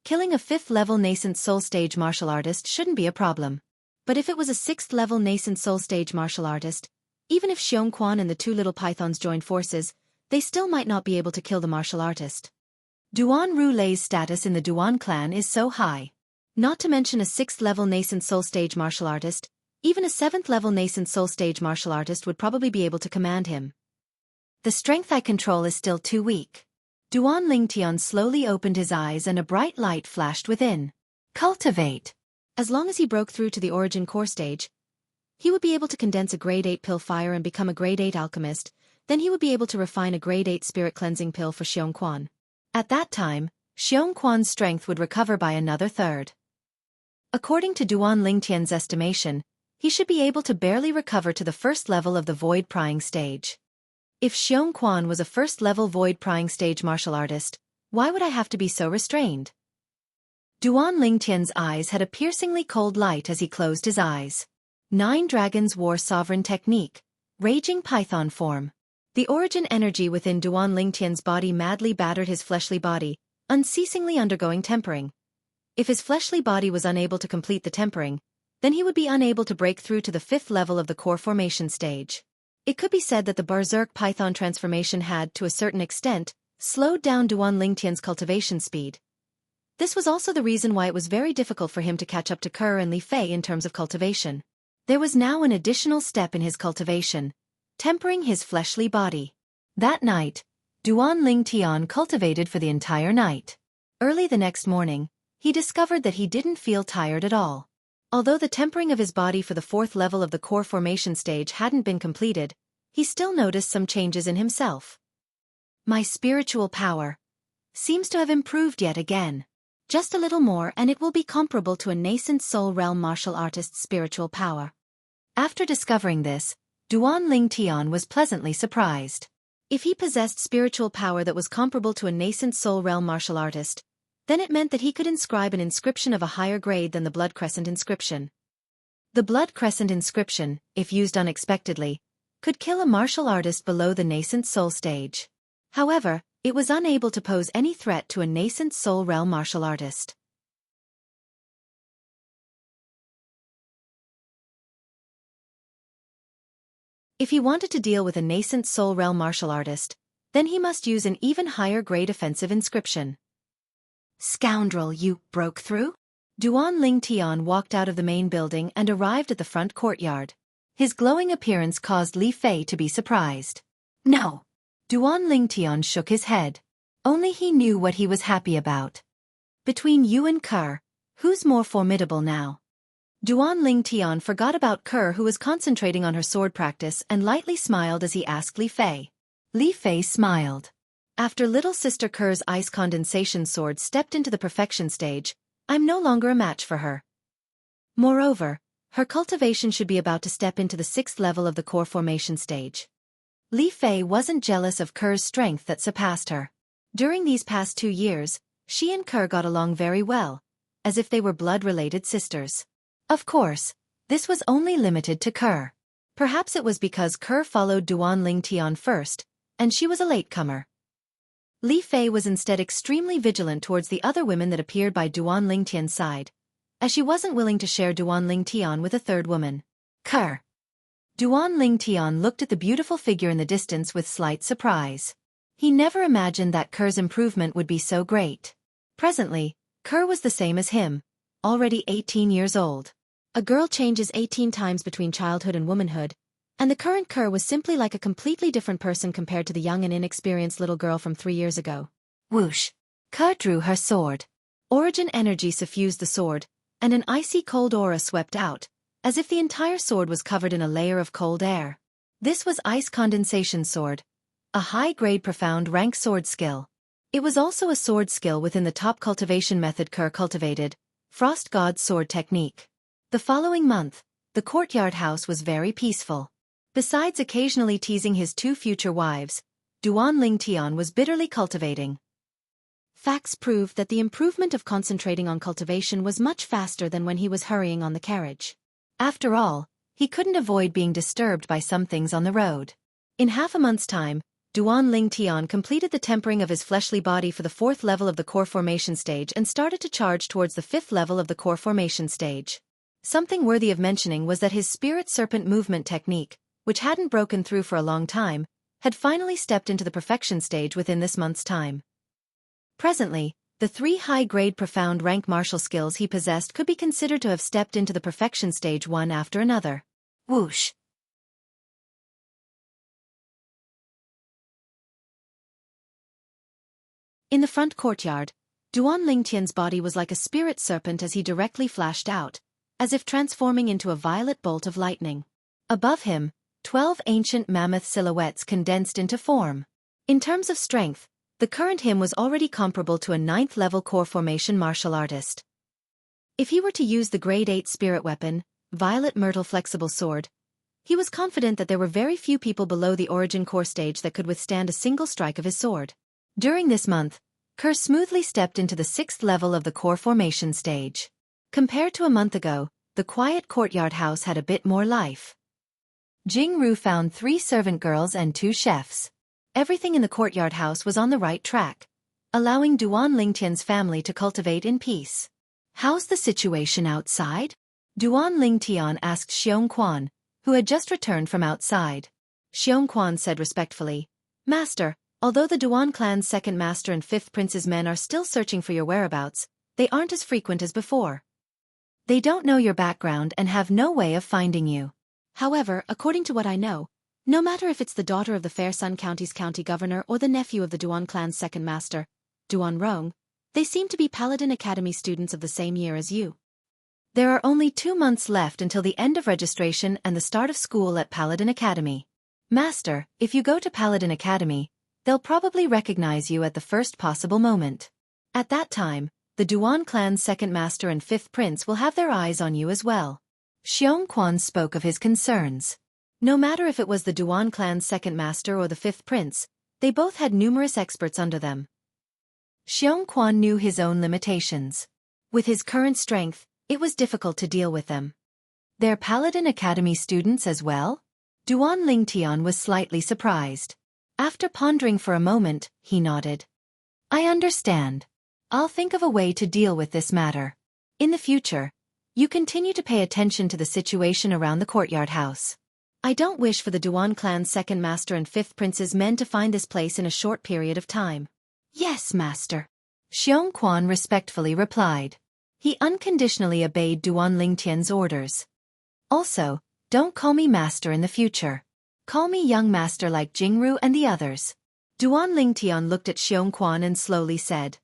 killing a 5th-level nascent soul stage martial artist shouldn't be a problem. But if it was a 6th-level nascent soul stage martial artist, even if Xianxia and the two little pythons joined forces, they still might not be able to kill the martial artist. Duan Rulei's status in the Duan clan is so high. Not to mention a 6th-level nascent soul stage martial artist, even a 7th-level nascent soul stage martial artist would probably be able to command him. The strength I control is still too weak. Duan Lingtian slowly opened his eyes and a bright light flashed within. Cultivate. As long as he broke through to the origin core stage, he would be able to condense a grade 8 pill fire and become a grade 8 alchemist, then he would be able to refine a grade 8 spirit cleansing pill for Xianxia. At that time, Xianxia's strength would recover by another third. According to Duan Lingtian's estimation, he should be able to barely recover to the first level of the void prying stage. If Xianxia was a first-level void prying stage martial artist, why would I have to be so restrained? Duan Lingtian's eyes had a piercingly cold light as he closed his eyes. 9 Dragons War Sovereign Technique. Raging Python Form. The origin energy within Duan Lingtian's body madly battered his fleshly body, unceasingly undergoing tempering. If his fleshly body was unable to complete the tempering, then he would be unable to break through to the 5th level of the core formation stage. It could be said that the Berserk Python transformation had, to a certain extent, slowed down Duan Lingtian's cultivation speed. This was also the reason why it was very difficult for him to catch up to Conqueror and Li Fei in terms of cultivation. There was now an additional step in his cultivation, tempering his fleshly body. That night, Duan Lingtian cultivated for the entire night. Early the next morning, he discovered that he didn't feel tired at all. Although the tempering of his body for the 4th level of the core formation stage hadn't been completed, he still noticed some changes in himself. My spiritual power seems to have improved yet again. Just a little more and it will be comparable to a nascent soul realm martial artist's spiritual power. After discovering this, Duan Lingtian was pleasantly surprised. If he possessed spiritual power that was comparable to a nascent soul realm martial artist, then it meant that he could inscribe an inscription of a higher grade than the Blood Crescent inscription. The Blood Crescent inscription, if used unexpectedly, could kill a martial artist below the nascent soul stage. However, it was unable to pose any threat to a nascent soul realm martial artist. If he wanted to deal with a nascent soul realm martial artist, then he must use an even higher grade offensive inscription. Scoundrel, you broke through? Duan Lingtian walked out of the main building and arrived at the front courtyard. His glowing appearance caused Li Fei to be surprised. No. Duan Lingtian shook his head. Only he knew what he was happy about. Between you and Conqueror, who's more formidable now? Duan Lingtian forgot about Conqueror, who was concentrating on her sword practice, and lightly smiled as he asked Li Fei. Li Fei smiled. After little sister Conqueror's ice condensation sword stepped into the perfection stage, I'm no longer a match for her. Moreover, her cultivation should be about to step into the 6th level of the core formation stage. Li Fei wasn't jealous of Conqueror's strength that surpassed her. During these past 2 years, she and Conqueror got along very well, as if they were blood-related sisters. Of course, this was only limited to Conqueror. Perhaps it was because Conqueror followed Duan Lingtian first, and she was a latecomer. Li Fei was instead extremely vigilant towards the other women that appeared by Duan Lingtian's side, as she wasn't willing to share Duan Lingtian with a third woman. Kerr. Duan Lingtian looked at the beautiful figure in the distance with slight surprise. He never imagined that Kerr's improvement would be so great. Presently, Kerr was the same as him, already 18 years old. A girl changes 18 times between childhood and womanhood, and the current Kerr was simply like a completely different person compared to the young and inexperienced little girl from 3 years ago. Whoosh! Kerr drew her sword. Origin energy suffused the sword, and an icy cold aura swept out, as if the entire sword was covered in a layer of cold air. This was Ice Condensation Sword, a high-grade profound rank sword skill. It was also a sword skill within the top cultivation method Kerr cultivated, Frost God's Sword Technique. The following month, the courtyard house was very peaceful. Besides occasionally teasing his 2 future wives, Duan Lingtian was bitterly cultivating. Facts proved that the improvement of concentrating on cultivation was much faster than when he was hurrying on the carriage. After all, he couldn't avoid being disturbed by some things on the road. In half a month's time, Duan Lingtian completed the tempering of his fleshly body for the 4th level of the core formation stage and started to charge towards the 5th level of the core formation stage. Something worthy of mentioning was that his spirit serpent movement technique, which hadn't broken through for a long time, had finally stepped into the perfection stage within this month's time. Presently, the 3 high-grade profound rank martial skills he possessed could be considered to have stepped into the perfection stage one after another. Whoosh! In the front courtyard, Duan Lingtian's body was like a spirit serpent as he directly flashed out, as if transforming into a violet bolt of lightning. Above him, 12 ancient mammoth silhouettes condensed into form. In terms of strength, the current him was already comparable to a 9th-level core formation martial artist. If he were to use the grade 8 spirit weapon, Violet Myrtle Flexible Sword, he was confident that there were very few people below the origin core stage that could withstand a single strike of his sword. During this month, Kerr smoothly stepped into the 6th level of the core formation stage. Compared to a month ago, the quiet courtyard house had a bit more life. Jianghu found 3 servant girls and 2 chefs. Everything in the courtyard house was on the right track, allowing Duan Lingtian's family to cultivate in peace. How's the situation outside? Duan Lingtian asked Xianxia, who had just returned from outside. Xianxia said respectfully, Master, although the Duan clan's 2nd master and 5th prince's men are still searching for your whereabouts, they aren't as frequent as before. They don't know your background and have no way of finding you. However, according to what I know, no matter if it's the daughter of the Fair Sun County's county governor or the nephew of the Duan clan's 2nd master, Duan Rong, they seem to be Paladin Academy students of the same year as you. There are only 2 months left until the end of registration and the start of school at Paladin Academy. Master, if you go to Paladin Academy, they'll probably recognize you at the first possible moment. At that time, the Duan clan's 2nd master and 5th prince will have their eyes on you as well. Xianxia spoke of his concerns. No matter if it was the Duan clan's 2nd master or the 5th prince, they both had numerous experts under them. Xianxia knew his own limitations. With his current strength, it was difficult to deal with them. They're Paladin Academy students as well? Duan Lingtian was slightly surprised. After pondering for a moment, he nodded. I understand. I'll think of a way to deal with this matter. In the future, you continue to pay attention to the situation around the courtyard house. I don't wish for the Duan clan's 2nd master and 5th prince's men to find this place in a short period of time. Yes, master. Xianxia respectfully replied. He unconditionally obeyed Duan Lingtian's orders. Also, don't call me master in the future. Call me young master like Jianghu and the others. Duan Lingtian looked at Xianxia and slowly said.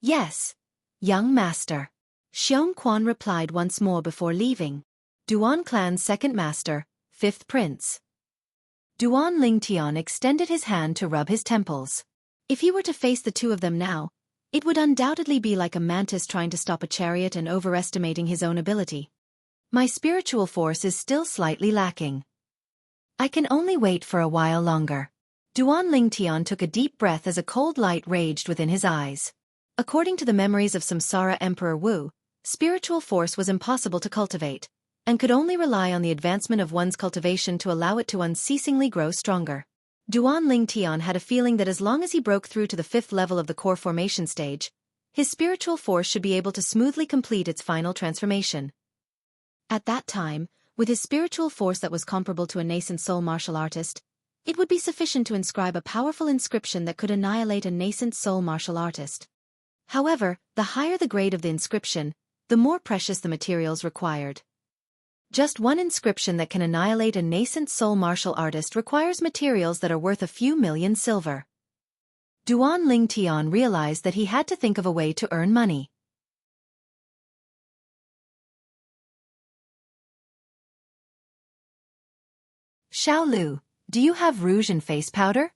Yes, young master. Xianxia replied once more before leaving. Duan clan's 2nd master, 5th prince. Duan Lingtian extended his hand to rub his temples. If he were to face the 2 of them now, it would undoubtedly be like a mantis trying to stop a chariot and overestimating his own ability. My spiritual force is still slightly lacking. I can only wait for a while longer. Duan Lingtian took a deep breath as a cold light raged within his eyes. According to the memories of Samsara Emperor Wu, spiritual force was impossible to cultivate, and could only rely on the advancement of one's cultivation to allow it to unceasingly grow stronger. Duan Lingtian had a feeling that as long as he broke through to the 5th level of the core formation stage, His spiritual force should be able to smoothly complete its final transformation. At that time, with his spiritual force that was comparable to a nascent soul martial artist, it would be sufficient to inscribe a powerful inscription that could annihilate a nascent soul martial artist. However, the higher the grade of the inscription, the more precious the materials required. Just one inscription that can annihilate a nascent soul martial artist requires materials that are worth a few million silver. Duan Lingtian realized that he had to think of a way to earn money. Xiao Lu, do you have rouge and face powder?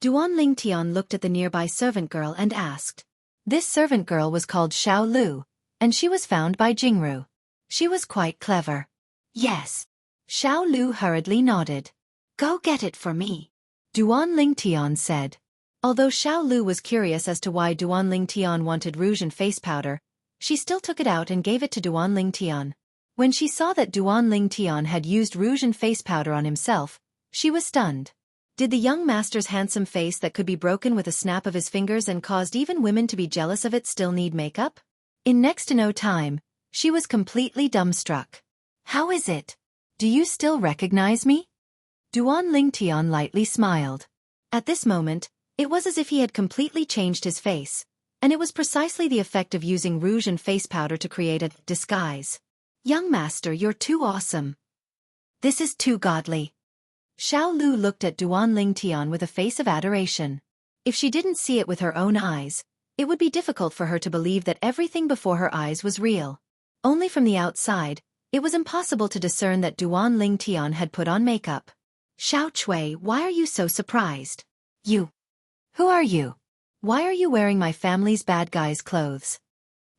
Duan Lingtian looked at the nearby servant girl and asked. This servant girl was called Xiao Lu, and she was found by Jingru. She was quite clever. Yes. Xiao Lu hurriedly nodded. Go get it for me, Duan Lingtian said. Although Xiao Lu was curious as to why Duan Lingtian wanted rouge and face powder, she still took it out and gave it to Duan Lingtian. When she saw that Duan Lingtian had used rouge and face powder on himself, she was stunned. Did the young master's handsome face that could be broken with a snap of his fingers and caused even women to be jealous of it still need makeup? In next to no time, she was completely dumbstruck. How is it? Do you still recognize me? Duan Lingtian lightly smiled. At this moment, it was as if he had completely changed his face, and it was precisely the effect of using rouge and face powder to create a disguise. Young master, you're too awesome. This is too godly. Xiao Lu looked at Duan Lingtian with a face of adoration. If she didn't see it with her own eyes, it would be difficult for her to believe that everything before her eyes was real. Only from the outside, it was impossible to discern that Duan Lingtian had put on makeup. Xiao Cui, why are you so surprised? You. Who are you? Why are you wearing my family's bad guy's clothes?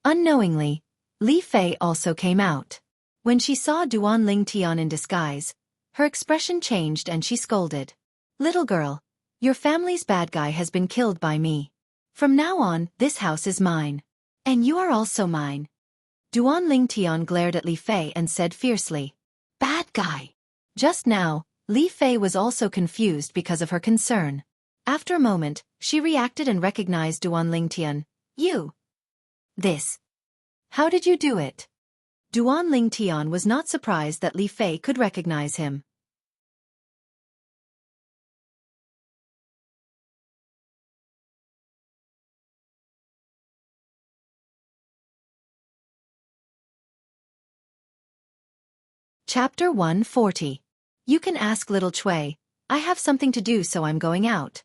Unknowingly, Li Fei also came out. When she saw Duan Lingtian in disguise, her expression changed and she scolded. Little girl, your family's bad guy has been killed by me. From now on, this house is mine. And you are also mine. Duan Lingtian glared at Li Fei and said fiercely. Bad guy. Just now, Li Fei was also confused because of her concern. After a moment, she reacted and recognized Duan Lingtian. You. This. How did you do it? Duan Lingtian was not surprised that Li Fei could recognize him. Chapter 140. You can ask little Cui. I have something to do, so I'm going out.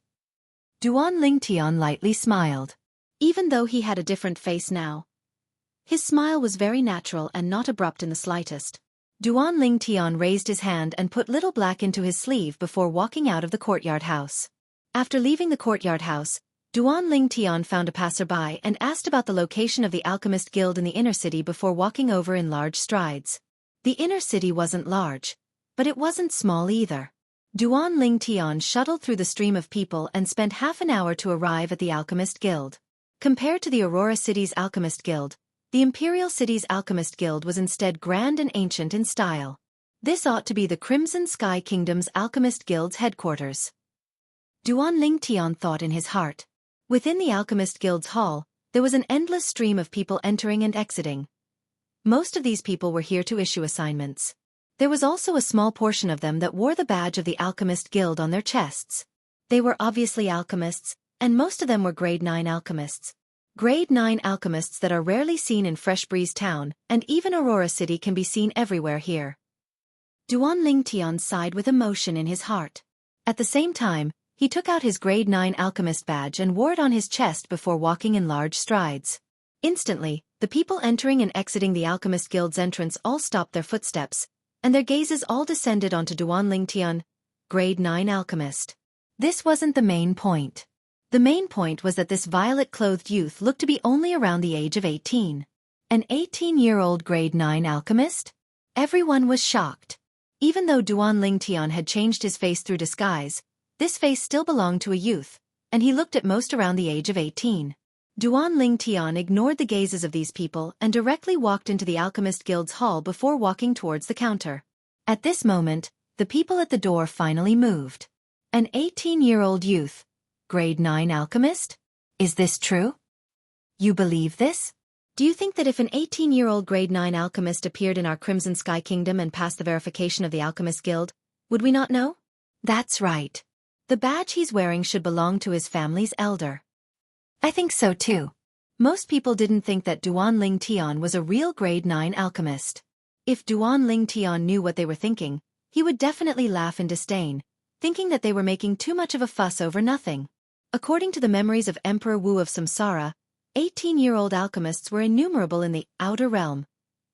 Duan Lingtian lightly smiled. Even though he had a different face now, his smile was very natural and not abrupt in the slightest. Duan Lingtian raised his hand and put Little Black into his sleeve before walking out of the courtyard house. After leaving the courtyard house, Duan Lingtian found a passerby and asked about the location of the Alchemist Guild in the inner city before walking over in large strides. The inner city wasn't large, but it wasn't small either. Duan Lingtian shuttled through the stream of people and spent half an hour to arrive at the Alchemist Guild. Compared to the Aurora City's Alchemist Guild, the Imperial City's Alchemist Guild was instead grand and ancient in style. This ought to be the Crimson Sky Kingdom's Alchemist Guild's headquarters. Duan Lingtian thought in his heart. Within the Alchemist Guild's hall, there was an endless stream of people entering and exiting. Most of these people were here to issue assignments. There was also a small portion of them that wore the badge of the Alchemist Guild on their chests. They were obviously alchemists, and most of them were Grade 9 alchemists. Grade 9 alchemists that are rarely seen in Fresh Breeze Town, and even Aurora City can be seen everywhere here. Duan Lingtian sighed with emotion in his heart. At the same time, he took out his Grade 9 alchemist badge and wore it on his chest before walking in large strides. Instantly, the people entering and exiting the Alchemist Guild's entrance all stopped their footsteps, and their gazes all descended onto Duan Lingtian, Grade 9 alchemist. This wasn't the main point. The main point was that this violet-clothed youth looked to be only around the age of 18. An 18-year-old Grade 9 alchemist? Everyone was shocked. Even though Duan Lingtian had changed his face through disguise, this face still belonged to a youth, and he looked at most around the age of 18. Duan Lingtian ignored the gazes of these people and directly walked into the Alchemist Guild's hall before walking towards the counter. At this moment, the people at the door finally moved. An 18-year-old youth. Grade 9 alchemist? Is this true? You believe this? Do you think that if an 18-year-old grade 9 alchemist appeared in our Crimson Sky Kingdom and passed the verification of the Alchemist Guild, would we not know? That's right. The badge he's wearing should belong to his family's elder. I think so too. Most people didn't think that Duan Ling Tian was a real grade 9 alchemist. If Duan Ling Tian knew what they were thinking, he would definitely laugh in disdain, thinking that they were making too much of a fuss over nothing. According to the memories of Emperor Wu of Samsara, 18-year-old alchemists were innumerable in the outer realm.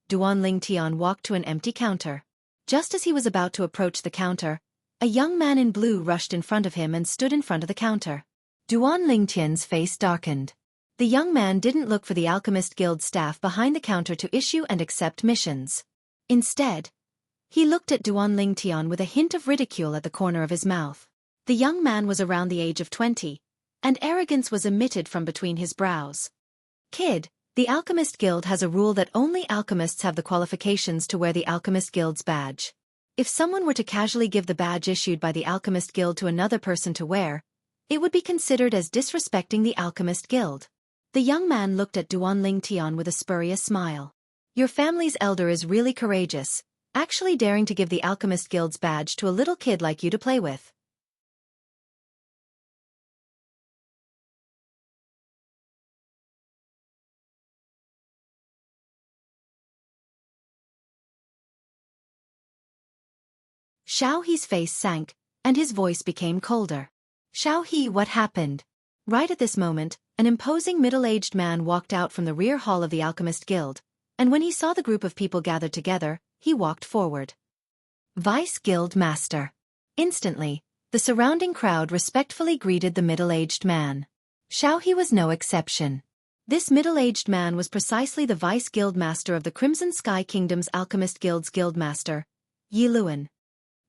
Duan Ling Tian walked to an empty counter. Just as he was about to approach the counter, a young man in blue rushed in front of him and stood in front of the counter. Duan Ling Tian's face darkened. The young man didn't look for the Alchemist Guild staff behind the counter to issue and accept missions. Instead, he looked at Duan Ling Tian with a hint of ridicule at the corner of his mouth. The young man was around the age of 20, and arrogance was emitted from between his brows. Kid, the Alchemist Guild has a rule that only alchemists have the qualifications to wear the Alchemist Guild's badge. If someone were to casually give the badge issued by the Alchemist Guild to another person to wear, it would be considered as disrespecting the Alchemist Guild. The young man looked at Duan Ling Tian with a spurious smile. Your family's elder is really courageous, actually daring to give the Alchemist Guild's badge to a little kid like you to play with. Xiaohe's face sank, and his voice became colder. Xiaohe, what happened? Right at this moment, an imposing middle-aged man walked out from the rear hall of the Alchemist Guild, and when he saw the group of people gathered together, he walked forward. Vice Guild Master. Instantly, the surrounding crowd respectfully greeted the middle-aged man. Xiaohe was no exception. This middle-aged man was precisely the Vice Guild Master of the Crimson Sky Kingdom's Alchemist Guild's Guild Master, Yi Luan.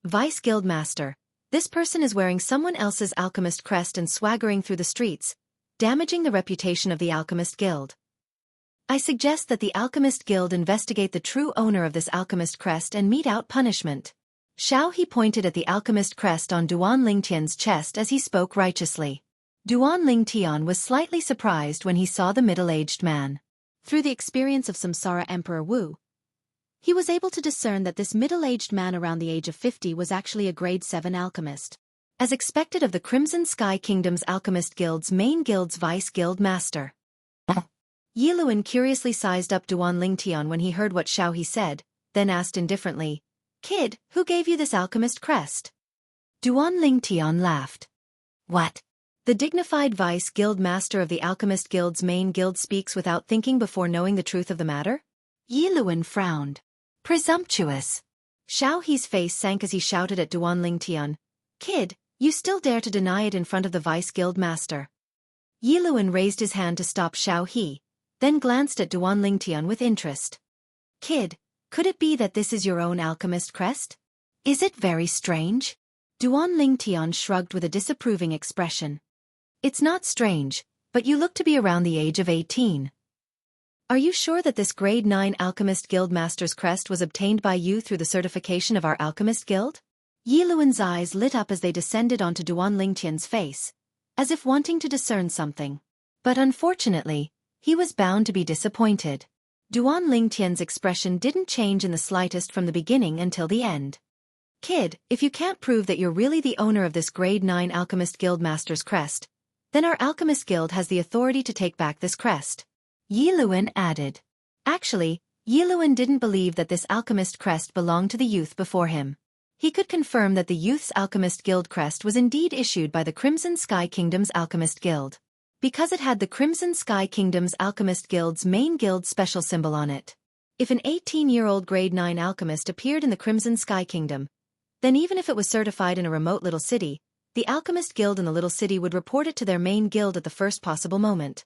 Vice Guild Master. This person is wearing someone else's alchemist crest and swaggering through the streets, damaging the reputation of the Alchemist Guild. I suggest that the Alchemist Guild investigate the true owner of this alchemist crest and mete out punishment. Xiaohe pointed at the alchemist crest on Duan Ling Tian's chest as he spoke righteously. Duan Ling Tian was slightly surprised when he saw the middle-aged man. Through the experience of Samsara Emperor Wu, he was able to discern that this middle-aged man around the age of 50 was actually a grade 7 alchemist. As expected of the Crimson Sky Kingdom's Alchemist Guild's main guild's Vice Guild Master. Yi Luan curiously sized up Duan Ling Tian when he heard what Xiaohe said, then asked indifferently, Kid, who gave you this alchemist crest? Duan Ling Tian laughed. What? The dignified Vice Guild Master of the Alchemist Guild's main guild speaks without thinking before knowing the truth of the matter? Yi Luan frowned. Presumptuous. Xiaohe's face sank as he shouted at Duan Ling Tian, Kid, you still dare to deny it in front of the Vice Guild Master. Yi Luan raised his hand to stop Xiaohe, then glanced at Duan Ling Tian with interest. Kid, could it be that this is your own alchemist crest? Is it very strange? Duan Ling Tian shrugged with a disapproving expression. It's not strange, but you look to be around the age of 18. Are you sure that this grade 9 Alchemist Guild Master's crest was obtained by you through the certification of our Alchemist Guild? Yi Luan's eyes lit up as they descended onto Duan Ling Tian's face, as if wanting to discern something. But unfortunately, he was bound to be disappointed. Duan Ling Tian's expression didn't change in the slightest from the beginning until the end. Kid, if you can't prove that you're really the owner of this grade 9 Alchemist Guild Master's crest, then our Alchemist Guild has the authority to take back this crest. Yi Luan added. Actually, Yi Luan didn't believe that this alchemist crest belonged to the youth before him. He could confirm that the youth's Alchemist Guild crest was indeed issued by the Crimson Sky Kingdom's Alchemist Guild, because it had the Crimson Sky Kingdom's Alchemist Guild's main guild special symbol on it. If an 18-year-old grade 9 alchemist appeared in the Crimson Sky Kingdom, then even if it was certified in a remote little city, the Alchemist Guild in the little city would report it to their main guild at the first possible moment.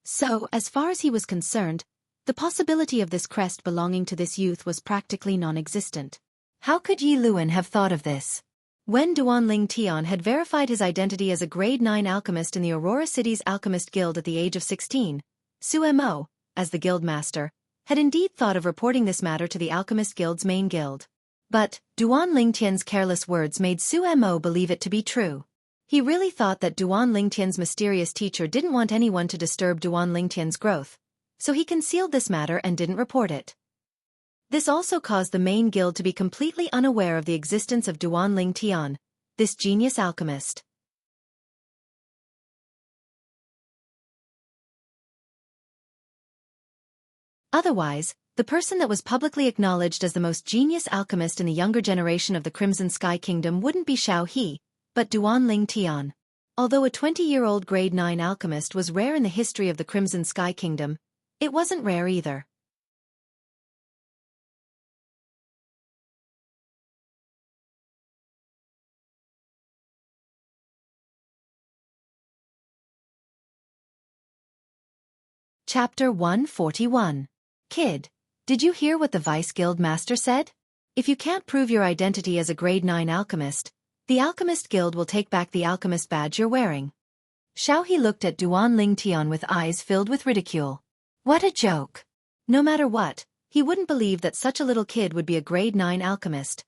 So, as far as he was concerned, the possibility of this crest belonging to this youth was practically non-existent. How could Yi Luan have thought of this? When Duan Ling Tian had verified his identity as a grade 9 alchemist in the Aurora City's Alchemist Guild at the age of 16, Su Mo, as the guild master, had indeed thought of reporting this matter to the Alchemist Guild's main guild. But, Duan Ling Tian's careless words made Su Mo believe it to be true. He really thought that Duan Lingtian's mysterious teacher didn't want anyone to disturb Duan Lingtian's growth, so he concealed this matter and didn't report it. This also caused the main guild to be completely unaware of the existence of Duan Lingtian, this genius alchemist. Otherwise, the person that was publicly acknowledged as the most genius alchemist in the younger generation of the Crimson Sky Kingdom wouldn't be Xiao, but Duan Lingtian. Although a 20-year-old grade 9 alchemist was rare in the history of the Crimson Sky Kingdom, it wasn't rare either. Chapter 141. Kid, did you hear what the Vice Guild Master said? If you can't prove your identity as a grade 9 alchemist, the Alchemist Guild will take back the alchemist badge you're wearing. Xiao looked at Duan Lingtian with eyes filled with ridicule. What a joke! No matter what, he wouldn't believe that such a little kid would be a grade 9 alchemist.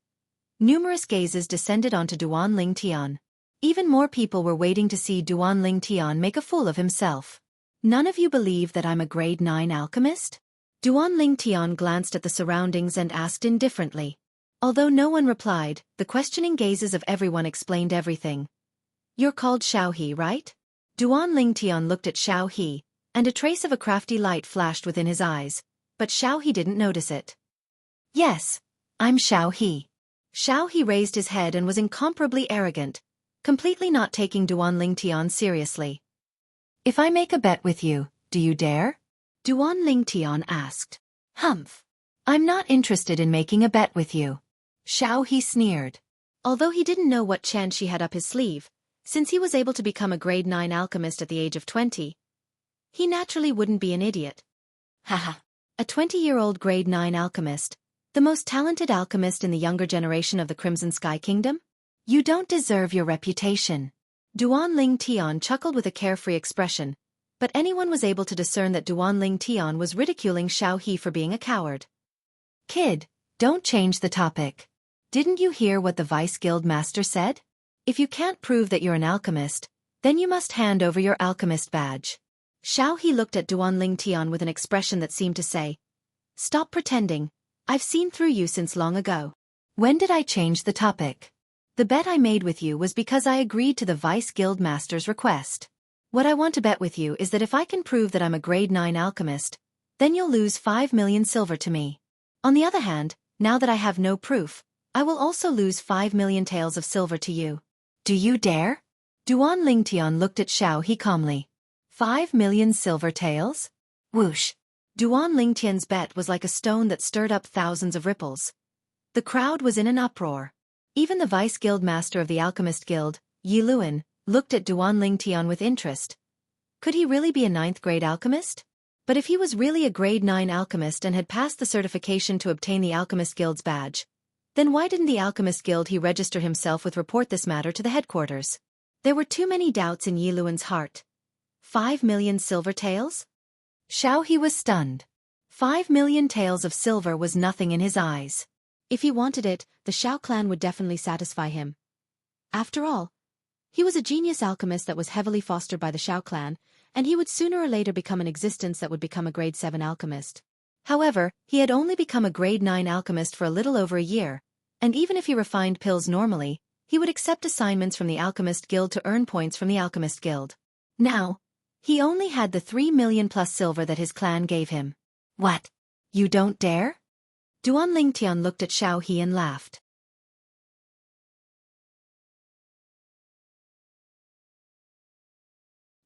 Numerous gazes descended onto Duan Lingtian. Even more people were waiting to see Duan Lingtian make a fool of himself. None of you believe that I'm a grade 9 alchemist? Duan Lingtian glanced at the surroundings and asked indifferently. Although no one replied, the questioning gazes of everyone explained everything. You're called Xiao, right? Duan Lingtian looked at Xiao, and a trace of a crafty light flashed within his eyes, but Xiao didn't notice it. Yes, I'm Xiao. Xiao raised his head and was incomparably arrogant, completely not taking Duan Lingtian seriously. If I make a bet with you, do you dare? Duan Lingtian asked. Humph. I'm not interested in making a bet with you. Xiao sneered. Although he didn't know what Xianxia had up his sleeve, since he was able to become a grade 9 alchemist at the age of 20, he naturally wouldn't be an idiot. Haha. A 20-year-old grade 9 alchemist, the most talented alchemist in the younger generation of the Crimson Sky Kingdom? You don't deserve your reputation. Duan Lingtian chuckled with a carefree expression, but anyone was able to discern that Duan Lingtian was ridiculing Xiao for being a coward. Kid, don't change the topic. Didn't you hear what the Vice Guild Master said? If you can't prove that you're an alchemist, then you must hand over your alchemist badge. Xiao looked at Duan Lingtian with an expression that seemed to say, Stop pretending, I've seen through you since long ago. When did I change the topic? The bet I made with you was because I agreed to the Vice Guild Master's request. What I want to bet with you is that if I can prove that I'm a grade 9 alchemist, then you'll lose 5 million silver to me. On the other hand, now that I have no proof, I will also lose 5 million taels of silver to you. Do you dare? Duan Lingtian looked at Xiao calmly. 5 million silver taels? Whoosh. Duan Lingtian's bet was like a stone that stirred up thousands of ripples. The crowd was in an uproar. Even the Vice Guild Master of the Alchemist Guild, Yi Luan, looked at Duan Lingtian with interest. Could he really be a 9th grade alchemist? But if he was really a grade 9 alchemist and had passed the certification to obtain the Alchemist Guild's badge, then why didn't the Alchemist Guild register himself with report this matter to the headquarters? There were too many doubts in Yi Luan's heart. 5 million silver taels? Xiao was stunned. 5 million taels of silver was nothing in his eyes. If he wanted it, the Xiao clan would definitely satisfy him. After all, he was a genius alchemist that was heavily fostered by the Xiao clan, and he would sooner or later become an existence that would become a grade 7 alchemist. However, he had only become a grade 9 alchemist for a little over a year, and even if he refined pills normally, he would accept assignments from the Alchemist Guild to earn points from the Alchemist Guild. Now, he only had the 3 million plus silver that his clan gave him. What? You don't dare? Duan Lingtian looked at Xiao and laughed.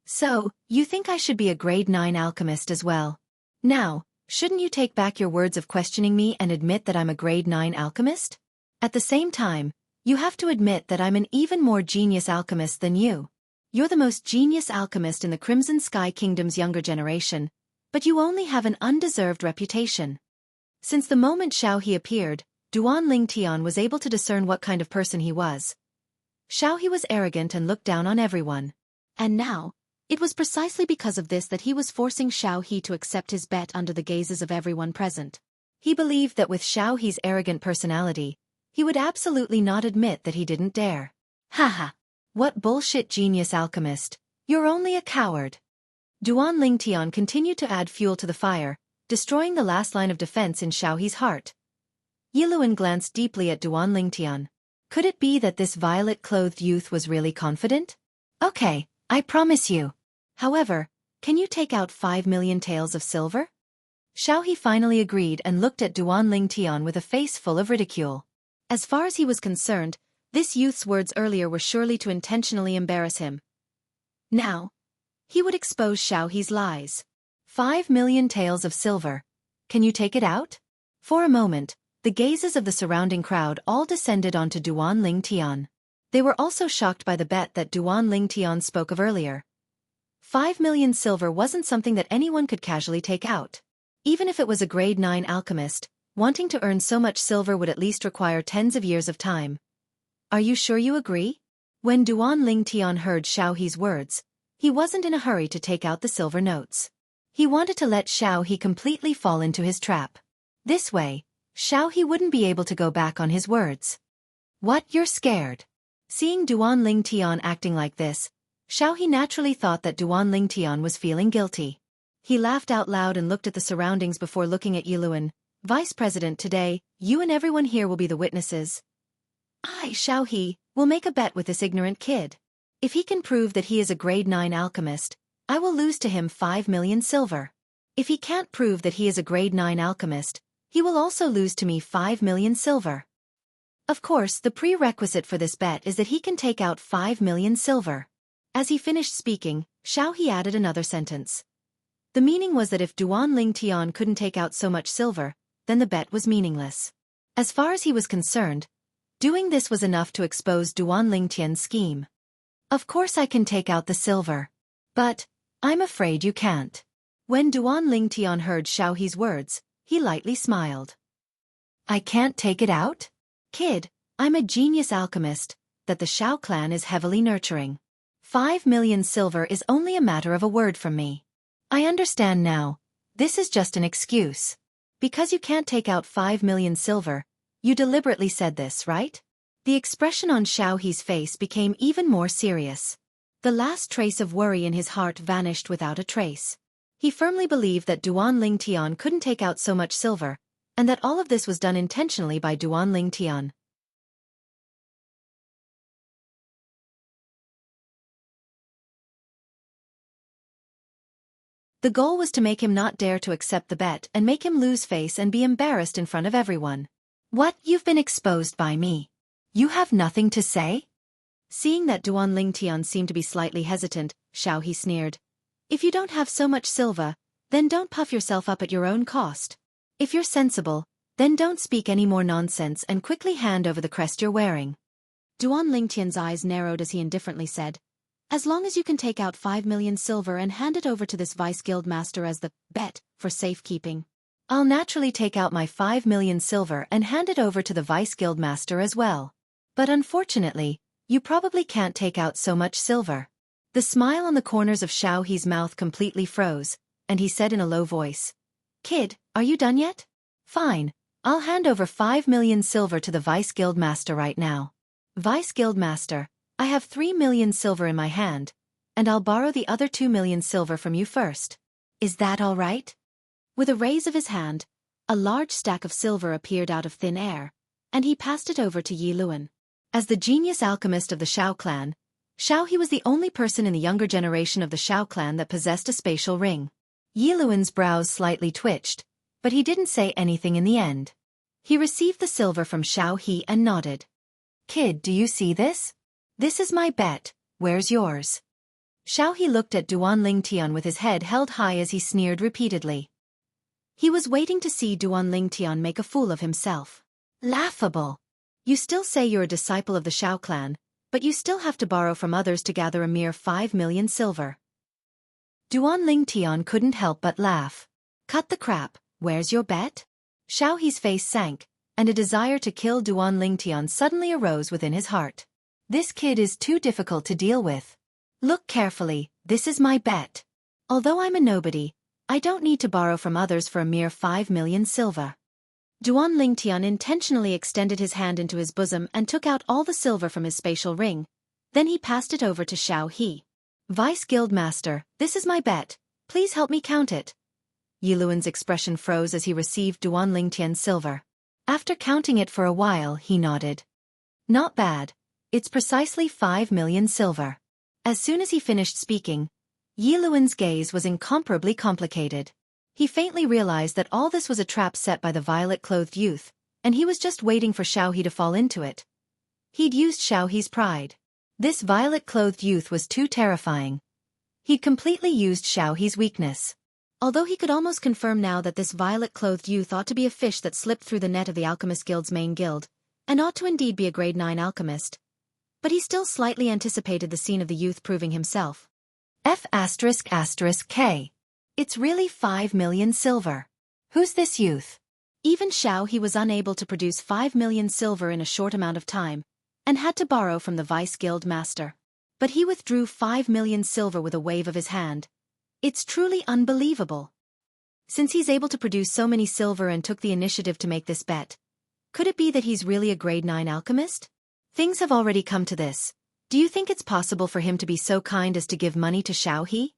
So, you think I should be a grade 9 alchemist as well? Now, shouldn't you take back your words of questioning me and admit that I'm a grade 9 alchemist? At the same time, you have to admit that I'm an even more genius alchemist than you. You're the most genius alchemist in the Crimson Sky Kingdom's younger generation, but you only have an undeserved reputation. Since the moment Xiao appeared, Duan Lingtian was able to discern what kind of person he was. Xiao was arrogant and looked down on everyone. And now, it was precisely because of this that he was forcing Xiao to accept his bet under the gazes of everyone present. He believed that with Xiao's arrogant personality, he would absolutely not admit that he didn't dare. Haha. What bullshit, genius alchemist. You're only a coward. Duan Lingtian continued to add fuel to the fire, destroying the last line of defense in Xiaohe's heart. Yiluan glanced deeply at Duan Lingtian. Could it be that this violet-clothed youth was really confident? Okay, I promise you. However, can you take out 5 million taels of silver? Xiaohe finally agreed and looked at Duan Lingtian with a face full of ridicule. As far as he was concerned, this youth's words earlier were surely to intentionally embarrass him. Now, he would expose Xiaohe's lies. 5 million taels of silver. Can you take it out? For a moment, the gazes of the surrounding crowd all descended onto Duan Lingtian. They were also shocked by the bet that Duan Lingtian spoke of earlier. 5 million silver wasn't something that anyone could casually take out. Even if it was a grade 9 alchemist, wanting to earn so much silver would at least require tens of years of time. Are you sure you agree? When Duan Lingtian heard Xiaohe's words, he wasn't in a hurry to take out the silver notes. He wanted to let Xiaohe completely fall into his trap. This way, Xiaohe wouldn't be able to go back on his words. What, you're scared? Seeing Duan Lingtian acting like this, Xiaohe naturally thought that Duan Lingtian was feeling guilty. He laughed out loud and looked at the surroundings before looking at Yiluan. Vice President, today, you and everyone here will be the witnesses. I, Xiaohe, will make a bet with this ignorant kid. If he can prove that he is a grade 9 alchemist, I will lose to him 5 million silver. If he can't prove that he is a grade 9 alchemist, he will also lose to me 5 million silver. Of course, the prerequisite for this bet is that he can take out 5 million silver. As he finished speaking, Xiaohe added another sentence. The meaning was that if Duan Lingtian couldn't take out so much silver, then the bet was meaningless. As far as he was concerned, doing this was enough to expose Duan Lingtian's scheme. Of course I can take out the silver. But, I'm afraid you can't. When Duan Lingtian heard Xiaohe's words, he lightly smiled. I can't take it out? Kid, I'm a genius alchemist that the Xiao clan is heavily nurturing. 5 million silver is only a matter of a word from me. I understand now. This is just an excuse. Because you can't take out 5 million silver, you deliberately said this, right? The expression on Xiaohe's face became even more serious. The last trace of worry in his heart vanished without a trace. He firmly believed that Duan Lingtian couldn't take out so much silver, and that all of this was done intentionally by Duan Lingtian. The goal was to make him not dare to accept the bet and make him lose face and be embarrassed in front of everyone. What, you've been exposed by me? You have nothing to say? Seeing that Duan Lingtian seemed to be slightly hesitant, Xiaohe sneered. If you don't have so much silver, then don't puff yourself up at your own cost. If you're sensible, then don't speak any more nonsense and quickly hand over the crest you're wearing. Duan Lingtian's eyes narrowed as he indifferently said, as long as you can take out 5 million silver and hand it over to this vice guild master as the bet for safekeeping. I'll naturally take out my 5 million silver and hand it over to the vice guild master as well. But unfortunately, you probably can't take out so much silver. The smile on the corners of Xiaohe's mouth completely froze, and he said in a low voice, Kid, are you done yet? Fine, I'll hand over 5 million silver to the vice guild master right now. Vice guild master, I have 3 million silver in my hand, and I'll borrow the other 2 million silver from you first. Is that all right? With a raise of his hand, a large stack of silver appeared out of thin air, and he passed it over to Yiluan. As the genius alchemist of the Xiao clan, Xiaohe was the only person in the younger generation of the Xiao clan that possessed a spatial ring. Yiluan's brows slightly twitched, but he didn't say anything in the end. He received the silver from Xiaohe and nodded. Kid, do you see this? This is my bet, where's yours? Xiaohe looked at Duan Lingtian with his head held high as he sneered repeatedly. He was waiting to see Duan Lingtian make a fool of himself. Laughable. You still say you're a disciple of the Xiao clan, but you still have to borrow from others to gather a mere 5 million silver. Duan Lingtian couldn't help but laugh. Cut the crap, where's your bet? Xiaohe's face sank, and a desire to kill Duan Lingtian suddenly arose within his heart. This kid is too difficult to deal with. Look carefully, this is my bet. Although I'm a nobody, I don't need to borrow from others for a mere 5 million silver. Duan Lingtian intentionally extended his hand into his bosom and took out all the silver from his spatial ring, Then he passed it over to Xiao He. "Vice Guild Master, this is my bet. Please help me count it." Yiluan's expression froze as he received Duan Lingtian's silver. After counting it for a while, he nodded. "Not bad. It's precisely 5 million silver." As soon as he finished speaking, Yiluan's gaze was incomparably complicated. He faintly realized that all this was a trap set by the violet-clothed youth, and he was just waiting for Xiao He to fall into it. He'd used Xiao He's pride. This violet-clothed youth was too terrifying. He'd completely used Xiao He's weakness. Although he could almost confirm now that this violet-clothed youth ought to be a fish that slipped through the net of the Alchemist Guild's main guild, and ought to indeed be a grade 9 alchemist, but he still slightly anticipated the scene of the youth proving himself. F***K. It's really 5 million silver. Who's this youth? Even Xiao He was unable to produce 5 million silver in a short amount of time, and had to borrow from the Vice Guild Master. But he withdrew 5 million silver with a wave of his hand. It's truly unbelievable. Since he's able to produce so many silver and took the initiative to make this bet, could it be that he's really a grade 9 alchemist? Things have already come to this. Do you think it's possible for him to be so kind as to give money to Xiao He?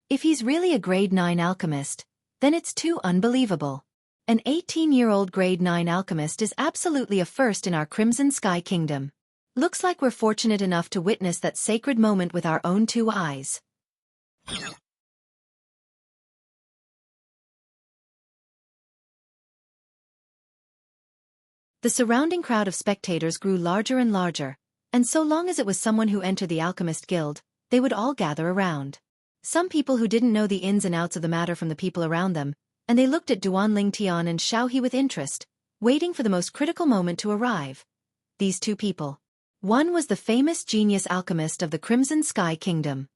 If he's really a grade 9 alchemist, then it's too unbelievable. An 18-year-old grade 9 alchemist is absolutely a first in our Crimson Sky Kingdom. Looks like we're fortunate enough to witness that sacred moment with our own 2 eyes. The surrounding crowd of spectators grew larger and larger, and so long as it was someone who entered the Alchemist Guild, they would all gather around. Some people who didn't know the ins and outs of the matter from the people around them, and they looked at Duan Lingtian and Xiao He with interest, waiting for the most critical moment to arrive. These 2 people. One was the famous genius alchemist of the Crimson Sky Kingdom.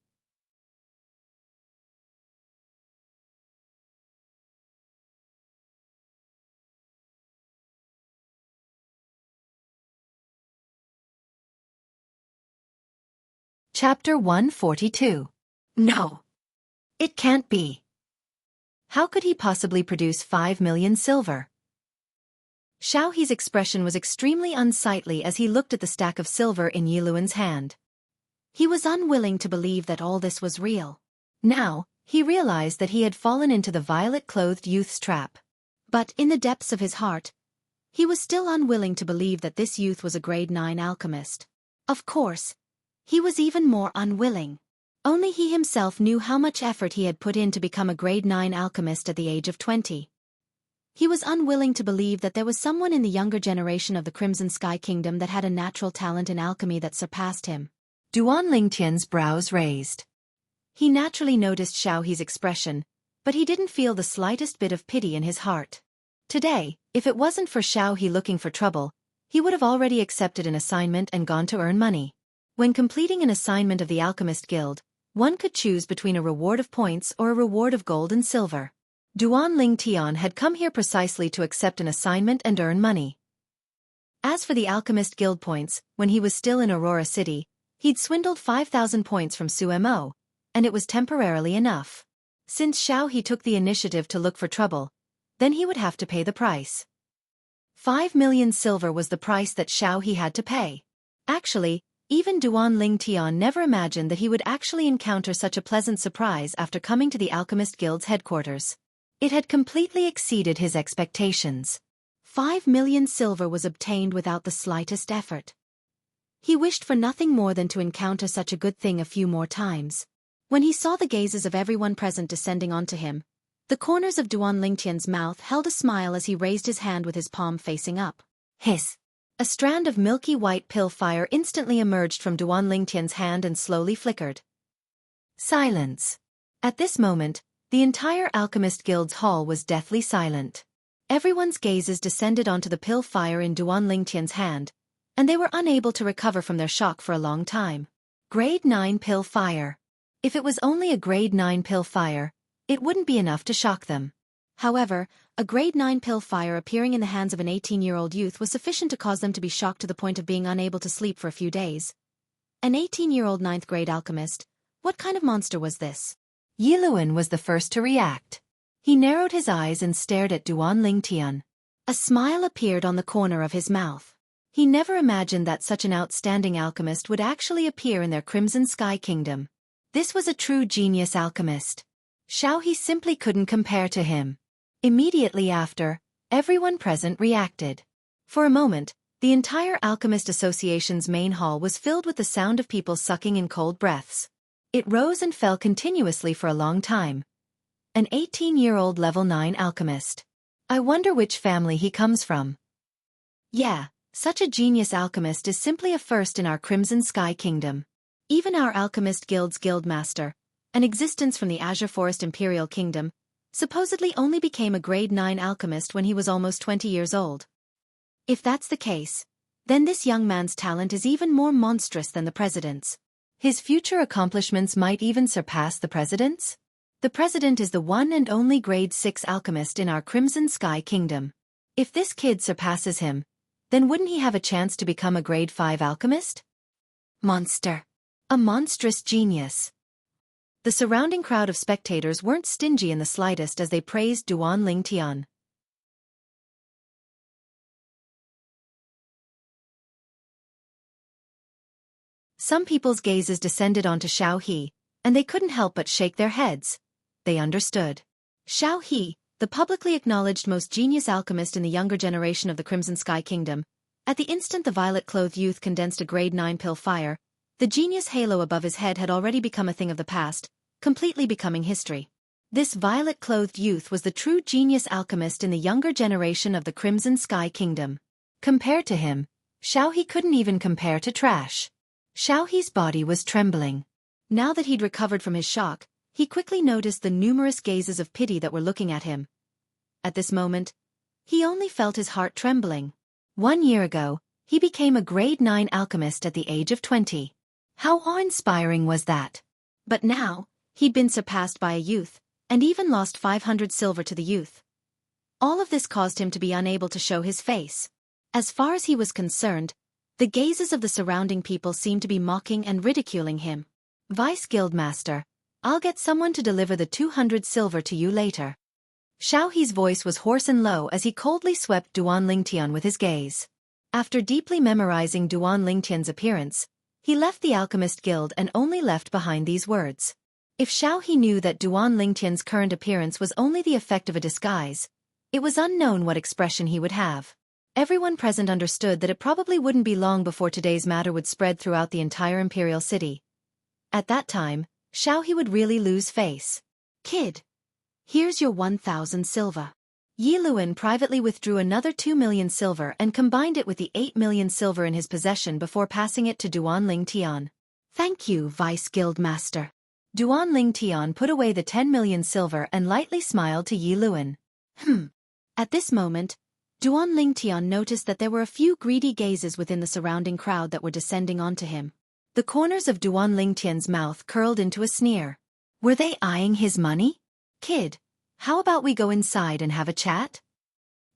Chapter 142. No. It can't be. How could he possibly produce 5 million silver? Xiao He's expression was extremely unsightly as he looked at the stack of silver in Yiluan's hand. He was unwilling to believe that all this was real. Now, he realized that he had fallen into the violet-clothed youth's trap. But in the depths of his heart, he was still unwilling to believe that this youth was a grade 9 alchemist. Of course, he was even more unwilling. Only he himself knew how much effort he had put in to become a grade 9 alchemist at the age of 20. He was unwilling to believe that there was someone in the younger generation of the Crimson Sky Kingdom that had a natural talent in alchemy that surpassed him. Duan Lingtian's brows raised. He naturally noticed Xiao He's expression, but he didn't feel the slightest bit of pity in his heart. Today, if it wasn't for Xiao He looking for trouble, he would have already accepted an assignment and gone to earn money. When completing an assignment of the Alchemist Guild, one could choose between a reward of points or a reward of gold and silver. Duan Lingtian had come here precisely to accept an assignment and earn money. As for the Alchemist Guild points, when he was still in Aurora City, he'd swindled 5,000 points from Sumo, and it was temporarily enough. Since Xiao He took the initiative to look for trouble, then he would have to pay the price. 5 million silver was the price that Xiao He had to pay. Actually, even Duan Lingtian never imagined that he would actually encounter such a pleasant surprise after coming to the Alchemist Guild's headquarters. It had completely exceeded his expectations. 5 million silver was obtained without the slightest effort. He wished for nothing more than to encounter such a good thing a few more times. When he saw the gazes of everyone present descending onto him, the corners of Duan Lingtian's mouth held a smile as he raised his hand with his palm facing up. Hiss. A strand of milky white pill fire instantly emerged from Duan Lingtian's hand and slowly flickered. Silence. At this moment, the entire Alchemist Guild's hall was deathly silent. Everyone's gazes descended onto the pill fire in Duan Lingtian's hand, and they were unable to recover from their shock for a long time. Grade 9 pill fire. If it was only a grade 9 pill fire, it wouldn't be enough to shock them. However, a grade 9 pill fire appearing in the hands of an 18-year-old youth was sufficient to cause them to be shocked to the point of being unable to sleep for a few days. An 18-year-old 9th grade alchemist? What kind of monster was this? Yiluan was the first to react. He narrowed his eyes and stared at Duan Lingtian. A smile appeared on the corner of his mouth. He never imagined that such an outstanding alchemist would actually appear in their Crimson Sky Kingdom. This was a true genius alchemist. Xianxia simply couldn't compare to him. Immediately after, everyone present reacted. For a moment, the entire Alchemist Association's main hall was filled with the sound of people sucking in cold breaths. It rose and fell continuously for a long time. An 18-year-old level 9 alchemist. I wonder which family he comes from. Yeah, such a genius alchemist is simply a first in our Crimson Sky Kingdom. Even our Alchemist Guild's guildmaster, an existence from the Azure Forest Imperial Kingdom, supposedly only became a grade 9 alchemist when he was almost 20 years old. If that's the case, then this young man's talent is even more monstrous than the president's. His future accomplishments might even surpass the president's? The president is the one and only grade 6 alchemist in our Crimson Sky Kingdom. If this kid surpasses him, then wouldn't he have a chance to become a grade 5 alchemist? Monster. A monstrous genius. The surrounding crowd of spectators weren't stingy in the slightest as they praised Duan Lingtian. Some people's gazes descended onto Xianxia, and they couldn't help but shake their heads. They understood. Xianxia, the publicly acknowledged most genius alchemist in the younger generation of the Crimson Sky Kingdom, at the instant the violet-clothed youth condensed a grade 9 pill fire, the genius halo above his head had already become a thing of the past, completely becoming history. This violet-clothed youth was the true genius alchemist in the younger generation of the Crimson Sky Kingdom. Compared to him, Xianxia couldn't even compare to trash. Xiaoxi's body was trembling. Now that he'd recovered from his shock, he quickly noticed the numerous gazes of pity that were looking at him. At this moment, he only felt his heart trembling. 1 year ago, he became a grade 9 alchemist at the age of 20. How awe-inspiring was that? But now, he'd been surpassed by a youth, and even lost 500 silver to the youth. All of this caused him to be unable to show his face. As far as he was concerned, the gazes of the surrounding people seemed to be mocking and ridiculing him. Vice Guildmaster, I'll get someone to deliver the 200 silver to you later. Xiaoxi's voice was hoarse and low as he coldly swept Duan Lingtian with his gaze. After deeply memorizing Duan Lingtian's appearance, he left the Alchemist Guild and only left behind these words. If Xianxia knew that Duan Lingtian's current appearance was only the effect of a disguise, it was unknown what expression he would have. Everyone present understood that it probably wouldn't be long before today's matter would spread throughout the entire imperial city. At that time, Xianxia would really lose face. Kid, here's your 1,000 silver. Yi Luan privately withdrew another 2 million silver and combined it with the 8 million silver in his possession before passing it to Duan Lingtian. Thank you, Vice Guildmaster. Duan Lingtian put away the 10 million silver and lightly smiled to Yi Luan. At this moment, Duan Lingtian noticed that there were a few greedy gazes within the surrounding crowd that were descending onto him. The corners of Duan Lingtian's mouth curled into a sneer. Were they eyeing his money? Kid, how about we go inside and have a chat?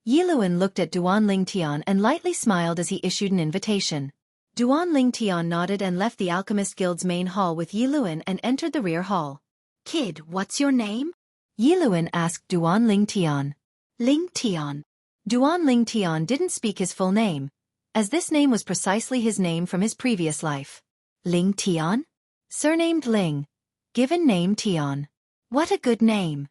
Yi Luan looked at Duan Lingtian and lightly smiled as he issued an invitation. Duan Lingtian nodded and left the Alchemist Guild's main hall with Yi Luan and entered the rear hall. Kid, what's your name? Yi Luan asked Duan Lingtian. Lingtian. Duan Lingtian didn't speak his full name, as this name was precisely his name from his previous life. Lingtian? Surnamed Ling. Given name Tian. What a good name.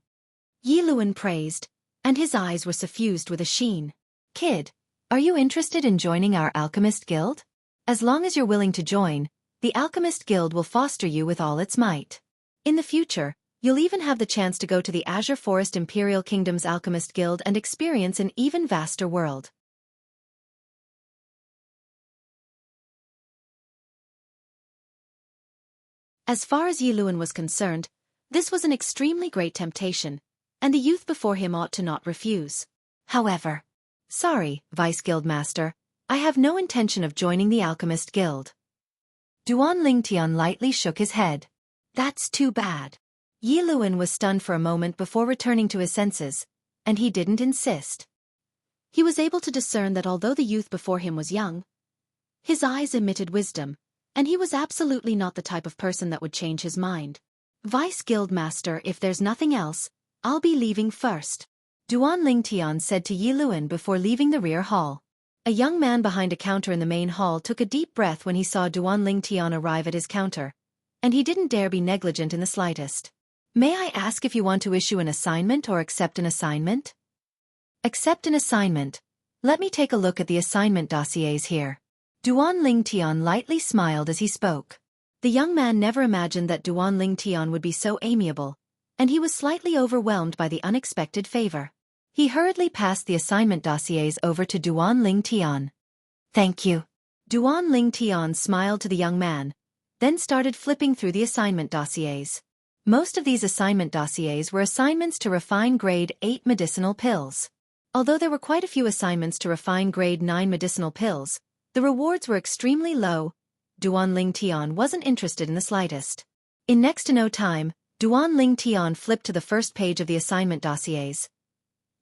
Yi Luan praised, and his eyes were suffused with a sheen. Kid, are you interested in joining our Alchemist Guild? As long as you're willing to join, the Alchemist Guild will foster you with all its might. In the future, you'll even have the chance to go to the Azure Forest Imperial Kingdom's Alchemist Guild and experience an even vaster world. As far as Yi Luan was concerned, this was an extremely great temptation, and the youth before him ought to not refuse. However, sorry, Vice Guildmaster, I have no intention of joining the Alchemist Guild. Duan Lingtian lightly shook his head. That's too bad. Yi Luan was stunned for a moment before returning to his senses, and he didn't insist. He was able to discern that although the youth before him was young, his eyes emitted wisdom, and he was absolutely not the type of person that would change his mind. Vice Guildmaster, if there's nothing else, I'll be leaving first, Duan Lingtian said to Yi Luan before leaving the rear hall. A young man behind a counter in the main hall took a deep breath when he saw Duan Lingtian arrive at his counter, and he didn't dare be negligent in the slightest. May I ask if you want to issue an assignment or accept an assignment? Accept an assignment. Let me take a look at the assignment dossiers here. Duan Lingtian lightly smiled as he spoke. The young man never imagined that Duan Lingtian would be so amiable, and he was slightly overwhelmed by the unexpected favor. He hurriedly passed the assignment dossiers over to Duan Lingtian. Thank you. Duan Lingtian smiled to the young man, then started flipping through the assignment dossiers. Most of these assignment dossiers were assignments to refine grade 8 medicinal pills. Although there were quite a few assignments to refine grade 9 medicinal pills, the rewards were extremely low. Duan Lingtian wasn't interested in the slightest. In next to no time, Duan Lingtian flipped to the first page of the assignment dossiers.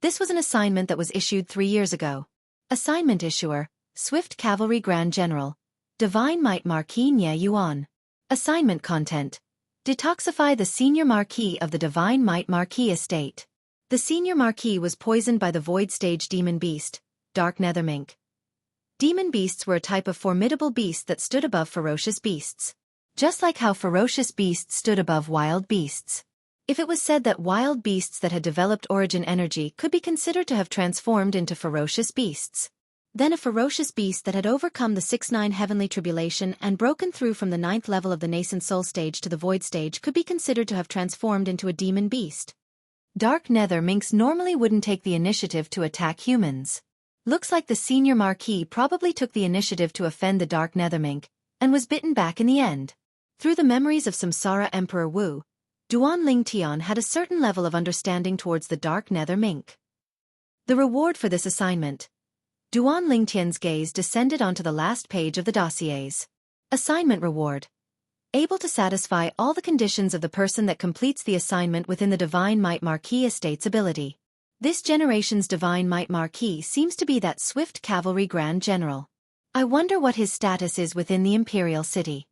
This was an assignment that was issued 3 years ago. Assignment issuer, Swift Cavalry Grand General, Divine Might Marquis Nye Yuan. Assignment content: detoxify the Senior Marquis of the Divine Might Marquis estate. The Senior Marquis was poisoned by the Void Stage Demon Beast, Dark Nethermink. Demon beasts were a type of formidable beast that stood above ferocious beasts. Just like how ferocious beasts stood above wild beasts. If it was said that wild beasts that had developed origin energy could be considered to have transformed into ferocious beasts, then a ferocious beast that had overcome the 6-9 heavenly tribulation and broken through from the 9th level of the nascent soul stage to the void stage could be considered to have transformed into a demon beast. Dark Nether Minks normally wouldn't take the initiative to attack humans. Looks like the Senior Marquis probably took the initiative to offend the Dark Nethermink, and was bitten back in the end. Through the memories of Samsara Emperor Wu, Duan Lingtian had a certain level of understanding towards the Dark Nether Mink. The reward for this assignment. Duan Lingtian's gaze descended onto the last page of the dossiers. Assignment reward. Able to satisfy all the conditions of the person that completes the assignment within the Divine Might Marquis estate's ability. This generation's Divine Might Marquis seems to be that Swift Cavalry Grand General. I wonder what his status is within the Imperial City.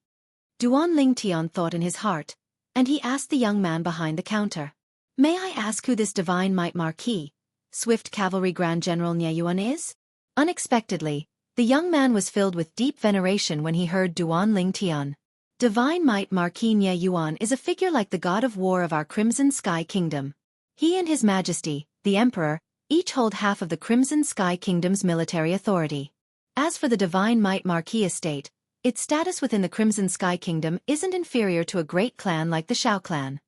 Duan Lingtian thought in his heart, and he asked the young man behind the counter. May I ask who this Divine Might Marquis, Swift Cavalry Grand General Nye Yuan is? Unexpectedly, the young man was filled with deep veneration when he heard Duan Lingtian. Divine Might Marquis Nye Yuan is a figure like the god of war of our Crimson Sky Kingdom. He and His Majesty, the Emperor, each hold half of the Crimson Sky Kingdom's military authority. As for the Divine Might Marquis estate, its status within the Crimson Sky Kingdom isn't inferior to a great clan like the Shao clan.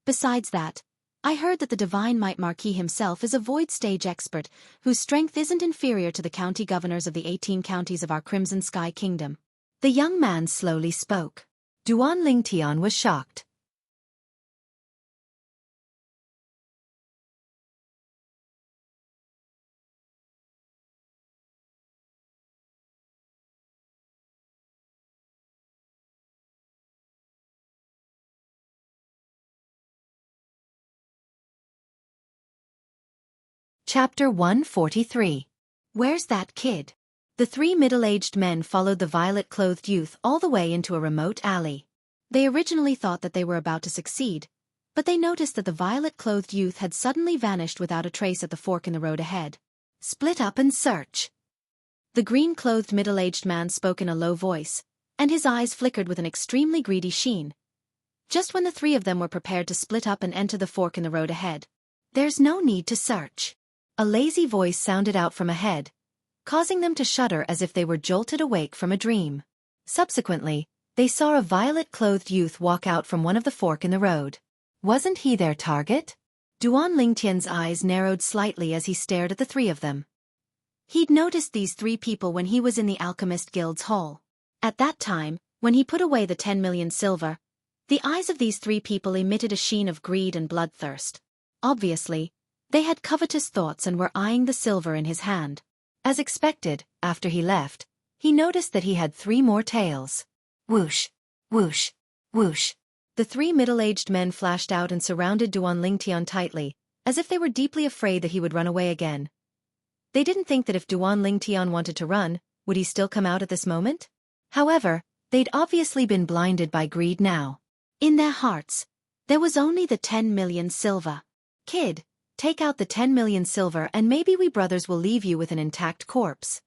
Besides that, I heard that the Divine Might Marquis himself is a void stage expert, whose strength isn't inferior to the county governors of the 18 counties of our Crimson Sky Kingdom. The young man slowly spoke. Duan Lingtian was shocked. Chapter 143. Where's that kid? The 3 middle-aged men followed the violet-clothed youth all the way into a remote alley. They originally thought that they were about to succeed, but they noticed that the violet-clothed youth had suddenly vanished without a trace at the fork in the road ahead. Split up and search. The green-clothed middle-aged man spoke in a low voice, and his eyes flickered with an extremely greedy sheen. Just when the 3 of them were prepared to split up and enter the fork in the road ahead. There's no need to search. A lazy voice sounded out from ahead, causing them to shudder as if they were jolted awake from a dream. Subsequently, they saw a violet-clothed youth walk out from one of the fork in the road. Wasn't he their target? Duan Lingtian's eyes narrowed slightly as he stared at the 3 of them. He'd noticed these 3 people when he was in the Alchemist Guild's hall. At that time, when he put away the 10 million silver, the eyes of these 3 people emitted a sheen of greed and bloodthirst. Obviously, they had covetous thoughts and were eyeing the silver in his hand. As expected, after he left, he noticed that he had 3 more tails. Whoosh, whoosh, whoosh. The 3 middle-aged men flashed out and surrounded Duan Lingtian tightly, as if they were deeply afraid that he would run away again. They didn't think that if Duan Lingtian wanted to run, would he still come out at this moment? However, they'd obviously been blinded by greed now. In their hearts, there was only the 10 million silver. Kid, take out the 10 million silver and maybe we brothers will leave you with an intact corpse.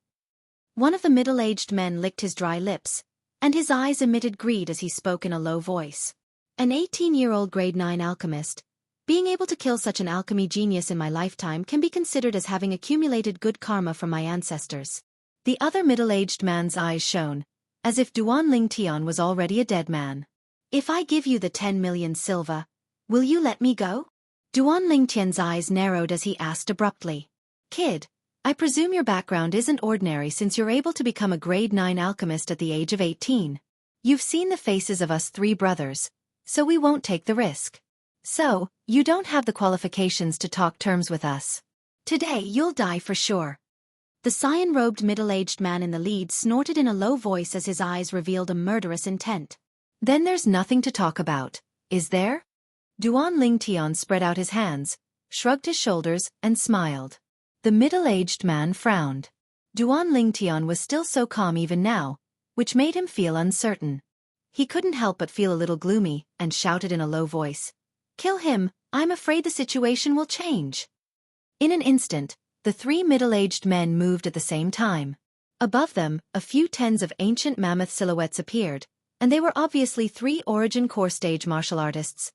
One of the middle-aged men licked his dry lips, and his eyes emitted greed as he spoke in a low voice. An 18-year-old grade 9 alchemist. Being able to kill such an alchemy genius in my lifetime can be considered as having accumulated good karma from my ancestors. The other middle-aged man's eyes shone, as if Duan Lingtian was already a dead man. If I give you the 10 million silver, will you let me go? Duan Lingtian's eyes narrowed as he asked abruptly. Kid, I presume your background isn't ordinary since you're able to become a grade 9 alchemist at the age of 18. You've seen the faces of us 3 brothers, so we won't take the risk. So, you don't have the qualifications to talk terms with us. Today you'll die for sure. The cyan-robed middle-aged man in the lead snorted in a low voice as his eyes revealed a murderous intent. Then there's nothing to talk about, is there? Duan Lingtian spread out his hands, shrugged his shoulders, and smiled. The middle-aged man frowned. Duan Lingtian was still so calm even now, which made him feel uncertain. He couldn't help but feel a little gloomy, and shouted in a low voice. Kill him, I'm afraid the situation will change. In an instant, the 3 middle-aged men moved at the same time. Above them, a few tens of ancient mammoth silhouettes appeared, and they were obviously 3 Origin Core stage martial artists.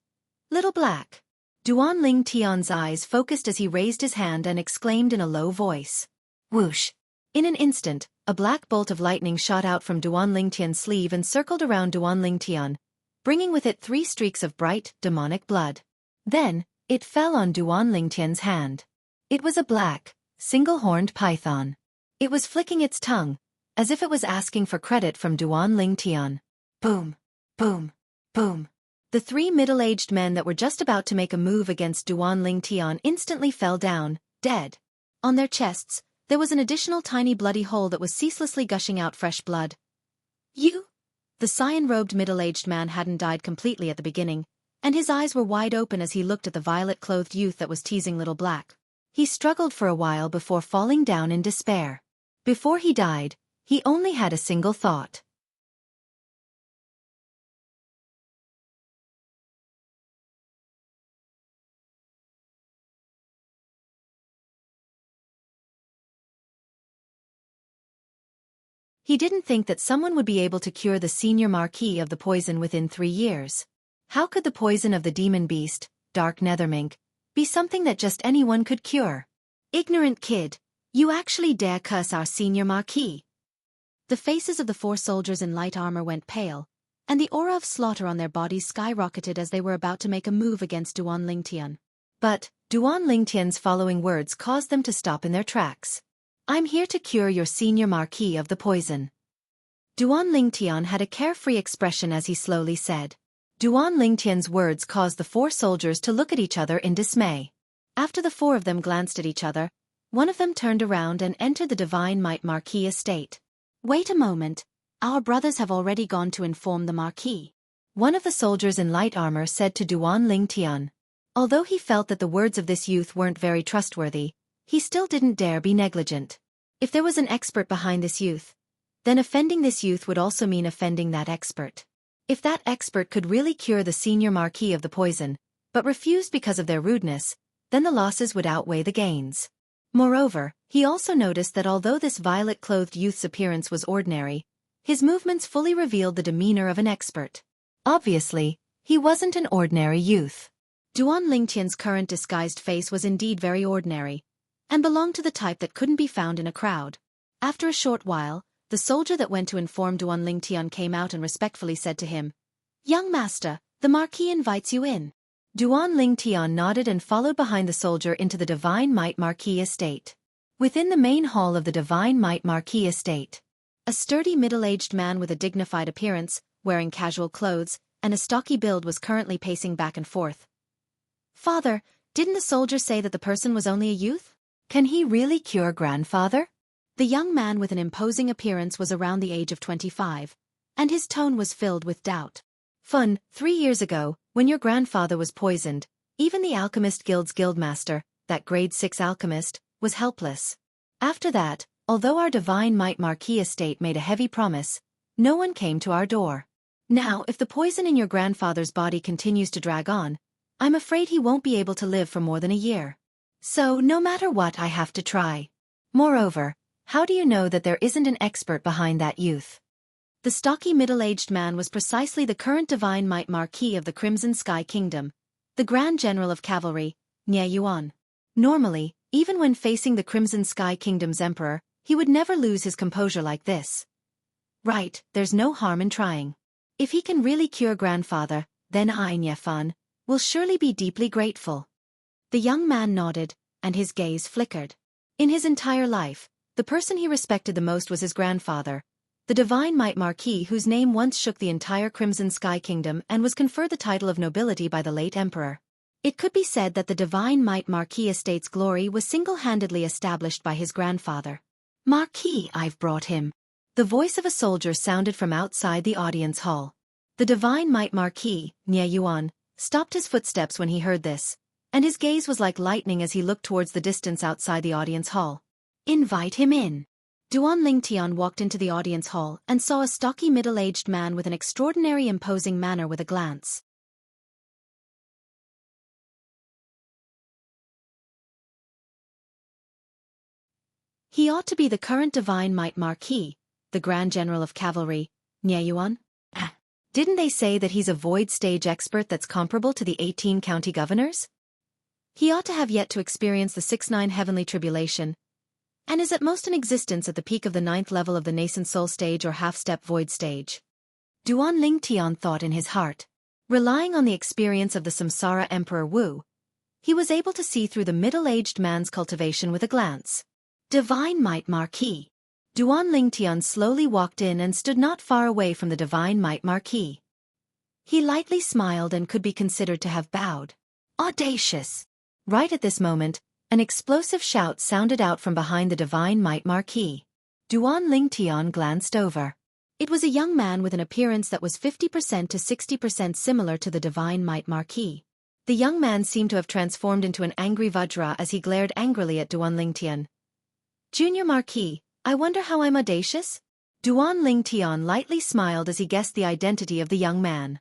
Little Black. Duan Lingtian's eyes focused as he raised his hand and exclaimed in a low voice. Whoosh! In an instant, a black bolt of lightning shot out from Duan Lingtian's sleeve and circled around Duan Lingtian, bringing with it 3 streaks of bright, demonic blood. Then, it fell on Duan Lingtian's hand. It was a black, single-horned python. It was flicking its tongue, as if it was asking for credit from Duan Lingtian. Boom! Boom! Boom! The 3 middle-aged men that were just about to make a move against Duan Lingtian instantly fell down, dead. On their chests, there was an additional tiny bloody hole that was ceaselessly gushing out fresh blood. You? The cyan-robed middle-aged man hadn't died completely at the beginning, and his eyes were wide open as he looked at the violet-clothed youth that was teasing Little Black. He struggled for a while before falling down in despair. Before he died, he only had a single thought. He didn't think that someone would be able to cure the senior marquis of the poison within 3 years. How could the poison of the demon beast, Dark Nethermink, be something that just anyone could cure? Ignorant kid, you actually dare curse our senior marquis? The faces of the 4 soldiers in light armor went pale, and the aura of slaughter on their bodies skyrocketed as they were about to make a move against Duan Lingtian. But, Duan Lingtian's following words caused them to stop in their tracks. I'm here to cure your senior marquis of the poison. Duan Lingtian had a carefree expression as he slowly said. Duan Lingtian's words caused the 4 soldiers to look at each other in dismay. After the 4 of them glanced at each other, one of them turned around and entered the Divine Might Marquis estate. Wait a moment, our brothers have already gone to inform the Marquis. One of the soldiers in light armor said to Duan Lingtian. Although he felt that the words of this youth weren't very trustworthy, he still didn't dare be negligent. If there was an expert behind this youth, then offending this youth would also mean offending that expert. If that expert could really cure the senior marquis of the poison, but refused because of their rudeness, then the losses would outweigh the gains. Moreover, he also noticed that although this violet-clothed youth's appearance was ordinary, his movements fully revealed the demeanor of an expert. Obviously, he wasn't an ordinary youth. Duan Lingtian's current disguised face was indeed very ordinary, and belonged to the type that couldn't be found in a crowd. After a short while, the soldier that went to inform Duan Lingtian came out and respectfully said to him, Young master, the Marquis invites you in. Duan Lingtian nodded and followed behind the soldier into the Divine Might Marquis estate. Within the main hall of the Divine Might Marquis estate, a sturdy middle-aged man with a dignified appearance, wearing casual clothes, and a stocky build was currently pacing back and forth. Father, didn't the soldier say that the person was only a youth? Can he really cure grandfather? The young man with an imposing appearance was around the age of 25, and his tone was filled with doubt. Fun, 3 years ago, when your grandfather was poisoned, even the Alchemist Guild's guildmaster, that grade 6 alchemist, was helpless. After that, although our Divine Might Marquis estate made a heavy promise, no one came to our door. Now, if the poison in your grandfather's body continues to drag on, I'm afraid he won't be able to live for more than a year. So, no matter what, I have to try. Moreover, How do you know that there isn't an expert behind that youth? The stocky middle-aged man was precisely the current divine might Marquis of the Crimson Sky Kingdom, the Grand General of Cavalry, Nie Yuan. Normally, even when facing the Crimson Sky Kingdom's emperor, he would never lose his composure like this. Right, there's no harm in trying. If he can really cure grandfather, then I, Nie Fan, will surely be deeply grateful. The young man nodded, and his gaze flickered. In his entire life, the person he respected the most was his grandfather, the divine might Marquis whose name once shook the entire Crimson Sky Kingdom and was conferred the title of nobility by the late emperor. It could be said that the divine might Marquis estate's glory was single-handedly established by his grandfather. Marquis, I've brought him. The voice of a soldier sounded from outside the audience hall. The divine might Marquis, Nie Yuan, stopped his footsteps when he heard this, and his gaze was like lightning as he looked towards the distance outside the audience hall. Invite him in. Duan Lingtian walked into the audience hall and saw a stocky middle-aged man with an extraordinary imposing manner with a glance. He ought to be the current divine might Marquis, the Grand General of Cavalry, Nie Yuan. Didn't they say that he's a void stage expert that's comparable to the 18 county governors? He ought to have yet to experience the 6-9 heavenly tribulation, and is at most in existence at the peak of the 9th level of the nascent soul stage or half-step void stage. Duan Lingtian thought in his heart. Relying on the experience of the Samsara Emperor Wu, he was able to see through the middle-aged man's cultivation with a glance. Divine might Marquis. Duan Lingtian slowly walked in and stood not far away from the divine might Marquis. He lightly smiled and could be considered to have bowed. Audacious! Right at this moment, an explosive shout sounded out from behind the divine might Marquis. Duan Lingtian glanced over. It was a young man with an appearance that was 50% to 60% similar to the divine might Marquis. The young man seemed to have transformed into an angry Vajra as he glared angrily at Duan Lingtian. Junior Marquis, I wonder how I'm audacious? Duan Lingtian lightly smiled as he guessed the identity of the young man.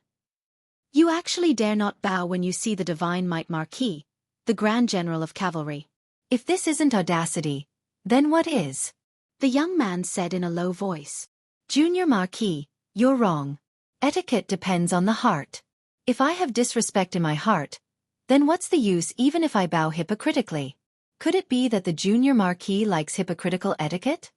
You actually dare not bow when you see the divine might Marquis, the Grand General of Cavalry. If this isn't audacity, then what is? The young man said in a low voice. Junior Marquis, you're wrong. Etiquette depends on the heart. If I have disrespect in my heart, then what's the use even if I bow hypocritically? Could it be that the Junior Marquis likes hypocritical etiquette?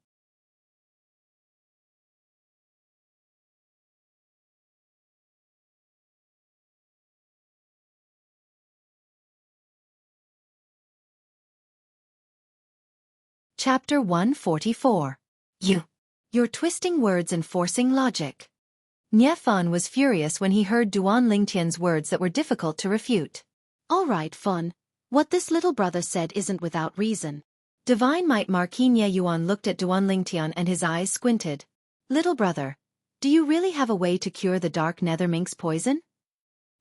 Chapter 144. You're twisting words and forcing logic. Nie Fan was furious when he heard Duan Lingtian's words that were difficult to refute. All right, Fan. What this little brother said isn't without reason. Divine might Marquis Nie Yuan looked at Duan Lingtian and his eyes squinted. Little brother, do you really have a way to cure the dark nether minx poison?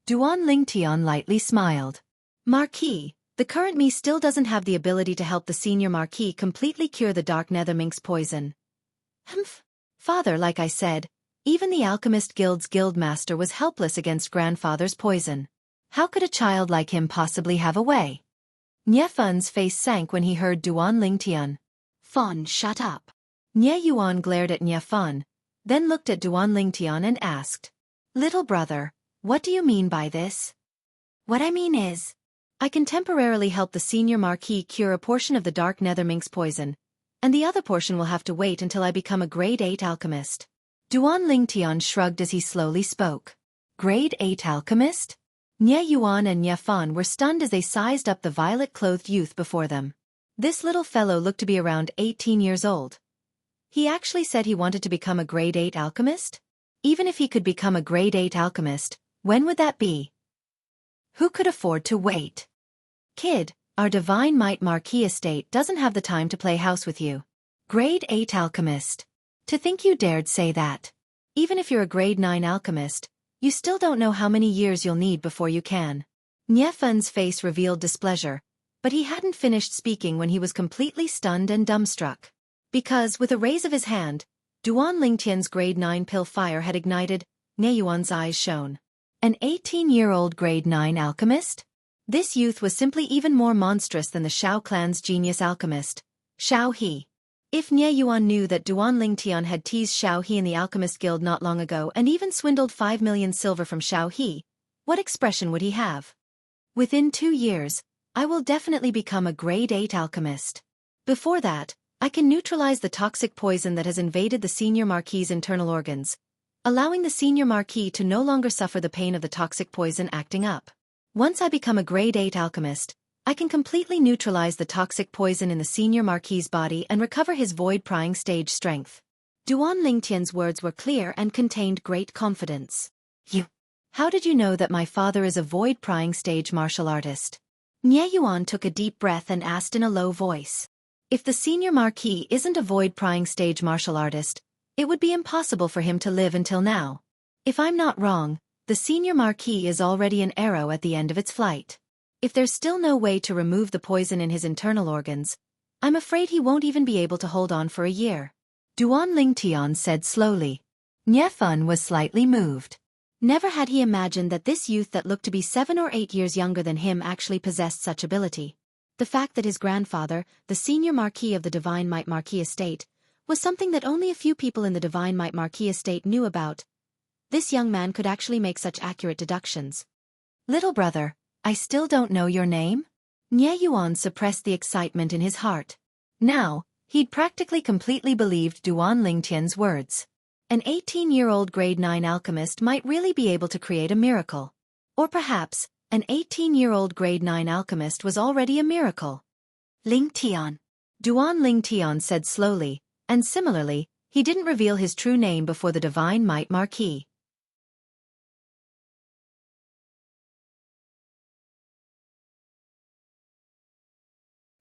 Duan Lingtian lightly smiled. Marquis, the current me still doesn't have the ability to help the senior Marquis completely cure the dark nether minx poison. Humph. Father, like I said, even the Alchemist Guild's guildmaster was helpless against grandfather's poison. How could a child like him possibly have a way? Nie Fan's face sank when he heard Duan Lingtian. Fan, shut up. Nie Yuan glared at Nie Fan, then looked at Duan Lingtian and asked, Little brother, what do you mean by this? What I mean is, I can temporarily help the senior Marquis cure a portion of the dark nether minx poison, and the other portion will have to wait until I become a grade 8 alchemist. Duan Lingtian shrugged as he slowly spoke. Grade 8 alchemist? Nie Yuan and Nie Fan were stunned as they sized up the violet-clothed youth before them. This little fellow looked to be around 18 years old. He actually said he wanted to become a grade 8 alchemist? Even if he could become a grade 8 alchemist, when would that be? Who could afford to wait? Kid, our divine might Marquis estate doesn't have the time to play house with you. Grade 8 alchemist. To think you dared say that. Even if you're a grade 9 alchemist, you still don't know how many years you'll need before you can. Nie Fan's face revealed displeasure, but he hadn't finished speaking when he was completely stunned and dumbstruck. Because, with a raise of his hand, Duan Lingtian's grade 9 pill fire had ignited. Nie Yuan's eyes shone. An 18-year-old grade 9 alchemist? This youth was simply even more monstrous than the Shao clan's genius alchemist, Shao He. If Nie Yuan knew that Duan Lingtian had teased Xiao He in the Alchemist Guild not long ago and even swindled 5 million silver from Xiao He, what expression would he have? Within 2 years, I will definitely become a grade 8 alchemist. Before that, I can neutralize the toxic poison that has invaded the Senior Marquis's internal organs, allowing the Senior Marquis to no longer suffer the pain of the toxic poison acting up. Once I become a grade 8 alchemist, I can completely neutralize the toxic poison in the Senior Marquis's body and recover his void-prying stage strength. Duan Lingtian's words were clear and contained great confidence. How did you know that my father is a void-prying stage martial artist? Nie Yuan took a deep breath and asked in a low voice. If the Senior Marquis isn't a void-prying stage martial artist, it would be impossible for him to live until now. If I'm not wrong, the Senior Marquis is already an arrow at the end of its flight. If there's still no way to remove the poison in his internal organs, I'm afraid he won't even be able to hold on for a year. Duan Lingtian said slowly. Nie Fun was slightly moved. Never had he imagined that this youth that looked to be 7 or 8 years younger than him actually possessed such ability. The fact that his grandfather, the Senior Marquis of the Divine Might Marquis estate, was something that only a few people in the Divine Might Marquis estate knew about. This young man could actually make such accurate deductions. Little brother, I still don't know your name? Nie Yuan suppressed the excitement in his heart. Now, he'd practically completely believed Duan Lingtian's words. An 18-year-old grade 9 alchemist might really be able to create a miracle. Or perhaps, an 18-year-old grade 9 alchemist was already a miracle. Lingtian. Duan Lingtian said slowly, and similarly, he didn't reveal his true name before the Divine Might Marquis.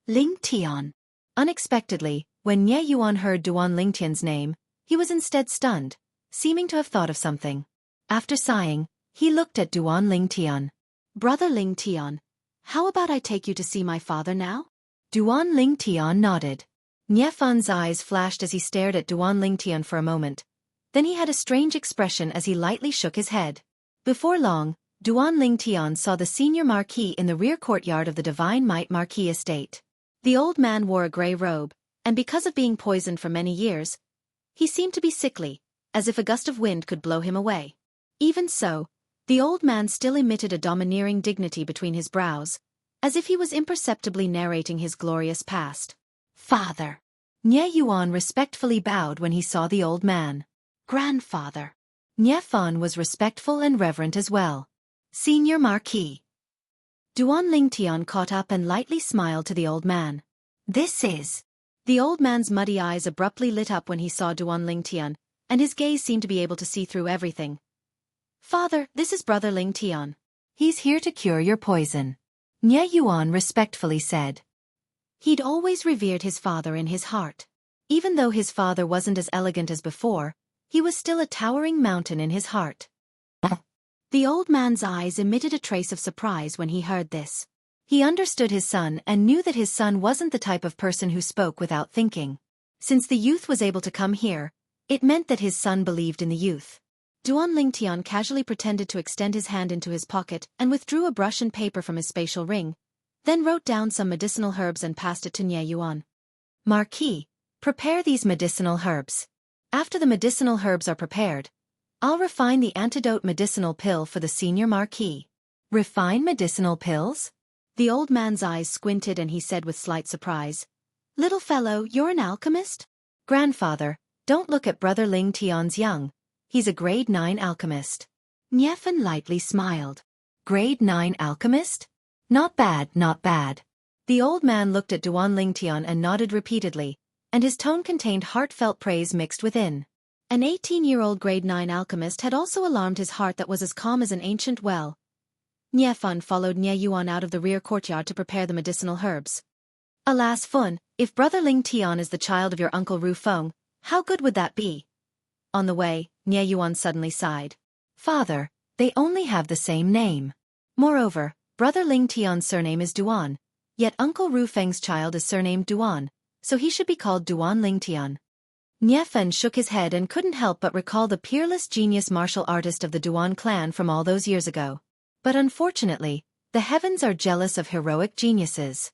Lingtian. Unexpectedly, when Nie Yuan heard Duan Lingtian's name, he was instead stunned, seeming to have thought of something. After sighing, he looked at Duan Lingtian. Brother Lingtian, how about I take you to see my father now? Duan Lingtian nodded. Nie Fan's eyes flashed as he stared at Duan Lingtian for a moment. Then he had a strange expression as he lightly shook his head. Before long, Duan Lingtian saw the Senior Marquis in the rear courtyard of the Divine Might Marquis estate. The old man wore a grey robe, and because of being poisoned for many years, he seemed to be sickly, as if a gust of wind could blow him away. Even so, the old man still emitted a domineering dignity between his brows, as if he was imperceptibly narrating his glorious past. Father. Nie Yuan respectfully bowed when he saw the old man. Grandfather. Nie Fan was respectful and reverent as well. Senior Marquis. Duan Lingtian caught up and lightly smiled to the old man. This is. The old man's muddy eyes abruptly lit up when he saw Duan Lingtian, and his gaze seemed to be able to see through everything. Father, this is Brother Lingtian. He's here to cure your poison. Nie Yuan respectfully said. He'd always revered his father in his heart. Even though his father wasn't as elegant as before, he was still a towering mountain in his heart. The old man's eyes emitted a trace of surprise when he heard this. He understood his son and knew that his son wasn't the type of person who spoke without thinking. Since the youth was able to come here, it meant that his son believed in the youth. Duan Lingtian casually pretended to extend his hand into his pocket and withdrew a brush and paper from his spatial ring, then wrote down some medicinal herbs and passed it to Nie Yuan. Marquis, prepare these medicinal herbs. After the medicinal herbs are prepared, I'll refine the antidote medicinal pill for the Senior Marquis. Refine medicinal pills? The old man's eyes squinted and he said with slight surprise, Little fellow, you're an alchemist? Grandfather, don't look at Brother Lingtian's young. He's a grade 9 alchemist. Nie Fan lightly smiled. Grade 9 alchemist? Not bad, not bad. The old man looked at Duan Lingtian and nodded repeatedly, and his tone contained heartfelt praise mixed within. An 18-year-old grade 9 alchemist had also alarmed his heart that was as calm as an ancient well. Nie Fan followed Nie Yuan out of the rear courtyard to prepare the medicinal herbs. Alas Fun, if Brother Lingtian is the child of your uncle Ru Feng, how good would that be? On the way, Nie Yuan suddenly sighed. Father, they only have the same name. Moreover, Brother Lingtian's surname is Duan, yet Uncle Ru Feng's child is surnamed Duan, so he should be called Duan Lingtian. Nie Fan shook his head and couldn't help but recall the peerless genius martial artist of the Duan clan from all those years ago. But unfortunately, the heavens are jealous of heroic geniuses.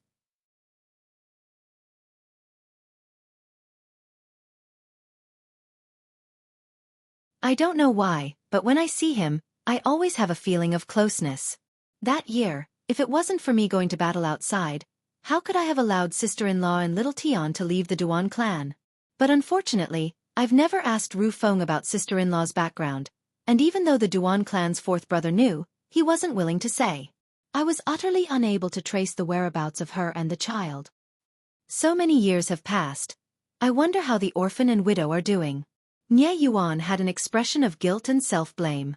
I don't know why, but when I see him, I always have a feeling of closeness. That year, if it wasn't for me going to battle outside, how could I have allowed sister-in-law and little Tian to leave the Duan clan? But unfortunately, I've never asked Ru Feng about sister-in-law's background, and even though the Duan clan's fourth brother knew, he wasn't willing to say. I was utterly unable to trace the whereabouts of her and the child. So many years have passed. I wonder how the orphan and widow are doing. Nie Yuan had an expression of guilt and self-blame.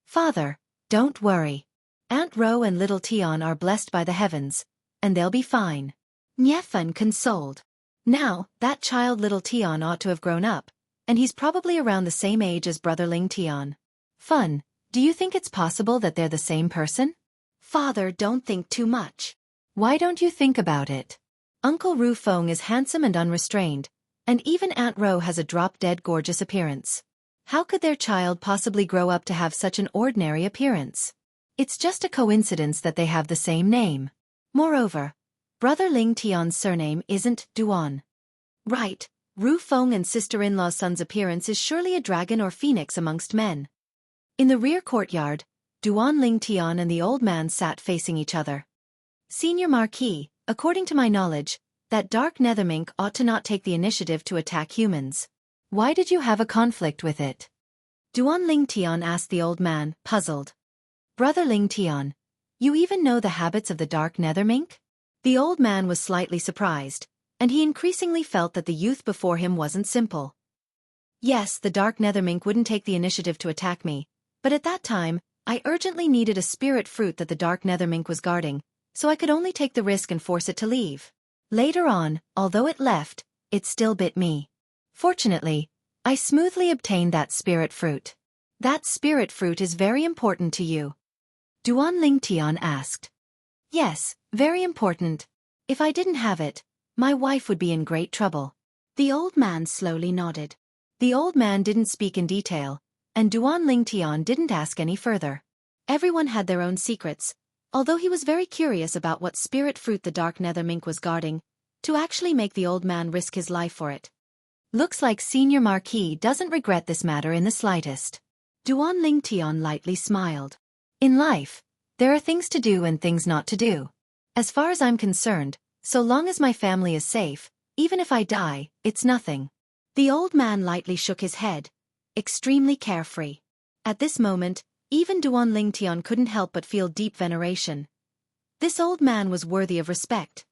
Father, don't worry. Aunt Ro and little Tian are blessed by the heavens, and they'll be fine. Nie Fen consoled. Now, that child little Tian ought to have grown up, and he's probably around the same age as brother Ling Tian. Fun, do you think it's possible that they're the same person? Father, don't think too much. Why don't you think about it? Uncle Ru Feng is handsome and unrestrained, and even Aunt Ro has a drop-dead gorgeous appearance. How could their child possibly grow up to have such an ordinary appearance? It's just a coincidence that they have the same name. Moreover, brother Ling Tian's surname isn't Duan. Right, Ru Feng and sister-in-law's son's appearance is surely a dragon or phoenix amongst men. In the rear courtyard, Duan Ling Tian and the old man sat facing each other. Senior Marquis, according to my knowledge, that dark nethermink ought to not take the initiative to attack humans. Why did you have a conflict with it? Duan Ling Tian asked the old man, puzzled. Brother Ling Tian, you even know the habits of the dark nethermink? The old man was slightly surprised, and he increasingly felt that the youth before him wasn't simple. Yes, the dark nethermink wouldn't take the initiative to attack me, but at that time, I urgently needed a spirit fruit that the dark nethermink was guarding, so I could only take the risk and force it to leave. Later on, although it left, it still bit me. Fortunately, I smoothly obtained that spirit fruit. That spirit fruit is very important to you? Duan Ling Tian asked. Yes, very important. If I didn't have it, my wife would be in great trouble. The old man slowly nodded. The old man didn't speak in detail, and Duan Ling Tian didn't ask any further. Everyone had their own secrets, although he was very curious about what spirit fruit the dark nethermink was guarding, to actually make the old man risk his life for it. Looks like Senior Marquis doesn't regret this matter in the slightest. Duan Ling Tian lightly smiled. In life, there are things to do and things not to do. As far as I'm concerned, so long as my family is safe, even if I die, it's nothing. The old man lightly shook his head, extremely carefree. At this moment, even Duan Ling Tian couldn't help but feel deep veneration. This old man was worthy of respect.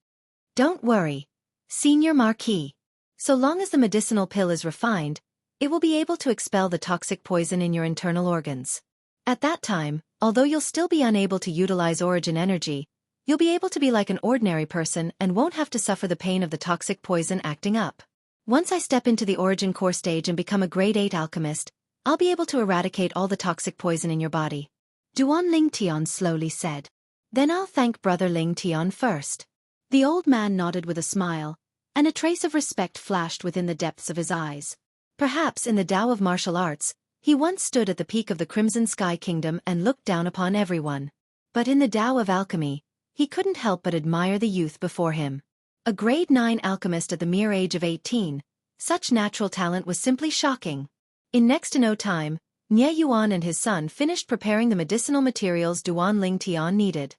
Don't worry, Senior Marquis. So long as the medicinal pill is refined, it will be able to expel the toxic poison in your internal organs. At that time, although you'll still be unable to utilize origin energy, you'll be able to be like an ordinary person and won't have to suffer the pain of the toxic poison acting up. Once I step into the origin core stage and become a grade 8 alchemist, I'll be able to eradicate all the toxic poison in your body. Duan Ling Tian slowly said. Then I'll thank brother Ling Tian first. The old man nodded with a smile, and a trace of respect flashed within the depths of his eyes. Perhaps in the Tao of martial arts, he once stood at the peak of the Crimson Sky Kingdom and looked down upon everyone. But in the Tao of alchemy, he couldn't help but admire the youth before him. A grade 9 alchemist at the mere age of 18, such natural talent was simply shocking. In next to no time, Nie Yuan and his son finished preparing the medicinal materials Duan Ling Tian needed.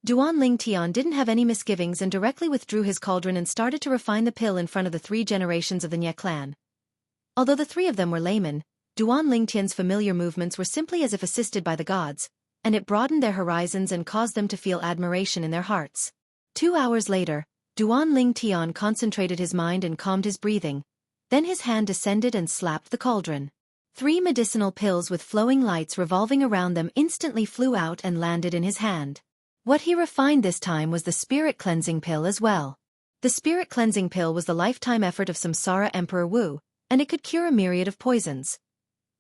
Duan Ling Tian didn't have any misgivings and directly withdrew his cauldron and started to refine the pill in front of the 3 generations of the Nie clan. Although the 3 of them were laymen, Duan Ling Tian's familiar movements were simply as if assisted by the gods, and it broadened their horizons and caused them to feel admiration in their hearts. 2 hours later, Duan Ling Tian concentrated his mind and calmed his breathing. Then his hand descended and slapped the cauldron. 3 medicinal pills with flowing lights revolving around them instantly flew out and landed in his hand. What he refined this time was the spirit cleansing pill as well. The spirit cleansing pill was the lifetime effort of Samsara Emperor Wu, and it could cure a myriad of poisons.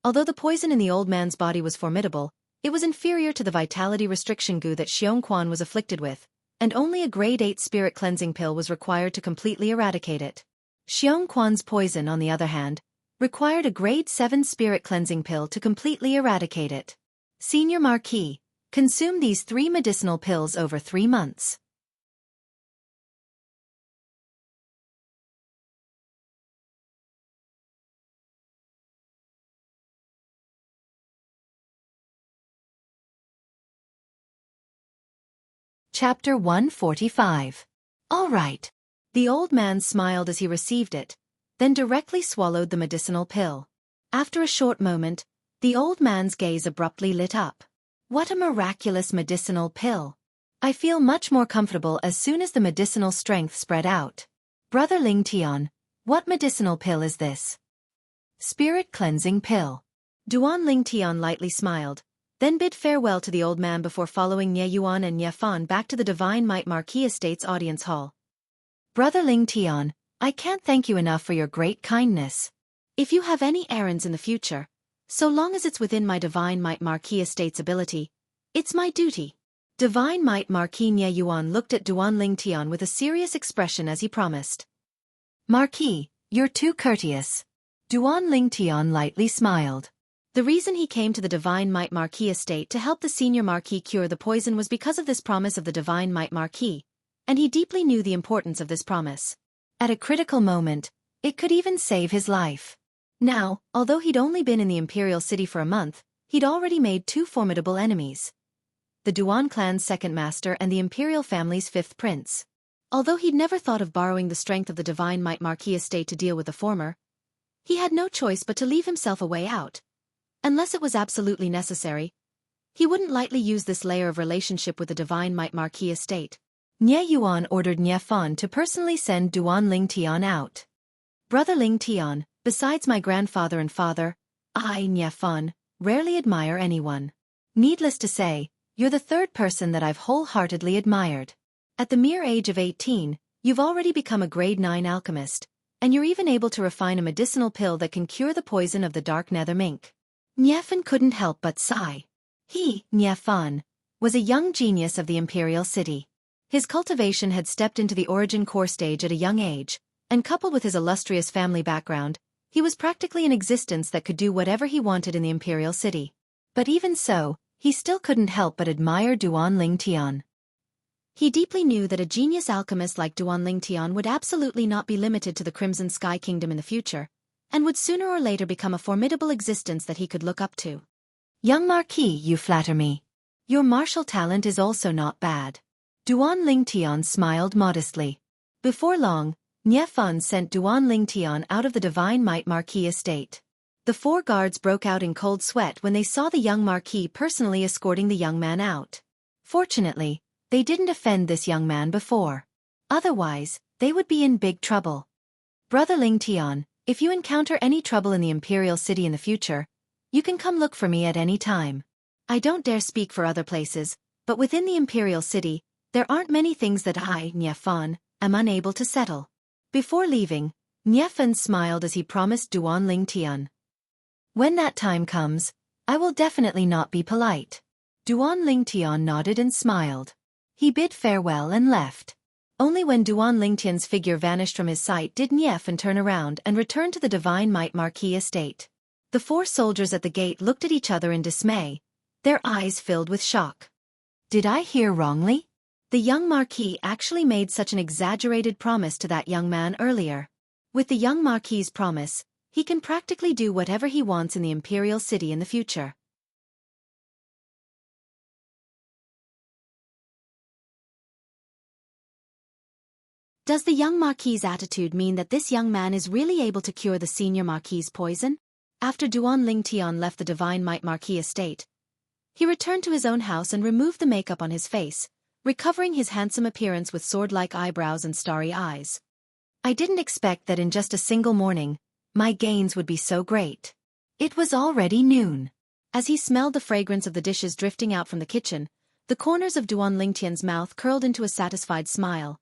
Although the poison in the old man's body was formidable, it was inferior to the vitality restriction goo that Xianxia was afflicted with, and only a grade 8 spirit cleansing pill was required to completely eradicate it. Xianxia's poison, on the other hand, required a grade 7 spirit cleansing pill to completely eradicate it. Senior Marquis, consume these 3 medicinal pills over 3 months. Chapter 145. All right. The old man smiled as he received it, then directly swallowed the medicinal pill. After a short moment, the old man's gaze abruptly lit up. What a miraculous medicinal pill. I feel much more comfortable as soon as the medicinal strength spread out. Brother Ling Tian, what medicinal pill is this? Spirit cleansing pill. Duan Ling Tian lightly smiled, then bid farewell to the old man before following Nie Yuan and Nie Fan back to the Divine Might Marquis Estate's audience hall. Brother Ling Tian, I can't thank you enough for your great kindness. If you have any errands in the future, so long as it's within my Divine Might Marquis Estate's ability, it's my duty. Divine Might Marquis Nie Yuan looked at Duan Ling Tian with a serious expression as he promised. Marquis, you're too courteous. Duan Ling Tian lightly smiled. The reason he came to the Divine Might Marquis estate to help the senior Marquis cure the poison was because of this promise of the Divine Might Marquis, and he deeply knew the importance of this promise. At a critical moment, it could even save his life. Now, although he'd only been in the Imperial City for a month, he'd already made two formidable enemies. The Duan clan's second master and the Imperial family's fifth prince. Although he'd never thought of borrowing the strength of the Divine Might Marquis estate to deal with the former, he had no choice but to leave himself a way out. Unless it was absolutely necessary, he wouldn't lightly use this layer of relationship with the Divine Might Marquis estate. Nie Yuan ordered Nie Fan to personally send Duan Ling Tian out. Brother Ling Tian, besides my grandfather and father, I, Nie Fan, rarely admire anyone. Needless to say, you're the third person that I've wholeheartedly admired. At the mere age of 18, you've already become a grade 9 alchemist, and you're even able to refine a medicinal pill that can cure the poison of the dark nether mink. Nie Fan couldn't help but sigh. He, Nie Fan, was a young genius of the Imperial City. His cultivation had stepped into the origin core stage at a young age, and coupled with his illustrious family background, he was practically an existence that could do whatever he wanted in the Imperial City. But even so, he still couldn't help but admire Duan Ling Tian. He deeply knew that a genius alchemist like Duan Ling Tian would absolutely not be limited to the Crimson Sky Kingdom in the future, and would sooner or later become a formidable existence that he could look up to. Young Marquis, you flatter me. Your martial talent is also not bad. Duan Ling Tian smiled modestly. Before long, Nie Fan sent Duan Ling Tian out of the Divine Might Marquis estate. The four guards broke out in cold sweat when they saw the young Marquis personally escorting the young man out. Fortunately, they didn't offend this young man before. Otherwise, they would be in big trouble. Brother Ling Tian, if you encounter any trouble in the Imperial City in the future, you can come look for me at any time. I don't dare speak for other places, but within the Imperial City, there aren't many things that I, Nie Fan, am unable to settle. Before leaving, Nie Fan smiled as he promised Duan Ling Tian. When that time comes, I will definitely not be polite. Duan Ling Tian nodded and smiled. He bid farewell and left. Only when Duan Ling Tian's figure vanished from his sight did Nie Fan turn around and return to the Divine Might Marquis estate. The four soldiers at the gate looked at each other in dismay, their eyes filled with shock. Did I hear wrongly? The young Marquis actually made such an exaggerated promise to that young man earlier. With the young Marquis's promise, he can practically do whatever he wants in the Imperial City in the future. Does the young Marquis's attitude mean that this young man is really able to cure the senior Marquis's poison? After Duan Ling Tian left the Divine Might Marquis estate, he returned to his own house and removed the makeup on his face, recovering his handsome appearance with sword-like eyebrows and starry eyes. I didn't expect that in just a single morning, my gains would be so great. It was already noon. As he smelled the fragrance of the dishes drifting out from the kitchen, the corners of Duan Ling Tian's mouth curled into a satisfied smile.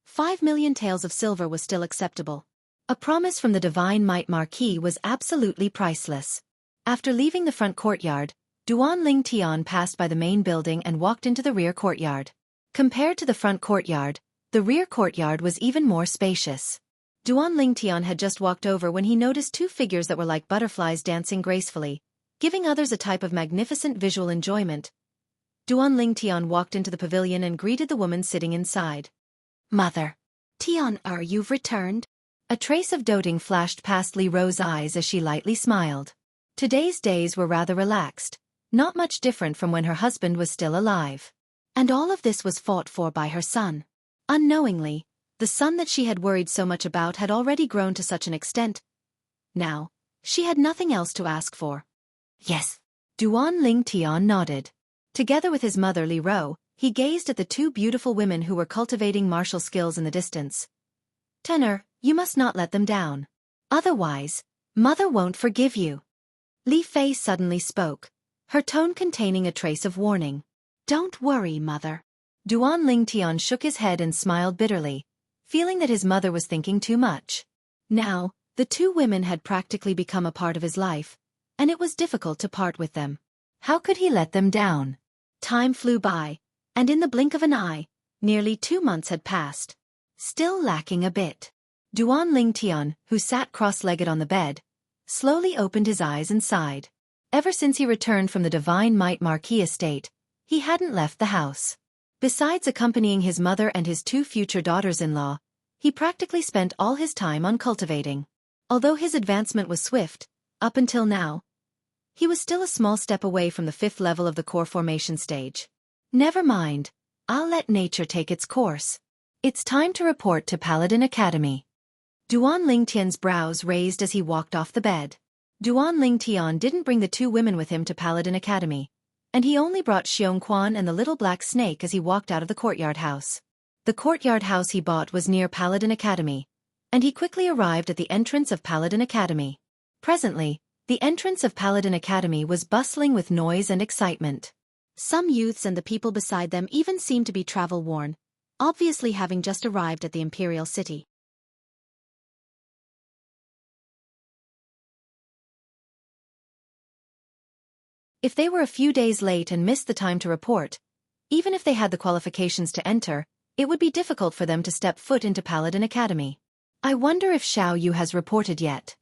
5 million taels of silver was still acceptable. A promise from the Divine Might Marquis was absolutely priceless. After leaving the front courtyard, Duan Ling Tian passed by the main building and walked into the rear courtyard. Compared to the front courtyard, the rear courtyard was even more spacious. Duan Ling Tian had just walked over when he noticed two figures that were like butterflies dancing gracefully, giving others a type of magnificent visual enjoyment. Duan Ling Tian walked into the pavilion and greeted the woman sitting inside. Mother. Tian, you've returned? A trace of doting flashed past Li Ro's eyes as she lightly smiled. Today's days were rather relaxed, not much different from when her husband was still alive. And all of this was fought for by her son. Unknowingly, the son that she had worried so much about had already grown to such an extent. Now, she had nothing else to ask for. Yes. Duan Lingtian nodded. Together with his mother Li Ro, he gazed at the two beautiful women who were cultivating martial skills in the distance. Tenor, you must not let them down. Otherwise, mother won't forgive you. Li Fei suddenly spoke, her tone containing a trace of warning. Don't worry, mother. Duan Lingtian shook his head and smiled bitterly, feeling that his mother was thinking too much. Now, the two women had practically become a part of his life, and it was difficult to part with them. How could he let them down? Time flew by, and in the blink of an eye, nearly 2 months had passed. Still lacking a bit. Duan Lingtian, who sat cross-legged on the bed, slowly opened his eyes and sighed. Ever since he returned from the Divine Might Marquis estate, he hadn't left the house. Besides accompanying his mother and his 2 future daughters-in-law, he practically spent all his time on cultivating. Although his advancement was swift, up until now, he was still a small step away from the 5th level of the core formation stage. Never mind, I'll let nature take its course. It's time to report to Paladin Academy. Duan Lingtian's brows raised as he walked off the bed. Duan Lingtian didn't bring the 2 women with him to Paladin Academy, and he only brought Xianxia and the little black snake as he walked out of the courtyard house. The courtyard house he bought was near Paladin Academy, and he quickly arrived at the entrance of Paladin Academy. Presently, the entrance of Paladin Academy was bustling with noise and excitement. Some youths and the people beside them even seemed to be travel-worn, obviously having just arrived at the imperial city. If they were a few days late and missed the time to report, even if they had the qualifications to enter, it would be difficult for them to step foot into Paladin Academy. I wonder if Xiao Yu has reported yet.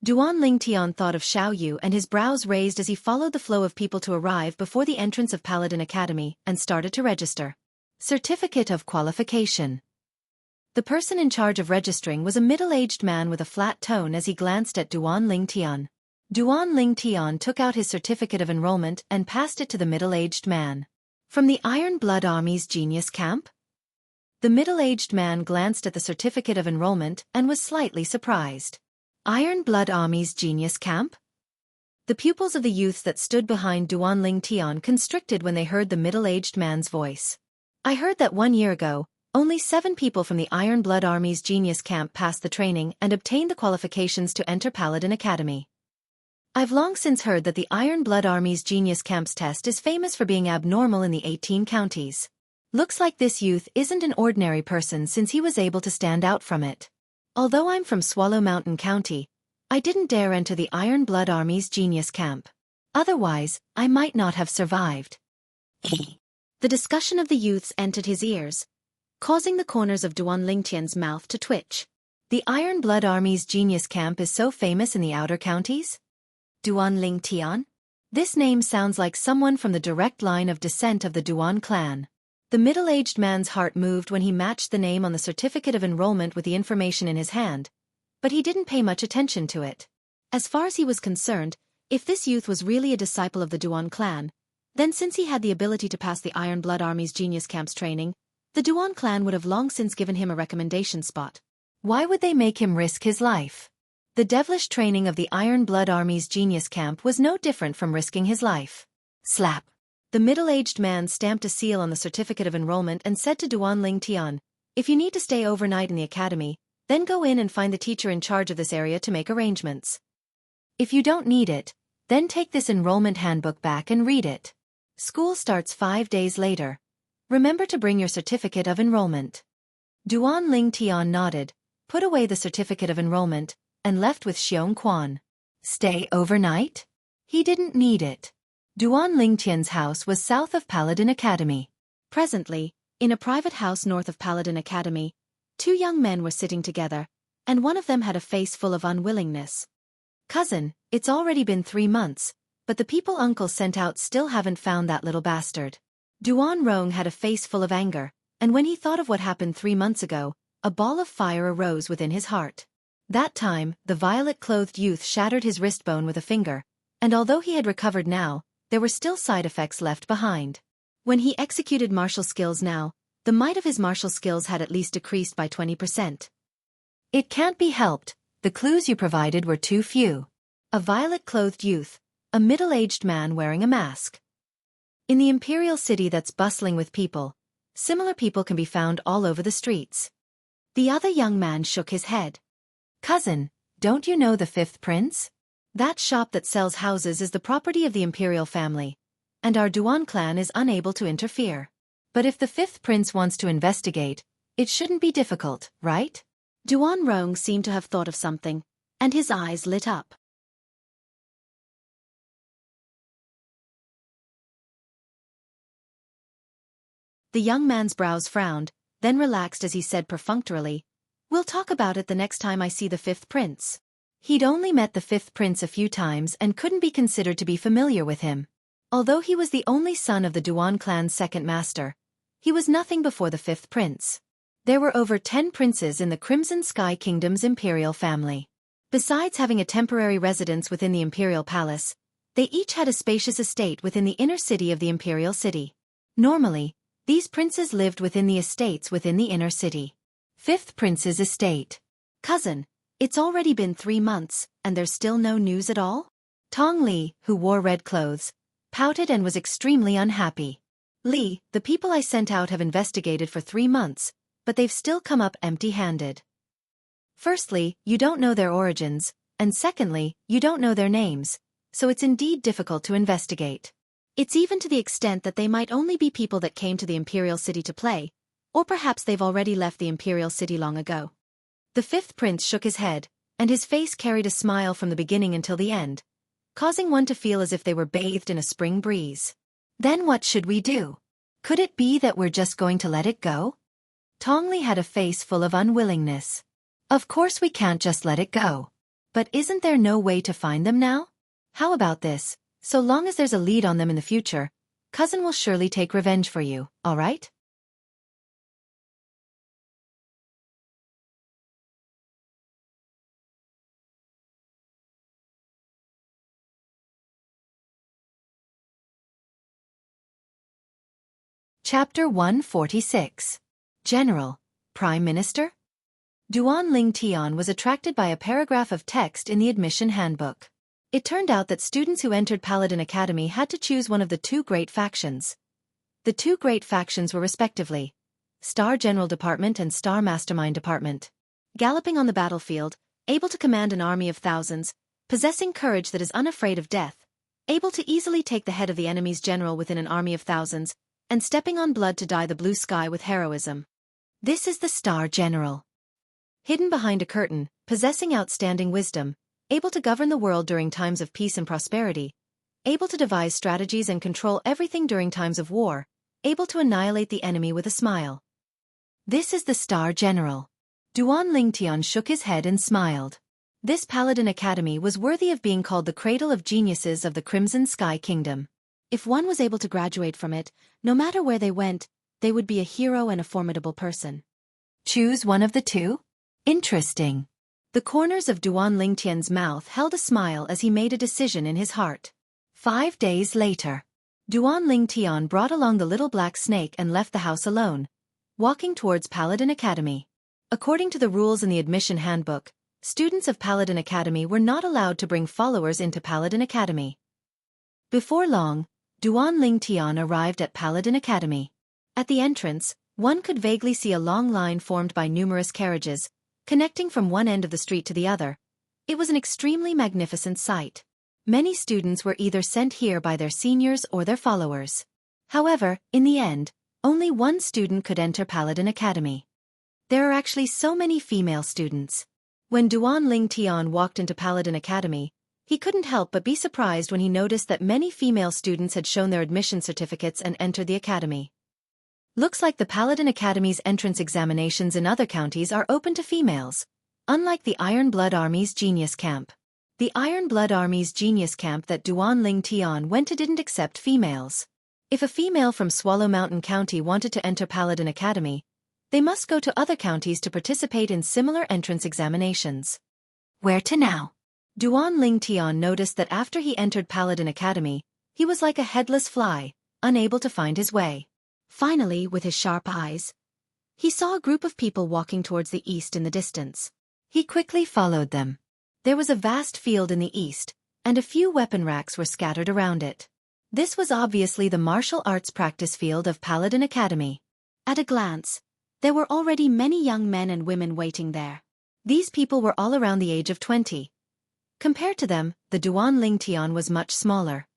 Duan Lingtian thought of Xiao Yu and his brows raised as he followed the flow of people to arrive before the entrance of Paladin Academy and started to register. Certificate of Qualification. The person in charge of registering was a middle-aged man with a flat tone as he glanced at Duan Lingtian. Duan Lingtian took out his certificate of enrollment and passed it to the middle-aged man. From the Iron Blood Army's Genius Camp? The middle-aged man glanced at the certificate of enrollment and was slightly surprised. Iron Blood Army's Genius Camp? The pupils of the youths that stood behind Duan Lingtian constricted when they heard the middle-aged man's voice. I heard that 1 year ago, only 7 people from the Iron Blood Army's Genius Camp passed the training and obtained the qualifications to enter Paladin Academy. I've long since heard that the Iron Blood Army's Genius Camp's test is famous for being abnormal in the 18 counties. Looks like this youth isn't an ordinary person since he was able to stand out from it. Although I'm from Swallow Mountain County, I didn't dare enter the Iron Blood Army's Genius Camp. Otherwise, I might not have survived. The discussion of the youths entered his ears, causing the corners of Duan Lingtian's mouth to twitch. The Iron Blood Army's Genius Camp is so famous in the outer counties? Duan Lingtian? This name sounds like someone from the direct line of descent of the Duan clan. The middle-aged man's heart moved when he matched the name on the certificate of enrollment with the information in his hand, but he didn't pay much attention to it. As far as he was concerned, if this youth was really a disciple of the Duan clan, then since he had the ability to pass the Iron Blood Army's Genius Camp's training, the Duan clan would have long since given him a recommendation spot. Why would they make him risk his life? The devilish training of the Iron Blood Army's Genius Camp was no different from risking his life. Slap. The middle-aged man stamped a seal on the certificate of enrollment and said to Duan Lingtian, "If you need to stay overnight in the academy, then go in and find the teacher in charge of this area to make arrangements. If you don't need it, then take this enrollment handbook back and read it. School starts 5 days later. Remember to bring your certificate of enrollment." Duan Lingtian nodded, put away the certificate of enrollment, and left with Xianxia. Stay overnight? He didn't need it. Duan Lingtian's house was south of Paladin Academy. Presently, in a private house north of Paladin Academy, 2 young men were sitting together, and one of them had a face full of unwillingness. "Cousin, it's already been 3 months, but the people uncle sent out still haven't found that little bastard." Duan Rong had a face full of anger, and when he thought of what happened 3 months ago, a ball of fire arose within his heart. That time, the violet-clothed youth shattered his wrist bone with a finger, and although he had recovered now, there were still side effects left behind. When he executed martial skills now, the might of his martial skills had at least decreased by 20%. It can't be helped, the clues you provided were too few. A violet-clothed youth, a middle-aged man wearing a mask. In the imperial city that's bustling with people, similar people can be found all over the streets. The other young man shook his head. Cousin, don't you know the fifth prince? That shop that sells houses is the property of the imperial family, and our Duan clan is unable to interfere. But if the fifth prince wants to investigate, it shouldn't be difficult, right? Duan Rong seemed to have thought of something, and his eyes lit up. The young man's brows frowned, then relaxed as he said perfunctorily, "We'll talk about it the next time I see the fifth prince." He'd only met the fifth prince a few times and couldn't be considered to be familiar with him. Although he was the only son of the Duan clan's second master, he was nothing before the fifth prince. There were over 10 princes in the Crimson Sky Kingdom's imperial family. Besides having a temporary residence within the imperial palace, they each had a spacious estate within the inner city of the imperial city. Normally, these princes lived within the estates within the inner city. Fifth prince's estate. Cousin, it's already been 3 months, and there's still no news at all? Tong Li, who wore red clothes, pouted and was extremely unhappy. Li, the people I sent out have investigated for 3 months, but they've still come up empty-handed. Firstly, you don't know their origins, and secondly, you don't know their names, so it's indeed difficult to investigate. It's even to the extent that they might only be people that came to the imperial city to play, or perhaps they've already left the imperial city long ago. The fifth prince shook his head, and his face carried a smile from the beginning until the end, causing one to feel as if they were bathed in a spring breeze. Then what should we do? Could it be that we're just going to let it go? Tong Li had a face full of unwillingness. Of course we can't just let it go. But isn't there no way to find them now? How about this? So long as there's a lead on them in the future, cousin will surely take revenge for you, all right? Chapter 146. General, Prime Minister? Duan Ling Tian was attracted by a paragraph of text in the admission handbook. It turned out that students who entered Paladin Academy had to choose one of the 2 great factions. The 2 great factions were respectively Star General Department and Star Mastermind Department. Galloping on the battlefield, able to command an army of thousands, possessing courage that is unafraid of death, able to easily take the head of the enemy's general within an army of thousands, and stepping on blood to dye the blue sky with heroism. This is the Star General. Hidden behind a curtain, possessing outstanding wisdom, able to govern the world during times of peace and prosperity, able to devise strategies and control everything during times of war, able to annihilate the enemy with a smile. This is the Star General. Duan Lingtian shook his head and smiled. This Paladin Academy was worthy of being called the cradle of geniuses of the Crimson Sky Kingdom. If one was able to graduate from it, no matter where they went, they would be a hero and a formidable person. Choose one of the 2? Interesting. The corners of Duan Lingtian's mouth held a smile as he made a decision in his heart. 5 days later, Duan Lingtian brought along the little black snake and left the house alone, walking towards Paladin Academy. According to the rules in the admission handbook, students of Paladin Academy were not allowed to bring followers into Paladin Academy. Before long, Duan Lingtian arrived at Paladin Academy. At the entrance, one could vaguely see a long line formed by numerous carriages, connecting from one end of the street to the other. It was an extremely magnificent sight. Many students were either sent here by their seniors or their followers. However, in the end, only one student could enter Paladin Academy. There are actually so many female students. When Duan Lingtian walked into Paladin Academy, he couldn't help but be surprised when he noticed that many female students had shown their admission certificates and entered the academy. Looks like the Paladin Academy's entrance examinations in other counties are open to females, unlike the Iron Blood Army's Genius Camp. The Iron Blood Army's Genius Camp that Duan Lingtian went to didn't accept females. If a female from Swallow Mountain County wanted to enter Paladin Academy, they must go to other counties to participate in similar entrance examinations. Where to now? Duan Lingtian noticed that after he entered Paladin Academy, he was like a headless fly, unable to find his way. Finally, with his sharp eyes, he saw a group of people walking towards the east in the distance. He quickly followed them. There was a vast field in the east, and a few weapon racks were scattered around it. This was obviously the martial arts practice field of Paladin Academy. At a glance, there were already many young men and women waiting there. These people were all around the age of 20. Compared to them, the Duan Lingtian was much smaller.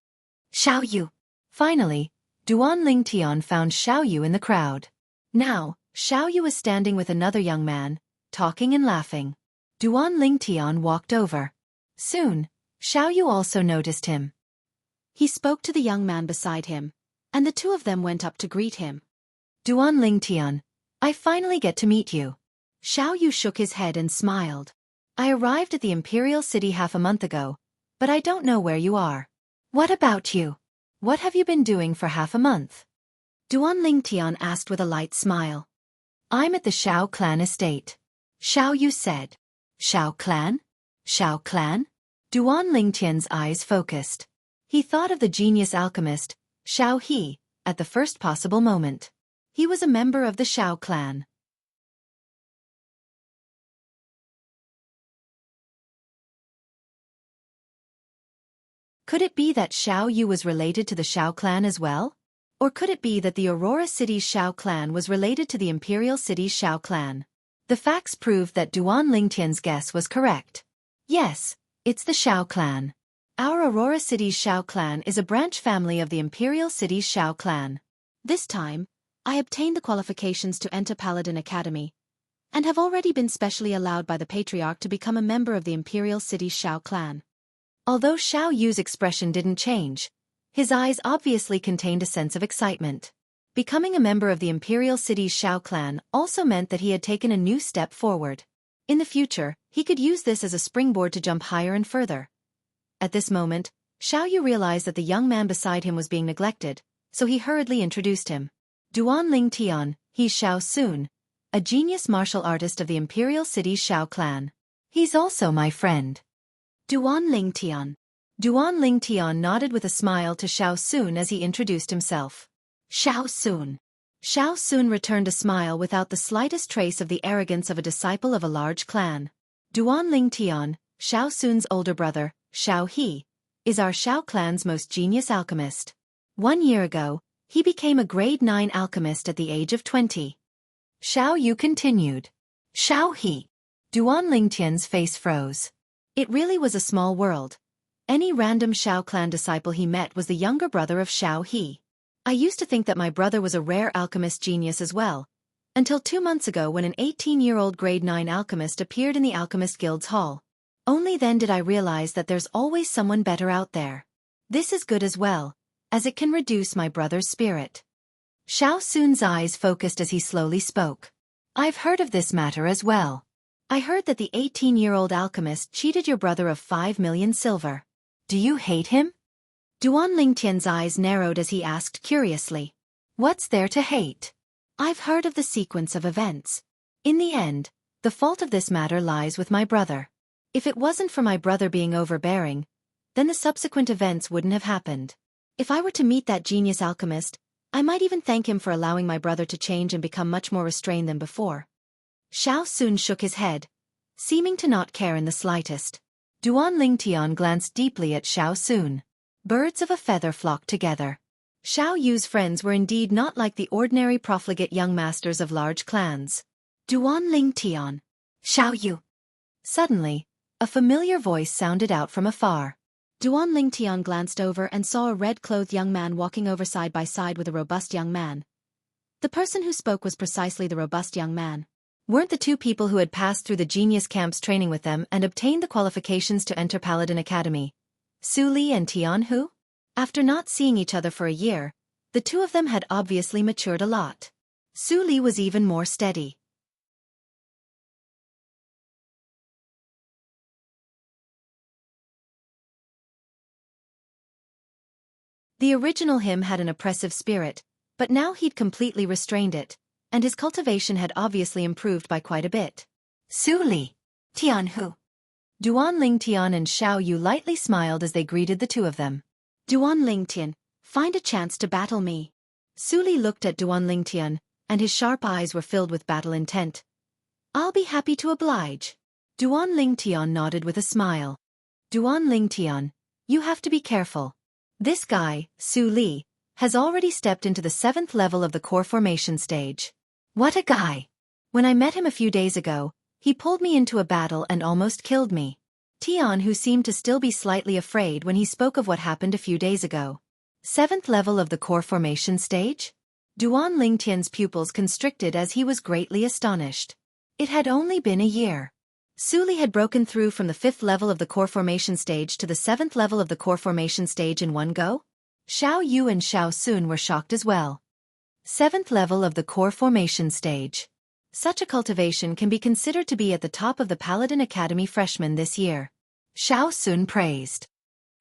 Xiaoyu. Finally, Duan Lingtian found Xiaoyu in the crowd. Now, Xiaoyu was standing with another young man, talking and laughing. Duan Lingtian walked over. Soon, Xiaoyu also noticed him. He spoke to the young man beside him, and the two of them went up to greet him. Duan Lingtian, I finally get to meet you. Xiaoyu shook his head and smiled. I arrived at the Imperial City half a month ago, but I don't know where you are. What about you? What have you been doing for half a month? Duan Lingtian asked with a light smile. I'm at the Shao clan estate. Xiaoyu said. Shao clan? Shao clan? Duan Lingtian's eyes focused. He thought of the genius alchemist, Shao He, at the first possible moment. He was a member of the Shao clan. Could it be that Xiaoyu was related to the Shao clan as well? Or could it be that the Aurora City's Shao clan was related to the Imperial City's Shao clan? The facts proved that Duan Lingtian's guess was correct. Yes, it's the Shao clan. Our Aurora City's Shao clan is a branch family of the Imperial City's Shao clan. This time, I obtained the qualifications to enter Paladin Academy, and have already been specially allowed by the Patriarch to become a member of the Imperial City's Shao clan. Although Xiaoyu's expression didn't change, his eyes obviously contained a sense of excitement. Becoming a member of the Imperial City's Shao clan also meant that he had taken a new step forward. In the future, he could use this as a springboard to jump higher and further. At this moment, Xiaoyu realized that the young man beside him was being neglected, so he hurriedly introduced him. Duan Lingtian, he's Xiao Sun, a genius martial artist of the Imperial City's Shao clan. He's also my friend. Duan Lingtian. Duan Lingtian nodded with a smile to Xiao Sun as he introduced himself. Xiao Sun. Xiao Sun returned a smile without the slightest trace of the arrogance of a disciple of a large clan. Duan Lingtian, Xiao Sun's older brother, Xiao He, is our Shao clan's most genius alchemist. 1 year ago, he became a grade 9 alchemist at the age of 20. Xiaoyu continued. Xiao He. Duan Lingtian's face froze. It really was a small world. Any random Shao clan disciple he met was the younger brother of Xiao He. I used to think that my brother was a rare alchemist genius as well, until 2 months ago when an 18-year-old grade 9 alchemist appeared in the Alchemist Guild's hall. Only then did I realize that there's always someone better out there. This is good as well, as it can reduce my brother's spirit. Xiao Sun's eyes focused as he slowly spoke. I've heard of this matter as well. I heard that the 18-year-old alchemist cheated your brother of 5 million silver. Do you hate him? Duan Lingtian's eyes narrowed as he asked curiously. What's there to hate? I've heard of the sequence of events. In the end, the fault of this matter lies with my brother. If it wasn't for my brother being overbearing, then the subsequent events wouldn't have happened. If I were to meet that genius alchemist, I might even thank him for allowing my brother to change and become much more restrained than before. Xiao Sun shook his head, seeming to not care in the slightest. Duan Lingtian glanced deeply at Xiao Sun. Birds of a feather flocked together. Xiao Yu's friends were indeed not like the ordinary profligate young masters of large clans. Duan Lingtian. Xiao Yu. Suddenly, a familiar voice sounded out from afar. Duan Lingtian glanced over and saw a red-clothed young man walking over side by side with a robust young man. The person who spoke was precisely the robust young man. Weren't the two people who had passed through the genius camp's training with them and obtained the qualifications to enter Paladin Academy, Su Li and Jianghu? After not seeing each other for a year, the two of them had obviously matured a lot. Su Li was even more steady. The original him had an oppressive spirit, but now he'd completely restrained it, and his cultivation had obviously improved by quite a bit. Su Li. Jianghu. Duan Lingtian and Xiao Yu lightly smiled as they greeted the two of them. Duan Lingtian, Find a chance to battle me. Su Li looked at Duan Lingtian, and his sharp eyes were filled with battle intent. I'll be happy to oblige. Duan Lingtian nodded with a smile. Duan Lingtian, you have to be careful. This guy, Su Li, has already stepped into the 7th level of the core formation stage. What a guy! When I met him a few days ago, he pulled me into a battle and almost killed me. Tian, who seemed to still be slightly afraid when he spoke of what happened a few days ago. 7th level of the core formation stage? Duan Lingtian's pupils constricted as he was greatly astonished. It had only been a year. Su Li had broken through from the 5th level of the core formation stage to the 7th level of the core formation stage in one go? Xiao Yu and Xiao Sun were shocked as well. 7th level of the core formation stage. Such a cultivation can be considered to be at the top of the Paladin Academy freshmen this year. Xiao Sun praised.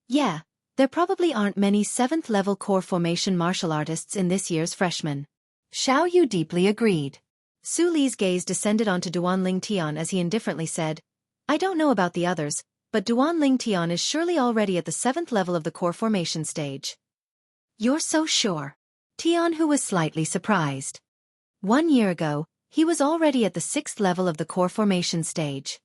Yeah, there probably aren't many 7th level core formation martial artists in this year's freshmen. Xiao Yu deeply agreed. Su Li's gaze descended onto Duan Lingtian as he indifferently said, I don't know about the others, but Duan Lingtian is surely already at the 7th level of the core formation stage. You're so sure? Tian, who was slightly surprised. 1 year ago, he was already at the 6th level of the core formation stage.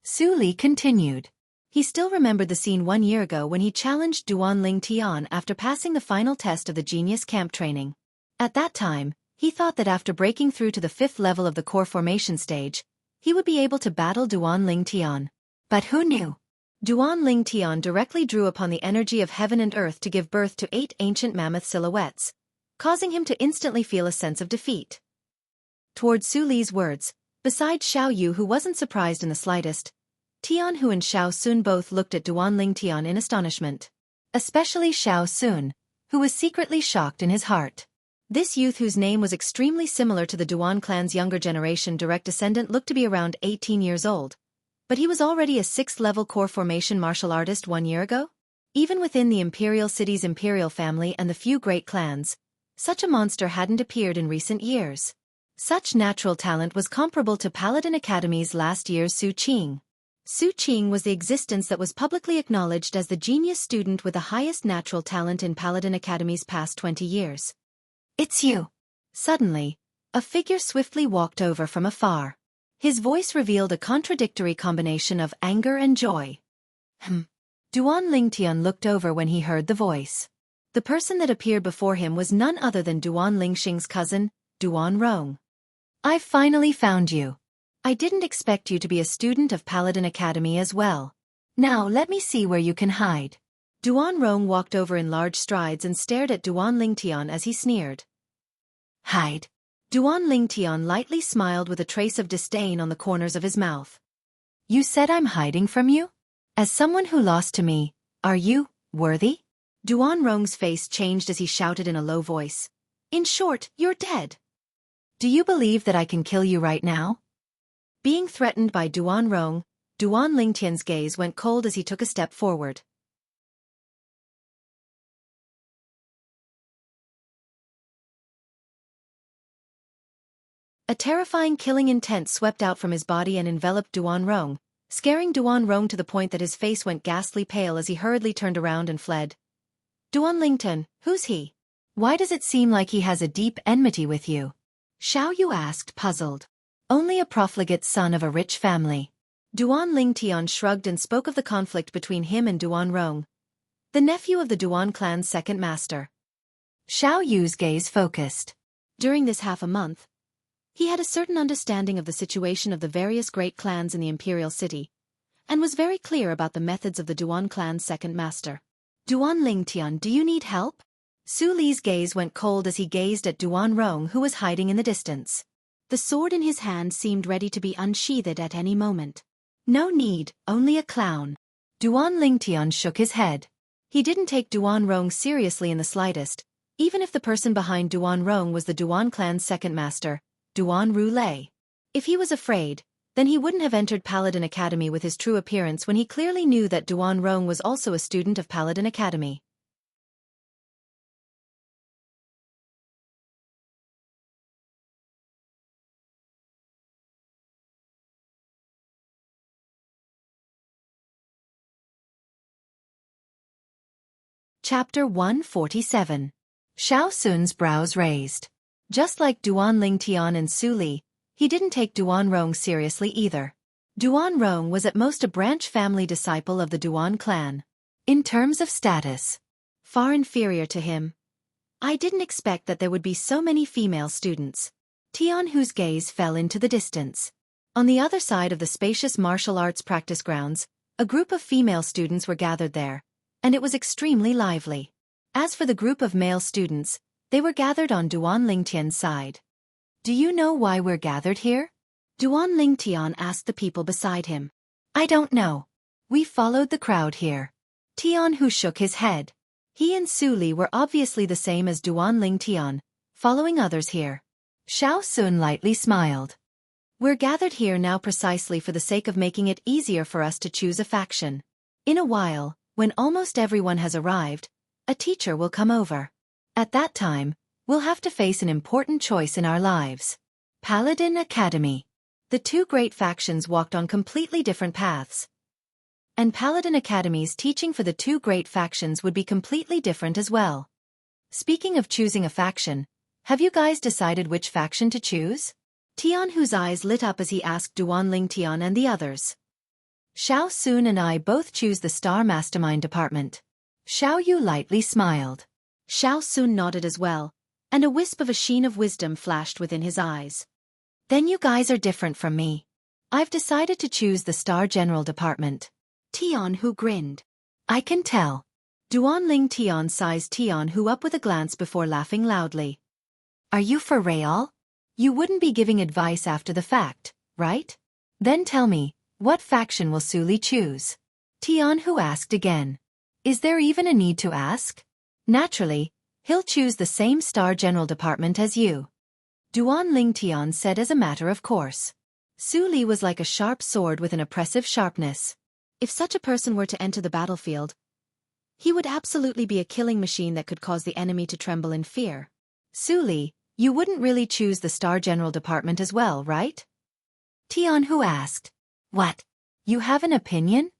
Su Li continued. He still remembered the scene 1 year ago when he challenged Duan Lingtian after passing the final test of the Genius Camp training. At that time, he thought that after breaking through to the 5th level of the core formation stage, he would be able to battle Duan Lingtian. But who knew? Duan Lingtian directly drew upon the energy of heaven and earth to give birth to 8 ancient mammoth silhouettes, causing him to instantly feel a sense of defeat. Toward Su Li's words, besides Xiao Yu, who wasn't surprised in the slightest, Tianhu and Xiao Sun both looked at Duan Lingtian in astonishment. Especially Xiao Sun, who was secretly shocked in his heart. This youth, whose name was extremely similar to the Duan clan's younger generation direct descendant, looked to be around 18 years old. But he was already a 6th level core formation martial artist 1 year ago? Even within the Imperial City's imperial family and the few great clans, such a monster hadn't appeared in recent years. Such natural talent was comparable to Paladin Academy's last year's Su Qing. Su Qing was the existence that was publicly acknowledged as the genius student with the highest natural talent in Paladin Academy's past 20 years. It's you. Suddenly, a figure swiftly walked over from afar. His voice revealed a contradictory combination of anger and joy. Duan Lingtian looked over when he heard the voice. The person that appeared before him was none other than Duan Lingxing's cousin, Duan Rong. I've finally found you. I didn't expect you to be a student of Paladin Academy as well. Now let me see where you can hide. Duan Rong walked over in large strides and stared at Duan Lingtian as he sneered. Hide. Duan Lingtian lightly smiled with a trace of disdain on the corners of his mouth. You said I'm hiding from you? As someone who lost to me, are you worthy? Duan Rong's face changed as he shouted in a low voice. In short, you're dead. Do you believe that I can kill you right now? Being threatened by Duan Rong, Duan Lingtian's gaze went cold as he took a step forward. A terrifying killing intent swept out from his body and enveloped Duan Rong, scaring Duan Rong to the point that his face went ghastly pale as he hurriedly turned around and fled. Duan Lingtian, who's he? Why does it seem like he has a deep enmity with you? Xiao Yu asked, puzzled. Only a profligate son of a rich family. Duan Lingtian shrugged and spoke of the conflict between him and Duan Rong, the nephew of the Duan clan's second master. Xiao Yu's gaze focused. During this half a month, he had a certain understanding of the situation of the various great clans in the imperial city, and was very clear about the methods of the Duan clan's second master. Duan Lingtian, do you need help? Su Li's gaze went cold as he gazed at Duan Rong, who was hiding in the distance. The sword in his hand seemed ready to be unsheathed at any moment. No need, only a clown. Duan Lingtian shook his head. He didn't take Duan Rong seriously in the slightest, even if the person behind Duan Rong was the Duan clan's second master, Duan Rulei. If he was afraid, then he wouldn't have entered Paladin Academy with his true appearance when he clearly knew that Duan Rong was also a student of Paladin Academy. Chapter 147. Xiao Sun's brows raised. Just like Duan Lingtian and Su Li, he didn't take Duan Rong seriously either. Duan Rong was at most a branch family disciple of the Duan clan. In terms of status, far inferior to him. I didn't expect that there would be so many female students. Tianhu's gaze fell into the distance. On the other side of the spacious martial arts practice grounds, a group of female students were gathered there, and it was extremely lively. As for the group of male students, they were gathered on Duan Lingtian's side. Do you know why we're gathered here? Duan Lingtian asked the people beside him. I don't know. We followed the crowd here. Tianhu shook his head. He and Su Li were obviously the same as Duan Lingtian, following others here. Xiao Sun lightly smiled. We're gathered here now precisely for the sake of making it easier for us to choose a faction. In a while, when almost everyone has arrived, a teacher will come over. At that time, we'll have to face an important choice in our lives. Paladin Academy. The two great factions walked on completely different paths. And Paladin Academy's teaching for the two great factions would be completely different as well. Speaking of choosing a faction, have you guys decided which faction to choose? Tianhu's eyes lit up as he asked Duan Lingtian and the others. Xiao Sun and I both choose the Star Mastermind department. Xiao Yu lightly smiled. Xiao Sun nodded as well, and a wisp of a sheen of wisdom flashed within his eyes. Then you guys are different from me. I've decided to choose the Star General department. Tianhu grinned. I can tell. Duan Lingtian sized Tianhu up with a glance before laughing loudly. Are you for real? You wouldn't be giving advice after the fact, right? Then tell me, what faction will Su Li choose? Tianhu asked again. Is there even a need to ask? Naturally, he'll choose the same Star General department as you. Duan Lingtian said as a matter of course. Su Li was like a sharp sword with an oppressive sharpness. If such a person were to enter the battlefield, he would absolutely be a killing machine that could cause the enemy to tremble in fear. Su Li, you wouldn't really choose the Star General department as well, right? Tianhu asked. What? You have an opinion?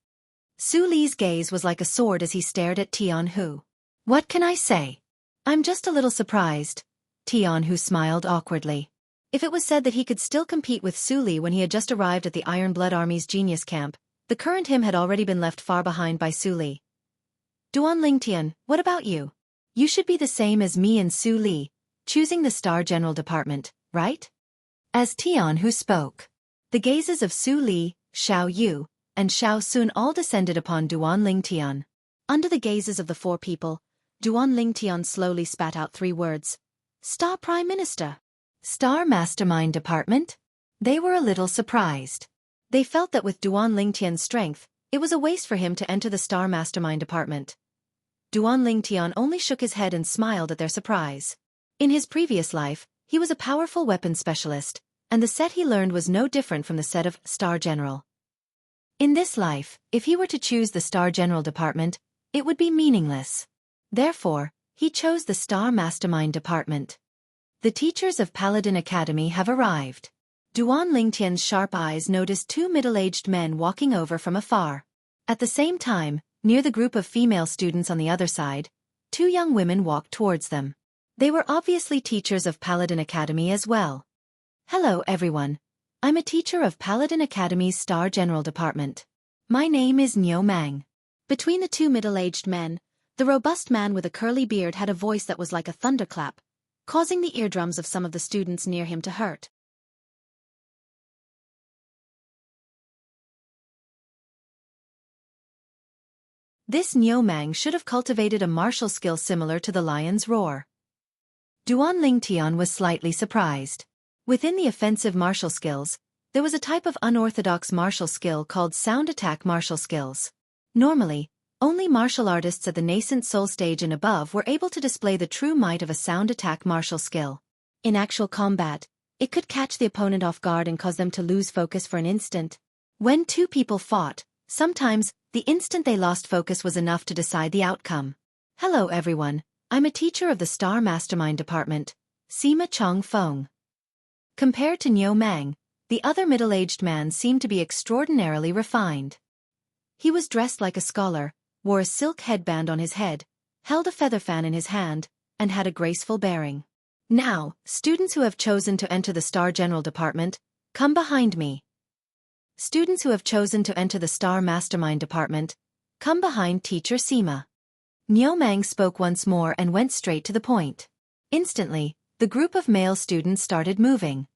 Su Li's gaze was like a sword as he stared at Tianhu. What can I say? I'm just a little surprised. Tianhu smiled awkwardly. If it was said that he could still compete with Su Li when he had just arrived at the Iron Blood Army's genius camp, the current him had already been left far behind by Su Li. Duan Lingtian, what about you? You should be the same as me and Su Li, choosing the Star General department, right? As Tianhu spoke, the gazes of Su Li, Xiao Yu, and Xiao Sun all descended upon Duan Lingtian. Under the gazes of the four people, Duan Lingtian slowly spat out 3 words. Star Prime Minister. Star Mastermind Department? They were a little surprised. They felt that with Duan Lingtian's strength, it was a waste for him to enter the Star Mastermind Department. Duan Lingtian only shook his head and smiled at their surprise. In his previous life, he was a powerful weapons specialist, and the set he learned was no different from the set of Star General. In this life, if he were to choose the Star General department, it would be meaningless. Therefore, he chose the Star Mastermind department. The teachers of Paladin Academy have arrived. Duan Lingtian's sharp eyes noticed 2 middle-aged men walking over from afar. At the same time, near the group of female students on the other side, 2 young women walked towards them. They were obviously teachers of Paladin Academy as well. Hello everyone. I'm a teacher of Paladin Academy's Star General Department. My name is Niu Mang. Between the 2 middle-aged men, the robust man with a curly beard had a voice that was like a thunderclap, causing the eardrums of some of the students near him to hurt. This Niu Mang should have cultivated a martial skill similar to the lion's roar. Duan Lingtian was slightly surprised. Within the offensive martial skills, there was a type of unorthodox martial skill called sound attack martial skills. Normally, only martial artists at the nascent soul stage and above were able to display the true might of a sound attack martial skill. In actual combat, it could catch the opponent off guard and cause them to lose focus for an instant. When 2 people fought, sometimes, the instant they lost focus was enough to decide the outcome. Hello everyone, I'm a teacher of the Star Mastermind Department, Sima Chong Feng. Compared to Niu Mang, the other middle-aged man seemed to be extraordinarily refined. He was dressed like a scholar, wore a silk headband on his head, held a feather fan in his hand, and had a graceful bearing. Now, students who have chosen to enter the Star General Department, come behind me. Students who have chosen to enter the Star Mastermind Department, come behind Teacher Sima. Niu Mang spoke once more and went straight to the point. Instantly, the group of male students started moving.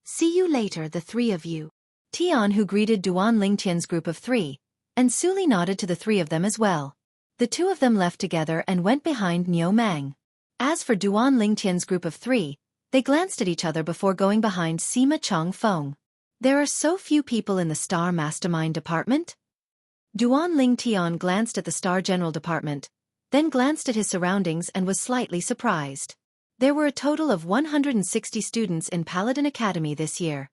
See you later, the three of you. Tian, who greeted Duan Lingtian's group of three, and Suli nodded to the three of them as well. The two of them left together and went behind Niu Mang. As for Duan Lingtian's group of three, they glanced at each other before going behind Sima Changfeng. There are so few people in the Star Mastermind Department? Duan Lingtian glanced at the Star General Department, then glanced at his surroundings and was slightly surprised. There were a total of 160 students in Paladin Academy this year.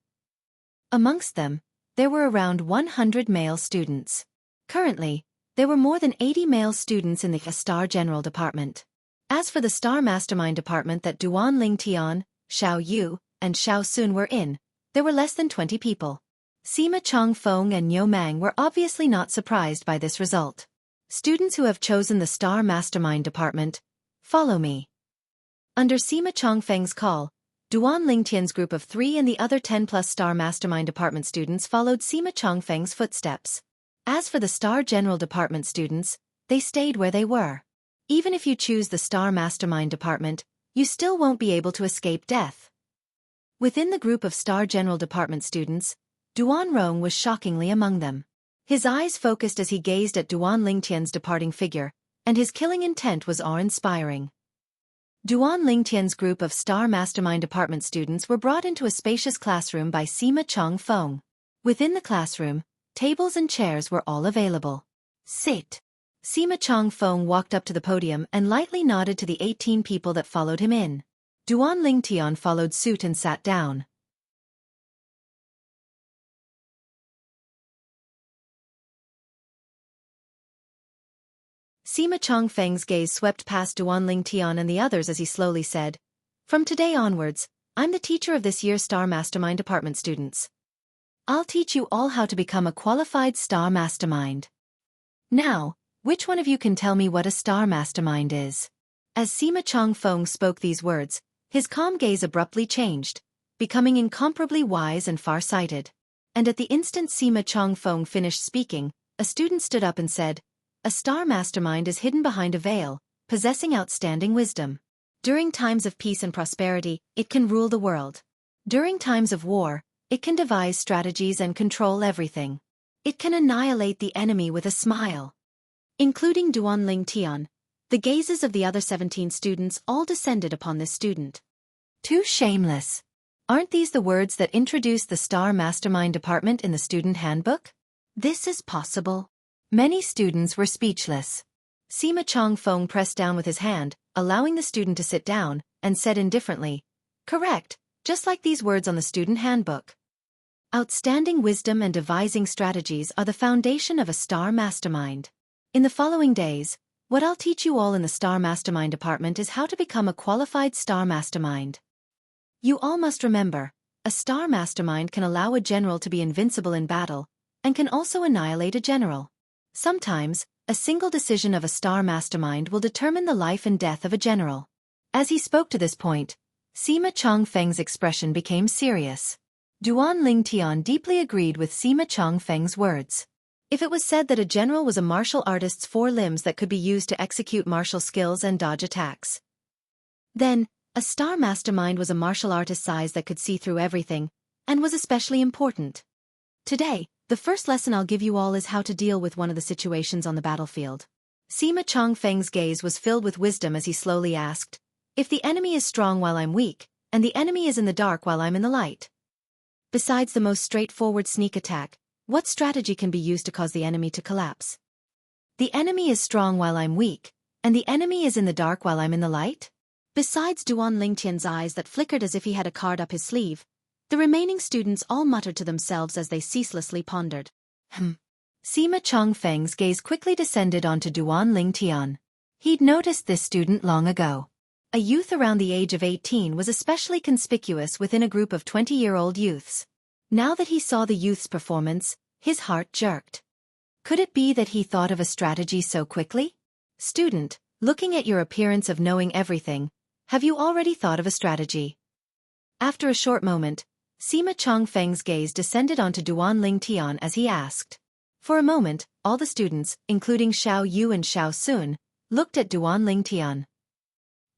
Amongst them, there were around 100 male students. Currently, there were more than 80 male students in the Star General Department. As for the Star Mastermind Department that Duan Lingtian, Xiao Yu, and Xiao Sun were in, there were less than 20 people. Sima Changfeng and Niu Mang were obviously not surprised by this result. Students who have chosen the Star Mastermind Department, follow me. Under Sima Changfeng's call, Duan Lingtian's group of 3 and the other 10+ Star Mastermind Department students followed Sima Changfeng's footsteps. As for the Star General Department students, they stayed where they were. Even if you choose the Star Mastermind Department, you still won't be able to escape death. Within the group of Star General Department students, Duan Rong was shockingly among them. His eyes focused as he gazed at Duan Lingtian's departing figure, and his killing intent was awe-inspiring. Duan Lingtian's group of Star Mastermind Department students were brought into a spacious classroom by Sima Changfeng. Within the classroom, tables and chairs were all available. Sit. Sima Changfeng walked up to the podium and lightly nodded to the 18 people that followed him in. Duan Lingtian followed suit and sat down. Sima Changfeng's gaze swept past Duan Lingtian and the others as he slowly said, "From today onwards, I'm the teacher of this year's Star Mastermind Department students. I'll teach you all how to become a qualified Star Mastermind. Now, which one of you can tell me what a Star Mastermind is?" As Sima Changfeng spoke these words, his calm gaze abruptly changed, becoming incomparably wise and far-sighted. And at the instant Sima Changfeng finished speaking, a student stood up and said, "A Star Mastermind is hidden behind a veil, possessing outstanding wisdom. During times of peace and prosperity, it can rule the world. During times of war, it can devise strategies and control everything. It can annihilate the enemy with a smile." Including Duan Lingtian, the gazes of the other 17 students all descended upon this student. Too shameless. Aren't these the words that introduce the Star Mastermind Department in the student handbook? This is possible. Many students were speechless. Sima Changfeng pressed down with his hand, allowing the student to sit down, and said indifferently, "Correct, just like these words on the student handbook. Outstanding wisdom and devising strategies are the foundation of a Star Mastermind. In the following days, what I'll teach you all in the Star Mastermind Department is how to become a qualified Star Mastermind. You all must remember, a Star Mastermind can allow a general to be invincible in battle, and can also annihilate a general. Sometimes, a single decision of a Star Mastermind will determine the life and death of a general." As he spoke to this point, Sima Changfeng's expression became serious. Duan Lingtian deeply agreed with Sima Changfeng's words. If it was said that a general was a martial artist's 4 limbs that could be used to execute martial skills and dodge attacks, then, a Star Mastermind was a martial artist's eyes that could see through everything, and was especially important. Today, the first lesson I'll give you all is how to deal with one of the situations on the battlefield. Sima Changfeng's gaze was filled with wisdom as he slowly asked, "If the enemy is strong while I'm weak, and the enemy is in the dark while I'm in the light? Besides the most straightforward sneak attack, what strategy can be used to cause the enemy to collapse? The enemy is strong while I'm weak, and the enemy is in the dark while I'm in the light?" Besides Duan Lingtian's eyes that flickered as if he had a card up his sleeve, the remaining students all muttered to themselves as they ceaselessly pondered. Sima Changfeng's gaze quickly descended onto Duan Lingtian. He'd noticed this student long ago. A youth around the age of 18 was especially conspicuous within a group of 20-year-old youths. Now that he saw the youth's performance, his heart jerked. Could it be that he thought of a strategy so quickly? "Student, Looking at your appearance of knowing everything, have you already thought of a strategy? After a short moment, Sima Chongfeng's gaze descended onto Duan Lingtian as he asked. For a moment, all the students, including Xiao Yu and Xiao Sun, looked at Duan Lingtian.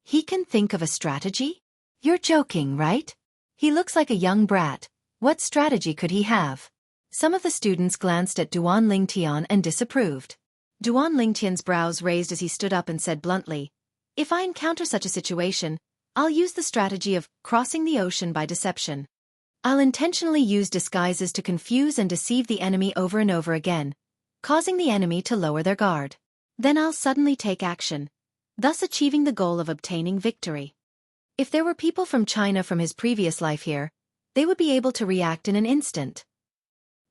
He can think of a strategy? You're joking, right? He looks like a young brat. What strategy could he have? Some of the students glanced at Duan Lingtian and disapproved. Duan Lingtian's brows raised as he stood up and said bluntly, "If I encounter such a situation, I'll use the strategy of crossing the ocean by deception. I'll intentionally use disguises to confuse and deceive the enemy over and over again, causing the enemy to lower their guard. Then I'll suddenly take action, thus achieving the goal of obtaining victory." If there were people from China from his previous life here, they would be able to react in an instant.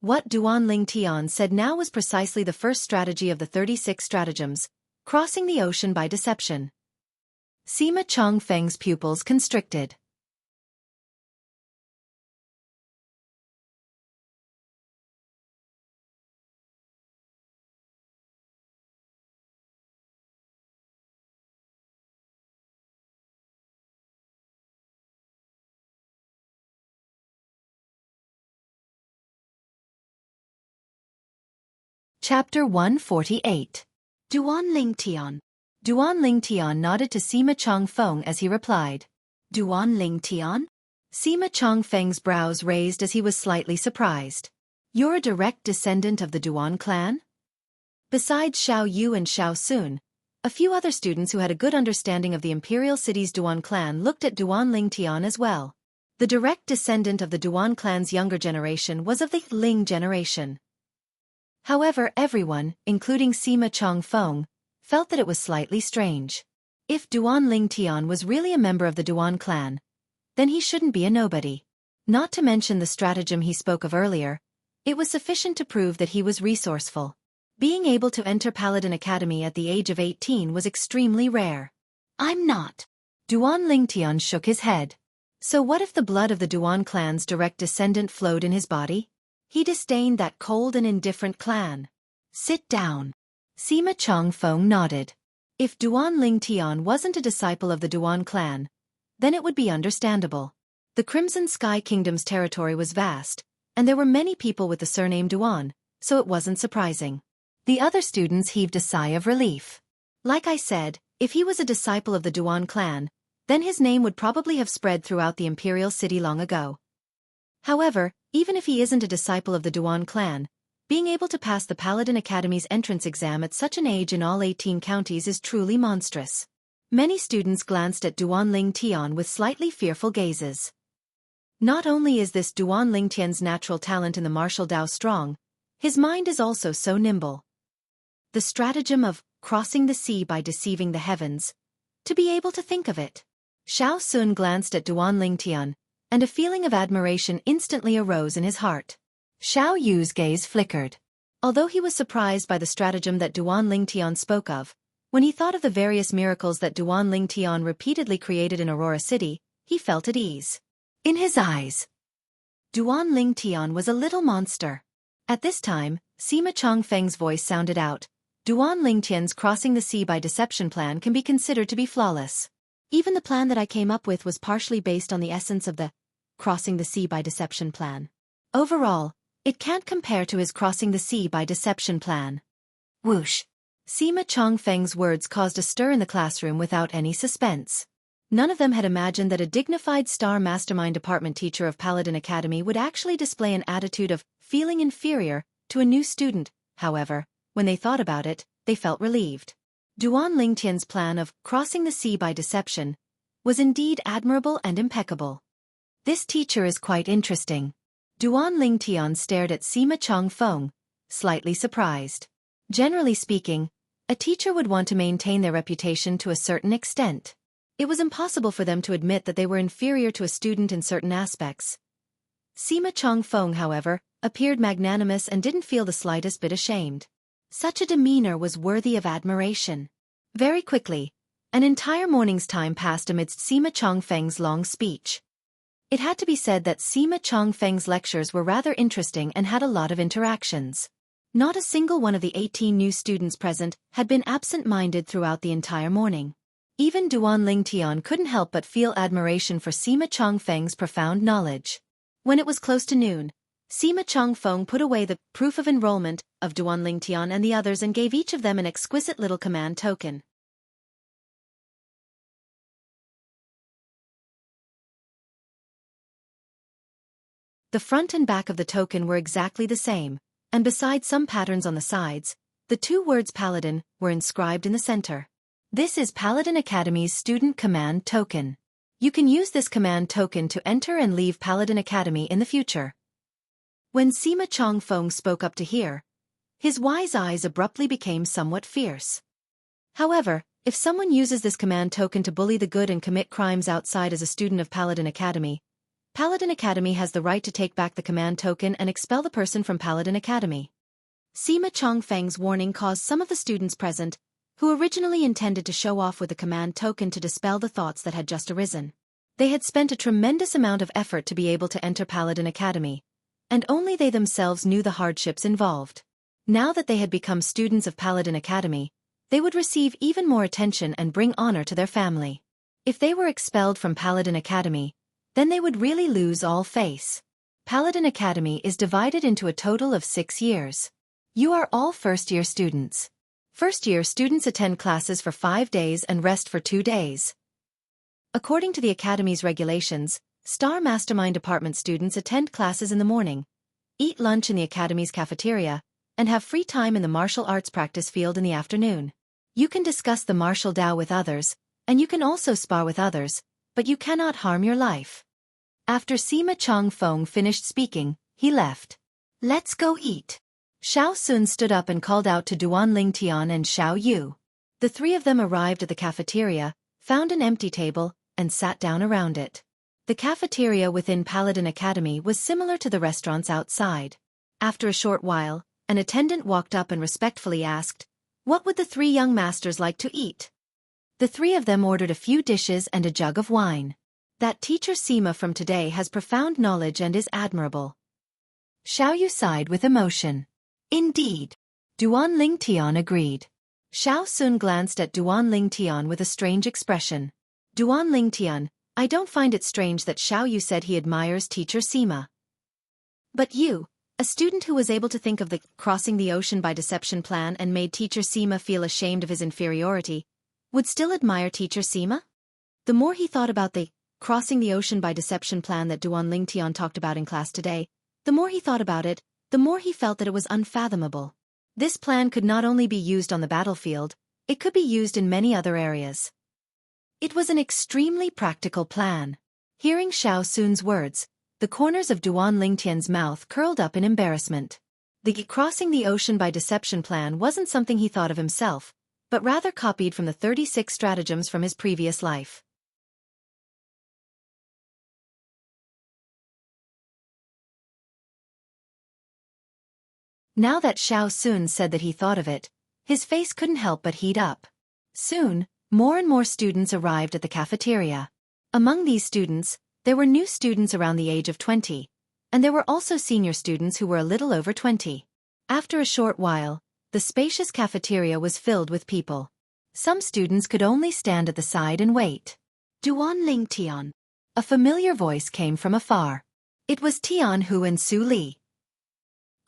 What Duan Lingtian said now was precisely the first strategy of the 36 stratagems, crossing the ocean by deception. Sima Chongfeng's pupils constricted. Chapter 148. Duan Lingtian. Duan Lingtian nodded to Sima Chongfeng as he replied. Duan Lingtian? Sima Chongfeng's brows raised as he was slightly surprised. You're a direct descendant of the Duan clan? Besides Xiao Yu and Xiao Sun, a few other students who had a good understanding of the imperial city's Duan clan looked at Duan Lingtian as well. The direct descendant of the Duan clan's younger generation was of the Ling generation. However, everyone, including Sima Chongfeng, felt that it was slightly strange. If Duan Lingtian was really a member of the Duan clan, then he shouldn't be a nobody. Not to mention the stratagem he spoke of earlier, it was sufficient to prove that he was resourceful. Being able to enter Paladin Academy at the age of 18 was extremely rare. I'm not. Duan Lingtian shook his head. So what if the blood of the Duan clan's direct descendant flowed in his body? He disdained that cold and indifferent clan. Sit down. Sima Chongfeng nodded. If Duan Lingtian wasn't a disciple of the Duan clan, then it would be understandable. The Crimson Sky Kingdom's territory was vast, and there were many people with the surname Duan, so it wasn't surprising. The other students heaved a sigh of relief. Like I said, if he was a disciple of the Duan clan, then his name would probably have spread throughout the imperial city long ago. However, even if he isn't a disciple of the Duan clan, being able to pass the Paladin Academy's entrance exam at such an age in all 18 counties is truly monstrous. Many students glanced at Duan Lingtian with slightly fearful gazes. Not only is this Duan Lingtian's natural talent in the martial Dao strong, his mind is also so nimble. The stratagem of crossing the sea by deceiving the heavens. To be able to think of it. Xiao Sun glanced at Duan Lingtian, and a feeling of admiration instantly arose in his heart. Xiao Yu's gaze flickered. Although he was surprised by the stratagem that Duan Lingtian spoke of, when he thought of the various miracles that Duan Lingtian repeatedly created in Aurora City, he felt at ease. In his eyes, Duan Lingtian was a little monster. At this time, Sima Chongfeng's voice sounded out. Duan Lingtian's crossing the sea by deception plan can be considered to be flawless. Even the plan that I came up with was partially based on the essence of the crossing the sea by deception plan. Overall, it can't compare to his crossing the sea by deception plan. Whoosh! Sima Chongfeng's words caused a stir in the classroom without any suspense. None of them had imagined that a dignified star mastermind department teacher of Paladin Academy would actually display an attitude of feeling inferior to a new student. However, when they thought about it, they felt relieved. Duan Lingtian's plan of crossing the sea by deception was indeed admirable and impeccable. This teacher is quite interesting. Duan Lingtian stared at Sima Chongfeng, slightly surprised. Generally speaking, a teacher would want to maintain their reputation to a certain extent. It was impossible for them to admit that they were inferior to a student in certain aspects. Sima Chongfeng, however, appeared magnanimous and didn't feel the slightest bit ashamed. Such a demeanor was worthy of admiration. Very quickly, an entire morning's time passed amidst Sima Chongfeng's long speech. It had to be said that Sima Chongfeng's lectures were rather interesting and had a lot of interactions. Not a single one of the 18 new students present had been absent-minded throughout the entire morning. Even Duan Lingtian couldn't help but feel admiration for Sima Chongfeng's profound knowledge. When it was close to noon, Sima Chongfeng put away the proof of enrollment of Duan Lingtian and the others and gave each of them an exquisite little command token. The front and back of the token were exactly the same, and besides some patterns on the sides, the two words Paladin were inscribed in the center. This is Paladin Academy's student command token. You can use this command token to enter and leave Paladin Academy in the future. When Sima Chongfeng spoke up to hear, his wise eyes abruptly became somewhat fierce. However, if someone uses this command token to bully the good and commit crimes outside as a student of Paladin Academy has the right to take back the command token and expel the person from Paladin Academy. Sima Chongfeng's warning caused some of the students present, who originally intended to show off with the command token to dispel the thoughts that had just arisen. They had spent a tremendous amount of effort to be able to enter Paladin Academy, and only they themselves knew the hardships involved. Now that they had become students of Paladin Academy, they would receive even more attention and bring honor to their family. If they were expelled from Paladin Academy, then they would really lose all face. Paladin Academy is divided into a total of 6 years. You are all first-year students. First-year students attend classes for 5 days and rest for 2 days. According to the Academy's regulations, Star Mastermind Department students attend classes in the morning, eat lunch in the Academy's cafeteria, and have free time in the martial arts practice field in the afternoon. You can discuss the martial Dao with others, and you can also spar with others, but you cannot harm your life. After Sima Chongfeng finished speaking, he left. Let's go eat. Xiao Sun stood up and called out to Duan Lingtian and Xiao Yu. The three of them arrived at the cafeteria, found an empty table, and sat down around it. The cafeteria within Paladin Academy was similar to the restaurants outside. After a short while, an attendant walked up and respectfully asked, "What would the 3 young masters like to eat?" The 3 of them ordered a few dishes and a jug of wine. That teacher Sima from today has profound knowledge and is admirable. Xiao Yu sighed with emotion. Indeed. Duan Lingtian agreed. Xiao Sun glanced at Duan Lingtian with a strange expression. Duan Lingtian, I don't find it strange that Xiao Yu said he admires teacher Sima. But you, a student who was able to think of the crossing the ocean by deception plan and made teacher Sima feel ashamed of his inferiority, would still admire teacher Sima? The more he thought about the crossing the ocean by deception plan that Duan Lingtian talked about in class today, the more he thought about it, the more he felt that it was unfathomable. This plan could not only be used on the battlefield, it could be used in many other areas. It was an extremely practical plan. Hearing Xiao Sun's words, the corners of Duan Lingtian's mouth curled up in embarrassment. The crossing the ocean by deception plan wasn't something he thought of himself, but rather copied from the 36 stratagems from his previous life. Now that Xiao Sun said that he thought of it, his face couldn't help but heat up. Soon, more and more students arrived at the cafeteria. Among these students, there were new students around the age of 20, and there were also senior students who were a little over 20. After a short while, the spacious cafeteria was filled with people. Some students could only stand at the side and wait. Duan Lingtian. A familiar voice came from afar. It was Tianhu and Su Li.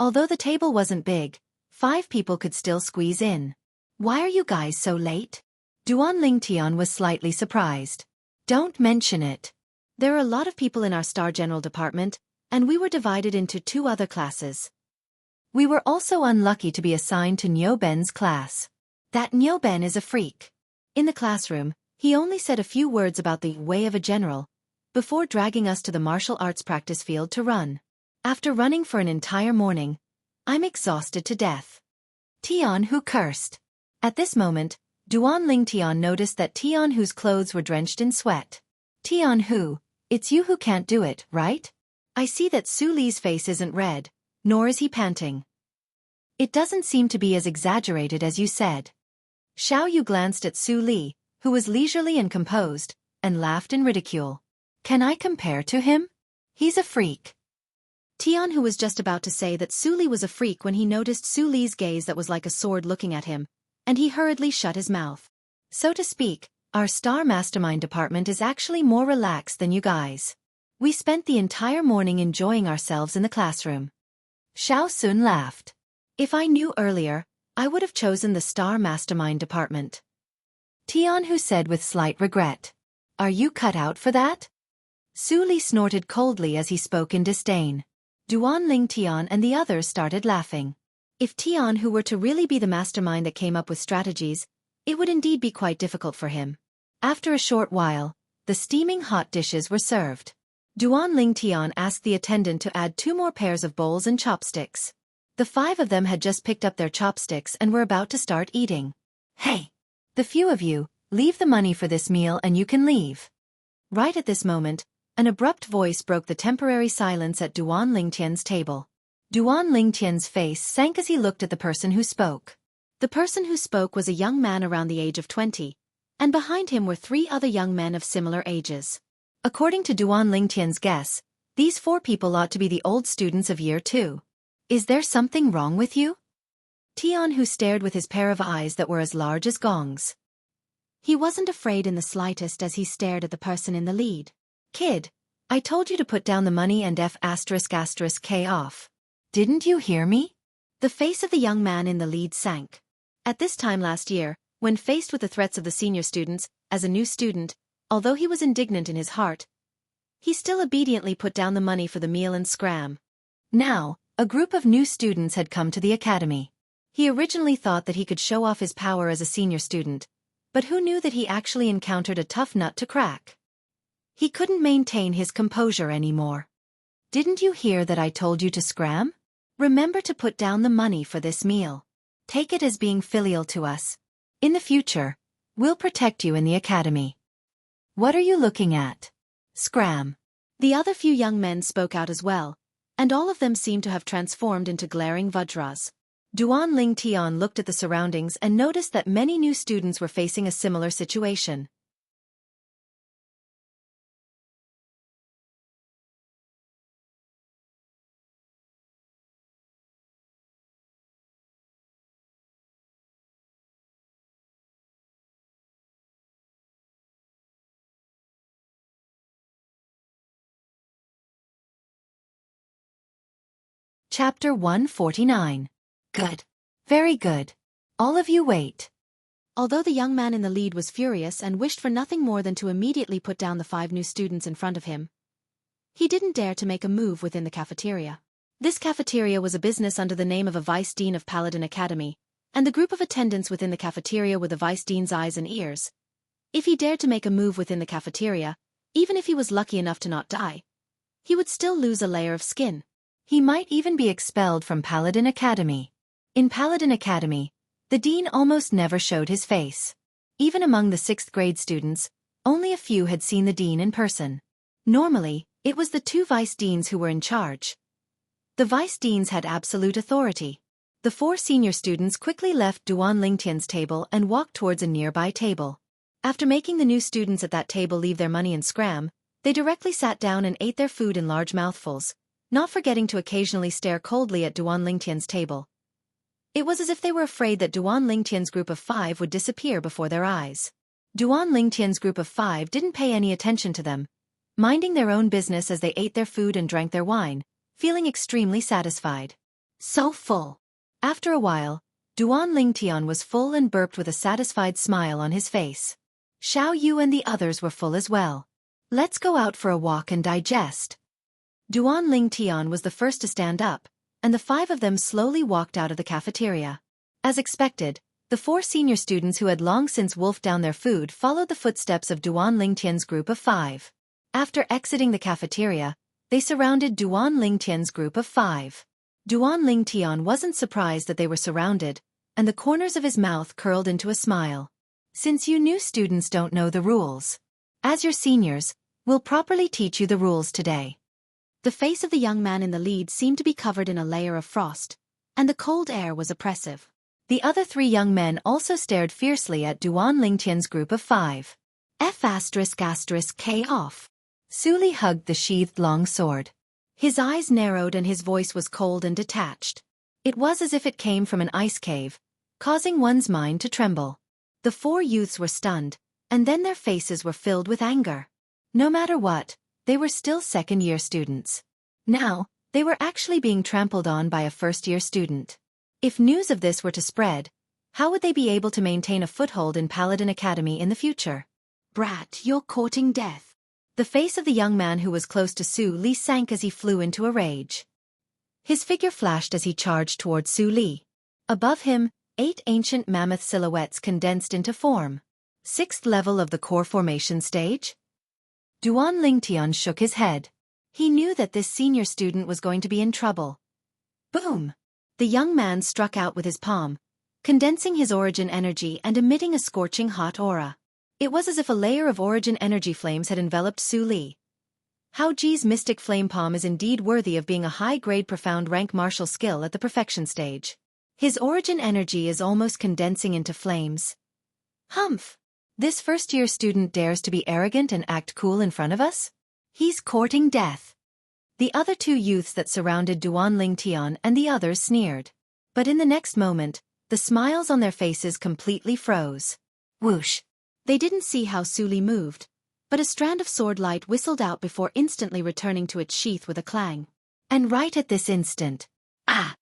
Although the table wasn't big, 5 people could still squeeze in. Why are you guys so late? Duan Lingtian was slightly surprised. Don't mention it. There are a lot of people in our Star General department, and we were divided into 2 other classes. We were also unlucky to be assigned to Niu Ben's class. That Niu Ben is a freak. In the classroom, he only said a few words about the way of a general, before dragging us to the martial arts practice field to run. After running for an entire morning, I'm exhausted to death. Tianhu cursed. At this moment, Duan Lingtian noticed that Tianhu's clothes were drenched in sweat. Tianhu, it's you who can't do it, right? I see that Su Li's face isn't red, nor is he panting. It doesn't seem to be as exaggerated as you said. Xiao Yu glanced at Su Li, who was leisurely and composed, and laughed in ridicule. Can I compare to him? He's a freak. Tian, who was just about to say that Su Li was a freak when he noticed Su Li's gaze that was like a sword looking at him, and he hurriedly shut his mouth. So to speak, our star mastermind department is actually more relaxed than you guys. We spent the entire morning enjoying ourselves in the classroom. Xiao Sun laughed. If I knew earlier, I would have chosen the star mastermind department. Tianhu said with slight regret. Are you cut out for that? Su Li snorted coldly as he spoke in disdain. Duan Tian and the others started laughing. If Tianhu were to really be the mastermind that came up with strategies, it would indeed be quite difficult for him. After a short while, the steaming hot dishes were served. Duan Tian asked the attendant to add 2 more pairs of bowls and chopsticks. The 5 of them had just picked up their chopsticks and were about to start eating. Hey! The few of you, leave the money for this meal and you can leave. Right at this moment, an abrupt voice broke the temporary silence at Duan Lingtian's table. Duan Lingtian's face sank as he looked at the person who spoke. The person who spoke was a young man around the age of 20, and behind him were 3 other young men of similar ages. According to Duan Lingtian's guess, these 4 people ought to be the old students of year 2. Is there something wrong with you? Tianhu stared with his pair of eyes that were as large as gongs. He wasn't afraid in the slightest as he stared at the person in the lead. Kid, I told you to put down the money and F***K off. Didn't you hear me? The face of the young man in the lead sank. At this time last year, when faced with the threats of the senior students, as a new student, although he was indignant in his heart, he still obediently put down the money for the meal and scram. Now, a group of new students had come to the academy. He originally thought that he could show off his power as a senior student, but who knew that he actually encountered a tough nut to crack? He couldn't maintain his composure anymore. Didn't you hear that I told you to scram? Remember to put down the money for this meal. Take it as being filial to us. In the future, we'll protect you in the academy. What are you looking at? Scram. The other few young men spoke out as well, and all of them seemed to have transformed into glaring vajras. Duan Lingtian looked at the surroundings and noticed that many new students were facing a similar situation. Chapter 149. Good. Very good. All of you wait. Although the young man in the lead was furious and wished for nothing more than to immediately put down the 5 new students in front of him, he didn't dare to make a move within the cafeteria. This cafeteria was a business under the name of a vice dean of Paladin Academy, and the group of attendants within the cafeteria were the vice dean's eyes and ears. If he dared to make a move within the cafeteria, even if he was lucky enough to not die, he would still lose a layer of skin. He might even be expelled from Paladin Academy. In Paladin Academy, the dean almost never showed his face. Even among the 6th grade students, only a few had seen the dean in person. Normally, it was the 2 vice deans who were in charge. The vice deans had absolute authority. The 4 senior students quickly left Duan Lingtian's table and walked towards a nearby table. After making the new students at that table leave their money and scram, they directly sat down and ate their food in large mouthfuls, not forgetting to occasionally stare coldly at Duan Lingtian's table. It was as if they were afraid that Duan Lingtian's group of 5 would disappear before their eyes. Duan Lingtian's group of 5 didn't pay any attention to them, minding their own business as they ate their food and drank their wine, feeling extremely satisfied. So full. After a while, Duan Lingtian was full and burped with a satisfied smile on his face. Xiao Yu and the others were full as well. Let's go out for a walk and digest. Duan Lingtian was the first to stand up, and the 5 of them slowly walked out of the cafeteria. As expected, the 4 senior students who had long since wolfed down their food followed the footsteps of Duan Lingtian's group of 5. After exiting the cafeteria, they surrounded Duan Lingtian's group of 5. Duan Lingtian wasn't surprised that they were surrounded, and the corners of his mouth curled into a smile. Since you new students don't know the rules, as your seniors, we'll properly teach you the rules today. The face of the young man in the lead seemed to be covered in a layer of frost, and the cold air was oppressive. The other 3 young men also stared fiercely at Duan Lingtian's group of 5. F***K off. Su Li hugged the sheathed long sword. His eyes narrowed and his voice was cold and detached. It was as if it came from an ice cave, causing one's mind to tremble. The four youths were stunned, and then their faces were filled with anger. No matter what, they were still second-year students. Now, they were actually being trampled on by a first-year student. If news of this were to spread, how would they be able to maintain a foothold in Paladin Academy in the future? Brat, you're courting death. The face of the young man who was close to Su Li sank as he flew into a rage. His figure flashed as he charged toward Su Li. Above him, 8 ancient mammoth silhouettes condensed into form. 6th level of the core formation stage? Duan Lingtian shook his head. He knew that this senior student was going to be in trouble. Boom! The young man struck out with his palm, condensing his origin energy and emitting a scorching hot aura. It was as if a layer of origin energy flames had enveloped Su Li. Hao Ji's mystic flame palm is indeed worthy of being a high-grade profound rank martial skill at the perfection stage. His origin energy is almost condensing into flames. Humph! This first-year student dares to be arrogant and act cool in front of us? He's courting death. The other 2 youths that surrounded Duan Lingtian and the others sneered. But in the next moment, the smiles on their faces completely froze. Whoosh! They didn't see how Su Li moved, but a strand of sword light whistled out before instantly returning to its sheath with a clang. And right at this instant, ah!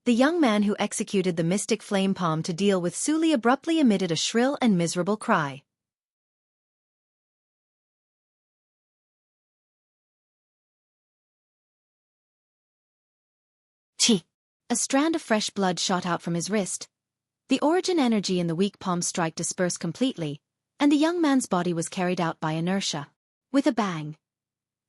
The young man who executed the mystic flame palm to deal with Su Li abruptly emitted a shrill and miserable cry. Chi! A strand of fresh blood shot out from his wrist. The origin energy in the weak palm strike dispersed completely, and the young man's body was carried out by inertia. With a bang,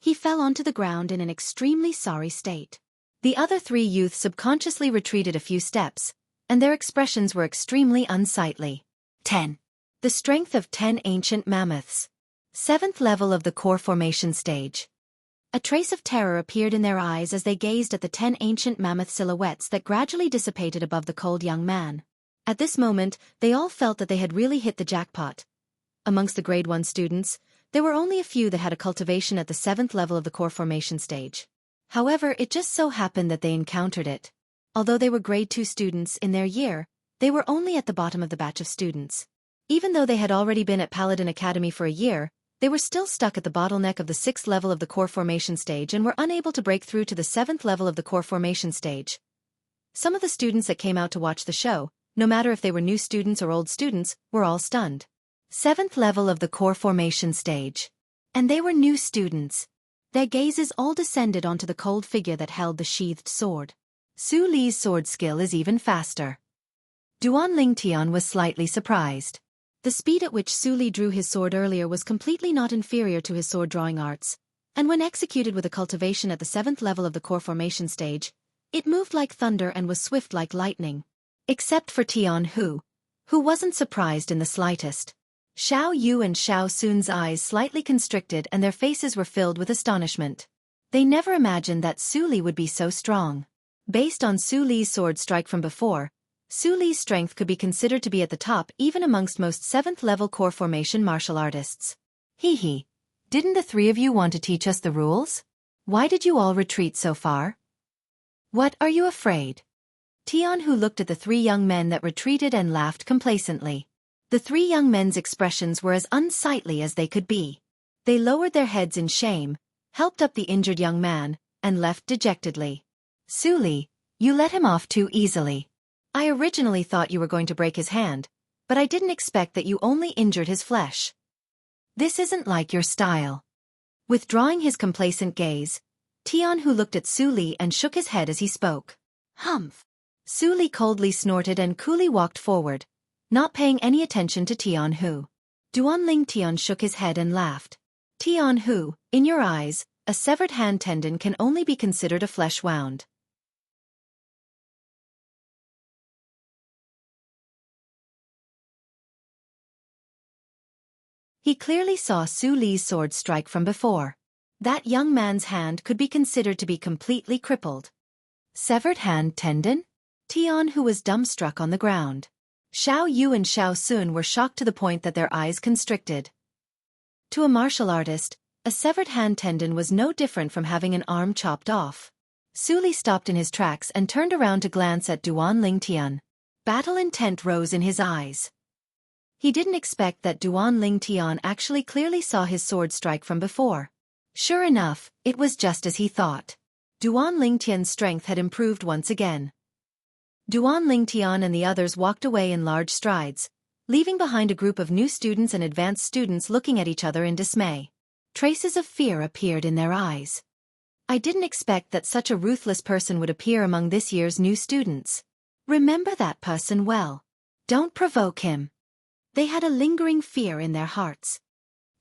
he fell onto the ground in an extremely sorry state. The other 3 youths subconsciously retreated a few steps, and their expressions were extremely unsightly. 10. The strength of 10 ancient mammoths. 7th level of the core formation stage. A trace of terror appeared in their eyes as they gazed at the 10 ancient mammoth silhouettes that gradually dissipated above the cold young man. At this moment, they all felt that they had really hit the jackpot. Amongst the grade 1 students, there were only a few that had a cultivation at the 7th level of the core formation stage. However, it just so happened that they encountered it. Although they were grade 2 students in their year, they were only at the bottom of the batch of students. Even though they had already been at Paladin Academy for a year, they were still stuck at the bottleneck of the 6th level of the core formation stage and were unable to break through to the 7th level of the core formation stage. Some of the students that came out to watch the show, no matter if they were new students or old students, were all stunned. 7th level of the core formation stage. And they were new students. Their gazes all descended onto the cold figure that held the sheathed sword. Su Li's sword skill is even faster. Duan Lingtian was slightly surprised. The speed at which Su Li drew his sword earlier was completely not inferior to his sword-drawing arts, and when executed with a cultivation at the 7th level of the core formation stage, it moved like thunder and was swift like lightning. Except for Jianghu, who wasn't surprised in the slightest. Xiao Yu and Xiao Sun's eyes slightly constricted and their faces were filled with astonishment. They never imagined that Su Li would be so strong. Based on Su Li's sword strike from before, Su Li's strength could be considered to be at the top even amongst most 7th level core formation martial artists. Hee hee. Didn't the 3 of you want to teach us the rules? Why did you all retreat so far? What are you afraid? Jianghu looked at the 3 young men that retreated and laughed complacently. The 3 young men's expressions were as unsightly as they could be. They lowered their heads in shame, helped up the injured young man, and left dejectedly. Su Li, you let him off too easily. I originally thought you were going to break his hand, but I didn't expect that you only injured his flesh. This isn't like your style. Withdrawing his complacent gaze, Jianghu looked at Su Li and shook his head as he spoke. Humph. Su Li coldly snorted and coolly walked forward, not paying any attention to Jianghu. Duan Lingtian shook his head and laughed. Jianghu, in your eyes, a severed hand tendon can only be considered a flesh wound. He clearly saw Su Li's sword strike from before. That young man's hand could be considered to be completely crippled. Severed hand tendon? Jianghu was dumbstruck on the ground. Xiao Yu and Xiao Sun were shocked to the point that their eyes constricted. To a martial artist, A severed hand tendon was no different from having an arm chopped off. Su Li stopped in his tracks and turned around to glance at Duan Lingtian. Battle intent rose in his eyes. He didn't expect that Duan Lingtian actually clearly saw his sword strike from before. Sure enough, it was just as he thought. Duan Lingtian's strength had improved once again. Duan Lingtian and the others walked away in large strides, leaving behind a group of new students and advanced students looking at each other in dismay. Traces of fear appeared in their eyes. I didn't expect that such a ruthless person would appear among this year's new students. Remember that person well. Don't provoke him. They had a lingering fear in their hearts.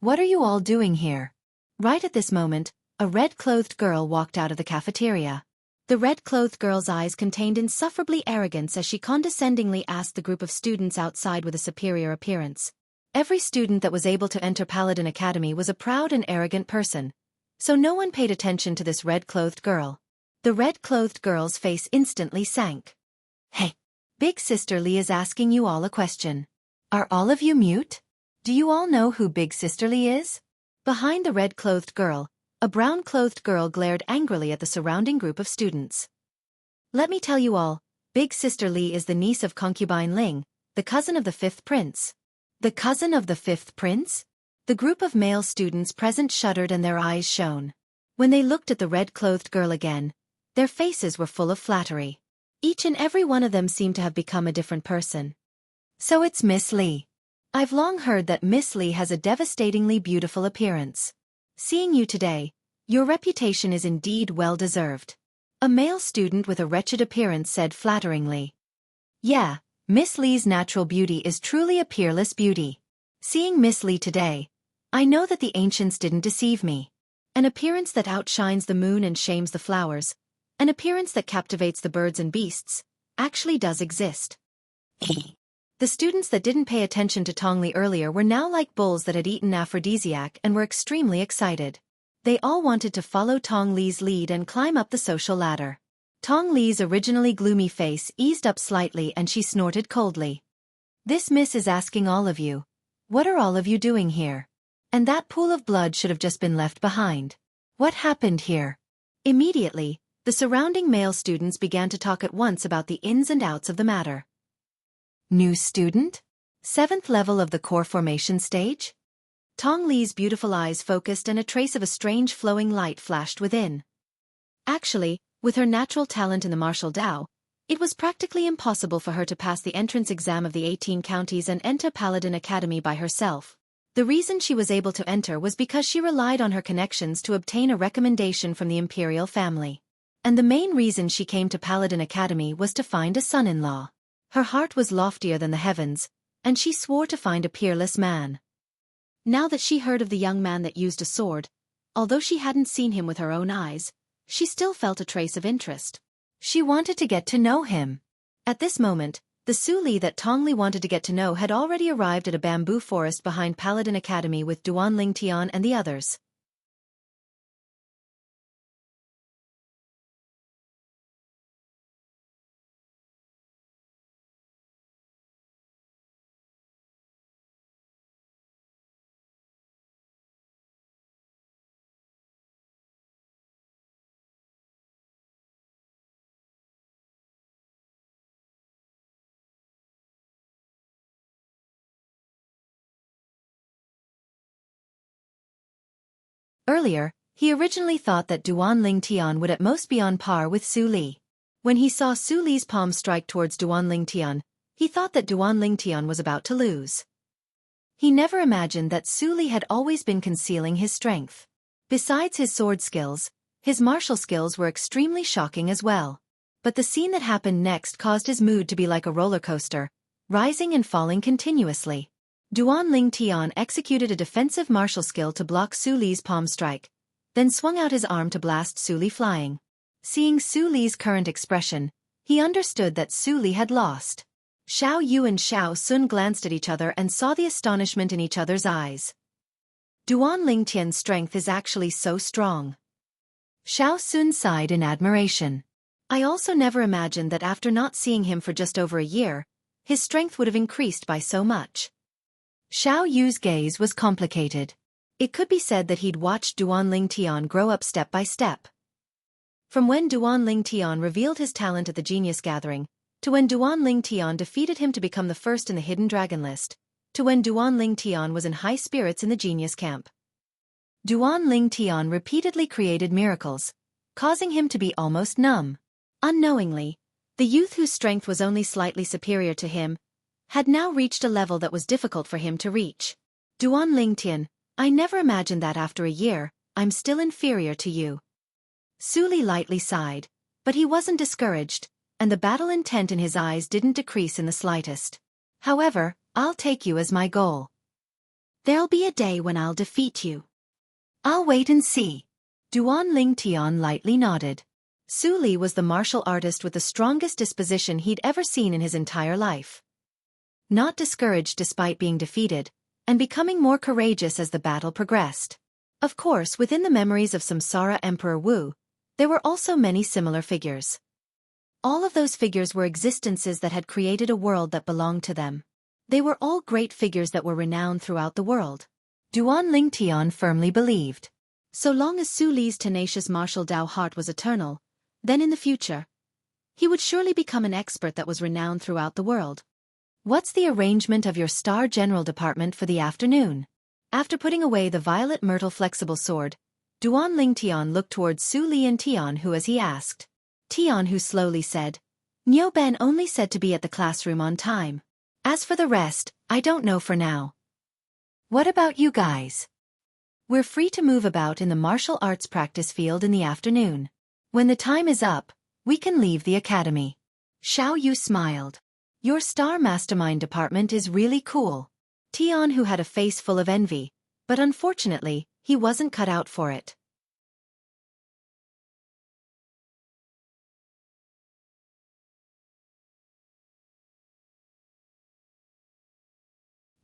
What are you all doing here? Right at this moment, a red-clothed girl walked out of the cafeteria. The red-clothed girl's eyes contained insufferably arrogance as she condescendingly asked the group of students outside with a superior appearance. Every student that was able to enter Paladin Academy was a proud and arrogant person, so no one paid attention to this red-clothed girl. The red-clothed girl's face instantly sank. Hey! Big Sister Li is asking you all a question. Are all of you mute? Do you all know who Big Sister Li is? Behind the red-clothed girl, a brown-clothed girl glared angrily at the surrounding group of students. Let me tell you all, Big Sister Li is the niece of concubine Ling, the cousin of the 5th prince. The cousin of the 5th prince? The group of male students present shuddered and their eyes shone. When they looked at the red-clothed girl again, their faces were full of flattery. Each and every one of them seemed to have become a different person. So it's Miss Li. I've long heard that Miss Li has a devastatingly beautiful appearance. Seeing you today, your reputation is indeed well-deserved. A male student with a wretched appearance said flatteringly. Yeah, Miss Li's natural beauty is truly a peerless beauty. Seeing Miss Li today, I know that the ancients didn't deceive me. An appearance that outshines the moon and shames the flowers, an appearance that captivates the birds and beasts, actually does exist. The students that didn't pay attention to Tong Li earlier were now like bulls that had eaten aphrodisiac and were extremely excited. They all wanted to follow Tong Li's lead and climb up the social ladder. Tong Li's originally gloomy face eased up slightly and she snorted coldly. This miss is asking all of you. What are all of you doing here? And that pool of blood should have just been left behind. What happened here? Immediately, the surrounding male students began to talk at once about the ins and outs of the matter. New student? 7th level of the core formation stage? Tong Li's beautiful eyes focused and a trace of a strange flowing light flashed within. Actually, with her natural talent in the martial Dao, it was practically impossible for her to pass the entrance exam of the 18 counties and enter Paladin Academy by herself. The reason she was able to enter was because she relied on her connections to obtain a recommendation from the imperial family. And the main reason she came to Paladin Academy was to find a son-in-law. Her heart was loftier than the heavens, and she swore to find a peerless man. Now that she heard of the young man that used a sword, although she hadn't seen him with her own eyes, she still felt a trace of interest. She wanted to get to know him. At this moment, the Su Li that Tong Li wanted to get to know had already arrived at a bamboo forest behind Paladin Academy with Duan Lingtian and the others. Earlier, he originally thought that Duan Lingtian would at most be on par with Su Li. When he saw Su Li's palm strike towards Duan Lingtian, he thought that Duan Lingtian was about to lose. He never imagined that Su Li had always been concealing his strength. Besides his sword skills, his martial skills were extremely shocking as well. But the scene that happened next caused his mood to be like a roller coaster, rising and falling continuously. Duan Lingtian executed a defensive martial skill to block Su Li's palm strike, then swung out his arm to blast Su Li flying. Seeing Su Li's current expression, he understood that Su Li had lost. Xiao Yu and Xiao Sun glanced at each other and saw the astonishment in each other's eyes. Duan Lingtian's strength is actually so strong. Xiao Sun sighed in admiration. I also never imagined that after not seeing him for just over a year, his strength would have increased by so much. Xiao Yu's gaze was complicated. It could be said that he'd watched Duan Lingtian grow up step by step. From when Duan Lingtian revealed his talent at the Genius Gathering, to when Duan Lingtian defeated him to become the first in the Hidden Dragon list, to when Duan Lingtian was in high spirits in the Genius Camp. Duan Lingtian repeatedly created miracles, causing him to be almost numb. Unknowingly, the youth whose strength was only slightly superior to him had now reached a level that was difficult for him to reach. Duan Lingtian, I never imagined that after a year, I'm still inferior to you. Su Li lightly sighed, but he wasn't discouraged, and the battle intent in his eyes didn't decrease in the slightest. However, I'll take you as my goal. There'll be a day when I'll defeat you. I'll wait and see. Duan Lingtian lightly nodded. Su Li was the martial artist with the strongest disposition he'd ever seen in his entire life. Not discouraged despite being defeated, and becoming more courageous as the battle progressed. Of course, within the memories of Samsara Emperor Wu, there were also many similar figures. All of those figures were existences that had created a world that belonged to them. They were all great figures that were renowned throughout the world. Duan Lingtian firmly believed. So long as Su Li's tenacious martial Dao heart was eternal, then in the future, he would surely become an expert that was renowned throughout the world. What's the arrangement of your Star General Department for the afternoon? After putting away the violet myrtle flexible sword, Duan Lingtian looked towards Su Li and Tianhu as he asked. Tianhu slowly said, Niu Ben only said to be at the classroom on time. As for the rest, I don't know for now. What about you guys? We're free to move about in the martial arts practice field in the afternoon. When the time is up, we can leave the academy. Xiao Yu smiled. Your Star Mastermind department is really cool. Tianhu had a face full of envy, but unfortunately, he wasn't cut out for it.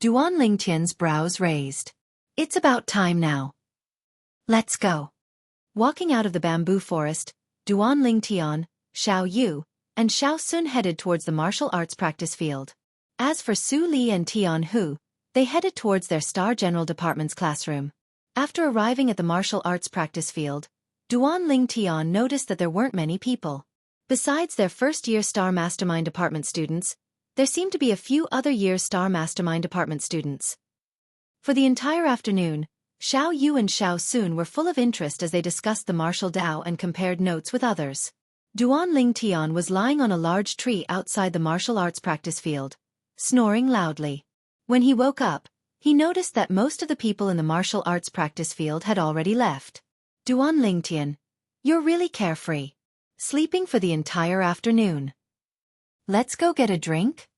Duan Lingtian's brows raised. It's about time now. Let's go. Walking out of the bamboo forest, Duan Lingtian, Xiao Yu, and Xiao Sun headed towards the martial arts practice field. As for Su Li and Tianhu, they headed towards their Star General Department's classroom. After arriving at the martial arts practice field, Duan Lingtian noticed that there weren't many people. Besides their first-year Star Mastermind Department students, there seemed to be a few other-year Star Mastermind Department students. For the entire afternoon, Xiao Yu and Xiao Sun were full of interest as they discussed the martial Dao and compared notes with others. Duan Lingtian was lying on a large tree outside the martial arts practice field, snoring loudly. When he woke up, he noticed that most of the people in the martial arts practice field had already left. Duan Lingtian, you're really carefree. Sleeping for the entire afternoon. Let's go get a drink?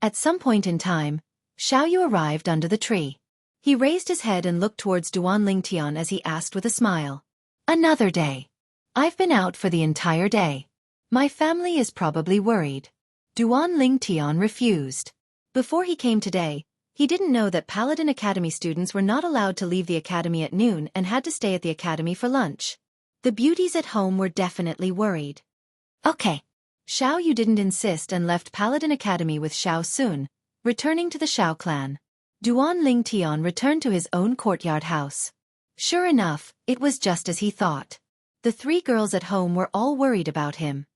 At some point in time, Xiao Yu arrived under the tree. He raised his head and looked towards Duan Lingtian as he asked with a smile. Another day. I've been out for the entire day. My family is probably worried. Duan Lingtian refused. Before he came today, he didn't know that Paladin Academy students were not allowed to leave the academy at noon and had to stay at the academy for lunch. The beauties at home were definitely worried. Okay. Xiao Yu didn't insist and left Paladin Academy with Xiao Sun, returning to the Xiao clan. Duan Lingtian returned to his own courtyard house. Sure enough, it was just as he thought. The three girls at home were all worried about him.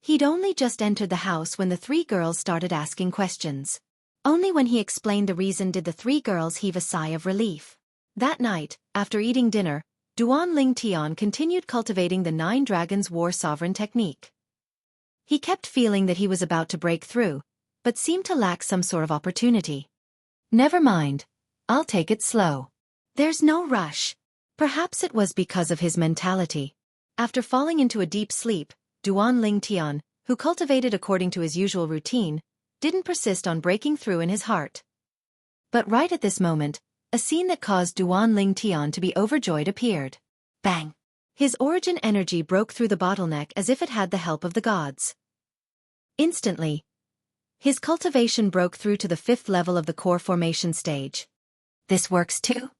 He'd only just entered the house when the three girls started asking questions. Only when he explained the reason did the three girls heave a sigh of relief. That night, after eating dinner, Duan Lingtian continued cultivating the 9 Dragons War Sovereign technique. He kept feeling that he was about to break through, but seemed to lack some sort of opportunity. Never mind. I'll take it slow. There's no rush. Perhaps it was because of his mentality. After falling into a deep sleep, Duan Lingtian, who cultivated according to his usual routine, didn't persist on breaking through in his heart. But right at this moment, a scene that caused Duan Lingtian to be overjoyed appeared. Bang! His origin energy broke through the bottleneck as if it had the help of the gods. Instantly, his cultivation broke through to the 5th level of the core formation stage. This works too?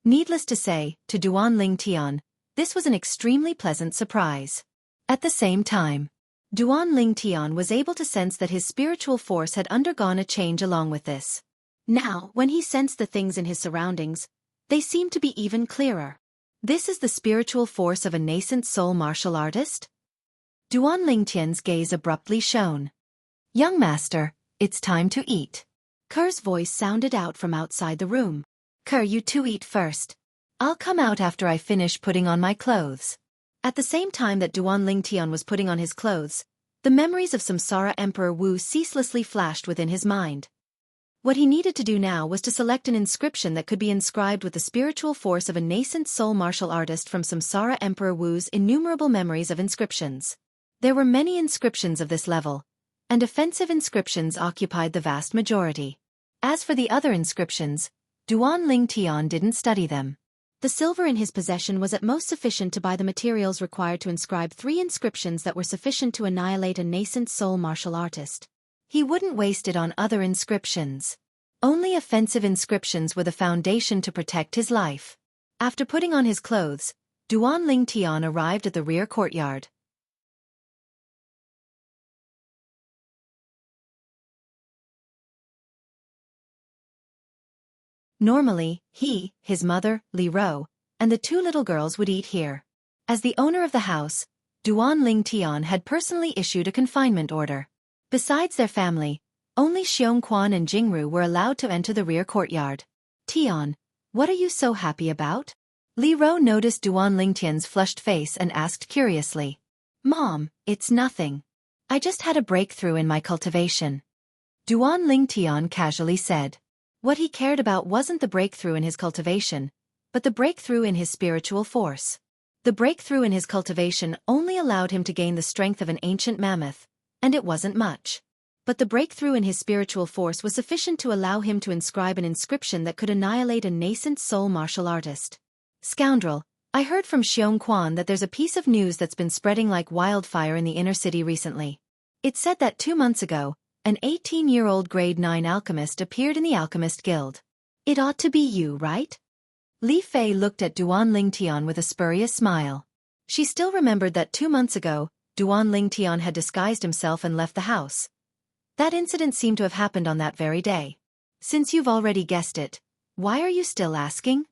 Needless to say, to Duan Lingtian, this was an extremely pleasant surprise. At the same time, Duan Lingtian was able to sense that his spiritual force had undergone a change along with this. Now, when he sensed the things in his surroundings, They seem to be even clearer. This is the spiritual force of a nascent soul martial artist? Duan Lingtian's gaze abruptly shone. Young master, it's time to eat. Ker's voice sounded out from outside the room. Ker, you two eat first. I'll come out after I finish putting on my clothes. At the same time that Duan Lingtian was putting on his clothes, the memories of Samsara Emperor Wu ceaselessly flashed within his mind. What he needed to do now was to select an inscription that could be inscribed with the spiritual force of a nascent soul martial artist from Samsara Emperor Wu's innumerable memories of inscriptions. There were many inscriptions of this level, and offensive inscriptions occupied the vast majority. As for the other inscriptions, Duan Lingtian didn't study them. The silver in his possession was at most sufficient to buy the materials required to inscribe 3 inscriptions that were sufficient to annihilate a nascent soul martial artist. He wouldn't waste it on other inscriptions. Only offensive inscriptions were the foundation to protect his life. After putting on his clothes, Duan Lingtian arrived at the rear courtyard. Normally, he, his mother, Li Ro, and the 2 little girls would eat here. As the owner of the house, Duan Lingtian had personally issued a confinement order. Besides their family, only Xianxia and Jianghu were allowed to enter the rear courtyard. Tian, what are you so happy about? Li Ro noticed Duan Lingtian's flushed face and asked curiously. Mom, it's nothing. I just had a breakthrough in my cultivation. Duan Lingtian casually said. What he cared about wasn't the breakthrough in his cultivation, but the breakthrough in his spiritual force. The breakthrough in his cultivation only allowed him to gain the strength of an ancient mammoth, and it wasn't much. But the breakthrough in his spiritual force was sufficient to allow him to inscribe an inscription that could annihilate a nascent soul martial artist. Scoundrel, I heard from Xianxia that there's a piece of news that's been spreading like wildfire in the inner city recently. It said that 2 months ago, an 18-year-old grade 9 alchemist appeared in the Alchemist Guild. It ought to be you, right? Li Fei looked at Duan Lingtian with a spurious smile. She still remembered that 2 months ago, Duan Lingtian had disguised himself and left the house. That incident seemed to have happened on that very day. Since you've already guessed it, why are you still asking?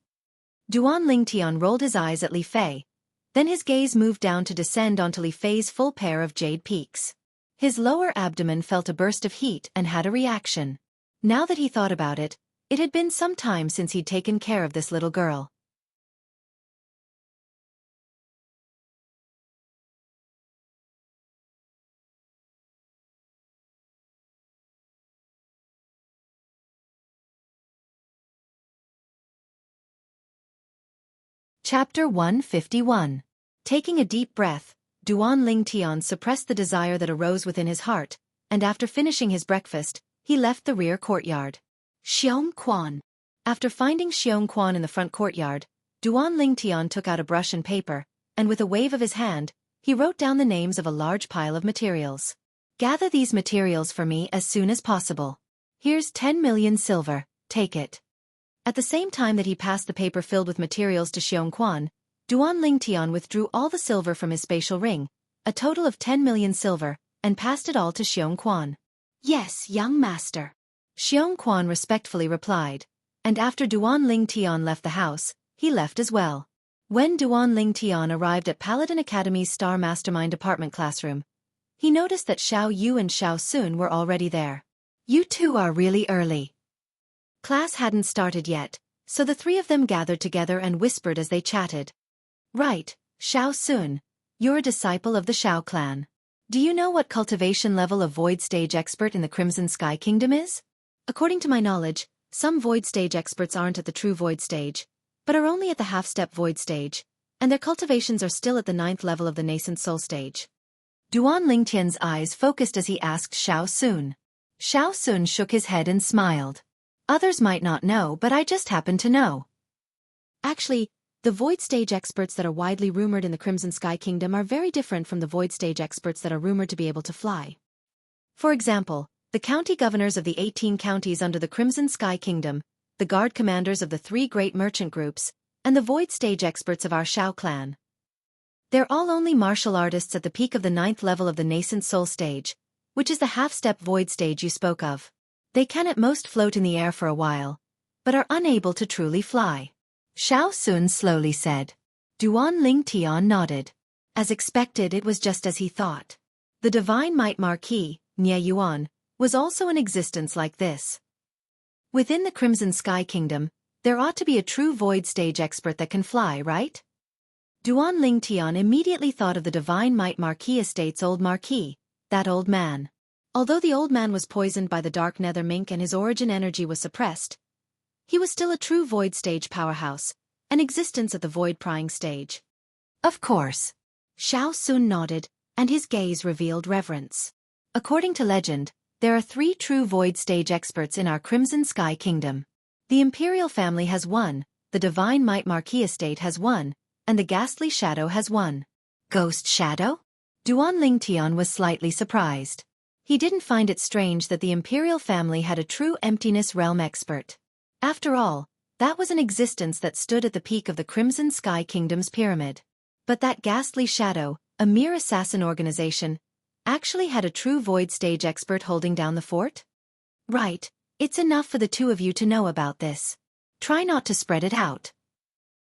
Duan Lingtian rolled his eyes at Li Fei. Then his gaze moved down to descend onto Li Fei's full pair of jade peaks. His lower abdomen felt a burst of heat and had a reaction. Now that he thought about it, it had been some time since he'd taken care of this little girl. Chapter 151. Taking a deep breath, Duan Lingtian suppressed the desire that arose within his heart, and after finishing his breakfast, he left the rear courtyard. Xianxia. After finding Xianxia in the front courtyard, Duan Lingtian took out a brush and paper, and with a wave of his hand, he wrote down the names of a large pile of materials. Gather these materials for me as soon as possible. Here's 10 million silver, take it. At the same time that he passed the paper filled with materials to Xianxia, Duan Lingtian withdrew all the silver from his spatial ring, a total of 10 million silver, and passed it all to Xianxia. Yes, young master. Xianxia respectfully replied, and after Duan Lingtian left the house, he left as well. When Duan Lingtian arrived at Paladin Academy's Star Mastermind Department classroom, he noticed that Xiao Yu and Xiao Sun were already there. You two are really early. Class hadn't started yet, so the 3 of them gathered together and whispered as they chatted. Right, Xiao Sun, you're a disciple of the Xiao clan. Do you know what cultivation level a Void Stage expert in the Crimson Sky Kingdom is? According to my knowledge, some Void Stage experts aren't at the true Void Stage, but are only at the half-step Void Stage, and their cultivations are still at the 9th level of the Nascent Soul Stage. Duan Lingtian's eyes focused as he asked Xiao Sun. Xiao Sun shook his head and smiled. Others might not know, but I just happen to know. Actually, the Void Stage experts that are widely rumored in the Crimson Sky Kingdom are very different from the Void Stage experts that are rumored to be able to fly. For example, the county governors of the 18 counties under the Crimson Sky Kingdom, the guard commanders of the 3 great merchant groups, and the Void Stage experts of our Xiao clan. They're all only martial artists at the peak of the 9th level of the Nascent Soul Stage, which is the half-step Void Stage you spoke of. They can at most float in the air for a while, but are unable to truly fly. Xiao Sun slowly said. Duan Lingtian nodded. As expected, it was just as he thought. The Divine Might Marquis, Nie Yuan, was also in existence like this. Within the Crimson Sky Kingdom, there ought to be a true void stage expert that can fly, right? Duan Lingtian immediately thought of the Divine Might Marquis estate's old marquis, that old man. Although the old man was poisoned by the dark nether mink and his origin energy was suppressed, he was still a true void stage powerhouse, an existence at the void prying stage. Of course. Xiao Sun nodded, and his gaze revealed reverence. According to legend, there are 3 true void stage experts in our Crimson Sky Kingdom. The Imperial family has 1, the Divine Might Marquis estate has 1, and the Ghastly Shadow has 1. Ghost Shadow? Duan Lingtian was slightly surprised. He didn't find it strange that the Imperial family had a true emptiness realm expert. After all, that was an existence that stood at the peak of the Crimson Sky Kingdom's pyramid. But that Ghastly Shadow, a mere assassin organization, actually had a true void stage expert holding down the fort? Right, it's enough for the 2 of you to know about this. Try not to spread it out.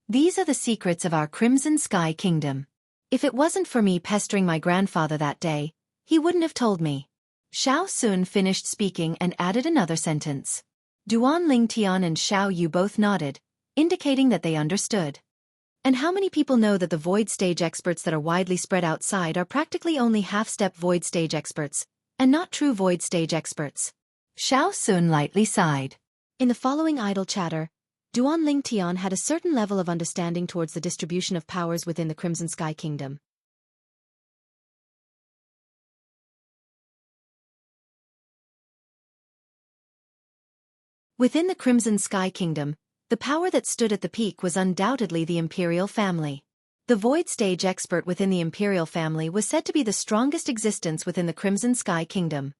These are the secrets of our Crimson Sky Kingdom. If it wasn't for me pestering my grandfather that day, he wouldn't have told me. Xiao Sun finished speaking and added another sentence. Duan Lingtian and Xiao Yu both nodded, indicating that they understood. And how many people know that the void stage experts that are widely spread outside are practically only half-step void stage experts, and not true void stage experts? Xiao Sun lightly sighed. In the following idle chatter, Duan Lingtian had a certain level of understanding towards the distribution of powers within the Crimson Sky Kingdom. Within the Crimson Sky Kingdom, the power that stood at the peak was undoubtedly the Imperial family. The void stage expert within the Imperial family was said to be the strongest existence within the Crimson Sky Kingdom.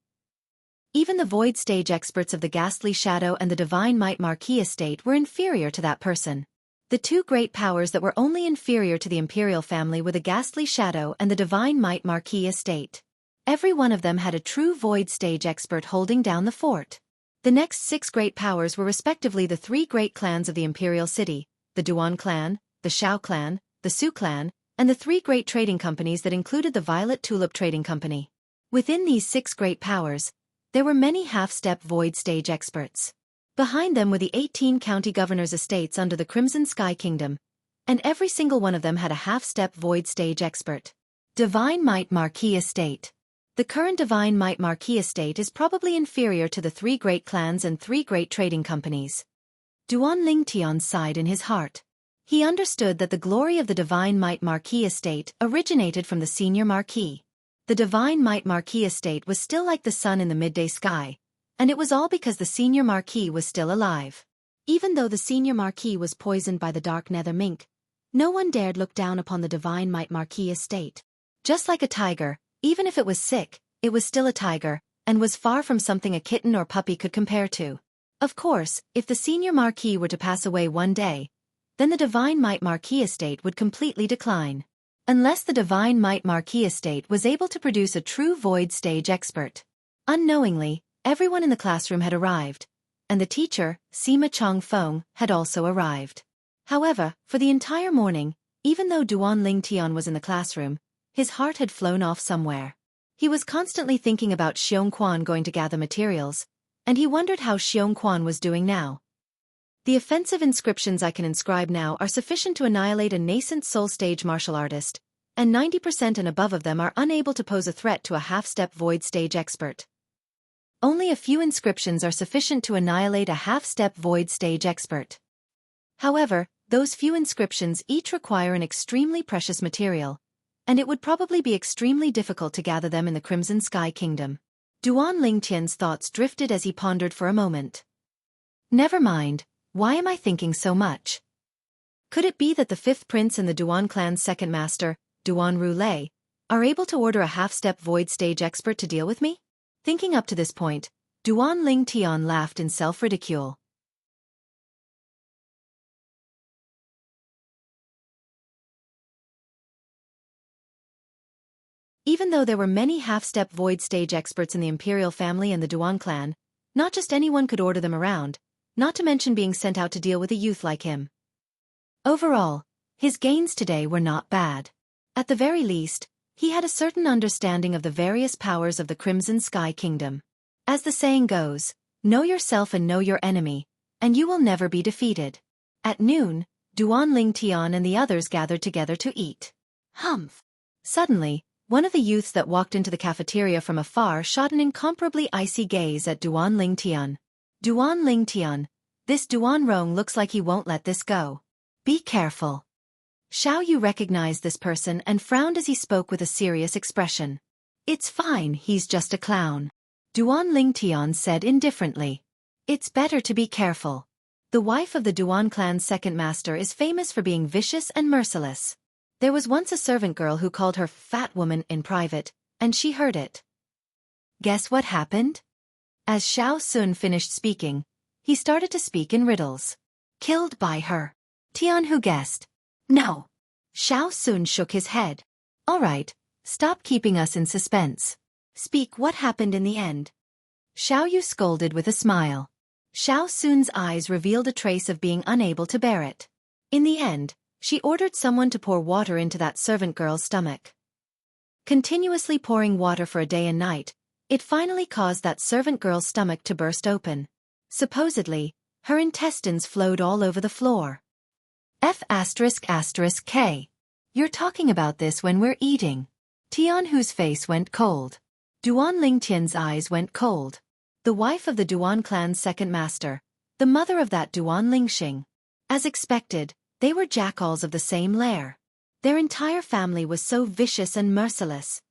Even the void stage experts of the Ghastly Shadow and the Divine Might Marquis estate were inferior to that person. The 2 great powers that were only inferior to the Imperial family were the Ghastly Shadow and the Divine Might Marquis estate. Every one of them had a true void stage expert holding down the fort. The next 6 great powers were respectively the 3 great clans of the Imperial City, the Duan clan, the Shao clan, the Su clan, and the 3 great trading companies that included the Violet Tulip Trading Company. Within these 6 great powers, there were many half-step void stage experts. Behind them were the 18 county governors' estates under the Crimson Sky Kingdom, and every single one of them had a half-step void stage expert. Divine Might Marquis Estate. The current Divine Might Marquis estate is probably inferior to the 3 great clans and 3 great trading companies. Duan Lingtian sighed in his heart. He understood that the glory of the Divine Might Marquis estate originated from the senior marquis. The Divine Might Marquis estate was still like the sun in the midday sky, and it was all because the senior marquis was still alive. Even though the senior marquis was poisoned by the dark nether mink, no one dared look down upon the Divine Might Marquis estate. Just like a tiger, even if it was sick, it was still a tiger, and was far from something a kitten or puppy could compare to. Of course, if the senior marquis were to pass away one day, then the Divine Might Marquis estate would completely decline. Unless the Divine Might Marquis estate was able to produce a true void stage expert. Unknowingly, everyone in the classroom had arrived, and the teacher, Sima Chongfeng, had also arrived. However, for the entire morning, even though Duan Lingtian was in the classroom, his heart had flown off somewhere. He was constantly thinking about Xiongquan going to gather materials, and he wondered how Xiongquan was doing now. The offensive inscriptions I can inscribe now are sufficient to annihilate a nascent soul stage martial artist, and 90% and above of them are unable to pose a threat to a half-step void stage expert. Only a few inscriptions are sufficient to annihilate a half-step void stage expert. However, those few inscriptions each require an extremely precious material, and it would probably be extremely difficult to gather them in the Crimson Sky Kingdom. Duan Lingtian's thoughts drifted as he pondered for a moment. Never mind, why am I thinking so much? Could it be that the 5th prince and the Duan clan's 2nd master, Duan Rulei, are able to order a half-step void stage expert to deal with me? Thinking up to this point, Duan Lingtian laughed in self-ridicule. Even though there were many half-step void stage experts in the Imperial family and the Duan clan, not just anyone could order them around, not to mention being sent out to deal with a youth like him. Overall, his gains today were not bad. At the very least, he had a certain understanding of the various powers of the Crimson Sky Kingdom. As the saying goes, know yourself and know your enemy, and you will never be defeated. At noon, Duan Lingtian and the others gathered together to eat. Humph! Suddenly, one of the youths that walked into the cafeteria from afar shot an incomparably icy gaze at Duan Lingtian. Duan Lingtian, this Duan Rong looks like he won't let this go. Be careful. Xiao Yu recognized this person and frowned as he spoke with a serious expression. It's fine, he's just a clown. Duan Lingtian said indifferently. It's better to be careful. The wife of the Duan clan's second master is famous for being vicious and merciless. There was once a servant girl who called her fat woman in private, and she heard it. Guess what happened? As Xiao Sun finished speaking, he started to speak in riddles. Killed by her. Tianhu guessed. No. Xiao Sun shook his head. All right, stop keeping us in suspense. Speak what happened in the end. Xiao Yu scolded with a smile. Xiao Sun's eyes revealed a trace of being unable to bear it. In the end, she ordered someone to pour water into that servant girl's stomach. Continuously pouring water for a day and night, it finally caused that servant girl's stomach to burst open. Supposedly, her intestines flowed all over the floor. F***K. You're talking about this when we're eating. Tianhu's face went cold. Duan Lingtian's eyes went cold. The wife of the Duan clan's second master, the mother of that Duan Lingxing. As expected, they were jackals of the same lair. Their entire family was so vicious and merciless.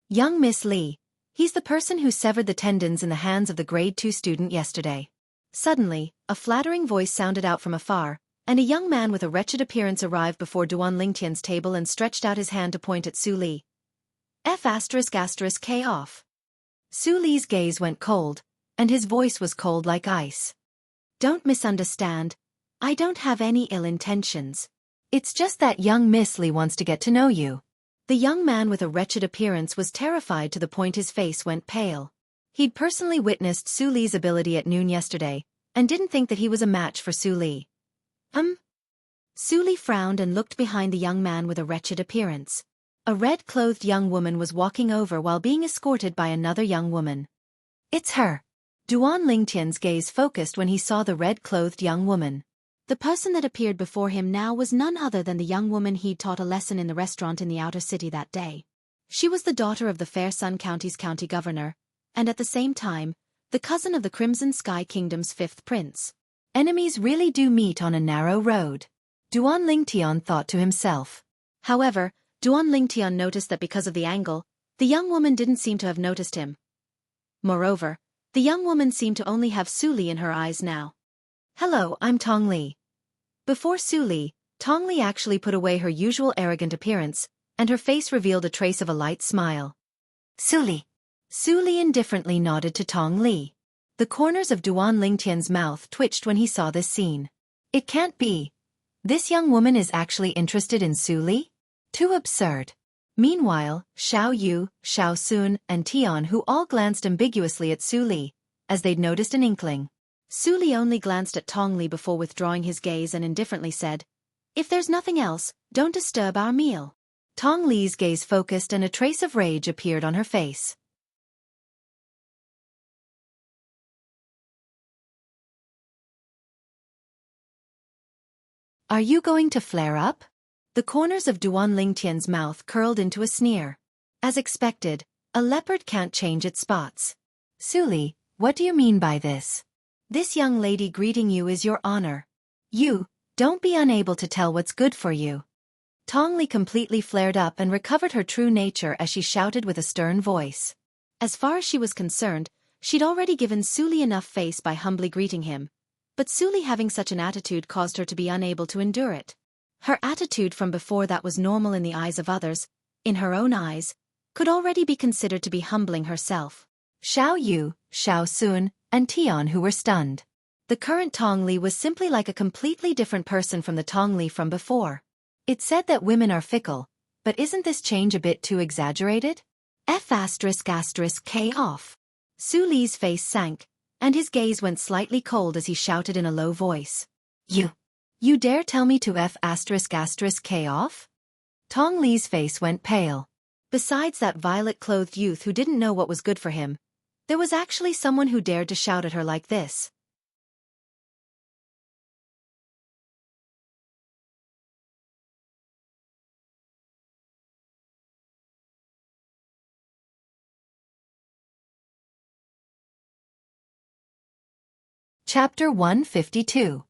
Young Miss Li, he's the person who severed the tendons in the hands of the grade 2 student yesterday. Suddenly, a flattering voice sounded out from afar, and a young man with a wretched appearance arrived before Duan Lingtian's table and stretched out his hand to point at Su Li. F***K off. Su Li's gaze went cold, and his voice was cold like ice. Don't misunderstand. I don't have any ill intentions. It's just that young Miss Li wants to get to know you. The young man with a wretched appearance was terrified to the point his face went pale. He'd personally witnessed Su Li's ability at noon yesterday, and didn't think that he was a match for Su Li. Su Li frowned and looked behind the young man with a wretched appearance. A red-clothed young woman was walking over while being escorted by another young woman. It's her. Duan Lingtian's gaze focused when he saw the red-clothed young woman. The person that appeared before him now was none other than the young woman he'd taught a lesson in the restaurant in the outer city that day. She was the daughter of the Fair Sun County's county governor, and at the same time, the cousin of the Crimson Sky Kingdom's 5th prince. Enemies really do meet on a narrow road. Duan Lingtian thought to himself. However, Duan Lingtian noticed that because of the angle, the young woman didn't seem to have noticed him. Moreover, the young woman seemed to only have Su Li in her eyes now. Hello, I'm Tong Li. Before Su Li, Tong Li actually put away her usual arrogant appearance, and her face revealed a trace of a light smile. Su Li. Su Li indifferently nodded to Tong Li. The corners of Duan Lingtian's mouth twitched when he saw this scene. It can't be. This young woman is actually interested in Su Li? Too absurd. Meanwhile, Xiao Yu, Xiao Sun, and Tian who all glanced ambiguously at Su Li, as they'd noticed an inkling. Su Li only glanced at Tong Li before withdrawing his gaze and indifferently said, If there's nothing else, don't disturb our meal. Tong Li's gaze focused and a trace of rage appeared on her face. Are you going to flare up? The corners of Duan Lingtian's mouth curled into a sneer. As expected, a leopard can't change its spots. Su Li, what do you mean by this? This young lady greeting you is your honor. You, don't be unable to tell what's good for you. Tong Li completely flared up and recovered her true nature as she shouted with a stern voice. As far as she was concerned, she'd already given Su Li enough face by humbly greeting him. But Su Li having such an attitude caused her to be unable to endure it. Her attitude from before that was normal in the eyes of others, in her own eyes, could already be considered to be humbling herself. Xiao Yu, Xiao Sun, and Tian who were stunned. The current Tong Li was simply like a completely different person from the Tong Li from before. It's said that women are fickle, but isn't this change a bit too exaggerated? F***K off. Su Li's face sank, and his gaze went slightly cold as he shouted in a low voice. You You dare tell me to F***K off? Tong Li's face went pale. Besides that violet-clothed youth who didn't know what was good for him, there was actually someone who dared to shout at her like this. Chapter 152.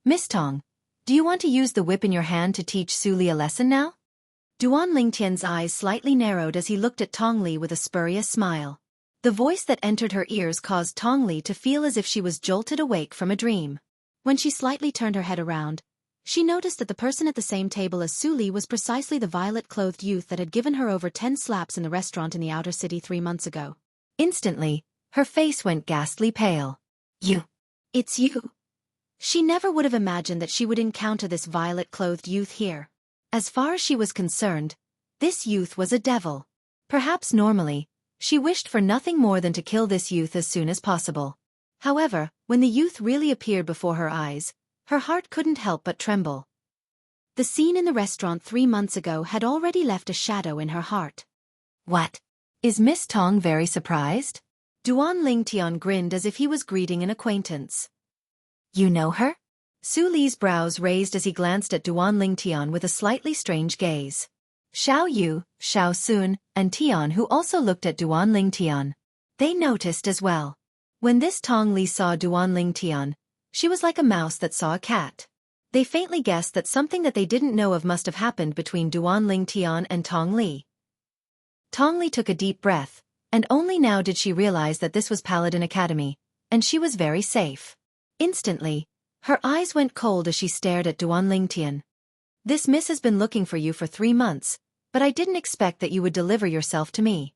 Miss Tong, do you want to use the whip in your hand to teach Su Li a lesson now? Duan Lingtian's eyes slightly narrowed as he looked at Tong Li with a spurious smile. The voice that entered her ears caused Tong Li to feel as if she was jolted awake from a dream. When she slightly turned her head around, she noticed that the person at the same table as Su Li was precisely the violet-clothed youth that had given her over 10 slaps in the restaurant in the outer city 3 months ago. Instantly, her face went ghastly pale. You. It's you. She never would have imagined that she would encounter this violet-clothed youth here. As far as she was concerned, this youth was a devil. Perhaps normally, she wished for nothing more than to kill this youth as soon as possible. However, when the youth really appeared before her eyes, her heart couldn't help but tremble. The scene in the restaurant 3 months ago had already left a shadow in her heart. What? Is Miss Tong very surprised? Duan Lingtian grinned as if he was greeting an acquaintance. You know her? Su Li's brows raised as he glanced at Duan Lingtian with a slightly strange gaze. Xiao Yu, Xiao Sun, and Tian who also looked at Duan Lingtian. They noticed as well. When this Tong Li saw Duan Lingtian, she was like a mouse that saw a cat. They faintly guessed that something that they didn't know of must have happened between Duan Lingtian and Tong Li. Tong Li took a deep breath, and only now did she realize that this was Paladin Academy, and she was very safe. Instantly, her eyes went cold as she stared at Duan Lingtian. This miss has been looking for you for 3 months, but I didn't expect that you would deliver yourself to me.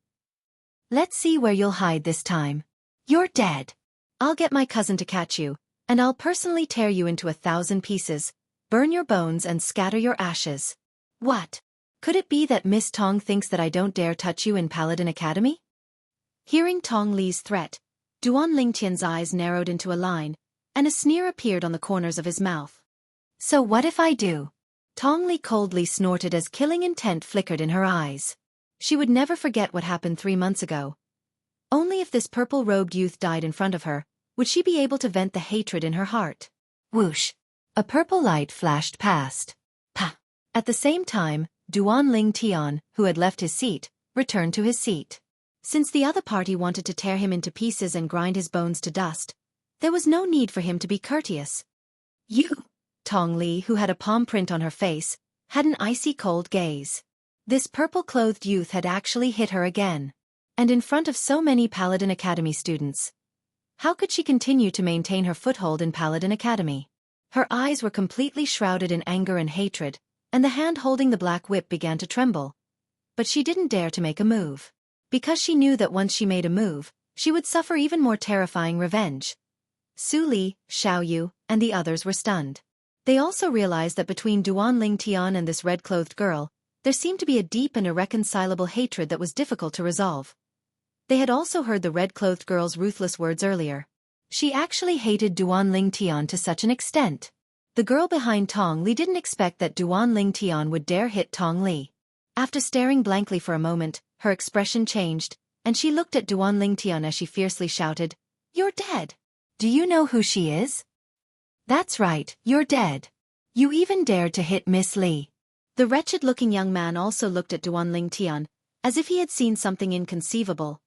Let's see where you'll hide this time. You're dead. I'll get my cousin to catch you, and I'll personally tear you into 1,000 pieces, burn your bones and scatter your ashes. What? Could it be that Miss Tong thinks that I don't dare touch you in Paladin Academy? Hearing Tong Li's threat, Duan Lingtian's eyes narrowed into a line, and a sneer appeared on the corners of his mouth. So what if I do? Tong Li coldly snorted as killing intent flickered in her eyes. She would never forget what happened 3 months ago. Only if this purple-robed youth died in front of her, would she be able to vent the hatred in her heart. Whoosh! A purple light flashed past. Pa! At the same time, Duan Lingtian, who had left his seat, returned to his seat. Since the other party wanted to tear him into pieces and grind his bones to dust, there was no need for him to be courteous. You! Tong Li, who had a palm print on her face, had an icy cold gaze. This purple-clothed youth had actually hit her again. And in front of so many Paladin Academy students. How could she continue to maintain her foothold in Paladin Academy? Her eyes were completely shrouded in anger and hatred, and the hand holding the black whip began to tremble. But she didn't dare to make a move. Because she knew that once she made a move, she would suffer even more terrifying revenge. Su Li, Xiao Yu, and the others were stunned. They also realized that between Duan Lingtian and this red-clothed girl, there seemed to be a deep and irreconcilable hatred that was difficult to resolve. They had also heard the red-clothed girl's ruthless words earlier. She actually hated Duan Lingtian to such an extent. The girl behind Tong Li didn't expect that Duan Lingtian would dare hit Tong Li. After staring blankly for a moment, her expression changed, and she looked at Duan Lingtian as she fiercely shouted, "You're dead! Do you know who she is? That's right, you're dead. You even dared to hit Miss Li." The wretched-looking young man also looked at Duan Lingtian, as if he had seen something inconceivable.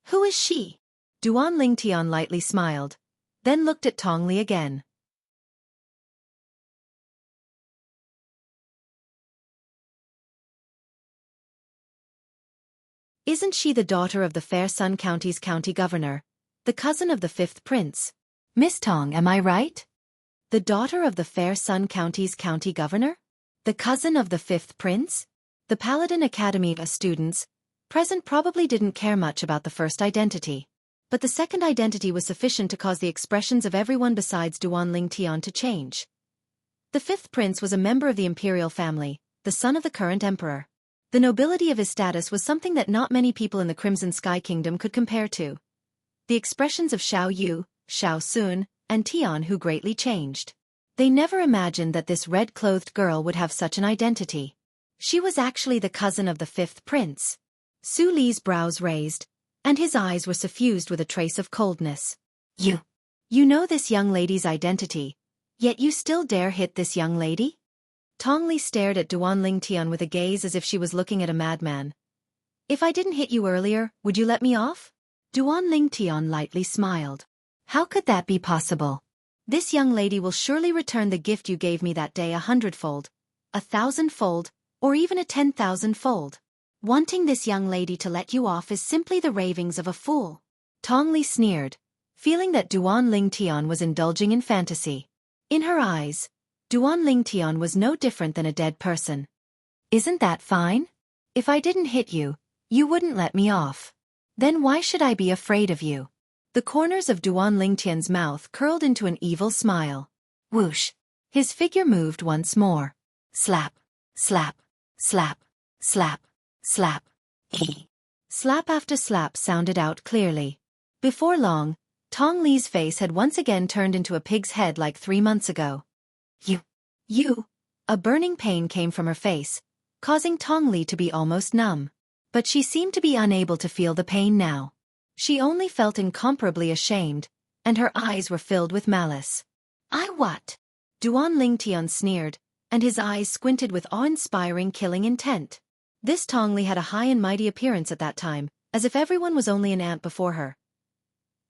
Who is she? Duan Lingtian lightly smiled, then looked at Tong Li again. Isn't she the daughter of the Fair Sun County's county governor, the cousin of the 5th prince? Miss Tong, am I right? The daughter of the Fair Sun County's county governor? The cousin of the 5th prince? The Paladin Academy students present probably didn't care much about the first identity. But the second identity was sufficient to cause the expressions of everyone besides Duan Lingtian to change. The 5th prince was a member of the imperial family, the son of the current emperor. The nobility of his status was something that not many people in the Crimson Sky Kingdom could compare to. The expressions of Xiao Yu, Xiao Sun, and Tian Hu greatly changed. They never imagined that this red-clothed girl would have such an identity. She was actually the cousin of the fifth prince. Su Li's brows raised, and his eyes were suffused with a trace of coldness. You know this young lady's identity, yet you still dare hit this young lady? Tong Li stared at Duan Lingtian with a gaze as if she was looking at a madman. If I didn't hit you earlier, would you let me off? Duan Lingtian lightly smiled. How could that be possible? This young lady will surely return the gift you gave me that day 100-fold, 1,000-fold, or even a 10,000-fold. Wanting this young lady to let you off is simply the ravings of a fool. Tong Li sneered, feeling that Duan Lingtian was indulging in fantasy. In her eyes, Duan Lingtian was no different than a dead person. Isn't that fine? If I didn't hit you, you wouldn't let me off. Then why should I be afraid of you? The corners of Duan Lingtian's mouth curled into an evil smile. Whoosh! His figure moved once more. Slap, slap, slap, slap, slap. Slap after slap sounded out clearly. Before long, Tong Li's face had once again turned into a pig's head like 3 months ago. You! A burning pain came from her face, causing Tong Li to be almost numb. But she seemed to be unable to feel the pain now. She only felt incomparably ashamed, and her eyes were filled with malice. I what? Duan Lingtian sneered, and his eyes squinted with awe-inspiring killing intent. This Tong Li had a high and mighty appearance at that time, as if everyone was only an ant before her.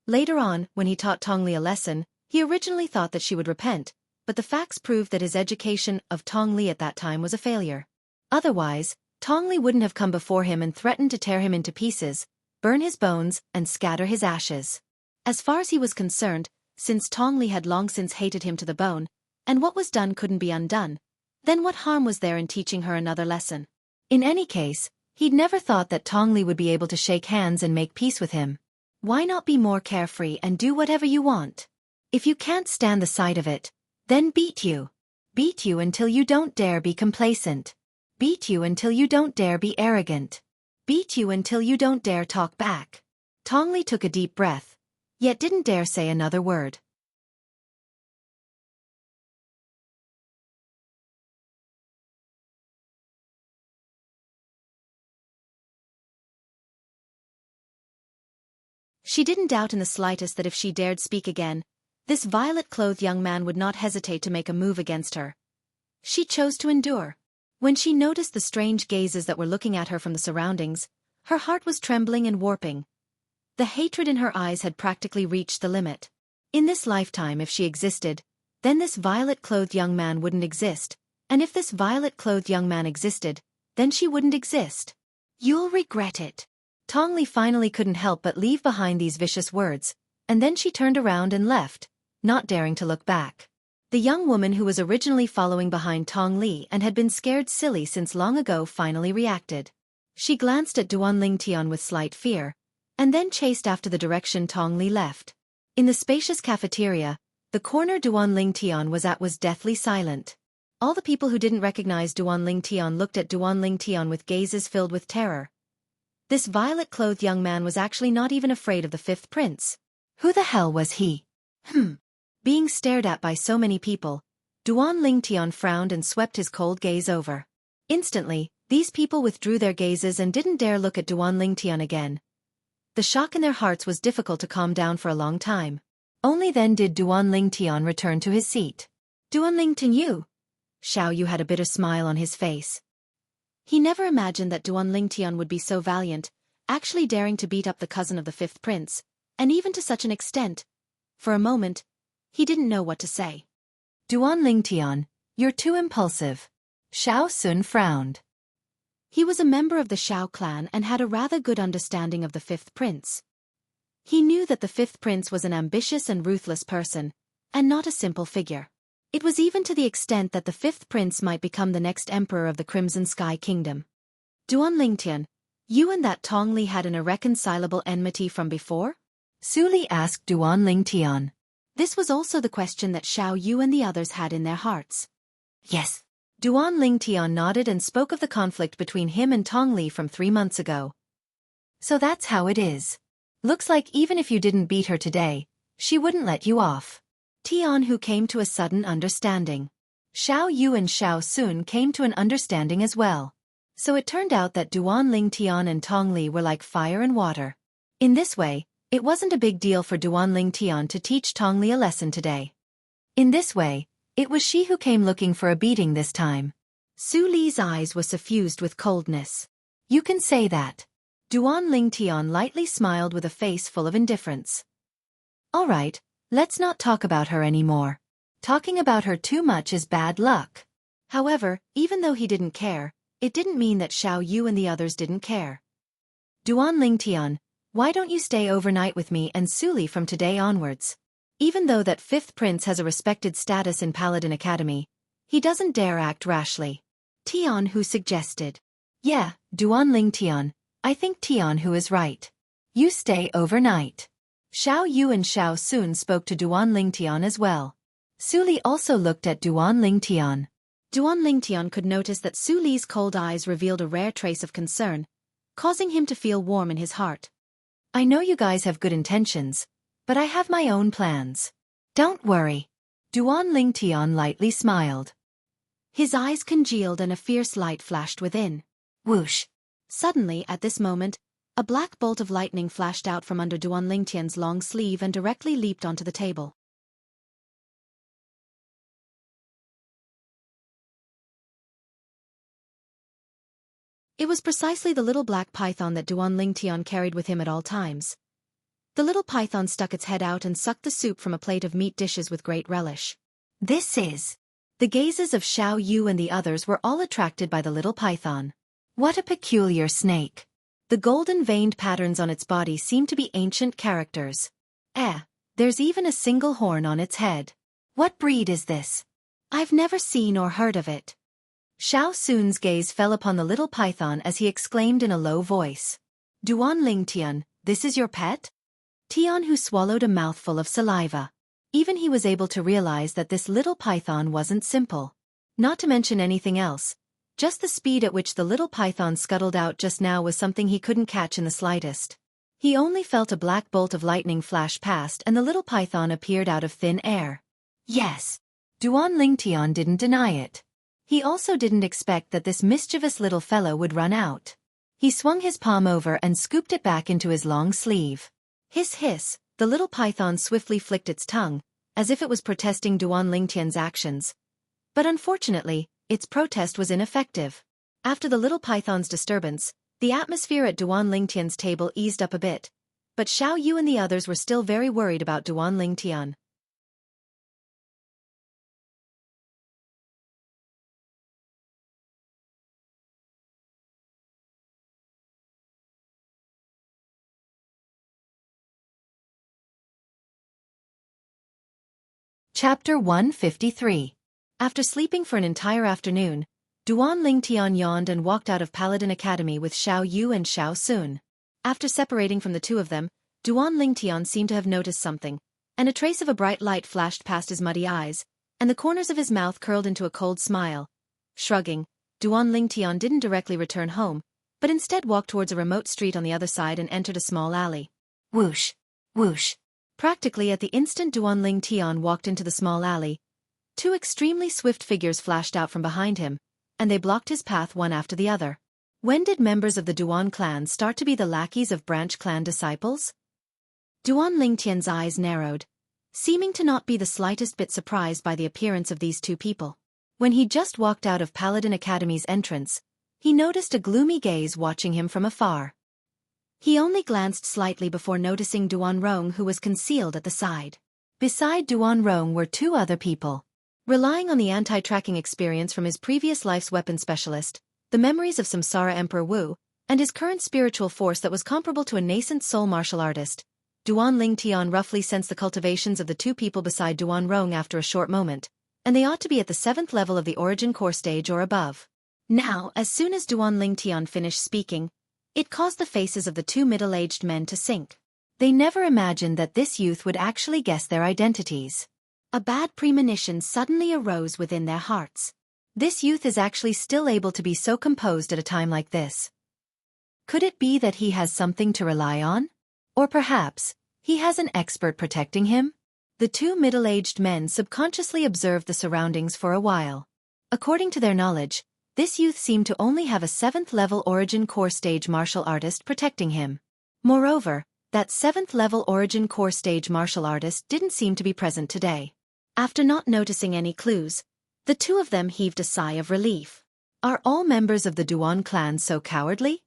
Later on, when he taught Tong Li a lesson, he originally thought that she would repent, but the facts proved that his education of Tong Li at that time was a failure. Otherwise, Tong Li wouldn't have come before him and threatened to tear him into pieces, burn his bones, and scatter his ashes. As far as he was concerned, since Tong Li had long since hated him to the bone, and what was done couldn't be undone, then what harm was there in teaching her another lesson? In any case, he'd never thought that Tong Li would be able to shake hands and make peace with him. Why not be more carefree and do whatever you want? If you can't stand the sight of it, then beat you. Beat you until you don't dare be complacent. Beat you until you don't dare be arrogant. Beat you until you don't dare talk back. Tong Li took a deep breath, yet didn't dare say another word. She didn't doubt in the slightest that if she dared speak again, this violet-clothed young man would not hesitate to make a move against her. She chose to endure. When she noticed the strange gazes that were looking at her from the surroundings, her heart was trembling and warping. The hatred in her eyes had practically reached the limit. In this lifetime, if she existed, then this violet-clothed young man wouldn't exist, and if this violet-clothed young man existed, then she wouldn't exist. You'll regret it. Tong Li finally couldn't help but leave behind these vicious words, and then she turned around and left, not daring to look back. The young woman who was originally following behind Tong Li and had been scared silly since long ago finally reacted. She glanced at Duan Lingtian with slight fear, and then chased after the direction Tong Li left. In the spacious cafeteria, the corner Duan Lingtian was at was deathly silent. All the people who didn't recognize Duan Lingtian looked at Duan Lingtian with gazes filled with terror. This violet-clothed young man was actually not even afraid of the fifth prince. Who the hell was he? Being stared at by so many people, Duan Lingtian frowned and swept his cold gaze over. Instantly, these people withdrew their gazes and didn't dare look at Duan Lingtian again. The shock in their hearts was difficult to calm down for a long time. Only then did Duan Lingtian return to his seat. Duan Lingtian, you? Xiao Yu had a bitter smile on his face. He never imagined that Duan Lingtian would be so valiant, actually daring to beat up the cousin of the fifth prince, and even to such an extent. For a moment, he didn't know what to say. Duan Lingtian, you're too impulsive. Xiao Sun frowned. He was a member of the Xiao clan and had a rather good understanding of the fifth prince. He knew that the fifth prince was an ambitious and ruthless person, and not a simple figure. It was even to the extent that the fifth prince might become the next emperor of the Crimson Sky Kingdom. Duan Lingtian, you and that Tong Li had an irreconcilable enmity from before? Su Li asked Duan Lingtian. This was also the question that Xiao Yu and the others had in their hearts. Yes. Duan Lingtian nodded and spoke of the conflict between him and Tong Li from 3 months ago. So that's how it is. Looks like even if you didn't beat her today, she wouldn't let you off. Tianhu came to a sudden understanding. Xiao Yu and Xiao Sun came to an understanding as well. So it turned out that Duan Lingtian and Tong Li were like fire and water. In this way, it wasn't a big deal for Duan Lingtian to teach Tong Li a lesson today. In this way, it was she who came looking for a beating this time. Su Li's eyes were suffused with coldness. You can say that. Duan Lingtian lightly smiled with a face full of indifference. All right, let's not talk about her anymore. Talking about her too much is bad luck. However, even though he didn't care, it didn't mean that Xiao Yu and the others didn't care. Duan Lingtian, why don't you stay overnight with me and Su Li from today onwards? Even though that fifth prince has a respected status in Paladin Academy, he doesn't dare act rashly. Tianhu suggested. Yeah, Duan Lingtian, I think Tianhu is right. You stay overnight. Xiao Yu and Xiao Sun spoke to Duan Lingtian as well. Su Li also looked at Duan Lingtian. Duan Lingtian could notice that Su Li's cold eyes revealed a rare trace of concern, causing him to feel warm in his heart. I know you guys have good intentions, but I have my own plans. Don't worry. Duan Lingtian lightly smiled. His eyes congealed and a fierce light flashed within. Whoosh! Suddenly, at this moment, a black bolt of lightning flashed out from under Duan Lingtian's long sleeve and directly leaped onto the table. It was precisely the little black python that Duan Lingtian carried with him at all times. The little python stuck its head out and sucked the soup from a plate of meat dishes with great relish. This is... The gazes of Xiao Yu and the others were all attracted by the little python. What a peculiar snake. The golden-veined patterns on its body seemed to be ancient characters. There's even a single horn on its head. What breed is this? I've never seen or heard of it. Xiao Sun's gaze fell upon the little python as he exclaimed in a low voice. Duan Lingtian, this is your pet? Tianhu swallowed a mouthful of saliva. Even he was able to realize that this little python wasn't simple. Not to mention anything else, just the speed at which the little python scuttled out just now was something he couldn't catch in the slightest. He only felt a black bolt of lightning flash past and the little python appeared out of thin air. Yes. Duan Lingtian didn't deny it. He also didn't expect that this mischievous little fellow would run out. He swung his palm over and scooped it back into his long sleeve. Hiss hiss, the little python swiftly flicked its tongue, as if it was protesting Duan Lingtian's actions. But unfortunately, its protest was ineffective. After the little python's disturbance, the atmosphere at Duan Lingtian's table eased up a bit, but Xiao Yu and the others were still very worried about Duan Lingtian. Chapter 153. After sleeping for an entire afternoon, Duan Lingtian yawned and walked out of Paladin Academy with Xiao Yu and Xiao Sun. After separating from the two of them, Duan Lingtian seemed to have noticed something, and a trace of a bright light flashed past his muddy eyes, and the corners of his mouth curled into a cold smile. Shrugging, Duan Lingtian didn't directly return home, but instead walked towards a remote street on the other side and entered a small alley. Whoosh! Whoosh! Practically at the instant Duan Lingtian walked into the small alley, two extremely swift figures flashed out from behind him, and they blocked his path one after the other. When did members of the Duan clan start to be the lackeys of branch clan disciples? Duan Lingtian's eyes narrowed, seeming to not be the slightest bit surprised by the appearance of these two people. When he just walked out of Paladin Academy's entrance, he noticed a gloomy gaze watching him from afar. He only glanced slightly before noticing Duan Rong, who was concealed at the side. Beside Duan Rong were two other people. Relying on the anti-tracking experience from his previous life's weapon specialist, the memories of Samsara Emperor Wu, and his current spiritual force that was comparable to a nascent soul martial artist, Duan Lingtian roughly sensed the cultivations of the two people beside Duan Rong after a short moment, and they ought to be at the 7th level of the origin core stage or above. Now, as soon as Duan Lingtian finished speaking, it caused the faces of the two middle-aged men to sink. They never imagined that this youth would actually guess their identities. A bad premonition suddenly arose within their hearts. This youth is actually still able to be so composed at a time like this. Could it be that he has something to rely on? Or perhaps, he has an expert protecting him? The two middle-aged men subconsciously observed the surroundings for a while. According to their knowledge, this youth seemed to only have a 7th-level origin core stage martial artist protecting him. Moreover, that 7th-level origin core stage martial artist didn't seem to be present today. After not noticing any clues, the two of them heaved a sigh of relief. Are all members of the Duan clan so cowardly?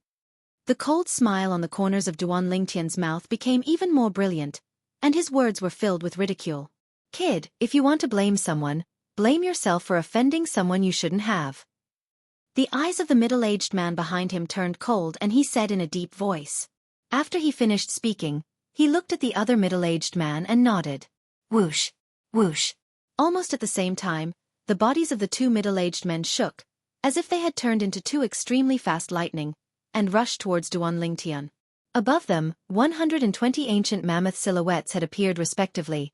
The cold smile on the corners of Duan Lingtian's mouth became even more brilliant, and his words were filled with ridicule. Kid, if you want to blame someone, blame yourself for offending someone you shouldn't have. The eyes of the middle-aged man behind him turned cold and he said in a deep voice. After he finished speaking, he looked at the other middle-aged man and nodded. Whoosh, whoosh. Almost at the same time, the bodies of the two middle-aged men shook, as if they had turned into two extremely fast lightning, and rushed towards Duan Lingtian. Above them, 120 ancient mammoth silhouettes had appeared respectively.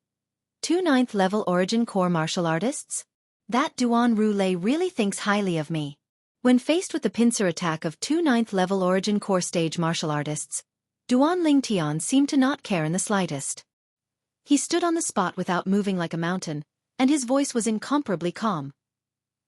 Two 9th-level origin core martial artists? That Duan Rulei really thinks highly of me. When faced with the pincer attack of two 9th-level origin core stage martial artists, Duan Lingtian seemed to not care in the slightest. He stood on the spot without moving like a mountain, and his voice was incomparably calm.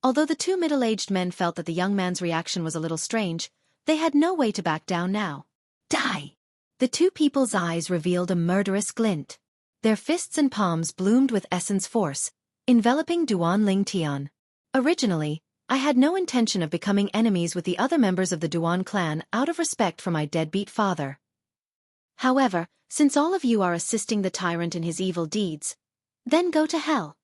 Although the two middle-aged men felt that the young man's reaction was a little strange, they had no way to back down now. Die! The two people's eyes revealed a murderous glint. Their fists and palms bloomed with essence force, enveloping Duan Lingtian. Originally, I had no intention of becoming enemies with the other members of the Duan clan out of respect for my deadbeat father. However, since all of you are assisting the tyrant in his evil deeds, then go to hell.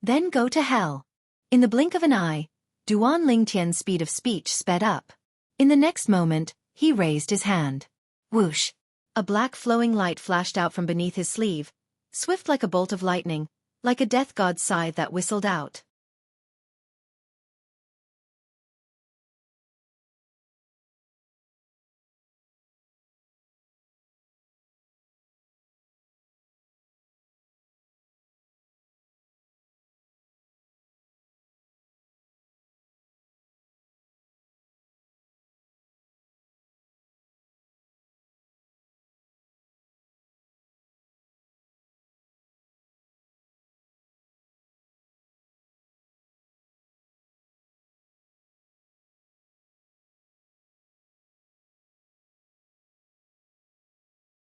Then go to hell. In the blink of an eye, Duan Lingtian's speed of speech sped up. In the next moment, he raised his hand. Whoosh! A black flowing light flashed out from beneath his sleeve, swift like a bolt of lightning, like a death god's scythe that whistled out.